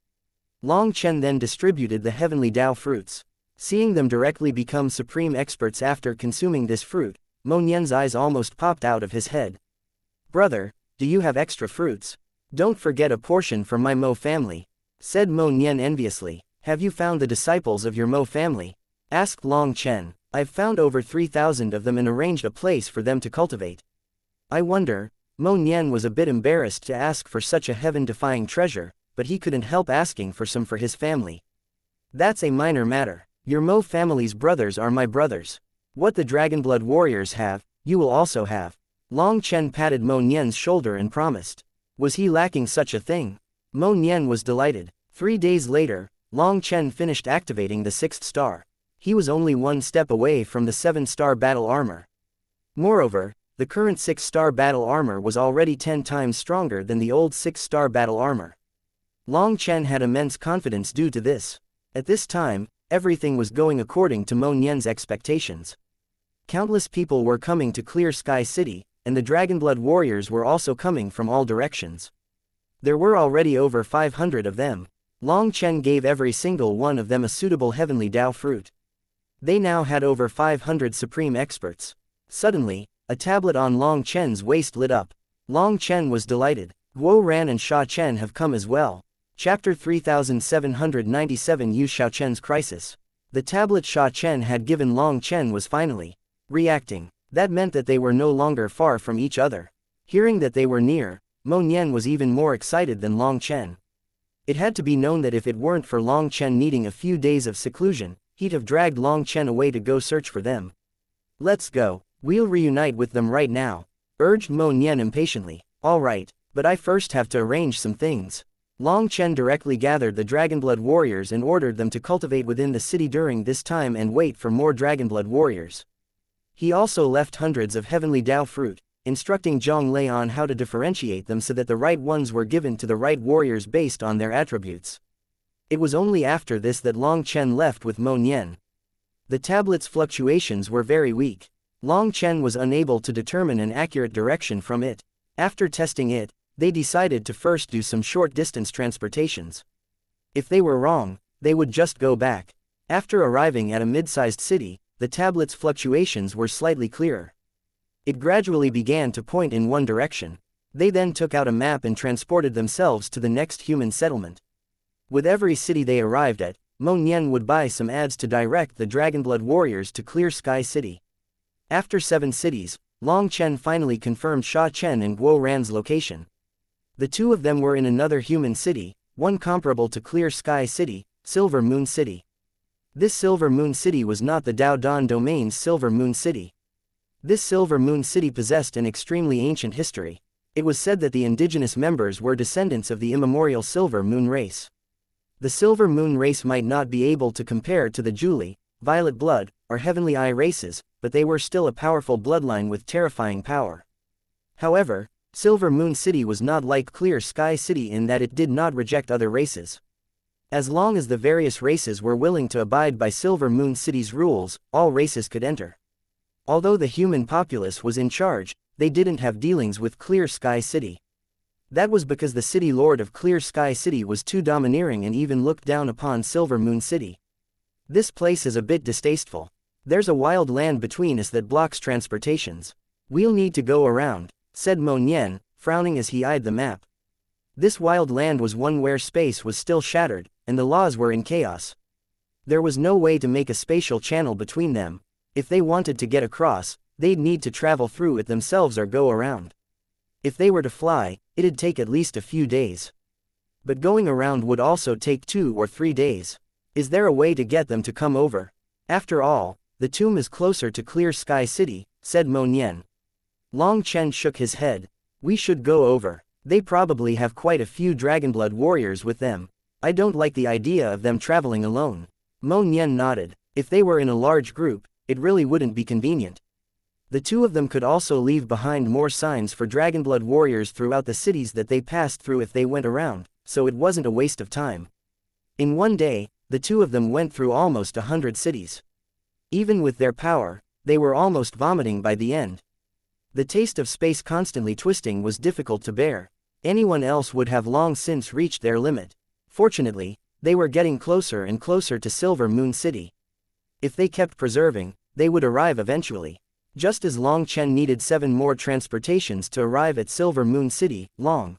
Long Chen then distributed the heavenly Dao fruits. Seeing them directly become supreme experts after consuming this fruit, Mo Nian's eyes almost popped out of his head. "Brother, do you have extra fruits? Don't forget a portion for my Mo family," said Mo Nian enviously. "Have you found the disciples of your Mo family?" asked Long Chen. "I've found over 3,000 of them and arranged a place for them to cultivate." "I wonder." Mo Nian was a bit embarrassed to ask for such a heaven-defying treasure, but he couldn't help asking for some for his family. "That's a minor matter. Your Mo family's brothers are my brothers. What the Dragonblood warriors have, you will also have." Long Chen patted Mo Nian's shoulder and promised. Was he lacking such a thing? Mo Nian was delighted. 3 days later, Long Chen finished activating the 6th star. He was only 1 step away from the 7-star battle armor. Moreover, the current 6-star battle armor was already 10 times stronger than the old 6-star battle armor. Long Chen had immense confidence due to this. At this time, everything was going according to Mo Nian's expectations. Countless people were coming to Clear Sky City, and the Dragonblood warriors were also coming from all directions. There were already over 500 of them. Long Chen gave every single one of them a suitable heavenly Dao fruit. They now had over 500 supreme experts. Suddenly, a tablet on Long Chen's waist lit up. Long Chen was delighted. Guo Ran and Sha Chen have come as well. Chapter 3797 Yu Xiaochen's Crisis. The tablet Sha Chen had given Long Chen was finally reacting. That meant that they were no longer far from each other. Hearing that they were near, Mo Nian was even more excited than Long Chen. It had to be known that if it weren't for Long Chen needing a few days of seclusion, he'd have dragged Long Chen away to go search for them. "Let's go. We'll reunite with them right now," urged Mo Nian impatiently. "All right, but I first have to arrange some things." Long Chen directly gathered the Dragonblood warriors and ordered them to cultivate within the city during this time and wait for more Dragonblood warriors. He also left hundreds of heavenly Dao fruit, instructing Zhang Lei on how to differentiate them so that the right ones were given to the right warriors based on their attributes. It was only after this that Long Chen left with Mo Nian. The tablet's fluctuations were very weak. Long Chen was unable to determine an accurate direction from it. After testing it, they decided to first do some short-distance transportations. If they were wrong, they would just go back. After arriving at a mid-sized city, the tablet's fluctuations were slightly clearer. It gradually began to point in one direction. They then took out a map and transported themselves to the next human settlement. With every city they arrived at, Mo Nian would buy some ads to direct the Dragonblood warriors to Clear Sky City. After 7 cities, Long Chen finally confirmed Sha Chen and Guo Ran's location. The 2 of them were in another human city, one comparable to Clear Sky City, Silver Moon City. This Silver Moon City was not the Dao Dan Domain's Silver Moon City. This Silver Moon City possessed an extremely ancient history. It was said that the indigenous members were descendants of the immemorial Silver Moon race. The Silver Moon race might not be able to compare to the Julie, Violet Blood, or Heavenly Eye races, but they were still a powerful bloodline with terrifying power. However, Silver Moon City was not like Clear Sky City in that it did not reject other races. As long as the various races were willing to abide by Silver Moon City's rules, all races could enter. Although the human populace was in charge, they didn't have dealings with Clear Sky City. That was because the city lord of Clear Sky City was too domineering and even looked down upon Silver Moon City. This place is a bit distasteful. There's a wild land between us that blocks transportations. We'll need to go around, said Mo Nian, frowning as he eyed the map. This wild land was one where space was still shattered, and the laws were in chaos. There was no way to make a spatial channel between them. If they wanted to get across, they'd need to travel through it themselves or go around. If they were to fly, it'd take at least a few days. But going around would also take 2 or 3 days. Is there a way to get them to come over? After all, the tomb is closer to Clear Sky City, said Mo Nian. Long Chen shook his head. We should go over. They probably have quite a few Dragonblood warriors with them. I don't like the idea of them traveling alone. Mo Nian nodded. If they were in a large group, it really wouldn't be convenient. The two of them could also leave behind more signs for Dragonblood warriors throughout the cities that they passed through if they went around, so it wasn't a waste of time. In one day, the two of them went through almost 100 cities. Even with their power, they were almost vomiting by the end. The taste of space constantly twisting was difficult to bear. Anyone else would have long since reached their limit. Fortunately, they were getting closer and closer to Silver Moon City. If they kept preserving, they would arrive eventually. Just as Long Chen needed 7 more transportations to arrive at Silver Moon City, Long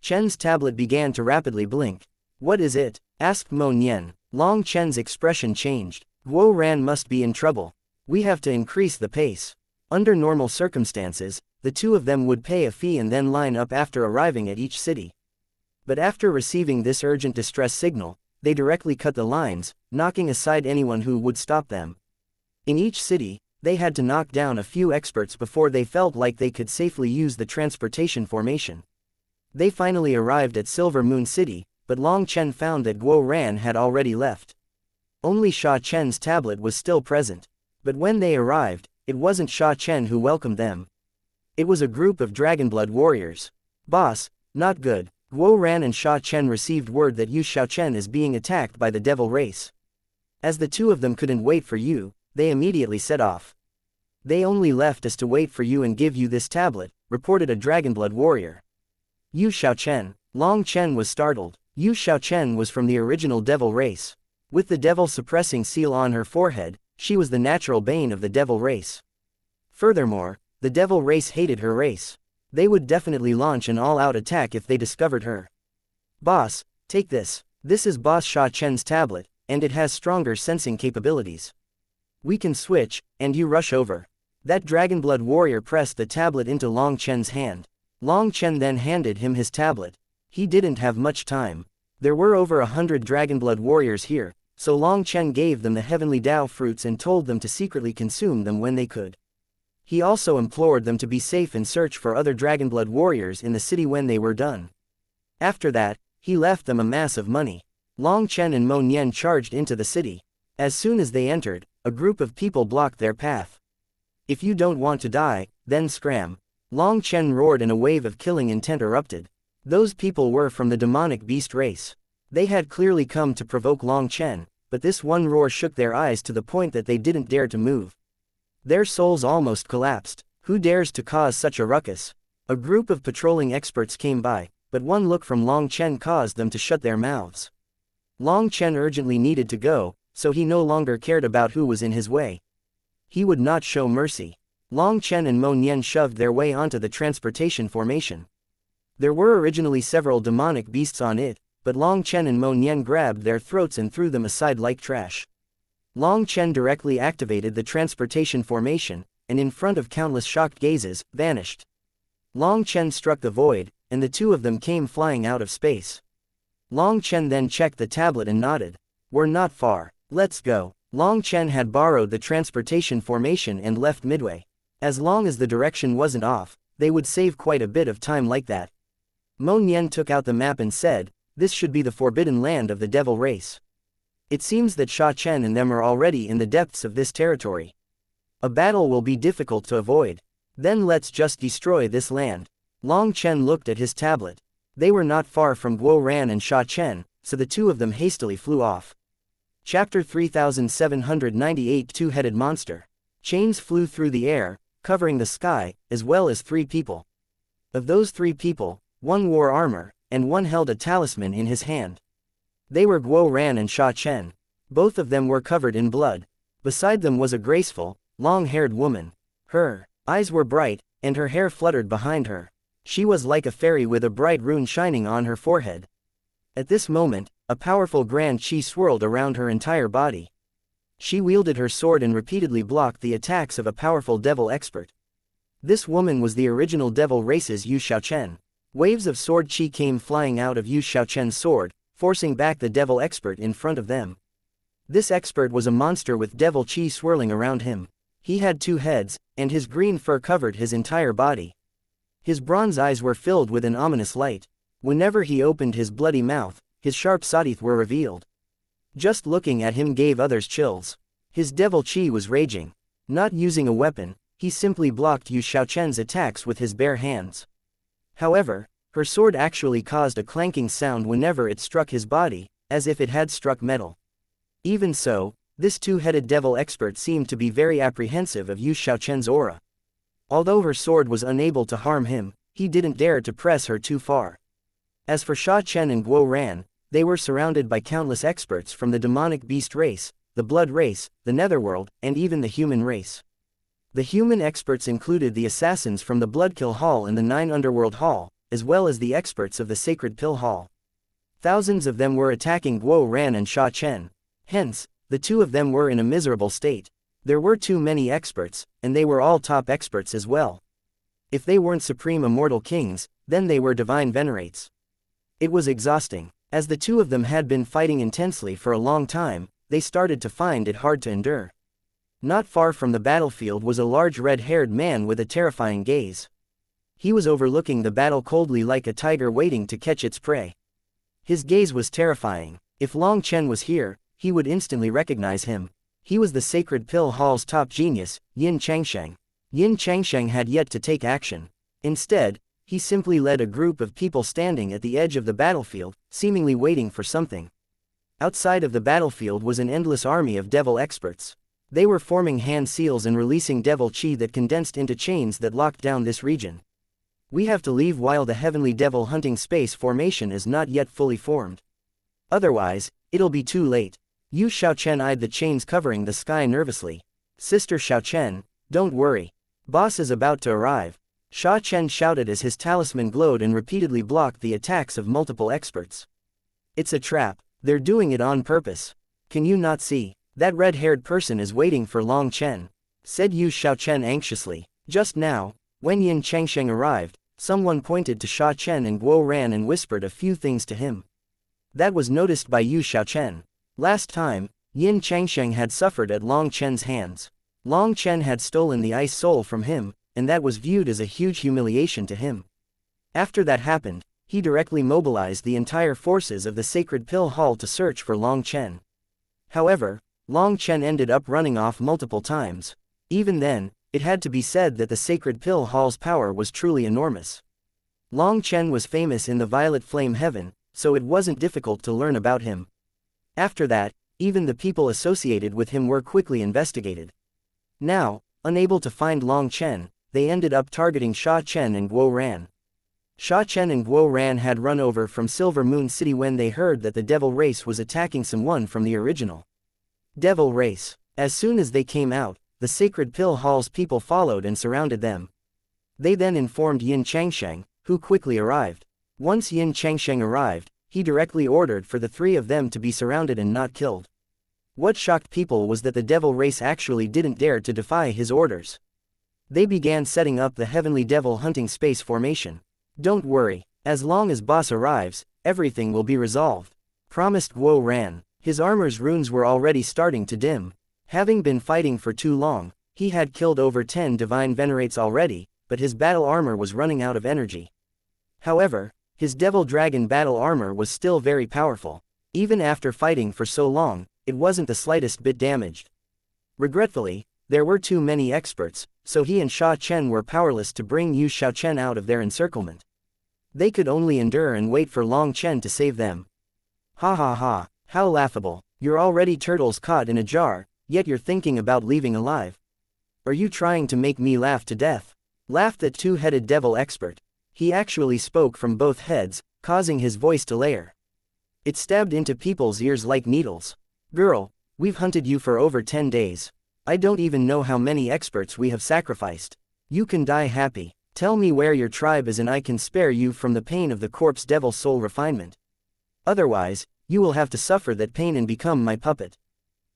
Chen's tablet began to rapidly blink. What is it? Asked Mo Nian. Long Chen's expression changed. Guo Ran must be in trouble. We have to increase the pace. Under normal circumstances, the two of them would pay a fee and then line up after arriving at each city. But after receiving this urgent distress signal, they directly cut the lines, knocking aside anyone who would stop them. In each city, they had to knock down a few experts before they felt like they could safely use the transportation formation. They finally arrived at Silver Moon City, but Long Chen found that Guo Ran had already left. Only Sha Chen's tablet was still present. But when they arrived, it wasn't Sha Chen who welcomed them. It was a group of Dragonblood warriors. Boss, not good. Guo Ran and Sha Chen received word that Yu Xiaochen is being attacked by the devil race. As the two of them couldn't wait for you, they immediately set off. They only left us to wait for you and give you this tablet, reported a Dragonblood warrior. Yu Xiaochen. Long Chen was startled. Yu Xiaochen was from the original devil race. With the devil suppressing seal on her forehead, she was the natural bane of the devil race. Furthermore, the devil race hated her race. They would definitely launch an all-out attack if they discovered her. Boss, take this. This is Boss Sha Chen's tablet, and it has stronger sensing capabilities. We can switch, and you rush over. That Dragonblood warrior pressed the tablet into Long Chen's hand. Long Chen then handed him his tablet. He didn't have much time. There were over 100 Dragonblood warriors here, so Long Chen gave them the heavenly Dao fruits and told them to secretly consume them when they could. He also implored them to be safe and search for other Dragonblood warriors in the city when they were done. After that, he left them a mass of money. Long Chen and Mo Nian charged into the city. As soon as they entered, a group of people blocked their path. If you don't want to die, then scram. Long Chen roared and a wave of killing intent erupted. Those people were from the demonic beast race. They had clearly come to provoke Long Chen, but this one roar shook their eyes to the point that they didn't dare to move. Their souls almost collapsed. Who dares to cause such a ruckus? A group of patrolling experts came by, but one look from Long Chen caused them to shut their mouths. Long Chen urgently needed to go, so he no longer cared about who was in his way. He would not show mercy. Long Chen and Mo Nian shoved their way onto the transportation formation. There were originally several demonic beasts on it, but Long Chen and Mo Nian grabbed their throats and threw them aside like trash. Long Chen directly activated the transportation formation, and in front of countless shocked gazes, vanished. Long Chen struck the void, and the two of them came flying out of space. Long Chen then checked the tablet and nodded. We're not far. Let's go. Long Chen had borrowed the transportation formation and left midway. As long as the direction wasn't off, they would save quite a bit of time like that. Mo Nian took out the map and said, this should be the forbidden land of the devil race. It seems that Sha Chen and them are already in the depths of this territory. A battle will be difficult to avoid. Then let's just destroy this land. Long Chen looked at his tablet. They were not far from Guo Ran and Sha Chen, so the two of them hastily flew off. Chapter 3798 Two-Headed Monster. Chains flew through the air, covering the sky, as well as 3 people. Of those 3 people, One wore armor, and one held a talisman in his hand. They were Guo Ran and Sha Chen. Both of them were covered in blood. Beside them was a graceful, long-haired woman. Her eyes were bright, and her hair fluttered behind her. She was like a fairy with a bright rune shining on her forehead. At this moment, a powerful grand chi swirled around her entire body. She wielded her sword and repeatedly blocked the attacks of a powerful devil expert. This woman was the original devil race's Yu Xiaochen. Waves of sword chi came flying out of Yu Xiaochen's sword, forcing back the devil expert in front of them. This expert was a monster with devil chi swirling around him. He had 2 heads, and his green fur covered his entire body. His bronze eyes were filled with an ominous light. Whenever he opened his bloody mouth, his sharp saw-teeth were revealed. Just looking at him gave others chills. His devil chi was raging. Not using a weapon, he simply blocked Yu Xiaochen's attacks with his bare hands. However, her sword actually caused a clanking sound whenever it struck his body, as if it had struck metal. Even so, this 2-headed devil expert seemed to be very apprehensive of Yu Xiaochen's aura. Although her sword was unable to harm him, he didn't dare to press her too far. As for Sha Chen and Guo Ran, they were surrounded by countless experts from the demonic beast race, the blood race, the netherworld, and even the human race. The human experts included the assassins from the Bloodkill Hall and the 9 Underworld Hall, as well as the experts of the Sacred Pill Hall. Thousands of them were attacking Guo Ran and Sha Chen. Hence, the 2 of them were in a miserable state. There were too many experts, and they were all top experts as well. If they weren't supreme immortal kings, then they were divine venerates. It was exhausting. As the 2 of them had been fighting intensely for a long time, they started to find it hard to endure. Not far from the battlefield was a large red-haired man with a terrifying gaze. He was overlooking the battle coldly like a tiger waiting to catch its prey. His gaze was terrifying. If Long Chen was here, he would instantly recognize him. He was the Sacred Pill Hall's top genius, Yin Changsheng. Yin Changsheng had yet to take action. Instead, he simply led a group of people standing at the edge of the battlefield, seemingly waiting for something. Outside of the battlefield was an endless army of devil experts. They were forming hand seals and releasing devil chi that condensed into chains that locked down this region. We have to leave while the heavenly devil hunting space formation is not yet fully formed. Otherwise, it'll be too late. Yu Xiaochen eyed the chains covering the sky nervously. Sister Xiaochen, don't worry. Boss is about to arrive. Sha Chen shouted as his talisman glowed and repeatedly blocked the attacks of multiple experts. It's a trap. They're doing it on purpose. Can you not see? That red-haired person is waiting for Long Chen, said Yu Xiaochen anxiously. Just now, when Yin Changsheng arrived, someone pointed to Sha Chen and Guo Ran and whispered a few things to him. That was noticed by Yu Xiaochen. Last time, Yin Changsheng had suffered at Long Chen's hands. Long Chen had stolen the ice soul from him, and that was viewed as a huge humiliation to him. After that happened, he directly mobilized the entire forces of the Sacred Pill Hall to search for Long Chen. However, Long Chen ended up running off multiple times. Even then, it had to be said that the Sacred Pill Hall's power was truly enormous. Long Chen was famous in the Violet Flame Heaven, so it wasn't difficult to learn about him. After that, even the people associated with him were quickly investigated. Now, unable to find Long Chen, they ended up targeting Sha Chen and Guo Ran. Sha Chen and Guo Ran had run over from Silver Moon City when they heard that the devil race was attacking someone from the original devil race. As soon as they came out, the Sacred Pill Hall's people followed and surrounded them. They then informed Yin Changsheng, who quickly arrived. Once Yin Changsheng arrived, he directly ordered for the 3 of them to be surrounded and not killed. What shocked people was that the devil race actually didn't dare to defy his orders. They began setting up the heavenly devil hunting space formation. Don't worry, as long as boss arrives, everything will be resolved, promised Guo Ran. His armor's runes were already starting to dim. Having been fighting for too long, he had killed over 10 divine venerates already, but his battle armor was running out of energy. However, his devil dragon battle armor was still very powerful. Even after fighting for so long, it wasn't the slightest bit damaged. Regretfully, there were too many experts, so he and Sha Chen were powerless to bring Yu Xiaochen out of their encirclement. They could only endure and wait for Long Chen to save them. Ha ha ha, how laughable. You're already turtles caught in a jar, yet you're thinking about leaving alive. Are you trying to make me laugh to death? Laughed the 2-headed devil expert. He actually spoke from both heads, causing his voice to layer. It stabbed into people's ears like needles. Girl, we've hunted you for over 10 days. I don't even know how many experts we have sacrificed. You can die happy. Tell me where your tribe is and I can spare you from the pain of the corpse devil soul refinement. Otherwise, you will have to suffer that pain and become my puppet.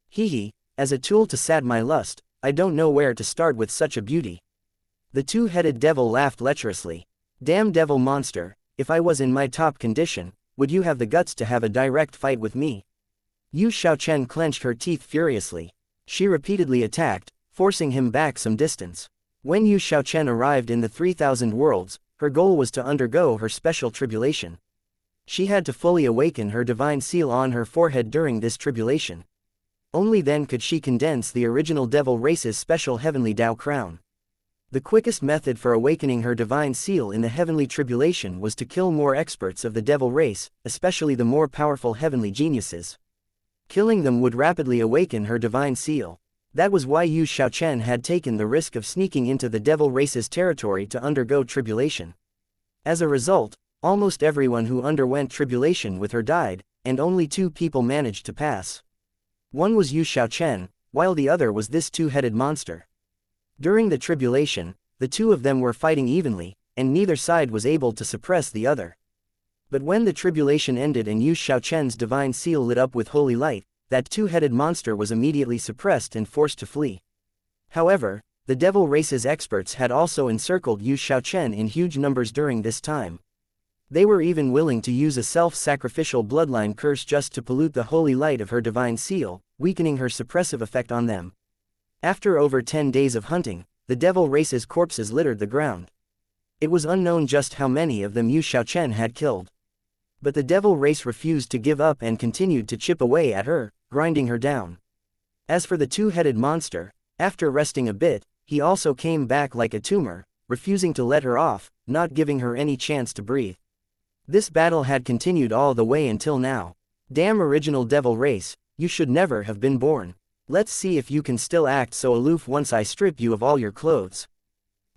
Hee, as a tool to sat my lust, I don't know where to start with such a beauty. The two-headed devil laughed lecherously. Damn devil monster, if I was in my top condition, would you have the guts to have a direct fight with me? Yu Xiaochen clenched her teeth furiously. She repeatedly attacked, forcing him back some distance. When Yu Xiaochen arrived in the 3000 worlds, her goal was to undergo her special tribulation. She had to fully awaken her divine seal on her forehead during this tribulation. Only then could she condense the original devil race's special heavenly Tao crown. The quickest method for awakening her divine seal in the heavenly tribulation was to kill more experts of the devil race, especially the more powerful heavenly geniuses. Killing them would rapidly awaken her divine seal. That was why Yu Xiaochen had taken the risk of sneaking into the devil race's territory to undergo tribulation. As a result, almost everyone who underwent tribulation with her died, and only 2 people managed to pass. One was Yu Xiaochen, while the other was this two-headed monster. During the tribulation, the 2 of them were fighting evenly, and neither side was able to suppress the other. But when the tribulation ended and Yu Xiaochen's divine seal lit up with holy light, that two-headed monster was immediately suppressed and forced to flee. However, the devil race's experts had also encircled Yu Xiaochen in huge numbers during this time. They were even willing to use a self-sacrificial bloodline curse just to pollute the holy light of her divine seal, weakening her suppressive effect on them. After over 10 days of hunting, the devil race's corpses littered the ground. It was unknown just how many of them Yu Xiaochen had killed. But the devil race refused to give up and continued to chip away at her, grinding her down. As for the two-headed monster, after resting a bit, he also came back like a tumor, refusing to let her off, not giving her any chance to breathe. This battle had continued all the way until now. Damn original devil race, you should never have been born. Let's see if you can still act so aloof once I strip you of all your clothes.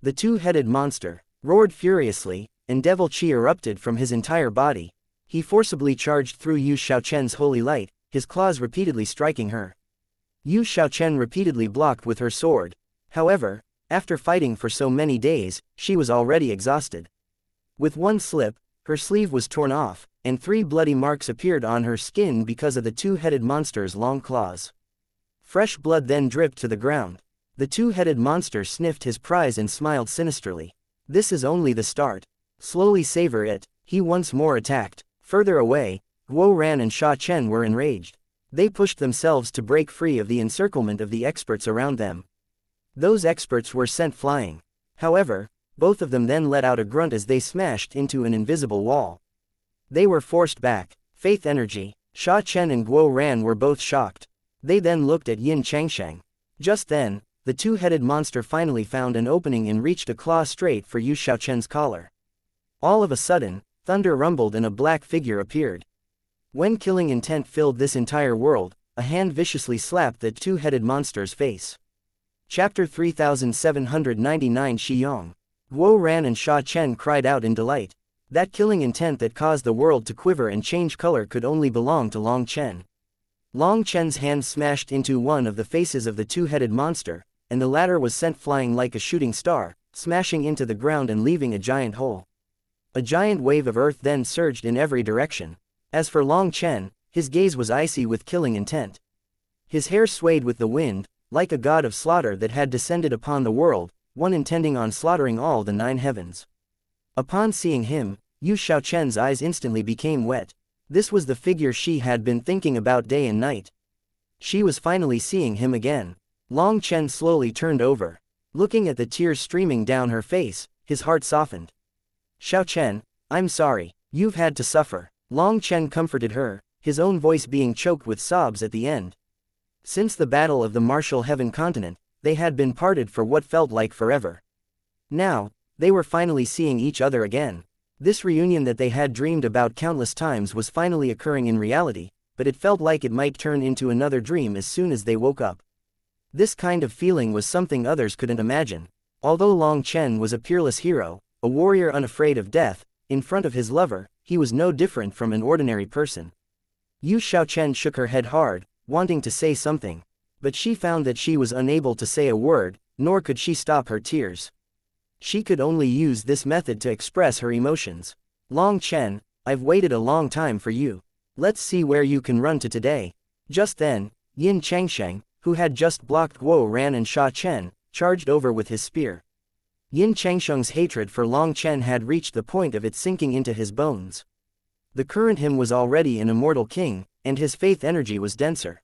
The two-headed monster roared furiously, and devil chi erupted from his entire body. He forcibly charged through Yu Xiaochen's holy light, his claws repeatedly striking her. Yu Xiaochen repeatedly blocked with her sword. However, after fighting for so many days, she was already exhausted. With one slip, her sleeve was torn off, and 3 bloody marks appeared on her skin because of the two-headed monster's long claws. Fresh blood then dripped to the ground. The two-headed monster sniffed his prize and smiled sinisterly. This is only the start. Slowly savor it. He once more attacked. Further away, Guo Ran and Sha Chen were enraged. They pushed themselves to break free of the encirclement of the experts around them. Those experts were sent flying. However, both of them then let out a grunt as they smashed into an invisible wall. They were forced back. Faith energy. Sha Chen and Guo Ran were both shocked. They then looked at xianxia. Just then, the two-headed monster finally found an opening and reached a claw straight for Yu Xiaochen's collar. All of a sudden, thunder rumbled and a black figure appeared. When killing intent filled this entire world, a hand viciously slapped the two-headed monster's face. Chapter 3799 Shiyong. Guo Ran and Sha Chen cried out in delight. That killing intent that caused the world to quiver and change color could only belong to Long Chen. Long Chen's hand smashed into one of the faces of the two-headed monster, and the latter was sent flying like a shooting star, smashing into the ground and leaving a giant hole. A giant wave of earth then surged in every direction. As for Long Chen, his gaze was icy with killing intent. His hair swayed with the wind, like a god of slaughter that had descended upon the world, one intending on slaughtering all the 9 heavens. Upon seeing him, Yu Xiaochen's eyes instantly became wet. This was the figure she had been thinking about day and night. She was finally seeing him again. Long Chen slowly turned over. Looking at the tears streaming down her face, his heart softened. Xiaochen, I'm sorry, you've had to suffer. Long Chen comforted her, his own voice being choked with sobs at the end. Since the battle of the Martial Heaven continent, they had been parted for what felt like forever. Now, they were finally seeing each other again. This reunion that they had dreamed about countless times was finally occurring in reality, but it felt like it might turn into another dream as soon as they woke up. This kind of feeling was something others couldn't imagine. Although Long Chen was a peerless hero, a warrior unafraid of death. In front of his lover, he was no different from an ordinary person. Yu Xiaochen shook her head hard, wanting to say something. But she found that she was unable to say a word, nor could she stop her tears. She could only use this method to express her emotions. Long Chen, I've waited a long time for you. Let's see where you can run to today. Just then, Yin Changsheng, who had just blocked Guo Ran and Sha Chen, charged over with his spear. Yin Changsheng's hatred for Long Chen had reached the point of it sinking into his bones. The current him was already an immortal king, and his faith energy was denser.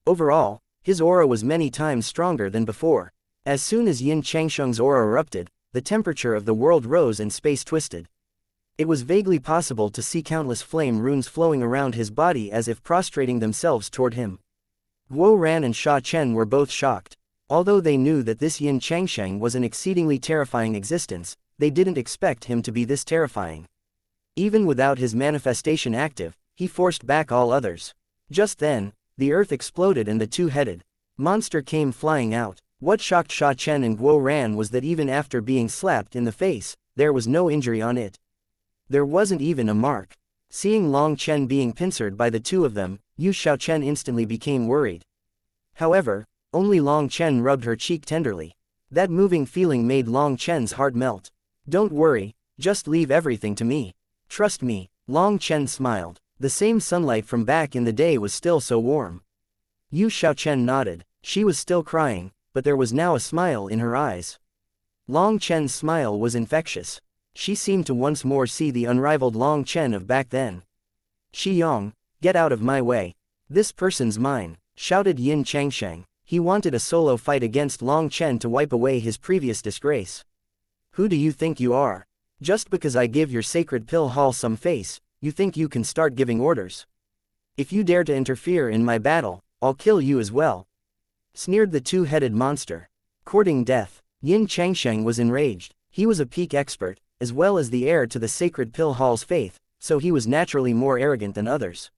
Overall, his aura was many times stronger than before. As soon as Yin Changsheng's aura erupted, the temperature of the world rose and space twisted. It was vaguely possible to see countless flame runes flowing around his body as if prostrating themselves toward him. Guo Ran and Sha Chen were both shocked. Although they knew that this Yin Changsheng was an exceedingly terrifying existence, they didn't expect him to be this terrifying. Even without his manifestation active, he forced back all others. Just then, the earth exploded and the two-headed monster came flying out. What shocked Sha Chen and Guo Ran was that even after being slapped in the face, there was no injury on it. There wasn't even a mark. Seeing Long Chen being pincered by the two of them, Yu Xiaochen instantly became worried. However, only Long Chen rubbed her cheek tenderly. That moving feeling made Long Chen's heart melt. Don't worry, just leave everything to me. Trust me, Long Chen smiled. The same sunlight from back in the day was still so warm. Yu Xiaochen nodded. She was still crying, but there was now a smile in her eyes. Long Chen's smile was infectious. She seemed to once more see the unrivaled Long Chen of back then. Xiyong, get out of my way. This person's mine, shouted Yin Changsheng. He wanted a solo fight against Long Chen to wipe away his previous disgrace. Who do you think you are? Just because I give your sacred pill hall some face, you think you can start giving orders? If you dare to interfere in my battle, I'll kill you as well. Sneered the two-headed monster. Courting death. Yin Changsheng was enraged. He was a peak expert, as well as the heir to the sacred pill hall's faith, so he was naturally more arrogant than others.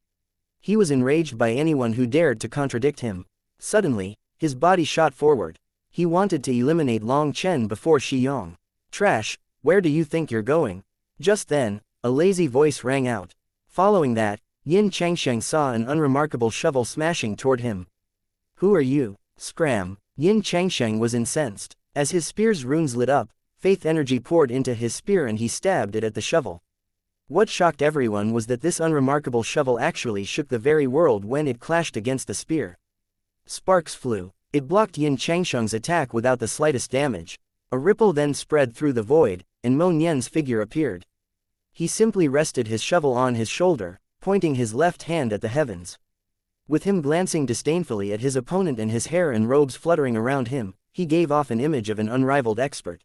He was enraged by anyone who dared to contradict him. Suddenly, his body shot forward. He wanted to eliminate Long Chen before Xiyong. Trash, where do you think you're going? Just then, a lazy voice rang out. Following that, Yin Changsheng saw an unremarkable shovel smashing toward him. Who are you? Scram. Yin Changsheng was incensed. As his spear's runes lit up, faith energy poured into his spear and he stabbed it at the shovel. What shocked everyone was that this unremarkable shovel actually shook the very world when it clashed against the spear. Sparks flew. It blocked Yin Changsheng's attack without the slightest damage. A ripple then spread through the void, and Mo Nian's figure appeared. He simply rested his shovel on his shoulder, pointing his left hand at the heavens. With him glancing disdainfully at his opponent and his hair and robes fluttering around him, he gave off an image of an unrivaled expert.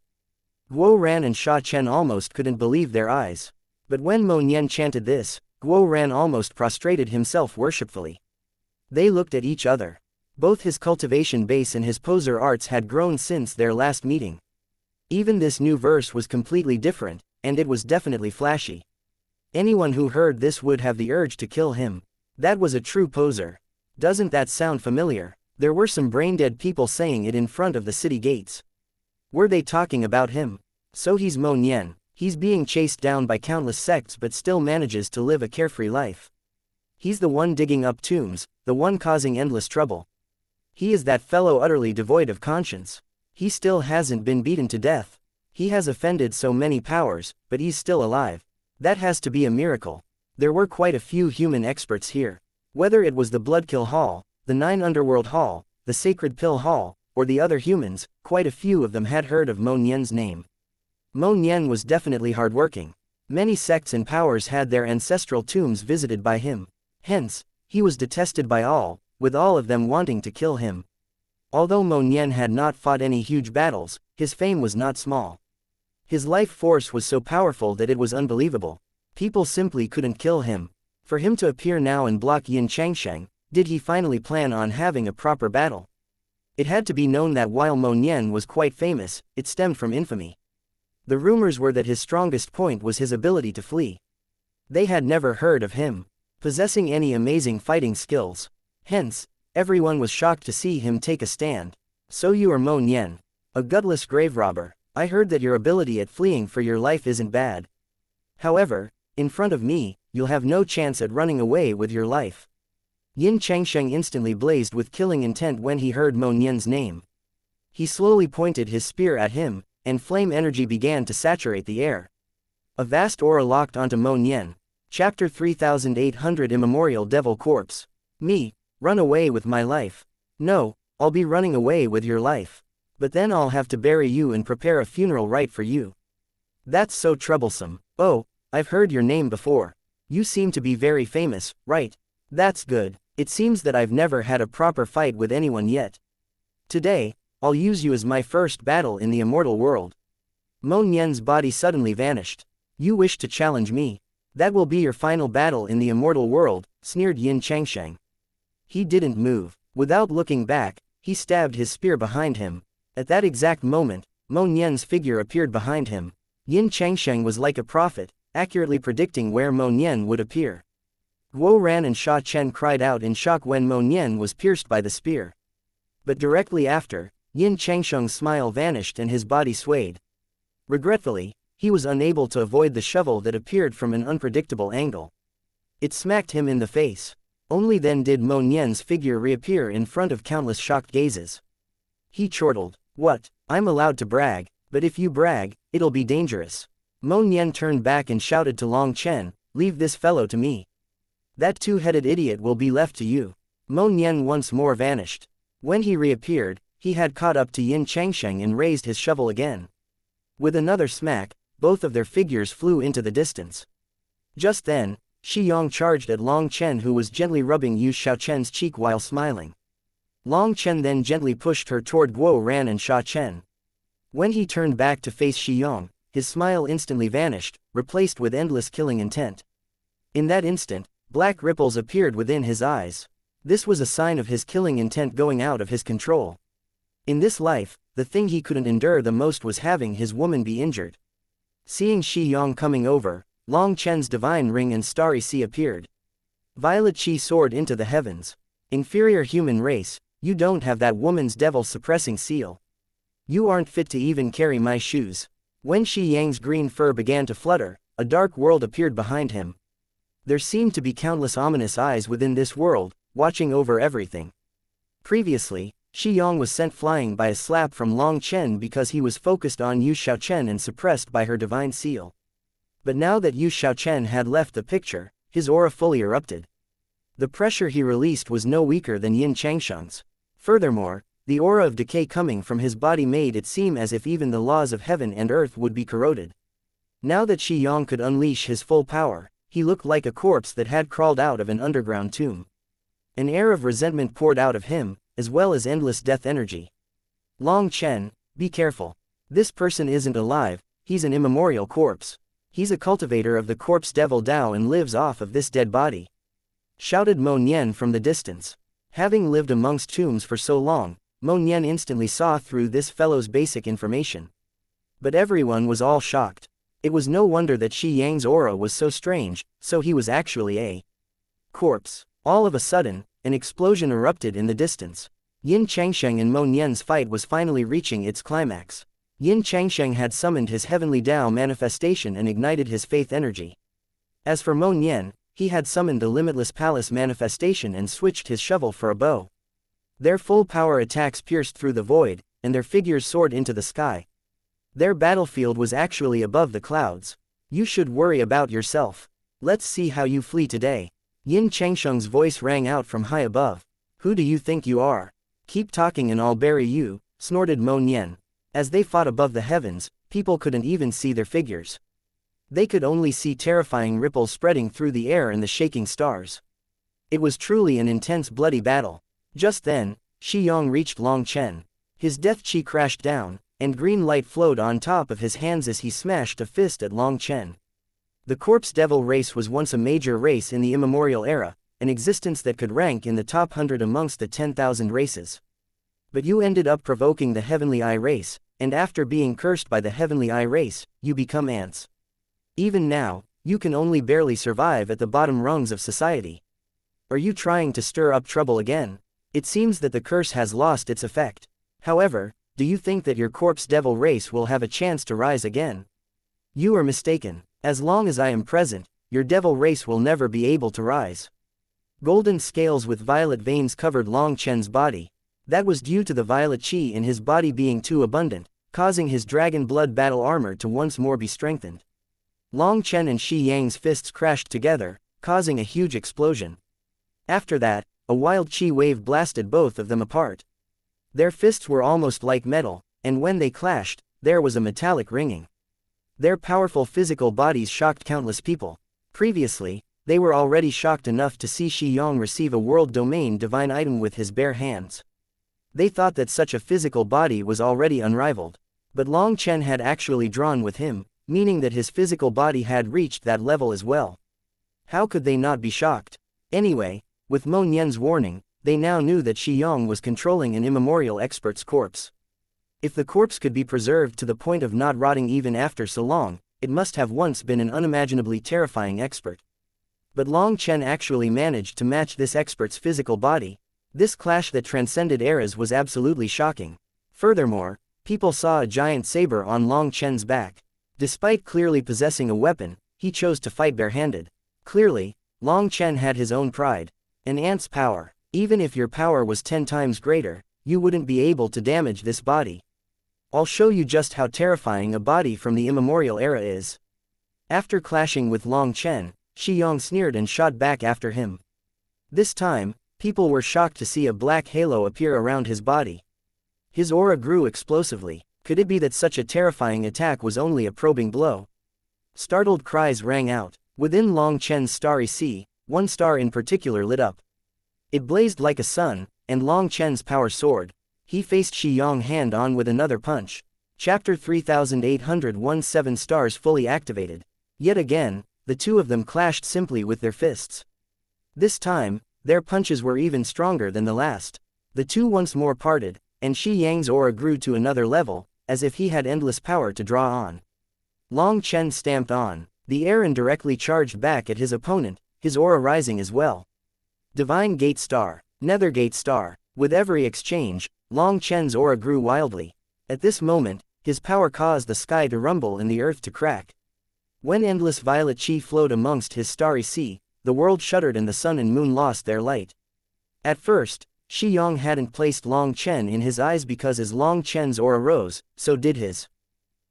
Guo Ran and Sha Chen almost couldn't believe their eyes. But when Mo Nian chanted this, Guo Ran almost prostrated himself worshipfully. They looked at each other. Both his cultivation base and his poser arts had grown since their last meeting. Even this new verse was completely different, and it was definitely flashy. Anyone who heard this would have the urge to kill him. That was a true poser. Doesn't that sound familiar? There were some brain-dead people saying it in front of the city gates. Were they talking about him? So he's Mo Nian. He's being chased down by countless sects but still manages to live a carefree life. He's the one digging up tombs, the one causing endless trouble. He is that fellow utterly devoid of conscience. He still hasn't been beaten to death. He has offended so many powers, but he's still alive. That has to be a miracle. There were quite a few human experts here. Whether it was the Bloodkill Hall, the Nine Underworld Hall, the Sacred Pill Hall, or the other humans, quite a few of them had heard of Mo Nian's name. Mo Nian was definitely hardworking. Many sects and powers had their ancestral tombs visited by him. Hence, he was detested by all, with all of them wanting to kill him. Although Mo Nian had not fought any huge battles, his fame was not small. His life force was so powerful that it was unbelievable. People simply couldn't kill him. For him to appear now and block Yin Changsheng, did he finally plan on having a proper battle? It had to be known that while Mo Nian was quite famous, it stemmed from infamy. The rumors were that his strongest point was his ability to flee. They had never heard of him possessing any amazing fighting skills. Hence, everyone was shocked to see him take a stand. So you are Mo Nian, a gutless grave robber. I heard that your ability at fleeing for your life isn't bad. However, in front of me, you'll have no chance at running away with your life. Yin Changsheng instantly blazed with killing intent when he heard Mo Nian's name. He slowly pointed his spear at him, and flame energy began to saturate the air. A vast aura locked onto Mo Nian. Chapter 3800 Immemorial Devil Corpse. Me, run away with my life. No, I'll be running away with your life. But then I'll have to bury you and prepare a funeral rite for you. That's so troublesome. Oh, I've heard your name before. You seem to be very famous, right? That's good. It seems that I've never had a proper fight with anyone yet. Today, I'll use you as my first battle in the immortal world. Mo Nian's body suddenly vanished. You wish to challenge me? That will be your final battle in the immortal world, sneered Yin Changsheng. He didn't move. Without looking back, he stabbed his spear behind him. At that exact moment, Mo Nian's figure appeared behind him. Yin Changsheng was like a prophet, accurately predicting where Mo Nian would appear. Guo Ran and Sha Chen cried out in shock when Mo Nian was pierced by the spear. But directly after, Yin Changsheng's smile vanished and his body swayed. Regretfully, he was unable to avoid the shovel that appeared from an unpredictable angle. It smacked him in the face. Only then did Mo Nian's figure reappear in front of countless shocked gazes. He chortled. What? I'm allowed to brag, but if you brag, it'll be dangerous. Mo Nian turned back and shouted to Long Chen, leave this fellow to me. That two-headed idiot will be left to you. Mo Nian once more vanished. When he reappeared, he had caught up to Yin Changsheng and raised his shovel again. With another smack, both of their figures flew into the distance. Just then, Shi Yong charged at Long Chen, who was gently rubbing Yu Xiaochen's cheek while smiling. Long Chen then gently pushed her toward Guo Ran and Sha Chen. When he turned back to face Shi Yong, his smile instantly vanished, replaced with endless killing intent. In that instant, black ripples appeared within his eyes. This was a sign of his killing intent going out of his control. In this life, the thing he couldn't endure the most was having his woman be injured. Seeing Shi Yong coming over, Long Chen's divine ring and starry sea appeared. Violet Qi soared into the heavens. Inferior human race, you don't have that woman's devil-suppressing seal. You aren't fit to even carry my shoes. When Shi Yang's green fur began to flutter, a dark world appeared behind him. There seemed to be countless ominous eyes within this world, watching over everything. Previously, Shi Yong was sent flying by a slap from Long Chen because he was focused on Yu Xiaochen and suppressed by her divine seal. But now that Yu Xiaochen had left the picture, his aura fully erupted. The pressure he released was no weaker than Yin Changsheng's. Furthermore, the aura of decay coming from his body made it seem as if even the laws of heaven and earth would be corroded. Now that Shi Yong could unleash his full power, he looked like a corpse that had crawled out of an underground tomb. An air of resentment poured out of him, as well as endless death energy. Long Chen, be careful. This person isn't alive, he's an immemorial corpse. He's a cultivator of the corpse devil Dao and lives off of this dead body. Shouted Mo Nian from the distance. Having lived amongst tombs for so long, Mo Nian instantly saw through this fellow's basic information. But everyone was all shocked. It was no wonder that Shi Yang's aura was so strange, so he was actually a corpse. All of a sudden, an explosion erupted in the distance. Yin Changsheng and Mo Nian's fight was finally reaching its climax. Yin Changsheng had summoned his heavenly Dao manifestation and ignited his faith energy. As for Mo Nian, he had summoned the limitless palace manifestation and switched his shovel for a bow. Their full power attacks pierced through the void, and their figures soared into the sky. Their battlefield was actually above the clouds. You should worry about yourself. Let's see how you flee today. Yin Changsheng's voice rang out from high above. Who do you think you are? Keep talking and I'll bury you, snorted Mo Nian. As they fought above the heavens, people couldn't even see their figures. They could only see terrifying ripples spreading through the air and the shaking stars. It was truly an intense bloody battle. Just then, Shi Yong reached Long Chen. His death chi crashed down, and green light flowed on top of his hands as he smashed a fist at Long Chen. The corpse devil race was once a major race in the immemorial era, an existence that could rank in the top 100 amongst the 10,000 races. But you ended up provoking the heavenly eye race, and after being cursed by the heavenly eye race, you become ants. Even now, you can only barely survive at the bottom rungs of society. Are you trying to stir up trouble again? It seems that the curse has lost its effect. However, do you think that your corpse devil race will have a chance to rise again? You are mistaken. As long as I am present, your devil race will never be able to rise. Golden scales with violet veins covered Long Chen's body. That was due to the violet qi in his body being too abundant, causing his dragon blood battle armor to once more be strengthened. Long Chen and Shi Yang's fists crashed together, causing a huge explosion. After that, a wild qi wave blasted both of them apart. Their fists were almost like metal, and when they clashed, there was a metallic ringing. Their powerful physical bodies shocked countless people. Previously, they were already shocked enough to see Shi Yang receive a world domain divine item with his bare hands. They thought that such a physical body was already unrivaled. But Long Chen had actually drawn with him, meaning that his physical body had reached that level as well. How could they not be shocked? Anyway, with Mo Nian's warning, they now knew that Shi Yang was controlling an immemorial expert's corpse. If the corpse could be preserved to the point of not rotting even after so long, it must have once been an unimaginably terrifying expert. But Long Chen actually managed to match this expert's physical body. This clash that transcended eras was absolutely shocking. Furthermore, people saw a giant saber on Long Chen's back. Despite clearly possessing a weapon, he chose to fight barehanded. Clearly, Long Chen had his own pride. An ant's power. Even if your power was 10 times greater, you wouldn't be able to damage this body. I'll show you just how terrifying a body from the immemorial era is. After clashing with Long Chen, Shi Yang sneered and shot back after him. This time, people were shocked to see a black halo appear around his body. His aura grew explosively. Could it be that such a terrifying attack was only a probing blow? Startled cries rang out. Within Long Chen's starry sea, one star in particular lit up. It blazed like a sun, and Long Chen's power soared. He faced Shi Yang hand-on with another punch. Chapter 3817 stars fully activated. Yet again, the two of them clashed simply with their fists. This time, their punches were even stronger than the last. The two once more parted, and Shi Yang's aura grew to another level, as if he had endless power to draw on. Long Chen stamped on. The air indirectly charged back at his opponent, his aura rising as well. Divine Gate Star, Nethergate Star. With every exchange, Long Chen's aura grew wildly. At this moment, his power caused the sky to rumble and the earth to crack. When endless violet qi flowed amongst his starry sea, the world shuddered and the sun and moon lost their light. At first, Shi Yang hadn't placed Long Chen in his eyes because as Long Chen's aura rose, so did his.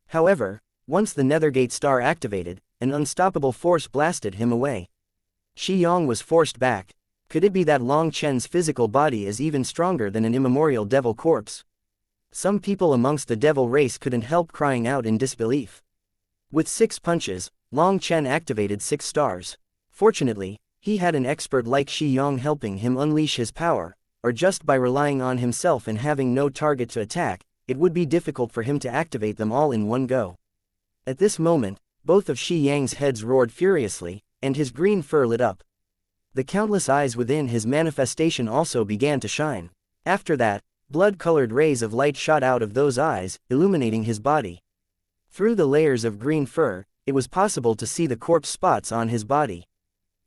However, once the Nethergate Star activated, an unstoppable force blasted him away. Shi Yang was forced back. Could it be that Long Chen's physical body is even stronger than an immemorial devil corpse? Some people amongst the devil race couldn't help crying out in disbelief. With 6 punches, Long Chen activated 6 stars. Fortunately, he had an expert like Shi Yang helping him unleash his power, or just by relying on himself and having no target to attack, it would be difficult for him to activate them all in one go. At this moment, both of Shi Yang's heads roared furiously, and his green fur lit up. The countless eyes within his manifestation also began to shine. After that, blood-colored rays of light shot out of those eyes, illuminating his body. Through the layers of green fur, it was possible to see the corpse spots on his body.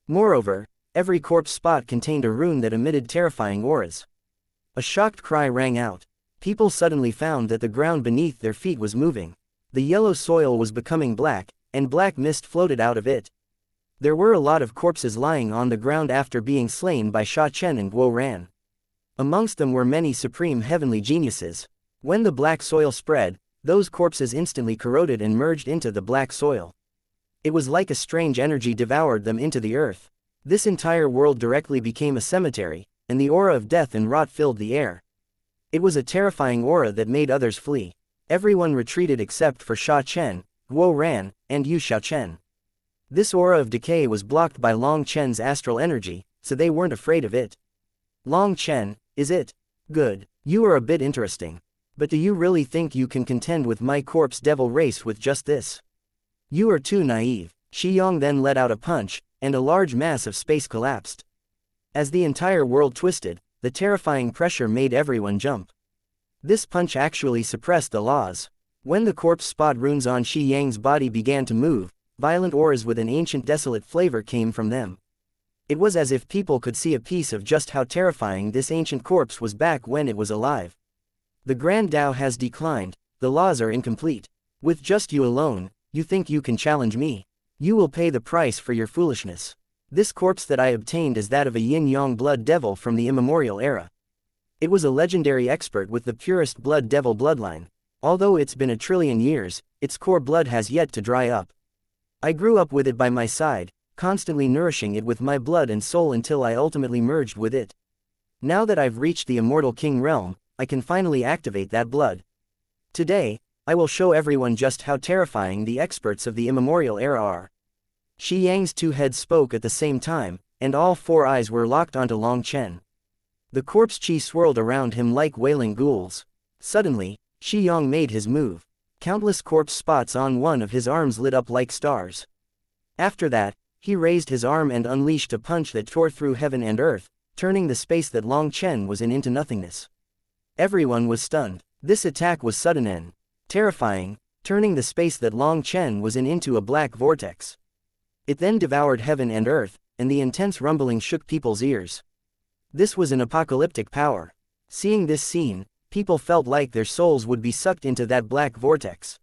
Moreover, every corpse spot contained a rune that emitted terrifying auras. A shocked cry rang out. People suddenly found that the ground beneath their feet was moving. The yellow soil was becoming black, and black mist floated out of it. There were a lot of corpses lying on the ground after being slain by Sha Chen and Guo Ran. Amongst them were many supreme heavenly geniuses. When the black soil spread, those corpses instantly corroded and merged into the black soil. It was like a strange energy devoured them into the earth. This entire world directly became a cemetery, and the aura of death and rot filled the air. It was a terrifying aura that made others flee. Everyone retreated except for Sha Chen, Guo Ran, and Yu Xiaochen. This aura of decay was blocked by Long Chen's astral energy, so they weren't afraid of it. Long Chen, is it? Good. You are a bit interesting. But do you really think you can contend with my corpse devil race with just this? You are too naive. Shi Yang then let out a punch, and a large mass of space collapsed. As the entire world twisted, the terrifying pressure made everyone jump. This punch actually suppressed the laws. When the corpse spot runes on Shi Yang's body began to move, violent auras with an ancient desolate flavor came from them. It was as if people could see a piece of just how terrifying this ancient corpse was back when it was alive. The Grand Tao has declined, the laws are incomplete. With just you alone, you think you can challenge me? You will pay the price for your foolishness. This corpse that I obtained is that of a yin-yang blood devil from the immemorial era. It was a legendary expert with the purest blood devil bloodline. Although it's been 1 trillion years, its core blood has yet to dry up. I grew up with it by my side, constantly nourishing it with my blood and soul until I ultimately merged with it. Now that I've reached the immortal king realm, I can finally activate that blood. Today, I will show everyone just how terrifying the experts of the immemorial era are. Shi Yang's 2 heads spoke at the same time, and all 4 eyes were locked onto Long Chen. The corpse chi swirled around him like wailing ghouls. Suddenly, Shi Yang made his move. Countless corpse spots on one of his arms lit up like stars. After that, he raised his arm and unleashed a punch that tore through heaven and earth, turning the space that Long Chen was in into nothingness. Everyone was stunned. This attack was sudden and terrifying, turning the space that Long Chen was in into a black vortex. It then devoured heaven and earth, and the intense rumbling shook people's ears. This was an apocalyptic power. Seeing this scene, people felt like their souls would be sucked into that black vortex.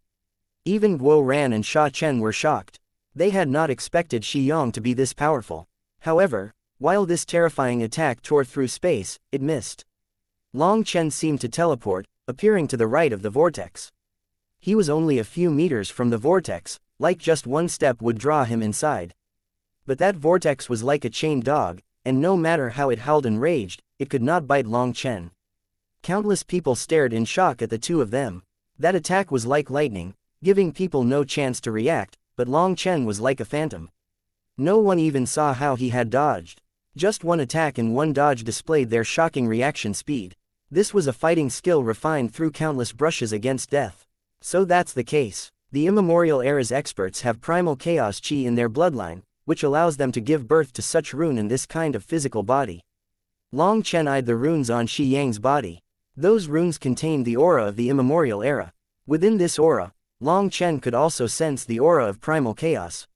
Even Guo Ran and Sha Chen were shocked. They had not expected Shi Yang to be this powerful. However, while this terrifying attack tore through space, it missed. Long Chen seemed to teleport, appearing to the right of the vortex. He was only a few meters from the vortex, like just one step would draw him inside. But that vortex was like a chained dog, and no matter how it howled and raged, it could not bite Long Chen. Countless people stared in shock at the two of them. That attack was like lightning, giving people no chance to react, but Long Chen was like a phantom. No one even saw how he had dodged. Just one attack and one dodge displayed their shocking reaction speed. This was a fighting skill refined through countless brushes against death. So that's the case. The immemorial era's experts have primal chaos chi in their bloodline, which allows them to give birth to such rune in this kind of physical body. Long Chen eyed the runes on Shi Yang's body. Those runes contained the aura of the immemorial era. Within this aura, Long Chen could also sense the aura of primal chaos.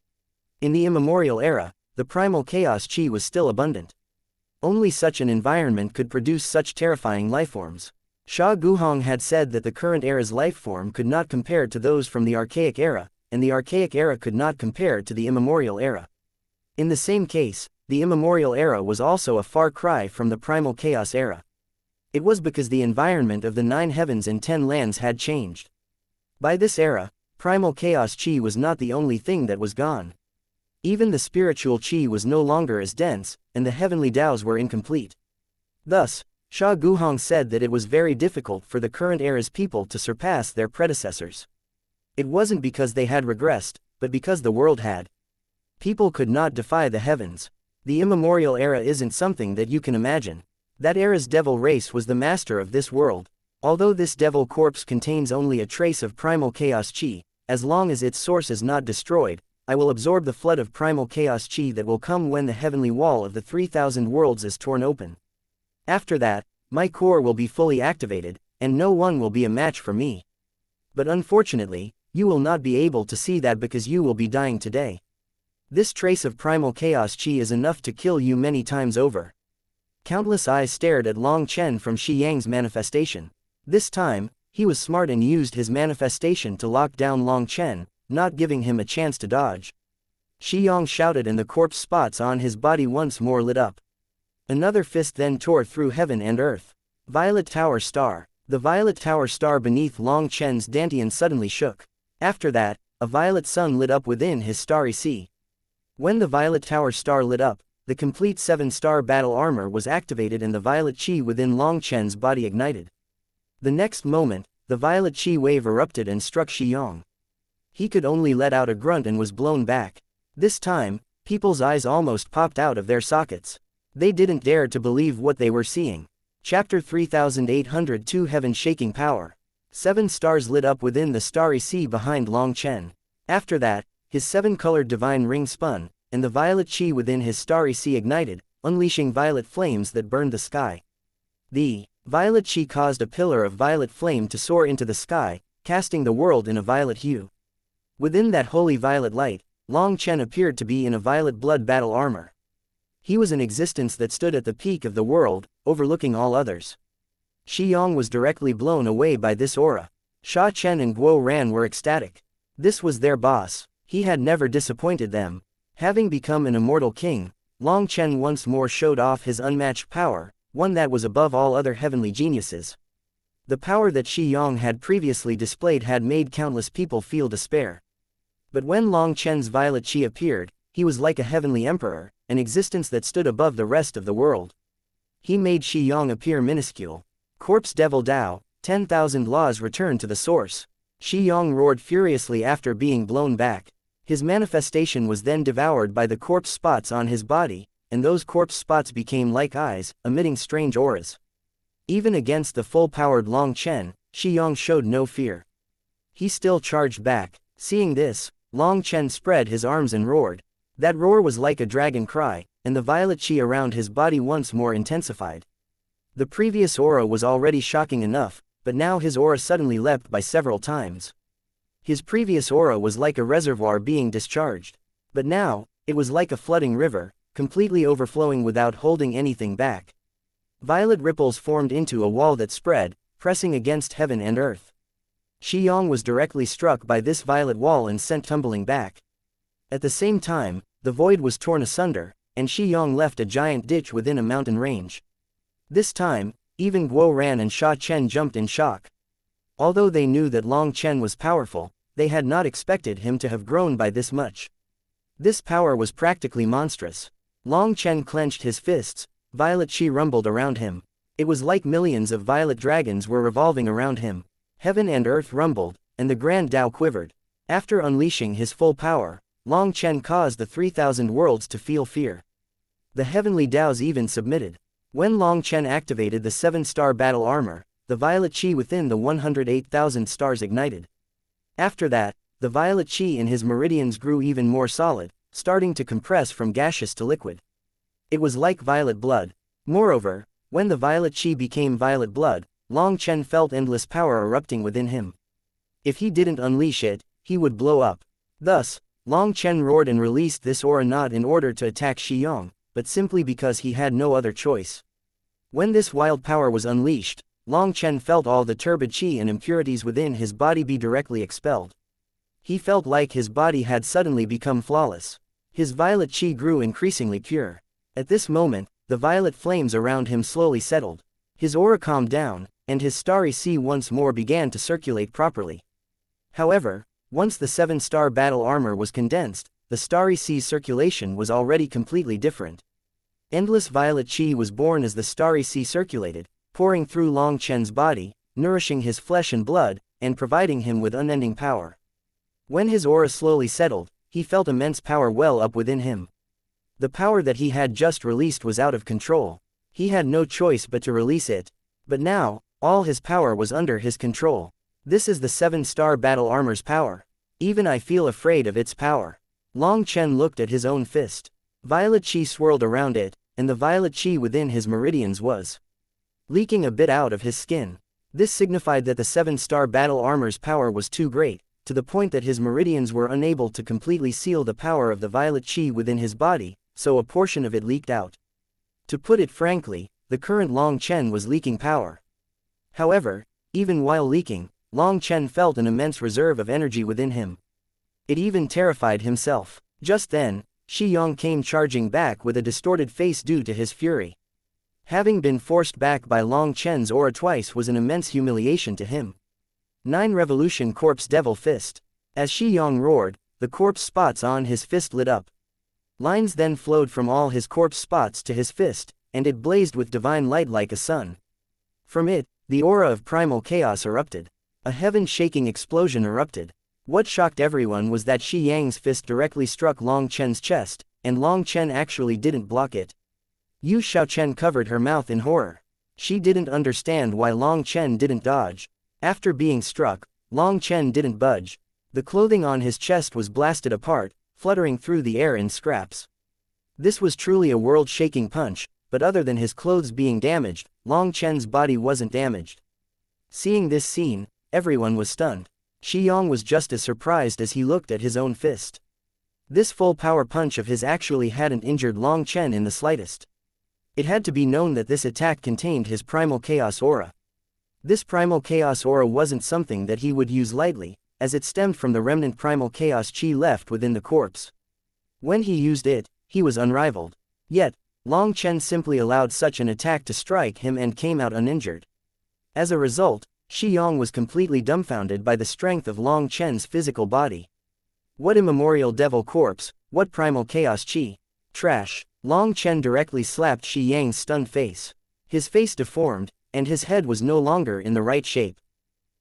In the immemorial era, the primal chaos chi was still abundant. Only such an environment could produce such terrifying lifeforms. Sha Guhong had said that the current era's lifeform could not compare to those from the archaic era, and the archaic era could not compare to the immemorial era. In the same case, the immemorial era was also a far cry from the primal chaos era. It was because the environment of the 9 heavens and 10 lands had changed. By this era, primal chaos chi was not the only thing that was gone. Even the spiritual chi was no longer as dense, and the heavenly Taos were incomplete. Thus, Sha Guhong said that it was very difficult for the current era's people to surpass their predecessors. It wasn't because they had regressed, but because the world had. People could not defy the heavens. The immemorial era isn't something that you can imagine. That era's devil race was the master of this world. Although this devil corpse contains only a trace of primal chaos chi, as long as its source is not destroyed, I will absorb the flood of primal chaos chi that will come when the heavenly wall of the 3,000 worlds is torn open. After that, my core will be fully activated, and no one will be a match for me. But unfortunately, you will not be able to see that because you will be dying today. This trace of primal chaos chi is enough to kill you many times over. Countless eyes stared at Long Chen from Shi Yang's manifestation. This time, he was smart and used his manifestation to lock down Long Chen, not giving him a chance to dodge. Shi Yang shouted and the corpse spots on his body once more lit up. Another fist then tore through heaven and earth. Violet Tower Star. The violet tower star beneath Long Chen's dantian suddenly shook. After that, a violet sun lit up within his starry sea. When the violet tower star lit up, the complete 7-star battle armor was activated and the violet chi within Long Chen's body ignited. The next moment, the violet chi wave erupted and struck Shi Yang. He could only let out a grunt and was blown back. This time, people's eyes almost popped out of their sockets. They didn't dare to believe what they were seeing. Chapter 3802 Heaven-Shaking Power. 7 stars lit up within the starry sea behind Long Chen. After that, his 7-colored divine ring spun, and the violet chi within his starry sea ignited, unleashing violet flames that burned the sky. The violet chi caused a pillar of violet flame to soar into the sky, casting the world in a violet hue. Within that holy violet light, Long Chen appeared to be in a violet blood battle armor. He was an existence that stood at the peak of the world, overlooking all others. Shi Yong was directly blown away by this aura. Sha Chen and Guo Ran were ecstatic. This was their boss. He had never disappointed them. Having become an immortal king, Long Chen once more showed off his unmatched power, one that was above all other heavenly geniuses. The power that Shi Yong had previously displayed had made countless people feel despair. But when Long Chen's violet qi appeared, he was like a heavenly emperor, an existence that stood above the rest of the world. He made Shi Yong appear minuscule. Corpse Devil Dao, 10,000 laws returned to the source. Shi Yong roared furiously after being blown back. His manifestation was then devoured by the corpse spots on his body, and those corpse spots became like eyes, emitting strange auras. Even against the full-powered Long Chen, Shi Yong showed no fear. He still charged back. Seeing this, Long Chen spread his arms and roared. That roar was like a dragon cry, and the violet qi around his body once more intensified. The previous aura was already shocking enough, but now his aura suddenly leapt by several times. His previous aura was like a reservoir being discharged. But now, it was like a flooding river, completely overflowing without holding anything back. Violet ripples formed into a wall that spread, pressing against heaven and earth. Shi Yong was directly struck by this violet wall and sent tumbling back. At the same time, the void was torn asunder, and Shi Yong left a giant ditch within a mountain range. This time, even Guo Ran and Sha Chen jumped in shock. Although they knew that Long Chen was powerful, they had not expected him to have grown by this much. This power was practically monstrous. Long Chen clenched his fists, violet qi rumbled around him. It was like millions of violet dragons were revolving around him. Heaven and earth rumbled, and the Grand Tao quivered. After unleashing his full power, Long Chen caused the 3,000 worlds to feel fear. The heavenly Taos even submitted. When Long Chen activated the 7-star battle armor, the violet qi within the 108,000 stars ignited. After that, the violet qi in his meridians grew even more solid, starting to compress from gaseous to liquid. It was like violet blood. Moreover, when the violet qi became violet blood, Long Chen felt endless power erupting within him. If he didn't unleash it, he would blow up. Thus, Long Chen roared and released this aura not in order to attack Shi Yong, but simply because he had no other choice. When this wild power was unleashed, Long Chen felt all the turbid qi and impurities within his body be directly expelled. He felt like his body had suddenly become flawless. His violet qi grew increasingly pure. At this moment, the violet flames around him slowly settled. His aura calmed down, and his starry sea once more began to circulate properly. However, once the 7-star battle armor was condensed, the starry sea's circulation was already completely different. Endless violet qi was born as the starry sea circulated, pouring through Long Chen's body, nourishing his flesh and blood, and providing him with unending power. When his aura slowly settled, he felt immense power well up within him. The power that he had just released was out of control. He had no choice but to release it. But now, all his power was under his control. This is the 7-star battle armor's power. Even I feel afraid of its power. Long Chen looked at his own fist. Violet qi swirled around it, and the violet qi within his meridians was leaking a bit out of his skin. This signified that the 7-star battle armor's power was too great, to the point that his meridians were unable to completely seal the power of the violet qi within his body, so a portion of it leaked out. To put it frankly, the current Long Chen was leaking power. However, even while leaking, Long Chen felt an immense reserve of energy within him. It even terrified himself. Just then, Shi Yong came charging back with a distorted face due to his fury. Having been forced back by Long Chen's aura twice was an immense humiliation to him. 9 Revolution Corpse Devil Fist. As Shi Yong roared, the corpse spots on his fist lit up. Lines then flowed from all his corpse spots to his fist, and it blazed with divine light like a sun. From it, the aura of primal chaos erupted. A heaven-shaking explosion erupted. What shocked everyone was that Shi Yang's fist directly struck Long Chen's chest, and Long Chen actually didn't block it. Yu Xiaochen covered her mouth in horror. She didn't understand why Long Chen didn't dodge. After being struck, Long Chen didn't budge. The clothing on his chest was blasted apart, fluttering through the air in scraps. This was truly a world-shaking punch, but other than his clothes being damaged, Long Chen's body wasn't damaged. Seeing this scene, everyone was stunned. Shi Yong was just as surprised as he looked at his own fist. This full power punch of his actually hadn't injured Long Chen in the slightest. It had to be known that this attack contained his primal chaos aura. This primal chaos aura wasn't something that he would use lightly, as it stemmed from the remnant primal chaos chi left within the corpse. When he used it, he was unrivaled. Yet, Long Chen simply allowed such an attack to strike him and came out uninjured. As a result, Shi Yong was completely dumbfounded by the strength of Long Chen's physical body. What immemorial devil corpse, what primal chaos chi? Trash. Long Chen directly slapped Shi Yang's stunned face. His face deformed, and his head was no longer in the right shape.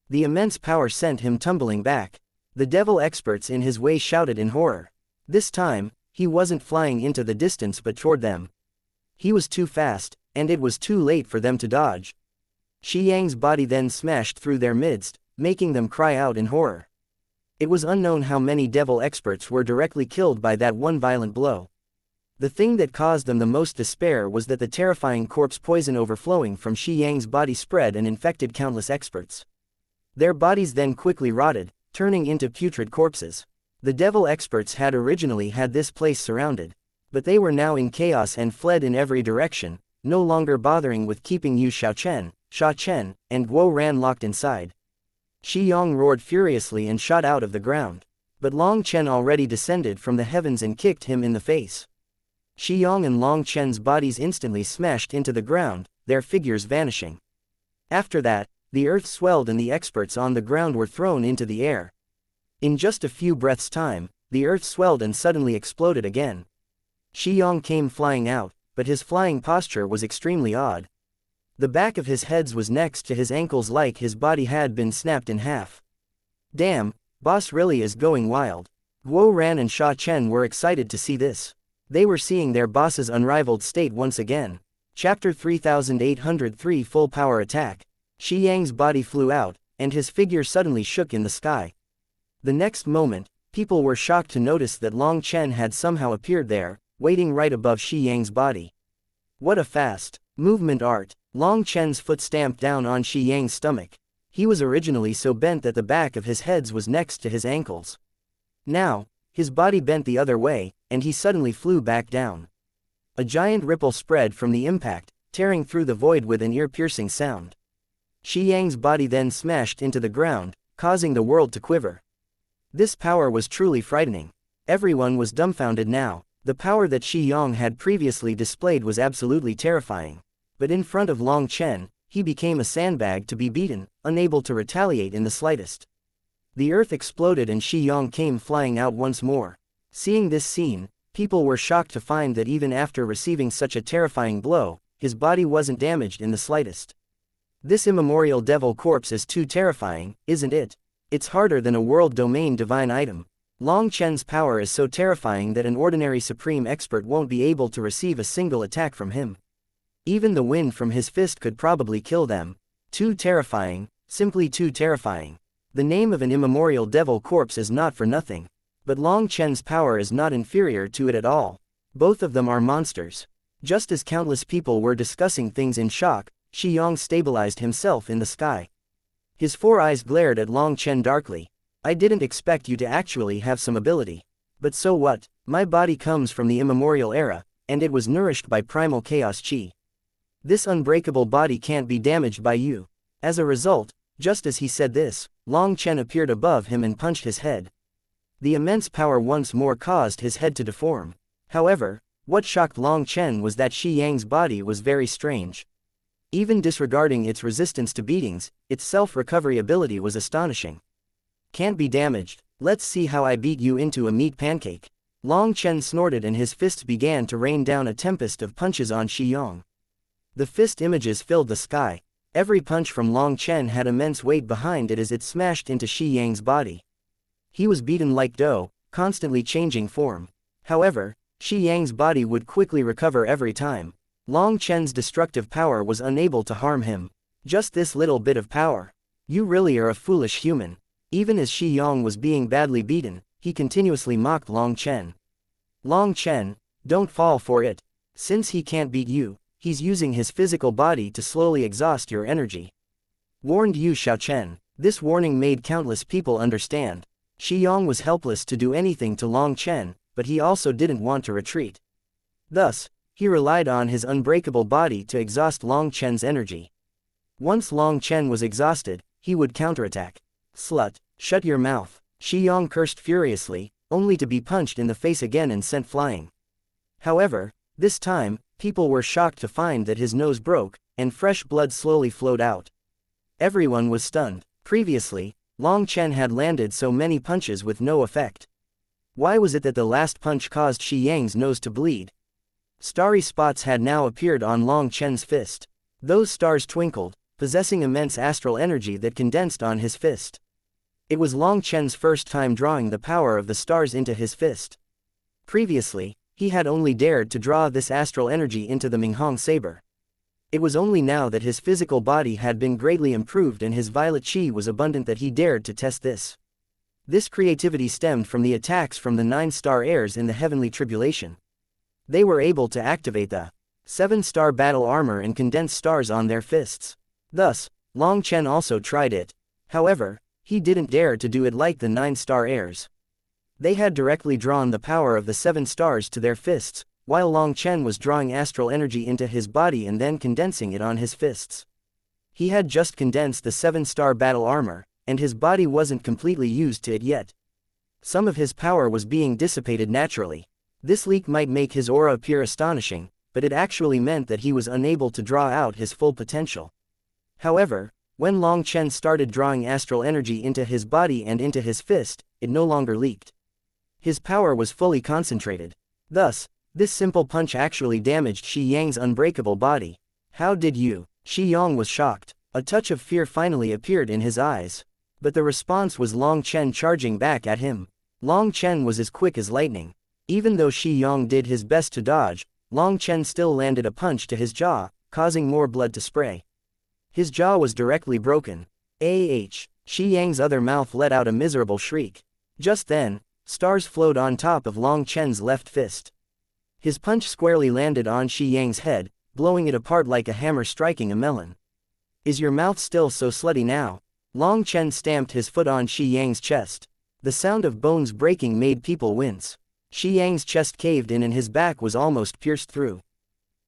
The immense power sent him tumbling back. The devil experts in his way shouted in horror. This time, he wasn't flying into the distance but toward them. He was too fast, and it was too late for them to dodge. Shi Yang's body then smashed through their midst, making them cry out in horror. It was unknown how many devil experts were directly killed by that one violent blow. The thing that caused them the most despair was that the terrifying corpse poison overflowing from Shi Yang's body spread and infected countless experts. Their bodies then quickly rotted, turning into putrid corpses. The devil experts had originally had this place surrounded, but they were now in chaos and fled in every direction, no longer bothering with keeping Yu Xiaochen, Sha Chen, and Guo Ran locked inside. Shi Yong roared furiously and shot out of the ground, but Long Chen already descended from the heavens and kicked him in the face. Shi Yong and Long Chen's bodies instantly smashed into the ground, their figures vanishing. After that, the earth swelled and the experts on the ground were thrown into the air. In just a few breaths' time, the earth swelled and suddenly exploded again. Shi Yong came flying out, but his flying posture was extremely odd. The back of his head was next to his ankles like his body had been snapped in half. Damn, boss really is going wild. Guo Ran and Sha Chen were excited to see this. They were seeing their boss's unrivaled state once again. Chapter 3803 Full Power Attack. Shi Yang's body flew out, and his figure suddenly shook in the sky. The next moment, people were shocked to notice that Long Chen had somehow appeared there, waiting right above Shi Yang's body. What a fast movement art! Long Chen's foot stamped down on Shi Yang's stomach. He was originally so bent that the back of his head was next to his ankles. Now, his body bent the other way, and he suddenly flew back down. A giant ripple spread from the impact, tearing through the void with an ear-piercing sound. Shi Yang's body then smashed into the ground, causing the world to quiver. This power was truly frightening. Everyone was dumbfounded now. The power that Shi Yong had previously displayed was absolutely terrifying. But in front of Long Chen, he became a sandbag to be beaten, unable to retaliate in the slightest. The earth exploded and Shi Yong came flying out once more. Seeing this scene, people were shocked to find that even after receiving such a terrifying blow, his body wasn't damaged in the slightest. This immemorial devil corpse is too terrifying, isn't it? It's harder than a world domain divine item. Long Chen's power is so terrifying that an ordinary supreme expert won't be able to receive a single attack from him. Even the wind from his fist could probably kill them. Too terrifying, simply too terrifying. The name of an immemorial devil corpse is not for nothing. But Long Chen's power is not inferior to it at all. Both of them are monsters. Just as countless people were discussing things in shock, Shi Yong stabilized himself in the sky. His four eyes glared at Long Chen darkly. I didn't expect you to actually have some ability. But so what? My body comes from the immemorial era, and it was nourished by primal chaos chi. This unbreakable body can't be damaged by you. As a result, just as he said this, Long Chen appeared above him and punched his head. The immense power once more caused his head to deform. However, what shocked Long Chen was that Shi Yang's body was very strange. Even disregarding its resistance to beatings, its self-recovery ability was astonishing. Can't be damaged. Let's see how I beat you into a meat pancake. Long Chen snorted and his fists began to rain down a tempest of punches on Shi Yong. The fist images filled the sky. Every punch from Long Chen had immense weight behind it as it smashed into Shi Yang's body. He was beaten like dough, constantly changing form. However, Shi Yang's body would quickly recover every time. Long Chen's destructive power was unable to harm him. Just this little bit of power. You really are a foolish human. Even as Shi Yong was being badly beaten, he continuously mocked Long Chen. Long Chen, don't fall for it. Since he can't beat you, he's using his physical body to slowly exhaust your energy. Warned Yu Xiaochen. This warning made countless people understand. Shi Yong was helpless to do anything to Long Chen, but he also didn't want to retreat. Thus, he relied on his unbreakable body to exhaust Long Chen's energy. Once Long Chen was exhausted, he would counterattack. Slut, shut your mouth, Shi Yang cursed furiously, only to be punched in the face again and sent flying. However, this time, people were shocked to find that his nose broke, and fresh blood slowly flowed out. Everyone was stunned. Previously, Long Chen had landed so many punches with no effect. Why was it that the last punch caused Shi Yang's nose to bleed? Starry spots had now appeared on Long Chen's fist. Those stars twinkled, possessing immense astral energy that condensed on his fist. It was Long Chen's first time drawing the power of the stars into his fist. Previously, he had only dared to draw this astral energy into the Minghong saber. It was only now that his physical body had been greatly improved and his violet chi was abundant that he dared to test this. This creativity stemmed from the attacks from the 9-star heirs in the heavenly tribulation. They were able to activate the 7-star battle armor and condense stars on their fists. Thus, Long Chen also tried it. However, he didn't dare to do it like the 9-star heirs. They had directly drawn the power of the 7 stars to their fists, while Long Chen was drawing astral energy into his body and then condensing it on his fists. He had just condensed the 7-star battle armor, and his body wasn't completely used to it yet. Some of his power was being dissipated naturally. This leak might make his aura appear astonishing, but it actually meant that he was unable to draw out his full potential. However, when Long Chen started drawing astral energy into his body and into his fist, it no longer leaked. His power was fully concentrated. Thus, this simple punch actually damaged Shi Yang's unbreakable body. How did you? Shi Yang was shocked. A touch of fear finally appeared in his eyes. But the response was Long Chen charging back at him. Long Chen was as quick as lightning. Even though Shi Yang did his best to dodge, Long Chen still landed a punch to his jaw, causing more blood to spray. His jaw was directly broken. Shi Yang's other mouth let out a miserable shriek. Just then, stars flowed on top of Long Chen's left fist. His punch squarely landed on Shi Yang's head, blowing it apart like a hammer striking a melon. Is your mouth still so slutty now? Long Chen stamped his foot on Shi Yang's chest. The sound of bones breaking made people wince. Shi Yang's chest caved in and his back was almost pierced through.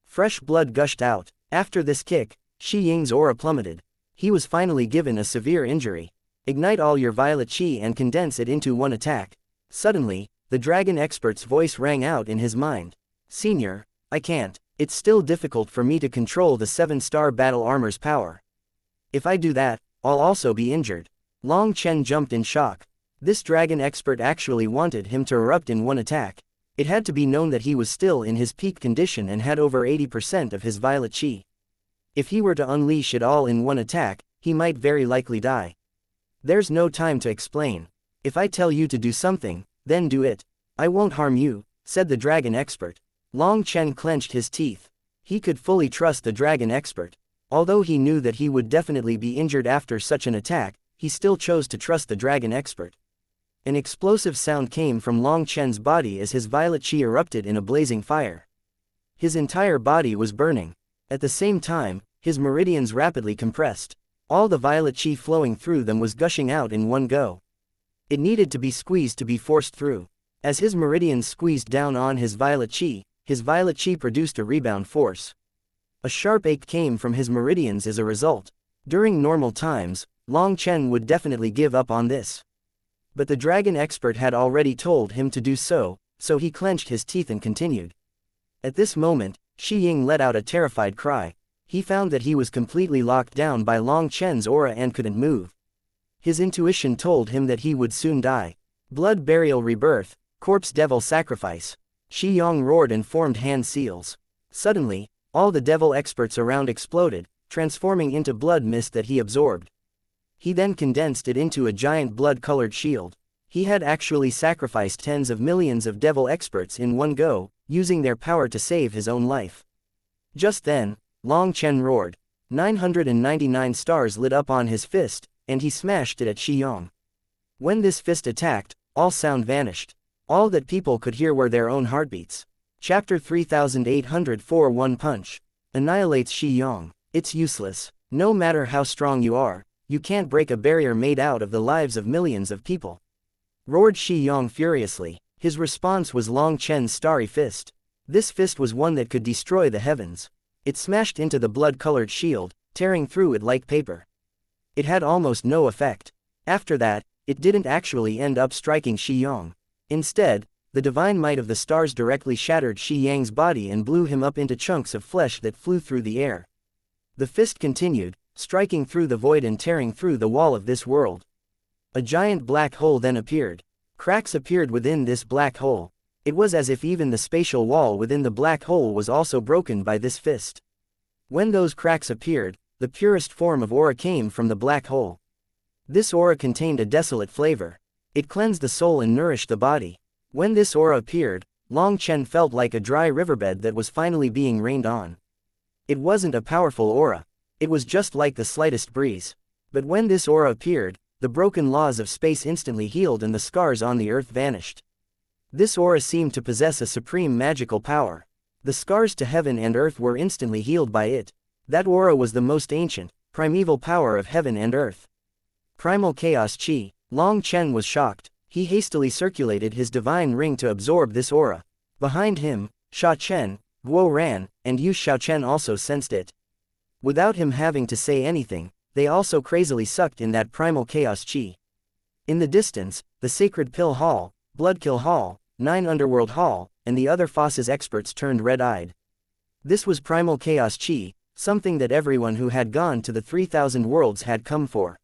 Fresh blood gushed out. After this kick, Shi Yang's aura plummeted. He was finally given a severe injury. Ignite all your violet chi and condense it into one attack. Suddenly, the dragon expert's voice rang out in his mind. Senior, I can't. It's still difficult for me to control the 7-star battle armor's power. If I do that, I'll also be injured. Long Chen jumped in shock. This dragon expert actually wanted him to erupt in one attack. It had to be known that he was still in his peak condition and had over 80% of his violet chi. If he were to unleash it all in one attack, he might very likely die. There's no time to explain. If I tell you to do something, then do it. I won't harm you, said the dragon expert. Long Chen clenched his teeth. He could fully trust the dragon expert. Although he knew that he would definitely be injured after such an attack, he still chose to trust the dragon expert. An explosive sound came from Long Chen's body as his violet chi erupted in a blazing fire. His entire body was burning. At the same time, his meridians rapidly compressed. All the violet chi flowing through them was gushing out in one go. It needed to be squeezed to be forced through. As his meridians squeezed down on his violet chi produced a rebound force. A sharp ache came from his meridians as a result. During normal times, Long Chen would definitely give up on this. But the dragon expert had already told him to do so, so he clenched his teeth and continued. At this moment, Shi Ying let out a terrified cry. He found that he was completely locked down by Long Chen's aura and couldn't move. His intuition told him that he would soon die. Blood burial rebirth, corpse devil sacrifice. Shi Yang roared and formed hand seals. Suddenly, all the devil experts around exploded, transforming into blood mist that he absorbed. He then condensed it into a giant blood-colored shield. He had actually sacrificed tens of millions of devil experts in one go, using their power to save his own life. Just then, Long Chen roared. 999 stars lit up on his fist, and he smashed it at Shi Yang. When this fist attacked, all sound vanished. All that people could hear were their own heartbeats. Chapter 3804 One Punch. Annihilates Shi Yang. It's useless. No matter how strong you are, you can't break a barrier made out of the lives of millions of people. Roared Shi Yang furiously. His response was Long Chen's starry fist. This fist was one that could destroy the heavens. It smashed into the blood-colored shield, tearing through it like paper. It had almost no effect. After that, it didn't actually end up striking Shi Yang. Instead, the divine might of the stars directly shattered Shi Yang's body and blew him up into chunks of flesh that flew through the air. The fist continued, striking through the void and tearing through the wall of this world. A giant black hole then appeared. Cracks appeared within this black hole. It was as if even the spatial wall within the black hole was also broken by this fist. When those cracks appeared, the purest form of aura came from the black hole. This aura contained a desolate flavor. It cleansed the soul and nourished the body. When this aura appeared, Long Chen felt like a dry riverbed that was finally being rained on. It wasn't a powerful aura. It was just like the slightest breeze. But when this aura appeared, the broken laws of space instantly healed and the scars on the earth vanished. This aura seemed to possess a supreme magical power. The scars to heaven and earth were instantly healed by it. That aura was the most ancient, primeval power of heaven and earth. Primal Chaos Chi. Long Chen was shocked. He hastily circulated his divine ring to absorb this aura. Behind him, Sha Chen, Guo Ran, and Yu Xiaochen also sensed it. Without him having to say anything, they also crazily sucked in that primal chaos chi. In the distance, the Sacred Pill Hall, Bloodkill Hall, Nine Underworld Hall, and the other Foss's experts turned red-eyed. This was primal chaos chi, something that everyone who had gone to the 3,000 worlds had come for.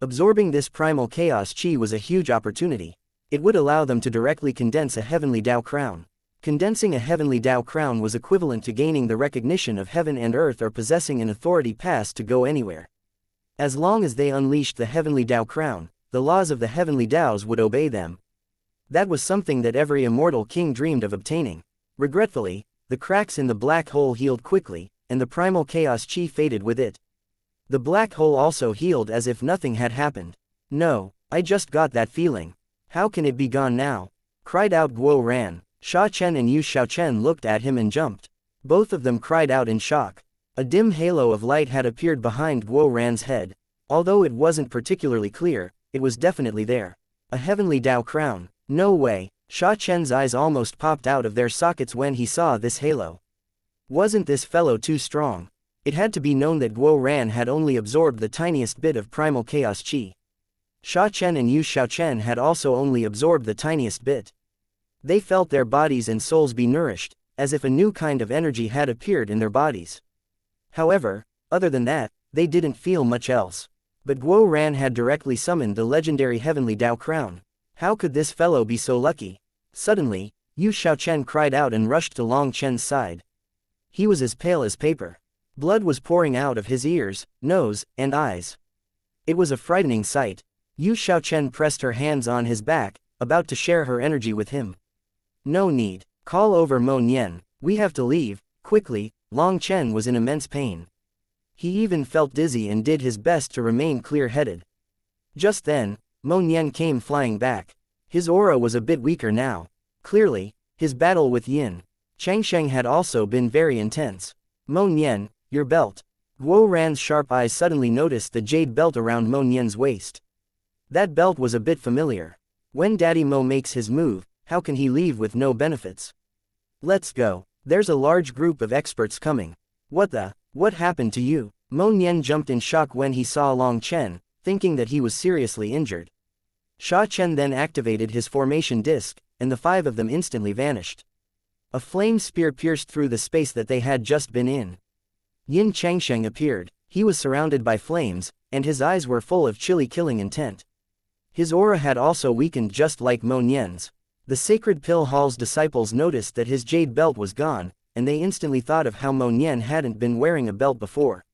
Absorbing this primal chaos chi was a huge opportunity. It would allow them to directly condense a heavenly Dao crown. Condensing a heavenly Dao crown was equivalent to gaining the recognition of heaven and earth or possessing an authority pass to go anywhere. As long as they unleashed the heavenly Dao crown, the laws of the heavenly Daos would obey them. That was something that every immortal king dreamed of obtaining. Regretfully, the cracks in the black hole healed quickly, and the primal chaos chi faded with it. The black hole also healed as if nothing had happened. "No, I just got that feeling. How can it be gone now?" cried out Guo Ran. Sha Chen and Yu Xiaochen looked at him and jumped. Both of them cried out in shock. A dim halo of light had appeared behind Guo Ran's head. Although it wasn't particularly clear, it was definitely there. A heavenly Dao crown. No way. Sha Chen's eyes almost popped out of their sockets when he saw this halo. Wasn't this fellow too strong? It had to be known that Guo Ran had only absorbed the tiniest bit of primal chaos chi. Sha Chen and Yu Xiaochen had also only absorbed the tiniest bit. They felt their bodies and souls be nourished, as if a new kind of energy had appeared in their bodies. However, other than that, they didn't feel much else. But Guo Ran had directly summoned the legendary heavenly Dao crown. How could this fellow be so lucky? Suddenly, Yu Xiaochen cried out and rushed to Long Chen's side. He was as pale as paper. Blood was pouring out of his ears, nose, and eyes. It was a frightening sight. Yu Xiaochen pressed her hands on his back, about to share her energy with him. "No need. Call over Mo Nian. We have to leave, quickly." Long Chen was in immense pain. He even felt dizzy and did his best to remain clear-headed. Just then, Mo Nian came flying back. His aura was a bit weaker now. Clearly, his battle with Yin Xianxia had also been very intense. "Mo Nian, your belt." Guo Ran's sharp eyes suddenly noticed the jade belt around Mo Nian's waist. That belt was a bit familiar. When Daddy Mo makes his move, how can he leave with no benefits? "Let's go. There's a large group of experts coming." What happened to you?" Mo Nian jumped in shock when he saw Long Chen, thinking that he was seriously injured. Sha Chen then activated his formation disc, and the five of them instantly vanished. A flame spear pierced through the space that they had just been in. Yin Xianxia appeared. He was surrounded by flames, and his eyes were full of chilly killing intent. His aura had also weakened just like Mo Nian's. The Sacred Pill Hall's disciples noticed that his jade belt was gone, and they instantly thought of how Mo Nian hadn't been wearing a belt before.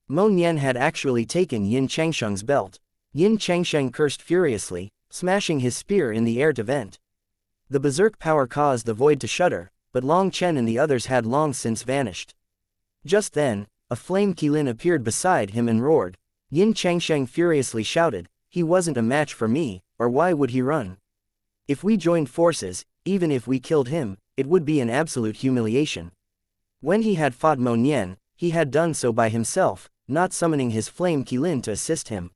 Mo Nian had actually taken Yin Xianxia's belt. Yin Xianxia cursed furiously, smashing his spear in the air to vent. The berserk power caused the void to shudder, but Long Chen and the others had long since vanished. Just then, a flame Qilin appeared beside him and roared. Yin Xianxia furiously shouted, "He wasn't a match for me, or why would he run? If we joined forces, even if we killed him, it would be an absolute humiliation." When he had fought Mo Nian, he had done so by himself, not summoning his flame Qilin to assist him.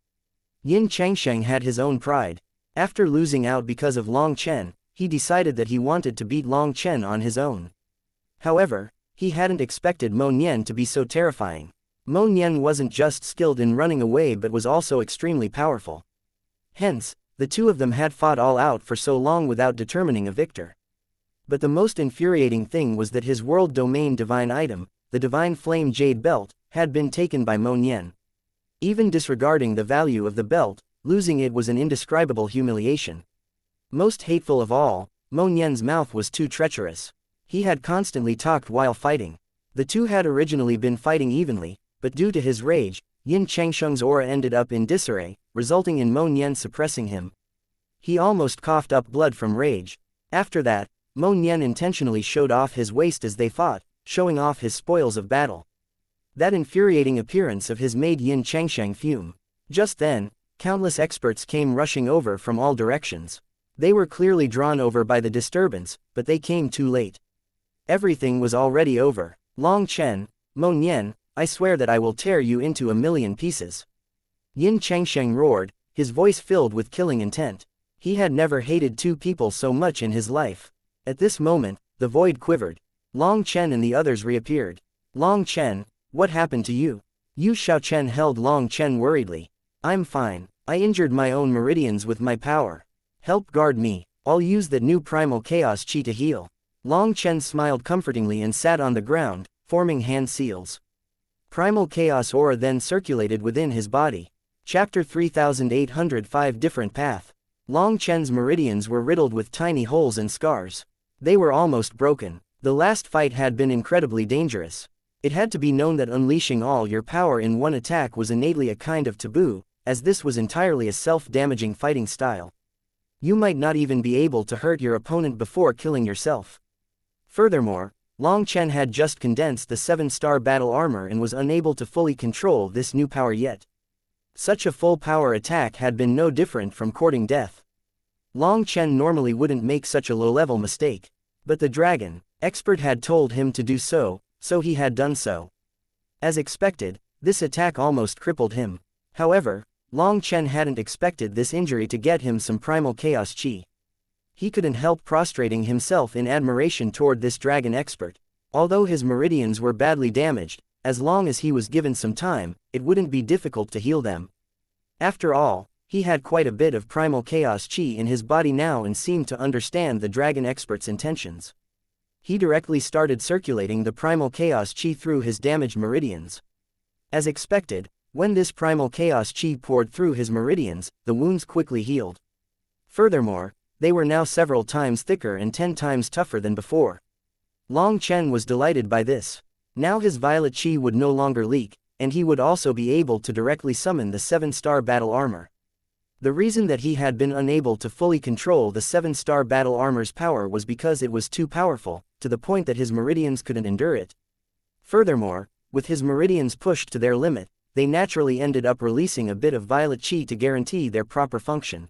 Yin Xianxia had his own pride. After losing out because of Long Chen, he decided that he wanted to beat Long Chen on his own. However, he hadn't expected Mo Nian to be so terrifying. Mo Nian wasn't just skilled in running away but was also extremely powerful. Hence, the two of them had fought all out for so long without determining a victor. But the most infuriating thing was that his world domain divine item, the divine flame jade belt, had been taken by Mo Nian. Even disregarding the value of the belt, losing it was an indescribable humiliation. Most hateful of all, Mo Nian's mouth was too treacherous. He had constantly talked while fighting. The two had originally been fighting evenly, but due to his rage, Yin Changsheng's aura ended up in disarray, resulting in Mo Nian suppressing him. He almost coughed up blood from rage. After that, Mo Nian intentionally showed off his waist as they fought, showing off his spoils of battle. That infuriating appearance of his made Yin Changsheng fume. Just then, countless experts came rushing over from all directions. They were clearly drawn over by the disturbance, but they came too late. Everything was already over. Long Chen, Mo Nian, I swear that I will tear you into a million pieces. Yin Changsheng roared, his voice filled with killing intent. He had never hated two people so much in his life. At this moment, the void quivered. Long Chen and the others reappeared. Long Chen, what happened to you? Yu Xiaochen held Long Chen worriedly. I'm fine. I injured my own meridians with my power. Help guard me. I'll use that new primal chaos chi to heal. Long Chen smiled comfortingly and sat on the ground, forming hand seals. Primal chaos aura then circulated within his body. Chapter 3805 Different Path. Long Chen's meridians were riddled with tiny holes and scars. They were almost broken. The last fight had been incredibly dangerous. It had to be known that unleashing all your power in one attack was innately a kind of taboo, as this was entirely a self-damaging fighting style. You might not even be able to hurt your opponent before killing yourself. Furthermore, Long Chen had just condensed the 7-star battle armor and was unable to fully control this new power yet. Such a full-power attack had been no different from courting death. Long Chen normally wouldn't make such a low-level mistake. But the dragon expert had told him to do so, so he had done so. As expected, this attack almost crippled him. However, Long Chen hadn't expected this injury to get him some primal chaos chi. He couldn't help prostrating himself in admiration toward this dragon expert. Although his meridians were badly damaged, as long as he was given some time, it wouldn't be difficult to heal them. After all, he had quite a bit of primal chaos chi in his body now and seemed to understand the dragon expert's intentions. He directly started circulating the primal chaos chi through his damaged meridians. As expected, when this primal chaos chi poured through his meridians, the wounds quickly healed. Furthermore, they were now several times thicker and 10 times tougher than before. Long Chen was delighted by this. Now his violet chi would no longer leak, and he would also be able to directly summon the 7-star battle armor. The reason that he had been unable to fully control the 7-star battle armor's power was because it was too powerful, to the point that his meridians couldn't endure it. Furthermore, with his meridians pushed to their limit, they naturally ended up releasing a bit of violet chi to guarantee their proper function.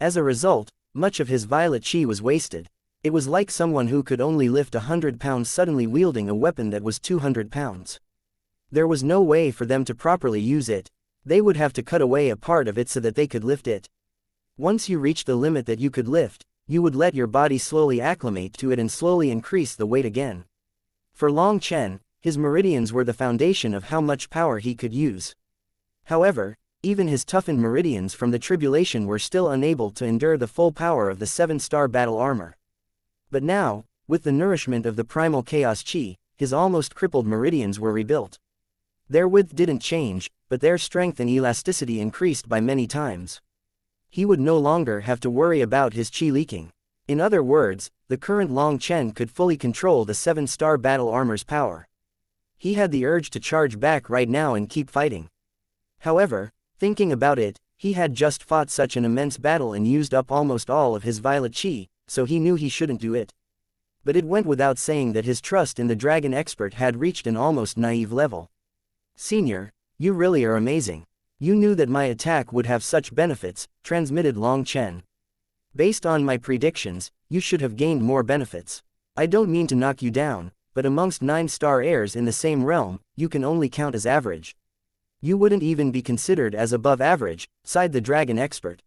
As a result, much of his violet chi was wasted. It was like someone who could only lift 100 pounds suddenly wielding a weapon that was 200 pounds. There was no way for them to properly use it. They would have to cut away a part of it so that they could lift it. Once you reached the limit that you could lift, you would let your body slowly acclimate to it and slowly increase the weight again. For Long Chen, his meridians were the foundation of how much power he could use. However, even his toughened meridians from the tribulation were still unable to endure the full power of the 7-star battle armor. But now, with the nourishment of the primal chaos chi, his almost crippled meridians were rebuilt. Their width didn't change, but their strength and elasticity increased by many times. He would no longer have to worry about his chi leaking. In other words, the current Long Chen could fully control the 7-star battle armor's power. He had the urge to charge back right now and keep fighting. However, thinking about it, he had just fought such an immense battle and used up almost all of his violet chi, so he knew he shouldn't do it. But it went without saying that his trust in the dragon expert had reached an almost naive level. Senior, you really are amazing. You knew that my attack would have such benefits, transmitted Long Chen. Based on my predictions, you should have gained more benefits. I don't mean to knock you down, but amongst 9-star heirs in the same realm, you can only count as average. You wouldn't even be considered as above average, sighed the dragon expert.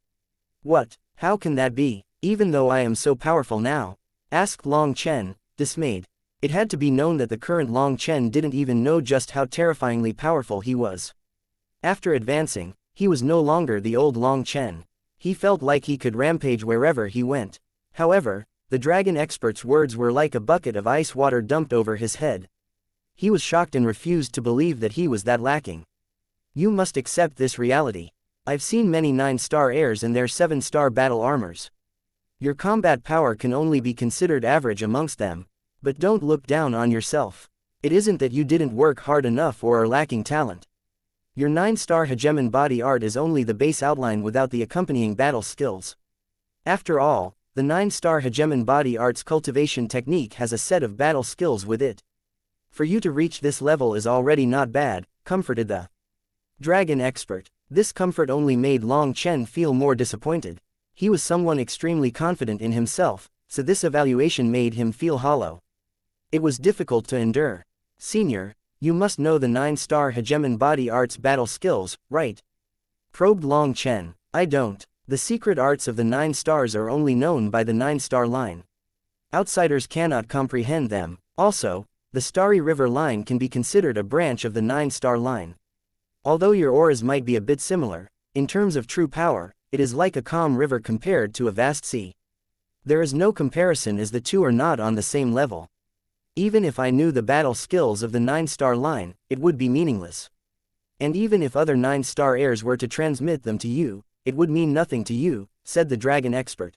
What? How can that be, even though I am so powerful now? Asked Long Chen, dismayed. It had to be known that the current Long Chen didn't even know just how terrifyingly powerful he was. After advancing, he was no longer the old Long Chen. He felt like he could rampage wherever he went. However, the dragon expert's words were like a bucket of ice water dumped over his head. He was shocked and refused to believe that he was that lacking. You must accept this reality. I've seen many 9-star heirs and their 7-star battle armors. Your combat power can only be considered average amongst them. But don't look down on yourself. It isn't that you didn't work hard enough or are lacking talent. Your 9-star hegemon body art is only the base outline without the accompanying battle skills. After all, the 9-star hegemon body art's cultivation technique has a set of battle skills with it. For you to reach this level is already not bad, comforted the dragon expert. This comfort only made Long Chen feel more disappointed. He was someone extremely confident in himself, so this evaluation made him feel hollow. It was difficult to endure. Senior, you must know the 9-star hegemon body art's battle skills, right? Probed Long Chen. I don't. The secret arts of the 9 stars are only known by the 9-star line. Outsiders cannot comprehend them. Also, the Starry River line can be considered a branch of the 9-star line. Although your auras might be a bit similar, in terms of true power, it is like a calm river compared to a vast sea. There is no comparison as the two are not on the same level. Even if I knew the battle skills of the 9-star line, it would be meaningless. And even if other 9-star heirs were to transmit them to you, it would mean nothing to you, said the dragon expert.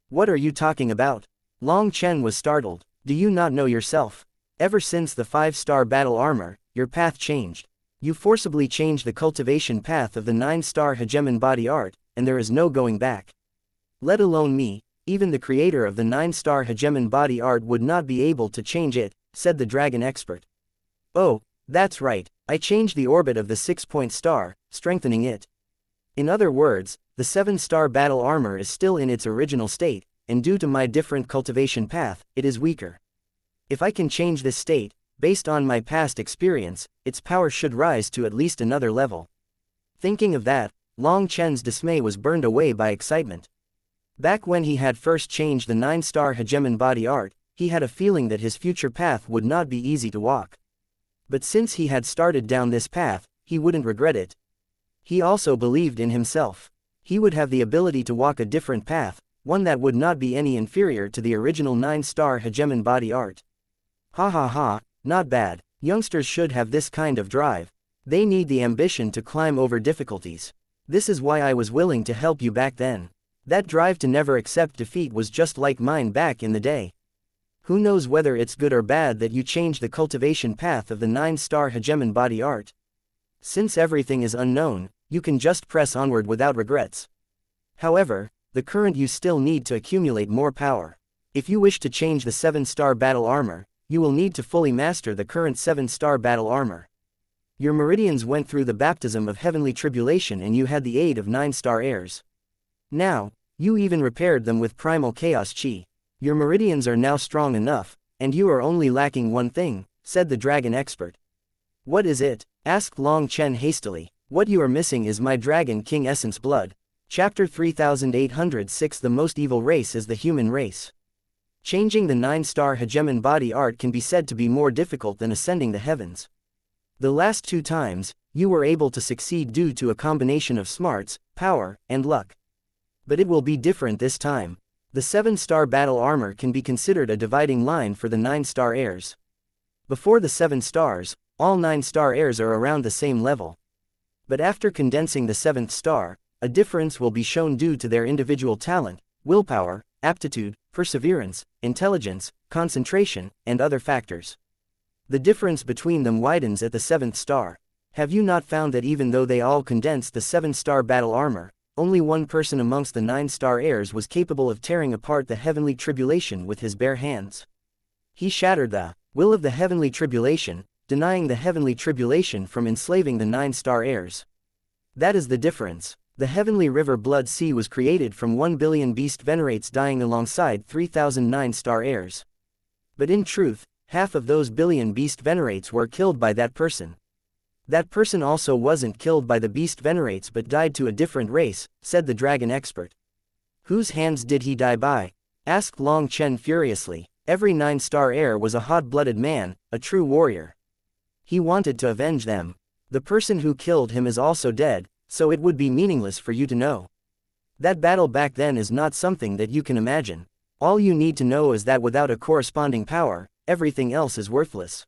What are you talking about? Long Chen was startled. Do you not know yourself? Ever since the 5-star battle armor, your path changed. You forcibly changed the cultivation path of the 9-star hegemon body art, and there is no going back. Let alone me. Even the creator of the 9-star hegemon body art would not be able to change it, said the dragon expert. Oh, that's right, I changed the orbit of the 6-point star, strengthening it. In other words, the 7-star battle armor is still in its original state, and due to my different cultivation path, it is weaker. If I can change this state, based on my past experience, its power should rise to at least another level. Thinking of that, Long Chen's dismay was burned away by excitement. Back when he had first changed the 9-star hegemon body art, he had a feeling that his future path would not be easy to walk. But since he had started down this path, he wouldn't regret it. He also believed in himself. He would have the ability to walk a different path, one that would not be any inferior to the original 9-star hegemon body art. Ha ha ha, not bad. Youngsters should have this kind of drive. They need the ambition to climb over difficulties. This is why I was willing to help you back then. That drive to never accept defeat was just like mine back in the day. Who knows whether it's good or bad that you changed the cultivation path of the 9-star hegemon body art? Since everything is unknown, you can just press onward without regrets. However, the current you still need to accumulate more power. If you wish to change the 7-star battle armor, you will need to fully master the current 7-star battle armor. Your meridians went through the baptism of heavenly tribulation and you had the aid of 9-star heirs. Now, you even repaired them with primal chaos chi. Your meridians are now strong enough, and you are only lacking one thing, said the dragon expert. What is it? Asked Long Chen hastily. What you are missing is my Dragon King essence blood. Chapter 3806. The most evil race is the human race. Changing the 9-star hegemon body art can be said to be more difficult than ascending the heavens. The last 2 times, you were able to succeed due to a combination of smarts, power, and luck. But it will be different this time. The 7-star battle armor can be considered a dividing line for the 9-star heirs. Before the 7 stars, all 9-star heirs are around the same level. But after condensing the 7th star, a difference will be shown due to their individual talent, willpower, aptitude, perseverance, intelligence, concentration, and other factors. The difference between them widens at the 7th star. Have you not found that even though they all condensed the 7-star battle armor, only one person amongst the 9-star heirs was capable of tearing apart the heavenly tribulation with his bare hands? He shattered the will of the heavenly tribulation, denying the heavenly tribulation from enslaving the 9-star heirs. That is the difference. The heavenly river Blood Sea was created from 1 billion beast venerates dying alongside 3,000 9-star heirs. But in truth, half of those billion beast venerates were killed by that person. That person also wasn't killed by the beast venerates but died to a different race, said the dragon expert. Whose hands did he die by? Asked Long Chen furiously. Every 9-star heir was a hot-blooded man, a true warrior. He wanted to avenge them. The person who killed him is also dead, so it would be meaningless for you to know. That battle back then is not something that you can imagine. All you need to know is that without a corresponding power, everything else is worthless.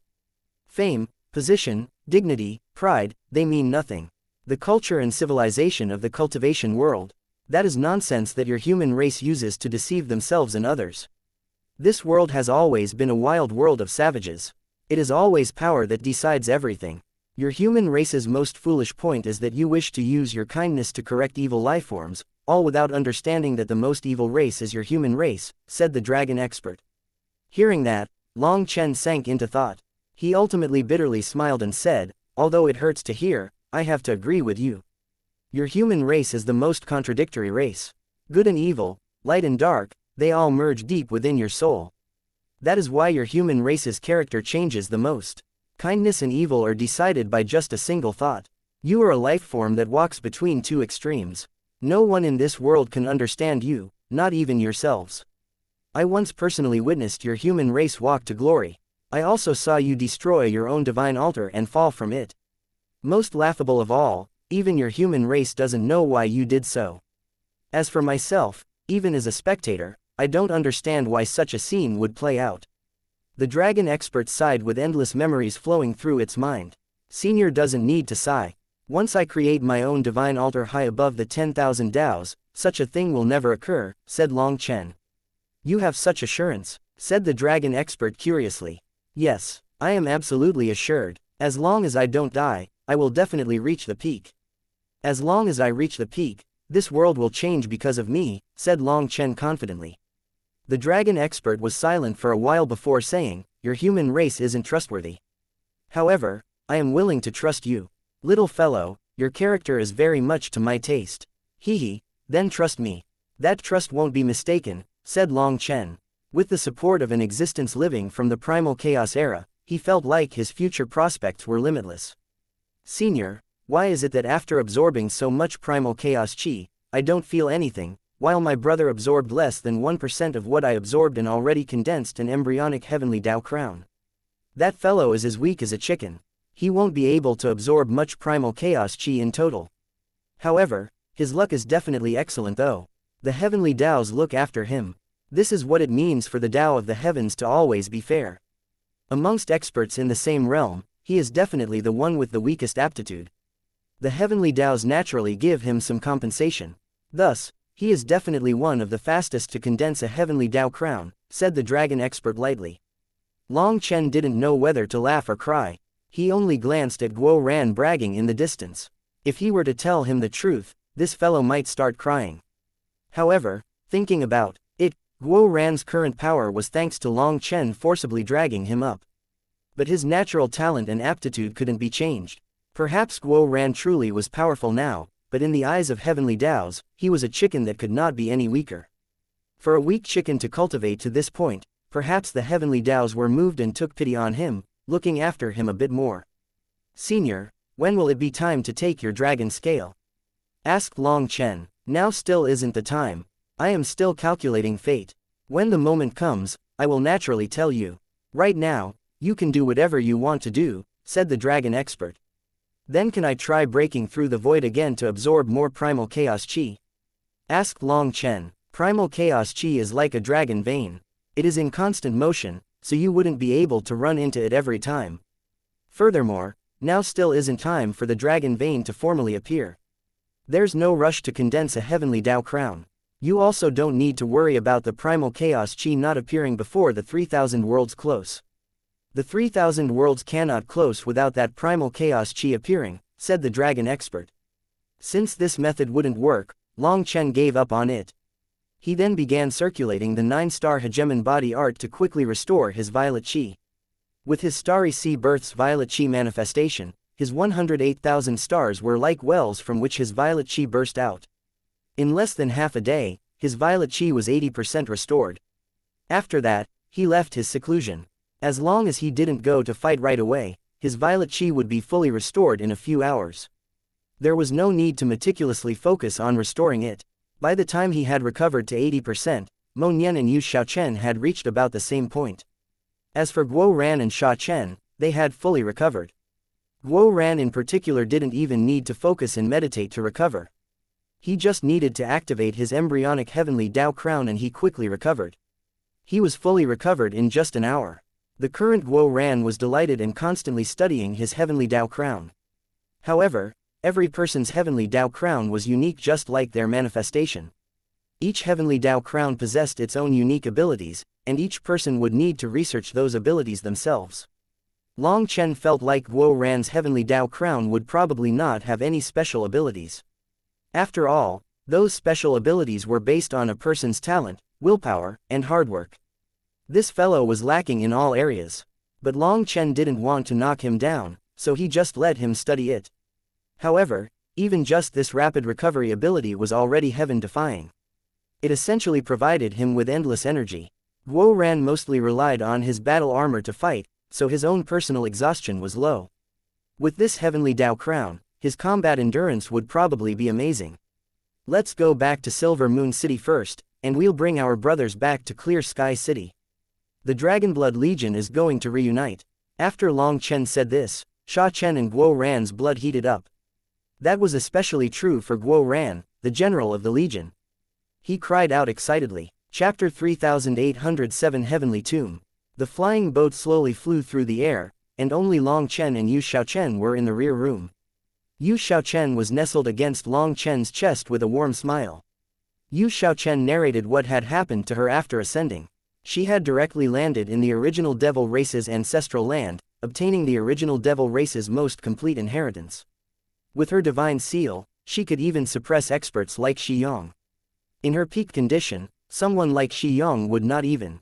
Fame, position, dignity, pride, they mean nothing. The culture and civilization of the cultivation world. That is nonsense that your human race uses to deceive themselves and others. This world has always been a wild world of savages. It is always power that decides everything. Your human race's most foolish point is that you wish to use your kindness to correct evil lifeforms, all without understanding that the most evil race is your human race, said the dragon expert. Hearing that, Long Chen sank into thought. He ultimately bitterly smiled and said, although it hurts to hear, I have to agree with you. Your human race is the most contradictory race. Good and evil, light and dark, they all merge deep within your soul. That is why your human race's character changes the most. Kindness and evil are decided by just a single thought. You are a life form that walks between two extremes. No one in this world can understand you, not even yourselves. I once personally witnessed your human race walk to glory. I also saw you destroy your own divine altar and fall from it. Most laughable of all, even your human race doesn't know why you did so. As for myself, even as a spectator, I don't understand why such a scene would play out. The dragon expert sighed with endless memories flowing through its mind. Senior doesn't need to sigh. Once I create my own divine altar high above the 10,000 Daos, such a thing will never occur, said Long Chen. You have such assurance, said the dragon expert curiously. Yes, I am absolutely assured. As long as I don't die, I will definitely reach the peak. As long as I reach the peak, this world will change because of me, said Long Chen confidently. The dragon expert was silent for a while before saying, your human race isn't trustworthy. However, I am willing to trust you. Little fellow, your character is very much to my taste. Hee, then trust me. That trust won't be mistaken, said Long Chen. With the support of an existence living from the primal chaos era, he felt like his future prospects were limitless. Senior, why is it that after absorbing so much primal chaos chi, I don't feel anything, while my brother absorbed less than 1% of what I absorbed and already condensed an embryonic heavenly Tao crown? That fellow is as weak as a chicken. He won't be able to absorb much primal chaos chi in total. However, his luck is definitely excellent though. The heavenly Taos look after him. This is what it means for the Tao of the heavens to always be fair. Amongst experts in the same realm, he is definitely the one with the weakest aptitude. The heavenly Taos naturally give him some compensation. Thus, he is definitely one of the fastest to condense a heavenly Tao crown, said the dragon expert lightly. Long Chen didn't know whether to laugh or cry. He only glanced at Guo Ran bragging in the distance. If he were to tell him the truth, this fellow might start crying. However, thinking about it, Guo Ran's current power was thanks to Long Chen forcibly dragging him up. But his natural talent and aptitude couldn't be changed. Perhaps Guo Ran truly was powerful now, but in the eyes of heavenly Taos, he was a chicken that could not be any weaker. For a weak chicken to cultivate to this point, perhaps the heavenly Taos were moved and took pity on him, looking after him a bit more. Senior, when will it be time to take your dragon scale? Asked Long Chen. Now still isn't the time. I am still calculating fate. When the moment comes, I will naturally tell you. Right now, you can do whatever you want to do, said the dragon expert. Then can I try breaking through the void again to absorb more primal chaos chi? Asked Long Chen. Primal chaos chi is like a dragon vein. It is in constant motion, so you wouldn't be able to run into it every time. Furthermore, now still isn't time for the dragon vein to formally appear. There's no rush to condense a heavenly Tao crown. You also don't need to worry about the primal chaos chi not appearing before the 3,000 worlds close. The 3,000 worlds cannot close without that primal chaos chi appearing, said the dragon expert. Since this method wouldn't work, Long Chen gave up on it. He then began circulating the 9-star hegemon body art to quickly restore his violet chi. With his starry sea birth's violet chi manifestation, his 108,000 stars were like wells from which his violet chi burst out. In less than half a day, his violet chi was 80% restored. After that, he left his seclusion. As long as he didn't go to fight right away, his violet chi would be fully restored in a few hours. There was no need to meticulously focus on restoring it. By the time he had recovered to 80%, Mo Nian and Yu Xiaochen had reached about the same point. As for Guo Ran and Sha Chen, they had fully recovered. Guo Ran in particular didn't even need to focus and meditate to recover. He just needed to activate his embryonic heavenly Dao crown and he quickly recovered. He was fully recovered in just an hour. The current Guo Ran was delighted and constantly studying his heavenly Dao crown. However, every person's heavenly Dao crown was unique just like their manifestation. Each heavenly Dao crown possessed its own unique abilities, and each person would need to research those abilities themselves. Long Chen felt like Guo Ran's heavenly Dao crown would probably not have any special abilities. After all, those special abilities were based on a person's talent, willpower, and hard work. This fellow was lacking in all areas. But Long Chen didn't want to knock him down, so he just let him study it. However, even just this rapid recovery ability was already heaven-defying. It essentially provided him with endless energy. Guo Ran mostly relied on his battle armor to fight, so his own personal exhaustion was low. With this heavenly Dao crown, his combat endurance would probably be amazing. Let's go back to Silver Moon City first, and we'll bring our brothers back to Clear Sky City. The Dragonblood Legion is going to reunite. After Long Chen said this, Sha Chen and Guo Ran's blood heated up. That was especially true for Guo Ran, the general of the Legion. He cried out excitedly. Chapter 3807 Heavenly Tomb. The flying boat slowly flew through the air, and only Long Chen and Yu Xiaochen were in the rear room. Yu Xiaochen was nestled against Long Chen's chest with a warm smile. Yu Xiaochen narrated what had happened to her after ascending. She had directly landed in the original devil race's ancestral land, obtaining the original devil race's most complete inheritance. With her divine seal, she could even suppress experts like Shi Yong. In her peak condition, someone like Shi Yong would not even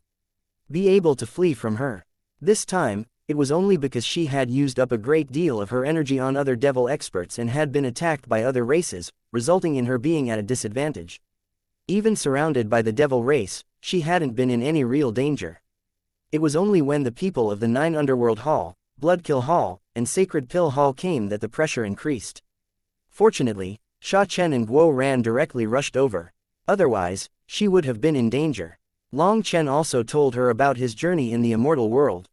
be able to flee from her. This time, it was only because she had used up a great deal of her energy on other devil experts and had been attacked by other races, resulting in her being at a disadvantage. Even surrounded by the devil race, she hadn't been in any real danger. It was only when the people of the 9 Underworld Hall, Bloodkill Hall, and Sacred Pill Hall came that the pressure increased. Fortunately, Sha Chen and Guo Ran directly rushed over. Otherwise, she would have been in danger. Long Chen also told her about his journey in the immortal world.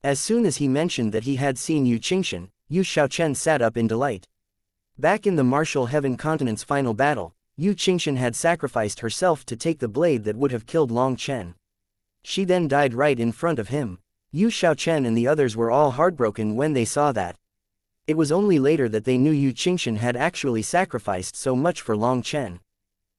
As soon as he mentioned that he had seen Yu Qingshan, Yu Xiaochen sat up in delight. Back in the Martial Heaven Continent's final battle, Yu Qingshan had sacrificed herself to take the blade that would have killed Long Chen. She then died right in front of him. Yu Xiaochen and the others were all heartbroken when they saw that. It was only later that they knew Yu Qingshan had actually sacrificed so much for Long Chen.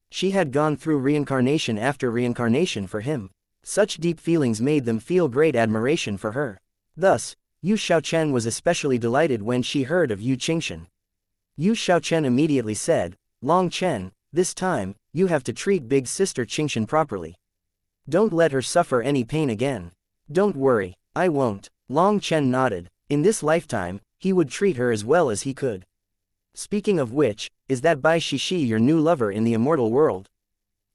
She had gone through reincarnation after reincarnation for him. Such deep feelings made them feel great admiration for her. Thus, Yu Xiaochen was especially delighted when she heard of Yu Qingshan. Yu Xiaochen immediately said, Long Chen, this time, you have to treat big sister Qingshan properly. Don't let her suffer any pain again. Don't worry, I won't. Long Chen nodded. In this lifetime, he would treat her as well as he could. Speaking of which, is that Bai Shishi your new lover in the immortal world?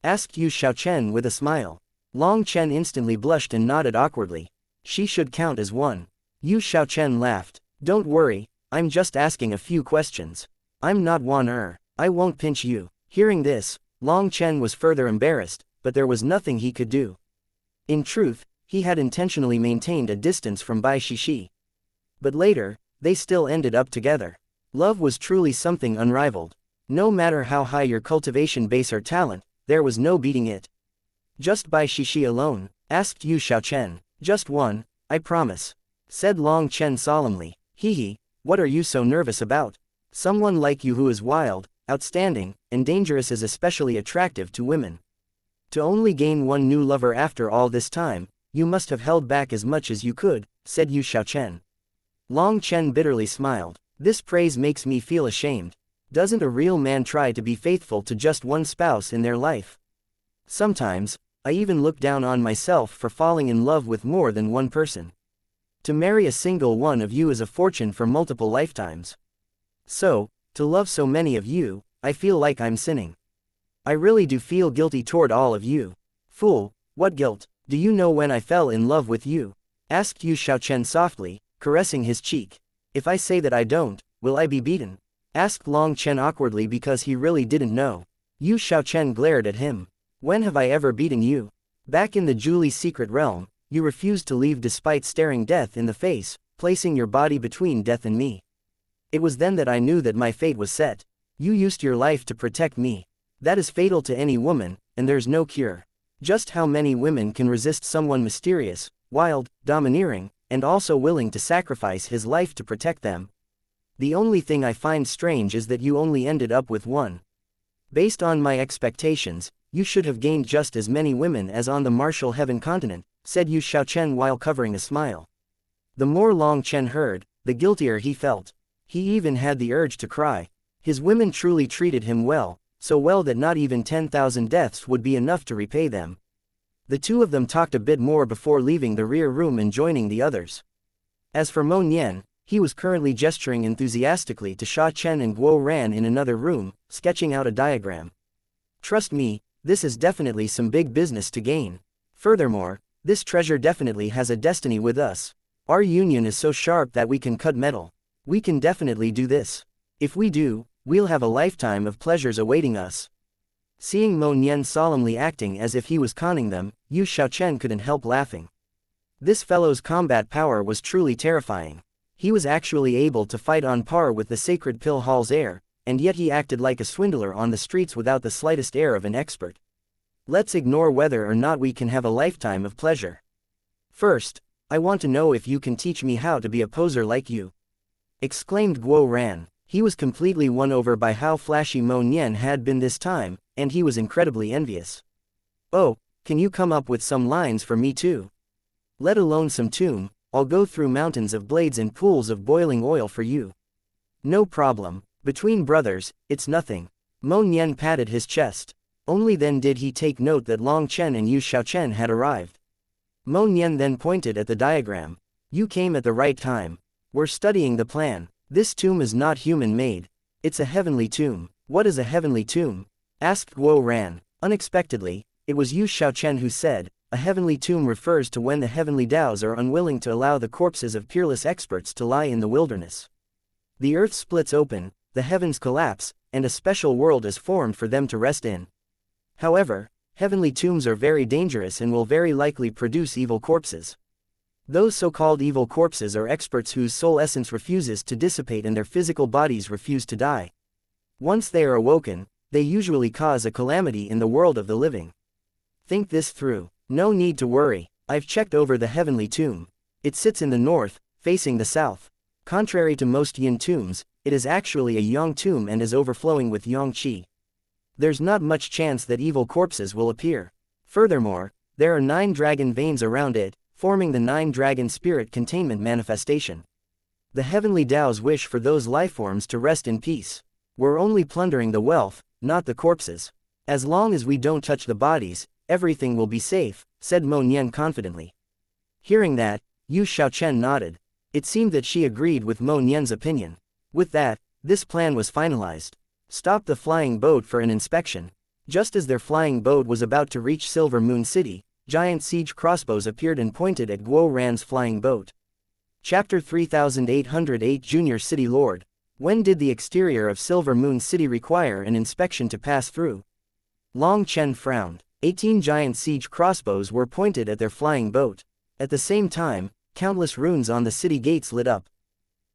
Asked Yu Xiaochen with a smile. Long Chen instantly blushed and nodded awkwardly. She should count as one. Yu Xiaochen laughed. Don't worry, I'm just asking a few questions. I'm not Wan I won't pinch you. Hearing this, Long Chen was further embarrassed, but there was nothing he could do. In truth, he had intentionally maintained a distance from Bai Shishi. But later, they still ended up together. Love was truly something unrivaled. No matter how high your cultivation base or talent, there was no beating it. Just Bai Shishi alone, asked Yu Xiaochen. Just one, I promise. Said Long Chen solemnly. Hee, what are you so nervous about? Someone like you who is wild, outstanding, and dangerous is especially attractive to women. To only gain one new lover after all this time, you must have held back as much as you could, said Yu Xiaochen. Long Chen bitterly smiled. This praise makes me feel ashamed. Doesn't a real man try to be faithful to just one spouse in their life? Sometimes, I even look down on myself for falling in love with more than one person. To marry a single one of you is a fortune for multiple lifetimes. So, to love so many of you, I feel like I'm sinning. I really do feel guilty toward all of you. Fool, what guilt? Do you know when I fell in love with you? Asked Yu Xiaochen softly, caressing his cheek. If I say that I don't, will I be beaten? Asked Long Chen awkwardly because he really didn't know. Yu Xiaochen glared at him. When have I ever beaten you? Back in the Julie's secret realm, you refused to leave despite staring death in the face, placing your body between death and me. It was then that I knew that my fate was set. You used your life to protect me. That is fatal to any woman, and there's no cure. Just how many women can resist someone mysterious, wild, domineering, and also willing to sacrifice his life to protect them? The only thing I find strange is that you only ended up with one. Based on my expectations, you should have gained just as many women as on the martial heaven continent, said Yu Xiaochen while covering a smile. The more Long Chen heard, the guiltier he felt. He even had the urge to cry. His women truly treated him well, so well that not even 10,000 deaths would be enough to repay them. The two of them talked a bit more before leaving the rear room and joining the others. As for Mo Nian, he was currently gesturing enthusiastically to Sha Chen and Guo Ran in another room, sketching out a diagram. Trust me, this is definitely some big business to gain. Furthermore, this treasure definitely has a destiny with us. Our union is so sharp that we can cut metal. We can definitely do this. If we do, we'll have a lifetime of pleasures awaiting us. Seeing Mo Nian solemnly acting as if he was conning them, Yu Xiaochen couldn't help laughing. This fellow's combat power was truly terrifying. He was actually able to fight on par with the Sacred Pill Hall's heir, and yet he acted like a swindler on the streets without the slightest air of an expert. Let's ignore whether or not we can have a lifetime of pleasure. First, I want to know if you can teach me how to be a poser like you. Exclaimed Guo Ran. He was completely won over by how flashy Mo Nian had been this time, and he was incredibly envious. Oh, can you come up with some lines for me too? Let alone some tomb, I'll go through mountains of blades and pools of boiling oil for you. No problem, between brothers, it's nothing. Mo Nian patted his chest. Only then did he take note that Long Chen and Yu Xiaochen had arrived. Mo Nian then pointed at the diagram. You came at the right time. We're studying the plan. This tomb is not human-made. It's a heavenly tomb. What is a heavenly tomb? Asked Guo Ran. Unexpectedly, it was Yu Xiaochen who said, a heavenly tomb refers to when the heavenly Daos are unwilling to allow the corpses of peerless experts to lie in the wilderness. The earth splits open, the heavens collapse, and a special world is formed for them to rest in. However, heavenly tombs are very dangerous and will very likely produce evil corpses. Those so-called evil corpses are experts whose soul essence refuses to dissipate and their physical bodies refuse to die. Once they are awoken, they usually cause a calamity in the world of the living. Think this through. No need to worry, I've checked over the heavenly tomb. It sits in the north, facing the south. Contrary to most yin tombs, it is actually a yang tomb and is overflowing with yang qi. There's not much chance that evil corpses will appear. Furthermore, there are 9 dragon veins around it, forming the 9 dragon spirit containment manifestation. The heavenly Daos wish for those lifeforms to rest in peace. We're only plundering the wealth, not the corpses. As long as we don't touch the bodies, everything will be safe, said Mo Nian confidently. Hearing that, Yu Xiaochen nodded. It seemed that she agreed with Mo Nian's opinion. With that, this plan was finalized. Stop the flying boat for an inspection. Just as their flying boat was about to reach Silver Moon City, giant siege crossbows appeared and pointed at Guo Ran's flying boat. Chapter 3808 Junior City Lord. When did the exterior of Silver Moon City require an inspection to pass through? Long Chen frowned. 18 giant siege crossbows were pointed at their flying boat. At the same time, countless runes on the city gates lit up.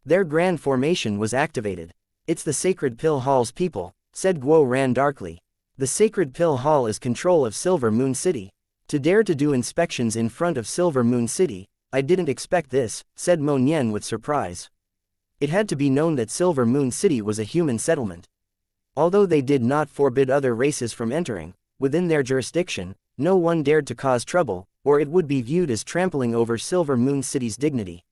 Their grand formation was activated. It's the Sacred Pill Hall's people, said Guo Ran darkly. The Sacred Pill Hall is control of Silver Moon City. To dare to do inspections in front of Silver Moon City, I didn't expect this, said Mo Nian with surprise. It had to be known that Silver Moon City was a human settlement. Although they did not forbid other races from entering, within their jurisdiction, no one dared to cause trouble, or it would be viewed as trampling over Silver Moon City's dignity.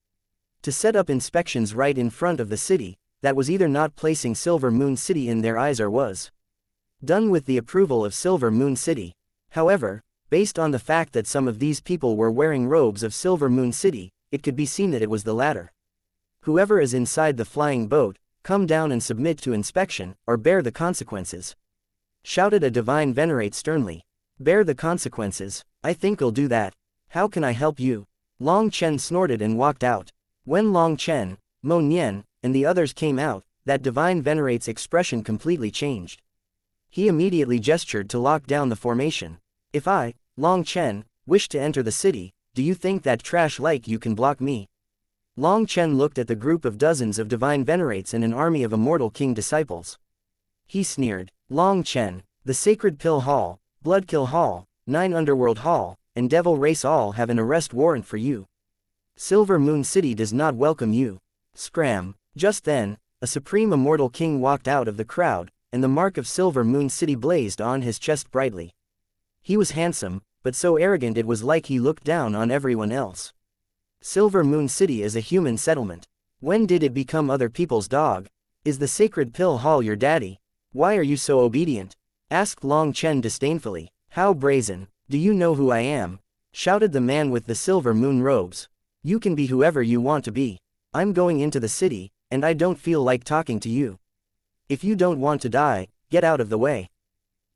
To set up inspections right in front of the city, that was either not placing Silver Moon City in their eyes or was done with the approval of Silver Moon City. However, based on the fact that some of these people were wearing robes of Silver Moon City, it could be seen that it was the latter. Whoever is inside the flying boat, come down and submit to inspection, or bear the consequences. Shouted a divine venerate sternly. Bear the consequences, I think I'll do that. How can I help you? Long Chen snorted and walked out. When Long Chen, Mo Nian, and the others came out, that divine venerate's expression completely changed. He immediately gestured to lock down the formation. If I, Long Chen, wish to enter the city, do you think that trash like you can block me? Long Chen looked at the group of dozens of divine venerates and an army of immortal king disciples. He sneered. Long Chen, the Sacred Pill Hall, Bloodkill Hall, 9 Underworld Hall, and Devil Race all have an arrest warrant for you. Silver Moon City does not welcome you. Scram. Just then, a supreme immortal king walked out of the crowd, and the mark of Silver Moon City blazed on his chest brightly. He was handsome, but so arrogant it was like he looked down on everyone else. Silver Moon City is a human settlement. When did it become other people's dog? Is the Sacred Pill Hall your daddy? Why are you so obedient? Asked Long Chen disdainfully. How brazen. Do you know who I am? Shouted the man with the silver moon robes. You can be whoever you want to be. I'm going into the city, and I don't feel like talking to you. If you don't want to die, get out of the way.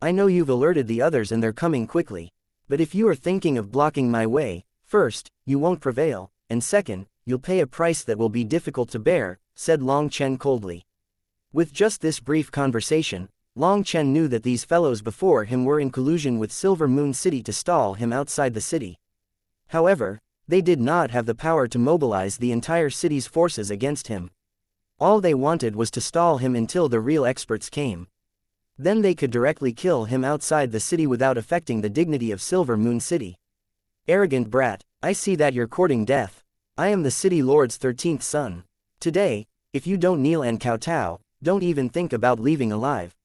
I know you've alerted the others and they're coming quickly. But if you are thinking of blocking my way, first, you won't prevail, and second, you'll pay a price that will be difficult to bear, said Long Chen coldly. With just this brief conversation, Long Chen knew that these fellows before him were in collusion with Silver Moon City to stall him outside the city. However, they did not have the power to mobilize the entire city's forces against him. All they wanted was to stall him until the real experts came. Then they could directly kill him outside the city without affecting the dignity of Silver Moon City. Arrogant brat, I see that you're courting death. I am the city lord's 13th son. Today, if you don't kneel and kowtow, don't even think about leaving alive.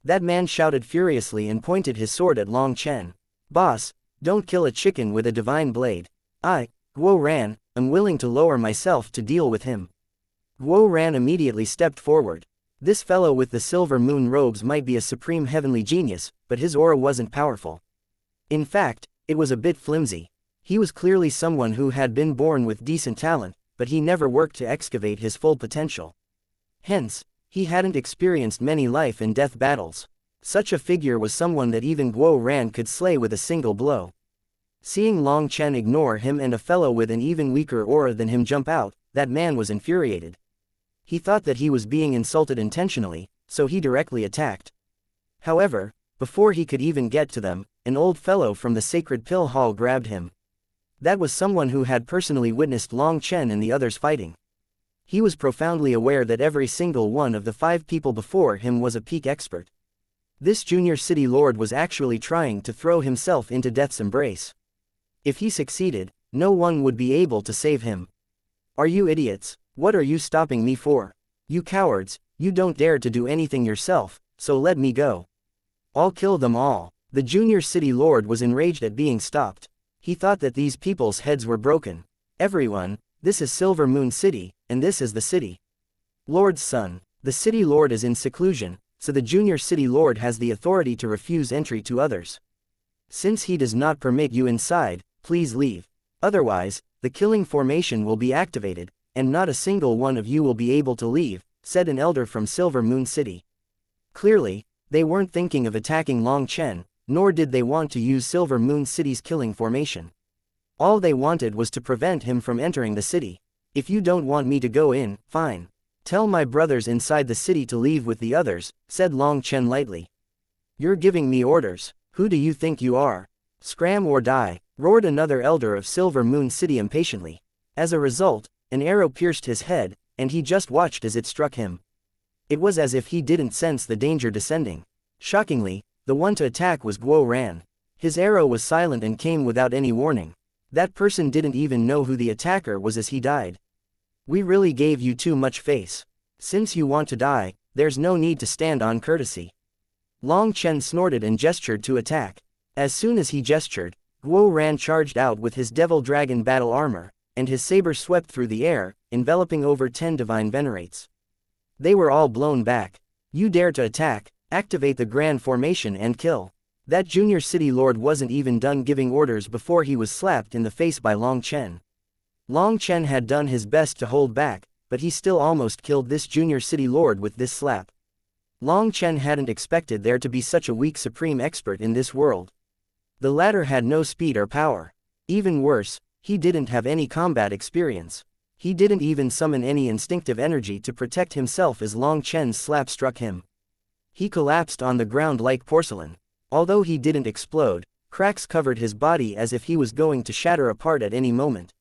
That man shouted furiously and pointed his sword at Long Chen. Boss, don't kill a chicken with a divine blade. I, Guo Ran, am willing to lower myself to deal with him. Guo Ran immediately stepped forward. This fellow with the silver moon robes might be a supreme heavenly genius, but his aura wasn't powerful. In fact, it was a bit flimsy. He was clearly someone who had been born with decent talent, but he never worked to excavate his full potential. Hence, he hadn't experienced many life and death battles. Such a figure was someone that even Guo Ran could slay with a single blow. Seeing Long Chen ignore him and a fellow with an even weaker aura than him jump out, that man was infuriated. He thought that he was being insulted intentionally, so he directly attacked. However, before he could even get to them, an old fellow from the Sacred Pill Hall grabbed him. That was someone who had personally witnessed Long Chen and the others fighting. He was profoundly aware that every single one of the 5 people before him was a peak expert. This junior city lord was actually trying to throw himself into death's embrace. If he succeeded, no one would be able to save him. Are you idiots? What are you stopping me for? You cowards, you don't dare to do anything yourself, so let me go. I'll kill them all. The junior city lord was enraged at being stopped. He thought that these people's heads were broken. Everyone, this is Silver Moon City, and this is the city. Lord's son, the city lord is in seclusion, so the junior city lord has the authority to refuse entry to others. Since he does not permit you inside, please leave. Otherwise, the killing formation will be activated, and not a single one of you will be able to leave, said an elder from Silver Moon City. Clearly, they weren't thinking of attacking Long Chen, nor did they want to use Silver Moon City's killing formation. All they wanted was to prevent him from entering the city. If you don't want me to go in, fine. Tell my brothers inside the city to leave with the others, said Long Chen lightly. You're giving me orders. Who do you think you are? Scram or die, roared another elder of Silver Moon City impatiently. As a result, an arrow pierced his head, and he just watched as it struck him. It was as if he didn't sense the danger descending. Shockingly, the one to attack was Guo Ran. His arrow was silent and came without any warning. That person didn't even know who the attacker was as he died. We really gave you too much face. Since you want to die, there's no need to stand on courtesy. Long Chen snorted and gestured to attack. As soon as he gestured, Guo Ran charged out with his devil dragon battle armor, and his saber swept through the air, enveloping over 10 divine venerates. They were all blown back. You dare to attack, activate the grand formation and kill. That junior city lord wasn't even done giving orders before he was slapped in the face by Long Chen. Long Chen had done his best to hold back, but he still almost killed this junior city lord with this slap. Long Chen hadn't expected there to be such a weak supreme expert in this world. The latter had no speed or power. Even worse, he didn't have any combat experience. He didn't even summon any instinctive energy to protect himself as Long Chen's slap struck him. He collapsed on the ground like porcelain. Although he didn't explode, cracks covered his body as if he was going to shatter apart at any moment.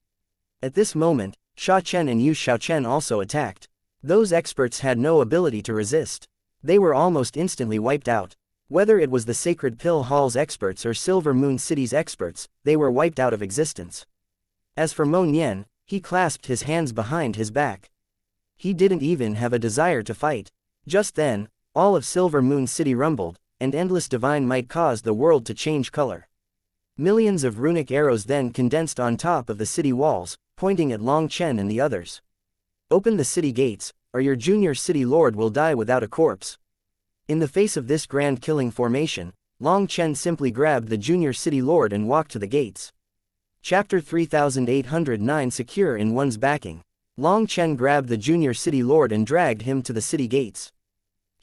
At this moment, Sha Chen and Yu Xiaochen also attacked. Those experts had no ability to resist. They were almost instantly wiped out. Whether it was the Sacred Pill Hall's experts or Silver Moon City's experts, they were wiped out of existence. As for Mo Nian, he clasped his hands behind his back. He didn't even have a desire to fight. Just then, all of Silver Moon City rumbled, and endless divine might caused the world to change color. Millions of runic arrows then condensed on top of the city walls, pointing at Long Chen and the others. Open the city gates, or your junior city lord will die without a corpse. In the face of this grand killing formation, Long Chen simply grabbed the junior city lord and walked to the gates. Chapter 3809 Secure in one's backing. Long Chen grabbed the junior city lord and dragged him to the city gates.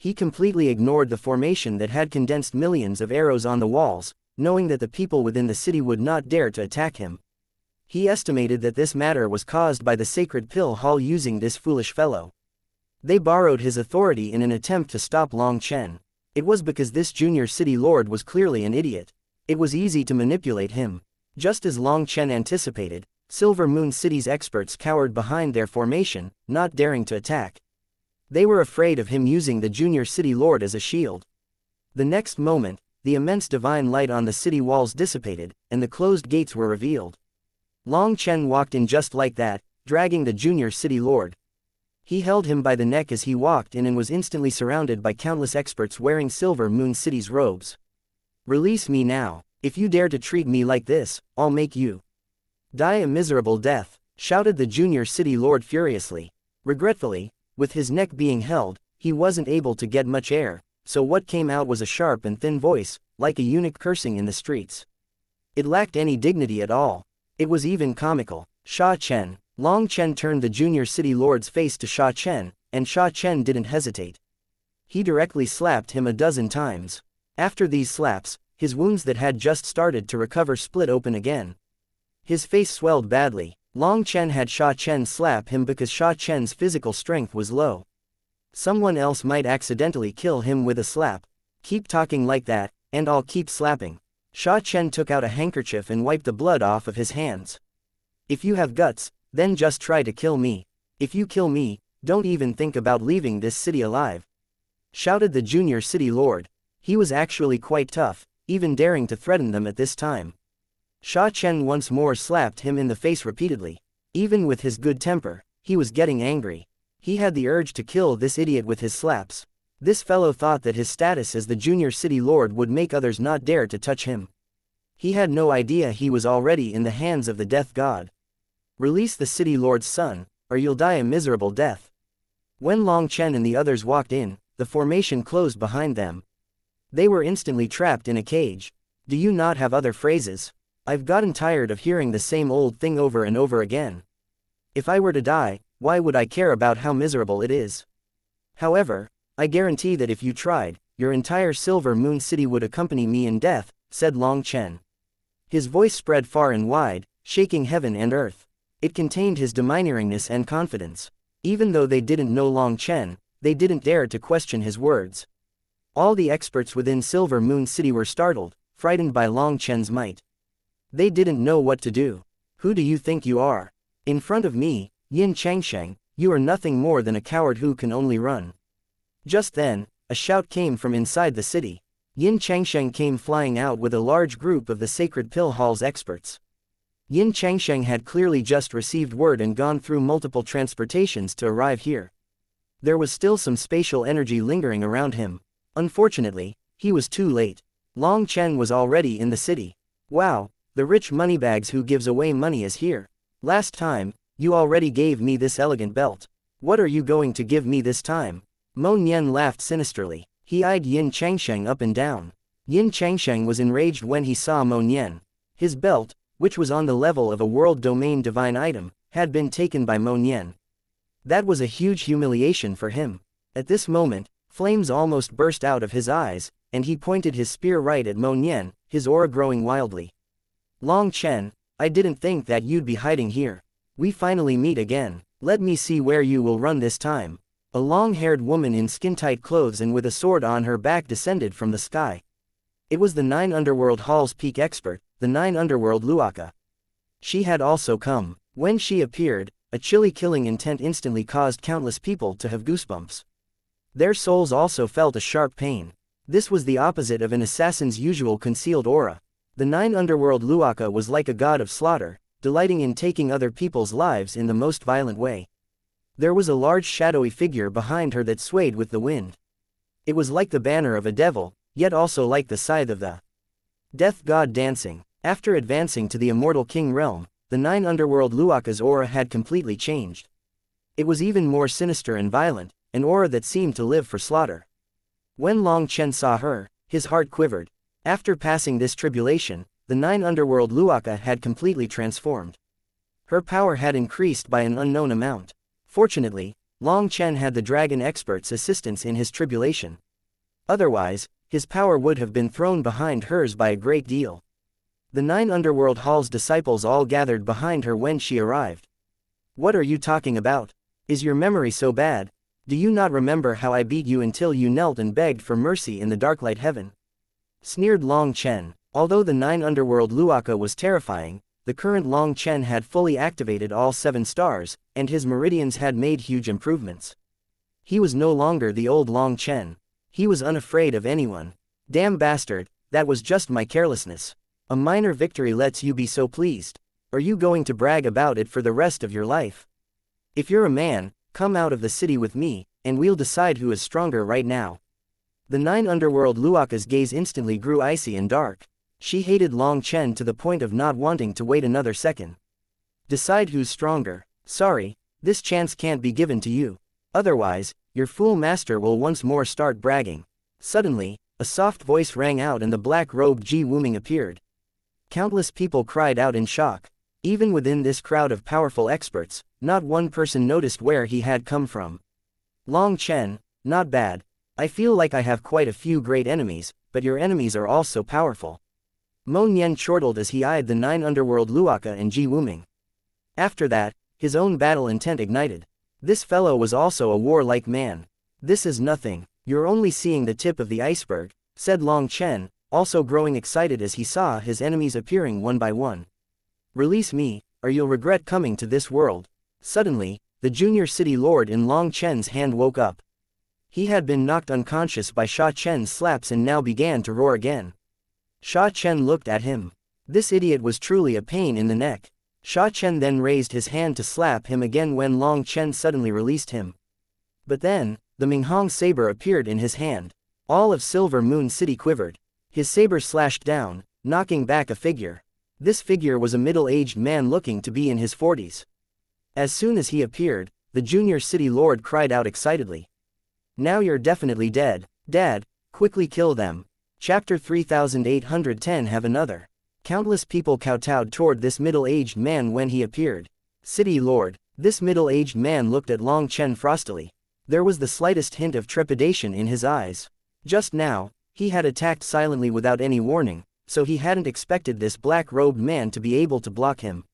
He completely ignored the formation that had condensed millions of arrows on the walls, knowing that the people within the city would not dare to attack him. He estimated that this matter was caused by the Sacred Pill Hall using this foolish fellow. They borrowed his authority in an attempt to stop Long Chen. It was because this junior city lord was clearly an idiot. It was easy to manipulate him. Just as Long Chen anticipated, Silver Moon City's experts cowered behind their formation, not daring to attack. They were afraid of him using the junior city lord as a shield. The next moment, the immense divine light on the city walls dissipated, and the closed gates were revealed. Long Chen walked in just like that, dragging the junior city lord. He held him by the neck as he walked in and was instantly surrounded by countless experts wearing Silver Moon City's robes. Release me now. If you dare to treat me like this, I'll make you die a miserable death, shouted the junior city lord furiously. Regretfully, with his neck being held, he wasn't able to get much air, so what came out was a sharp and thin voice, like a eunuch cursing in the streets. It lacked any dignity at all. It was even comical. Sha Chen. Long Chen turned the junior city lord's face to Sha Chen, and Sha Chen didn't hesitate. He directly slapped him a dozen times. After these slaps, his wounds that had just started to recover split open again. His face swelled badly. Long Chen had Sha Chen slap him because Sha Chen's physical strength was low. Someone else might accidentally kill him with a slap. Keep talking like that, and I'll keep slapping. Sha Chen took out a handkerchief and wiped the blood off of his hands. If you have guts, then just try to kill me. If you kill me, don't even think about leaving this city alive, shouted the junior city lord. He was actually quite tough, even daring to threaten them at this time. Sha Chen once more slapped him in the face repeatedly. Even with his good temper, he was getting angry. He had the urge to kill this idiot with his slaps. This fellow thought that his status as the junior city lord would make others not dare to touch him. He had no idea he was already in the hands of the death god. Release the city lord's son, or you'll die a miserable death. When Long Chen and the others walked in, the formation closed behind them. They were instantly trapped in a cage. Do you not have other phrases? I've gotten tired of hearing the same old thing over and over again. If I were to die, why would I care about how miserable it is? However, I guarantee that if you tried, your entire Silver Moon City would accompany me in death, said Long Chen. His voice spread far and wide, shaking heaven and earth. It contained his domineeringness and confidence. Even though they didn't know Long Chen, they didn't dare to question his words. All the experts within Silver Moon City were startled, frightened by Long Chen's might. They didn't know what to do. Who do you think you are? In front of me, Xianxia, you are nothing more than a coward who can only run. Just then, a shout came from inside the city. Xianxia came flying out with a large group of the Sacred Pill Hall's experts. Xianxia had clearly just received word and gone through multiple transportations to arrive here. There was still some spatial energy lingering around him. Unfortunately, he was too late. Long Chen was already in the city. Wow, the rich moneybags who gives away money is here. Last time, you already gave me this elegant belt. What are you going to give me this time? Mo Nian laughed sinisterly. He eyed Xianxia up and down. Xianxia was enraged when he saw Mo Nian. His belt, which was on the level of a world domain divine item, had been taken by Mo Nian. That was a huge humiliation for him. At this moment, flames almost burst out of his eyes, and he pointed his spear right at Mo Nian, his aura growing wildly. Long Chen, I didn't think that you'd be hiding here. We finally meet again. Let me see where you will run this time. A long-haired woman in skin-tight clothes and with a sword on her back descended from the sky. It was the 9 Underworld Hall's peak expert, the 9 Underworld Luaka. She had also come. When she appeared, a chilly killing intent instantly caused countless people to have goosebumps. Their souls also felt a sharp pain. This was the opposite of an assassin's usual concealed aura. The 9 Underworld Luaka was like a god of slaughter, delighting in taking other people's lives in the most violent way. There was a large shadowy figure behind her that swayed with the wind. It was like the banner of a devil, yet also like the scythe of the death god dancing. After advancing to the immortal king realm, the 9 Underworld Luaka's aura had completely changed. It was even more sinister and violent, an aura that seemed to live for slaughter. When Long Chen saw her, his heart quivered. After passing this tribulation, the 9 Underworld Luaka had completely transformed. Her power had increased by an unknown amount. Fortunately, Long Chen had the dragon expert's assistance in his tribulation. Otherwise, his power would have been thrown behind hers by a great deal. The 9 Underworld Hall's disciples all gathered behind her when she arrived. "What are you talking about? Is your memory so bad? Do you not remember how I beat you until you knelt and begged for mercy in the darklight heaven?" sneered Long Chen. Although the 9 Underworld Luaka was terrifying, the current Long Chen had fully activated all 7 stars, and his meridians had made huge improvements. He was no longer the old Long Chen. He was unafraid of anyone. "Damn bastard, that was just my carelessness. A minor victory lets you be so pleased. Are you going to brag about it for the rest of your life? If you're a man, come out of the city with me, and we'll decide who is stronger right now." The 9 Underworld Luaka's gaze instantly grew icy and dark. She hated Long Chen to the point of not wanting to wait another second. "Decide who's stronger. Sorry, this chance can't be given to you. Otherwise, your fool master will once more start bragging." Suddenly, a soft voice rang out and the black-robed Ji Wuming appeared. Countless people cried out in shock. Even within this crowd of powerful experts, not one person noticed where he had come from. "Long Chen, not bad. I feel like I have quite a few great enemies, but your enemies are also powerful." Mo Nian chortled as he eyed the 9 Underworld Luaka and Ji Wuming. After that, his own battle intent ignited. This fellow was also a warlike man. "This is nothing, you're only seeing the tip of the iceberg," said Long Chen, also growing excited as he saw his enemies appearing one by one. "Release me, or you'll regret coming to this world." Suddenly, the junior city lord in Long Chen's hand woke up. He had been knocked unconscious by Sha Chen's slaps and now began to roar again. Sha Chen looked at him. This idiot was truly a pain in the neck. Sha Chen then raised his hand to slap him again when Long Chen suddenly released him. But then, the Minghong saber appeared in his hand. All of Silver Moon City quivered. His saber slashed down, knocking back a figure. This figure was a middle-aged man looking to be in his 40s. As soon as he appeared, the junior city lord cried out excitedly. "Now you're definitely dead, Dad, quickly kill them." Chapter 3810 Have another. Countless people kowtowed toward this middle-aged man when he appeared. "City lord." This middle-aged man looked at Long Chen frostily. There was the slightest hint of trepidation in his eyes. Just now, he had attacked silently without any warning, so he hadn't expected this black-robed man to be able to block him.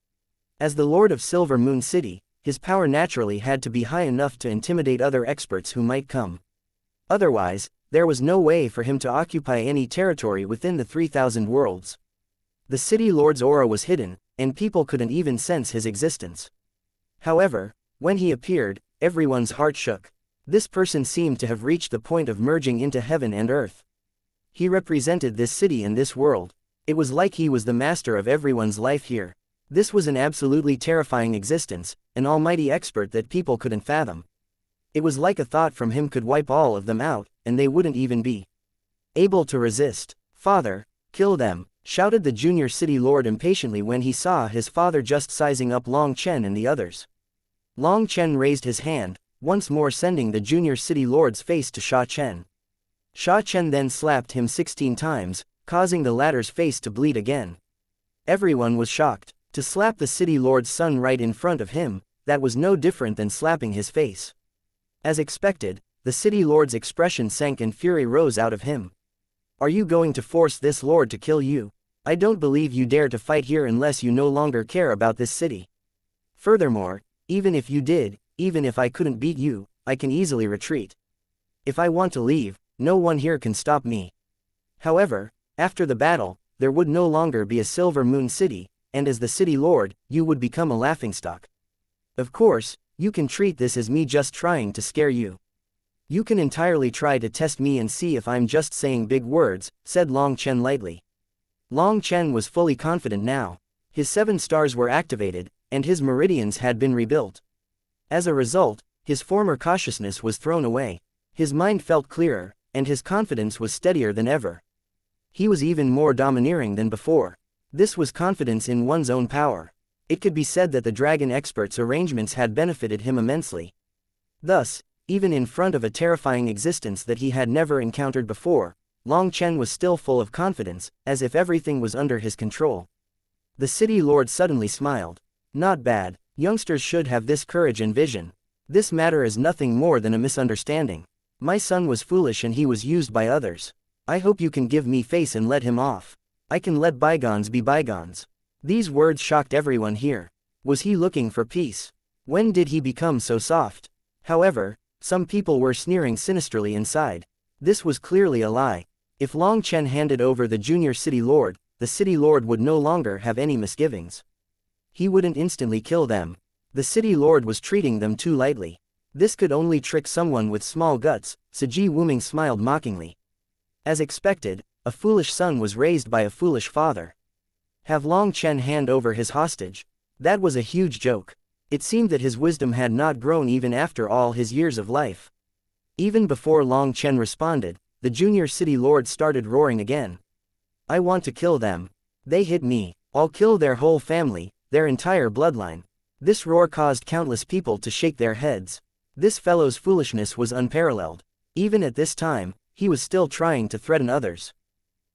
As the Lord of Silver Moon City, his power naturally had to be high enough to intimidate other experts who might come. Otherwise, there was no way for him to occupy any territory within the 3,000 worlds. The city lord's aura was hidden, and people couldn't even sense his existence. However, when he appeared, everyone's heart shook. This person seemed to have reached the point of merging into heaven and earth. He represented this city and this world. It was like he was the master of everyone's life here. This was an absolutely terrifying existence, an almighty expert that people couldn't fathom. It was like a thought from him could wipe all of them out, and they wouldn't even be able to resist. "Father, kill them," shouted the junior city lord impatiently when he saw his father just sizing up Long Chen and the others. Long Chen raised his hand, once more sending the junior city lord's face to Sha Chen. Sha Chen then slapped him 16 times, causing the latter's face to bleed again. Everyone was shocked. To slap the city lord's son right in front of him, that was no different than slapping his face. As expected, the city lord's expression sank and fury rose out of him. "Are you going to force this lord to kill you? I don't believe you dare to fight here unless you no longer care about this city. Furthermore, even if you did, even if I couldn't beat you, I can easily retreat. If I want to leave, no one here can stop me. However, after the battle, there would no longer be a Silver Moon City, and as the city lord, you would become a laughingstock. Of course, you can treat this as me just trying to scare you. You can entirely try to test me and see if I'm just saying big words, said Long Chen lightly. Long Chen was fully confident now. His 7 stars were activated, and his meridians had been rebuilt. As a result, his former cautiousness was thrown away. His mind felt clearer, and his confidence was steadier than ever. He was even more domineering than before. This was confidence in one's own power. It could be said that the dragon expert's arrangements had benefited him immensely. Thus, even in front of a terrifying existence that he had never encountered before, Long Chen was still full of confidence, as if everything was under his control. The city lord suddenly smiled. Not bad, youngsters should have this courage and vision. This matter is nothing more than a misunderstanding. My son was foolish and he was used by others. I hope you can give me face and let him off. I can let bygones be bygones. These words shocked everyone here. Was he looking for peace? When did he become so soft? However, some people were sneering sinisterly inside. This was clearly a lie. If Long Chen handed over the junior city lord, the city lord would no longer have any misgivings. He wouldn't instantly kill them. The city lord was treating them too lightly. This could only trick someone with small guts, Ji Wuming smiled mockingly. As expected, a foolish son was raised by a foolish father. Have Long Chen hand over his hostage? That was a huge joke. It seemed that his wisdom had not grown even after all his years of life. Even before Long Chen responded, the junior city lord started roaring again. I want to kill them. They hit me. I'll kill their whole family, their entire bloodline. This roar caused countless people to shake their heads. This fellow's foolishness was unparalleled. Even at this time, he was still trying to threaten others.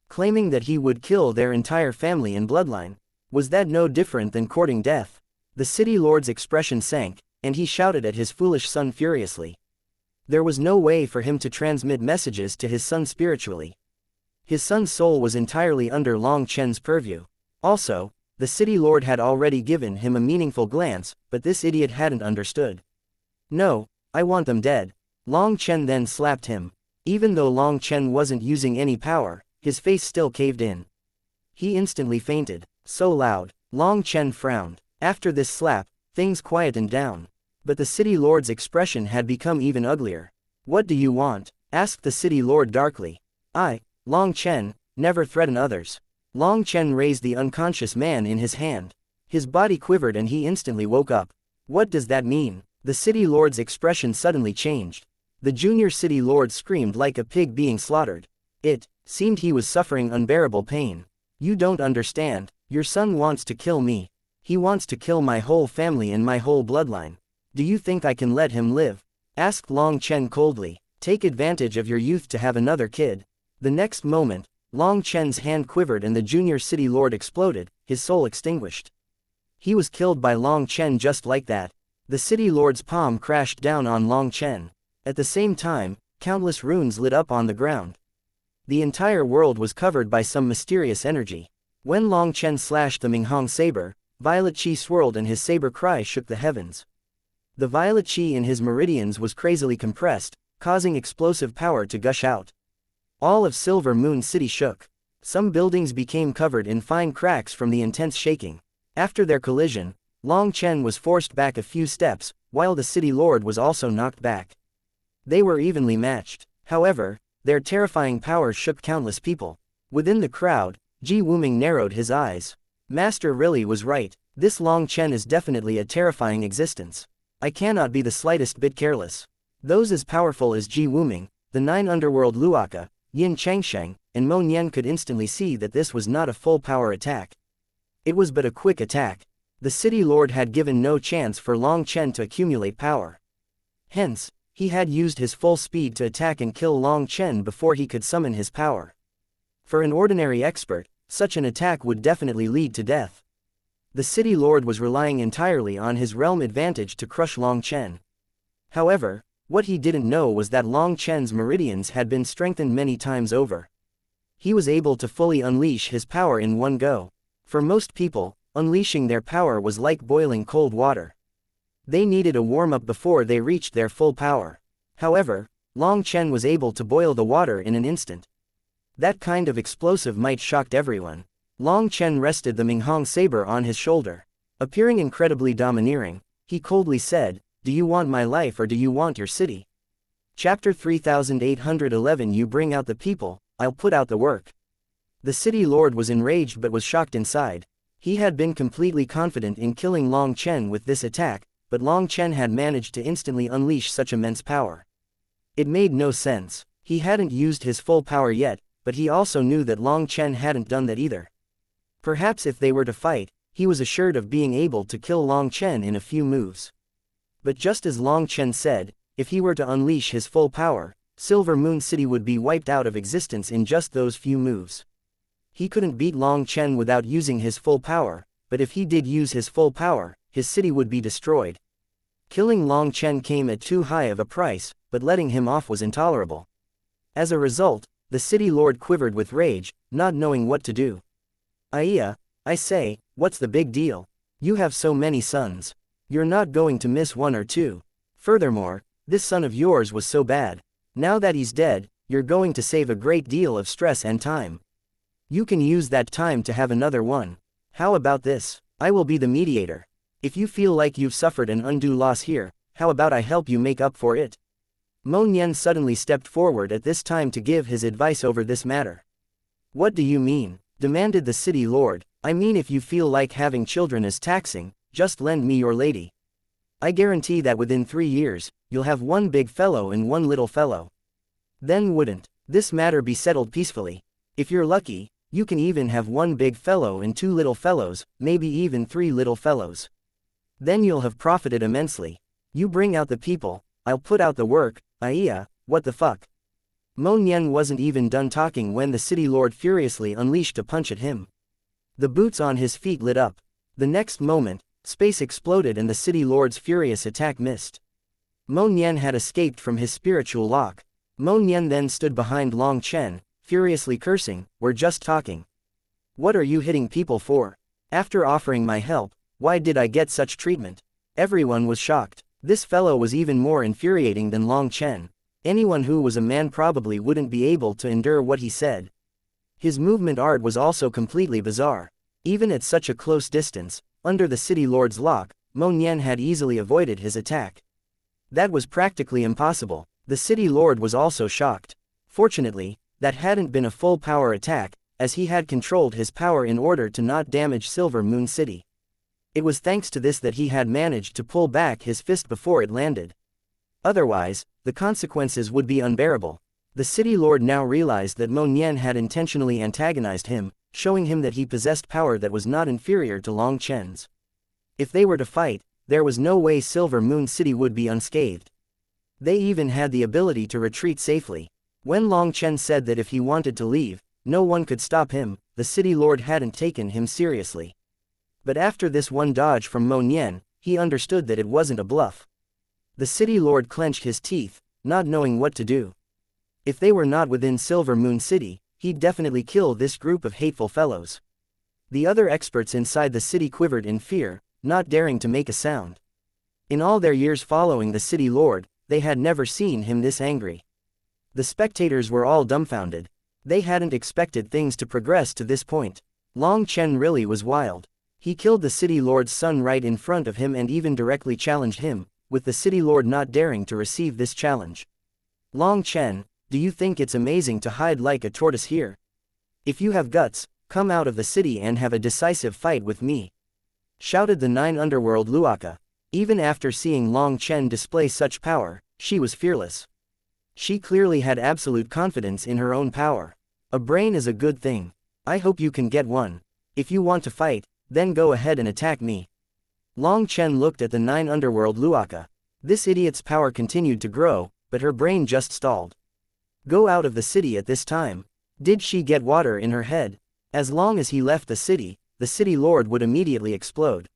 Claiming that he would kill their entire family and bloodline. Was that no different than courting death? The city lord's expression sank, and he shouted at his foolish son furiously. There was no way for him to transmit messages to his son spiritually. His son's soul was entirely under Long Chen's purview. Also, the city lord had already given him a meaningful glance, but this idiot hadn't understood. No, I want them dead. Long Chen then slapped him. Even though Long Chen wasn't using any power, his face still caved in. He instantly fainted. So loud. Long Chen frowned. After this slap, things quietened down. But the city lord's expression had become even uglier. What do you want? Asked the city lord darkly. I, Long Chen, never threaten others. Long Chen raised the unconscious man in his hand. His body quivered and he instantly woke up. What does that mean? The city lord's expression suddenly changed. The junior city lord screamed like a pig being slaughtered. It seemed he was suffering unbearable pain. You don't understand. Your son wants to kill me. He wants to kill my whole family and my whole bloodline. Do you think I can let him live? Asked Long Chen coldly. Take advantage of your youth to have another kid. The next moment, Long Chen's hand quivered and the junior city lord exploded, his soul extinguished. He was killed by Long Chen just like that. The city lord's palm crashed down on Long Chen. At the same time, countless runes lit up on the ground. The entire world was covered by some mysterious energy. When Long Chen slashed the Minghong saber, violet chi swirled and his saber cry shook the heavens. The violet chi in his meridians was crazily compressed, causing explosive power to gush out. All of Silver Moon City shook. Some buildings became covered in fine cracks from the intense shaking. After their collision, Long Chen was forced back a few steps, while the city lord was also knocked back. They were evenly matched. However, their terrifying power shook countless people. Within the crowd, Ji Wuming narrowed his eyes. Master really was right. This Long Chen is definitely a terrifying existence. I cannot be the slightest bit careless. Those as powerful as Ji Wuming, the 9 underworld Luaka, Yin Changsheng, and Mo Nian could instantly see that this was not a full power attack. It was but a quick attack. The city lord had given no chance for Long Chen to accumulate power. Hence, he had used his full speed to attack and kill Long Chen before he could summon his power. For an ordinary expert, such an attack would definitely lead to death. The city lord was relying entirely on his realm advantage to crush Long Chen. However, what he didn't know was that Long Chen's meridians had been strengthened many times over. He was able to fully unleash his power in one go. For most people, unleashing their power was like boiling cold water. They needed a warm-up before they reached their full power. However, Long Chen was able to boil the water in an instant. That kind of explosive might shocked everyone. Long Chen rested the Minghong saber on his shoulder. Appearing incredibly domineering, he coldly said, "Do you want my life or do you want your city?" Chapter 3811 You bring out the people, I'll put out the work. The city lord was enraged but was shocked inside. He had been completely confident in killing Long Chen with this attack, but Long Chen had managed to instantly unleash such immense power. It made no sense. He hadn't used his full power yet, but he also knew that Long Chen hadn't done that either. Perhaps if they were to fight, he was assured of being able to kill Long Chen in a few moves. But just as Long Chen said, if he were to unleash his full power, Silver Moon City would be wiped out of existence in just those few moves. He couldn't beat Long Chen without using his full power, but if he did use his full power, his city would be destroyed. Killing Long Chen came at too high of a price, but letting him off was intolerable. As a result, the city lord quivered with rage, not knowing what to do. "Aya, I say, what's the big deal? You have so many sons. You're not going to miss one or two. Furthermore, this son of yours was so bad. Now that he's dead, you're going to save a great deal of stress and time. You can use that time to have another one. How about this? I will be the mediator. If you feel like you've suffered an undue loss here, how about I help you make up for it?" Mo Nian suddenly stepped forward at this time to give his advice over this matter. "What do you mean?" demanded the city lord. "I mean, if you feel like having children is taxing, just lend me your lady. I guarantee that within 3 years, you'll have one big fellow and one little fellow. Then wouldn't this matter be settled peacefully? If you're lucky, you can even have one big fellow and 2 little fellows, maybe even 3 little fellows. Then you'll have profited immensely. You bring out the people, I'll put out the work. Aya, what the fuck?" Mo Nian wasn't even done talking when the city lord furiously unleashed a punch at him. The boots on his feet lit up. The next moment, space exploded and the city lord's furious attack missed. Mo Nian had escaped from his spiritual lock. Mo Nian then stood behind Long Chen, furiously cursing, "We're just talking. What are you hitting people for? After offering my help, why did I get such treatment?" Everyone was shocked. This fellow was even more infuriating than Long Chen. Anyone who was a man probably wouldn't be able to endure what he said. His movement art was also completely bizarre. Even at such a close distance, under the city lord's lock, Mo Nian had easily avoided his attack. That was practically impossible. The city lord was also shocked. Fortunately, that hadn't been a full power attack, as he had controlled his power in order to not damage Silver Moon City. It was thanks to this that he had managed to pull back his fist before it landed. Otherwise, the consequences would be unbearable. The city lord now realized that Mo Nian had intentionally antagonized him, showing him that he possessed power that was not inferior to Long Chen's. If they were to fight, there was no way Silver Moon City would be unscathed. They even had the ability to retreat safely. When Long Chen said that if he wanted to leave, no one could stop him, the city lord hadn't taken him seriously. But after this one dodge from Mo Nian, he understood that it wasn't a bluff. The city lord clenched his teeth, not knowing what to do. If they were not within Silver Moon City, he'd definitely kill this group of hateful fellows. The other experts inside the city quivered in fear, not daring to make a sound. In all their years following the city lord, they had never seen him this angry. The spectators were all dumbfounded. They hadn't expected things to progress to this point. Long Chen really was wild. He killed the city lord's son right in front of him and even directly challenged him, with the city lord not daring to receive this challenge. "Long Chen, do you think it's amazing to hide like a tortoise here? If you have guts, come out of the city and have a decisive fight with me," shouted the 9 underworld Luaka. Even after seeing Long Chen display such power, she was fearless. She clearly had absolute confidence in her own power. "A brain is a good thing. I hope you can get one. If you want to fight, then go ahead and attack me." Long Chen looked at the 9 underworld Luaka. This idiot's power continued to grow, but her brain just stalled. Go out of the city at this time. Did she get water in her head? As long as he left the city lord would immediately explode.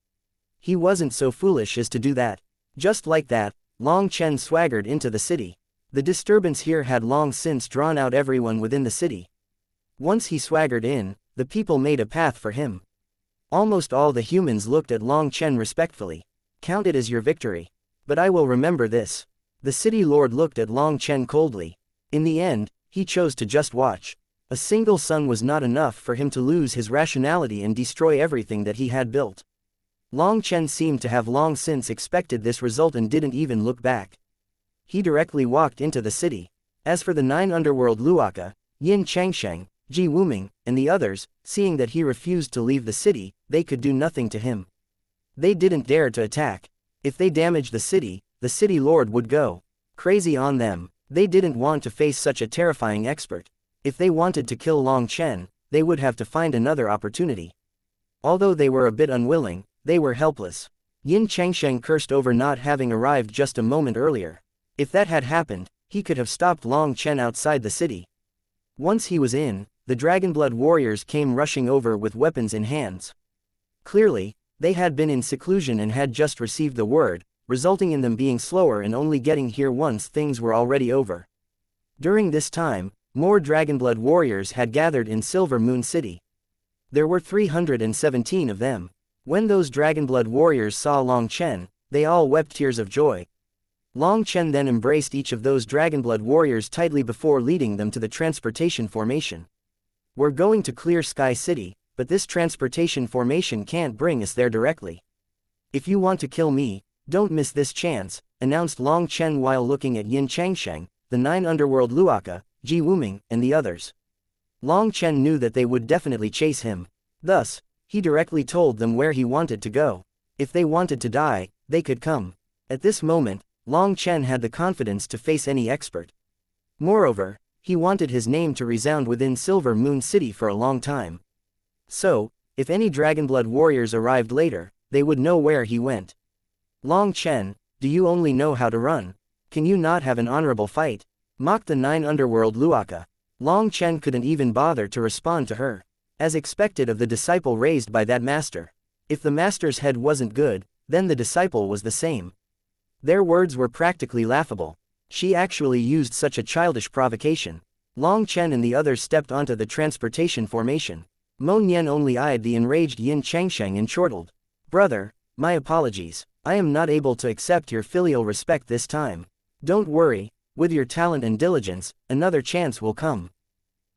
He wasn't so foolish as to do that. Just like that, Long Chen swaggered into the city. The disturbance here had long since drawn out everyone within the city. Once he swaggered in, the people made a path for him. Almost all the humans looked at Long Chen respectfully. "Count it as your victory. But I will remember this. The city lord looked at Long Chen coldly. In the end, he chose to just watch. A single sun was not enough for him to lose his rationality and destroy everything that he had built. Long Chen seemed to have long since expected this result and didn't even look back. He directly walked into the city. As for the 9 underworld Luaka, xianxia, Ji Wuming, and the others, seeing that he refused to leave the city, they could do nothing to him. They didn't dare to attack. If they damaged the city lord would go crazy on them. They didn't want to face such a terrifying expert. If they wanted to kill Long Chen, they would have to find another opportunity. Although they were a bit unwilling, they were helpless. Xianxia cursed over not having arrived just a moment earlier. If that had happened, he could have stopped Long Chen outside the city. Once he was in, the Dragonblood warriors came rushing over with weapons in hands. Clearly, they had been in seclusion and had just received the word, resulting in them being slower and only getting here once things were already over. During this time, more Dragonblood warriors had gathered in Silver Moon City. There were 317 of them. When those Dragonblood warriors saw Long Chen, they all wept tears of joy. Long Chen then embraced each of those Dragonblood warriors tightly before leading them to the transportation formation. We're going to Clear Sky City, but this transportation formation can't bring us there directly. If you want to kill me, don't miss this chance, announced Long Chen while looking at xianxia, the 9 underworld Luaka, Ji Wuming, and the others. Long Chen knew that they would definitely chase him. Thus, he directly told them where he wanted to go. If they wanted to die, they could come. At this moment, Long Chen had the confidence to face any expert. Moreover, he wanted his name to resound within Silver Moon City for a long time. So, if any Dragonblood warriors arrived later, they would know where he went. Long Chen, do you only know how to run? Can you not have an honorable fight? Mocked the 9 underworld Luaka. Long Chen couldn't even bother to respond to her. As expected of the disciple raised by that master. If the master's head wasn't good, then the disciple was the same. Their words were practically laughable. She actually used such a childish provocation. Long Chen and the others stepped onto the transportation formation. Mo Nian only eyed the enraged xianxia and chortled. Brother, my apologies. I am not able to accept your filial respect this time. Don't worry, with your talent and diligence, another chance will come.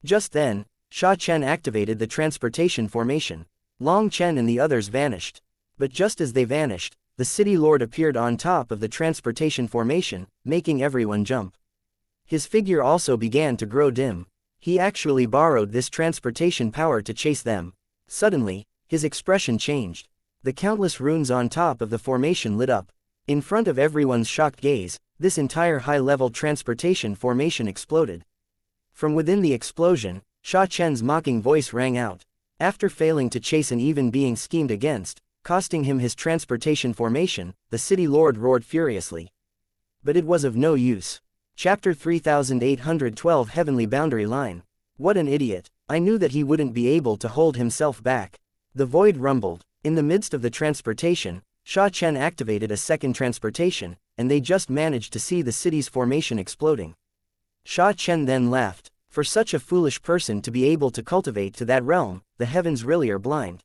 Just then, Sha Chen activated the transportation formation. Long Chen and the others vanished. But just as they vanished, the city lord appeared on top of the transportation formation, making everyone jump. His figure also began to grow dim. He actually borrowed this transportation power to chase them. Suddenly, his expression changed. The countless runes on top of the formation lit up. In front of everyone's shocked gaze, this entire high-level transportation formation exploded. From within the explosion, Sha Chen's mocking voice rang out. After failing to chase an even being schemed against, costing him his transportation formation, the city lord roared furiously. But it was of no use. Chapter 3812 Heavenly Boundary Line. What an idiot. I knew that he wouldn't be able to hold himself back. The void rumbled. In the midst of the transportation, Sha Chen activated a second transportation, and they just managed to see the city's formation exploding. Sha Chen then laughed. For such a foolish person to be able to cultivate to that realm, the heavens really are blind.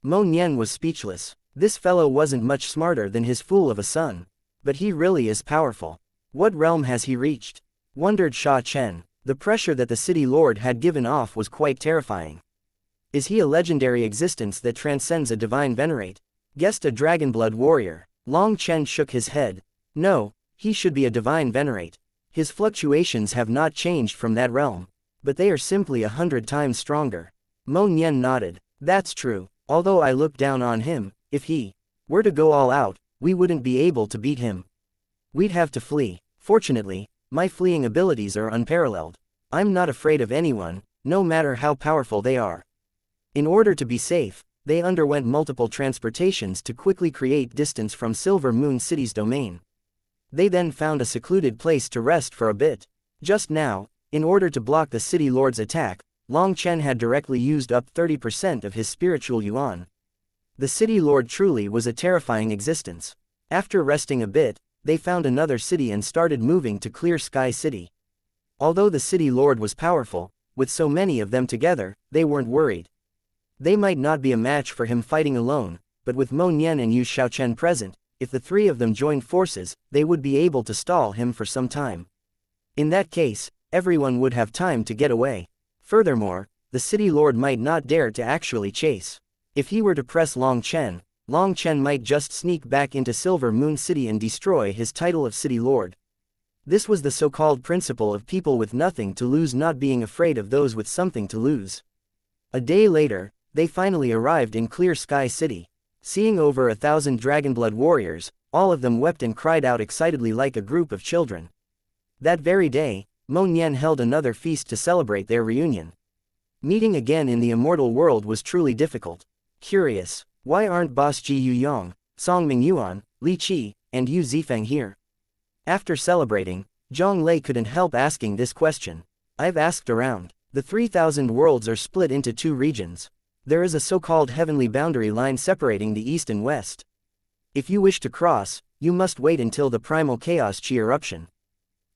Mo Nian was speechless. This fellow wasn't much smarter than his fool of a son. But he really is powerful. What realm has he reached? Wondered Sha Chen. The pressure that the city lord had given off was quite terrifying. Is he a legendary existence that transcends a divine venerate? Guessed a Dragonblood warrior. Long Chen shook his head. No, he should be a divine venerate. His fluctuations have not changed from that realm. But they are simply 100 times stronger. Mo Nian nodded. That's true. Although I look down on him, if he were to go all out, we wouldn't be able to beat him. We'd have to flee. Fortunately, my fleeing abilities are unparalleled. I'm not afraid of anyone, no matter how powerful they are. In order to be safe, they underwent multiple transportations to quickly create distance from Silver Moon City's domain. They then found a secluded place to rest for a bit. Just now, in order to block the city lord's attack, Long Chen had directly used up 30% of his spiritual yuan. The city lord truly was a terrifying existence. After resting a bit, they found another city and started moving to Clear Sky City. Although the city lord was powerful, with so many of them together, they weren't worried. They might not be a match for him fighting alone, but with Mo Nian and Yu Xiaochen present, if the three of them joined forces, they would be able to stall him for some time. In that case, everyone would have time to get away. Furthermore, the city lord might not dare to actually chase. If he were to press Long Chen might just sneak back into Silver Moon City and destroy his title of city lord. This was the so-called principle of people with nothing to lose not being afraid of those with something to lose. A day later, they finally arrived in Clear Sky City. Seeing over 1,000 Dragonblood warriors, all of them wept and cried out excitedly like a group of children. That very day, Mo Nian held another feast to celebrate their reunion. Meeting again in the immortal world was truly difficult. Curious, why aren't Boss Ji Yuyong, Song Ming Yuan, Li Qi, and Yu Zifeng here? After celebrating, Zhang Lei couldn't help asking this question. I've asked around. The 3,000 worlds are split into two regions. There is a so-called heavenly boundary line separating the east and west. If you wish to cross, you must wait until the primal chaos chi eruption.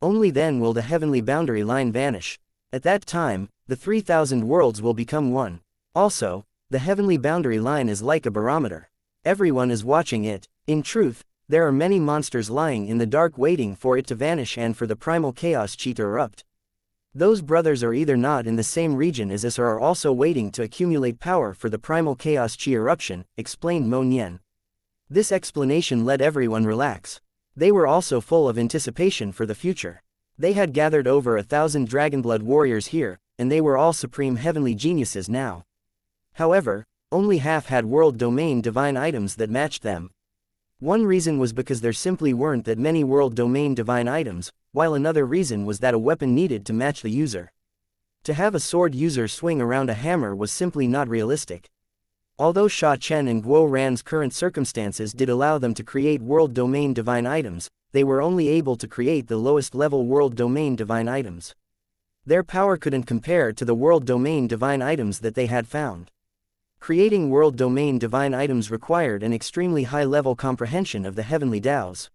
Only then will the heavenly boundary line vanish. At that time, the 3,000 worlds will become one. Also, the heavenly boundary line is like a barometer. Everyone is watching it. In truth, there are many monsters lying in the dark waiting for it to vanish and for the primal chaos chi to erupt. Those brothers are either not in the same region as us or are also waiting to accumulate power for the primal chaos chi eruption, explained Mo Nian. This explanation let everyone relax. They were also full of anticipation for the future. They had gathered over 1,000 Dragonblood warriors here, and they were all supreme heavenly geniuses now. However, only half had world domain divine items that matched them. One reason was because there simply weren't that many world domain divine items, while another reason was that a weapon needed to match the user. To have a sword user swing around a hammer was simply not realistic. Although Sha Chen and Guo Ran's current circumstances did allow them to create world domain divine items, they were only able to create the lowest level world domain divine items. Their power couldn't compare to the world domain divine items that they had found. Creating world domain divine items required an extremely high-level comprehension of the heavenly Taos.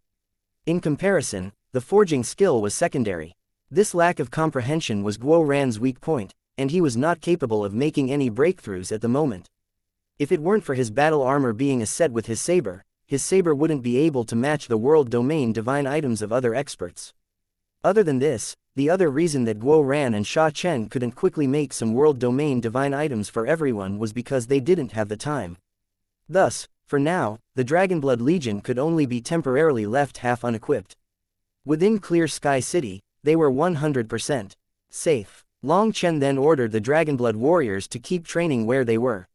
In comparison, the forging skill was secondary. This lack of comprehension was Guo Ran's weak point, and he was not capable of making any breakthroughs at the moment. If it weren't for his battle armor being a set with his saber wouldn't be able to match the world domain divine items of other experts. Other than this, the other reason that Guo Ran and Sha Chen couldn't quickly make some world domain divine items for everyone was because they didn't have the time. Thus, for now, the Dragonblood Legion could only be temporarily left half unequipped. Within Clear Sky City, they were 100% safe. Long Chen then ordered the Dragonblood warriors to keep training where they were.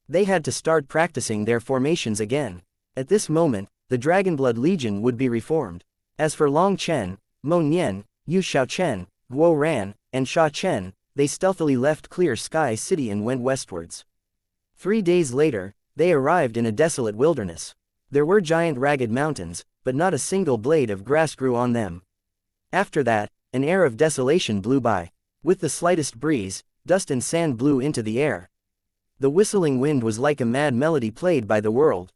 They had to start practicing their formations again. At this moment, the Dragonblood Legion would be reformed. As for Long Chen, Mo Nian, Yu Xiaochen, Guo Ran, and Sha Chen, they stealthily left Clear Sky City and went westwards. 3 days later, they arrived in a desolate wilderness. There were giant ragged mountains, but not a single blade of grass grew on them. After that, an air of desolation blew by. With the slightest breeze, dust and sand blew into the air. The whistling wind was like a mad melody played by the world.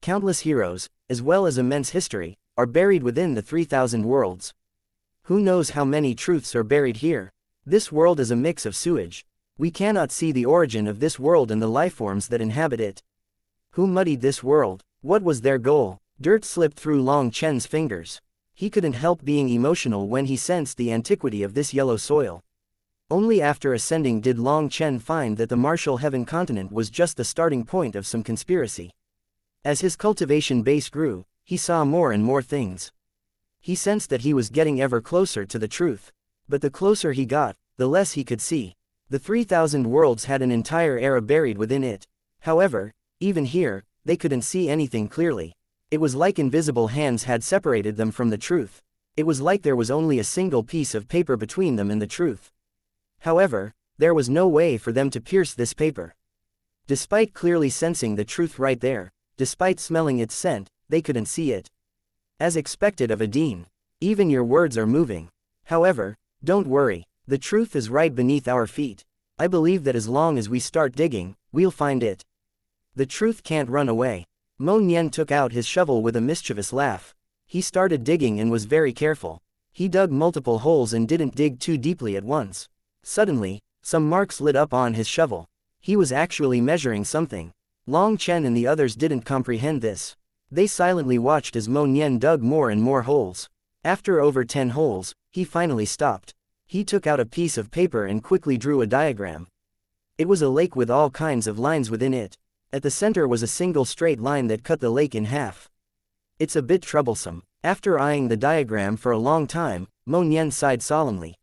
Countless heroes, as well as immense history, are buried within the 3,000 worlds. Who knows how many truths are buried here? This world is a mix of sewage. We cannot see the origin of this world and the lifeforms that inhabit it. Who muddied this world? What was their goal? Dirt slipped through Long Chen's fingers. He couldn't help being emotional when he sensed the antiquity of this yellow soil. Only after ascending did Long Chen find that the martial heaven continent was just the starting point of some conspiracy. As his cultivation base grew, he saw more and more things. He sensed that he was getting ever closer to the truth. But the closer he got, the less he could see. The 3,000 worlds had an entire era buried within it. However, even here, they couldn't see anything clearly. It was like invisible hands had separated them from the truth. It was like there was only a single piece of paper between them and the truth. However, there was no way for them to pierce this paper. Despite clearly sensing the truth right there, despite smelling its scent, they couldn't see it. As expected of a dean, even your words are moving. However, don't worry, the truth is right beneath our feet. I believe that as long as we start digging, we'll find it. The truth can't run away. Mo Nian took out his shovel with a mischievous laugh. He started digging and was very careful. He dug multiple holes and didn't dig too deeply at once. Suddenly, some marks lit up on his shovel. He was actually measuring something. Long Chen and the others didn't comprehend this. They silently watched as Mo Nian dug more and more holes. After over 10 holes, he finally stopped. He took out a piece of paper and quickly drew a diagram. It was a lake with all kinds of lines within it. At the center was a single straight line that cut the lake in half. It's a bit troublesome. After eyeing the diagram for a long time, Mo Nian sighed solemnly.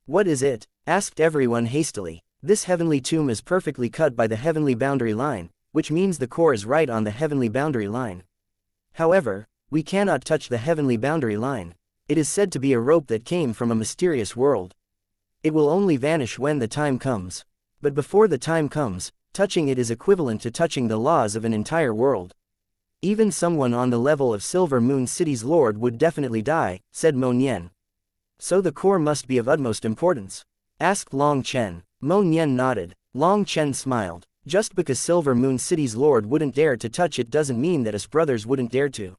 What is it? Asked everyone hastily. This heavenly tomb is perfectly cut by the heavenly boundary line, which means the core is right on the heavenly boundary line. However, we cannot touch the heavenly boundary line. It is said to be a rope that came from a mysterious world. It will only vanish when the time comes. But before the time comes, touching it is equivalent to touching the laws of an entire world. Even someone on the level of Silver Moon City's lord would definitely die, said Mo Nian. So the core must be of utmost importance? Asked Long Chen. Mo Nian nodded. Long Chen smiled. Just because Silver Moon City's lord wouldn't dare to touch it doesn't mean that us brothers wouldn't dare to.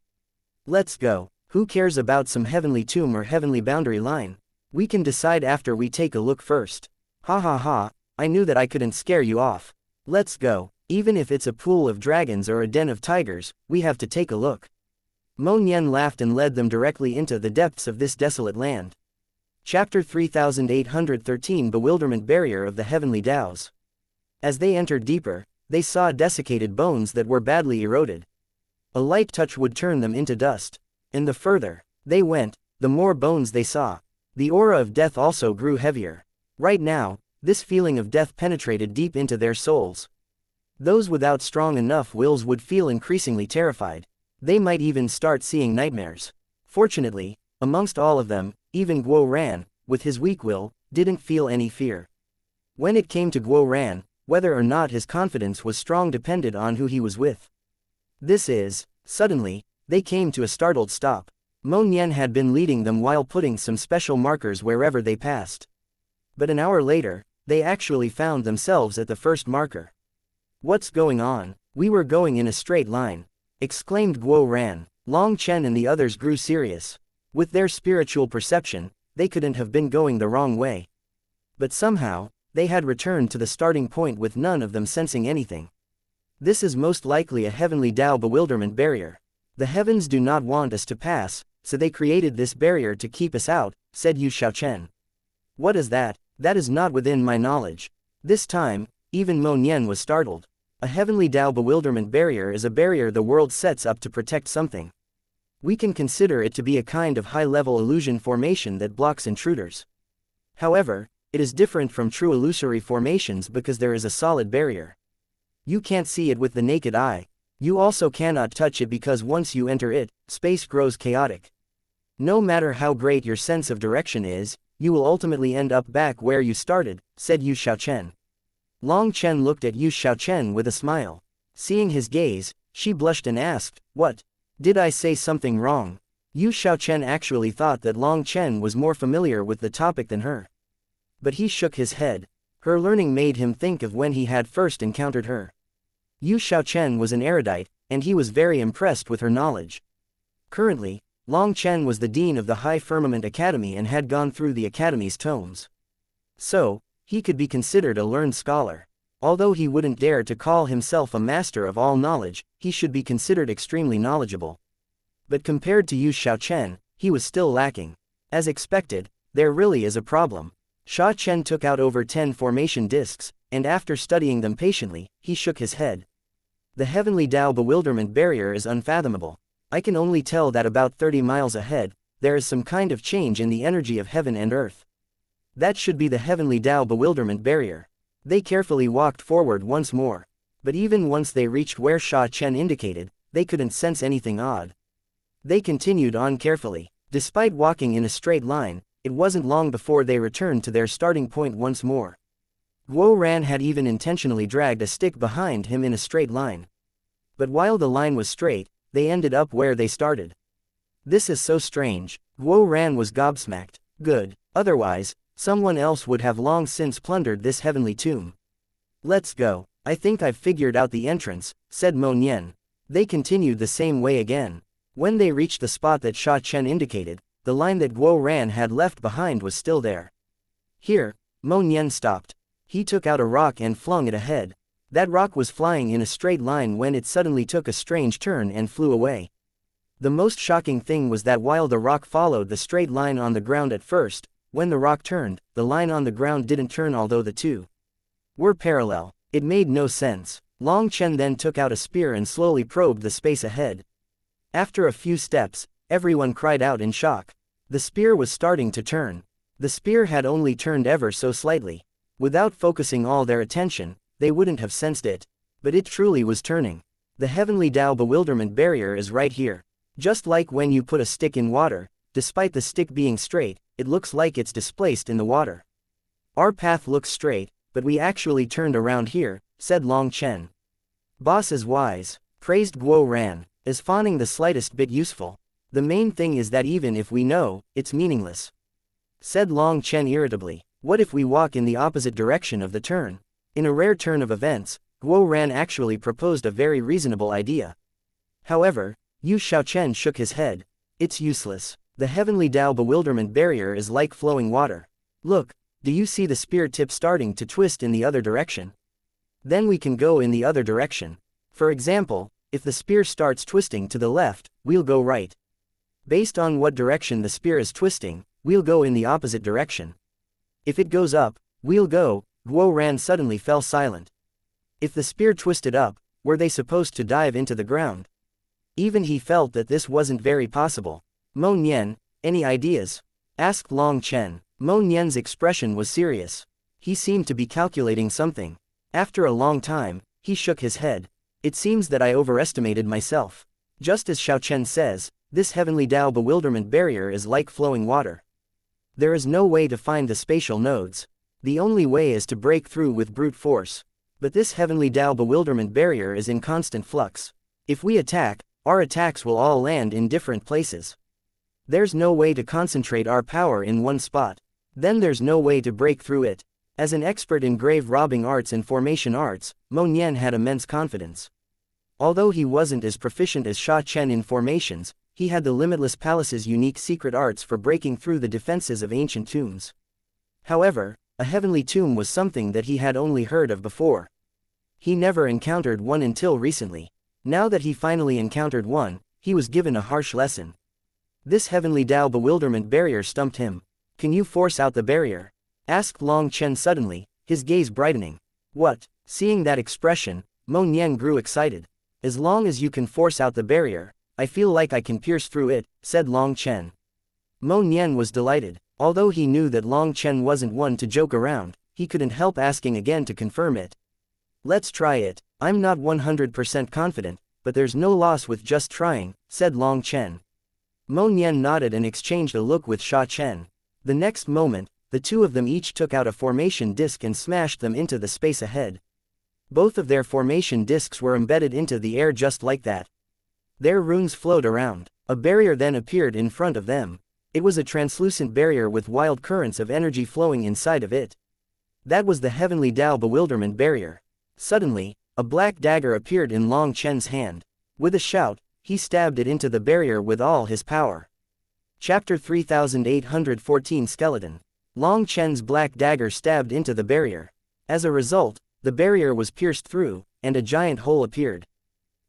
Let's go. Who cares about some heavenly tomb or heavenly boundary line? We can decide after we take a look first. Ha ha ha, I knew that I couldn't scare you off. Let's go. Even if it's a pool of dragons or a den of tigers, we have to take a look. Mo Nian laughed and led them directly into the depths of this desolate land. Chapter 3813 Bewilderment Barrier of the Heavenly Daos. As they entered deeper, they saw desiccated bones that were badly eroded. A light touch would turn them into dust. And the further they went, the more bones they saw. The aura of death also grew heavier. Right now, this feeling of death penetrated deep into their souls. Those without strong enough wills would feel increasingly terrified. They might even start seeing nightmares. Fortunately, amongst all of them, even Guo Ran, with his weak will, didn't feel any fear. When it came to Guo Ran, whether or not his confidence was strong depended on who he was with. Suddenly, they came to a startled stop. Mo Nian had been leading them while putting some special markers wherever they passed. But an hour later, they actually found themselves at the first marker. What's going on? We were going in a straight line, exclaimed Guo Ran. Long Chen and the others grew serious. With their spiritual perception, they couldn't have been going the wrong way. But somehow, they had returned to the starting point with none of them sensing anything. This is most likely a heavenly Dao bewilderment barrier. The heavens do not want us to pass, so they created this barrier to keep us out, said Yu Xiaochen. What is that? That is not within my knowledge. This time, even Mo Nian was startled. A heavenly Dao bewilderment barrier is a barrier the world sets up to protect something. We can consider it to be a kind of high-level illusion formation that blocks intruders. However, it is different from true illusory formations because there is a solid barrier. You can't see it with the naked eye. You also cannot touch it because once you enter it, space grows chaotic. No matter how great your sense of direction is, you will ultimately end up back where you started, said Yu Xiaochen. Long Chen looked at Yu Xiaochen with a smile. Seeing his gaze, she blushed and asked, "What? Did I say something wrong?" Yu Xiaochen actually thought that Long Chen was more familiar with the topic than her. But he shook his head. Her learning made him think of when he had first encountered her. Yu Xiaochen was an erudite, and he was very impressed with her knowledge. Currently, Long Chen was the dean of the High Firmament Academy and had gone through the academy's tomes. So, he could be considered a learned scholar. Although he wouldn't dare to call himself a master of all knowledge, he should be considered extremely knowledgeable. But compared to Yu Xiaochen, he was still lacking. As expected, there really is a problem. Sha Chen took out over 10 formation discs, and after studying them patiently, he shook his head. The heavenly Dao bewilderment barrier is unfathomable. I can only tell that about 30 miles ahead, there is some kind of change in the energy of heaven and earth. That should be the heavenly Dao bewilderment barrier. They carefully walked forward once more. But even once they reached where Sha Chen indicated, they couldn't sense anything odd. They continued on carefully. Despite walking in a straight line, it wasn't long before they returned to their starting point once more. Guo Ran had even intentionally dragged a stick behind him in a straight line. But while the line was straight, they ended up where they started. This is so strange. Guo Ran was gobsmacked. Good. Otherwise, someone else would have long since plundered this heavenly tomb. Let's go. I think I've figured out the entrance, said Mo Nian. They continued the same way again. When they reached the spot that Sha Chen indicated, the line that Guo Ran had left behind was still there. Here, Mo Nian stopped. He took out a rock and flung it ahead. That rock was flying in a straight line when it suddenly took a strange turn and flew away. The most shocking thing was that while the rock followed the straight line on the ground at first, when the rock turned, the line on the ground didn't turn although the two were parallel. It made no sense. Long Chen then took out a spear and slowly probed the space ahead. After a few steps, everyone cried out in shock. The spear was starting to turn. The spear had only turned ever so slightly. Without focusing all their attention, they wouldn't have sensed it. But it truly was turning. The heavenly Tao bewilderment barrier is right here. Just like when you put a stick in water, despite the stick being straight, it looks like it's displaced in the water. Our path looks straight, but we actually turned around here, said Long Chen. Boss is wise, praised Guo Ran. Is fawning the slightest bit useful? The main thing is that even if we know, it's meaningless, said Long Chen irritably. What if we walk in the opposite direction of the turn? In a rare turn of events, Guo Ran actually proposed a very reasonable idea. However, Yu Xiaochen shook his head. It's useless. The heavenly Tao bewilderment barrier is like flowing water. Look, do you see the spear tip starting to twist in the other direction? Then we can go in the other direction. For example, if the spear starts twisting to the left, we'll go right. Based on what direction the spear is twisting, we'll go in the opposite direction. If it goes up, we'll go. Guo Ran suddenly fell silent. If the spear twisted up, were they supposed to dive into the ground? Even he felt that this wasn't very possible. Mo Nian, any ideas? Asked Long Chen. Mo Nian's expression was serious. He seemed to be calculating something. After a long time, he shook his head. It seems that I overestimated myself. Just as Xiaochen says, this heavenly Tao bewilderment barrier is like flowing water. There is no way to find the spatial nodes. The only way is to break through with brute force. But this heavenly Tao bewilderment barrier is in constant flux. If we attack, our attacks will all land in different places. There's no way to concentrate our power in one spot. Then there's no way to break through it. As an expert in grave robbing arts and formation arts, Mo Nian had immense confidence. Although he wasn't as proficient as Sha Chen in formations, he had the Limitless Palace's unique secret arts for breaking through the defenses of ancient tombs. However, a heavenly tomb was something that he had only heard of before. He never encountered one until recently. Now that he finally encountered one, he was given a harsh lesson. This heavenly Tao bewilderment barrier stumped him. Can you force out the barrier? Asked Long Chen suddenly, his gaze brightening. What? Seeing that expression, Mo Nian grew excited. As long as you can force out the barrier, I feel like I can pierce through it, said Long Chen. Mo Nian was delighted. Although he knew that Long Chen wasn't one to joke around, he couldn't help asking again to confirm it. Let's try it. I'm not 100% confident, but there's no loss with just trying, said Long Chen. Mo Nian nodded and exchanged a look with Sha Chen. The next moment, the two of them each took out a formation disc and smashed them into the space ahead. Both of their formation discs were embedded into the air just like that. Their runes flowed around. A barrier then appeared in front of them. It was a translucent barrier with wild currents of energy flowing inside of it. That was the heavenly Tao bewilderment barrier. Suddenly, a black dagger appeared in Long Chen's hand. With a shout, he stabbed it into the barrier with all his power. Chapter 3814 Skeleton. Long Chen's black dagger stabbed into the barrier. As a result, the barrier was pierced through, and a giant hole appeared.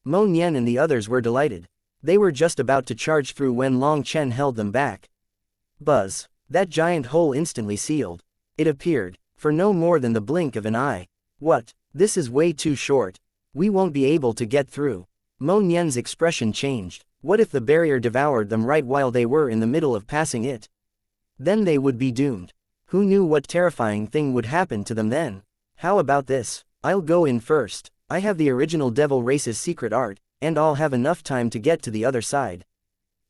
Mo Nian and the others were delighted. They were just about to charge through when Long Chen held them back. Buzz. That giant hole instantly sealed. It appeared, for no more than the blink of an eye. What? This is way too short. We won't be able to get through. Mo Nian's expression changed. What if the barrier devoured them right while they were in the middle of passing it? Then they would be doomed. Who knew what terrifying thing would happen to them then? How about this? I'll go in first. I have the original devil race's secret art, and I'll have enough time to get to the other side.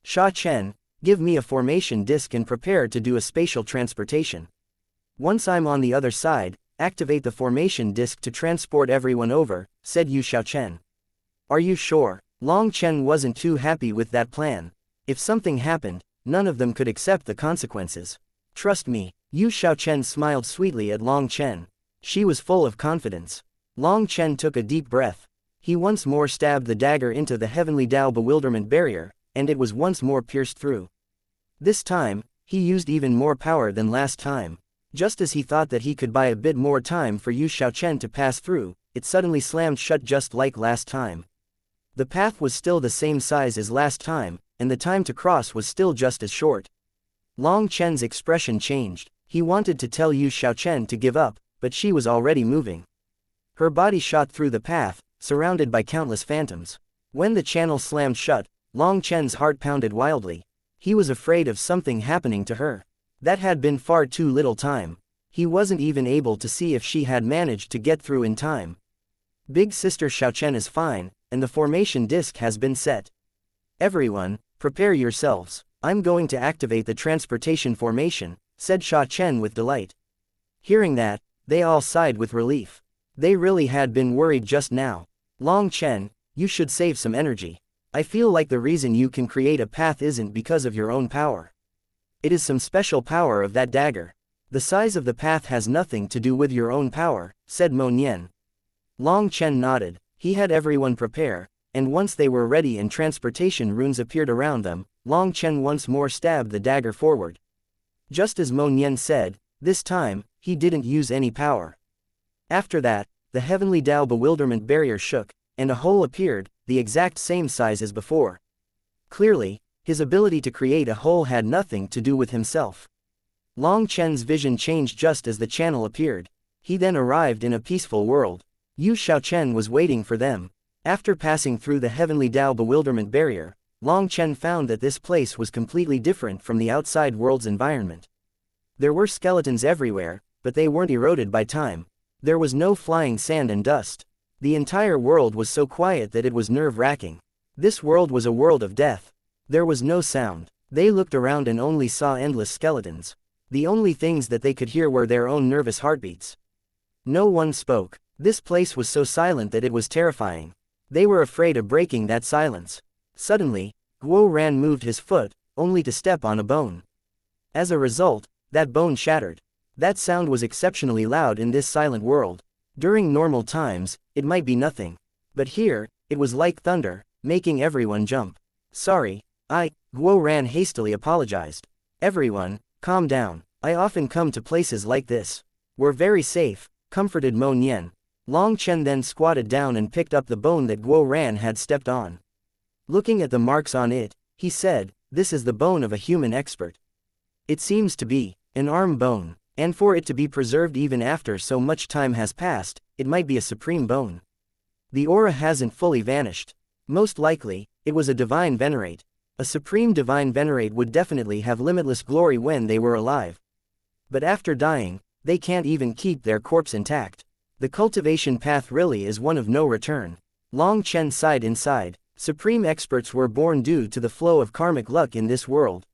Sha Chen, give me a formation disc and prepare to do a spatial transportation. Once I'm on the other side, activate the formation disc to transport everyone over, said Yu Xiaochen. Are you sure? Long Chen wasn't too happy with that plan. If something happened, none of them could accept the consequences. Trust me. Yu Xiaochen smiled sweetly at Long Chen. She was full of confidence. Long Chen took a deep breath. He once more stabbed the dagger into the heavenly Tao bewilderment barrier, and it was once more pierced through. This time, he used even more power than last time. Just as he thought that he could buy a bit more time for Yu Xiaochen to pass through, it suddenly slammed shut just like last time. The path was still the same size as last time, and the time to cross was still just as short. Long Chen's expression changed. He wanted to tell Yu Xiaochen to give up, but she was already moving. Her body shot through the path, surrounded by countless phantoms. When the channel slammed shut, Long Chen's heart pounded wildly. He was afraid of something happening to her. That had been far too little time. He wasn't even able to see if she had managed to get through in time. Big Sister Xiaochen is fine, and the formation disc has been set. Everyone, prepare yourselves. I'm going to activate the transportation formation, said Xiaochen with delight. Hearing that, they all sighed with relief. They really had been worried just now. Long Chen, you should save some energy. I feel like the reason you can create a path isn't because of your own power. It is some special power of that dagger. The size of the path has nothing to do with your own power, said Mo Nian. Long Chen nodded. He had everyone prepare, and once they were ready and transportation runes appeared around them, Long Chen once more stabbed the dagger forward. Just as Mo Nian said, this time, he didn't use any power. After that, the heavenly Dao bewilderment barrier shook, and a hole appeared, the exact same size as before. Clearly, his ability to create a hole had nothing to do with himself. Long Chen's vision changed just as the channel appeared. He then arrived in a peaceful world. Yu Xiaochen was waiting for them. After passing through the heavenly Dao bewilderment barrier, Long Chen found that this place was completely different from the outside world's environment. There were skeletons everywhere, but they weren't eroded by time. There was no flying sand and dust. The entire world was so quiet that it was nerve-wracking. This world was a world of death. There was no sound. They looked around and only saw endless skeletons. The only things that they could hear were their own nervous heartbeats. No one spoke. This place was so silent that it was terrifying. They were afraid of breaking that silence. Suddenly, Guo Ran moved his foot, only to step on a bone. As a result, that bone shattered. That sound was exceptionally loud in this silent world. During normal times, it might be nothing. But here, it was like thunder, making everyone jump. Sorry, Guo Ran hastily apologized. Everyone, calm down. I often come to places like this. We're very safe, comforted Mo Nian. Long Chen then squatted down and picked up the bone that Guo Ran had stepped on. Looking at the marks on it, he said, this is the bone of a human expert. It seems to be an arm bone, and for it to be preserved even after so much time has passed, it might be a supreme bone. The aura hasn't fully vanished. Most likely, it was a divine venerate. A supreme divine venerate would definitely have limitless glory when they were alive. But after dying, they can't even keep their corpse intact. The cultivation path really is one of no return. Long Chen sighed inside. Supreme experts were born due to the flow of karmic luck in this world.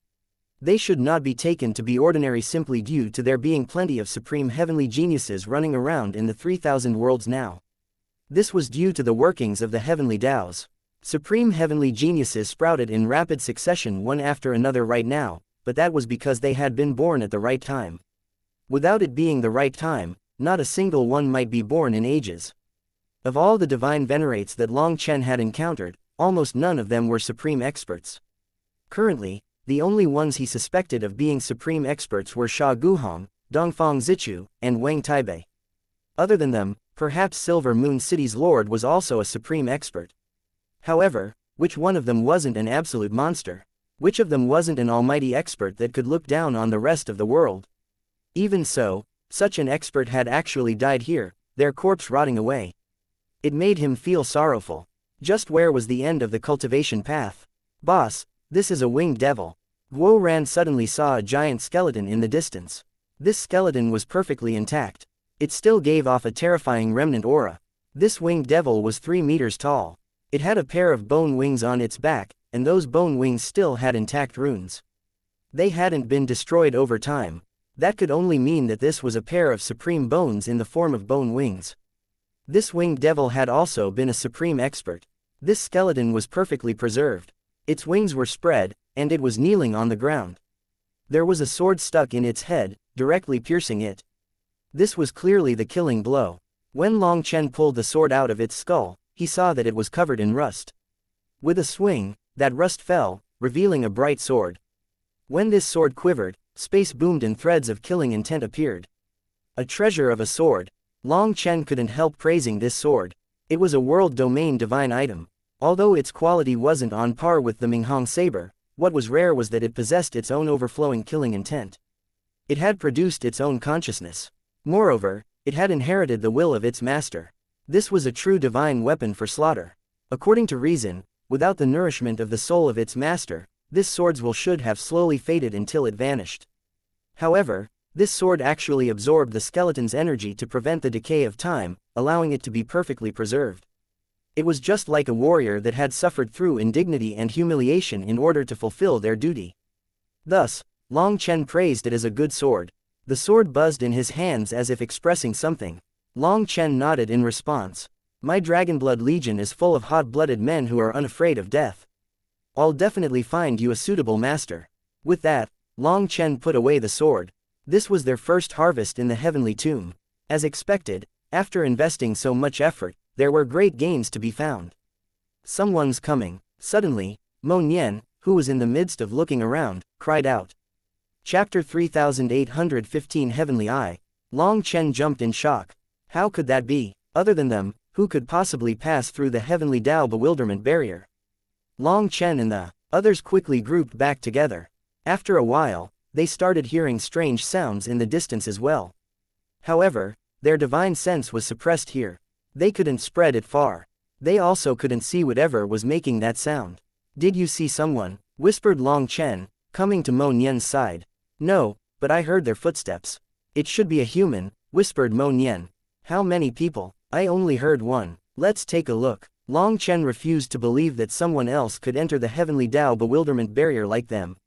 They should not be taken to be ordinary simply due to there being plenty of supreme heavenly geniuses running around in the 3,000 worlds now. This was due to the workings of the heavenly Daos. Supreme heavenly geniuses sprouted in rapid succession one after another right now, but that was because they had been born at the right time. Without it being the right time, not a single one might be born in ages. Of all the divine venerates that Long Chen had encountered, almost none of them were supreme experts. Currently, the only ones he suspected of being supreme experts were Sha Guhong, Dongfang Zichu, and Wang Taibei. Other than them, perhaps Silver Moon City's lord was also a supreme expert. However, which one of them wasn't an absolute monster? Which of them wasn't an almighty expert that could look down on the rest of the world? Even so, such an expert had actually died here, their corpse rotting away. It made him feel sorrowful. Just where was the end of the cultivation path? Boss, this is a winged devil. Guo Ran suddenly saw a giant skeleton in the distance. This skeleton was perfectly intact. It still gave off a terrifying remnant aura. This winged devil was 3 meters tall. It had a pair of bone wings on its back, and those bone wings still had intact runes. They hadn't been destroyed over time. That could only mean that this was a pair of supreme bones in the form of bone wings. This winged devil had also been a supreme expert. This skeleton was perfectly preserved. Its wings were spread, and it was kneeling on the ground. There was a sword stuck in its head, directly piercing it. This was clearly the killing blow. When Long Chen pulled the sword out of its skull, he saw that it was covered in rust. With a swing, that rust fell, revealing a bright sword. When this sword quivered, space boomed and threads of killing intent appeared. A treasure of a sword. Long Chen couldn't help praising this sword. It was a world domain divine item. Although its quality wasn't on par with the Minghong saber, what was rare was that it possessed its own overflowing killing intent. It had produced its own consciousness. Moreover, it had inherited the will of its master. This was a true divine weapon for slaughter. According to reason, without the nourishment of the soul of its master, this sword's will should have slowly faded until it vanished. However, this sword actually absorbed the skeleton's energy to prevent the decay of time, allowing it to be perfectly preserved. It was just like a warrior that had suffered through indignity and humiliation in order to fulfill their duty. Thus, Long Chen praised it as a good sword. The sword buzzed in his hands as if expressing something. Long Chen nodded in response. My Dragonblood Legion is full of hot-blooded men who are unafraid of death. I'll definitely find you a suitable master. With that, Long Chen put away the sword. This was their first harvest in the heavenly tomb. As expected, after investing so much effort, there were great gains to be found. Someone's coming. Suddenly, Mo Nian, who was in the midst of looking around, cried out. Chapter 3815 Heavenly Eye. Long Chen jumped in shock. How could that be? Other than them, who could possibly pass through the heavenly Dao bewilderment barrier? Long Chen and the others quickly grouped back together. After a while, they started hearing strange sounds in the distance as well. However, their divine sense was suppressed here. They couldn't spread it far. They also couldn't see whatever was making that sound. Did you see someone? Whispered Long Chen, coming to Mo Nian's side. No, but I heard their footsteps. It should be a human, whispered Mo Nian. How many people? I only heard one. Let's take a look. Long Chen refused to believe that someone else could enter the heavenly Dao bewilderment barrier like them.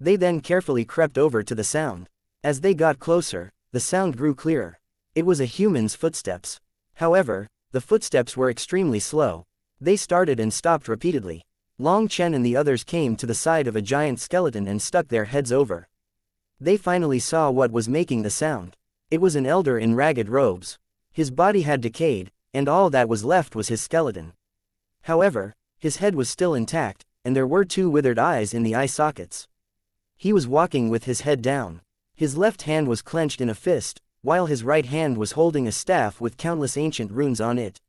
They then carefully crept over to the sound. As they got closer, the sound grew clearer. It was a human's footsteps. However, the footsteps were extremely slow. They started and stopped repeatedly. Long Chen and the others came to the side of a giant skeleton and stuck their heads over. They finally saw what was making the sound. It was an elder in ragged robes. His body had decayed, and all that was left was his skeleton. However, his head was still intact, and there were two withered eyes in the eye sockets. He was walking with his head down. His left hand was clenched in a fist, while his right hand was holding a staff with countless ancient runes on it.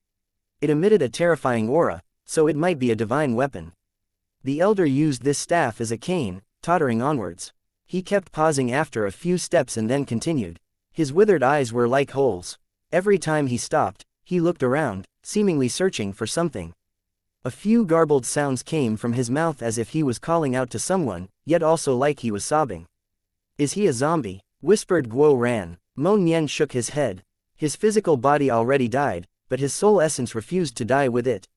It emitted a terrifying aura, so it might be a divine weapon. The elder used this staff as a cane, tottering onwards. He kept pausing after a few steps and then continued. His withered eyes were like holes. Every time he stopped, he looked around, seemingly searching for something. A few garbled sounds came from his mouth as if he was calling out to someone, yet also like he was sobbing. Is he a zombie? Whispered Guo Ran. Mo Nian shook his head. His physical body already died, but his soul essence refused to die with it.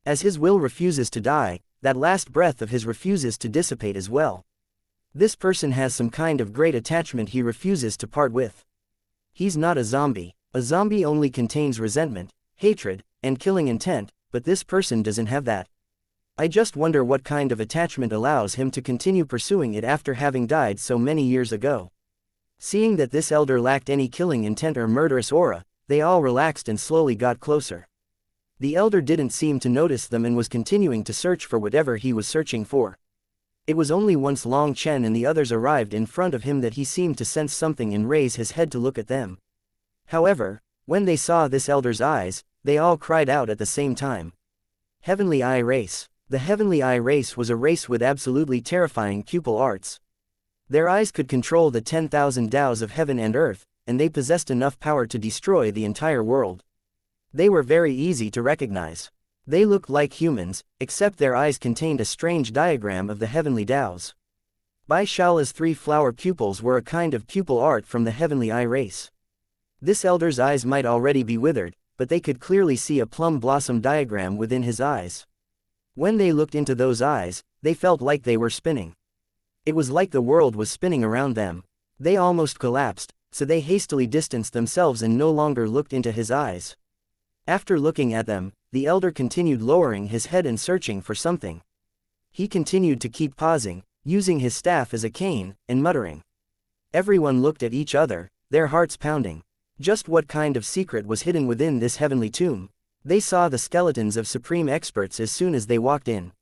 As his will refuses to die, that last breath of his refuses to dissipate as well. This person has some kind of great attachment he refuses to part with. He's not a zombie. A zombie only contains resentment, hatred, and killing intent, but this person doesn't have that. I just wonder what kind of attachment allows him to continue pursuing it after having died so many years ago. Seeing that this elder lacked any killing intent or murderous aura, they all relaxed and slowly got closer. The elder didn't seem to notice them and was continuing to search for whatever he was searching for. It was only once Long Chen and the others arrived in front of him that he seemed to sense something and raise his head to look at them. However, when they saw this elder's eyes, they all cried out at the same time. Heavenly Eye Race. The Heavenly Eye Race was a race with absolutely terrifying pupil arts. Their eyes could control the 10,000 Daos of heaven and earth, and they possessed enough power to destroy the entire world. They were very easy to recognize. They looked like humans, except their eyes contained a strange diagram of the heavenly Daos. Bai Shaola's 3 flower pupils were a kind of pupil art from the Heavenly Eye Race. This elder's eyes might already be withered, but they could clearly see a plum blossom diagram within his eyes. When they looked into those eyes, they felt like they were spinning. It was like the world was spinning around them. They almost collapsed, so they hastily distanced themselves and no longer looked into his eyes. After looking at them, the elder continued lowering his head and searching for something. He continued to keep pausing, using his staff as a cane, and muttering. Everyone looked at each other, their hearts pounding. Just what kind of secret was hidden within this heavenly tomb? They saw the skeletons of supreme experts as soon as they walked in.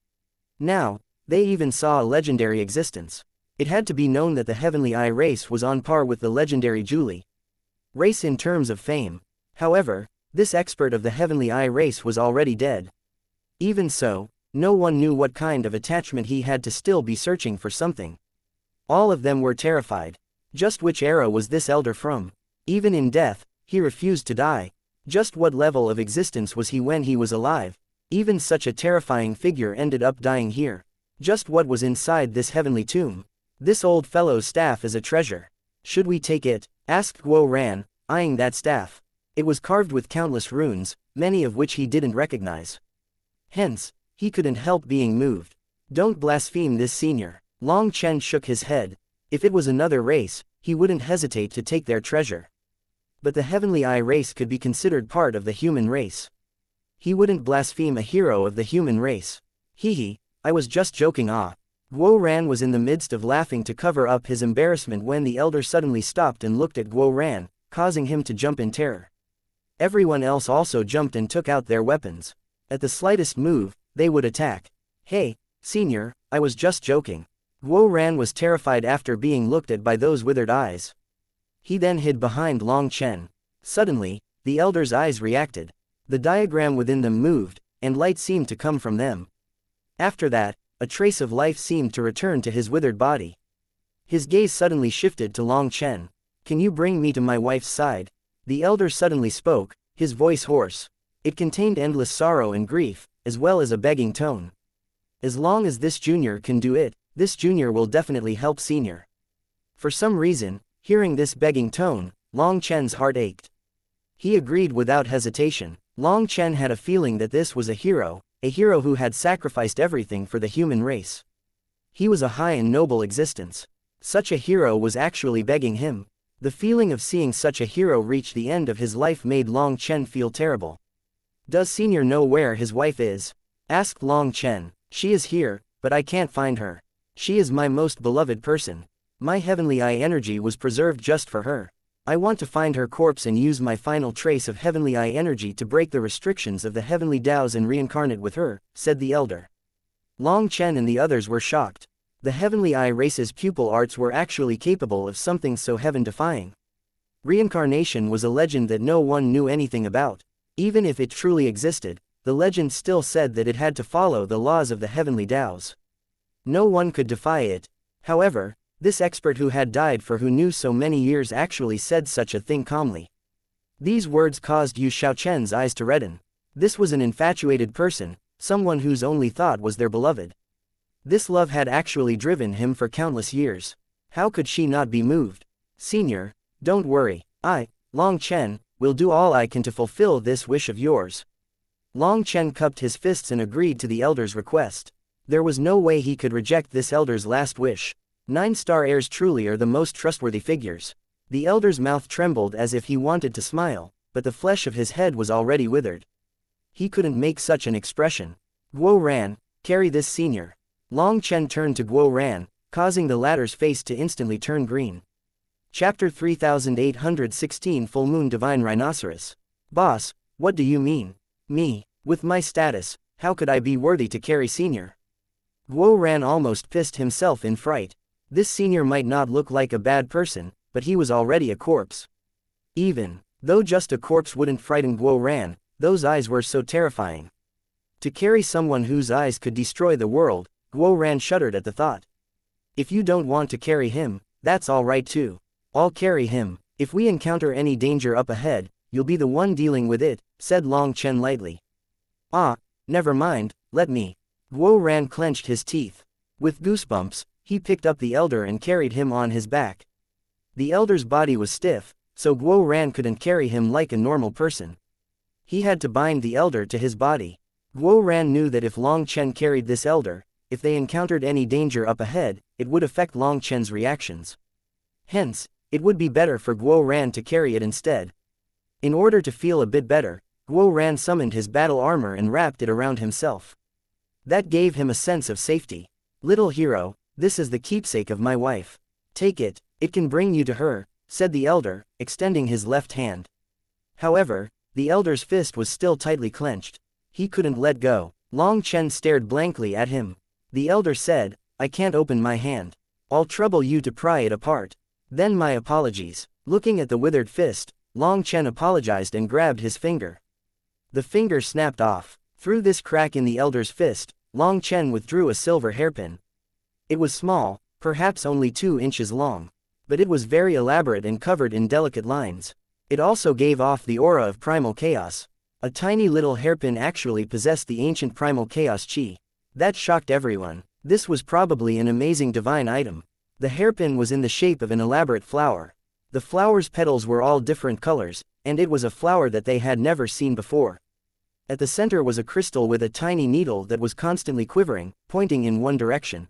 Now, they even saw a legendary existence. It had to be known that the Heavenly Eye Race was on par with the legendary Julie race in terms of fame. However, this expert of the Heavenly Eye race was already dead. Even so, no one knew what kind of attachment he had to still be searching for something. All of them were terrified. Just which era was this elder from? Even in death, he refused to die. Just what level of existence was he when he was alive? Even such a terrifying figure ended up dying here. Just what was inside this heavenly tomb? This old fellow's staff is a treasure. Should we take it? Asked Guo Ran, eyeing that staff. It was carved with countless runes, many of which he didn't recognize. Hence, he couldn't help being moved. Don't blaspheme this senior. Long Chen shook his head. If it was another race, he wouldn't hesitate to take their treasure. But the Heavenly Eye race could be considered part of the human race. He wouldn't blaspheme a hero of the human race. Hee, I was just joking. Guo Ran was in the midst of laughing to cover up his embarrassment when the elder suddenly stopped and looked at Guo Ran, causing him to jump in terror. Everyone else also jumped and took out their weapons. At the slightest move, they would attack. Hey, senior, I was just joking. Guo Ran was terrified after being looked at by those withered eyes. He then hid behind Long Chen. Suddenly, the elder's eyes reacted. The diagram within them moved, and light seemed to come from them. After that, a trace of life seemed to return to his withered body. His gaze suddenly shifted to Long Chen. Can you bring me to my wife's side? The elder suddenly spoke, his voice hoarse. It contained endless sorrow and grief, as well as a begging tone. As long as this junior can do it, this junior will definitely help senior. For some reason, hearing this begging tone, Long Chen's heart ached. He agreed without hesitation. Long Chen had a feeling that this was a hero who had sacrificed everything for the human race. He was a high and noble existence. Such a hero was actually begging him. The feeling of seeing such a hero reach the end of his life made Long Chen feel terrible. Does senior know where his wife is? Asked Long Chen. She is here, but I can't find her. She is my most beloved person. My Heavenly Eye energy was preserved just for her. I want to find her corpse and use my final trace of Heavenly Eye energy to break the restrictions of the Heavenly Daos and reincarnate with her, said the elder. Long Chen and the others were shocked. The Heavenly Eye race's pupil arts were actually capable of something so heaven-defying. Reincarnation was a legend that no one knew anything about. Even if it truly existed, the legend still said that it had to follow the laws of the Heavenly Daos. No one could defy it. However, this expert who had died for who knew so many years actually said such a thing calmly. These words caused Yu Xiaochen's eyes to redden. This was an infatuated person, someone whose only thought was their beloved. This love had actually driven him for countless years. How could she not be moved? Senior, don't worry, I, Long Chen, will do all I can to fulfill this wish of yours. Long Chen cupped his fists and agreed to the elder's request. There was no way he could reject this elder's last wish. 9-star heirs truly are the most trustworthy figures. The elder's mouth trembled as if he wanted to smile, but the flesh of his head was already withered. He couldn't make such an expression. Guo Ran, carry this senior. Long Chen turned to Guo Ran, causing the latter's face to instantly turn green. Chapter 3816 Full Moon Divine Rhinoceros. Boss, what do you mean? Me, with my status, how could I be worthy to carry senior? Guo Ran almost pissed himself in fright. This senior might not look like a bad person, but he was already a corpse. Even though just a corpse wouldn't frighten Guo Ran, those eyes were so terrifying. To carry someone whose eyes could destroy the world, Guo Ran shuddered at the thought. If you don't want to carry him, that's all right too. I'll carry him. If we encounter any danger up ahead, you'll be the one dealing with it, said Long Chen lightly. Never mind, let me. Guo Ran clenched his teeth. With goosebumps, he picked up the elder and carried him on his back. The elder's body was stiff, so Guo Ran couldn't carry him like a normal person. He had to bind the elder to his body. Guo Ran knew that if Long Chen carried this elder, if they encountered any danger up ahead, it would affect Long Chen's reactions. Hence, it would be better for Guo Ran to carry it instead. In order to feel a bit better, Guo Ran summoned his battle armor and wrapped it around himself. That gave him a sense of safety. Little hero, this is the keepsake of my wife. Take it, it can bring you to her, said the elder, extending his left hand. However, the elder's fist was still tightly clenched. He couldn't let go. Long Chen stared blankly at him. The elder said, I can't open my hand. I'll trouble you to pry it apart. Then my apologies. Looking at the withered fist, Long Chen apologized and grabbed his finger. The finger snapped off. Through this crack in the elder's fist, Long Chen withdrew a silver hairpin. It was small, perhaps only 2 inches long. But it was very elaborate and covered in delicate lines. It also gave off the aura of primal chaos. A tiny little hairpin actually possessed the ancient primal chaos chi. That shocked everyone. This was probably an amazing divine item. The hairpin was in the shape of an elaborate flower. The flower's petals were all different colors, and it was a flower that they had never seen before. At the center was a crystal with a tiny needle that was constantly quivering, pointing in one direction.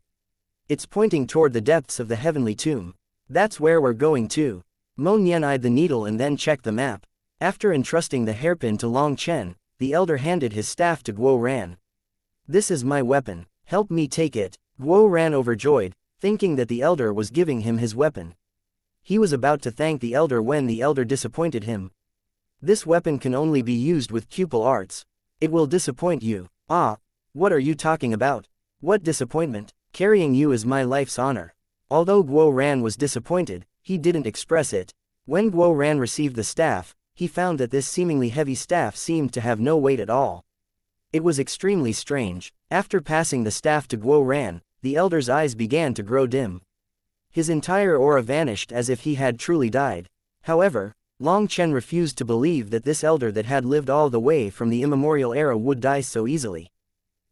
It's pointing toward the depths of the heavenly tomb. That's where we're going to. Mo Nian eyed the needle and then checked the map. After entrusting the hairpin to Long Chen, the elder handed his staff to Guo Ran. This is my weapon. Help me take it. Guo ran overjoyed, thinking that the elder was giving him his weapon. He was about to thank the elder when the elder disappointed him. This weapon can only be used with pupil arts. It will disappoint you. Ah, what are you talking about? What disappointment? Carrying you is my life's honor. Although Guo Ran was disappointed, he didn't express it. When Guo Ran received the staff, he found that this seemingly heavy staff seemed to have no weight at all. It was extremely strange. After passing the staff to Guo Ran, the elder's eyes began to grow dim. His entire aura vanished as if he had truly died. However, Long Chen refused to believe that this elder that had lived all the way from the immemorial era would die so easily.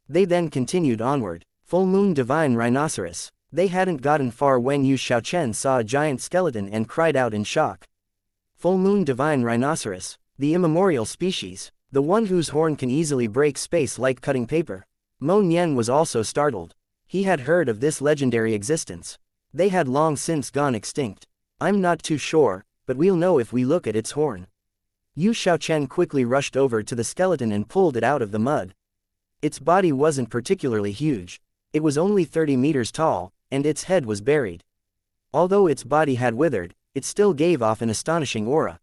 They then continued onward. Full Moon Divine Rhinoceros. They hadn't gotten far when Yu Xiaochen saw a giant skeleton and cried out in shock. Full Moon Divine Rhinoceros, the immemorial species, the one whose horn can easily break space like cutting paper. Mo Nian was also startled. He had heard of this legendary existence. They had long since gone extinct. I'm not too sure, but we'll know if we look at its horn. Yu Xiaochen quickly rushed over to the skeleton and pulled it out of the mud. Its body wasn't particularly huge. It was only 30 meters tall, and its head was buried. Although its body had withered, it still gave off an astonishing aura.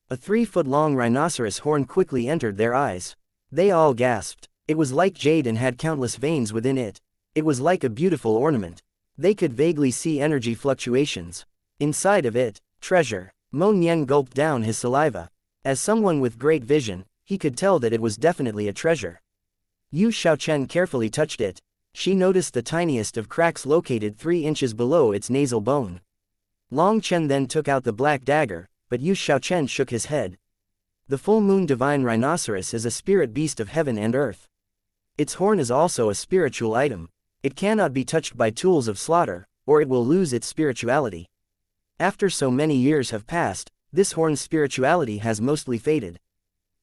A 3-foot-long rhinoceros horn quickly entered their eyes. They all gasped. It was like jade and had countless veins within it. It was like a beautiful ornament. They could vaguely see energy fluctuations. Inside of it, treasure. Mo Nian gulped down his saliva. As someone with great vision, he could tell that it was definitely a treasure. Yu Xiaochen carefully touched it. She noticed the tiniest of cracks located 3 inches below its nasal bone. Long Chen then took out the black dagger, but Yu Xiaochen shook his head. The Full Moon Divine Rhinoceros is a spirit beast of heaven and earth. Its horn is also a spiritual item. It cannot be touched by tools of slaughter, or it will lose its spirituality. After so many years have passed, this horn's spirituality has mostly faded.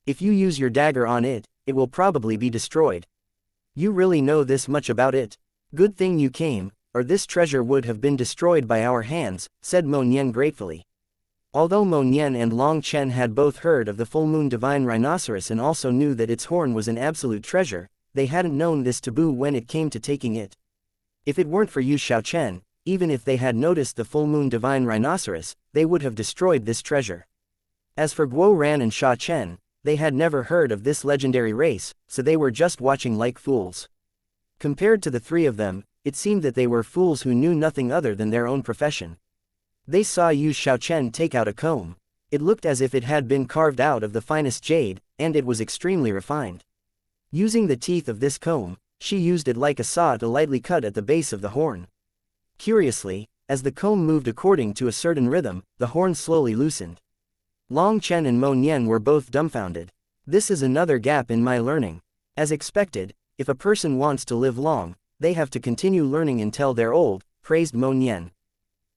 If you use your dagger on it, it will probably be destroyed. You really know this much about it. Good thing you came, or this treasure would have been destroyed by our hands, said Mo Nian gratefully. Although Mo Nian and Long Chen had both heard of the Full Moon Divine Rhinoceros and also knew that its horn was an absolute treasure, they hadn't known this taboo when it came to taking it. If it weren't for Yu Xiaochen, even if they had noticed the Full Moon Divine Rhinoceros, they would have destroyed this treasure. As for Guo Ran and Sha Chen, they had never heard of this legendary race, so they were just watching like fools. Compared to the 3 of them, it seemed that they were fools who knew nothing other than their own profession. They saw Yu Xiaochen take out a comb. It looked as if it had been carved out of the finest jade, and it was extremely refined. Using the teeth of this comb, she used it like a saw to lightly cut at the base of the horn. Curiously, as the comb moved according to a certain rhythm, the horn slowly loosened. Long Chen and Mo Nian were both dumbfounded. This is another gap in my learning. As expected, if a person wants to live long, they have to continue learning until they're old, praised Mo Nian.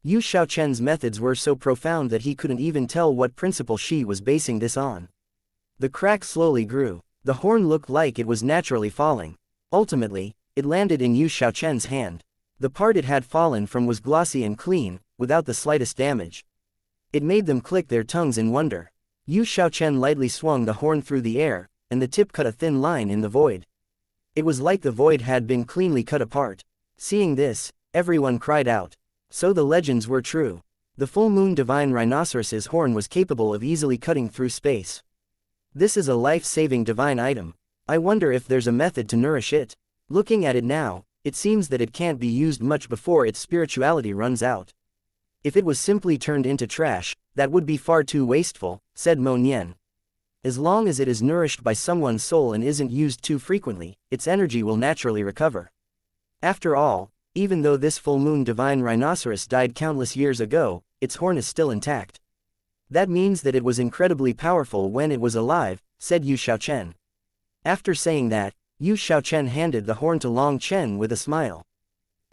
Yu Xiaochen's methods were so profound that he couldn't even tell what principle she was basing this on. The crack slowly grew. The horn looked like it was naturally falling. Ultimately, it landed in Yu Xiaochen's hand. The part it had fallen from was glossy and clean, without the slightest damage. It made them click their tongues in wonder. Yu Xiaochen lightly swung the horn through the air, and the tip cut a thin line in the void. It was like the void had been cleanly cut apart. Seeing this, everyone cried out. So the legends were true. The Full Moon Divine Rhinoceros's horn was capable of easily cutting through space. This is a life-saving divine item. I wonder if there's a method to nourish it. Looking at it now, it seems that it can't be used much before its spirituality runs out. If it was simply turned into trash, That would be far too wasteful, said Mo Nian. As long as it is nourished by someone's soul and isn't used too frequently, its energy will naturally recover. After all, even though this full moon divine rhinoceros died countless years ago, its horn is still intact. That means that it was incredibly powerful when it was alive, said Yu Xiaochen. After saying that, Yu Xiaochen handed the horn to Long Chen with a smile.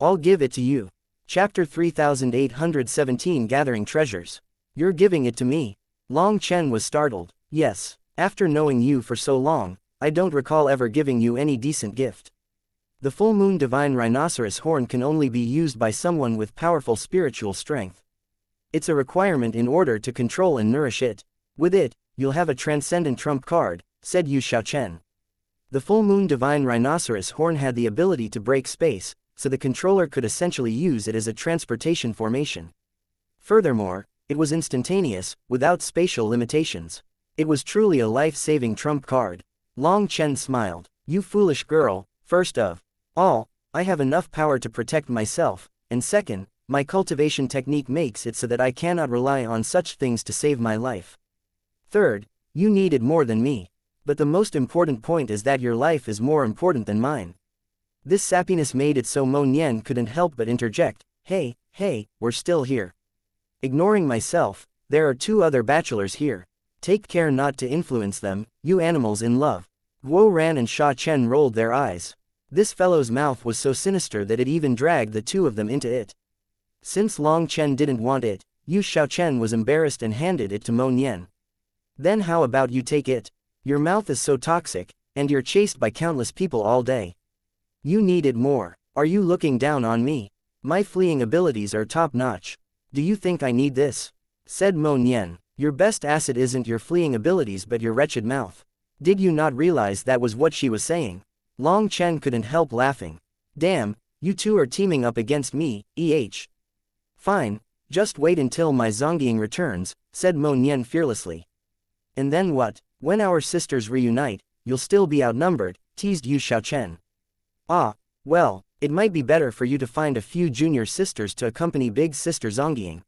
I'll give it to you. Chapter 3817 Gathering Treasures. You're giving it to me? Long Chen was startled. Yes, after knowing you for so long, I don't recall ever giving you any decent gift. The full moon divine rhinoceros horn can only be used by someone with powerful spiritual strength. It's a requirement in order to control and nourish it. With it, you'll have a transcendent trump card, said Yu Xiaochen. The full moon divine rhinoceros horn had the ability to break space, so the controller could essentially use it as a transportation formation. Furthermore, it was instantaneous, without spatial limitations. It was truly a life-saving trump card. Long Chen smiled. You foolish girl, first of all, I have enough power to protect myself, and second, my cultivation technique makes it so that I cannot rely on such things to save my life. Third, you need it more than me. But the most important point is that your life is more important than mine. This sappiness made it so Mo Nian couldn't help but interject, hey, we're still here. Ignoring myself, there are two other bachelors here. Take care not to influence them, you animals in love. Guo Ran and Sha Chen rolled their eyes. This fellow's mouth was so sinister that it even dragged the two of them into it. Since Long Chen didn't want it, Yu Xiaochen was embarrassed and handed it to Mo Nian. Then how about you take it? Your mouth is so toxic, and you're chased by countless people all day. You need it more. Are you looking down on me? My fleeing abilities are top-notch. Do you think I need this? Said Mo Nian. Your best asset isn't your fleeing abilities but your wretched mouth. Did you not realize that was what she was saying? Long Chen couldn't help laughing. Damn, you two are teaming up against me, Fine, just wait until my Zhonggying returns, said Mo Nian fearlessly. And then what? When our sisters reunite, you'll still be outnumbered, teased Yu Xiaochen. Ah, well, it might be better for you to find a few junior sisters to accompany big sister Zhonggying.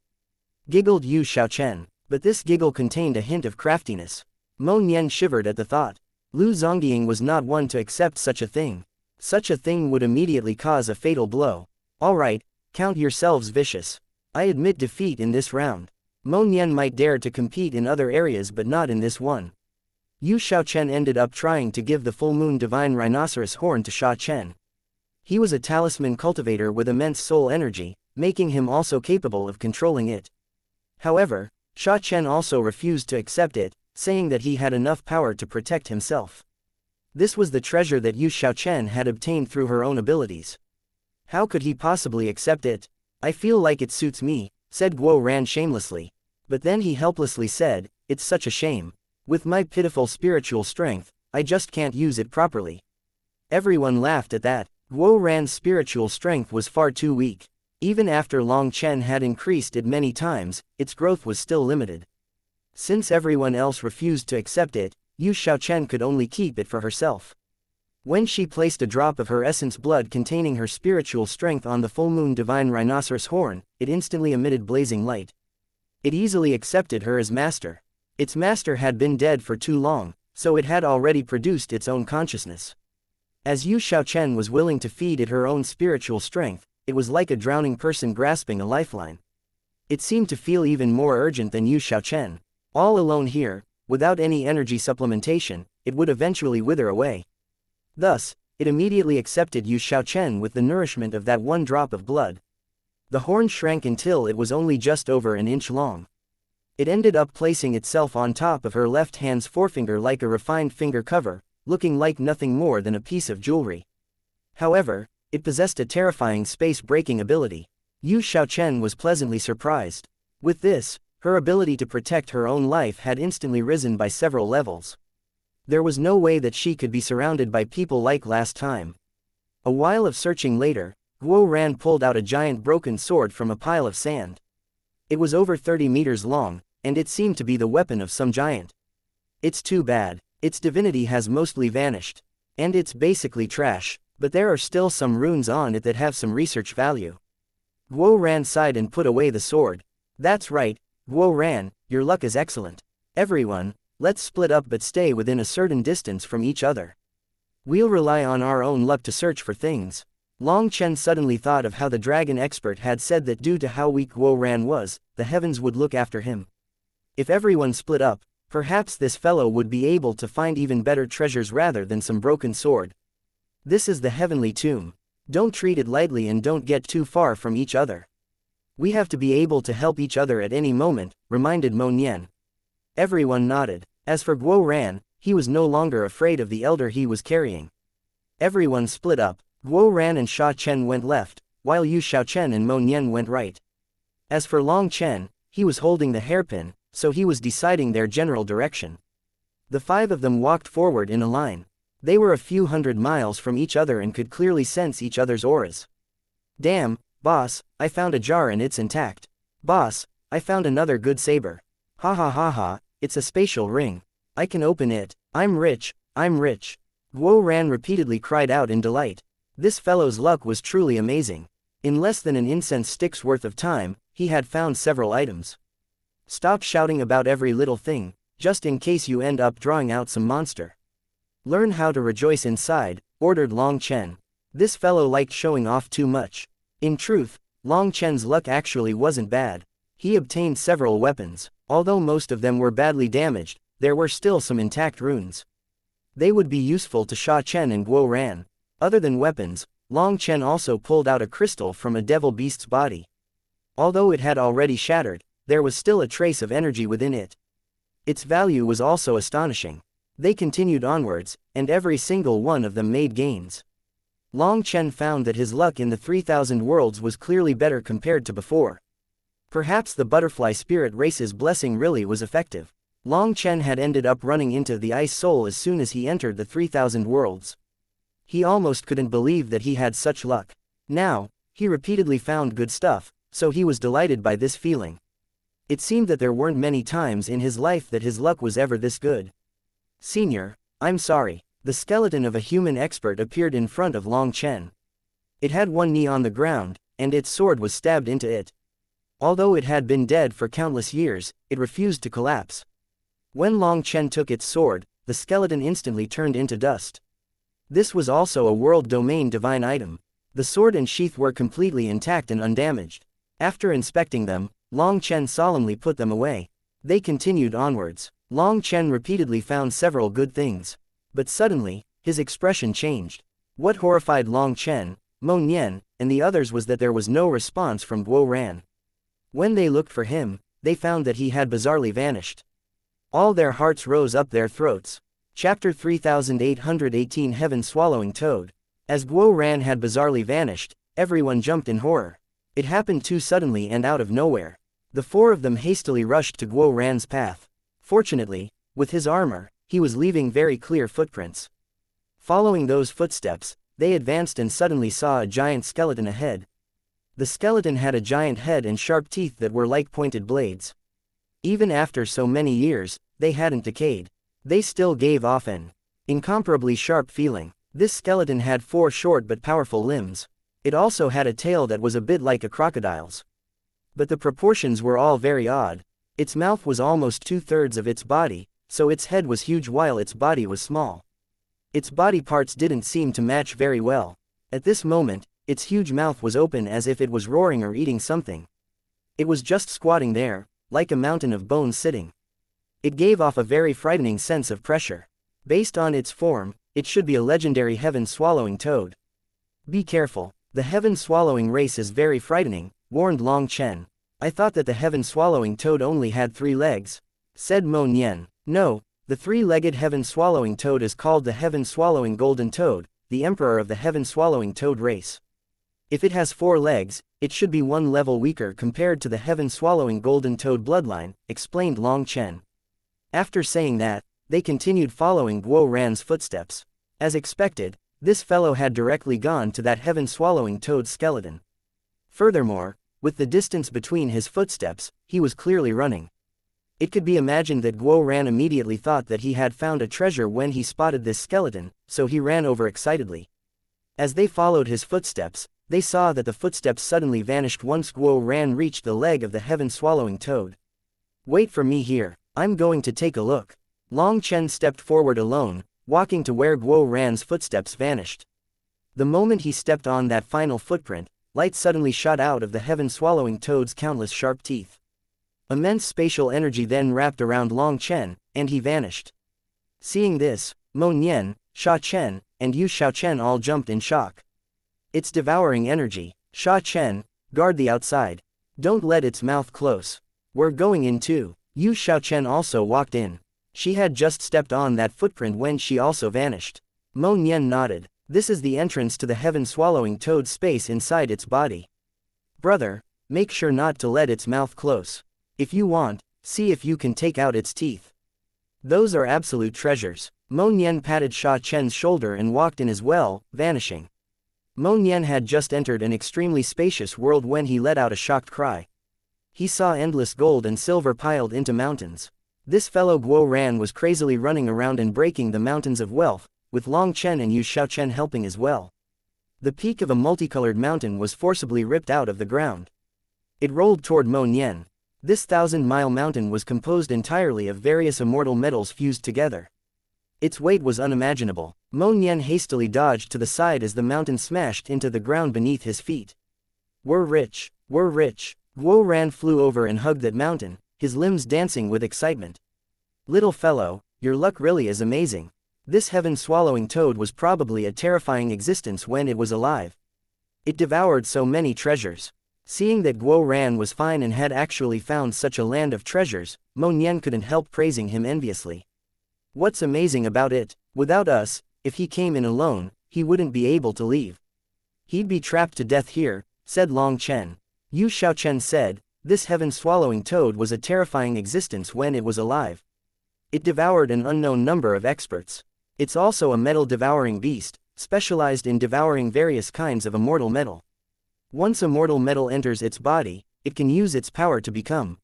Giggled Yu Xiaochen, but this giggle contained a hint of craftiness. Mo Nian shivered at the thought. Lu Zhonggying was not one to accept such a thing. Such a thing would immediately cause a fatal blow. Alright, count yourselves vicious. I admit defeat in this round. Mo Nian might dare to compete in other areas but not in this one. Yu Xiaochen ended up trying to give the full moon divine rhinoceros horn to Sha Chen. He was a talisman cultivator with immense soul energy, making him also capable of controlling it. However, Sha Chen also refused to accept it, saying that he had enough power to protect himself. This was the treasure that Yu Xiaochen had obtained through her own abilities. How could he possibly accept it? I feel like it suits me, said Guo Ran shamelessly. But then he helplessly said, it's such a shame. With my pitiful spiritual strength, I just can't use it properly. Everyone laughed at that. Guo Ran's spiritual strength was far too weak. Even after Long Chen had increased it many times, its growth was still limited. Since everyone else refused to accept it, Yu Xiaochen could only keep it for herself. When she placed a drop of her essence blood containing her spiritual strength on the full moon divine rhinoceros horn, it instantly emitted blazing light. It easily accepted her as master. Its master had been dead for too long, so it had already produced its own consciousness. As Yu Xiaochen was willing to feed it her own spiritual strength, it was like a drowning person grasping a lifeline. It seemed to feel even more urgent than Yu Xiaochen. All alone here, without any energy supplementation, it would eventually wither away. Thus, it immediately accepted Yu Xiaochen with the nourishment of that one drop of blood. The horn shrank until it was only just over an inch long. It ended up placing itself on top of her left hand's forefinger like a refined finger cover, looking like nothing more than a piece of jewelry. However, it possessed a terrifying space-breaking ability. Yu Xiaochen was pleasantly surprised. With this, her ability to protect her own life had instantly risen by several levels. There was no way that she could be surrounded by people like last time. A while of searching later, Guo Ran pulled out a giant broken sword from a pile of sand. It was over 30 meters long, and it seemed to be the weapon of some giant. It's too bad. Its divinity has mostly vanished. And it's basically trash, but there are still some runes on it that have some research value. Guo Ran sighed and put away the sword. That's right, Guo Ran, your luck is excellent. Everyone, let's split up but stay within a certain distance from each other. We'll rely on our own luck to search for things. Long Chen suddenly thought of how the dragon expert had said that due to how weak Guo Ran was, the heavens would look after him. If everyone split up, perhaps this fellow would be able to find even better treasures rather than some broken sword. This is the heavenly tomb. Don't treat it lightly and don't get too far from each other. We have to be able to help each other at any moment, reminded Mo Nian. Everyone nodded. As for Guo Ran, he was no longer afraid of the elder he was carrying. Everyone split up. Guo Ran and Sha Chen went left, while Yu Xiaochen and Mo Nian went right. As for Long Chen, he was holding the hairpin, so he was deciding their general direction. The five of them walked forward in a line. They were a few hundred miles from each other and could clearly sense each other's auras. Damn, boss, I found a jar and it's intact. Boss, I found another good saber. Ha ha ha ha, it's a spatial ring. I can open it. I'm rich, I'm rich. Guo Ran repeatedly cried out in delight. This fellow's luck was truly amazing. In less than an incense stick's worth of time, he had found several items. Stop shouting about every little thing, just in case you end up drawing out some monster. Learn how to rejoice inside, ordered Long Chen. This fellow liked showing off too much. In truth, Long Chen's luck actually wasn't bad. He obtained several weapons. Although most of them were badly damaged, there were still some intact runes. They would be useful to Sha Chen and Guo Ran. Other than weapons, Long Chen also pulled out a crystal from a devil beast's body. Although it had already shattered, there was still a trace of energy within it. Its value was also astonishing. They continued onwards, and every single one of them made gains. Long Chen found that his luck in the 3000 worlds was clearly better compared to before. Perhaps the butterfly spirit race's blessing really was effective. Long Chen had ended up running into the Ice Soul as soon as he entered the 3000 worlds. He almost couldn't believe that he had such luck. Now, he repeatedly found good stuff, so he was delighted by this feeling. It seemed that there weren't many times in his life that his luck was ever this good. Senior, I'm sorry. The skeleton of a human expert appeared in front of Long Chen. It had one knee on the ground, and its sword was stabbed into it. Although it had been dead for countless years, it refused to collapse. When Long Chen took its sword, the skeleton instantly turned into dust. This was also a world domain divine item. The sword and sheath were completely intact and undamaged. After inspecting them, Long Chen solemnly put them away. They continued onwards. Long Chen repeatedly found several good things. But suddenly, his expression changed. What horrified Long Chen, Mo Nian, and the others was that there was no response from Guo Ran. When they looked for him, they found that he had bizarrely vanished. All their hearts rose up their throats. Chapter 3818 Heaven Swallowing Toad. As Guo Ran had bizarrely vanished, everyone jumped in horror. It happened too suddenly and out of nowhere. The four of them hastily rushed to Guo Ran's path. Fortunately, with his armor, he was leaving very clear footprints. Following those footsteps, they advanced and suddenly saw a giant skeleton ahead. The skeleton had a giant head and sharp teeth that were like pointed blades. Even after so many years, they hadn't decayed. They still gave off an incomparably sharp feeling. This skeleton had 4 short but powerful limbs. It also had a tail that was a bit like a crocodile's. But the proportions were all very odd. Its mouth was almost 2/3 of its body, so its head was huge while its body was small. Its body parts didn't seem to match very well. At this moment, its huge mouth was open as if it was roaring or eating something. It was just squatting there, like a mountain of bones sitting. It gave off a very frightening sense of pressure. Based on its form, it should be a legendary heaven-swallowing toad. Be careful, the heaven-swallowing race is very frightening, warned Long Chen. I thought that the heaven-swallowing toad only had 3 legs, said Mo Nian. No, the 3-legged heaven-swallowing toad is called the heaven-swallowing golden toad, the emperor of the heaven-swallowing toad race. If it has 4 legs, it should be 1 level weaker compared to the heaven-swallowing golden toad bloodline, explained Long Chen. After saying that, they continued following Guo Ran's footsteps. As expected, this fellow had directly gone to that heaven-swallowing toad skeleton. Furthermore, with the distance between his footsteps, he was clearly running. It could be imagined that Guo Ran immediately thought that he had found a treasure when he spotted this skeleton, so he ran over excitedly. As they followed his footsteps, they saw that the footsteps suddenly vanished once Guo Ran reached the leg of the heaven-swallowing toad. Wait for me here, I'm going to take a look. Long Chen stepped forward alone, walking to where Guo Ran's footsteps vanished. The moment he stepped on that final footprint, light suddenly shot out of the heaven-swallowing toad's countless sharp teeth. Immense spatial energy then wrapped around Long Chen, and he vanished. Seeing this, Mo Nian, Sha Chen, and Yu Xiaochen all jumped in shock. It's devouring energy. Sha Chen, guard the outside. Don't let its mouth close. We're going in too. Yu Xiaochen also walked in. She had just stepped on that footprint when she also vanished. Mo Nian nodded. This is the entrance to the heaven-swallowing toad's space inside its body. Brother, make sure not to let its mouth close. If you want, see if you can take out its teeth. Those are absolute treasures. Mo Nian patted Sha Chen's shoulder and walked in as well, vanishing. Mo Nian had just entered an extremely spacious world when he let out a shocked cry. He saw endless gold and silver piled into mountains. This fellow Guo Ran was crazily running around and breaking the mountains of wealth, with Long Chen and Yu Xiaochen helping as well. The peak of a multicolored mountain was forcibly ripped out of the ground. It rolled toward Mo Nian. This 1,000-mile mountain was composed entirely of various immortal metals fused together. Its weight was unimaginable. Mo Nian hastily dodged to the side as the mountain smashed into the ground beneath his feet. We're rich, we're rich. Guo Ran flew over and hugged that mountain, his limbs dancing with excitement. Little fellow, your luck really is amazing. This heaven-swallowing toad was probably a terrifying existence when it was alive. It devoured so many treasures. Seeing that Guo Ran was fine and had actually found such a land of treasures, Mo Nian couldn't help praising him enviously. What's amazing about it? Without us, if he came in alone, he wouldn't be able to leave. He'd be trapped to death here, said Long Chen. Yu Xiaochen said, this heaven-swallowing toad was a terrifying existence when it was alive. It devoured an unknown number of experts. It's also a metal-devouring beast, specialized in devouring various kinds of immortal metal. Once immortal metal enters its body, it can use its power to become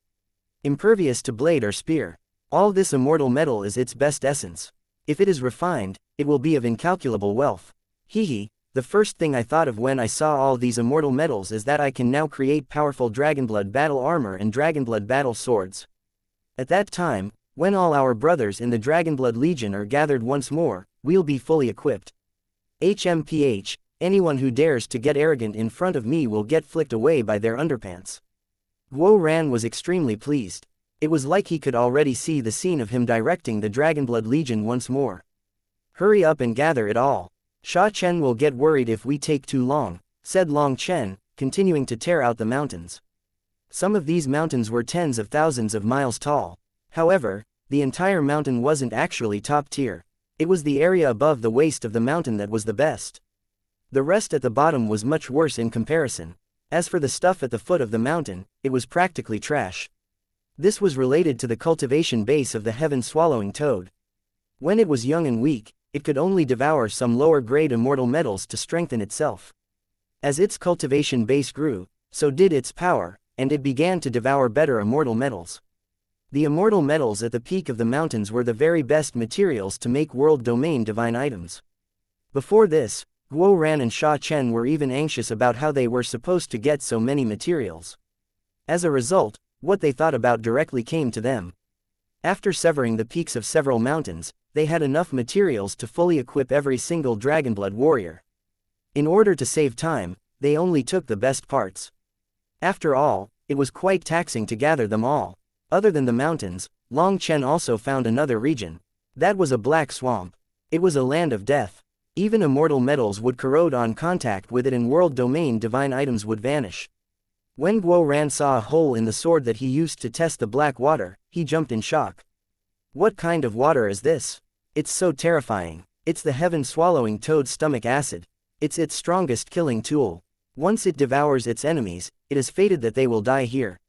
impervious to blade or spear. All this immortal metal is its best essence. If it is refined, it will be of incalculable wealth. Hehe, the first thing I thought of when I saw all these immortal metals is that I can now create powerful Dragonblood battle armor and Dragonblood battle swords. At that time, when all our brothers in the Dragonblood Legion are gathered once more, we'll be fully equipped. HMPH, anyone who dares to get arrogant in front of me will get flicked away by their underpants. Guo Ran was extremely pleased. It was like he could already see the scene of him directing the Dragonblood Legion once more. Hurry up and gather it all. Sha Chen will get worried if we take too long, said Long Chen, continuing to tear out the mountains. Some of these mountains were tens of thousands of miles tall. However, the entire mountain wasn't actually top tier. It was the area above the waist of the mountain that was the best. The rest at the bottom was much worse in comparison. As for the stuff at the foot of the mountain, it was practically trash. This was related to the cultivation base of the heaven-swallowing toad. When it was young and weak, it could only devour some lower-grade immortal metals to strengthen itself. As its cultivation base grew, so did its power, and it began to devour better immortal metals. The immortal metals at the peak of the mountains were the very best materials to make world domain divine items. Before this, Guo Ran and Sha Chen were even anxious about how they were supposed to get so many materials. As a result, what they thought about directly came to them. After severing the peaks of several mountains, they had enough materials to fully equip every single Dragonblood warrior. In order to save time, they only took the best parts. After all, it was quite taxing to gather them all. Other than the mountains, Long Chen also found another region. That was a black swamp. It was a land of death. Even immortal metals would corrode on contact with it and world domain divine items would vanish. When Guo Ran saw a hole in the sword that he used to test the black water, he jumped in shock. What kind of water is this? It's so terrifying. It's the heaven-swallowing toad's stomach acid. It's its strongest killing tool. Once it devours its enemies, it is fated that they will die here.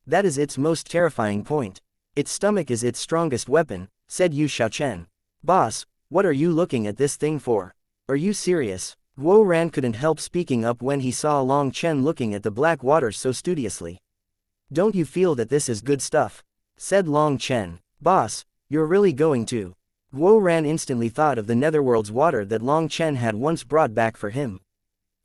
That is its most terrifying point. Its stomach is its strongest weapon, said Yu Xiaochen. Boss, what are you looking at this thing for? Are you serious? Guo Ran couldn't help speaking up when he saw Long Chen looking at the black water so studiously. Don't you feel that this is good stuff? Said Long Chen. Boss, you're really going to? Guo Ran instantly thought of the Netherworld's water that Long Chen had once brought back for him.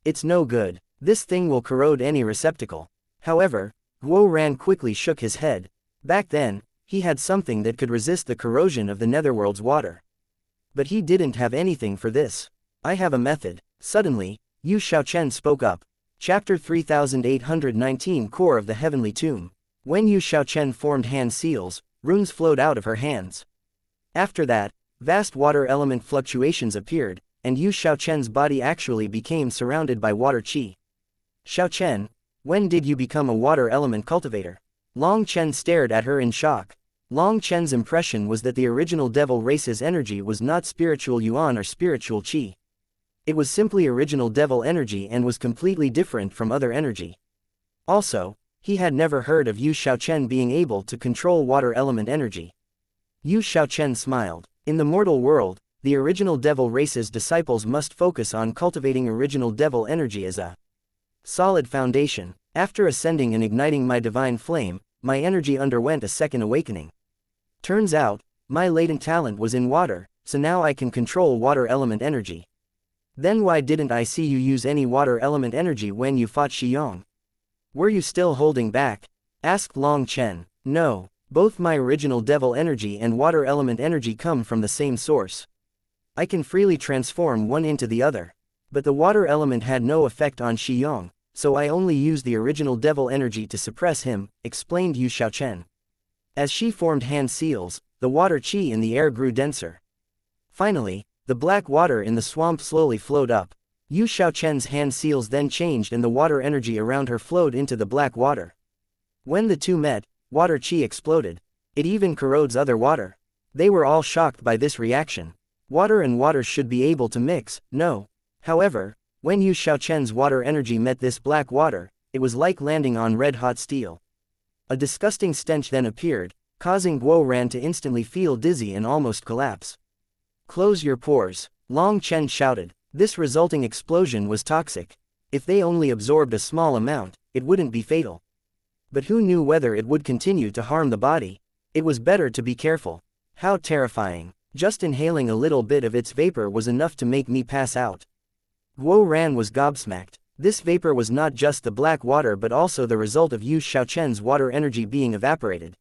It's no good. This thing will corrode any receptacle. However, Guo Ran quickly shook his head. Back then, he had something that could resist the corrosion of the netherworld's water. But he didn't have anything for this. I have a method. Suddenly, Yu Xiaochen spoke up. Chapter 3819 Core of the Heavenly Tomb. When Yu Xiaochen formed hand seals, runes flowed out of her hands. After that, vast water element fluctuations appeared, and Yu Xiaochen's body actually became surrounded by water qi. Xiaochen, when did you become a water element cultivator? Long Chen stared at her in shock. Long Chen's impression was that the original devil race's energy was not spiritual yuan or spiritual qi. It was simply original devil energy and was completely different from other energy. Also, he had never heard of Yu Xiaochen being able to control water element energy. Yu Xiaochen smiled. In the mortal world, the original devil race's disciples must focus on cultivating original devil energy as a solid foundation. After ascending and igniting my divine flame, my energy underwent a second awakening. Turns out, my latent talent was in water, so now I can control water element energy. Then why didn't I see you use any water element energy when you fought Xiyong? Were you still holding back? Asked Long Chen. No, both my original devil energy and water element energy come from the same source. I can freely transform one into the other. But the water element had no effect on Xiyong, so I only used the original devil energy to suppress him, explained Yu Xiaochen. As she formed hand seals, the water qi in the air grew denser. Finally, the black water in the swamp slowly flowed up. Yu Xiaochen's hand seals then changed and the water energy around her flowed into the black water. When the two met, water qi exploded. It even corrodes other water. They were all shocked by this reaction. Water and water should be able to mix, no. However, when Yu Xiaochen's water energy met this black water, it was like landing on red-hot steel. A disgusting stench then appeared, causing Guo Ran to instantly feel dizzy and almost collapse. Close your pores, Long Chen shouted. This resulting explosion was toxic. If they only absorbed a small amount, it wouldn't be fatal. But who knew whether it would continue to harm the body? It was better to be careful. How terrifying. Just inhaling a little bit of its vapor was enough to make me pass out. Guo Ran was gobsmacked. This vapor was not just the black water but also the result of Yu Xiaochen's water energy being evaporated.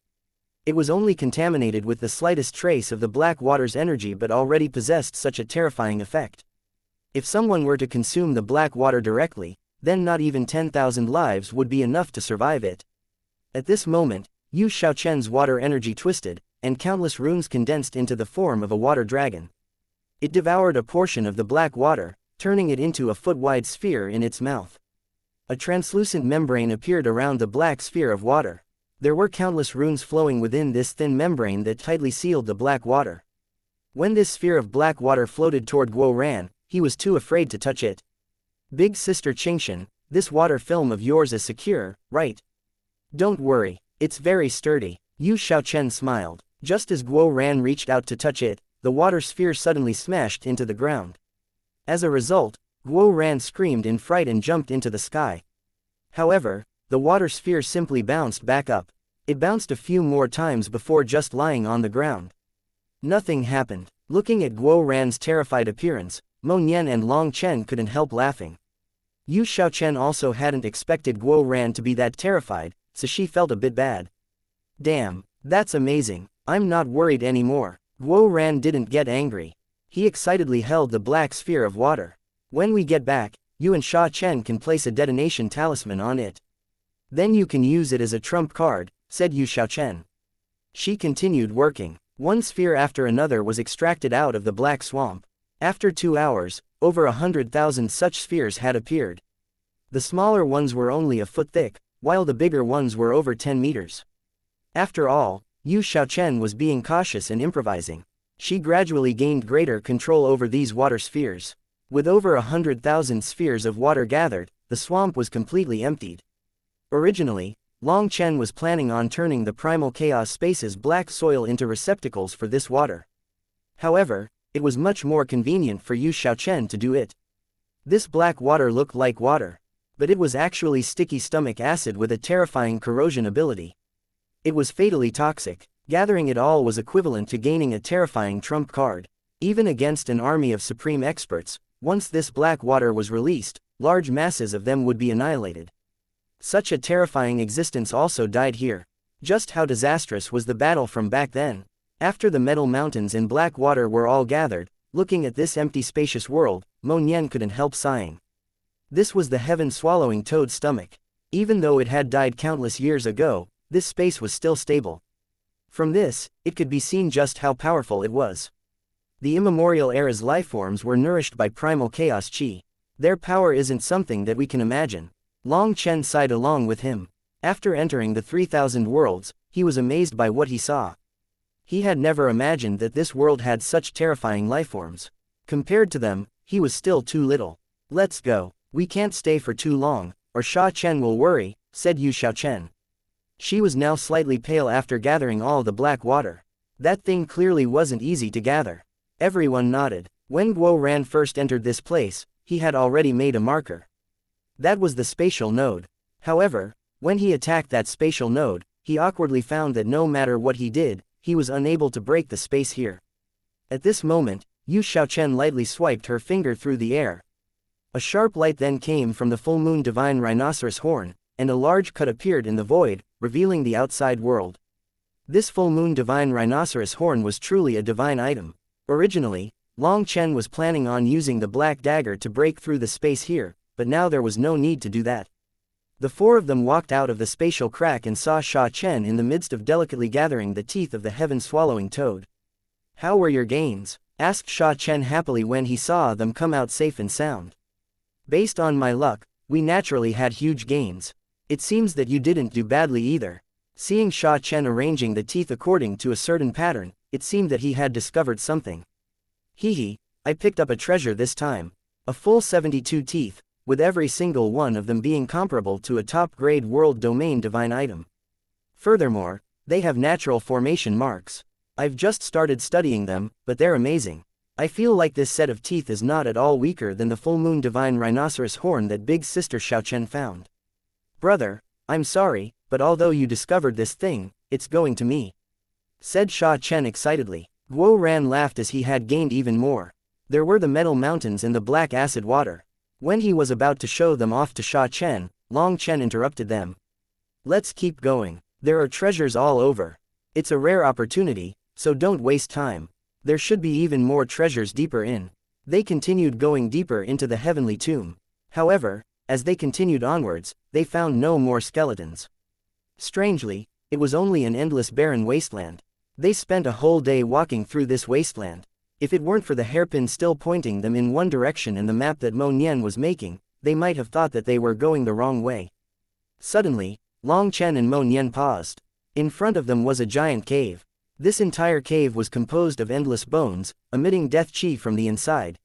It was only contaminated with the slightest trace of the black water's energy but already possessed such a terrifying effect. If someone were to consume the black water directly, then not even 10,000 lives would be enough to survive it. At this moment, Yu Xiaochen's water energy twisted, and countless runes condensed into the form of a water dragon. It devoured a portion of the black water, turning it into a foot-wide sphere in its mouth. A translucent membrane appeared around the black sphere of water. There were countless runes flowing within this thin membrane that tightly sealed the black water. When this sphere of black water floated toward Guo Ran, he was too afraid to touch it. Big Sister Xianxia, this water film of yours is secure, right? Don't worry, it's very sturdy. Yu Xiaochen smiled. Just as Guo Ran reached out to touch it, the water sphere suddenly smashed into the ground. As a result, Guo Ran screamed in fright and jumped into the sky. However, the water sphere simply bounced back up. It bounced a few more times before just lying on the ground. Nothing happened. Looking at Guo Ran's terrified appearance, Mo Nian and Long Chen couldn't help laughing. Yu Xiaochen also hadn't expected Guo Ran to be that terrified, so she felt a bit bad. Damn, that's amazing. I'm not worried anymore. Guo Ran didn't get angry. He excitedly held the black sphere of water. When we get back, you and Sha Chen can place a detonation talisman on it. Then you can use it as a trump card, said Yu Xiaochen. She continued working. One sphere after another was extracted out of the black swamp. After 2 hours, over 100,000 such spheres had appeared. The smaller ones were only a foot thick, while the bigger ones were over 10 meters. After all, Yu Xiaochen was being cautious and improvising. She gradually gained greater control over these water spheres. With over 100,000 spheres of water gathered, the swamp was completely emptied. Originally, Long Chen was planning on turning the primal chaos space's black soil into receptacles for this water. However, it was much more convenient for Yu Xiaochen to do it. This black water looked like water, but it was actually sticky stomach acid with a terrifying corrosion ability. It was fatally toxic. Gathering it all was equivalent to gaining a terrifying trump card. Even against an army of supreme experts, once this black water was released, large masses of them would be annihilated. Such a terrifying existence also died here. Just how disastrous was the battle from back then? After the metal mountains and black water were all gathered, looking at this empty spacious world, Mo Nian couldn't help sighing. This was the heaven-swallowing toad's stomach. Even though it had died countless years ago, this space was still stable. From this, it could be seen just how powerful it was. The immemorial era's lifeforms were nourished by primal chaos chi. Their power isn't something that we can imagine. Long Chen sighed along with him. After entering the 3,000 worlds, he was amazed by what he saw. He had never imagined that this world had such terrifying lifeforms. Compared to them, he was still too little. Let's go. We can't stay for too long, or Sha Chen will worry, said Yu Xiaochen. She was now slightly pale after gathering all the black water. That thing clearly wasn't easy to gather. Everyone nodded. When Guo Ran first entered this place, he had already made a marker. That was the spatial node. However, when he attacked that spatial node, he awkwardly found that no matter what he did, he was unable to break the space here. At this moment, Yu Xiaochen lightly swiped her finger through the air. A sharp light then came from the full moon divine rhinoceros horn, and a large cut appeared in the void, revealing the outside world. This full moon divine rhinoceros horn was truly a divine item. Originally, Long Chen was planning on using the black dagger to break through the space here, but now there was no need to do that. The four of them walked out of the spatial crack and saw Sha Chen in the midst of delicately gathering the teeth of the heaven-swallowing toad. "How were your gains?" asked Sha Chen happily when he saw them come out safe and sound. "Based on my luck, we naturally had huge gains. It seems that you didn't do badly either." Seeing Sha Chen arranging the teeth according to a certain pattern, it seemed that he had discovered something. "Hee, I picked up a treasure this time. A full 72 teeth, with every single one of them being comparable to a top-grade world domain divine item. Furthermore, they have natural formation marks. I've just started studying them, but they're amazing. I feel like this set of teeth is not at all weaker than the full moon divine rhinoceros horn that big sister Xiaochen found. Brother, I'm sorry, but although you discovered this thing, it's going to me," said Sha Chen excitedly. Guo Ran laughed as he had gained even more. There were the metal mountains and the black acid water. When he was about to show them off to Sha Chen, Long Chen interrupted them. "Let's keep going. There are treasures all over. It's a rare opportunity, so don't waste time. There should be even more treasures deeper in." They continued going deeper into the heavenly tomb. However, as they continued onwards, they found no more skeletons. Strangely, it was only an endless barren wasteland. They spent a whole day walking through this wasteland. If it weren't for the hairpin still pointing them in one direction and the map that Mo Nian was making, they might have thought that they were going the wrong way. Suddenly, Long Chen and Mo Nian paused. In front of them was a giant cave. This entire cave was composed of endless bones, emitting death chi from the inside.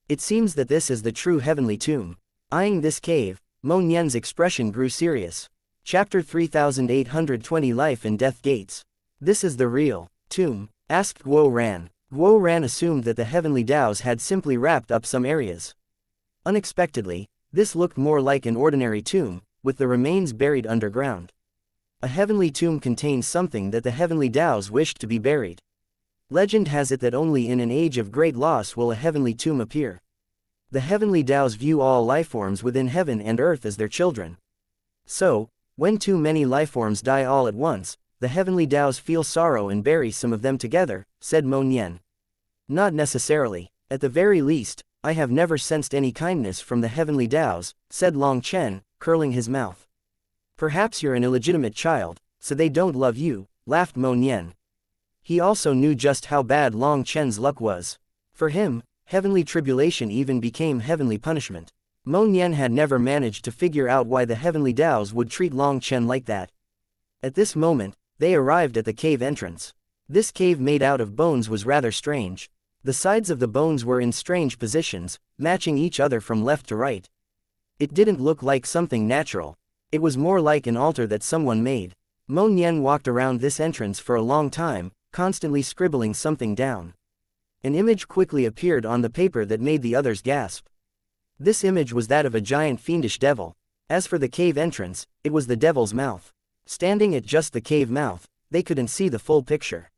It seems that this is the true heavenly tomb. Eyeing this cave, Mo Nian's expression grew serious. Chapter 3820 Life and Death Gates. "This is the real tomb?" asked Guo Ran. Guo Ran assumed that the heavenly Daos had simply wrapped up some areas. Unexpectedly, this looked more like an ordinary tomb, with the remains buried underground. A heavenly tomb contains something that the heavenly Daos wished to be buried. Legend has it that only in an age of great loss will a heavenly tomb appear. The heavenly Daos view all lifeforms within heaven and earth as their children. So, when too many lifeforms die all at once, the heavenly Daos feel sorrow and bury some of them together, said Mo Nian. "Not necessarily. At the very least, I have never sensed any kindness from the heavenly Daos," said Long Chen, curling his mouth. "Perhaps you're an illegitimate child, so they don't love you," laughed Mo Nian. He also knew just how bad Long Chen's luck was. For him, heavenly tribulation even became heavenly punishment. Mo Nian had never managed to figure out why the heavenly Daos would treat Long Chen like that. At this moment, they arrived at the cave entrance. This cave made out of bones was rather strange. The sides of the bones were in strange positions, matching each other from left to right. It didn't look like something natural. It was more like an altar that someone made. Mo Nian walked around this entrance for a long time, constantly scribbling something down. An image quickly appeared on the paper that made the others gasp. This image was that of a giant fiendish devil. As for the cave entrance, it was the devil's mouth. Standing at just the cave mouth, they couldn't see the full picture.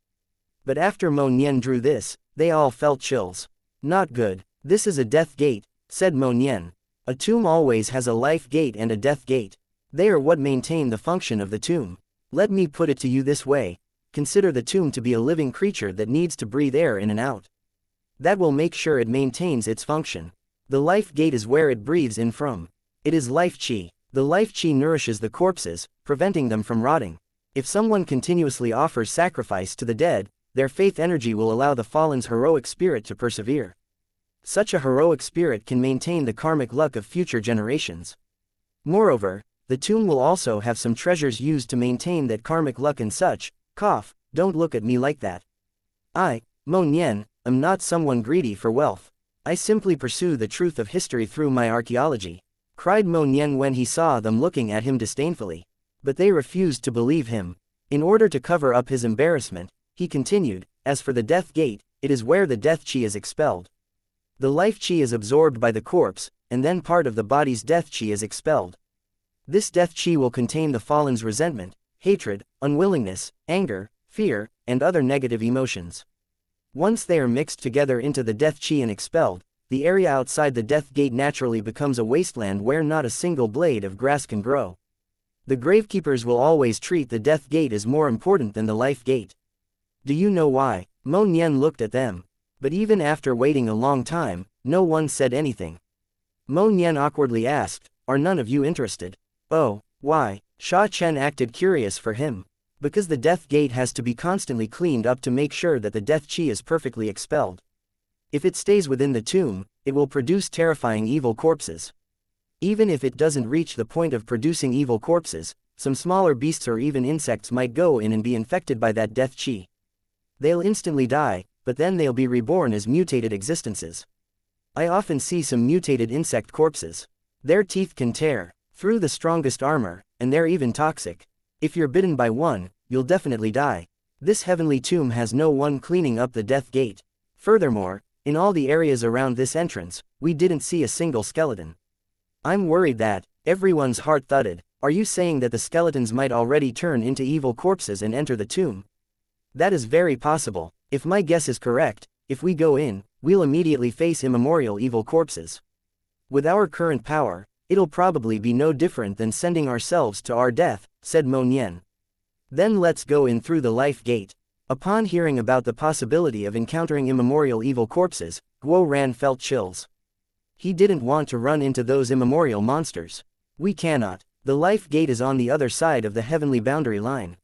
But after Mo Nian drew this, they all felt chills. "Not good. This is a death gate," said Mo Nian. "A tomb always has a life gate and a death gate. They are what maintain the function of the tomb. Let me put it to you this way. Consider the tomb to be a living creature that needs to breathe air in and out. That will make sure it maintains its function. The life gate is where it breathes in from. It is life chi. The life chi nourishes the corpses, preventing them from rotting. If someone continuously offers sacrifice to the dead, their faith energy will allow the fallen's heroic spirit to persevere. Such a heroic spirit can maintain the karmic luck of future generations. Moreover, the tomb will also have some treasures used to maintain that karmic luck and such. Cough, don't look at me like that. I, Mo Nian, am not someone greedy for wealth. I simply pursue the truth of history through my archaeology, cried Mo Nian when he saw them looking at him disdainfully. But they refused to believe him. In order to cover up his embarrassment, he continued, as for the death gate, it is where the death chi is expelled. The life chi is absorbed by the corpse, and then part of the body's death chi is expelled. This death chi will contain the fallen's resentment, hatred, unwillingness, anger, fear, and other negative emotions. Once they are mixed together into the death chi and expelled, the area outside the death gate naturally becomes a wasteland where not a single blade of grass can grow. The gravekeepers will always treat the death gate as more important than the life gate. Do you know why? Mo Nian looked at them. But even after waiting a long time, no one said anything. Mo Nian awkwardly asked, "Are none of you interested?" "Oh, why?" Sha Chen acted curious for him. Because the death gate has to be constantly cleaned up to make sure that the death chi is perfectly expelled. If it stays within the tomb, it will produce terrifying evil corpses. Even if it doesn't reach the point of producing evil corpses, some smaller beasts or even insects might go in and be infected by that death chi. They'll instantly die, but then they'll be reborn as mutated existences. I often see some mutated insect corpses. Their teeth can tear through the strongest armor, and they're even toxic. If you're bitten by one, you'll definitely die. This heavenly tomb has no one cleaning up the death gate. Furthermore, in all the areas around this entrance, we didn't see a single skeleton. I'm worried that, everyone's heart thudded. Are you saying that the skeletons might already turn into evil corpses and enter the tomb? That is very possible. If my guess is correct, if we go in, we'll immediately face immemorial evil corpses. With our current power, it'll probably be no different than sending ourselves to our death, said Mo Nian. Then let's go in through the life gate. Upon hearing about the possibility of encountering immemorial evil corpses, Guo Ran felt chills. He didn't want to run into those immemorial monsters. We cannot. The life gate is on the other side of the heavenly boundary line.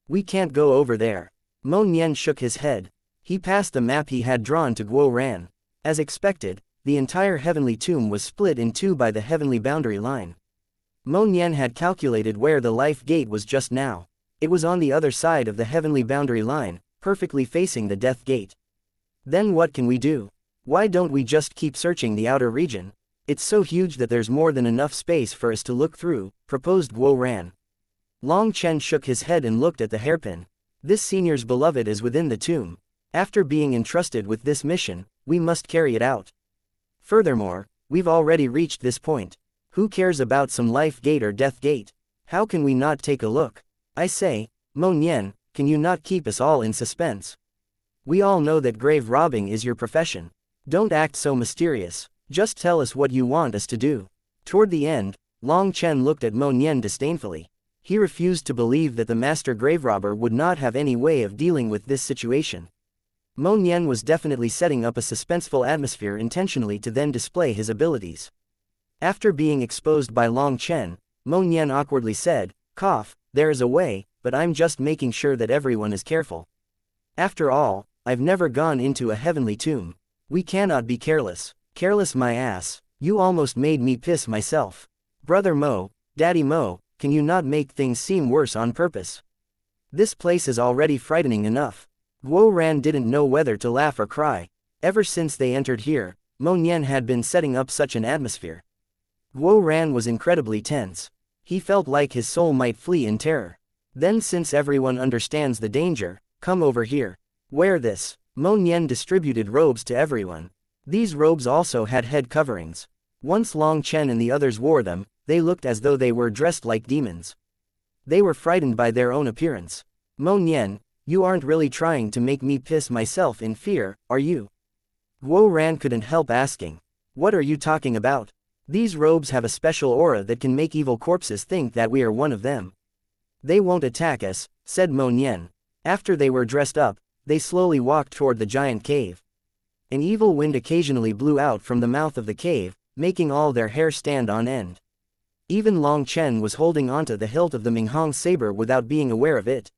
We can't go over there. Mo Nian shook his head. He passed the map he had drawn to Guo Ran. As expected, the entire heavenly tomb was split in two by the heavenly boundary line. Mo Nian had calculated where the life gate was just now. It was on the other side of the heavenly boundary line, perfectly facing the death gate. Then what can we do? Why don't we just keep searching the outer region? It's so huge that there's more than enough space for us to look through, proposed Guo Ran. Long Chen shook his head and looked at the hairpin. This senior's beloved is within the tomb. After being entrusted with this mission, we must carry it out. Furthermore, we've already reached this point. Who cares about some life gate or death gate? How can we not take a look? I say, Mo Nian, can you not keep us all in suspense? We all know that grave robbing is your profession. Don't act so mysterious. Just tell us what you want us to do. Toward the end, Long Chen looked at Mo Nian disdainfully. He refused to believe that the master grave robber would not have any way of dealing with this situation. Mo Nian was definitely setting up a suspenseful atmosphere intentionally to then display his abilities. After being exposed by Long Chen, Mo Nian awkwardly said, "Cough, there is a way, but I'm just making sure that everyone is careful. After all, I've never gone into a heavenly tomb. We cannot be careless." "Careless my ass. You almost made me piss myself. Brother Mo, Daddy Mo, can you not make things seem worse on purpose? This place is already frightening enough." Guo Ran didn't know whether to laugh or cry. Ever since they entered here, Mo Nian had been setting up such an atmosphere. Guo Ran was incredibly tense. He felt like his soul might flee in terror. Then since everyone understands the danger, come over here. Wear this. Mo Nian distributed robes to everyone. These robes also had head coverings. Once Long Chen and the others wore them, they looked as though they were dressed like demons. They were frightened by their own appearance. "Mo Nian, you aren't really trying to make me piss myself in fear, are you?" Guo Ran couldn't help asking. "What are you talking about? These robes have a special aura that can make evil corpses think that we are one of them." They won't attack us, said Mo Nian. After they were dressed up, they slowly walked toward the giant cave. An evil wind occasionally blew out from the mouth of the cave, making all their hair stand on end. Even Long Chen was holding onto the hilt of the Minghong saber without being aware of it.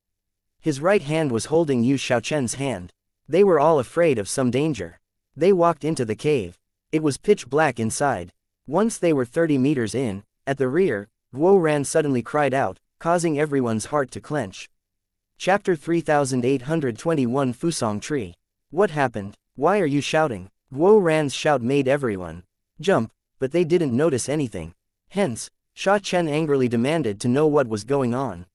His right hand was holding Yu Xiaochen's hand. They were all afraid of some danger. They walked into the cave. It was pitch black inside. Once they were 30 meters in, at the rear, Guo Ran suddenly cried out, causing everyone's heart to clench. Chapter 3821 Fusong Tree. What happened? Why are you shouting? Guo Ran's shout made everyone jump, but they didn't notice anything. Hence, Sha Chen angrily demanded to know what was going on.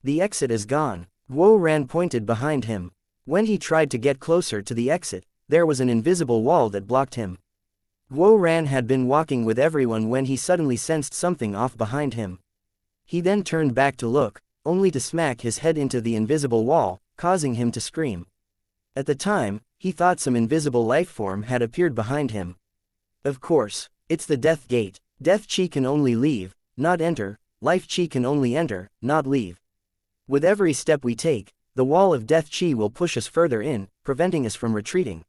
The exit is gone. Guo Ran pointed behind him. When he tried to get closer to the exit, there was an invisible wall that blocked him. Guo Ran had been walking with everyone when he suddenly sensed something off behind him. He then turned back to look, only to smack his head into the invisible wall, causing him to scream. At the time, he thought some invisible lifeform had appeared behind him. Of course, it's the Death Gate. Death Chi can only leave, not enter, Life Chi can only enter, not leave. With every step we take, the wall of Death Chi will push us further in, preventing us from retreating.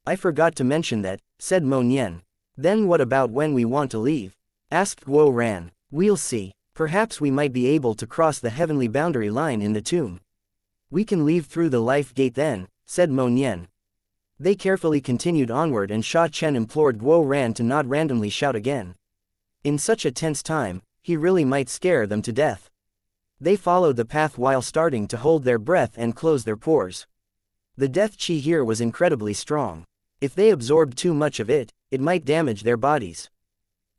I forgot to mention that, said Mo Nian. Then what about when we want to leave? Asked Guo Ran. We'll see. Perhaps we might be able to cross the heavenly boundary line in the tomb. We can leave through the life gate then, said Mo Nian. They carefully continued onward and Sha Chen implored Guo Ran to not randomly shout again. In such a tense time, he really might scare them to death. They followed the path while starting to hold their breath and close their pores. The Death Chi here was incredibly strong. If they absorbed too much of it, it might damage their bodies.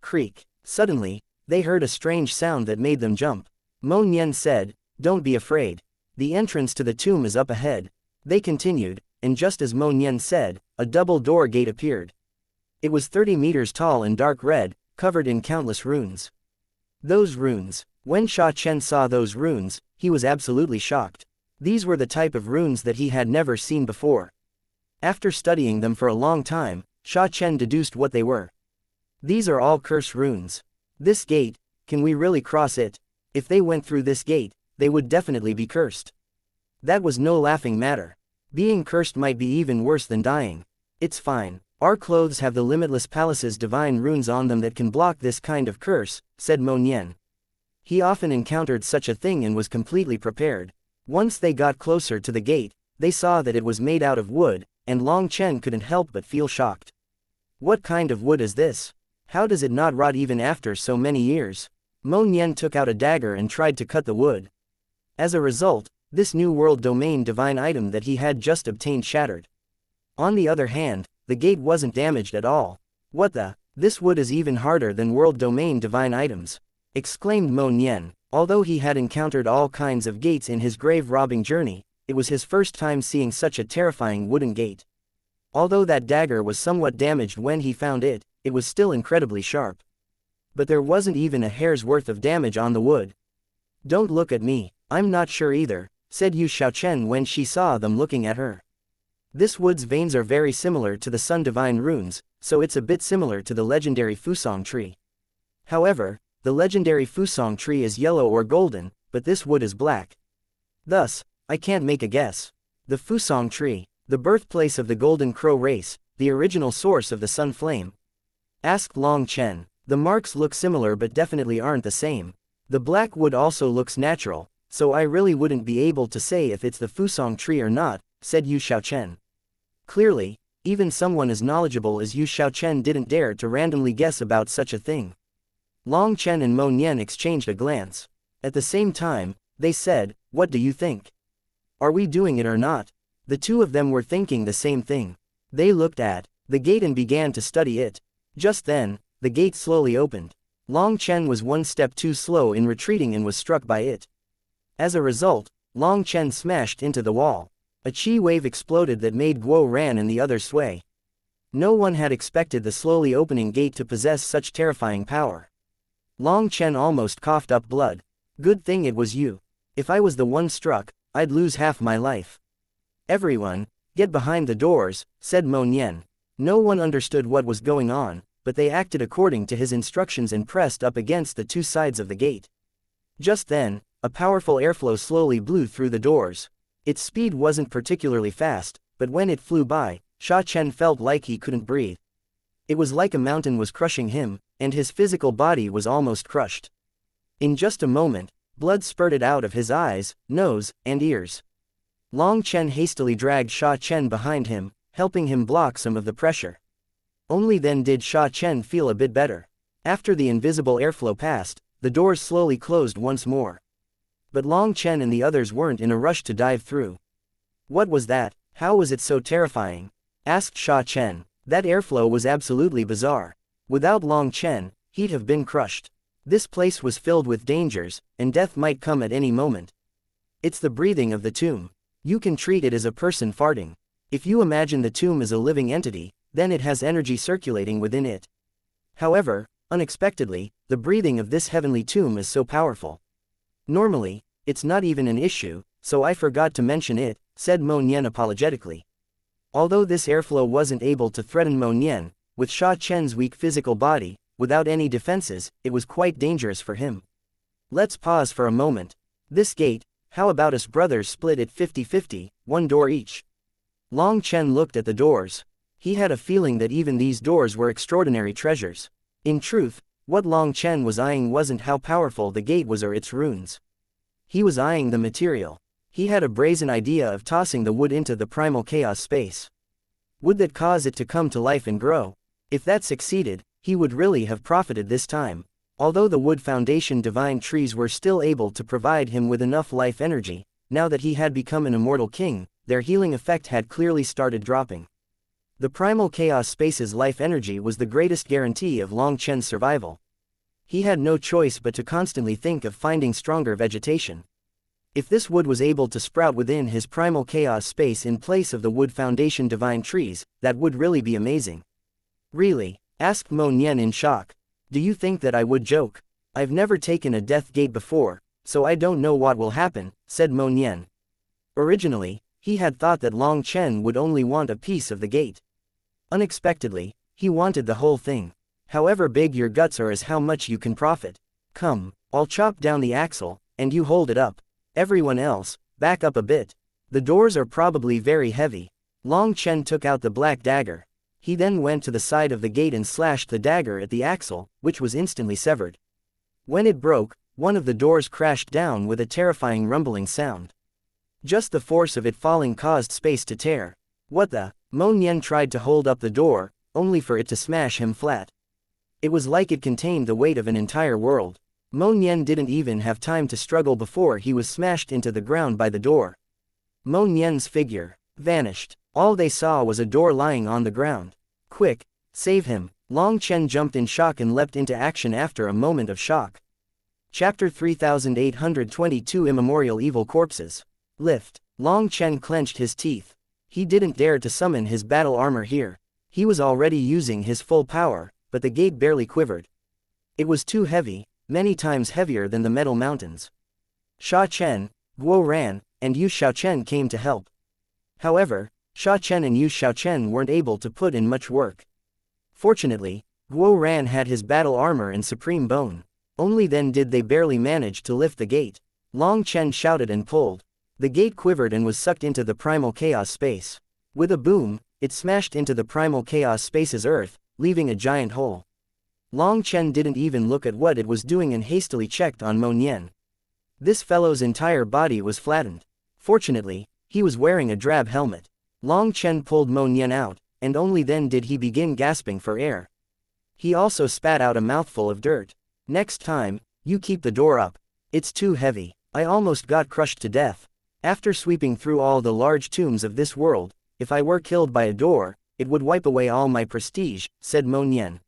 Creak. Suddenly, they heard a strange sound that made them jump. Mo Nian said, "Don't be afraid. The entrance to the tomb is up ahead." They continued, and just as Mo Nian said, a double door gate appeared. It was 30 meters tall and dark red, covered in countless runes. Those runes. When Sha Chen saw those runes, he was absolutely shocked. These were the type of runes that he had never seen before. After studying them for a long time, Sha Chen deduced what they were. These are all curse runes. This gate, can we really cross it? If they went through this gate, they would definitely be cursed. That was no laughing matter. Being cursed might be even worse than dying. It's fine. Our clothes have the Limitless Palace's divine runes on them that can block this kind of curse, said Mo Nian. He often encountered such a thing and was completely prepared. Once they got closer to the gate, they saw that it was made out of wood, and Long Chen couldn't help but feel shocked. What kind of wood is this? How does it not rot even after so many years? Mo Nian took out a dagger and tried to cut the wood. As a result, this new world domain divine item that he had just obtained shattered. On the other hand, the gate wasn't damaged at all. What the? This wood is even harder than world domain divine items, exclaimed Mo Nian. Although he had encountered all kinds of gates in his grave robbing journey, it was his first time seeing such a terrifying wooden gate. Although that dagger was somewhat damaged when he found it, it was still incredibly sharp. But there wasn't even a hair's worth of damage on the wood. Don't look at me, I'm not sure either, said Yu Xiaochen when she saw them looking at her. This wood's veins are very similar to the Sun Divine runes, so it's a bit similar to the legendary Fusong tree. However, the legendary Fusong tree is yellow or golden, but this wood is black. Thus, I can't make a guess. The Fusong tree, the birthplace of the Golden Crow race, the original source of the Sun Flame. Asked Long Chen. The marks look similar but definitely aren't the same. The black wood also looks natural, so I really wouldn't be able to say if it's the Fusong tree or not, said Yu Xiaochen. Clearly, even someone as knowledgeable as Yu Xiaochen didn't dare to randomly guess about such a thing. Long Chen and Mo Nian exchanged a glance. At the same time, they said, "What do you think? Are we doing it or not?" The two of them were thinking the same thing. They looked at the gate and began to study it. Just then, the gate slowly opened. Long Chen was one step too slow in retreating and was struck by it. As a result, Long Chen smashed into the wall. A chi wave exploded that made Guo Ran and the others sway. No one had expected the slowly opening gate to possess such terrifying power. Long Chen almost coughed up blood. Good thing it was you. If I was the one struck, I'd lose half my life. Everyone, get behind the doors, said Mo Nian. No one understood what was going on, but they acted according to his instructions and pressed up against the two sides of the gate. Just then, A powerful airflow slowly blew through the doors. Its speed wasn't particularly fast, but when it flew by, Xianxia felt like he couldn't breathe. It was like a mountain was crushing him, and his physical body was almost crushed. In just a moment, blood spurted out of his eyes, nose, and ears. Long Chen hastily dragged Xianxia behind him, helping him block some of the pressure. Only then did Xianxia feel a bit better. After the invisible airflow passed, the doors slowly closed once more. But Long Chen and the others weren't in a rush to dive through. What was that? How was it so terrifying? Asked Xianxia. That airflow was absolutely bizarre. Without Long Chen, he'd have been crushed. This place was filled with dangers, and death might come at any moment. It's the breathing of the tomb. You can treat it as a person farting. If you imagine the tomb as a living entity, then it has energy circulating within it. However, unexpectedly, the breathing of this heavenly tomb is so powerful. Normally, it's not even an issue, so I forgot to mention it, said Mo Nian apologetically. Although this airflow wasn't able to threaten Mo Nian, with Xianxia's weak physical body, without any defenses, it was quite dangerous for him. Let's pause for a moment. This gate, how about us brothers split it 50-50, one door each? Long Chen looked at the doors. He had a feeling that even these doors were extraordinary treasures. In truth, what Long Chen was eyeing wasn't how powerful the gate was or its runes. He was eyeing the material. He had a brazen idea of tossing the wood into the primal chaos space. Would that cause it to come to life and grow? If that succeeded, he would really have profited this time. Although the wood foundation divine trees were still able to provide him with enough life energy, now that he had become an immortal king, their healing effect had clearly started dropping. The primal chaos space's life energy was the greatest guarantee of Long Chen's survival. He had no choice but to constantly think of finding stronger vegetation. If this wood was able to sprout within his primal chaos space in place of the wood foundation divine trees, that would really be amazing. Really? Asked Mo Nian in shock. Do you think that I would joke? I've never taken a death gate before, so I don't know what will happen, said Mo Nian. Originally, he had thought that Long Chen would only want a piece of the gate. Unexpectedly, he wanted the whole thing. However big your guts are is how much you can profit. Come, I'll chop down the axle, and you hold it up. Everyone else, back up a bit. The doors are probably very heavy. Long Chen took out the black dagger. He then went to the side of the gate and slashed the dagger at the axle, which was instantly severed. When it broke, one of the doors crashed down with a terrifying rumbling sound. Just the force of it falling caused space to tear. What the? Mo Nian tried to hold up the door, only for it to smash him flat. It was like it contained the weight of an entire world. Mo Nian didn't even have time to struggle before he was smashed into the ground by the door. Mo Nian's figure vanished. All they saw was a door lying on the ground. Quick, save him. Long Chen jumped in shock and leapt into action after a moment of shock. Chapter 3822 Immemorial Evil Corpses. Lift. Long Chen clenched his teeth. He didn't dare to summon his battle armor here. He was already using his full power, but the gate barely quivered. It was too heavy, many times heavier than the metal mountains. Sha Chen, Guo Ran, and Yu Xiaochen came to help. However, Sha Chen and Yu Xiaochen weren't able to put in much work. Fortunately, Guo Ran had his battle armor and supreme bone. Only then did they barely manage to lift the gate. Long Chen shouted and pulled. The gate quivered and was sucked into the primal chaos space. With a boom, it smashed into the primal chaos space's earth, leaving a giant hole. Long Chen didn't even look at what it was doing and hastily checked on Mo Nian. This fellow's entire body was flattened. Fortunately, he was wearing a drab helmet. Long Chen pulled Mo Nian out, and only then did he begin gasping for air. He also spat out a mouthful of dirt. Next time, you keep the door up. It's too heavy. I almost got crushed to death. After sweeping through all the large tombs of this world, if I were killed by a door, it would wipe away all my prestige, said Mo Nian.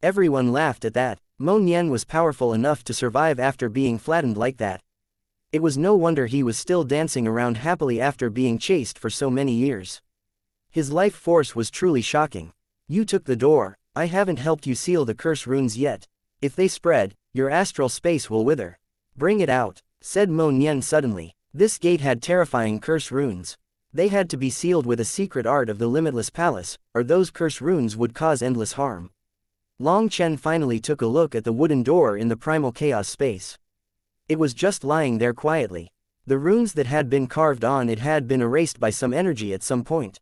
Everyone laughed at that. Mo Nian was powerful enough to survive after being flattened like that. It was no wonder he was still dancing around happily after being chased for so many years. His life force was truly shocking. You took the door. I haven't helped you seal the curse runes yet. If they spread, your astral space will wither. Bring it out, said Mo Nian suddenly. This gate had terrifying curse runes. They had to be sealed with a secret art of the limitless palace, or those curse runes would cause endless harm. Long Chen finally took a look at the wooden door in the primal chaos space. It was just lying there quietly. The runes that had been carved on it had been erased by some energy at some point.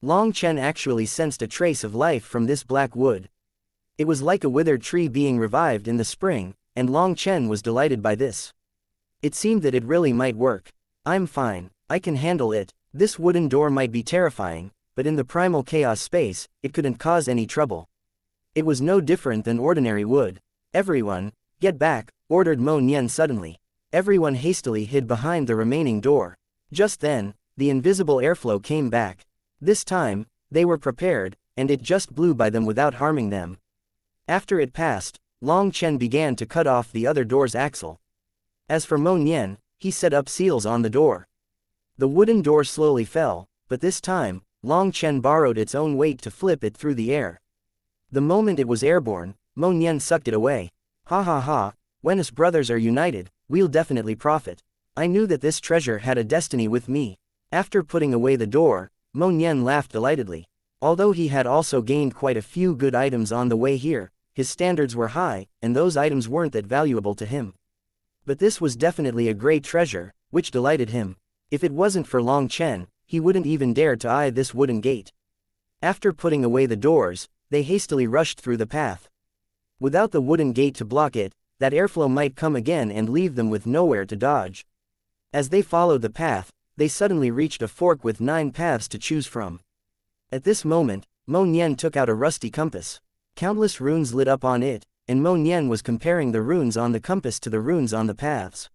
Long Chen actually sensed a trace of life from this black wood. It was like a withered tree being revived in the spring, and Long Chen was delighted by this. It seemed that it really might work. I'm fine, I can handle it. This wooden door might be terrifying, but in the primal chaos space, it couldn't cause any trouble. It was no different than ordinary wood. Everyone, get back, ordered Mo Nian suddenly. Everyone hastily hid behind the remaining door. Just then, the invisible airflow came back. This time, they were prepared, and it just blew by them without harming them. After it passed, Long Chen began to cut off the other door's axle. As for Mo Nian, he set up seals on the door. The wooden door slowly fell, but this time, Long Chen borrowed its own weight to flip it through the air. The moment it was airborne, Mo Nian sucked it away. Ha ha ha, when us brothers are united, we'll definitely profit. I knew that this treasure had a destiny with me. After putting away the door, Mo Nian laughed delightedly. Although he had also gained quite a few good items on the way here, his standards were high, and those items weren't that valuable to him. But this was definitely a great treasure, which delighted him. If it wasn't for Long Chen, he wouldn't even dare to eye this wooden gate. After putting away the doors, they hastily rushed through the path. Without the wooden gate to block it, that airflow might come again and leave them with nowhere to dodge. As they followed the path, they suddenly reached a fork with 9 paths to choose from. At this moment, Mo Nian took out a rusty compass. Countless runes lit up on it, and Mo Nian was comparing the runes on the compass to the runes on the paths.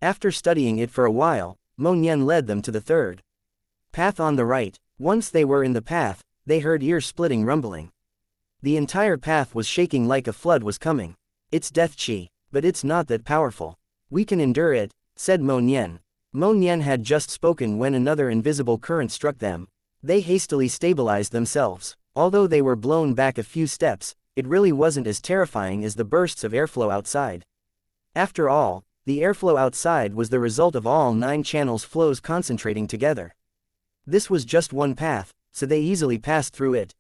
After studying it for a while, Mo Nian led them to the third path on the right. Once they were in the path, they heard ear-splitting rumbling. The entire path was shaking like a flood was coming. It's death chi, but it's not that powerful. We can endure it, said Mo Nian. Mo Nian had just spoken when another invisible current struck them. They hastily stabilized themselves. Although they were blown back a few steps, it really wasn't as terrifying as the bursts of airflow outside. After all, the airflow outside was the result of all 9 channels flows concentrating together. This was just one path, so they easily passed through it.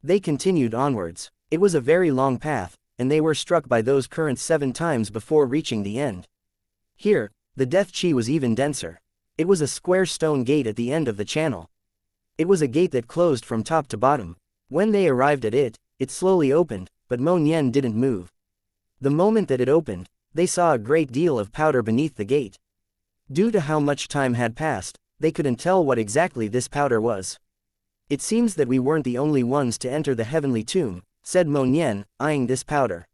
They continued onwards. It was a very long path, and they were struck by those currents 7 times before reaching the end. Here, the death chi was even denser. It was a square stone gate at the end of the channel. It was a gate that closed from top to bottom. When they arrived at it, it slowly opened, but Mo Nian didn't move. The moment that it opened, they saw a great deal of powder beneath the gate. Due to how much time had passed, they couldn't tell what exactly this powder was. It seems that we weren't the only ones to enter the heavenly tomb, said Mo Nian, eyeing this powder.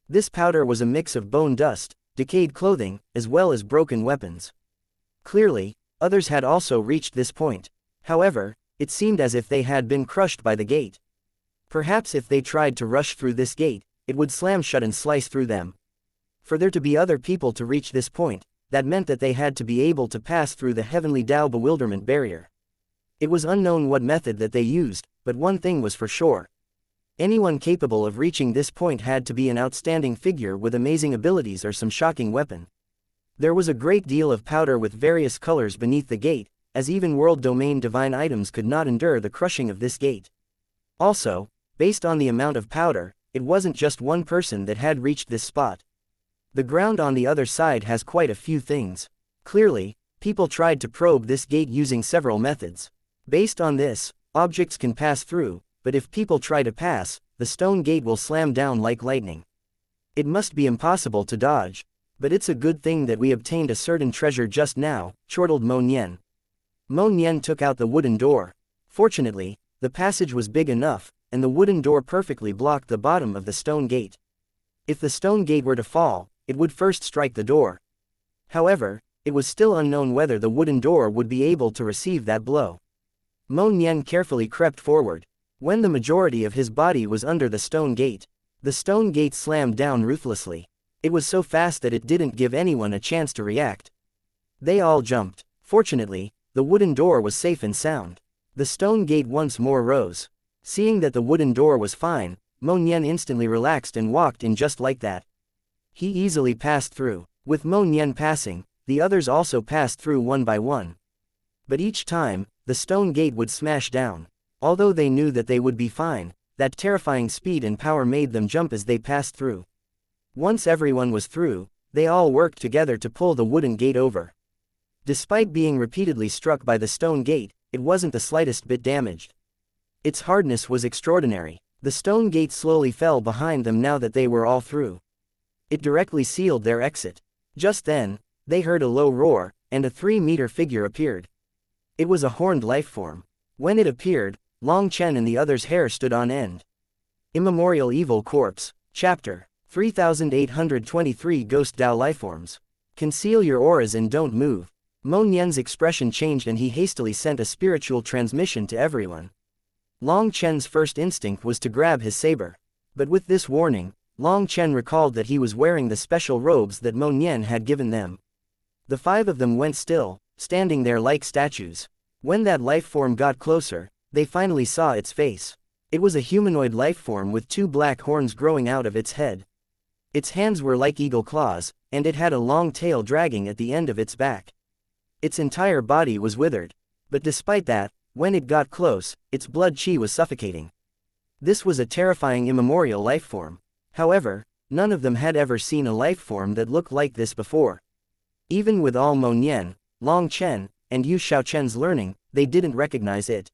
This powder was a mix of bone dust, decayed clothing, as well as broken weapons. Clearly, others had also reached this point. However, it seemed as if they had been crushed by the gate. Perhaps if they tried to rush through this gate, it would slam shut and slice through them. For there to be other people to reach this point, that meant that they had to be able to pass through the heavenly Dao bewilderment barrier. It was unknown what method that they used, but one thing was for sure. Anyone capable of reaching this point had to be an outstanding figure with amazing abilities or some shocking weapon. There was a great deal of powder with various colors beneath the gate, as even world domain divine items could not endure the crushing of this gate. Also, based on the amount of powder, it wasn't just one person that had reached this spot. The ground on the other side has quite a few things. Clearly, people tried to probe this gate using several methods. Based on this, objects can pass through, but if people try to pass, the stone gate will slam down like lightning. It must be impossible to dodge. But it's a good thing that we obtained a certain treasure just now, chortled Mo Nian. Mo Nian took out the wooden door. Fortunately, the passage was big enough, and the wooden door perfectly blocked the bottom of the stone gate. If the stone gate were to fall, it would first strike the door. However, it was still unknown whether the wooden door would be able to receive that blow. Mo Nian carefully crept forward. When the majority of his body was under the stone gate slammed down ruthlessly. It was so fast that it didn't give anyone a chance to react. They all jumped. Fortunately, the wooden door was safe and sound. The stone gate once more rose. Seeing that the wooden door was fine, Mo Nian instantly relaxed and walked in just like that. He easily passed through. With Mo Nian passing, the others also passed through one by one. But each time, the stone gate would smash down. Although they knew that they would be fine, that terrifying speed and power made them jump as they passed through. Once everyone was through, they all worked together to pull the wooden gate over. Despite being repeatedly struck by the stone gate, it wasn't the slightest bit damaged. Its hardness was extraordinary. The stone gate slowly fell behind them now that they were all through. It directly sealed their exit. Just then, they heard a low roar, and a 3-meter figure appeared. It was a horned lifeform. When it appeared, Long Chen and the others' hair stood on end. Immemorial Evil Corpse. Chapter 3823 Ghost Dao Lifeforms. Conceal your auras and don't move. Mo Nian's expression changed and he hastily sent a spiritual transmission to everyone. Long Chen's first instinct was to grab his saber. But with this warning, Long Chen recalled that he was wearing the special robes that Mo Nian had given them. The 5 of them went still, standing there like statues. When that life form got closer, they finally saw its face. It was a humanoid life form with 2 black horns growing out of its head. Its hands were like eagle claws, and it had a long tail dragging at the end of its back. Its entire body was withered. But despite that, when it got close, its blood qi was suffocating. This was a terrifying immemorial life form. However, none of them had ever seen a life form that looked like this before. Even with all Mo Nian, Long Chen, and Yu Xiaochen's learning, they didn't recognize it.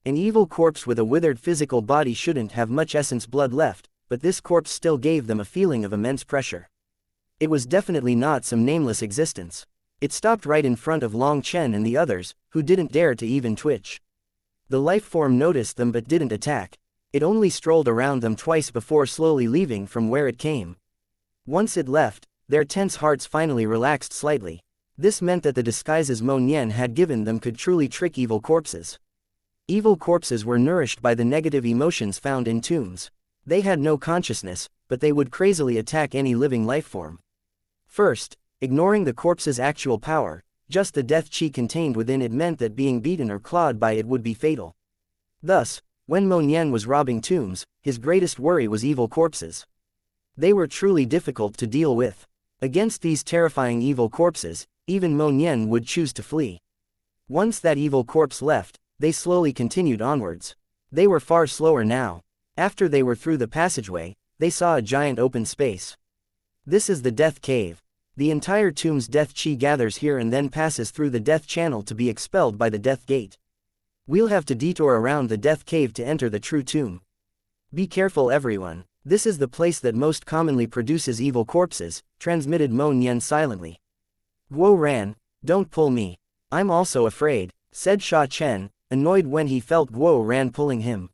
An evil corpse with a withered physical body shouldn't have much essence blood left, but this corpse still gave them a feeling of immense pressure. It was definitely not some nameless existence. It stopped right in front of Long Chen and the others, who didn't dare to even twitch. The life form noticed them but didn't attack. It only strolled around them twice before slowly leaving from where it came. Once it left, their tense hearts finally relaxed slightly. This meant that the disguises Mo Nian had given them could truly trick evil corpses. Evil corpses were nourished by the negative emotions found in tombs. They had no consciousness, but they would crazily attack any living life form. First, ignoring the corpse's actual power, just the death qi contained within it meant that being beaten or clawed by it would be fatal. Thus, when Mo Nian was robbing tombs, his greatest worry was evil corpses. They were truly difficult to deal with. Against these terrifying evil corpses, even Mo Nian would choose to flee. Once that evil corpse left, they slowly continued onwards. They were far slower now. After they were through the passageway, they saw a giant open space. This is the Death Cave. The entire tomb's death qi gathers here and then passes through the death channel to be expelled by the death gate. We'll have to detour around the death cave to enter the true tomb. Be careful everyone, this is the place that most commonly produces evil corpses, transmitted Mo Nian silently. Guo Ran, don't pull me. I'm also afraid, said Sha Chen, annoyed when he felt Guo Ran pulling him.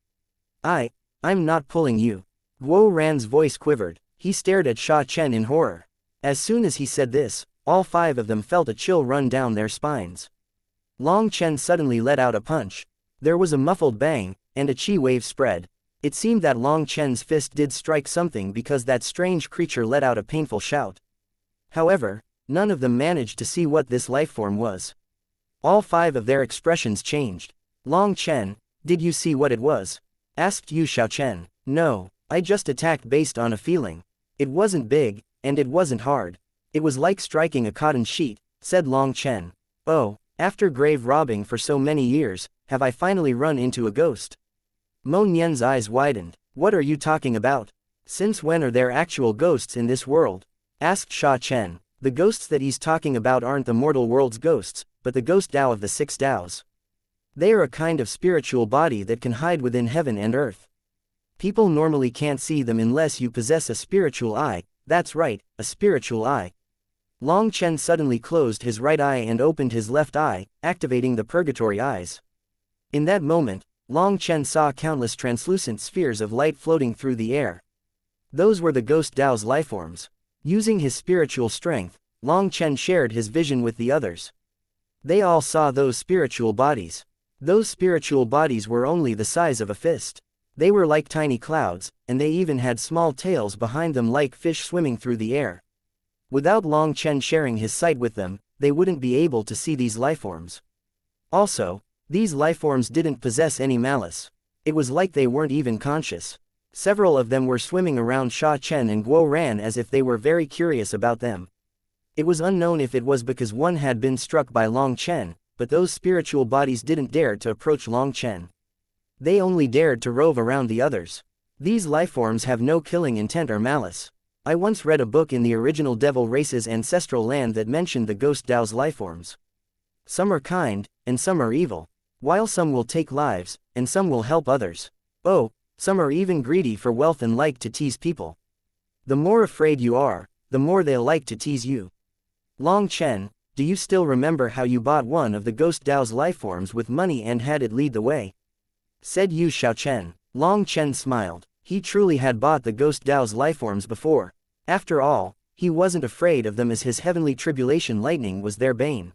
I'm not pulling you. Guo Ran's voice quivered. He stared at Sha Chen in horror. As soon as he said this, all 5 of them felt a chill run down their spines. Long Chen suddenly let out a punch. There was a muffled bang, and a qi wave spread. It seemed that Long Chen's fist did strike something because that strange creature let out a painful shout. However, none of them managed to see what this lifeform was. All 5 of their expressions changed. Long Chen, did you see what it was? Asked Yu Xiaochen. No, I just attacked based on a feeling. It wasn't big, and it wasn't hard. It was like striking a cotton sheet, said Long Chen. Oh, after grave robbing for so many years, have I finally run into a ghost? Mo Nian's eyes widened. What are you talking about? Since when are there actual ghosts in this world? Asked Sha Chen. The ghosts that he's talking about aren't the mortal world's ghosts, but the ghost Dao of the 6 Daos. They are a kind of spiritual body that can hide within heaven and earth. People normally can't see them unless you possess a spiritual eye. That's right, a spiritual eye. Long Chen suddenly closed his right eye and opened his left eye, activating the purgatory eyes. In that moment, Long Chen saw countless translucent spheres of light floating through the air. Those were the ghost Dao's lifeforms. Using his spiritual strength, Long Chen shared his vision with the others. They all saw those spiritual bodies. Those spiritual bodies were only the size of a fist. They were like tiny clouds, and they even had small tails behind them like fish swimming through the air. Without Long Chen sharing his sight with them, they wouldn't be able to see these lifeforms. Also, these lifeforms didn't possess any malice. It was like they weren't even conscious. Several of them were swimming around Sha Chen and Guo Ran as if they were very curious about them. It was unknown if it was because one had been struck by Long Chen, but those spiritual bodies didn't dare to approach Long Chen. They only dared to rove around the others. These lifeforms have no killing intent or malice. I once read a book in the original Devil Race's ancestral land that mentioned the Ghost Dao's lifeforms. Some are kind, and some are evil. While some will take lives, and some will help others. Oh, some are even greedy for wealth and like to tease people. The more afraid you are, the more they'll like to tease you. Long Chen, do you still remember how you bought one of the Ghost Dao's lifeforms with money and had it lead the way? Said Yu Xiaochen. Long Chen smiled. He truly had bought the Ghost Dao's lifeforms before. After all, he wasn't afraid of them as his heavenly tribulation lightning was their bane.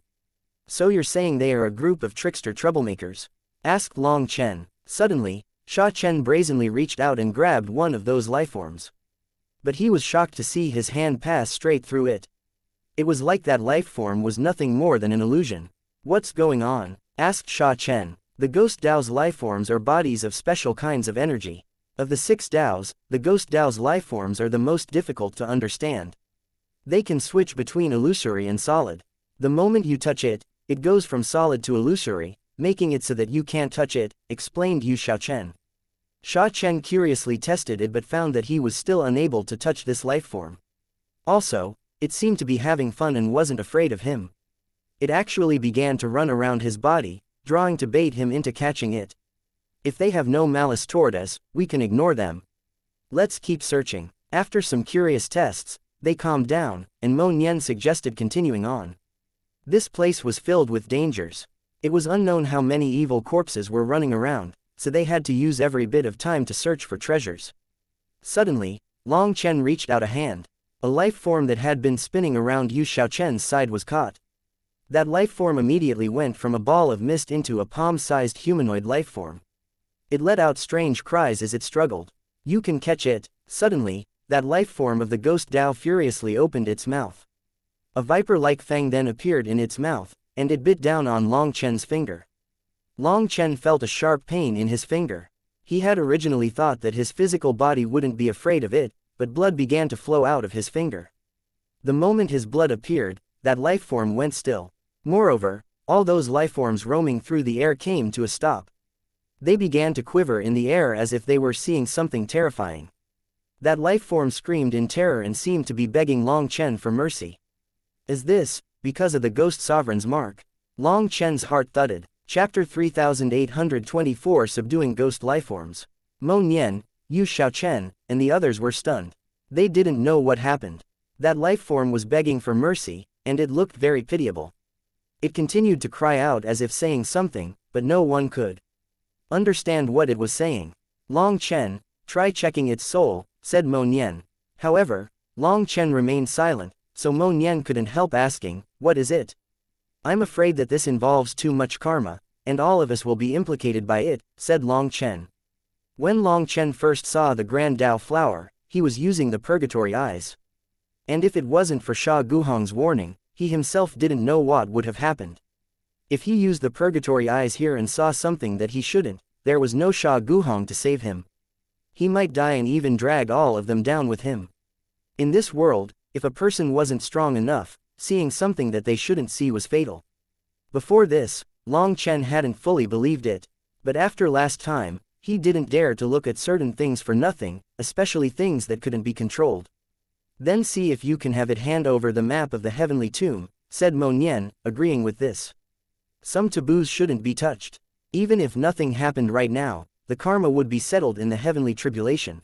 So you're saying they are a group of trickster troublemakers? Asked Long Chen. Suddenly, Sha Chen brazenly reached out and grabbed one of those lifeforms. But he was shocked to see his hand pass straight through it. It was like that lifeform was nothing more than an illusion. What's going on? Asked Sha Chen. The Ghost Dao's lifeforms are bodies of special kinds of energy. Of the 6 Daos, the Ghost Dao's lifeforms are the most difficult to understand. They can switch between illusory and solid. The moment you touch it, it goes from solid to illusory, making it so that you can't touch it, explained Yu Xiaochen. Sha Chen curiously tested it but found that he was still unable to touch this lifeform. Also, it seemed to be having fun and wasn't afraid of him. It actually began to run around his body, drawing to bait him into catching it. If they have no malice toward us, we can ignore them. Let's keep searching. After some curious tests, they calmed down, and Mo Nian suggested continuing on. This place was filled with dangers. It was unknown how many evil corpses were running around, so they had to use every bit of time to search for treasures. Suddenly, Long Chen reached out a hand. A life form that had been spinning around Yu Xiaochen's side was caught. That life form immediately went from a ball of mist into a palm-sized humanoid life form. It let out strange cries as it struggled. You can catch it. Suddenly, that life form of the Ghost Dao furiously opened its mouth. A viper-like fang then appeared in its mouth, and it bit down on Long Chen's finger. Long Chen felt a sharp pain in his finger. He had originally thought that his physical body wouldn't be afraid of it, but blood began to flow out of his finger. The moment his blood appeared, that life form went still. Moreover, all those life forms roaming through the air came to a stop. They began to quiver in the air as if they were seeing something terrifying. That life form screamed in terror and seemed to be begging Long Chen for mercy. Is this, because of the Ghost Sovereign's mark? Long Chen's heart thudded. Chapter 3824 Subduing Ghost Lifeforms. Mo Nian, Yu Xiaochen, and the others were stunned. They didn't know what happened. That life form was begging for mercy, and it looked very pitiable. It continued to cry out as if saying something, but no one could understand what it was saying. Long Chen, try checking its soul, said Mo Nian. However, Long Chen remained silent, so Mo Nian couldn't help asking, what is it? I'm afraid that this involves too much karma, and all of us will be implicated by it, said Long Chen. When Long Chen first saw the Grand Dao flower, he was using the purgatory eyes. And if it wasn't for Sha Guhong's warning, he himself didn't know what would have happened. If he used the purgatory eyes here and saw something that he shouldn't, there was no Sha Guhong to save him. He might die and even drag all of them down with him. In this world, if a person wasn't strong enough, seeing something that they shouldn't see was fatal. Before this, Long Chen hadn't fully believed it. But after last time, he didn't dare to look at certain things for nothing, especially things that couldn't be controlled. Then see if you can have it hand over the map of the heavenly tomb, said Mo Nian, agreeing with this. Some taboos shouldn't be touched. Even if nothing happened right now, the karma would be settled in the heavenly tribulation.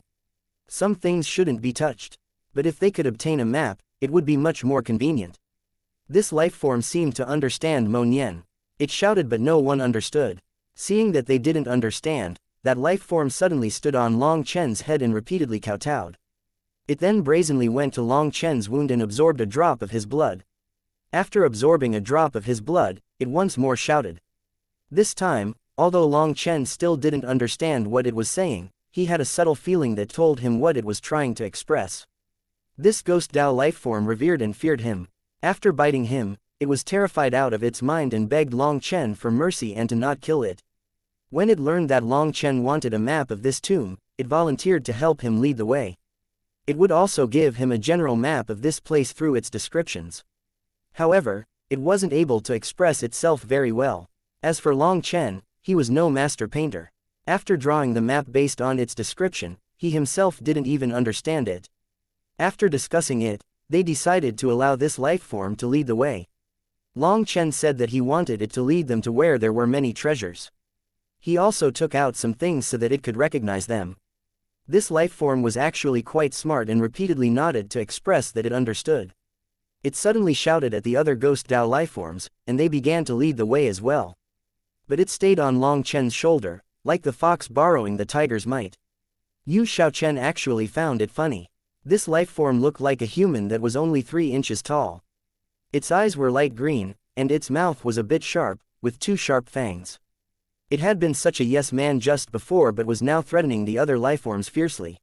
Some things shouldn't be touched. But if they could obtain a map, it would be much more convenient. This life form seemed to understand Mo Nian. It shouted but no one understood. Seeing that they didn't understand, that life form suddenly stood on Long Chen's head and repeatedly kowtowed. It then brazenly went to Long Chen's wound and absorbed a drop of his blood. After absorbing a drop of his blood, it once more shouted. This time, although Long Chen still didn't understand what it was saying, he had a subtle feeling that told him what it was trying to express. This Ghost Dao life form revered and feared him. After biting him, it was terrified out of its mind and begged Long Chen for mercy and to not kill it. When it learned that Long Chen wanted a map of this tomb, it volunteered to help him lead the way. It would also give him a general map of this place through its descriptions. However, it wasn't able to express itself very well. As for Long Chen, he was no master painter. After drawing the map based on its description, he himself didn't even understand it. After discussing it, they decided to allow this life form to lead the way. Long Chen said that he wanted it to lead them to where there were many treasures. He also took out some things so that it could recognize them. This life form was actually quite smart and repeatedly nodded to express that it understood. It suddenly shouted at the other ghost Dao lifeforms, and they began to lead the way as well. But it stayed on Long Chen's shoulder, like the fox borrowing the tiger's might. Yu Xiaochen actually found it funny. This lifeform looked like a human that was only 3 inches tall. Its eyes were light green, and its mouth was a bit sharp, with 2 sharp fangs. It had been such a yes man just before but was now threatening the other lifeforms fiercely.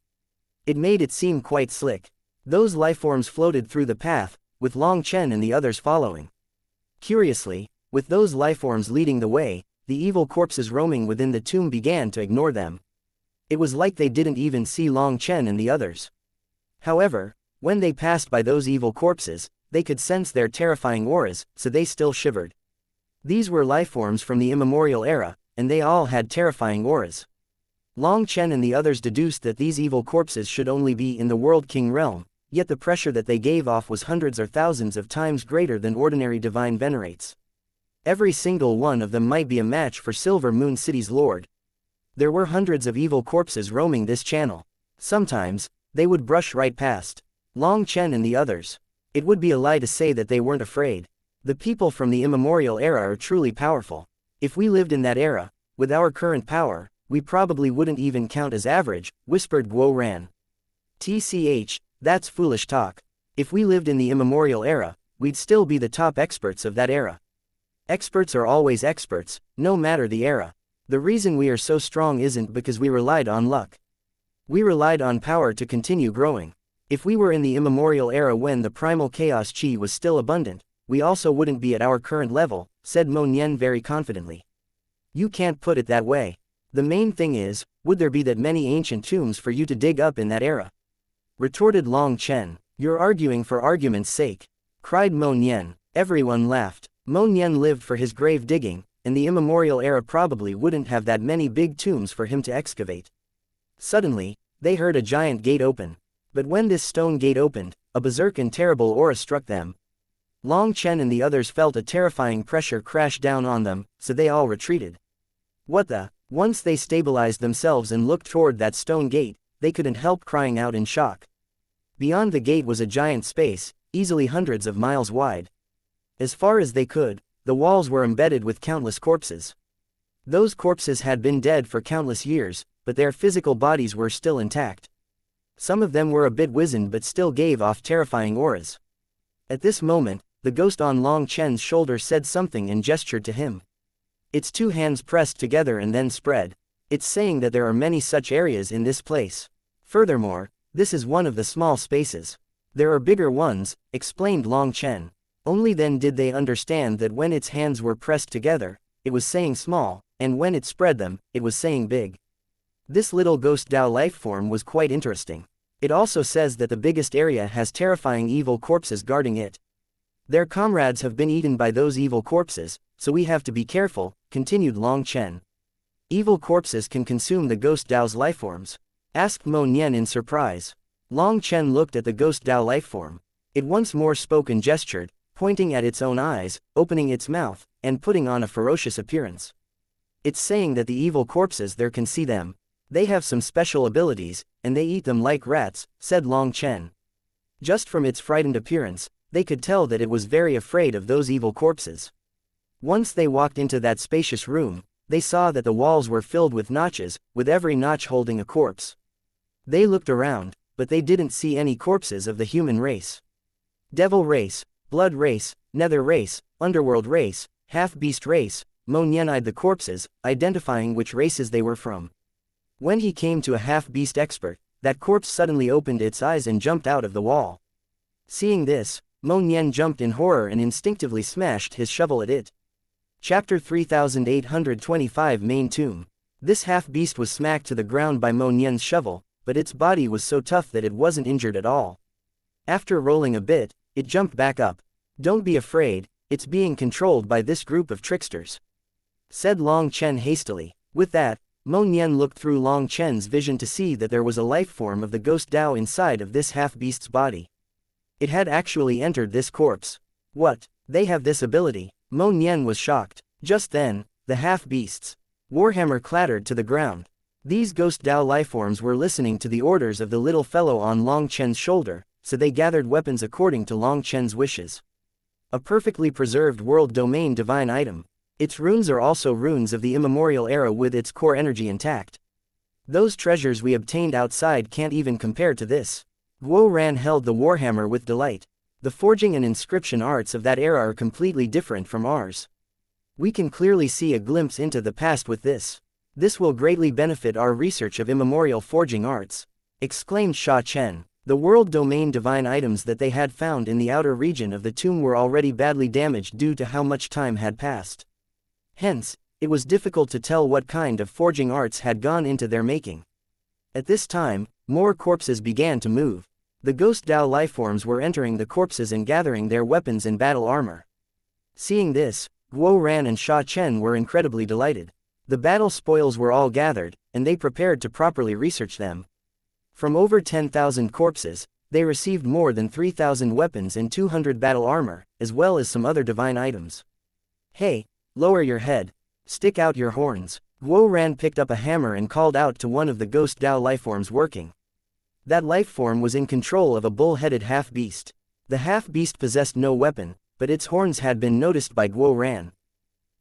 It made it seem quite slick. Those lifeforms floated through the path, with Long Chen and the others following. Curiously, with those lifeforms leading the way, the evil corpses roaming within the tomb began to ignore them. It was like they didn't even see Long Chen and the others. However, when they passed by those evil corpses, they could sense their terrifying auras, so they still shivered. These were lifeforms from the immemorial era, and they all had terrifying auras. Long Chen and the others deduced that these evil corpses should only be in the World King realm, yet the pressure that they gave off was hundreds or thousands of times greater than ordinary divine venerates. Every single one of them might be a match for Silver Moon City's lord. There were hundreds of evil corpses roaming this channel. Sometimes, they would brush right past Long Chen and the others. It would be a lie to say that they weren't afraid. The people from the immemorial era are truly powerful. If we lived in that era, with our current power, we probably wouldn't even count as average, whispered Guo Ran. TCH, that's foolish talk. If we lived in the immemorial era, we'd still be the top experts of that era. Experts are always experts, no matter the era. The reason we are so strong isn't because we relied on luck. We relied on power to continue growing. If we were in the immemorial era when the primal chaos chi was still abundant, we also wouldn't be at our current level, said Mo Nian very confidently. You can't put it that way. The main thing is, would there be that many ancient tombs for you to dig up in that era? Retorted Long Chen. You're arguing for argument's sake, cried Mo Nian. Everyone laughed. Mo Nian lived for his grave digging, and the immemorial era probably wouldn't have that many big tombs for him to excavate. Suddenly, they heard a giant gate open. But when this stone gate opened, a berserk and terrible aura struck them. Long Chen and the others felt a terrifying pressure crash down on them, so they all retreated. What the? Once they stabilized themselves and looked toward that stone gate, they couldn't help crying out in shock. Beyond the gate was a giant space, easily hundreds of miles wide. As far as they could, the walls were embedded with countless corpses. Those corpses had been dead for countless years, but their physical bodies were still intact. Some of them were a bit wizened but still gave off terrifying auras. At this moment, the ghost on Long Chen's shoulder said something and gestured to him. Its 2 hands pressed together and then spread. It's saying that there are many such areas in this place. Furthermore, this is one of the small spaces. There are bigger ones, explained Long Chen. Only then did they understand that when its hands were pressed together, it was saying small, and when it spread them, it was saying big. This little ghost Dao life form was quite interesting. It also says that the biggest area has terrifying evil corpses guarding it. Their comrades have been eaten by those evil corpses, so we have to be careful, continued Long Chen. Evil corpses can consume the ghost Dao's lifeforms? Asked Mo Nian in surprise. Long Chen looked at the ghost Dao lifeform. It once more spoke and gestured, pointing at its own eyes, opening its mouth, and putting on a ferocious appearance. It's saying that the evil corpses there can see them. They have some special abilities, and they eat them like rats, said Long Chen. Just from its frightened appearance, they could tell that it was very afraid of those evil corpses. Once they walked into that spacious room, they saw that the walls were filled with notches, with every notch holding a corpse. They looked around, but they didn't see any corpses of the human race. Devil race, blood race, nether race, underworld race, half-beast race. Mo Nian eyed the corpses, identifying which races they were from. When he came to a half-beast expert, that corpse suddenly opened its eyes and jumped out of the wall. Seeing this, Mo Nian jumped in horror and instinctively smashed his shovel at it. Chapter 3825 Main Tomb. This half-beast was smacked to the ground by Mo Nian's shovel, but its body was so tough that it wasn't injured at all. After rolling a bit, it jumped back up. Don't be afraid, it's being controlled by this group of tricksters, said Long Chen hastily. With that, Mo Nian looked through Long Chen's vision to see that there was a life form of the ghost Dao inside of this half-beast's body. It had actually entered this corpse. What? They have this ability? Mo Nian was shocked. Just then, the half-beast's warhammer clattered to the ground. These ghost Dao lifeforms were listening to the orders of the little fellow on Long Chen's shoulder, so they gathered weapons according to Long Chen's wishes. A perfectly preserved world domain divine item. Its runes are also runes of the immemorial era with its core energy intact. Those treasures we obtained outside can't even compare to this. Guo Ran held the warhammer with delight. The forging and inscription arts of that era are completely different from ours. We can clearly see a glimpse into the past with this. This will greatly benefit our research of immemorial forging arts, exclaimed Sha Chen. The world domain divine items that they had found in the outer region of the tomb were already badly damaged due to how much time had passed. Hence, it was difficult to tell what kind of forging arts had gone into their making. At this time, more corpses began to move. The ghost Dao lifeforms were entering the corpses and gathering their weapons and battle armor. Seeing this, Guo Ran and Sha Chen were incredibly delighted. The battle spoils were all gathered, and they prepared to properly research them. From over 10,000 corpses, they received more than 3,000 weapons and 200 battle armor, as well as some other divine items. Hey, lower your head. Stick out your horns. Guo Ran picked up a hammer and called out to one of the ghost Dao lifeforms working. That lifeform was in control of a bull-headed half-beast. The half-beast possessed no weapon, but its horns had been noticed by Guo Ran.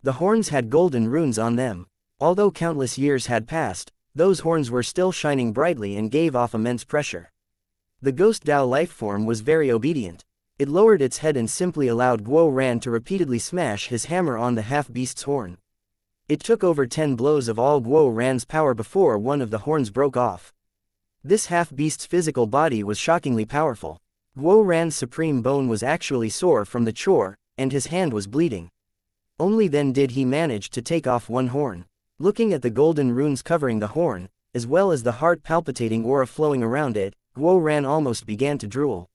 The horns had golden runes on them. Although countless years had passed, those horns were still shining brightly and gave off immense pressure. The ghost Dao lifeform was very obedient. It lowered its head and simply allowed Guo Ran to repeatedly smash his hammer on the half-beast's horn. It took over 10 blows of all Guo Ran's power before one of the horns broke off. This half-beast's physical body was shockingly powerful. Guo Ran's supreme bone was actually sore from the chore, and his hand was bleeding. Only then did he manage to take off one horn. Looking at the golden runes covering the horn, as well as the heart-palpitating aura flowing around it, Guo Ran almost began to drool.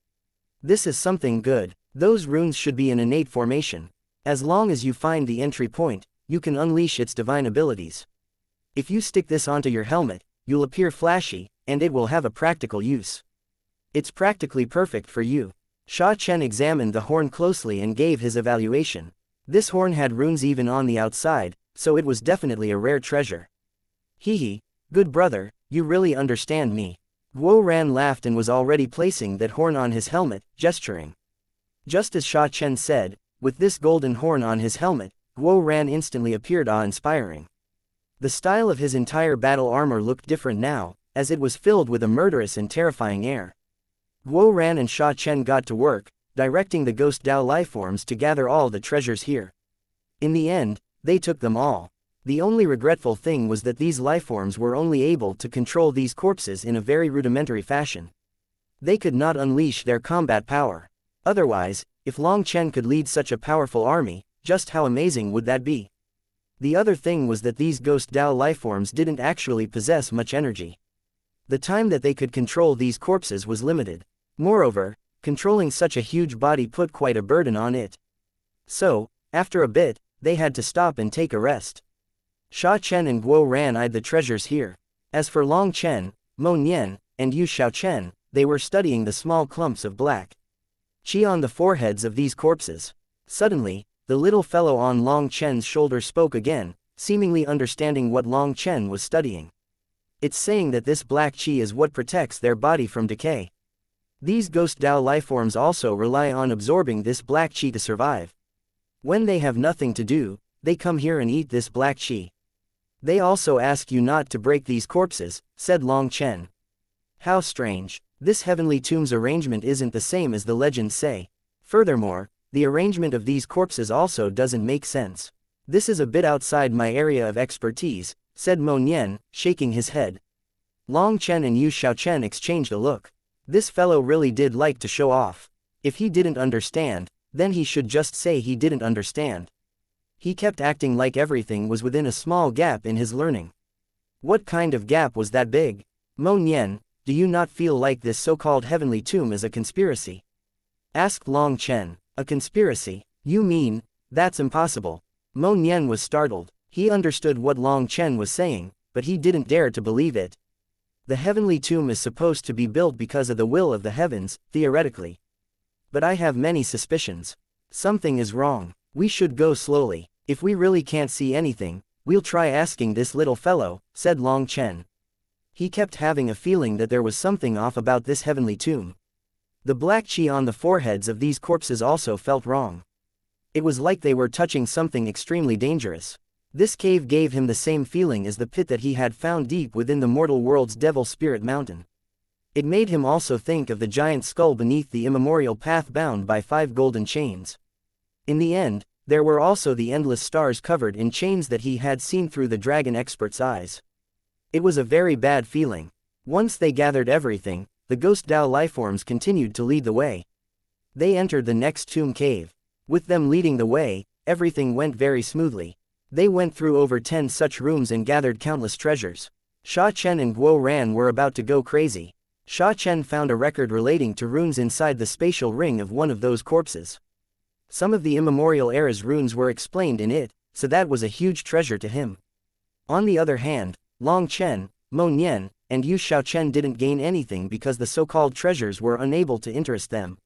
This is something good. Those runes should be an innate formation. As long as you find the entry point, you can unleash its divine abilities. If you stick this onto your helmet, you'll appear flashy, and it will have a practical use. It's practically perfect for you. Sha Chen examined the horn closely and gave his evaluation. This horn had runes even on the outside, so it was definitely a rare treasure. Hee, good brother, you really understand me. Guo Ran laughed and was already placing that horn on his helmet, gesturing. Just as Sha Chen said, with this golden horn on his helmet, Guo Ran instantly appeared awe-inspiring. The style of his entire battle armor looked different now, as it was filled with a murderous and terrifying air. Guo Ran and Sha Chen got to work, directing the ghost Dao lifeforms to gather all the treasures here. In the end, they took them all. The only regretful thing was that these lifeforms were only able to control these corpses in a very rudimentary fashion. They could not unleash their combat power. Otherwise, if Long Chen could lead such a powerful army, just how amazing would that be? The other thing was that these ghost Dao lifeforms didn't actually possess much energy. The time that they could control these corpses was limited. Moreover, controlling such a huge body put quite a burden on it. So, after a bit, they had to stop and take a rest. Sha Chen and Guo Ran eyed the treasures here. As for Long Chen, Mo Nian, and Yu Xiaochen, they were studying the small clumps of black qi on the foreheads of these corpses. Suddenly, the little fellow on Long Chen's shoulder spoke again, seemingly understanding what Long Chen was studying. It's saying that this black qi is what protects their body from decay. These ghost Dao lifeforms also rely on absorbing this black qi to survive. When they have nothing to do, they come here and eat this black qi. They also ask you not to break these corpses, said Long Chen. How strange. This heavenly tomb's arrangement isn't the same as the legends say. Furthermore, the arrangement of these corpses also doesn't make sense. This is a bit outside my area of expertise, said Mo Nian, shaking his head. Long Chen and Yu Xiaochen exchanged a look. This fellow really did like to show off. If he didn't understand, then he should just say he didn't understand. He kept acting like everything was within a small gap in his learning. What kind of gap was that big? Mo Nian, do you not feel like this so-called heavenly tomb is a conspiracy? Asked Long Chen. A conspiracy? You mean, that's impossible. Mo Nian was startled. He understood what Long Chen was saying, but he didn't dare to believe it. The heavenly tomb is supposed to be built because of the will of the heavens, theoretically. But I have many suspicions. Something is wrong. We should go slowly. If we really can't see anything, we'll try asking this little fellow, said Long Chen. He kept having a feeling that there was something off about this heavenly tomb. The black chi on the foreheads of these corpses also felt wrong. It was like they were touching something extremely dangerous. This cave gave him the same feeling as the pit that he had found deep within the mortal world's Devil Spirit Mountain. It made him also think of the giant skull beneath the immemorial path bound by 5 golden chains. In the end, there were also the endless stars covered in chains that he had seen through the dragon expert's eyes. It was a very bad feeling. Once they gathered everything, the ghost Dao lifeforms continued to lead the way. They entered the next tomb cave. With them leading the way, everything went very smoothly. They went through over 10 such rooms and gathered countless treasures. Sha Chen and Guo Ran were about to go crazy. Sha Chen found a record relating to runes inside the spatial ring of one of those corpses. Some of the immemorial era's runes were explained in it, so that was a huge treasure to him. On the other hand, Long Chen, Mo Nian, and Yu Xiaochen didn't gain anything because the so-called treasures were unable to interest them.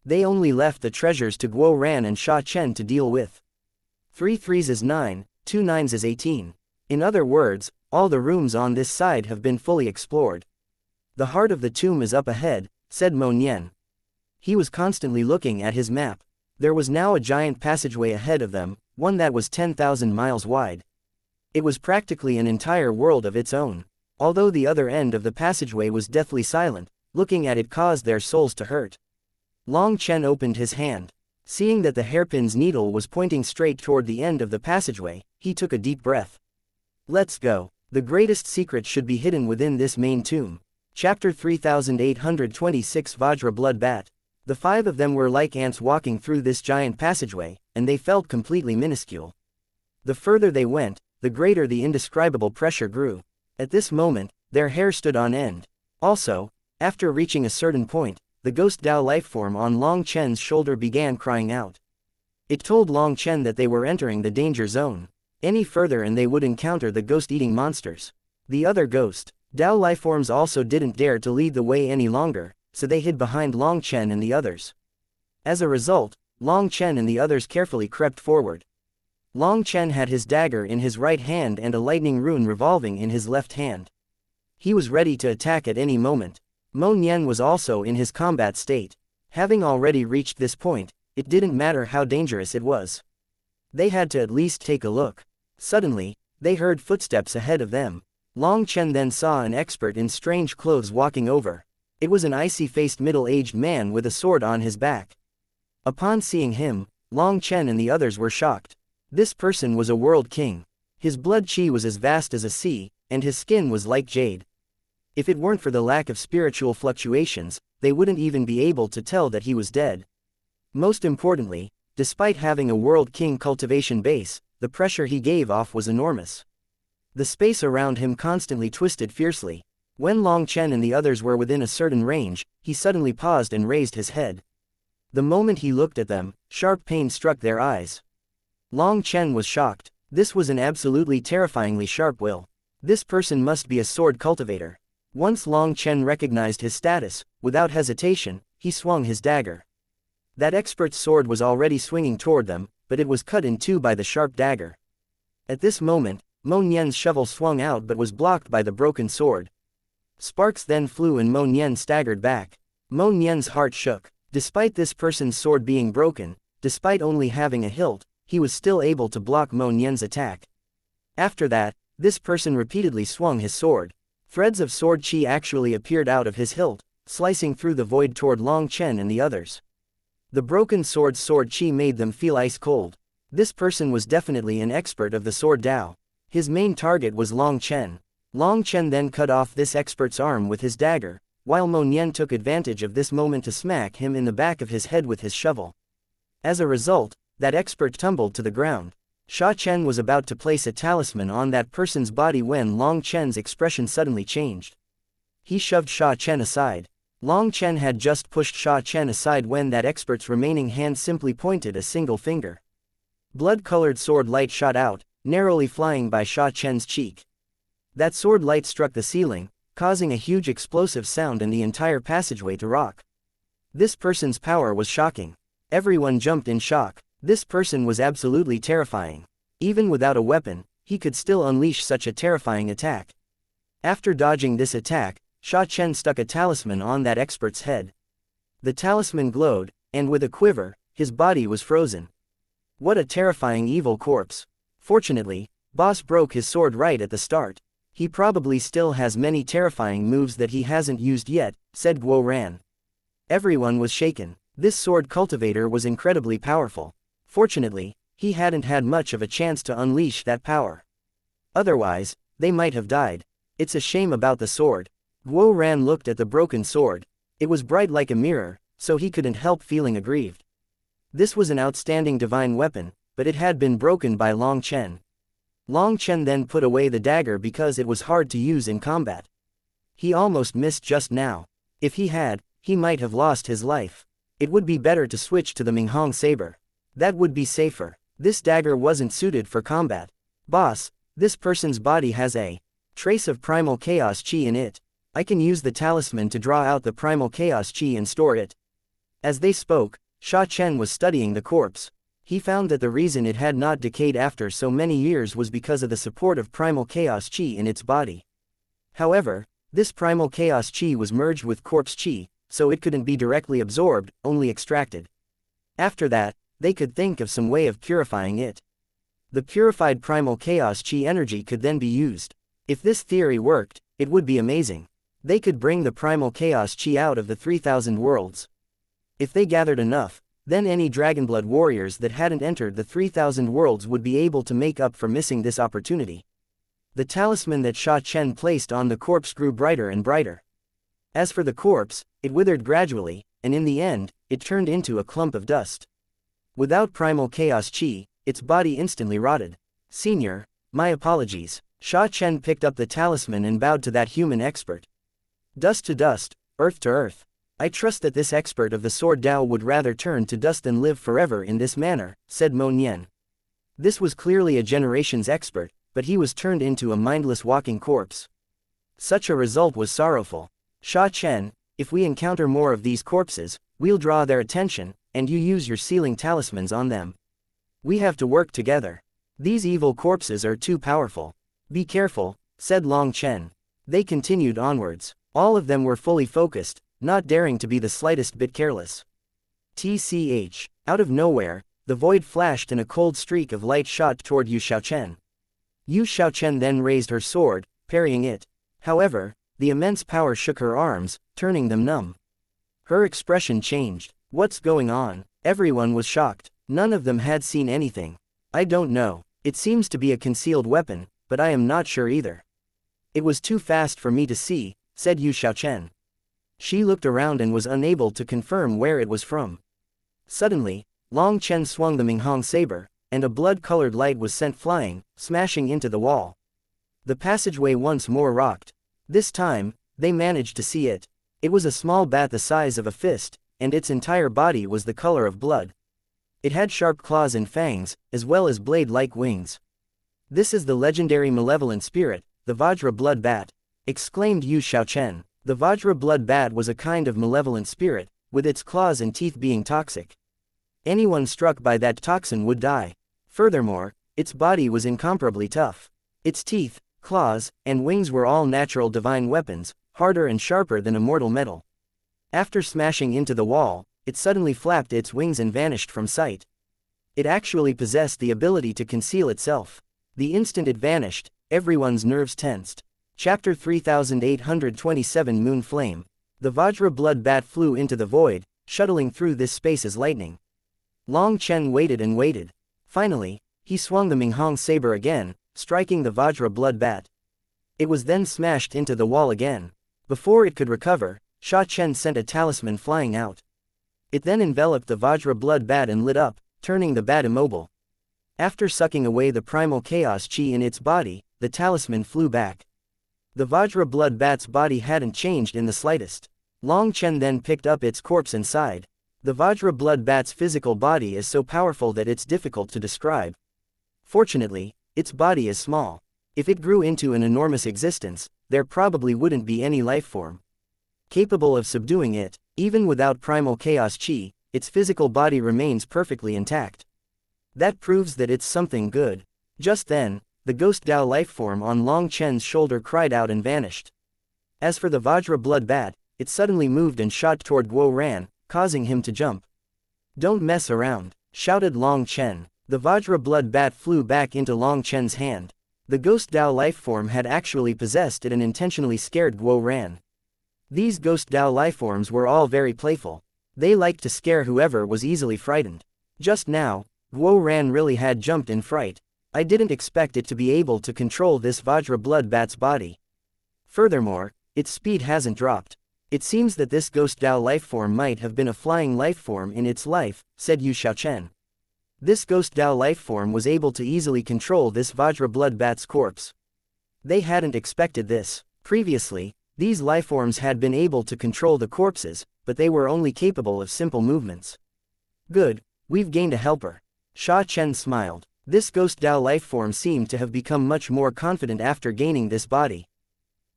They only left the treasures to Guo Ran and Sha Chen to deal with. 3 3s is 9, 2 9s is 18. In other words, all the rooms on this side have been fully explored. The heart of the tomb is up ahead, said Mo Nian. He was constantly looking at his map. There was now a giant passageway ahead of them, one that was 10,000 miles wide. It was practically an entire world of its own. Although the other end of the passageway was deathly silent, looking at it caused their souls to hurt. Long Chen opened his hand. Seeing that the hairpin's needle was pointing straight toward the end of the passageway, he took a deep breath. Let's go. The greatest secret should be hidden within this main tomb. Chapter 3826 Vajra Blood Bat. The 5 of them were like ants walking through this giant passageway, and they felt completely minuscule. The further they went, the greater the indescribable pressure grew. At this moment, their hair stood on end. Also, after reaching a certain point, the ghost Dao lifeform on Long Chen's shoulder began crying out. It told Long Chen that they were entering the danger zone. Any further and they would encounter the ghost-eating monsters. The other ghost Dao lifeforms also didn't dare to lead the way any longer, so they hid behind Long Chen and the others. As a result, Long Chen and the others carefully crept forward. Long Chen had his dagger in his right hand and a lightning rune revolving in his left hand. He was ready to attack at any moment. Mo Nian was also in his combat state. Having already reached this point, it didn't matter how dangerous it was. They had to at least take a look. Suddenly, they heard footsteps ahead of them. Long Chen then saw an expert in strange clothes walking over. It was an icy-faced middle-aged man with a sword on his back. Upon seeing him, Long Chen and the others were shocked. This person was a world king. His blood chi was as vast as a sea, and his skin was like jade. If it weren't for the lack of spiritual fluctuations, they wouldn't even be able to tell that he was dead. Most importantly, despite having a world king cultivation base, the pressure he gave off was enormous. The space around him constantly twisted fiercely. When Long Chen and the others were within a certain range, he suddenly paused and raised his head. The moment he looked at them, sharp pain struck their eyes. Long Chen was shocked. This was an absolutely terrifyingly sharp will. This person must be a sword cultivator. Once Long Chen recognized his status, without hesitation, he swung his dagger. That expert's sword was already swinging toward them, but it was cut in two by the sharp dagger. At this moment, Mo Nian's shovel swung out but was blocked by the broken sword. Sparks then flew and Mo Nian staggered back. Mo Nian's heart shook. Despite this person's sword being broken, despite only having a hilt, he was still able to block Mo Nian's attack. After that, this person repeatedly swung his sword. Threads of sword chi actually appeared out of his hilt, slicing through the void toward Long Chen and the others. The broken sword's sword chi made them feel ice cold. This person was definitely an expert of the sword Dao. His main target was Long Chen. Long Chen then cut off this expert's arm with his dagger, while Mo Nian took advantage of this moment to smack him in the back of his head with his shovel. As a result, that expert tumbled to the ground. Sha Chen was about to place a talisman on that person's body when Long Chen's expression suddenly changed. He shoved Sha Chen aside. Long Chen had just pushed Sha Chen aside when that expert's remaining hand simply pointed a single finger. Blood-colored sword light shot out, narrowly flying by Sha Chen's cheek. That sword light struck the ceiling, causing a huge explosive sound and the entire passageway to rock. This person's power was shocking. Everyone jumped in shock. This person was absolutely terrifying. Even without a weapon, he could still unleash such a terrifying attack. After dodging this attack, Sha Chen stuck a talisman on that expert's head. The talisman glowed, and with a quiver, his body was frozen. What a terrifying evil corpse. Fortunately, Boss broke his sword right at the start. He probably still has many terrifying moves that he hasn't used yet, said Guo Ran. Everyone was shaken. This sword cultivator was incredibly powerful. Fortunately, he hadn't had much of a chance to unleash that power. Otherwise, they might have died. It's a shame about the sword. Guo Ran looked at the broken sword. It was bright like a mirror, so he couldn't help feeling aggrieved. This was an outstanding divine weapon, but it had been broken by Long Chen. Long Chen then put away the dagger because it was hard to use in combat. He almost missed just now. If he had, he might have lost his life. It would be better to switch to the Minghong saber. That would be safer. This dagger wasn't suited for combat. Boss, this person's body has a trace of primal chaos chi in it. I can use the talisman to draw out the primal chaos chi and store it. As they spoke, Sha Chen was studying the corpse. He found that the reason it had not decayed after so many years was because of the support of primal chaos chi in its body. However, this primal chaos chi was merged with corpse chi, so it couldn't be directly absorbed, only extracted. After that, they could think of some way of purifying it. The purified primal chaos chi energy could then be used. If this theory worked, it would be amazing. They could bring the primal chaos chi out of the 3,000 worlds. If they gathered enough, then any Dragonblood warriors that hadn't entered the 3,000 worlds would be able to make up for missing this opportunity. The talisman that Sha Chen placed on the corpse grew brighter and brighter. As for the corpse, it withered gradually, and in the end, it turned into a clump of dust. Without primal chaos chi, its body instantly rotted. Senior, my apologies. Sha Chen picked up the talisman and bowed to that human expert. Dust to dust, earth to earth. I trust that this expert of the sword Dao would rather turn to dust than live forever in this manner, said Mo Nian. This was clearly a generation's expert, but he was turned into a mindless walking corpse. Such a result was sorrowful. Sha Chen, if we encounter more of these corpses, we'll draw their attention, and you use your sealing talismans on them. We have to work together. These evil corpses are too powerful. Be careful, said Long Chen. They continued onwards. All of them were fully focused, not daring to be the slightest bit careless. TCH. Out of nowhere, the void flashed and a cold streak of light shot toward Yu Xiaochen. Yu Xiaochen then raised her sword, parrying it. However, the immense power shook her arms, turning them numb. Her expression changed. What's going on? Everyone was shocked. None of them had seen anything. I don't know. It seems to be a concealed weapon, but I am not sure either. It was too fast for me to see, said Yu Xiaochen. She looked around and was unable to confirm where it was from. Suddenly, Long Chen swung the Minghong saber, and a blood-colored light was sent flying, smashing into the wall. The passageway once more rocked. This time, they managed to see it. It was a small bat the size of a fist, and its entire body was the color of blood. It had sharp claws and fangs, as well as blade-like wings. This is the legendary malevolent spirit, the Vajra blood bat, exclaimed Yu Xiaochen. The Vajra blood bat was a kind of malevolent spirit, with its claws and teeth being toxic. Anyone struck by that toxin would die. Furthermore, its body was incomparably tough. Its teeth, claws, and wings were all natural divine weapons, harder and sharper than immortal metal. After smashing into the wall, it suddenly flapped its wings and vanished from sight. It actually possessed the ability to conceal itself. The instant it vanished, everyone's nerves tensed. Chapter 3827 Moon Flame. The Vajra blood bat flew into the void, shuttling through this space as lightning. Long Chen waited and waited. Finally, he swung the Minghong saber again, striking the Vajra blood bat. It was then smashed into the wall again. Before it could recover, Sha Chen sent a talisman flying out. It then enveloped the Vajra blood bat and lit up, turning the bat immobile. After sucking away the primal chaos chi in its body, the talisman flew back. The Vajra blood bat's body hadn't changed in the slightest. Long Chen then picked up its corpse and sighed. The Vajra blood bat's physical body is so powerful that it's difficult to describe. Fortunately, its body is small. If it grew into an enormous existence, there probably wouldn't be any life form capable of subduing it. Even without primal chaos chi, its physical body remains perfectly intact. That proves that it's something good. Just then, the ghost Dao life form on Long Chen's shoulder cried out and vanished. As for the Vajra blood bat, it suddenly moved and shot toward Guo Ran, causing him to jump. "Don't mess around," shouted Long Chen. The Vajra blood bat flew back into Long Chen's hand. The ghost Dao life form had actually possessed it and intentionally scared Guo Ran. These ghost Dao life forms were all very playful. They liked to scare whoever was easily frightened. Just now, Guo Ran really had jumped in fright. I didn't expect it to be able to control this Vajra blood bat's body. Furthermore, its speed hasn't dropped. It seems that this ghost Dao life form might have been a flying life form in its life, said Yu Xiaochen. This ghost Dao life form was able to easily control this Vajra blood bat's corpse. They hadn't expected this. Previously, these life forms had been able to control the corpses, but they were only capable of simple movements. Good, we've gained a helper. Sha Chen smiled. This ghost Dao life form seemed to have become much more confident after gaining this body.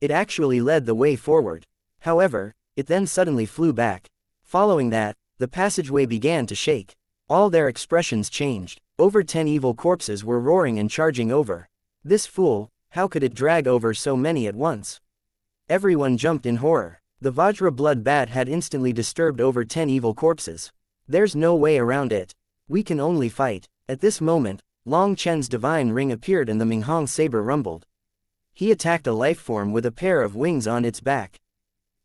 It actually led the way forward. However, it then suddenly flew back. Following that, the passageway began to shake. All their expressions changed. Over 10 evil corpses were roaring and charging over. This fool, how could it drag over so many at once? Everyone jumped in horror. The Vajra blood bat had instantly disturbed over 10 evil corpses. There's no way around it. We can only fight. At this moment, Long Chen's divine ring appeared and the Minghong saber rumbled. He attacked a life form with a pair of wings on its back.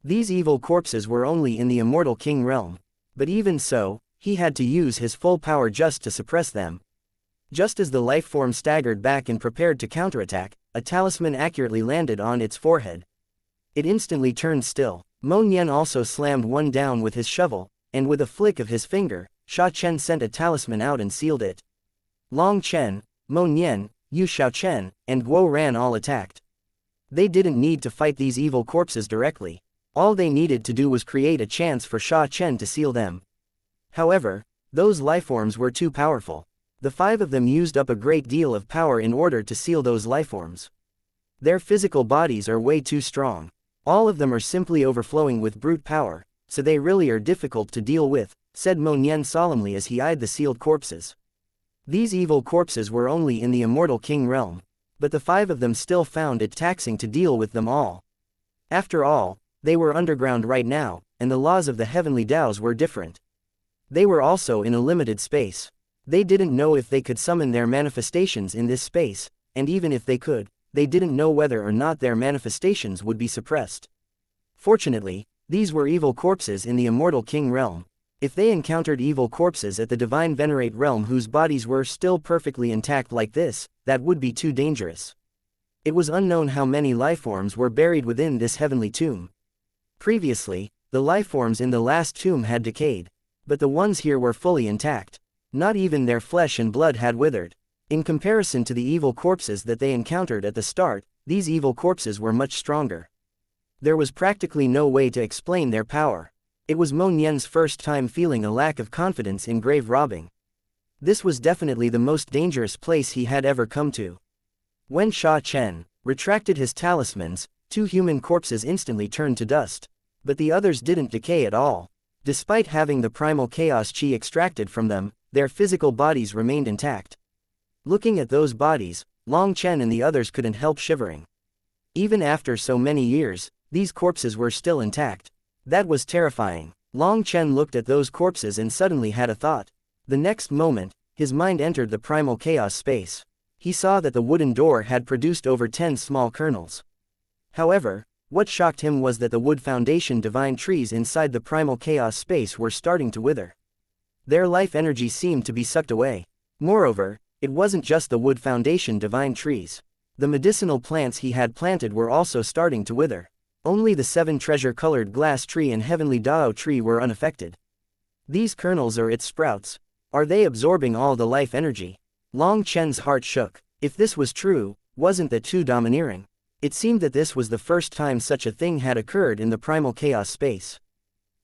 These evil corpses were only in the immortal king realm. But even so, he had to use his full power just to suppress them. Just as the life form staggered back and prepared to counterattack, a talisman accurately landed on its forehead. It instantly turned still. Mo Nian also slammed one down with his shovel, and with a flick of his finger, Sha Chen sent a talisman out and sealed it. Long Chen, Mo Nian, Yu Xiaochen, and Guo Ran all attacked. They didn't need to fight these evil corpses directly. All they needed to do was create a chance for Sha Chen to seal them. However, those lifeforms were too powerful. The 5 of them used up a great deal of power in order to seal those lifeforms. Their physical bodies are way too strong. All of them are simply overflowing with brute power, so they really are difficult to deal with, said Mo Nian solemnly as he eyed the sealed corpses. These evil corpses were only in the immortal king realm, but the 5 of them still found it taxing to deal with them all. After all, they were underground right now, and the laws of the heavenly Daos were different. They were also in a limited space. They didn't know if they could summon their manifestations in this space, and even if they could, they didn't know whether or not their manifestations would be suppressed. Fortunately, these were evil corpses in the immortal king realm. If they encountered evil corpses at the divine venerate realm whose bodies were still perfectly intact like this, that would be too dangerous. It was unknown how many lifeforms were buried within this heavenly tomb. Previously, the lifeforms in the last tomb had decayed, but the ones here were fully intact. Not even their flesh and blood had withered. In comparison to the evil corpses that they encountered at the start, these evil corpses were much stronger. There was practically no way to explain their power. It was Mo Nian's first time feeling a lack of confidence in grave robbing. This was definitely the most dangerous place he had ever come to. When Sha Chen retracted his talismans, 2 human corpses instantly turned to dust. But the others didn't decay at all. Despite having the primal chaos chi extracted from them, their physical bodies remained intact. Looking at those bodies, Long Chen and the others couldn't help shivering. Even after so many years, these corpses were still intact. That was terrifying. Long Chen looked at those corpses and suddenly had a thought. The next moment, his mind entered the primal chaos space. He saw that the wooden door had produced over 10 small kernels. However, what shocked him was that the wood foundation divine trees inside the primal chaos space were starting to wither. Their life energy seemed to be sucked away. Moreover, it wasn't just the wood foundation divine trees. The medicinal plants he had planted were also starting to wither. Only the 7 treasure-colored glass tree and heavenly Dao tree were unaffected. These kernels are its sprouts. Are they absorbing all the life energy? Long Chen's heart shook. If this was true, wasn't that too domineering? It seemed that this was the first time such a thing had occurred in the primal chaos space.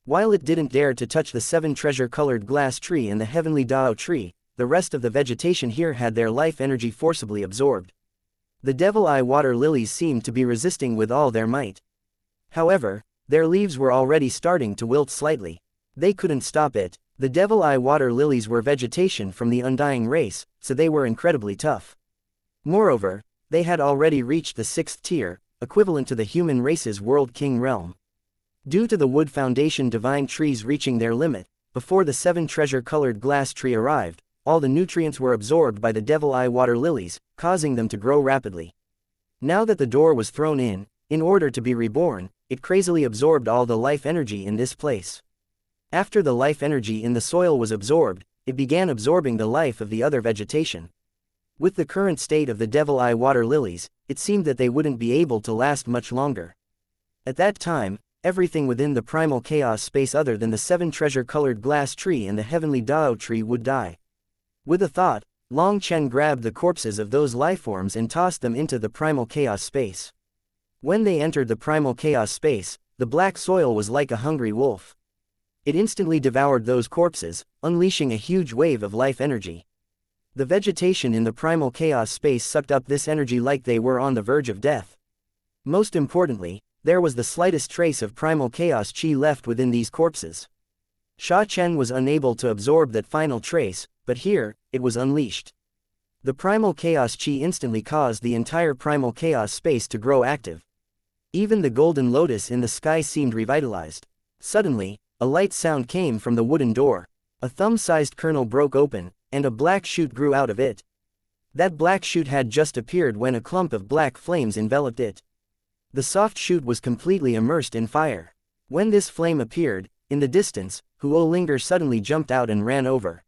While it didn't dare to touch the 7 treasure-colored glass tree and the heavenly Dao tree, the rest of the vegetation here had their life energy forcibly absorbed. The devil-eye water lilies seemed to be resisting with all their might. However, their leaves were already starting to wilt slightly. They couldn't stop it. The devil-eye water lilies were vegetation from the undying race, so they were incredibly tough. Moreover, they had already reached the 6th tier, equivalent to the human race's world king realm. Due to the wood foundation divine trees reaching their limit, before the 7 treasure-colored glass tree arrived, all the nutrients were absorbed by the devil-eye water lilies, causing them to grow rapidly. Now that the door was thrown in order to be reborn, it crazily absorbed all the life energy in this place. After the life energy in the soil was absorbed, it began absorbing the life of the other vegetation. With the current state of the devil-eye water lilies, it seemed that they wouldn't be able to last much longer. At that time, everything within the primal chaos space other than the 7 treasure-colored glass tree and the heavenly Dao tree would die. With a thought, Long Chen grabbed the corpses of those lifeforms and tossed them into the primal chaos space. When they entered the primal chaos space, the black soil was like a hungry wolf. It instantly devoured those corpses, unleashing a huge wave of life energy. The vegetation in the primal chaos space sucked up this energy like they were on the verge of death. Most importantly, there was the slightest trace of primal chaos chi left within these corpses. Sha Chen was unable to absorb that final trace, but here, it was unleashed. The primal chaos chi instantly caused the entire primal chaos space to grow active. Even the golden lotus in the sky seemed revitalized. Suddenly, a light sound came from the wooden door. A thumb-sized kernel broke open, and a black shoot grew out of it. That black shoot had just appeared when a clump of black flames enveloped it. The soft shoot was completely immersed in fire. When this flame appeared, in the distance, Huo Linger suddenly jumped out and ran over.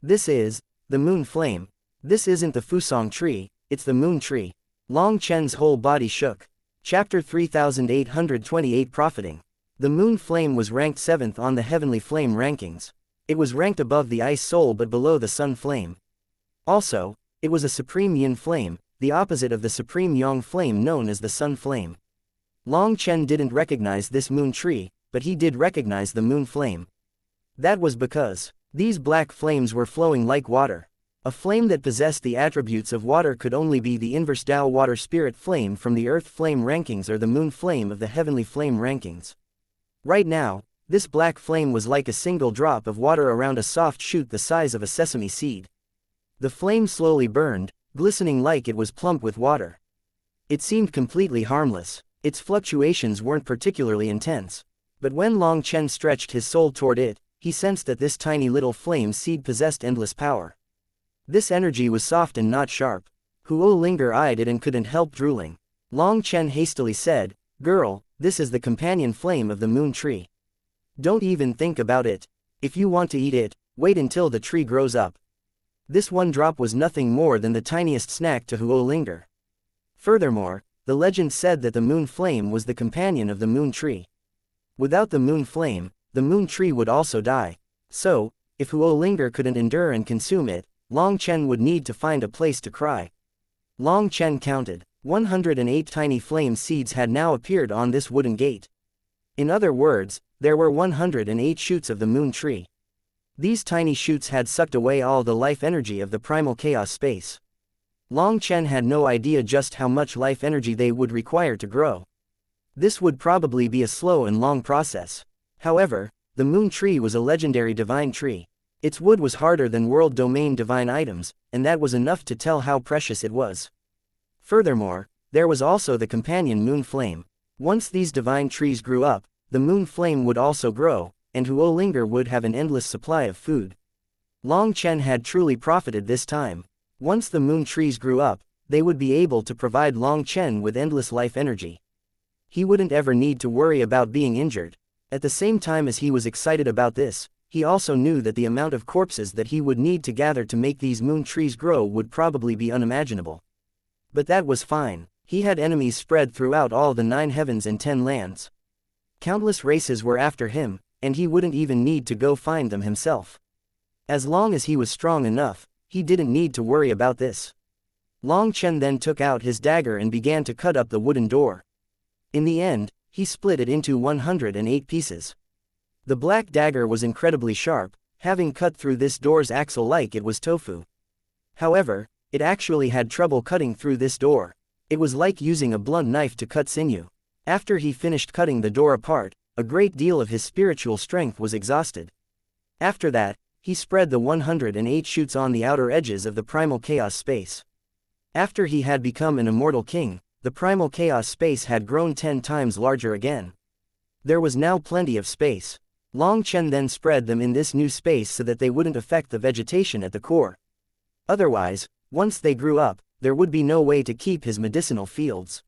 This is the moon flame. This isn't the Fusong tree, it's the moon tree. Long Chen's whole body shook. Chapter 3828 Profiting. The moon flame was ranked 7th on the heavenly flame rankings. It was ranked above the ice soul but below the sun flame. Also, it was a supreme yin flame, the opposite of the supreme yang flame known as the sun flame. Long Chen didn't recognize this moon tree, but he did recognize the moon flame. That was because these black flames were flowing like water. A flame that possessed the attributes of water could only be the inverse Tao water spirit flame from the earth flame rankings or the moon flame of the heavenly flame rankings. Right now, this black flame was like a single drop of water around a soft shoot the size of a sesame seed. The flame slowly burned, glistening like it was plump with water. It seemed completely harmless. Its fluctuations weren't particularly intense. But when Long Chen stretched his soul toward it, he sensed that this tiny little flame seed possessed endless power. This energy was soft and not sharp. Huo Linger eyed it and couldn't help drooling. Long Chen hastily said, "Girl, this is the companion flame of the moon tree. Don't even think about it. If you want to eat it, wait until the tree grows up." This one drop was nothing more than the tiniest snack to Huo Linger. Furthermore, the legend said that the moon flame was the companion of the moon tree. Without the moon flame, the moon tree would also die. So, if Huo Linger couldn't endure and consume it, Long Chen would need to find a place to cry. Long Chen counted. 108 tiny flame seeds had now appeared on this wooden gate. In other words, there were 108 shoots of the moon tree. These tiny shoots had sucked away all the life energy of the primal chaos space. Long Chen had no idea just how much life energy they would require to grow. This would probably be a slow and long process. However, the moon tree was a legendary divine tree. Its wood was harder than world domain divine items, and that was enough to tell how precious it was. Furthermore, there was also the companion moon flame. Once these divine trees grew up, the moon flame would also grow, and Huo Linger would have an endless supply of food. Long Chen had truly profited this time. Once the moon trees grew up, they would be able to provide Long Chen with endless life energy. He wouldn't ever need to worry about being injured. At the same time as he was excited about this, he also knew that the amount of corpses that he would need to gather to make these moon trees grow would probably be unimaginable. But that was fine. He had enemies spread throughout all the 9 heavens and 10 lands. Countless races were after him, and he wouldn't even need to go find them himself. As long as he was strong enough, he didn't need to worry about this. Long Chen then took out his dagger and began to cut up the wooden door. In the end, he split it into 108 pieces. The black dagger was incredibly sharp, having cut through this door's axle like it was tofu. However, it actually had trouble cutting through this door. It was like using a blunt knife to cut sinew. After he finished cutting the door apart, a great deal of his spiritual strength was exhausted. After that, he spread the 108 shoots on the outer edges of the primal chaos space. After he had become an immortal king, the primal chaos space had grown 10 times larger again. There was now plenty of space. Long Chen then spread them in this new space so that they wouldn't affect the vegetation at the core. Otherwise, once they grew up, there would be no way to keep his medicinal fields.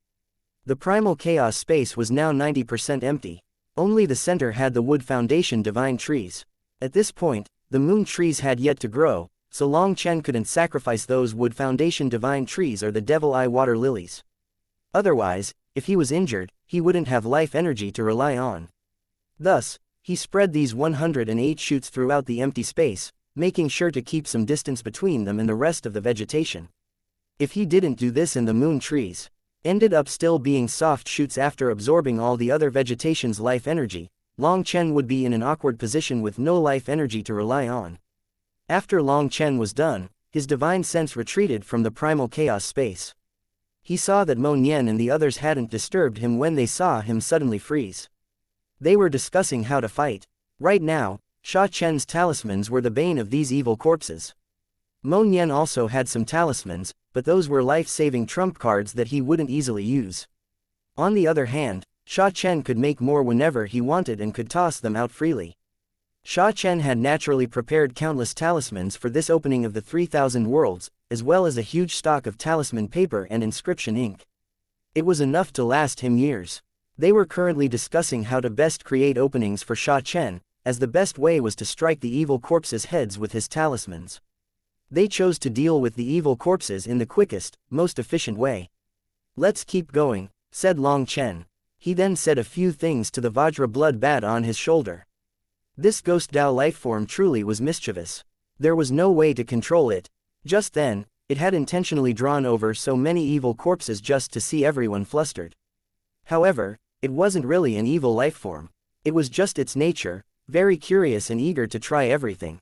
The primal chaos space was now 90% empty. Only the center had the wood foundation divine trees. At this point, the moon trees had yet to grow, so Long Chen couldn't sacrifice those wood foundation divine trees or the devil eye water lilies. Otherwise, if he was injured, he wouldn't have life energy to rely on. Thus, he spread these 108 shoots throughout the empty space, making sure to keep some distance between them and the rest of the vegetation. If he didn't do this and the moon trees ended up still being soft shoots after absorbing all the other vegetation's life energy, Long Chen would be in an awkward position with no life energy to rely on. After Long Chen was done, his divine sense retreated from the primal chaos space. He saw that Mo Nian and the others hadn't disturbed him when they saw him suddenly freeze. They were discussing how to fight. Right now, Sha Chen's talismans were the bane of these evil corpses. Mo Nian also had some talismans, but those were life-saving trump cards that he wouldn't easily use. On the other hand, Sha Chen could make more whenever he wanted and could toss them out freely. Sha Chen had naturally prepared countless talismans for this opening of the 3,000 worlds, as well as a huge stock of talisman paper and inscription ink. It was enough to last him years. They were currently discussing how to best create openings for Sha Chen, as the best way was to strike the evil corpses' heads with his talismans. They chose to deal with the evil corpses in the quickest, most efficient way. "Let's keep going," said Long Chen. He then said a few things to the Vajra blood bat on his shoulder. This ghost Dao lifeform truly was mischievous. There was no way to control it. Just then, it had intentionally drawn over so many evil corpses just to see everyone flustered. However, it wasn't really an evil lifeform. It was just its nature, very curious and eager to try everything.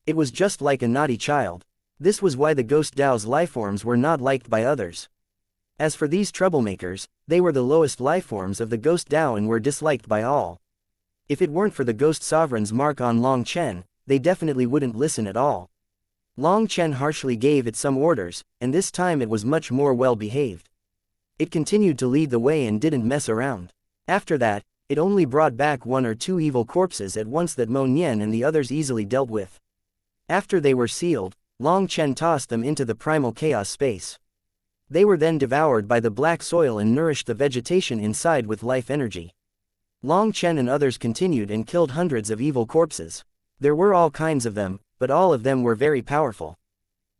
It was just like a naughty child. This was why the ghost Dao's lifeforms were not liked by others. As for these troublemakers, they were the lowest lifeforms of the ghost Dao and were disliked by all. If it weren't for the ghost sovereign's mark on Long Chen, they definitely wouldn't listen at all. Long Chen harshly gave it some orders, and this time it was much more well-behaved. It continued to lead the way and didn't mess around. After that, it only brought back 1 or 2 evil corpses at once that Mo Nian and the others easily dealt with. After they were sealed, Long Chen tossed them into the primal chaos space. They were then devoured by the black soil and nourished the vegetation inside with life energy. Long Chen and others continued and killed hundreds of evil corpses. There were all kinds of them, but all of them were very powerful.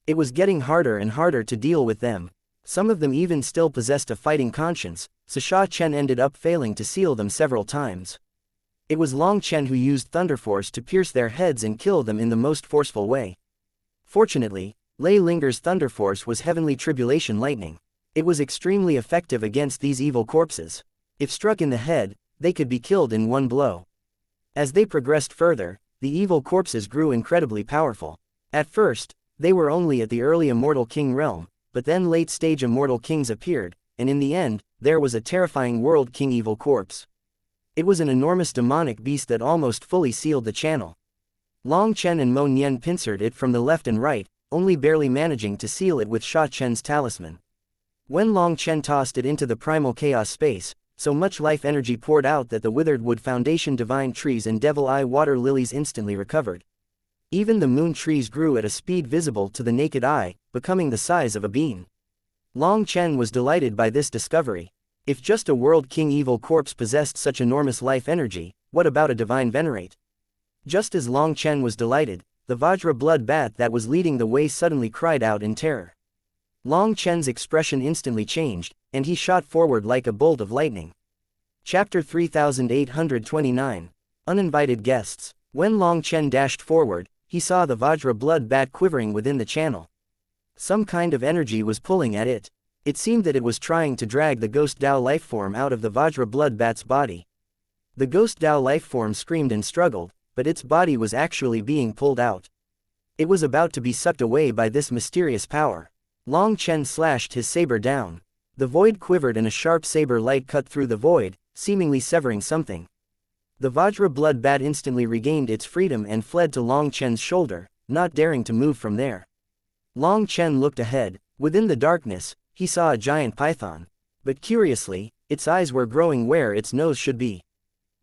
It was getting harder and harder to deal with them. Some of them even still possessed a fighting conscience, so Sha Chen ended up failing to seal them several times. It was Long Chen who used Thunder Force to pierce their heads and kill them in the most forceful way. Fortunately, Lei Linger's Thunder Force was Heavenly Tribulation Lightning. It was extremely effective against these evil corpses. If struck in the head, they could be killed in one blow. As they progressed further, the evil corpses grew incredibly powerful. At first, they were only at the early Immortal King realm, but then late-stage Immortal Kings appeared, and in the end, there was a terrifying World King evil corpse. It was an enormous demonic beast that almost fully sealed the channel. Long Chen and Mo Nian pincered it from the left and right, only barely managing to seal it with Sha Chen's talisman. When Long Chen tossed it into the primal chaos space, so much life energy poured out that the withered wood foundation divine trees and devil eye water lilies instantly recovered. Even the moon trees grew at a speed visible to the naked eye, becoming the size of a bean. Long Chen was delighted by this discovery. If just a World King evil corpse possessed such enormous life energy, what about a divine venerate? Just as Long Chen was delighted, the Vajra blood bat that was leading the way suddenly cried out in terror. Long Chen's expression instantly changed, and he shot forward like a bolt of lightning. Chapter 3829. Uninvited Guests. When Long Chen dashed forward, he saw the Vajra blood bat quivering within the channel. Some kind of energy was pulling at it. It seemed that it was trying to drag the Ghost Dao lifeform out of the Vajra blood bat's body. The Ghost Dao lifeform screamed and struggled, but its body was actually being pulled out. It was about to be sucked away by this mysterious power. Long Chen slashed his saber down. The void quivered and a sharp saber light cut through the void, seemingly severing something. The Vajra blood bat instantly regained its freedom and fled to Long Chen's shoulder, not daring to move from there. Long Chen looked ahead. Within the darkness, he saw a giant python. But curiously, its eyes were growing where its nose should be.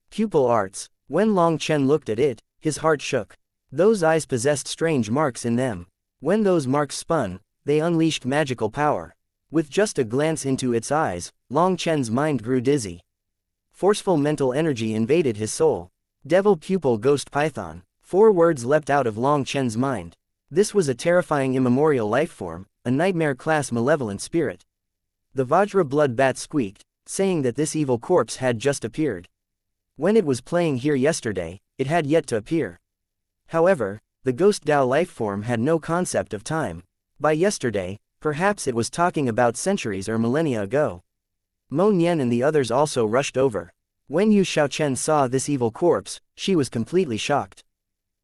Pupil arts. When Long Chen looked at it, his heart shook. Those eyes possessed strange marks in them. When those marks spun, they unleashed magical power. With just a glance into its eyes, Long Chen's mind grew dizzy. Forceful mental energy invaded his soul. Devil pupil ghost python. 4 words leapt out of Long Chen's mind. This was a terrifying immemorial lifeform, a nightmare-class malevolent spirit. The Vajra blood bat squeaked, saying that this evil corpse had just appeared. When it was playing here yesterday, it had yet to appear. However, the ghost Dao lifeform had no concept of time. By yesterday, perhaps it was talking about centuries or millennia ago. Mo Nian and the others also rushed over. When Yu Xiaochen saw this evil corpse, she was completely shocked.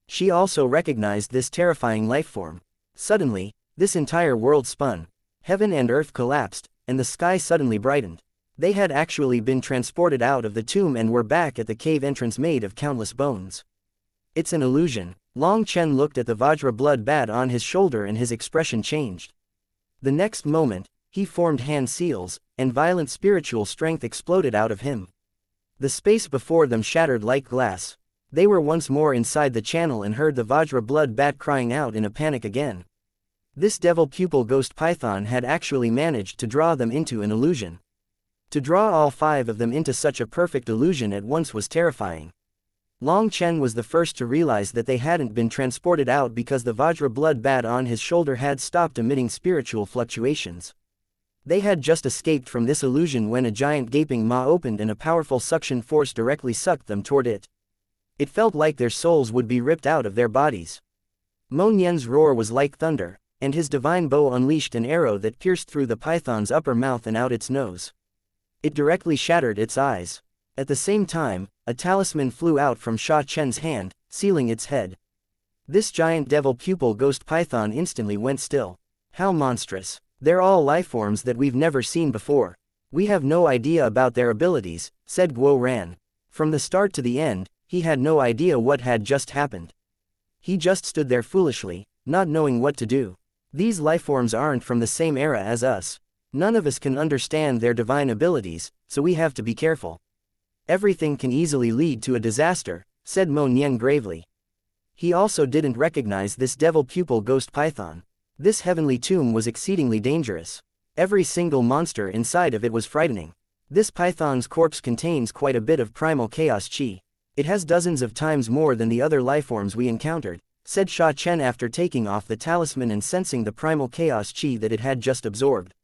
She also recognized this terrifying lifeform. Suddenly, this entire world spun. Heaven and earth collapsed, and the sky suddenly brightened. They had actually been transported out of the tomb and were back at the cave entrance made of countless bones. It's an illusion. Long Chen looked at the Vajra blood bat on his shoulder and his expression changed. The next moment, he formed hand seals, and violent spiritual strength exploded out of him. The space before them shattered like glass. They were once more inside the channel and heard the Vajra blood bat crying out in a panic again. This devil pupil ghost python had actually managed to draw them into an illusion. To draw all 5 of them into such a perfect illusion at once was terrifying. Long Chen was the first to realize that they hadn't been transported out because the Vajra blood bat on his shoulder had stopped emitting spiritual fluctuations. They had just escaped from this illusion when a giant gaping maw opened and a powerful suction force directly sucked them toward it. It felt like their souls would be ripped out of their bodies. Mo Nian's roar was like thunder, and his divine bow unleashed an arrow that pierced through the python's upper mouth and out its nose. It directly shattered its eyes. At the same time, a talisman flew out from Sha Chen's hand, sealing its head. This giant devil pupil ghost python instantly went still. How monstrous. They're all lifeforms that we've never seen before. We have no idea about their abilities, said Guo Ran. From the start to the end, he had no idea what had just happened. He just stood there foolishly, not knowing what to do. These lifeforms aren't from the same era as us. None of us can understand their divine abilities, so we have to be careful. Everything can easily lead to a disaster, said Mo Nian gravely. He also didn't recognize this devil pupil ghost python. This heavenly tomb was exceedingly dangerous. Every single monster inside of it was frightening. This python's corpse contains quite a bit of primal chaos chi. It has dozens of times more than the other lifeforms we encountered, said Sha Chen after taking off the talisman and sensing the primal chaos chi that it had just absorbed.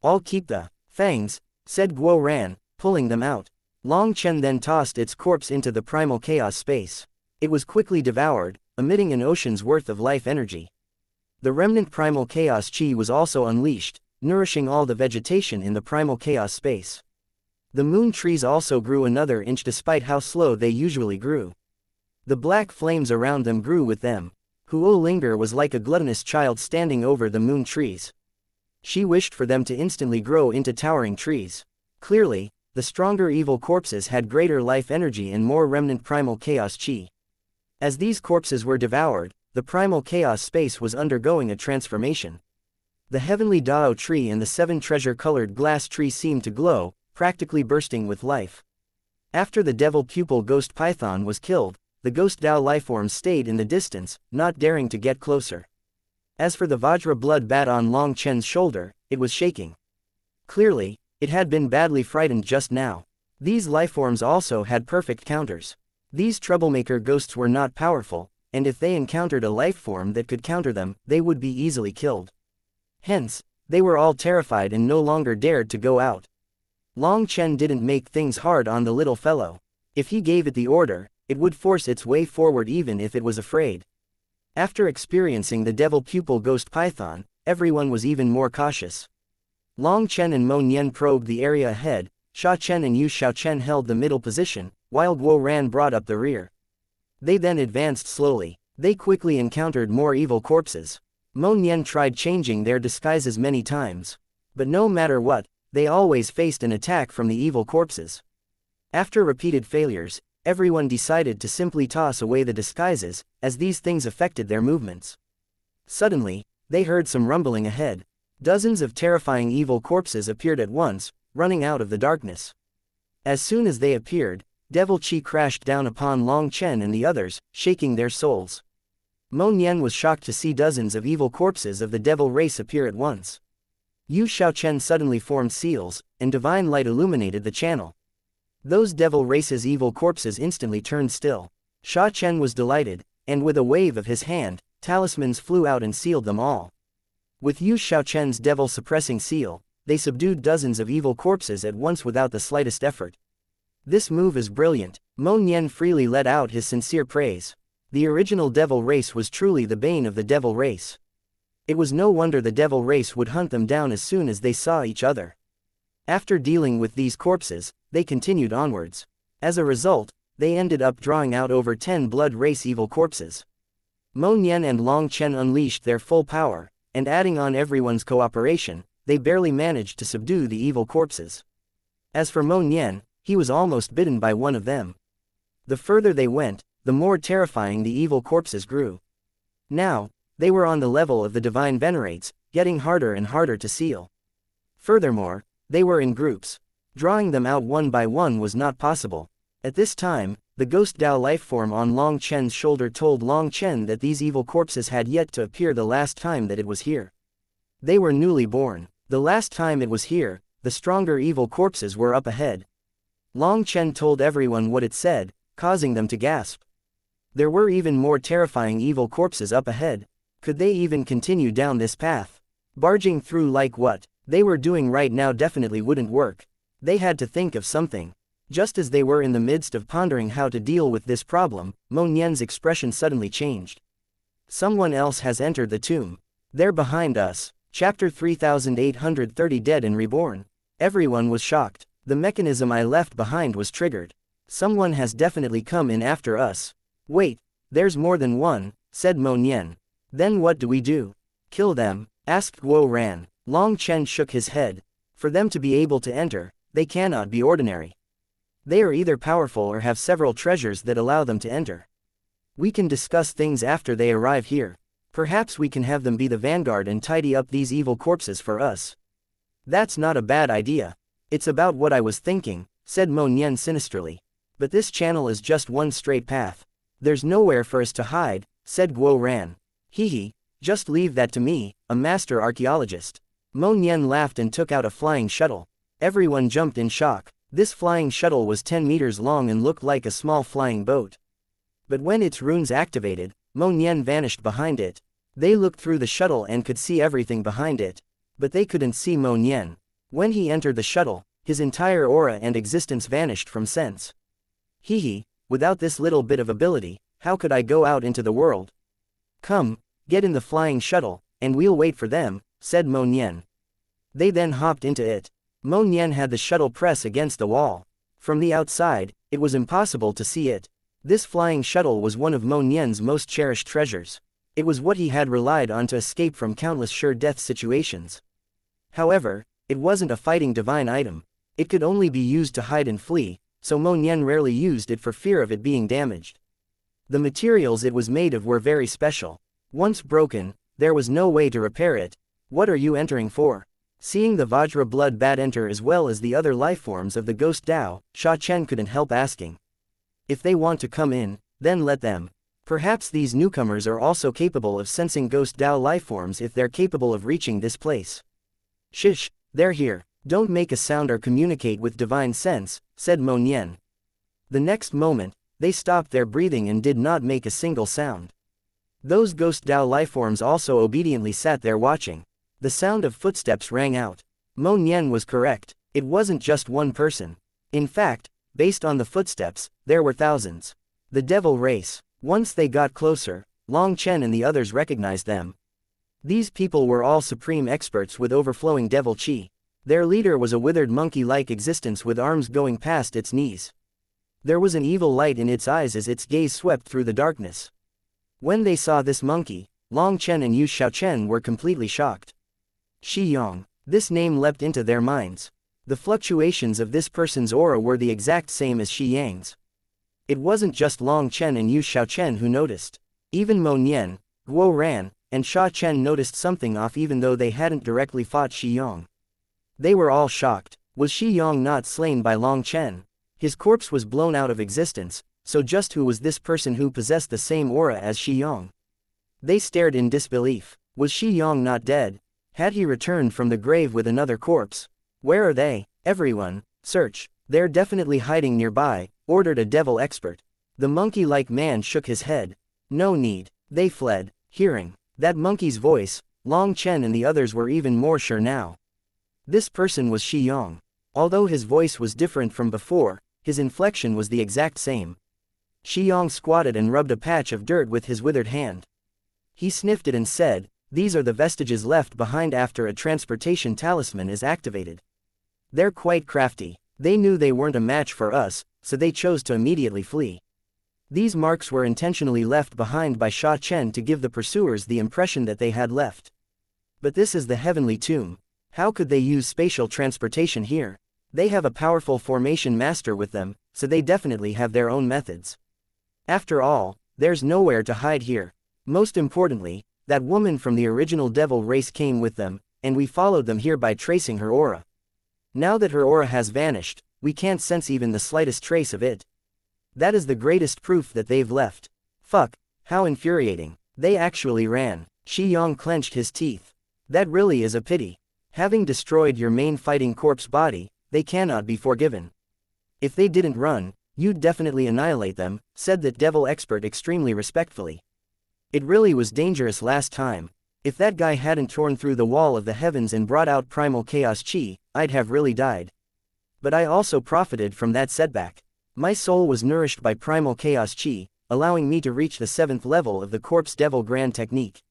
I'll keep the fangs, said Guo Ran, pulling them out. Long Chen then tossed its corpse into the primal chaos space. It was quickly devoured, emitting an ocean's worth of life energy. The remnant primal chaos chi was also unleashed, nourishing all the vegetation in the primal chaos space. The moon trees also grew another inch despite how slow they usually grew. The black flames around them grew with them. Huo Linger was like a gluttonous child standing over the moon trees. She wished for them to instantly grow into towering trees. Clearly, the stronger evil corpses had greater life energy and more remnant primal chaos chi. As these corpses were devoured, the primal chaos space was undergoing a transformation. The heavenly Dao tree and the 7 treasure-colored glass tree seemed to glow, practically bursting with life. After the devil pupil ghost python was killed, the ghost Dao lifeforms stayed in the distance, not daring to get closer. As for the Vajra blood bat on Long Chen's shoulder, it was shaking. Clearly, it had been badly frightened just now. These lifeforms also had perfect counters. These troublemaker ghosts were not powerful, and if they encountered a lifeform that could counter them, they would be easily killed. Hence, they were all terrified and no longer dared to go out. Long Chen didn't make things hard on the little fellow. If he gave it the order, it would force its way forward even if it was afraid. After experiencing the devil pupil ghost python, everyone was even more cautious. Long Chen and Mo Nian probed the area ahead, Sha Chen and Yu Xiaochen held the middle position, while Guo Ran brought up the rear. They then advanced slowly. They quickly encountered more evil corpses. Mo Nian tried changing their disguises many times. But no matter what, they always faced an attack from the evil corpses. After repeated failures, everyone decided to simply toss away the disguises, as these things affected their movements. Suddenly, they heard some rumbling ahead. Dozens of terrifying evil corpses appeared at once, running out of the darkness. As soon as they appeared, devil chi crashed down upon Long Chen and the others, shaking their souls. Mo Nian was shocked to see dozens of evil corpses of the devil race appear at once. Yu Xiaochen suddenly formed seals, and divine light illuminated the channel. Those devil race's evil corpses instantly turned still. Sha Chen was delighted, and with a wave of his hand, talismans flew out and sealed them all. With Yu Xiaochen's devil-suppressing seal, they subdued dozens of evil corpses at once without the slightest effort. This move is brilliant. Mo Nian freely let out his sincere praise. The original devil race was truly the bane of the devil race. It was no wonder the devil race would hunt them down as soon as they saw each other. After dealing with these corpses, they continued onwards. As a result, they ended up drawing out over 10 blood race evil corpses. Mo Nian and Long Chen unleashed their full power, and adding on everyone's cooperation, they barely managed to subdue the evil corpses. As for Mo Nian, he was almost bitten by one of them. The further they went, the more terrifying the evil corpses grew. Now, they were on the level of the divine venerates, getting harder and harder to seal. Furthermore, they were in groups. Drawing them out one by one was not possible. At this time, the ghost Dao lifeform on Long Chen's shoulder told Long Chen that these evil corpses had yet to appear the last time that it was here. They were newly born. The last time it was here, the stronger evil corpses were up ahead. Long Chen told everyone what it said, causing them to gasp. There were even more terrifying evil corpses up ahead. Could they even continue down this path? Barging through like what they were doing right now definitely wouldn't work. They had to think of something. Just as they were in the midst of pondering how to deal with this problem, Mo Nian's expression suddenly changed. Someone else has entered the tomb. They're behind us. Chapter 3830 Dead and Reborn. Everyone was shocked. The mechanism I left behind was triggered. Someone has definitely come in after us. Wait, there's more than one, said Mo Nian. Then what do we do? Kill them? Asked Guo Ran. Long Chen shook his head. For them to be able to enter, they cannot be ordinary. They are either powerful or have several treasures that allow them to enter. We can discuss things after they arrive here. Perhaps we can have them be the vanguard and tidy up these evil corpses for us. That's not a bad idea. It's about what I was thinking, said Mo Nian sinisterly. But this channel is just one straight path. There's nowhere for us to hide, said Guo Ran. Hee, just leave that to me, a master archaeologist. Mo Nian laughed and took out a flying shuttle. Everyone jumped in shock. This flying shuttle was 10 meters long and looked like a small flying boat. But when its runes activated, Mo Nian vanished behind it. They looked through the shuttle and could see everything behind it. But they couldn't see Mo Nian. When he entered the shuttle, his entire aura and existence vanished from sense. Hee, without this little bit of ability, how could I go out into the world? Come, get in the flying shuttle, and we'll wait for them, said Mo Nian. They then hopped into it. Mo Nian had the shuttle press against the wall. From the outside, it was impossible to see it. This flying shuttle was one of Mo Nian's most cherished treasures. It was what he had relied on to escape from countless sure-death situations. However, it wasn't a fighting divine item. It could only be used to hide and flee, so Mo Nian rarely used it for fear of it being damaged. The materials it was made of were very special. Once broken, there was no way to repair it. What are you entering for? Seeing the Vajra blood bat enter as well as the other lifeforms of the ghost Dao, Sha Chen couldn't help asking. If they want to come in, then let them. Perhaps these newcomers are also capable of sensing ghost Dao lifeforms if they're capable of reaching this place. Shish, they're here. Don't make a sound or communicate with divine sense, said Mo Nian. The next moment, they stopped their breathing and did not make a single sound. Those ghost Dao lifeforms also obediently sat there watching. The sound of footsteps rang out. Mo Nian was correct. It wasn't just one person. In fact, based on the footsteps, there were thousands. The devil race. Once they got closer, Long Chen and the others recognized them. These people were all supreme experts with overflowing devil chi. Their leader was a withered monkey-like existence with arms going past its knees. There was an evil light in its eyes as its gaze swept through the darkness. When they saw this monkey, Long Chen and Yu Xiaochen were completely shocked. Shi Yong. This name leapt into their minds. The fluctuations of this person's aura were the exact same as Shi Yang's. It wasn't just Long Chen and Yu Xiaochen who noticed. Even Mo Nian, Guo Ran, and Sha Chen noticed something off even though they hadn't directly fought Shi Yong. They were all shocked. Was Shi Yong not slain by Long Chen? His corpse was blown out of existence, so just who was this person who possessed the same aura as Shi Yong? They stared in disbelief. Was Shi Yong not dead? Had he returned from the grave with another corpse? Where are they? Everyone, search. They're definitely hiding nearby, ordered a devil expert. The monkey-like man shook his head. No need. They fled. Hearing that monkey's voice, Long Chen and the others were even more sure now. This person was Shi Yong. Although his voice was different from before, his inflection was the exact same. Shi Yong squatted and rubbed a patch of dirt with his withered hand. He sniffed it and said, "These are the vestiges left behind after a transportation talisman is activated. They're quite crafty. They knew they weren't a match for us, so they chose to immediately flee. These marks were intentionally left behind by Sha Chen to give the pursuers the impression that they had left. But this is the heavenly tomb. How could they use spatial transportation here? They have a powerful formation master with them, so they definitely have their own methods. After all, there's nowhere to hide here. Most importantly, that woman from the original devil race came with them, and we followed them here by tracing her aura. Now that her aura has vanished, we can't sense even the slightest trace of it. That is the greatest proof that they've left. Fuck, how infuriating. They actually ran." Shi Yong clenched his teeth. "That really is a pity. Having destroyed your main fighting corpse body, they cannot be forgiven. If they didn't run, you'd definitely annihilate them," said that devil expert extremely respectfully. "It really was dangerous last time. If that guy hadn't torn through the wall of the heavens and brought out primal chaos chi, I'd have really died. But I also profited from that setback. My soul was nourished by primal chaos chi, allowing me to reach the 7th level of the corpse devil grand technique.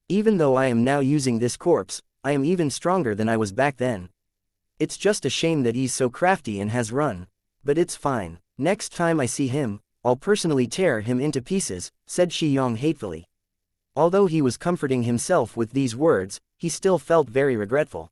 Even though I am now using this corpse, I am even stronger than I was back then. It's just a shame that he's so crafty and has run. But it's fine. Next time I see him, I'll personally tear him into pieces," said Shi Yong hatefully. Although he was comforting himself with these words, he still felt very regretful.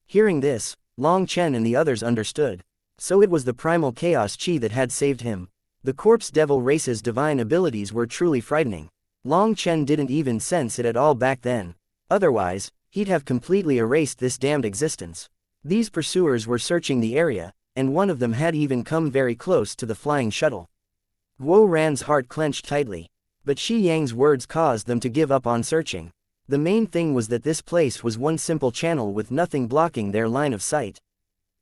Hearing this, Long Chen and the others understood. So it was the primal chaos chi that had saved him. The corpse devil race's divine abilities were truly frightening. Long Chen didn't even sense it at all back then. Otherwise, he'd have completely erased this damned existence. These pursuers were searching the area, and one of them had even come very close to the flying shuttle. Guo Ran's heart clenched tightly. But Shi Yang's words caused them to give up on searching. The main thing was that this place was one simple channel with nothing blocking their line of sight.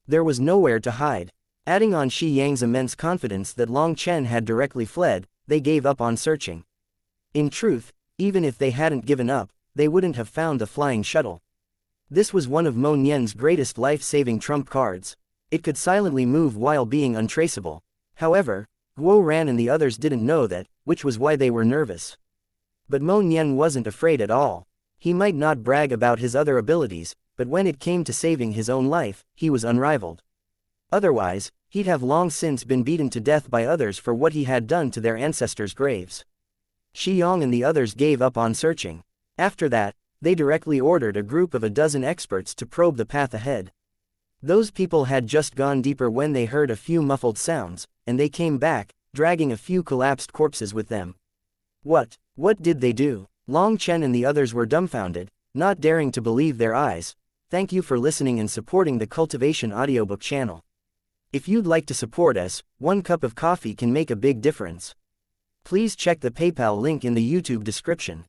There was nowhere to hide. Adding on Shi Yang's immense confidence that Long Chen had directly fled, they gave up on searching. In truth, even if they hadn't given up, they wouldn't have found the flying shuttle. This was one of Mo Nian's greatest life-saving trump cards. It could silently move while being untraceable. However, Guo Ran and the others didn't know that, which was why they were nervous. But Mo Nian wasn't afraid at all. He might not brag about his other abilities, but when it came to saving his own life, he was unrivaled. Otherwise, he'd have long since been beaten to death by others for what he had done to their ancestors' graves. Shi Yong and the others gave up on searching. After that, they directly ordered a group of a dozen experts to probe the path ahead. Those people had just gone deeper when they heard a few muffled sounds, and they came back, dragging a few collapsed corpses with them. What did they do? Long Chen and the others were dumbfounded, not daring to believe their eyes. Thank you for listening and supporting the Cultivation audiobook channel. If you'd like to support us, 1 cup of coffee can make a big difference. Please check the PayPal link in the YouTube description.